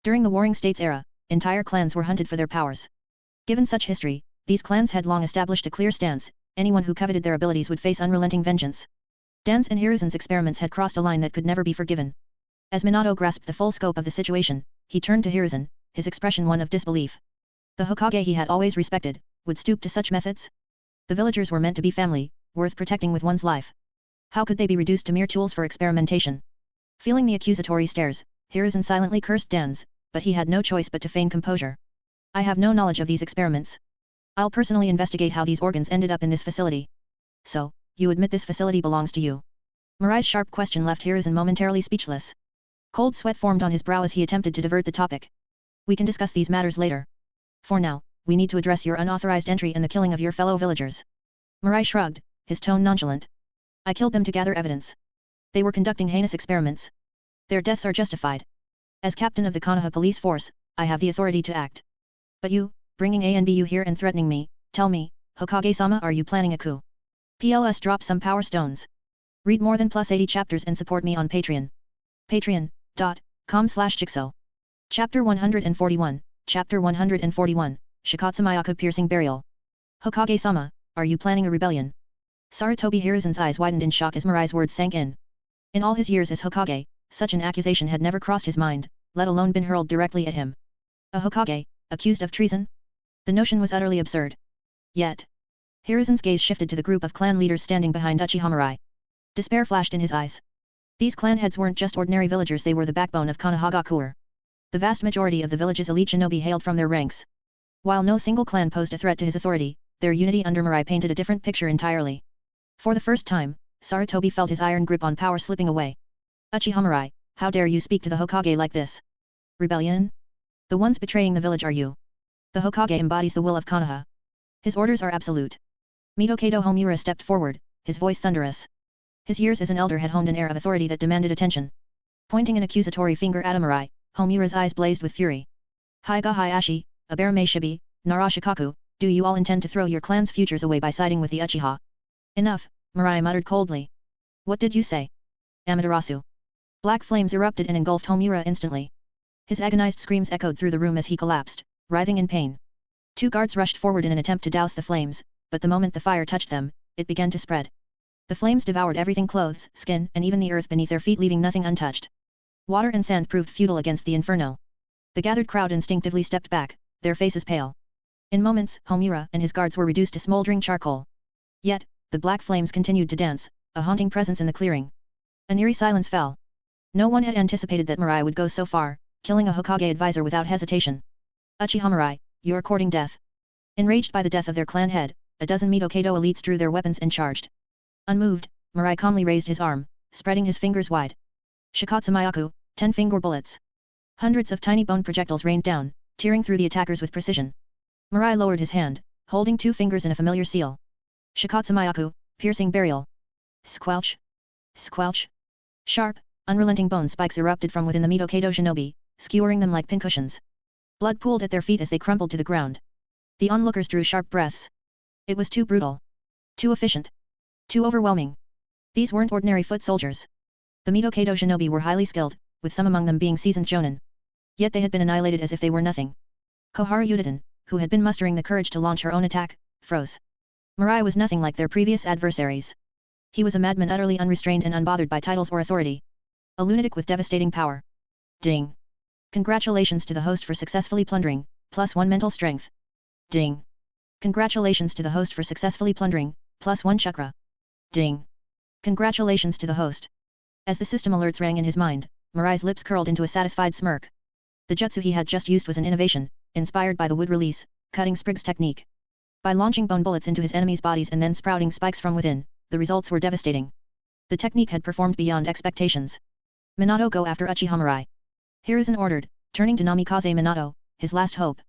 A: During the Warring States era, entire clans were hunted for their powers. Given such history, these clans had long established a clear stance: anyone who coveted their abilities would face unrelenting vengeance. Danzo and Hiruzen's experiments had crossed a line that could never be forgiven. As Minato grasped the full scope of the situation, he turned to Hiruzen, his expression one of disbelief. The Hokage he had always respected, would stoop to such methods? The villagers were meant to be family, worth protecting with one's life. How could they be reduced to mere tools for experimentation? Feeling the accusatory stares, Hiruzen silently cursed Danzo, but he had no choice but to feign composure. I have no knowledge of these experiments. I'll personally investigate how these organs ended up in this facility. So, you admit this facility belongs to you? Mirai's sharp question left Hiruzen momentarily speechless. Cold sweat formed on his brow as he attempted to divert the topic. We can discuss these matters later. For now, we need to address your unauthorized entry and the killing of your fellow villagers. Mirai shrugged, his tone nonchalant. I killed them to gather evidence. They were conducting heinous experiments. Their deaths are justified. As captain of the Konoha police force, I have the authority to act. But you, bringing ANBU here and threatening me, tell me, Hokage-sama, are you planning a coup? PLS drop some power stones. Read more than +80 chapters and support me on Patreon. Patreon.com/Jigsaw. Chapter 141, Chapter 141, Shikatsumayaku Piercing Burial. Hokage-sama, are you planning a rebellion? Sarutobi Hiruzen's eyes widened in shock as Mirai's words sank in. In all his years as Hokage, such an accusation had never crossed his mind, let alone been hurled directly at him. A Hokage, accused of treason? The notion was utterly absurd. Yet, Hiruzen's gaze shifted to the group of clan leaders standing behind Uchiha Mirai. Despair flashed in his eyes. These clan heads weren't just ordinary villagers, they were the backbone of Konohagakure. The vast majority of the village's elite shinobi hailed from their ranks. While no single clan posed a threat to his authority, their unity under Mirai painted a different picture entirely. For the first time, Sarutobi felt his iron grip on power slipping away. Uchiha Mirai, how dare you speak to the Hokage like this? Rebellion? The ones betraying the village are you. The Hokage embodies the will of Konoha. His orders are absolute. Mitokado Homura stepped forward, his voice thunderous. His years as an elder had honed an air of authority that demanded attention. Pointing an accusatory finger at Mirai, Homura's eyes blazed with fury. Higa Hayashi, Abarame Shibi, Narashikaku, do you all intend to throw your clan's futures away by siding with the Uchiha? Enough, Mirai muttered coldly. What did you say? Amaterasu. Black flames erupted and engulfed Homura instantly. His agonized screams echoed through the room as he collapsed, writhing in pain. Two guards rushed forward in an attempt to douse the flames, but the moment the fire touched them, it began to spread. The flames devoured everything: clothes, skin, and even the earth beneath their feet, leaving nothing untouched. Water and sand proved futile against the inferno. The gathered crowd instinctively stepped back, their faces pale. In moments, Homura and his guards were reduced to smoldering charcoal. Yet, the black flames continued to dance, a haunting presence in the clearing. An eerie silence fell. No one had anticipated that Mirai would go so far, killing a Hokage advisor without hesitation. Uchiha Mirai, you're courting death. Enraged by the death of their clan head, a dozen Mitokado elites drew their weapons and charged. Unmoved, Mirai calmly raised his arm, spreading his fingers wide. Shikatsumayaku, 10-finger bullets. Hundreds of tiny bone projectiles rained down, tearing through the attackers with precision. Mirai lowered his hand, holding two fingers in a familiar seal. Shikatsumayaku, piercing burial. Squelch. Squelch. Sharp, unrelenting bone spikes erupted from within the Mitokado shinobi, skewering them like pincushions. Blood pooled at their feet as they crumpled to the ground. The onlookers drew sharp breaths. It was too brutal. Too efficient. Too overwhelming. These weren't ordinary foot soldiers. The Mitokado shinobi were highly skilled, with some among them being seasoned jonin. Yet they had been annihilated as if they were nothing. Koharu Yudiden, who had been mustering the courage to launch her own attack, froze. Mirai was nothing like their previous adversaries. He was a madman utterly unrestrained and unbothered by titles or authority. A lunatic with devastating power. Ding. Congratulations to the host for successfully plundering, +1 mental strength. Ding. Congratulations to the host for successfully plundering, +1 chakra. Ding. Congratulations to the host. As the system alerts rang in his mind, Mirai's lips curled into a satisfied smirk. The jutsu he had just used was an innovation, inspired by the wood release, cutting sprigs technique. By launching bone bullets into his enemies' bodies and then sprouting spikes from within, the results were devastating. The technique had performed beyond expectations. Minato, go after Uchiha Mirai. Hiruzen ordered, turning to Namikaze Minato, his last hope.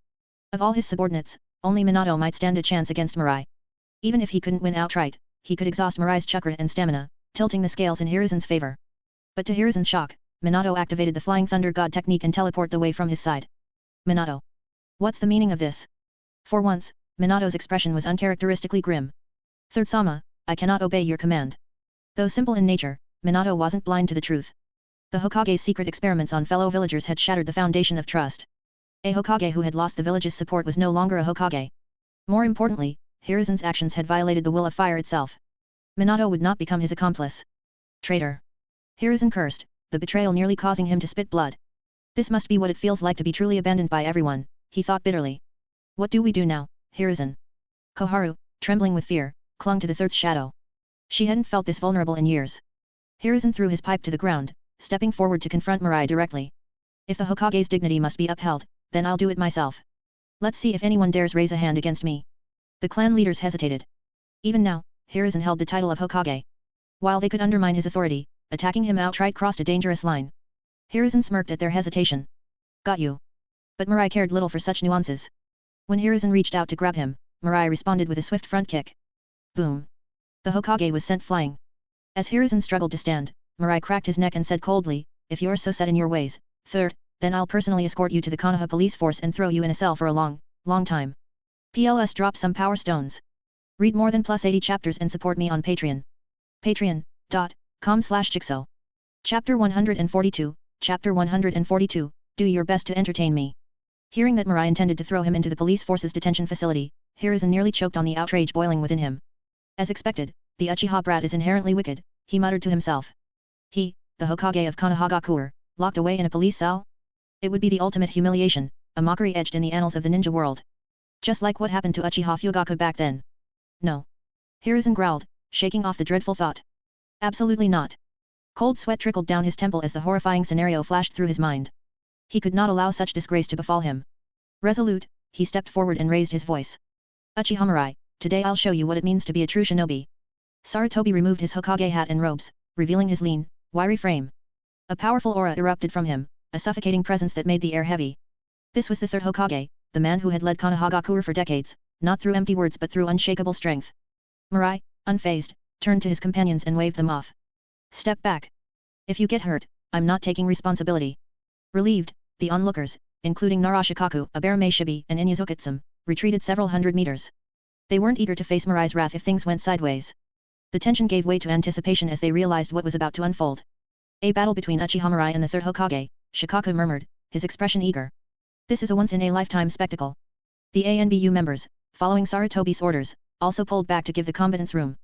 A: Of all his subordinates, only Minato might stand a chance against Mirai. Even if he couldn't win outright, he could exhaust Mirai's chakra and stamina, tilting the scales in Hiruzen's favor. But to Hiruzen's shock, Minato activated the Flying Thunder God technique and teleported away from his side. Minato. What's the meaning of this? For once, Minato's expression was uncharacteristically grim. Third Sama, I cannot obey your command. Though simple in nature, Minato wasn't blind to the truth. The Hokage's secret experiments on fellow villagers had shattered the foundation of trust. A Hokage who had lost the village's support was no longer a Hokage. More importantly, Hiruzen's actions had violated the will of fire itself. Minato would not become his accomplice. Traitor. Hiruzen cursed, the betrayal nearly causing him to spit blood. This must be what it feels like to be truly abandoned by everyone, he thought bitterly. What do we do now, Hiruzen? Koharu, trembling with fear, clung to the third's shadow. She hadn't felt this vulnerable in years. Hiruzen threw his pipe to the ground, stepping forward to confront Mirai directly. If the Hokage's dignity must be upheld, then I'll do it myself. Let's see if anyone dares raise a hand against me. The clan leaders hesitated. Even now, Hiruzen held the title of Hokage. While they could undermine his authority, attacking him outright crossed a dangerous line. Hiruzen smirked at their hesitation. Got you. But Mirai cared little for such nuances. When Hiruzen reached out to grab him, Mirai responded with a swift front kick. Boom. The Hokage was sent flying. As Hiruzen struggled to stand, Mirai cracked his neck and said coldly, if you're so set in your ways, third, then I'll personally escort you to the Konoha police force and throw you in a cell for a long, long time. PLS drop some power stones. Read more than +80 chapters and support me on Patreon. Patreon.com/Jigsaw. Chapter 142, Chapter 142, do your best to entertain me. Hearing that Mirai intended to throw him into the police force's detention facility, Hiruzen nearly choked on the outrage boiling within him. As expected, the Uchiha brat is inherently wicked, he muttered to himself. He, the Hokage of Konohagakure, locked away in a police cell? It would be the ultimate humiliation, a mockery etched in the annals of the ninja world. Just like what happened to Uchiha Fugaku back then. No. Hiruzen growled, shaking off the dreadful thought. Absolutely not. Cold sweat trickled down his temple as the horrifying scenario flashed through his mind. He could not allow such disgrace to befall him. Resolute, he stepped forward and raised his voice. Uchiha Mirai, today I'll show you what it means to be a true shinobi. Sarutobi removed his Hokage hat and robes, revealing his lean, wiry frame. A powerful aura erupted from him, a suffocating presence that made the air heavy. This was the third Hokage, the man who had led Konohagakure for decades, not through empty words but through unshakable strength. Mirai, unfazed, turned to his companions and waved them off. Step back. If you get hurt, I'm not taking responsibility. Relieved, the onlookers, including Narashikaku, Aberame Shibi, and Inyazukitsum, retreated several hundred meters. They weren't eager to face Mirai's wrath if things went sideways. The tension gave way to anticipation as they realized what was about to unfold. A battle between Uchiha Mirai and the third Hokage, Shikaku murmured, his expression eager. This is a once-in-a-lifetime spectacle. The ANBU members, following Sarutobi's orders, also pulled back to give the combatants room.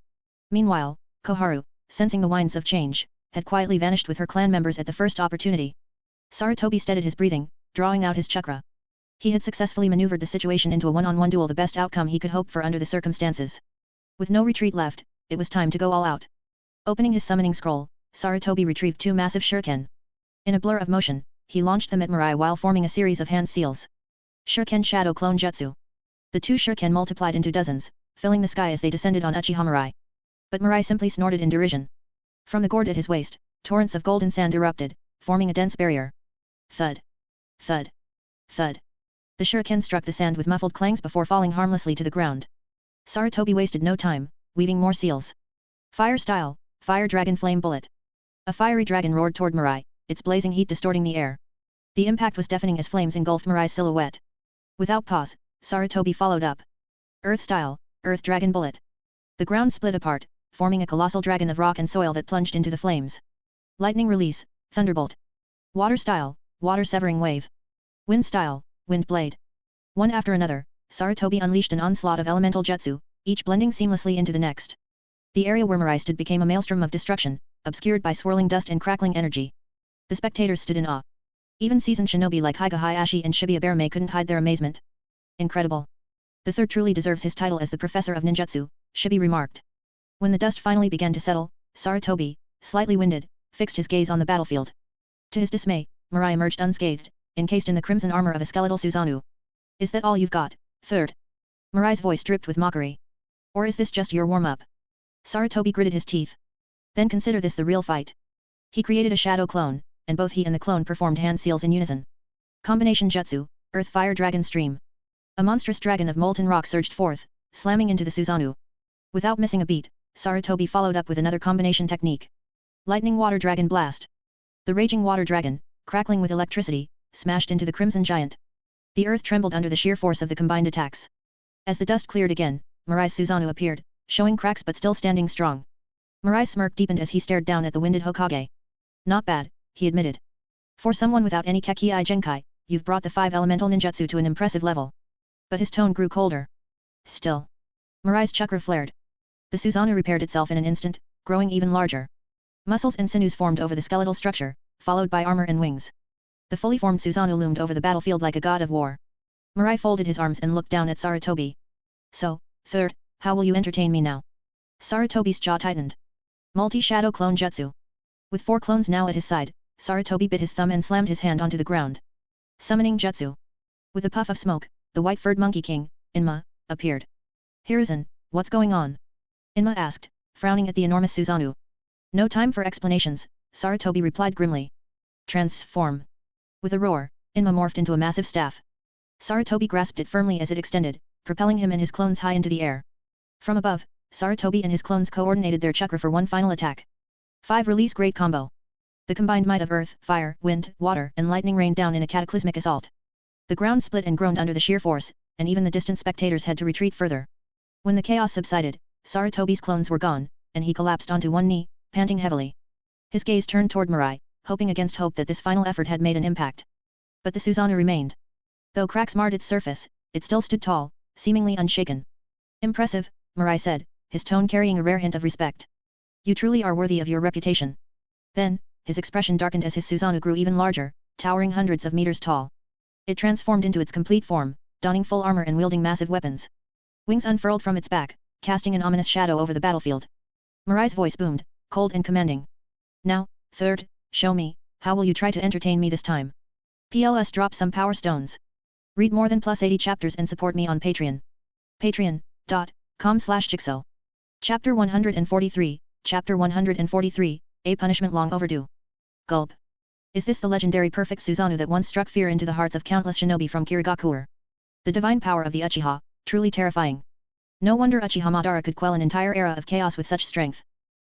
A: Meanwhile, Koharu, sensing the winds of change, had quietly vanished with her clan members at the first opportunity. Sarutobi steadied his breathing, drawing out his chakra. He had successfully maneuvered the situation into a one-on-one duel, the best outcome he could hope for under the circumstances. With no retreat left, it was time to go all out. Opening his summoning scroll, Sarutobi retrieved two massive shuriken. In a blur of motion, he launched them at Mirai while forming a series of hand seals. Shuriken Shadow Clone Jutsu. The two shuriken multiplied into dozens, filling the sky as they descended on Uchiha Mirai. But Mirai simply snorted in derision. From the gourd at his waist, torrents of golden sand erupted, forming a dense barrier. Thud. Thud. Thud. The shuriken struck the sand with muffled clangs before falling harmlessly to the ground. Sarutobi wasted no time, weaving more seals. Fire style, Fire Dragon Flame Bullet. A fiery dragon roared toward Mirai, its blazing heat distorting the air. The impact was deafening as flames engulfed Mirai's silhouette. Without pause, Sarutobi followed up. Earth style, Earth Dragon Bullet. The ground split apart, forming a colossal dragon of rock and soil that plunged into the flames. Lightning release, Thunderbolt. Water style, Water Severing Wave. Wind style, Wind Blade. One after another, Sarutobi unleashed an onslaught of elemental jutsu, each blending seamlessly into the next. The area where Mirai stood became a maelstrom of destruction, obscured by swirling dust and crackling energy. The spectators stood in awe. Even seasoned shinobi like Higa Hayashi and Shibuya Aberame couldn't hide their amazement. Incredible. The third truly deserves his title as the professor of ninjutsu, Shibi remarked. When the dust finally began to settle, Sarutobi, slightly winded, fixed his gaze on the battlefield. To his dismay, Mirai emerged unscathed, encased in the crimson armor of a skeletal Susanoo. Is that all you've got, third? Mirai's voice dripped with mockery. Or is this just your warm-up? Sarutobi gritted his teeth. Then consider this the real fight. He created a shadow clone, and both he and the clone performed hand seals in unison. Combination jutsu, Earth Fire Dragon Stream. A monstrous dragon of molten rock surged forth, slamming into the Susanoo. Without missing a beat, Sarutobi followed up with another combination technique. Lightning Water Dragon Blast. The raging water dragon, crackling with electricity, smashed into the crimson giant. The earth trembled under the sheer force of the combined attacks. As the dust cleared again, Mirai's Susanoo appeared, showing cracks but still standing strong. Mirai's smirk deepened as he stared down at the winded Hokage. Not bad, he admitted. For someone without any Kekkei Genkai, you've brought the 5 elemental ninjutsu to an impressive level. But his tone grew colder. Still. Mirai's chakra flared. The Susanoo repaired itself in an instant, growing even larger. Muscles and sinews formed over the skeletal structure, followed by armor and wings. The fully formed Susanoo loomed over the battlefield like a god of war. Mirai folded his arms and looked down at Sarutobi. So, third, how will you entertain me now? Sarutobi's jaw tightened. Multi-shadow clone jutsu. With 4 clones now at his side, Sarutobi bit his thumb and slammed his hand onto the ground. Summoning jutsu. With a puff of smoke, the white-furred monkey king, Inma, appeared. Hiruzen, what's going on? Inma asked, frowning at the enormous Susanoo. No time for explanations, Sarutobi replied grimly. Transform. With a roar, Inma morphed into a massive staff. Sarutobi grasped it firmly as it extended, propelling him and his clones high into the air. From above, Sarutobi and his clones coordinated their chakra for one final attack. 5 Release Great Combo. The combined might of earth, fire, wind, water, and lightning rained down in a cataclysmic assault. The ground split and groaned under the sheer force, and even the distant spectators had to retreat further. When the chaos subsided, Sarutobi's clones were gone, and he collapsed onto one knee, panting heavily. His gaze turned toward Mirai, hoping against hope that this final effort had made an impact. But the Susanoo remained. Though cracks marred its surface, it still stood tall, seemingly unshaken. Impressive, Mirai said, his tone carrying a rare hint of respect. You truly are worthy of your reputation. Then, his expression darkened as his Susanoo grew even larger, towering hundreds of meters tall. It transformed into its complete form, donning full armor and wielding massive weapons. Wings unfurled from its back, casting an ominous shadow over the battlefield. Mirai's voice boomed, cold and commanding. Now, third, show me, how will you try to entertain me this time? PLS drop some power stones. Read more than +80 chapters and support me on Patreon. Patreon.com/Jigsaw. Chapter 143, Chapter 143, A Punishment Long Overdue. Gulp. Is this the legendary perfect Susanoo that once struck fear into the hearts of countless shinobi from Kirigakure? The divine power of the Uchiha, truly terrifying. No wonder Uchiha Madara could quell an entire era of chaos with such strength.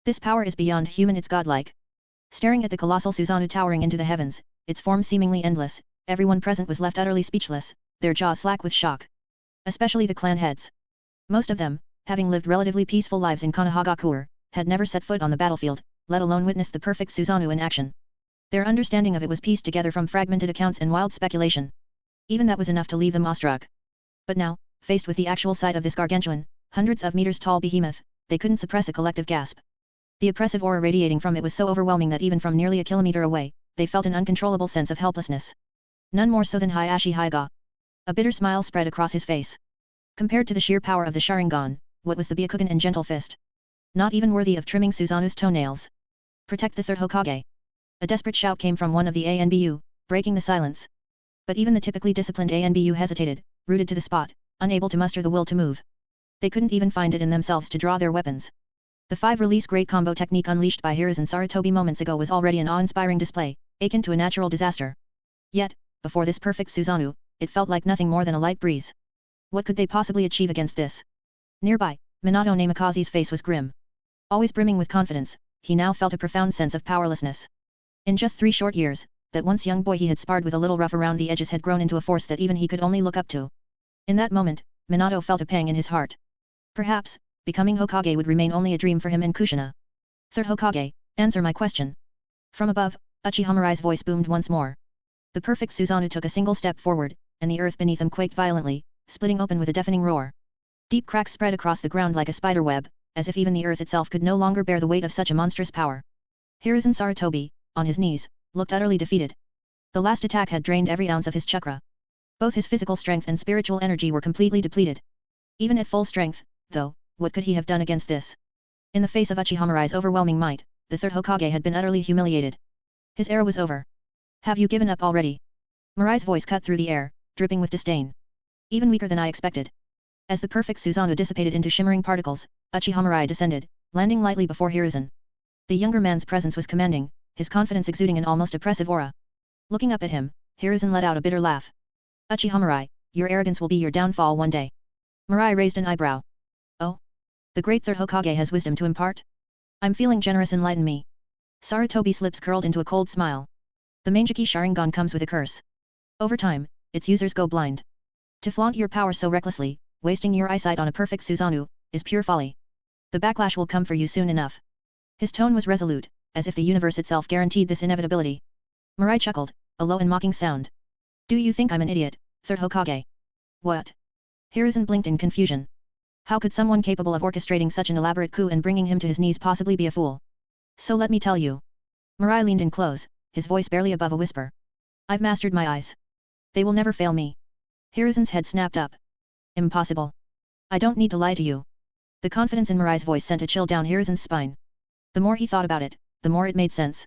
A: This power is beyond human, it's godlike. Staring at the colossal Susanoo towering into the heavens, its form seemingly endless, everyone present was left utterly speechless, their jaws slack with shock. Especially the clan heads. Most of them, having lived relatively peaceful lives in Konohagakure, had never set foot on the battlefield, let alone witnessed the perfect Susanoo in action. Their understanding of it was pieced together from fragmented accounts and wild speculation. Even that was enough to leave them awestruck. But now, faced with the actual sight of this gargantuan, hundreds of meters tall behemoth, they couldn't suppress a collective gasp. The oppressive aura radiating from it was so overwhelming that even from nearly a kilometer away, they felt an uncontrollable sense of helplessness. None more so than Hayashi Haiga. A bitter smile spread across his face. Compared to the sheer power of the Sharingan, what was the Byakugan and gentle fist? Not even worthy of trimming Susanoo's toenails. Protect the third Hokage. A desperate shout came from one of the ANBU, breaking the silence. But even the typically disciplined ANBU hesitated, rooted to the spot, unable to muster the will to move. They couldn't even find it in themselves to draw their weapons. The 5-release great combo technique unleashed by Hiruzen Sarutobi moments ago was already an awe-inspiring display, akin to a natural disaster. Yet, before this perfect Susanoo, it felt like nothing more than a light breeze. What could they possibly achieve against this? Nearby, Minato Namikaze's face was grim. Always brimming with confidence, he now felt a profound sense of powerlessness. In just 3 short years, that once young boy he had sparred with a little rough around the edges had grown into a force that even he could only look up to. In that moment, Minato felt a pang in his heart. Perhaps, becoming Hokage would remain only a dream for him and Kushina. Third Hokage, answer my question. From above, Uchiha Mirai's voice boomed once more. The perfect Susanoo took a single step forward, and the earth beneath him quaked violently, splitting open with a deafening roar. Deep cracks spread across the ground like a spider web, as if even the earth itself could no longer bear the weight of such a monstrous power. Hiruzen Sarutobi, on his knees, looked utterly defeated. The last attack had drained every ounce of his chakra. Both his physical strength and spiritual energy were completely depleted. Even at full strength, though, what could he have done against this? In the face of Uchiha Mirai's overwhelming might, the third Hokage had been utterly humiliated. His era was over. Have you given up already? Mirai's voice cut through the air, dripping with disdain. Even weaker than I expected. As the perfect Susanoo dissipated into shimmering particles, Uchiha Mirai descended, landing lightly before Hiruzen. The younger man's presence was commanding, his confidence exuding an almost oppressive aura. Looking up at him, Hiruzen let out a bitter laugh. Uchiha Mirai, your arrogance will be your downfall one day. Mirai raised an eyebrow. Oh? The great third Hokage has wisdom to impart? I'm feeling generous, enlighten me. Sarutobi's lips curled into a cold smile. The Mangekyou Sharingan comes with a curse. Over time, its users go blind. To flaunt your power so recklessly, wasting your eyesight on a perfect Susanoo, is pure folly. The backlash will come for you soon enough. His tone was resolute, as if the universe itself guaranteed this inevitability. Mirai chuckled, a low and mocking sound. Do you think I'm an idiot, third Hokage? What? Hiruzen blinked in confusion. How could someone capable of orchestrating such an elaborate coup and bringing him to his knees possibly be a fool? So let me tell you. Mirai leaned in close, his voice barely above a whisper. I've mastered my eyes. They will never fail me. Hiruzen's head snapped up. Impossible. I don't need to lie to you. The confidence in Mirai's voice sent a chill down Hiruzen's spine. The more he thought about it, the more it made sense.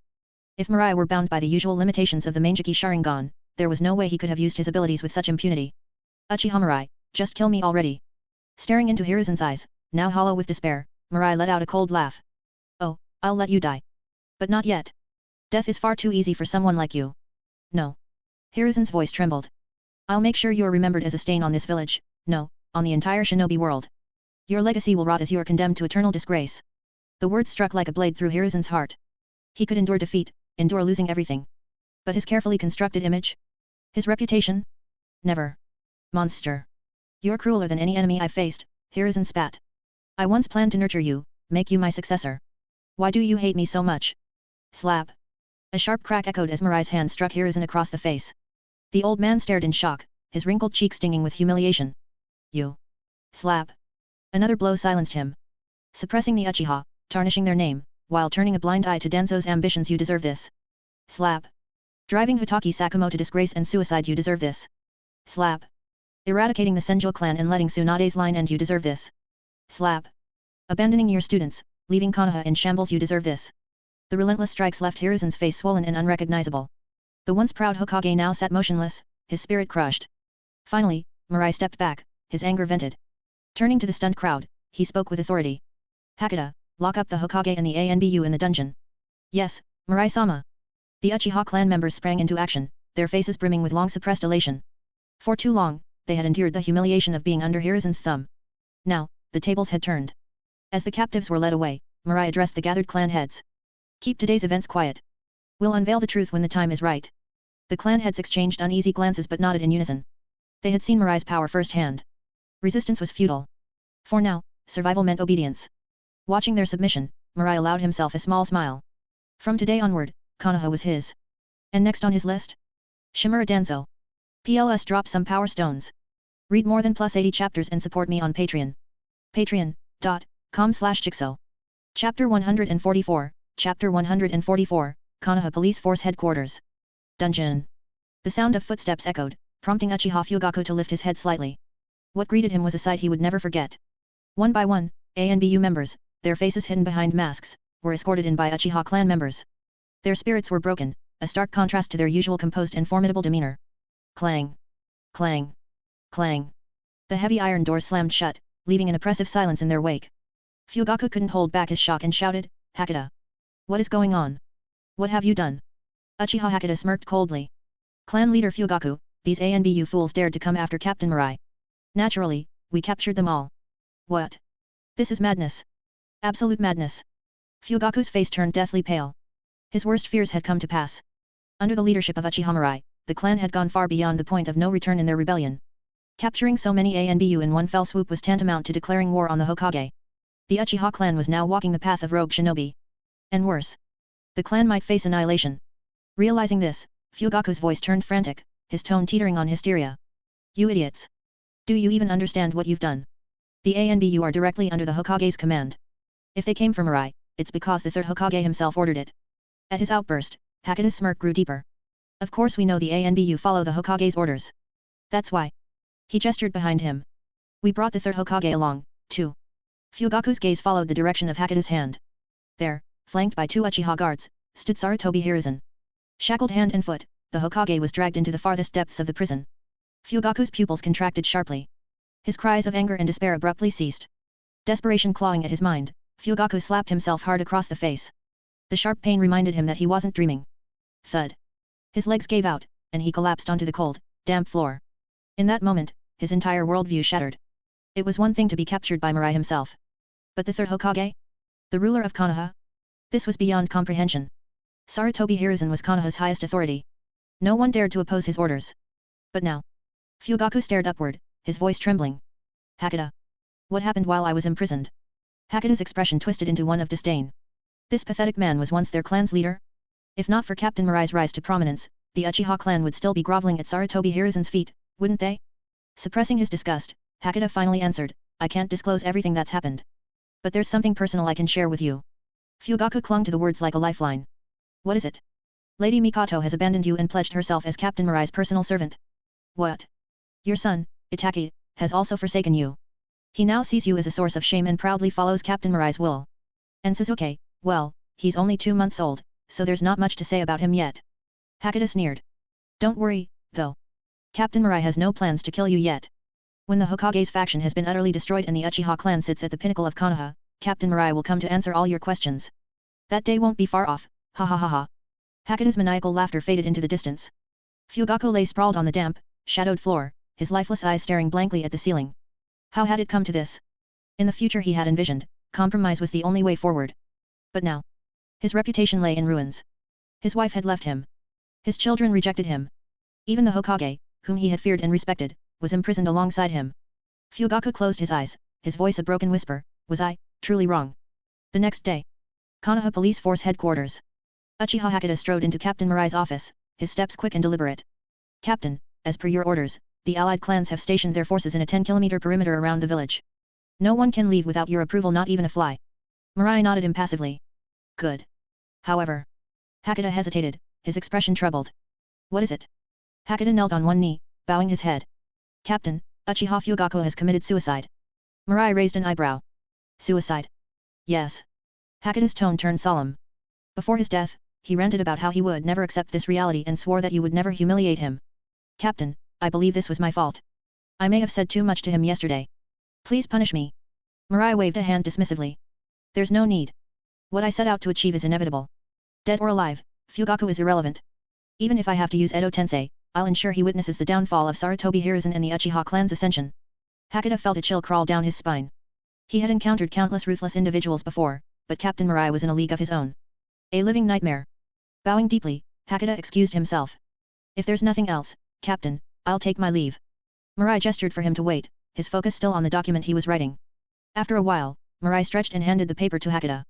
A: If Mirai were bound by the usual limitations of the Mangekyou Sharingan, there was no way he could have used his abilities with such impunity. Uchiha Mirai, just kill me already. Staring into Hiruzen's eyes, now hollow with despair, Mirai let out a cold laugh. Oh, I'll let you die. But not yet. Death is far too easy for someone like you. No. Hiruzen's voice trembled. I'll make sure you're remembered as a stain on this village, no, on the entire shinobi world. Your legacy will rot as you are condemned to eternal disgrace. The words struck like a blade through Hiruzen's heart. He could endure defeat, endure losing everything. But his carefully constructed image? His reputation? Never. Monster. You're crueler than any enemy I've faced, Hiruzen spat. I once planned to nurture you, make you my successor. Why do you hate me so much? Slap. A sharp crack echoed as Mirai's hand struck Hiruzen across the face. The old man stared in shock, his wrinkled cheek stinging with humiliation. You. Slap. Another blow silenced him. Suppressing the Uchiha, tarnishing their name, while turning a blind eye to Danzo's ambitions. You deserve this. Slap. Driving Hitaki Sakumo to disgrace and suicide. You deserve this. Slap. Eradicating the Senjo clan and letting Tsunade's line end. You deserve this. Slap. Abandoning your students, leaving Konoha in shambles. You deserve this. The relentless strikes left Hiruzen's face swollen and unrecognizable. The once proud Hokage now sat motionless, his spirit crushed. Finally, Mirai stepped back, his anger vented. Turning to the stunned crowd, he spoke with authority. Hakata, lock up the Hokage and the ANBU in the dungeon. Yes, Mirai-sama. The Uchiha clan members sprang into action, their faces brimming with long-suppressed elation. For too long, they had endured the humiliation of being under Hiruzen's thumb. Now, the tables had turned. As the captives were led away, Mirai addressed the gathered clan heads. Keep today's events quiet. We'll unveil the truth when the time is right. The clan heads exchanged uneasy glances but nodded in unison. They had seen Mirai's power firsthand. Resistance was futile. For now, survival meant obedience. Watching their submission, Mirai allowed himself a small smile. From today onward, Konoha was his. And next on his list? Shimura Danzo. PLS drop some power stones. Read more than +80 chapters and support me on Patreon. Patreon.com/Jigsaw. Chapter 144, Chapter 144, Konoha Police Force Headquarters. Dungeon. The sound of footsteps echoed, prompting Uchiha Fugaku to lift his head slightly. What greeted him was a sight he would never forget. One by one, ANBU members, their faces hidden behind masks, were escorted in by Uchiha clan members. Their spirits were broken, a stark contrast to their usual composed and formidable demeanor. Clang. Clang. Clang. The heavy iron doors slammed shut, leaving an oppressive silence in their wake. Fugaku couldn't hold back his shock and shouted, Hakata. What is going on? What have you done? Uchiha Hakata smirked coldly. Clan leader Fugaku, these ANBU fools dared to come after Captain Mirai. Naturally, we captured them all. What? This is madness. Absolute madness. Fugaku's face turned deathly pale. His worst fears had come to pass. Under the leadership of Uchiha Mirai, the clan had gone far beyond the point of no return in their rebellion. Capturing so many ANBU in one fell swoop was tantamount to declaring war on the Hokage. The Uchiha clan was now walking the path of rogue shinobi. And worse. The clan might face annihilation. Realizing this, Fugaku's voice turned frantic, his tone teetering on hysteria. You idiots! Do you even understand what you've done? The ANBU are directly under the Hokage's command. If they came from Mirai, it's because the third Hokage himself ordered it. At his outburst, Hakata's smirk grew deeper. Of course we know the ANBU follow the Hokage's orders. That's why. He gestured behind him. We brought the third Hokage along, too. Fugaku's gaze followed the direction of Hakata's hand. There, flanked by two Uchiha guards, stood Sarutobi Hiruzen. Shackled hand and foot, the Hokage was dragged into the farthest depths of the prison. Fugaku's pupils contracted sharply. His cries of anger and despair abruptly ceased. Desperation clawing at his mind, Fugaku slapped himself hard across the face. The sharp pain reminded him that he wasn't dreaming. Thud. His legs gave out, and he collapsed onto the cold, damp floor. In that moment, his entire worldview shattered. It was one thing to be captured by Mirai himself. But the third Hokage? The ruler of Konoha? This was beyond comprehension. Sarutobi Hiruzen was Konoha's highest authority. No one dared to oppose his orders. But now. Fugaku stared upward, his voice trembling. Hakata. What happened while I was imprisoned? Hakata's expression twisted into one of disdain. This pathetic man was once their clan's leader? If not for Captain Mirai's rise to prominence, the Uchiha clan would still be groveling at Sarutobi Hiruzen's feet, wouldn't they? Suppressing his disgust, Hakata finally answered, I can't disclose everything that's happened. But there's something personal I can share with you. Fugaku clung to the words like a lifeline. What is it? Lady Mikoto has abandoned you and pledged herself as Captain Mirai's personal servant. What? Your son, Itaki, has also forsaken you. He now sees you as a source of shame and proudly follows Captain Mirai's will. And Suzuki, well, he's only 2 months old, so there's not much to say about him yet. Hakata sneered. Don't worry, though. Captain Mirai has no plans to kill you yet. When the Hokage's faction has been utterly destroyed and the Uchiha clan sits at the pinnacle of Konoha, Captain Mirai will come to answer all your questions. That day won't be far off, ha ha ha ha. Hakata's maniacal laughter faded into the distance. Fugaku lay sprawled on the damp, shadowed floor, his lifeless eyes staring blankly at the ceiling. How had it come to this? In the future he had envisioned, compromise was the only way forward. But now. His reputation lay in ruins. His wife had left him. His children rejected him. Even the Hokage, whom he had feared and respected, was imprisoned alongside him. Fugaku closed his eyes, his voice a broken whisper, was I, truly wrong? The next day. Konoha Police Force Headquarters. Uchiha Hakata strode into Captain Mirai's office, his steps quick and deliberate. Captain, as per your orders, the allied clans have stationed their forces in a 10-kilometer perimeter around the village. No one can leave without your approval, not even a fly. Mirai nodded impassively. Good. However. Hakata hesitated, his expression troubled. What is it? Hakata knelt on one knee, bowing his head. Captain, Uchiha Fugaku has committed suicide. Mirai raised an eyebrow. Suicide? Yes. Hakata's tone turned solemn. Before his death, he ranted about how he would never accept this reality and swore that you would never humiliate him. Captain, I believe this was my fault. I may have said too much to him yesterday. Please punish me. Mirai waved a hand dismissively. There's no need. What I set out to achieve is inevitable. Dead or alive, Fugaku is irrelevant. Even if I have to use Edo Tensei, I'll ensure he witnesses the downfall of Sarutobi Hiruzen and the Uchiha clan's ascension. Hakata felt a chill crawl down his spine. He had encountered countless ruthless individuals before, but Captain Mirai was in a league of his own. A living nightmare. Bowing deeply, Hakata excused himself. If there's nothing else, Captain, I'll take my leave. Mirai gestured for him to wait, his focus still on the document he was writing. After a while, Mirai stretched and handed the paper to Hakata.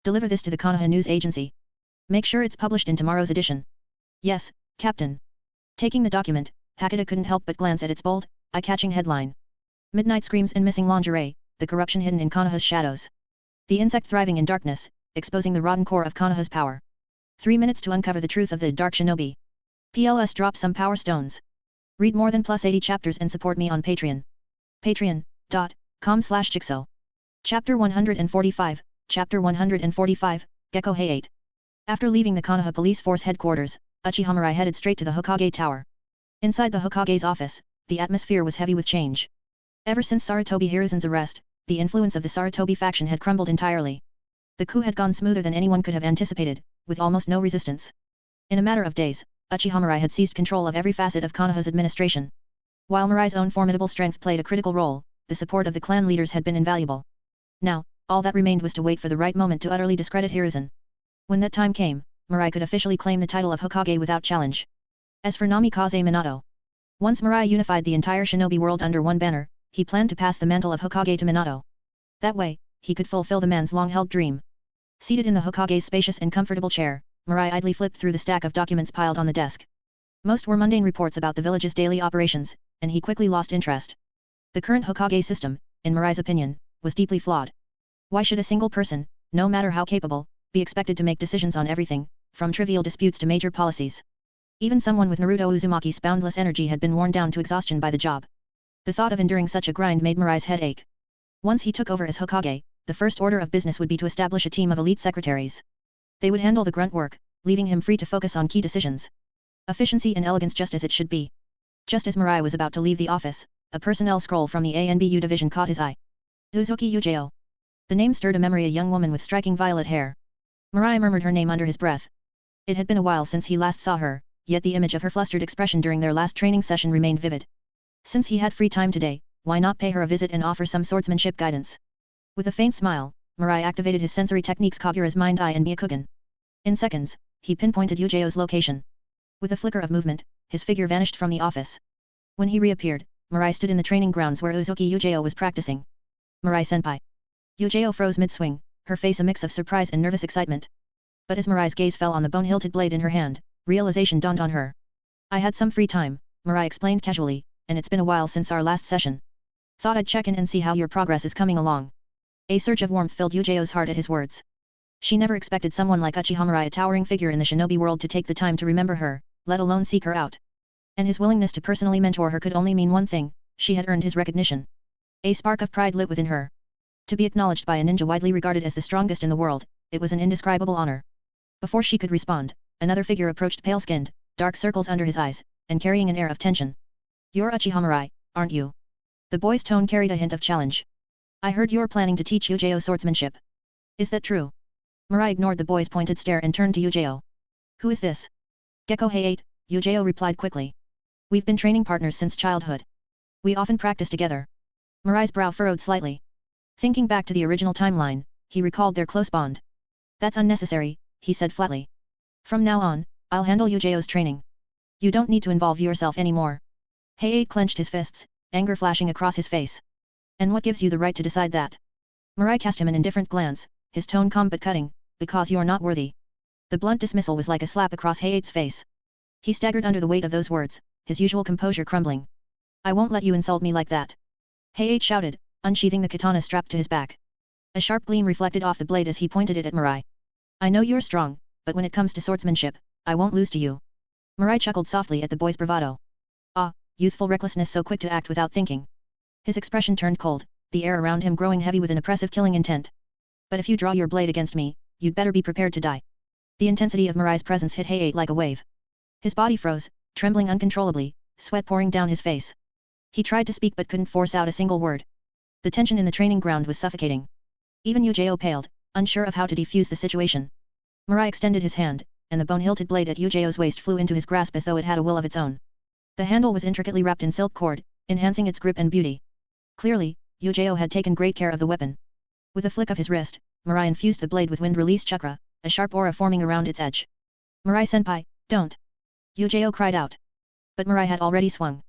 A: Deliver this to the Konoha News Agency. Make sure it's published in tomorrow's edition. Yes, Captain. Taking the document, Hakata couldn't help but glance at its bold, eye-catching headline. Midnight screams and missing lingerie, the corruption hidden in Konoha's shadows. The insect thriving in darkness, exposing the rotten core of Konoha's power. 3 minutes to uncover the truth of the Dark Shinobi. PLS drop some power stones. Read more than +80 chapters and support me on Patreon. Patreon.com/Jigsaw. Chapter 145, Chapter 145, Gecko Hey 8. After leaving the Konoha Police Force headquarters, Uchiha Mirai headed straight to the Hokage Tower. Inside the Hokage's office, the atmosphere was heavy with change. Ever since Sarutobi Hiruzen's arrest, the influence of the Sarutobi faction had crumbled entirely. The coup had gone smoother than anyone could have anticipated, with almost no resistance. In a matter of days, Uchiha Mirai had seized control of every facet of Konoha's administration. While Mirai's own formidable strength played a critical role, the support of the clan leaders had been invaluable. Now, all that remained was to wait for the right moment to utterly discredit Hiruzen. When that time came, Mirai could officially claim the title of Hokage without challenge. As for Namikaze Minato, once Mirai unified the entire shinobi world under one banner, he planned to pass the mantle of Hokage to Minato. That way, he could fulfill the man's long-held dream. Seated in the Hokage's spacious and comfortable chair, Mirai idly flipped through the stack of documents piled on the desk. Most were mundane reports about the village's daily operations, and he quickly lost interest. The current Hokage system, in Mirai's opinion, was deeply flawed. Why should a single person, no matter how capable, be expected to make decisions on everything, from trivial disputes to major policies? Even someone with Naruto Uzumaki's boundless energy had been worn down to exhaustion by the job. The thought of enduring such a grind made Mirai's head ache. Once he took over as Hokage, the first order of business would be to establish a team of elite secretaries. They would handle the grunt work, leaving him free to focus on key decisions. Efficiency and elegance just as it should be. Just as Mirai was about to leave the office, a personnel scroll from the ANBU division caught his eye. Uzuki Ujio. The name stirred a memory, a young woman with striking violet hair. Mirai murmured her name under his breath. It had been a while since he last saw her, yet the image of her flustered expression during their last training session remained vivid. Since he had free time today, why not pay her a visit and offer some swordsmanship guidance? With a faint smile, Mirai activated his sensory techniques Kagura's Mind Eye and Byakugan. In seconds, he pinpointed Ujio's location. With a flicker of movement, his figure vanished from the office. When he reappeared, Mirai stood in the training grounds where Uzuki Ujio was practicing. Mirai-senpai. Ujio froze mid-swing, her face a mix of surprise and nervous excitement. But as Mirai's gaze fell on the bone-hilted blade in her hand, realization dawned on her. I had some free time, Mirai explained casually, and it's been a while since our last session. Thought I'd check in and see how your progress is coming along. A surge of warmth filled Ujio's heart at his words. She never expected someone like Uchiha Mirai, a towering figure in the shinobi world, to take the time to remember her, let alone seek her out. And his willingness to personally mentor her could only mean one thing: she had earned his recognition. A spark of pride lit within her. To be acknowledged by a ninja widely regarded as the strongest in the world, it was an indescribable honor. Before she could respond, another figure approached, pale-skinned, dark circles under his eyes, and carrying an air of tension. You're Uchiha Mirai, aren't you? The boy's tone carried a hint of challenge. I heard you're planning to teach Ujio swordsmanship. Is that true? Mirai ignored the boy's pointed stare and turned to Ujio. Who is this? Gecko Hey 8, Ujio replied quickly. We've been training partners since childhood. We often practice together. Mirai's brow furrowed slightly. Thinking back to the original timeline, he recalled their close bond. That's unnecessary, he said flatly. From now on, I'll handle Ujio's training. You don't need to involve yourself anymore. Hey 8 clenched his fists, anger flashing across his face. And what gives you the right to decide that? Mirai cast him an indifferent glance, his tone calm but cutting. Because you're not worthy. The blunt dismissal was like a slap across Hey 8's face. He staggered under the weight of those words, his usual composure crumbling. I won't let you insult me like that. Hey 8 shouted, unsheathing the katana strapped to his back. A sharp gleam reflected off the blade as he pointed it at Mirai. I know you're strong, but when it comes to swordsmanship, I won't lose to you. Mirai chuckled softly at the boy's bravado. Ah, youthful recklessness, so quick to act without thinking. His expression turned cold, the air around him growing heavy with an oppressive killing intent. But if you draw your blade against me, you'd better be prepared to die. The intensity of Mirai's presence hit Hayate like a wave. His body froze, trembling uncontrollably, sweat pouring down his face. He tried to speak but couldn't force out a single word. The tension in the training ground was suffocating. Even Uchiha paled, unsure of how to defuse the situation. Mirai extended his hand, and the bone-hilted blade at Uchiha's waist flew into his grasp as though it had a will of its own. The handle was intricately wrapped in silk cord, enhancing its grip and beauty. Clearly, Uchiha had taken great care of the weapon. With a flick of his wrist, Mirai infused the blade with wind-release chakra, a sharp aura forming around its edge. Mirai-senpai, don't! Uchiha cried out. But Mirai had already swung.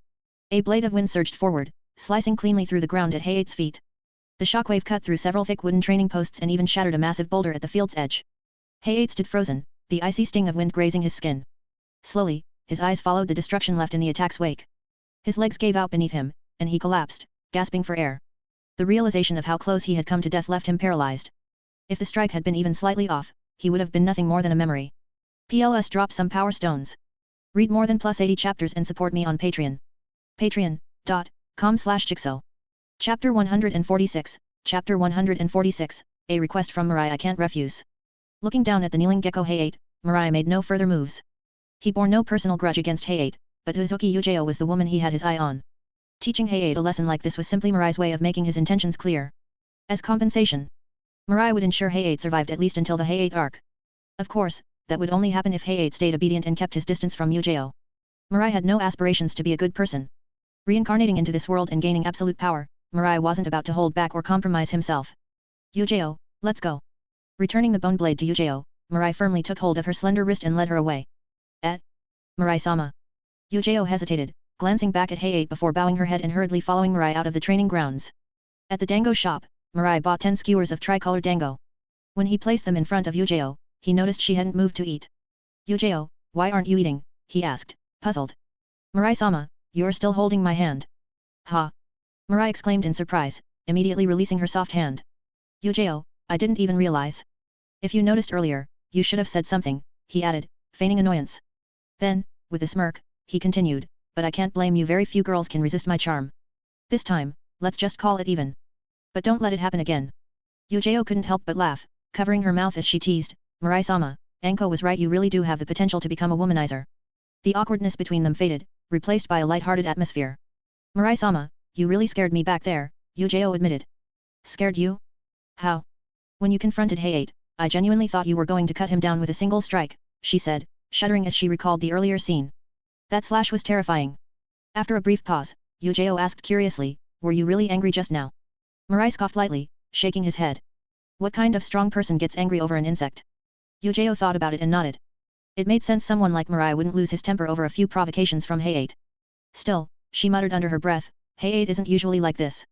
A: A blade of wind surged forward, slicing cleanly through the ground at Hayate's feet. The shockwave cut through several thick wooden training posts and even shattered a massive boulder at the field's edge. Hayate stood frozen, the icy sting of wind grazing his skin. Slowly, his eyes followed the destruction left in the attack's wake. His legs gave out beneath him, and he collapsed, gasping for air. The realization of how close he had come to death left him paralyzed. If the strike had been even slightly off, he would have been nothing more than a memory. PLS, drop some power stones. Read more than +80 chapters and support me on Patreon. Patreon.com/Jigsaw. Chapter 146, Chapter 146, a request from Mirai I can't refuse. Looking down at the kneeling gecko Hayate, Mirai made no further moves. He bore no personal grudge against Hayate, but Uzuki Uchiha was the woman he had his eye on. Teaching Hayate a lesson like this was simply Mirai's way of making his intentions clear. As compensation, Mirai would ensure Hayate survived at least until the Hayate arc. Of course, that would only happen if Hayate stayed obedient and kept his distance from Uchiha. Mirai had no aspirations to be a good person. Reincarnating into this world and gaining absolute power, Mirai wasn't about to hold back or compromise himself. Uchiha, let's go. Returning the bone blade to Uchiha, Mirai firmly took hold of her slender wrist and led her away. Mirai-sama. Uchiha hesitated, glancing back at Hayate before bowing her head and hurriedly following Mirai out of the training grounds. At the dango shop, Mirai bought 10 skewers of tricolored dango. When he placed them in front of Uchiha, he noticed she hadn't moved to eat. Uchiha, why aren't you eating? He asked, puzzled. Mirai-sama, you're still holding my hand. Ha! Mirai exclaimed in surprise, immediately releasing her soft hand. Uchiha, I didn't even realize. If you noticed earlier, you should have said something, he added, feigning annoyance. Then, with a smirk, he continued, but I can't blame you, very few girls can resist my charm. This time, let's just call it even. But don't let it happen again. Uchiha couldn't help but laugh, covering her mouth as she teased, Mirai-sama, Anko was right, you really do have the potential to become a womanizer. The awkwardness between them faded, replaced by a light-hearted atmosphere. Mirai-sama, you really scared me back there, Uchiha admitted. Scared you? How? When you confronted Hayate, I genuinely thought you were going to cut him down with a single strike, she said, shuddering as she recalled the earlier scene. That slash was terrifying. After a brief pause, Uchiha asked curiously, were you really angry just now? Mirai scoffed lightly, shaking his head. What kind of strong person gets angry over an insect? Uchiha thought about it and nodded. It made sense someone like Mirai wouldn't lose his temper over a few provocations from Hayate. Still, she muttered under her breath, Hayate isn't usually like this.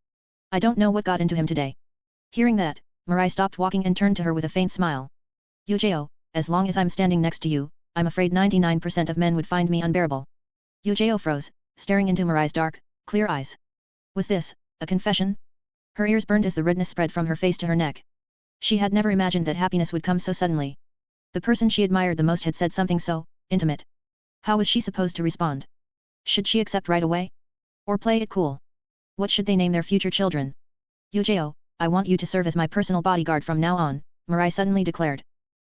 A: I don't know what got into him today. Hearing that, Mirai stopped walking and turned to her with a faint smile. Uchiha, as long as I'm standing next to you, I'm afraid 99% of men would find me unbearable. Uchiha froze, staring into Mirai's dark, clear eyes. Was this a confession? Her ears burned as the redness spread from her face to her neck. She had never imagined that happiness would come so suddenly. The person she admired the most had said something so intimate. How was she supposed to respond? Should she accept right away? Or play it cool? What should they name their future children? Uchiha, I want you to serve as my personal bodyguard from now on, Mirai suddenly declared.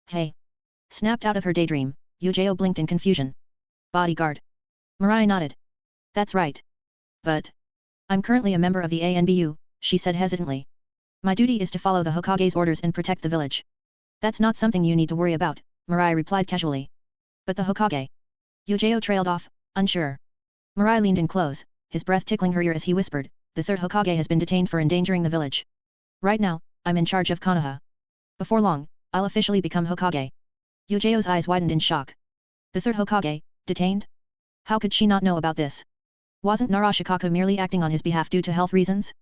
A: Hey! Snapped out of her daydream, Uchiha blinked in confusion. Bodyguard. Mirai nodded. That's right. But I'm currently a member of the ANBU, she said hesitantly. My duty is to follow the Hokage's orders and protect the village. That's not something you need to worry about, Mirai replied casually. But the Hokage. Uchiha trailed off, unsure. Mirai leaned in close, his breath tickling her ear as he whispered, the third Hokage has been detained for endangering the village. Right now, I'm in charge of Konoha. Before long, I'll officially become Hokage. Uchiha's eyes widened in shock. The third Hokage, detained? How could she not know about this? Wasn't Narashikaku merely acting on his behalf due to health reasons?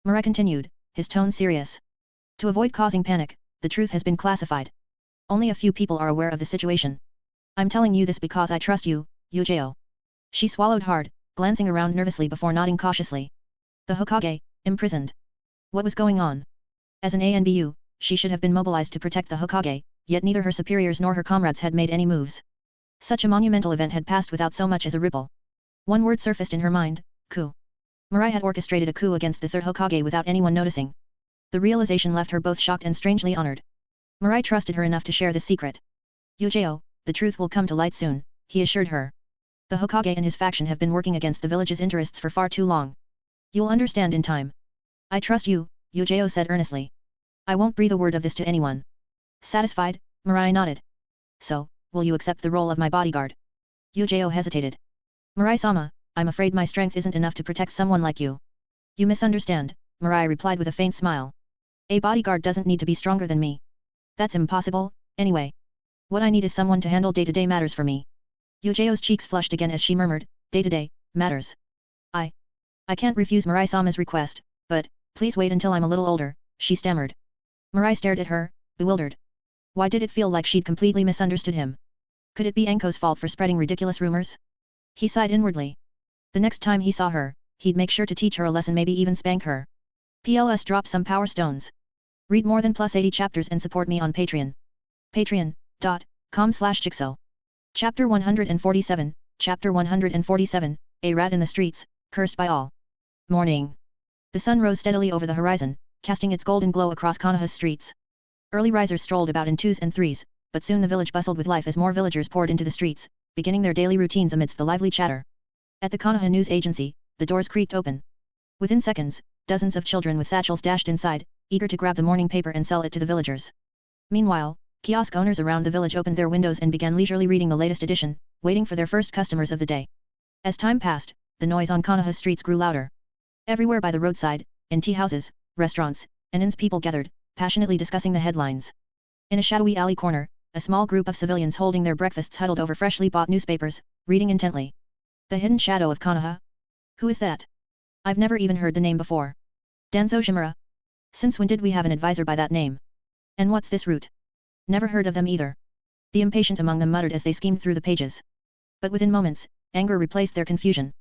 A: Mirai continued, his tone serious. To avoid causing panic, the truth has been classified. Only a few people are aware of the situation. I'm telling you this because I trust you, Uchiha. She swallowed hard, glancing around nervously before nodding cautiously. The Hokage, imprisoned. What was going on? As an ANBU, she should have been mobilized to protect the Hokage, yet neither her superiors nor her comrades had made any moves. Such a monumental event had passed without so much as a ripple. One word surfaced in her mind: coup. Mirai had orchestrated a coup against the third Hokage without anyone noticing. The realization left her both shocked and strangely honored. Mirai trusted her enough to share this secret. Uchiha, the truth will come to light soon, he assured her. The Hokage and his faction have been working against the village's interests for far too long. You'll understand in time. I trust you, Uchiha said earnestly. I won't breathe a word of this to anyone. Satisfied, Mirai nodded. So, will you accept the role of my bodyguard? Uchiha hesitated. Mirai-sama, I'm afraid my strength isn't enough to protect someone like you. You misunderstand, Mirai replied with a faint smile. A bodyguard doesn't need to be stronger than me. That's impossible, anyway. What I need is someone to handle day-to-day matters for me. Uchiha's cheeks flushed again as she murmured, day-to-day matters. I can't refuse Mirai-sama's request, but, please wait until I'm a little older, she stammered. Mirai stared at her, bewildered. Why did it feel like she'd completely misunderstood him? Could it be Anko's fault for spreading ridiculous rumors? He sighed inwardly. The next time he saw her, he'd make sure to teach her a lesson, maybe even spank her. PLS drop some power stones. Read more than +80 chapters and support me on Patreon. Patreon.com/Jigsaw. Chapter 147, Chapter 147, A Rat in the Streets, Cursed by All. Morning. The sun rose steadily over the horizon, casting its golden glow across Konoha's streets. Early risers strolled about in twos and threes, but soon the village bustled with life as more villagers poured into the streets, beginning their daily routines amidst the lively chatter. At the Konoha news agency, the doors creaked open. Within seconds, dozens of children with satchels dashed inside, eager to grab the morning paper and sell it to the villagers. Meanwhile, kiosk owners around the village opened their windows and began leisurely reading the latest edition, waiting for their first customers of the day. As time passed, the noise on Konoha's streets grew louder. Everywhere by the roadside, in tea houses, restaurants, and inns people gathered, passionately discussing the headlines. In a shadowy alley corner, a small group of civilians holding their breakfasts huddled over freshly bought newspapers, reading intently. The hidden shadow of Konoha? Who is that? I've never even heard the name before. Danzo Shimura? Since when did we have an advisor by that name? And what's this root? Never heard of them either. The impatient among them muttered as they skimmed through the pages. But within moments, anger replaced their confusion.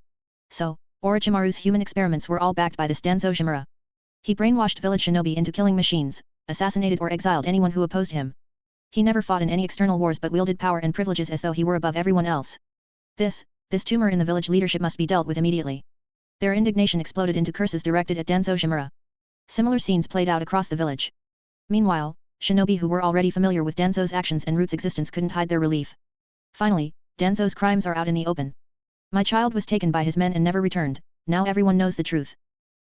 A: So, Orochimaru's human experiments were all backed by this Danzo Shimura. He brainwashed village shinobi into killing machines, assassinated or exiled anyone who opposed him. He never fought in any external wars but wielded power and privileges as though he were above everyone else. This tumor in the village leadership must be dealt with immediately. Their indignation exploded into curses directed at Danzo Shimura. Similar scenes played out across the village. Meanwhile, shinobi who were already familiar with Danzo's actions and Root's existence couldn't hide their relief. Finally, Danzo's crimes are out in the open. My child was taken by his men and never returned, now everyone knows the truth.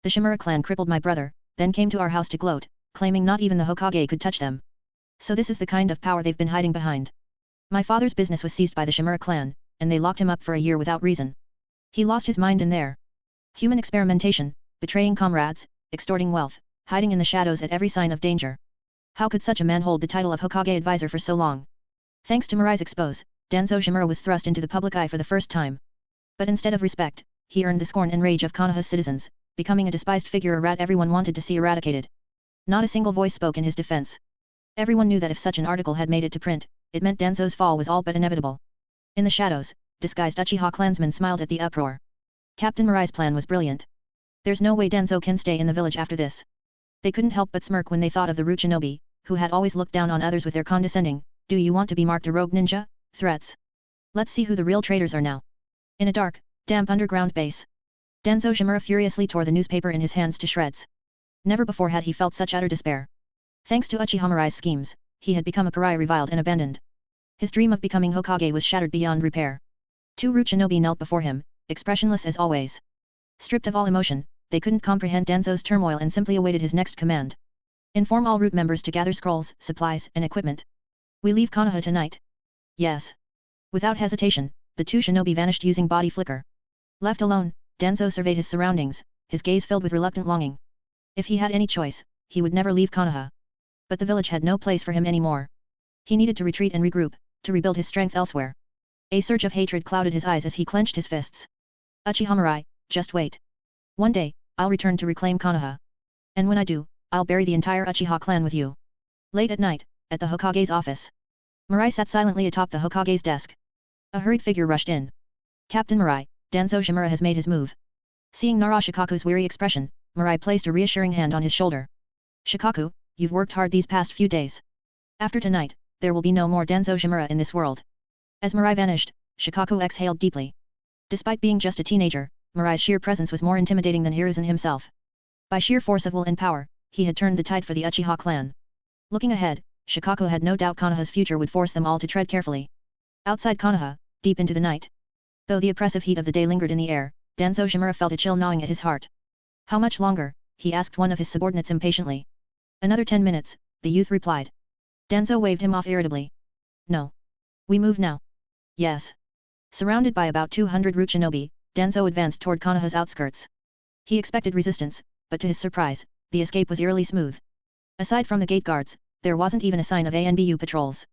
A: The Shimura clan crippled my brother, then came to our house to gloat, claiming not even the Hokage could touch them. So this is the kind of power they've been hiding behind. My father's business was seized by the Shimura clan, and they locked him up for a year without reason. He lost his mind in there. Human experimentation, betraying comrades, extorting wealth, hiding in the shadows at every sign of danger. How could such a man hold the title of Hokage advisor for so long? Thanks to Mirai's expose, Danzo Shimura was thrust into the public eye for the first time. But instead of respect, he earned the scorn and rage of Konoha's citizens, becoming a despised figure, a rat everyone wanted to see eradicated. Not a single voice spoke in his defense. Everyone knew that if such an article had made it to print, it meant Danzo's fall was all but inevitable. In the shadows, disguised Uchiha clansmen smiled at the uproar. Captain Mirai's plan was brilliant. There's no way Danzo can stay in the village after this. They couldn't help but smirk when they thought of the Root shinobi, who had always looked down on others with their condescending, "Do you want to be marked a rogue ninja?" threats. Let's see who the real traitors are now. In a dark, damp underground base, Danzo Shimura furiously tore the newspaper in his hands to shreds. Never before had he felt such utter despair. Thanks to Uchiha Mirai's schemes, he had become a pariah, reviled and abandoned. His dream of becoming Hokage was shattered beyond repair. Two Root shinobi knelt before him, expressionless as always. Stripped of all emotion, they couldn't comprehend Danzo's turmoil and simply awaited his next command. Inform all Root members to gather scrolls, supplies, and equipment. We leave Konoha tonight. Yes. Without hesitation, the two shinobi vanished using body flicker. Left alone, Danzo surveyed his surroundings, his gaze filled with reluctant longing. If he had any choice, he would never leave Konoha. But the village had no place for him anymore. He needed to retreat and regroup, to rebuild his strength elsewhere. A surge of hatred clouded his eyes as he clenched his fists. Uchiha Mirai, just wait. One day, I'll return to reclaim Konoha. And when I do, I'll bury the entire Uchiha clan with you. Late at night, at the Hokage's office. Mirai sat silently atop the Hokage's desk. A hurried figure rushed in. Captain Mirai, Danzo Shimura has made his move. Seeing Nara Shikaku's weary expression, Mirai placed a reassuring hand on his shoulder. Shikaku, you've worked hard these past few days. After tonight, there will be no more Danzo Shimura in this world. As Mirai vanished, Shikaku exhaled deeply. Despite being just a teenager, Mirai's sheer presence was more intimidating than Hiruzen himself. By sheer force of will and power, he had turned the tide for the Uchiha clan. Looking ahead, Shikaku had no doubt Konoha's future would force them all to tread carefully. Outside Konoha, deep into the night. Though the oppressive heat of the day lingered in the air, Danzo Shimura felt a chill gnawing at his heart. How much longer? He asked one of his subordinates impatiently. Another 10 minutes, the youth replied. Danzo waved him off irritably. No. We move now. Yes. Surrounded by about 200 root shinobi, Danzo advanced toward Konoha's outskirts. He expected resistance, but to his surprise, the escape was eerily smooth. Aside from the gate guards, there wasn't even a sign of ANBU patrols.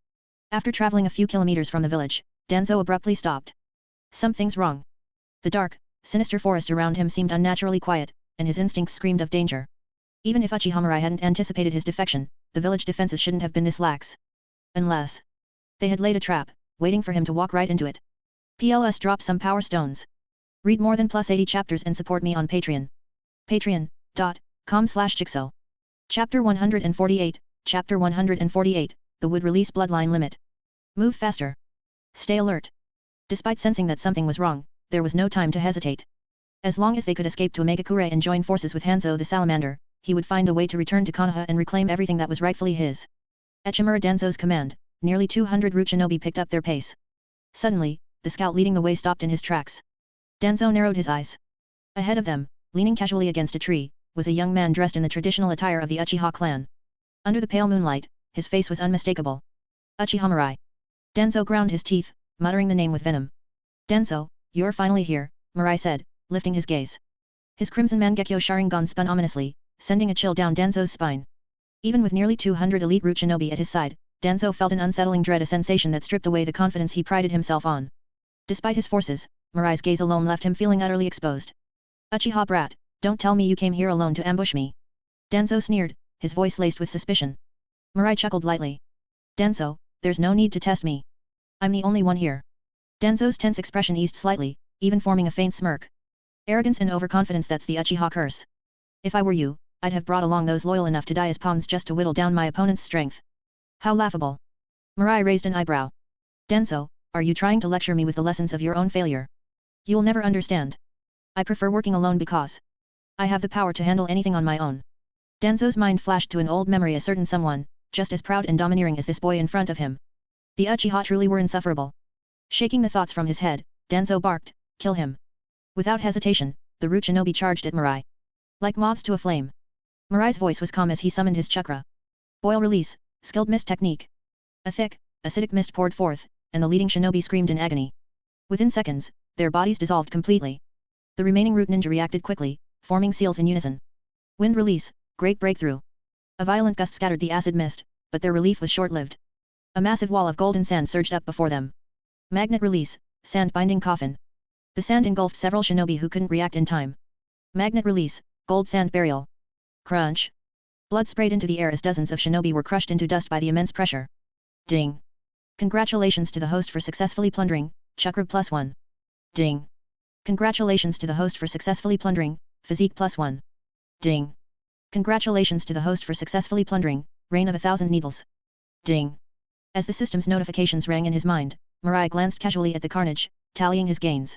A: After traveling a few kilometers from the village, Danzo abruptly stopped. Something's wrong. The dark, sinister forest around him seemed unnaturally quiet, and his instincts screamed of danger. Even if Uchiha Mirai hadn't anticipated his defection, the village defenses shouldn't have been this lax. Unless they had laid a trap, waiting for him to walk right into it. PLS drop some power stones. Read more than +80 chapters and support me on Patreon. Patreon.com/Jigsaw. Chapter 148, Chapter 148, The Wood Release Bloodline Limit. Move faster. Stay alert. Despite sensing that something was wrong, there was no time to hesitate. As long as they could escape to Omegakure and join forces with Hanzo the Salamander, he would find a way to return to Konoha and reclaim everything that was rightfully his. At Shimura Danzo's command, nearly 200 root shinobi picked up their pace. Suddenly, the scout leading the way stopped in his tracks. Danzo narrowed his eyes. Ahead of them, leaning casually against a tree, was a young man dressed in the traditional attire of the Uchiha clan. Under the pale moonlight, his face was unmistakable. Uchiha Mirai. Danzo ground his teeth, muttering the name with venom. Danzo, you're finally here, Mirai said, lifting his gaze. His crimson Mangekyo Sharingan spun ominously, sending a chill down Danzo's spine. Even with nearly 200 elite root shinobi at his side, Danzo felt an unsettling dread, a sensation that stripped away the confidence he prided himself on. Despite his forces, Mirai's gaze alone left him feeling utterly exposed. Uchiha brat, don't tell me you came here alone to ambush me. Danzo sneered, his voice laced with suspicion. Mirai chuckled lightly. Danzo, there's no need to test me. I'm the only one here. Danzo's tense expression eased slightly, even forming a faint smirk. Arrogance and overconfidence, that's the Uchiha curse. If I were you, I'd have brought along those loyal enough to die as pawns just to whittle down my opponent's strength. How laughable. Mirai raised an eyebrow. Danzo, are you trying to lecture me with the lessons of your own failure? You'll never understand. I prefer working alone because I have the power to handle anything on my own. Danzo's mind flashed to an old memory, a certain someone, just as proud and domineering as this boy in front of him. The Uchiha truly were insufferable. Shaking the thoughts from his head, Danzo barked, kill him. Without hesitation, the root shinobi charged at Mirai. Like moths to a flame. Mirai's voice was calm as he summoned his chakra. Boil release, skilled mist technique. A thick, acidic mist poured forth, and the leading shinobi screamed in agony. Within seconds, their bodies dissolved completely. The remaining root ninja reacted quickly, forming seals in unison. Wind release, great breakthrough. A violent gust scattered the acid mist, but their relief was short-lived. A massive wall of golden sand surged up before them. Magnet release, sand binding coffin. The sand engulfed several shinobi who couldn't react in time. Magnet release, gold sand burial. Crunch. Blood sprayed into the air as dozens of shinobi were crushed into dust by the immense pressure. Ding. Congratulations to the host for successfully plundering, chakra +1. Ding. Congratulations to the host for successfully plundering, physique +1. Ding. Congratulations to the host for successfully plundering, Rain of 1,000 Needles. Ding. As the system's notifications rang in his mind, Mirai glanced casually at the carnage, tallying his gains.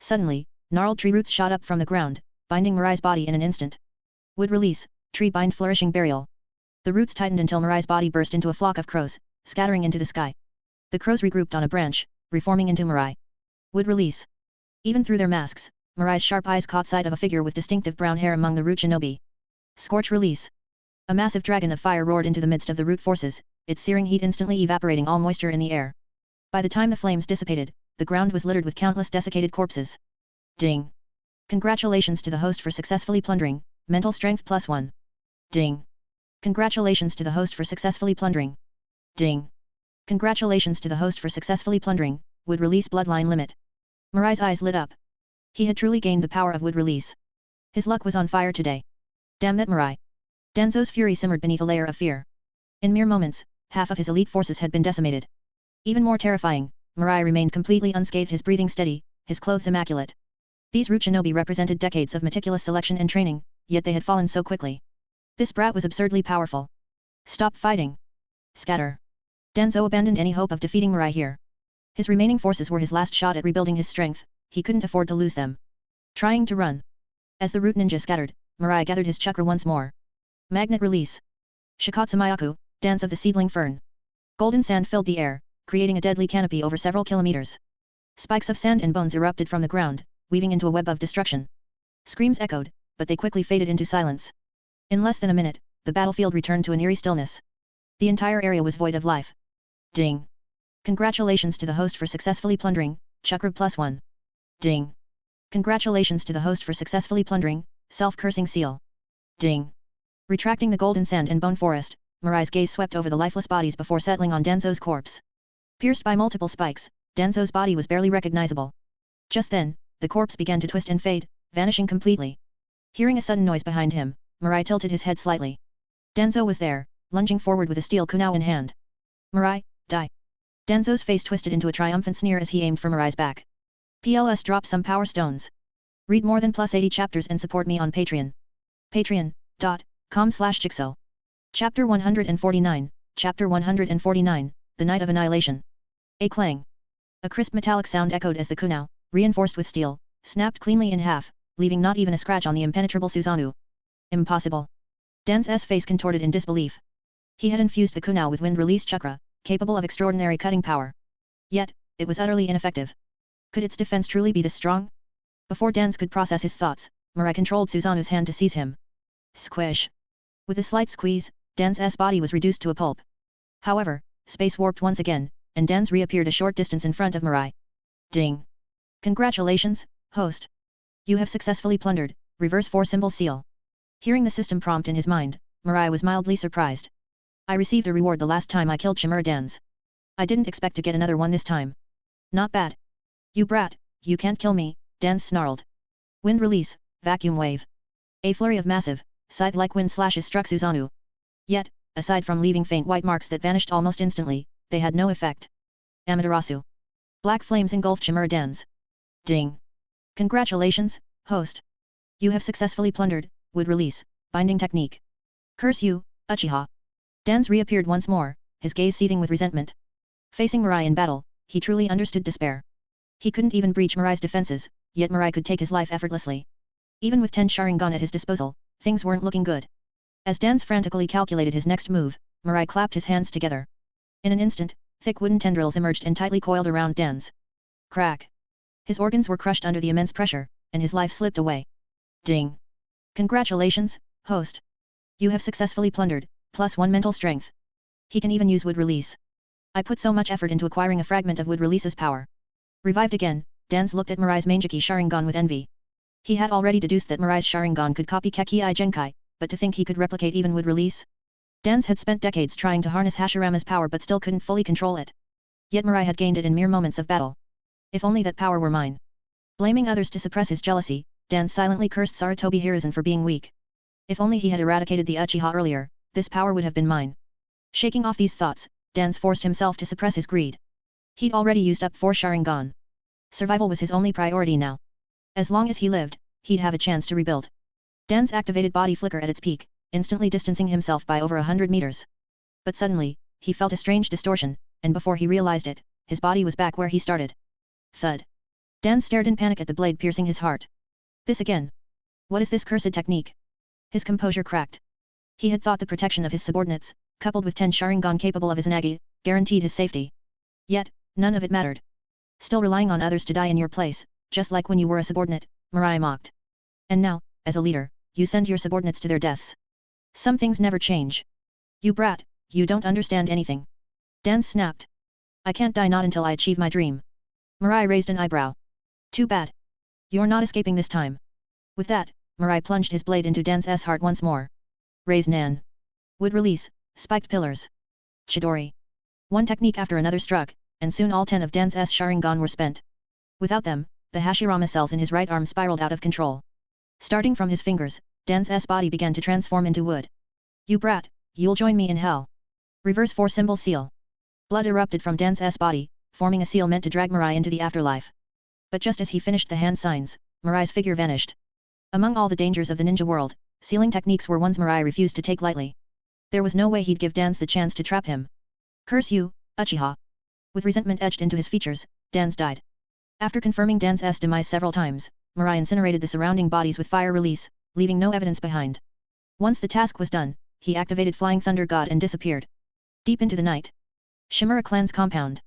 A: Suddenly, gnarled tree roots shot up from the ground, binding Mirai's body in an instant. Wood release, tree bind flourishing burial. The roots tightened until Mirai's body burst into a flock of crows, scattering into the sky. The crows regrouped on a branch, reforming into Mirai. Wood release. Even through their masks, Mirai's sharp eyes caught sight of a figure with distinctive brown hair among the root shinobi. Scorch release. A massive dragon of fire roared into the midst of the root forces, its searing heat instantly evaporating all moisture in the air. By the time the flames dissipated, the ground was littered with countless desiccated corpses. Ding. Congratulations to the host for successfully plundering, mental strength +1. Ding. Congratulations to the host for successfully plundering. Ding. Congratulations to the host for successfully plundering, would release bloodline limit. Mirai's eyes lit up. He had truly gained the power of wood release. His luck was on fire today. Damn that Mirai. Danzo's fury simmered beneath a layer of fear. In mere moments, half of his elite forces had been decimated. Even more terrifying, Mirai remained completely unscathed, his breathing steady, his clothes immaculate. These root shinobi represented decades of meticulous selection and training, yet they had fallen so quickly. This brat was absurdly powerful. Stop fighting. Scatter. Danzo abandoned any hope of defeating Mirai here. His remaining forces were his last shot at rebuilding his strength, he couldn't afford to lose them. Trying to run. As the root ninja scattered, Mirai gathered his chakra once more. Magnet release. Shikatsumayaku, dance of the seedling fern. Golden sand filled the air, creating a deadly canopy over several kilometers. Spikes of sand and bones erupted from the ground, weaving into a web of destruction. Screams echoed, but they quickly faded into silence. In less than a minute, the battlefield returned to an eerie stillness. The entire area was void of life. Ding. Congratulations to the host for successfully plundering, chakra +1. Ding. Congratulations to the host for successfully plundering, self-cursing seal. Ding. Retracting the golden sand and bone forest, Mirai's gaze swept over the lifeless bodies before settling on Danzo's corpse. Pierced by multiple spikes, Danzo's body was barely recognizable. Just then, the corpse began to twist and fade, vanishing completely. Hearing a sudden noise behind him, Mirai tilted his head slightly. Danzo was there, lunging forward with a steel kunao in hand. Mirai, die. Danzo's face twisted into a triumphant sneer as he aimed for Mirai's back. PLS drop some power stones. Read more than +80 chapters and support me on Patreon. Patreon.com/Jigsaw. Chapter 149, Chapter 149, The Night of Annihilation. A clang. A crisp metallic sound echoed as the kunao, reinforced with steel, snapped cleanly in half, leaving not even a scratch on the impenetrable Susanoo. Impossible. Dan's face contorted in disbelief. He had infused the kunao with wind release chakra, capable of extraordinary cutting power. Yet, it was utterly ineffective. Could its defense truly be this strong? Before Danz could process his thoughts, Mirai controlled Susanoo's hand to seize him. Squish. With a slight squeeze, Dan's body was reduced to a pulp. However, space warped once again, and Danz reappeared a short distance in front of Mirai. Ding. Congratulations, host. You have successfully plundered, reverse 4-symbol seal. Hearing the system prompt in his mind, Mirai was mildly surprised. I received a reward the last time I killed Chimera Danz. I didn't expect to get another one this time. Not bad. You brat, you can't kill me, Danz snarled. Wind release, vacuum wave. A flurry of massive, scythe-like wind slashes struck Susanoo. Yet, aside from leaving faint white marks that vanished almost instantly, they had no effect. Amaterasu. Black flames engulfed Chimera Danz. Ding. Congratulations, host. You have successfully plundered, wood release, binding technique. Curse you, Uchiha. Danz reappeared once more, his gaze seething with resentment. Facing Mirai in battle, he truly understood despair. He couldn't even breach Mirai's defenses, yet Mirai could take his life effortlessly. Even with 10 Sharingan at his disposal, things weren't looking good. As Danz frantically calculated his next move, Mirai clapped his hands together. In an instant, thick wooden tendrils emerged and tightly coiled around Danz. Crack. His organs were crushed under the immense pressure, and his life slipped away. Ding. Congratulations, host. You have successfully plundered, +1 mental strength. He can even use wood release. I put so much effort into acquiring a fragment of wood release's power. Revived again, Danz looked at Mirai's Mangeki Sharingan with envy. He had already deduced that Mirai's Sharingan could copy Kekkei Genkai, but to think he could replicate even wood release? Danz had spent decades trying to harness Hashirama's power but still couldn't fully control it. Yet Mirai had gained it in mere moments of battle. If only that power were mine. Blaming others to suppress his jealousy, Danz silently cursed Sarutobi Hiruzen for being weak. If only he had eradicated the Uchiha earlier, this power would have been mine. Shaking off these thoughts, Danz forced himself to suppress his greed. He'd already used up 4 Sharingan. Survival was his only priority now. As long as he lived, he'd have a chance to rebuild. Dan's activated body flickered at its peak, instantly distancing himself by over 100 meters. But suddenly, he felt a strange distortion, and before he realized it, his body was back where he started. Thud. Dan stared in panic at the blade piercing his heart. This again. What is this cursed technique? His composure cracked. He had thought the protection of his subordinates, coupled with 10 Sharingan capable of Izanagi, guaranteed his safety. Yet, none of it mattered. Still relying on others to die in your place, just like when you were a subordinate, Mirai mocked. And now, as a leader, you send your subordinates to their deaths. Some things never change. You brat, you don't understand anything. Dan snapped. I can't die not until I achieve my dream. Mirai raised an eyebrow. Too bad. You're not escaping this time. With that, Mirai plunged his blade into Dan's heart once more. Raise Nan. Wood release, spiked pillars. Chidori. One technique after another struck, and soon all 10 of Dan's Sharingan were spent. Without them, the Hashirama cells in his right arm spiraled out of control. Starting from his fingers, Dan's body began to transform into wood. You brat, you'll join me in hell. Reverse 4-symbol seal. Blood erupted from Dan's body, forming a seal meant to drag Mirai into the afterlife. But just as he finished the hand signs, Mirai's figure vanished. Among all the dangers of the ninja world, sealing techniques were ones Mirai refused to take lightly. There was no way he'd give Danzo the chance to trap him. Curse you, Uchiha. With resentment etched into his features, Danzo died. After confirming Danzo's demise several times, Mirai incinerated the surrounding bodies with fire release, leaving no evidence behind. Once the task was done, he activated Flying Thunder God and disappeared. Deep into the night. Shimura clan's compound.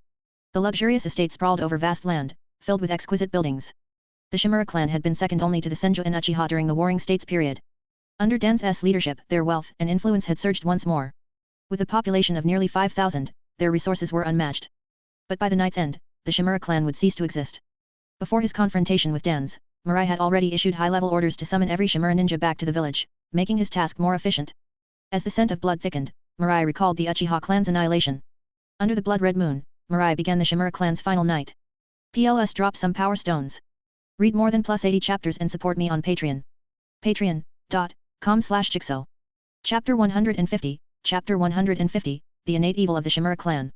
A: The luxurious estate sprawled over vast land, filled with exquisite buildings. The Shimura clan had been second only to the Senju and Uchiha during the Warring States period. Under Danzo's leadership, their wealth and influence had surged once more. With a population of nearly 5,000, their resources were unmatched. But by the night's end, the Shimura clan would cease to exist. Before his confrontation with Danzo, Mirai had already issued high-level orders to summon every Shimura ninja back to the village, making his task more efficient. As the scent of blood thickened, Mirai recalled the Uchiha clan's annihilation. Under the blood-red moon, Mirai began the Shimura clan's final night. PLS drop some power stones. Read more than +80 chapters and support me on Patreon. Patreon.com/Jigsaw. Chapter 150, Chapter 150, The Innate Evil of the Shimura Clan.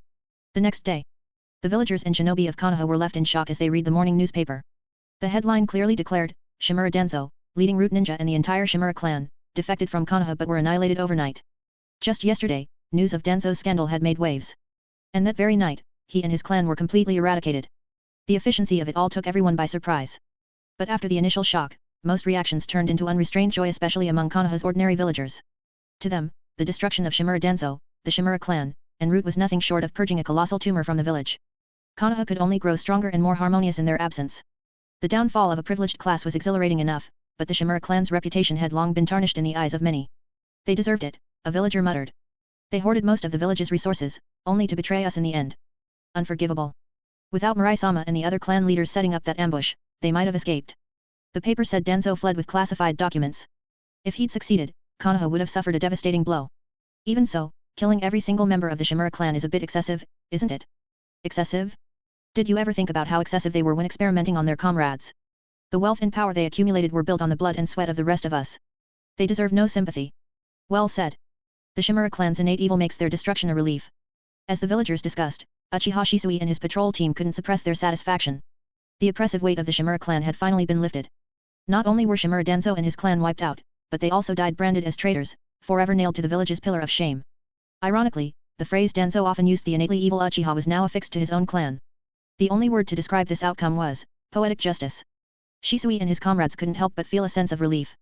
A: The next day. The villagers and shinobi of Konoha were left in shock as they read the morning newspaper. The headline clearly declared, Shimura Danzo, leading root ninja and the entire Shimura clan, defected from Konoha but were annihilated overnight. Just yesterday, news of Danzo's scandal had made waves. And that very night, he and his clan were completely eradicated. The efficiency of it all took everyone by surprise. But after the initial shock, most reactions turned into unrestrained joy, especially among Konoha's ordinary villagers. To them, the destruction of Shimura Danzo, the Shimura clan, and root was nothing short of purging a colossal tumor from the village. Konoha could only grow stronger and more harmonious in their absence. The downfall of a privileged class was exhilarating enough, but the Shimura clan's reputation had long been tarnished in the eyes of many. They deserved it, a villager muttered. They hoarded most of the village's resources, only to betray us in the end. Unforgivable. Without Mirai-sama and the other clan leaders setting up that ambush, they might have escaped. The paper said Danzo fled with classified documents. If he'd succeeded, Konoha would have suffered a devastating blow. Even so, killing every single member of the Shimura clan is a bit excessive, isn't it? Excessive? Did you ever think about how excessive they were when experimenting on their comrades? The wealth and power they accumulated were built on the blood and sweat of the rest of us. They deserve no sympathy. Well said. The Shimura clan's innate evil makes their destruction a relief. As the villagers discussed, Uchiha Shisui and his patrol team couldn't suppress their satisfaction. The oppressive weight of the Shimura clan had finally been lifted. Not only were Shimura Danzo and his clan wiped out, but they also died branded as traitors, forever nailed to the village's pillar of shame. Ironically, the phrase Danzo often used, the innately evil Uchiha, was now affixed to his own clan. The only word to describe this outcome was poetic justice. Shisui and his comrades couldn't help but feel a sense of relief.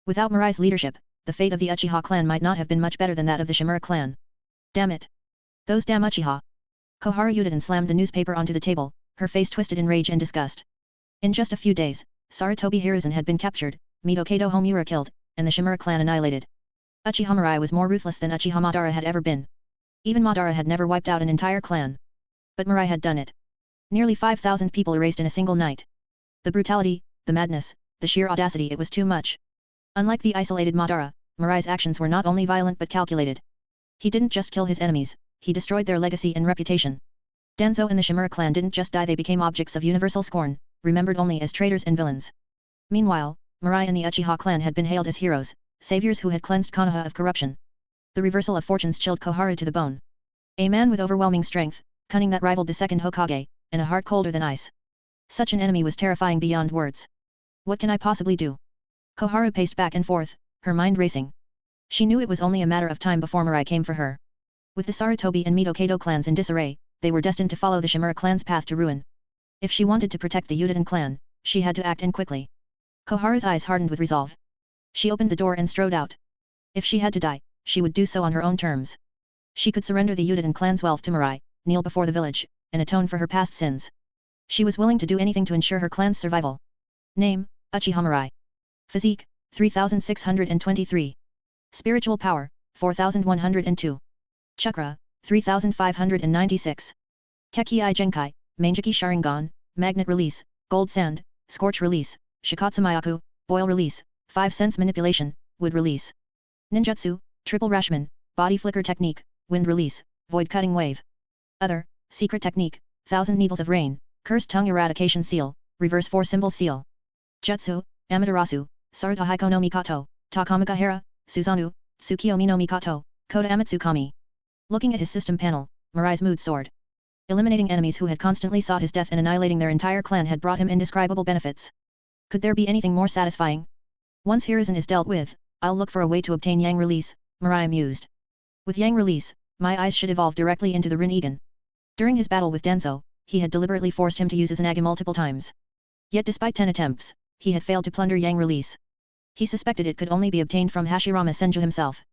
A: Without Mirai's leadership, the fate of the Uchiha clan might not have been much better than that of the Shimura clan. Damn it! Those damn Uchiha! Koharu Yudin slammed the newspaper onto the table, her face twisted in rage and disgust. In just a few days, Sarutobi Hiruzen had been captured, Midokado Homura killed, and the Shimura clan annihilated. Uchiha Mirai was more ruthless than Uchiha Madara had ever been. Even Madara had never wiped out an entire clan. But Mirai had done it. Nearly 5,000 people erased in a single night. The brutality, the madness, the sheer audacity, it was too much. Unlike the isolated Madara, Mirai's actions were not only violent but calculated. He didn't just kill his enemies, he destroyed their legacy and reputation. Danzo and the Shimura clan didn't just die, they became objects of universal scorn, remembered only as traitors and villains. Meanwhile, Mirai and the Uchiha clan had been hailed as heroes, saviors who had cleansed Konoha of corruption. The reversal of fortunes chilled Koharu to the bone. A man with overwhelming strength, cunning that rivaled the second Hokage, and a heart colder than ice. Such an enemy was terrifying beyond words. What can I possibly do? Koharu paced back and forth, her mind racing. She knew it was only a matter of time before Mirai came for her. With the Sarutobi and Midokado clans in disarray, they were destined to follow the Shimura clan's path to ruin. If she wanted to protect the Yudin clan, she had to act and quickly. Koharu's eyes hardened with resolve. She opened the door and strode out. If she had to die, she would do so on her own terms. She could surrender the Yudin clan's wealth to Mirai, kneel before the village, and atone for her past sins. She was willing to do anything to ensure her clan's survival. Name, Uchiha Mirai. Physique, 3623. Spiritual power, 4102. Chakra, 3596. Kekki Genkai, Mangeki Sharingan, Magnet Release, Gold Sand, Scorch Release, Shikatsumayaku, Boil Release, 5 Sense Manipulation, Wood Release. Ninjutsu, Triple Rashman, Body Flicker Technique, Wind Release, Void Cutting Wave. Other, Secret Technique, 1000 Needles of Rain, Cursed Tongue Eradication Seal, Reverse 4 Symbol Seal. Jutsu, Amaterasu, Saruta Haiko no Mikato, Takamaka Hera, Suzanu, Tsukiyomi no Mikato, Koda Amatsukami. Looking at his system panel, Mirai's mood soared. Eliminating enemies who had constantly sought his death and annihilating their entire clan had brought him indescribable benefits. Could there be anything more satisfying? Once Hiruzen is dealt with, I'll look for a way to obtain Yang release, Mirai mused. With Yang release, my eyes should evolve directly into the Rinnegan. During his battle with Danzo, he had deliberately forced him to use Izanagi multiple times. Yet despite 10 attempts, he had failed to plunder Yang release. He suspected it could only be obtained from Hashirama Senju himself.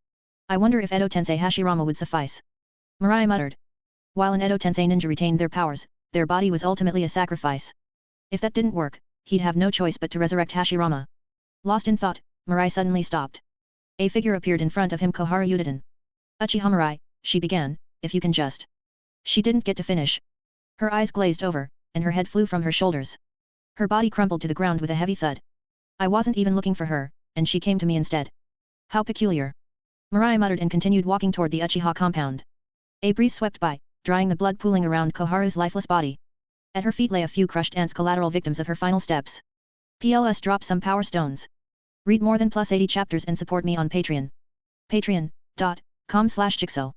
A: I wonder if Edo Tensei Hashirama would suffice. Mirai muttered. While an Edo Tensei ninja retained their powers, their body was ultimately a sacrifice. If that didn't work, he'd have no choice but to resurrect Hashirama. Lost in thought, Mirai suddenly stopped. A figure appeared in front of him. Koharu Yudiden. Uchiha Mirai, she began, if you can just. She didn't get to finish. Her eyes glazed over, and her head flew from her shoulders. Her body crumpled to the ground with a heavy thud. I wasn't even looking for her, and she came to me instead. How peculiar. Mirai muttered and continued walking toward the Uchiha compound. A breeze swept by, drying the blood pooling around Koharu's lifeless body. At her feet lay a few crushed ants, collateral victims of her final steps. PLS drop some power stones. Read more than +80 chapters and support me on Patreon. Patreon.com/Jigsaw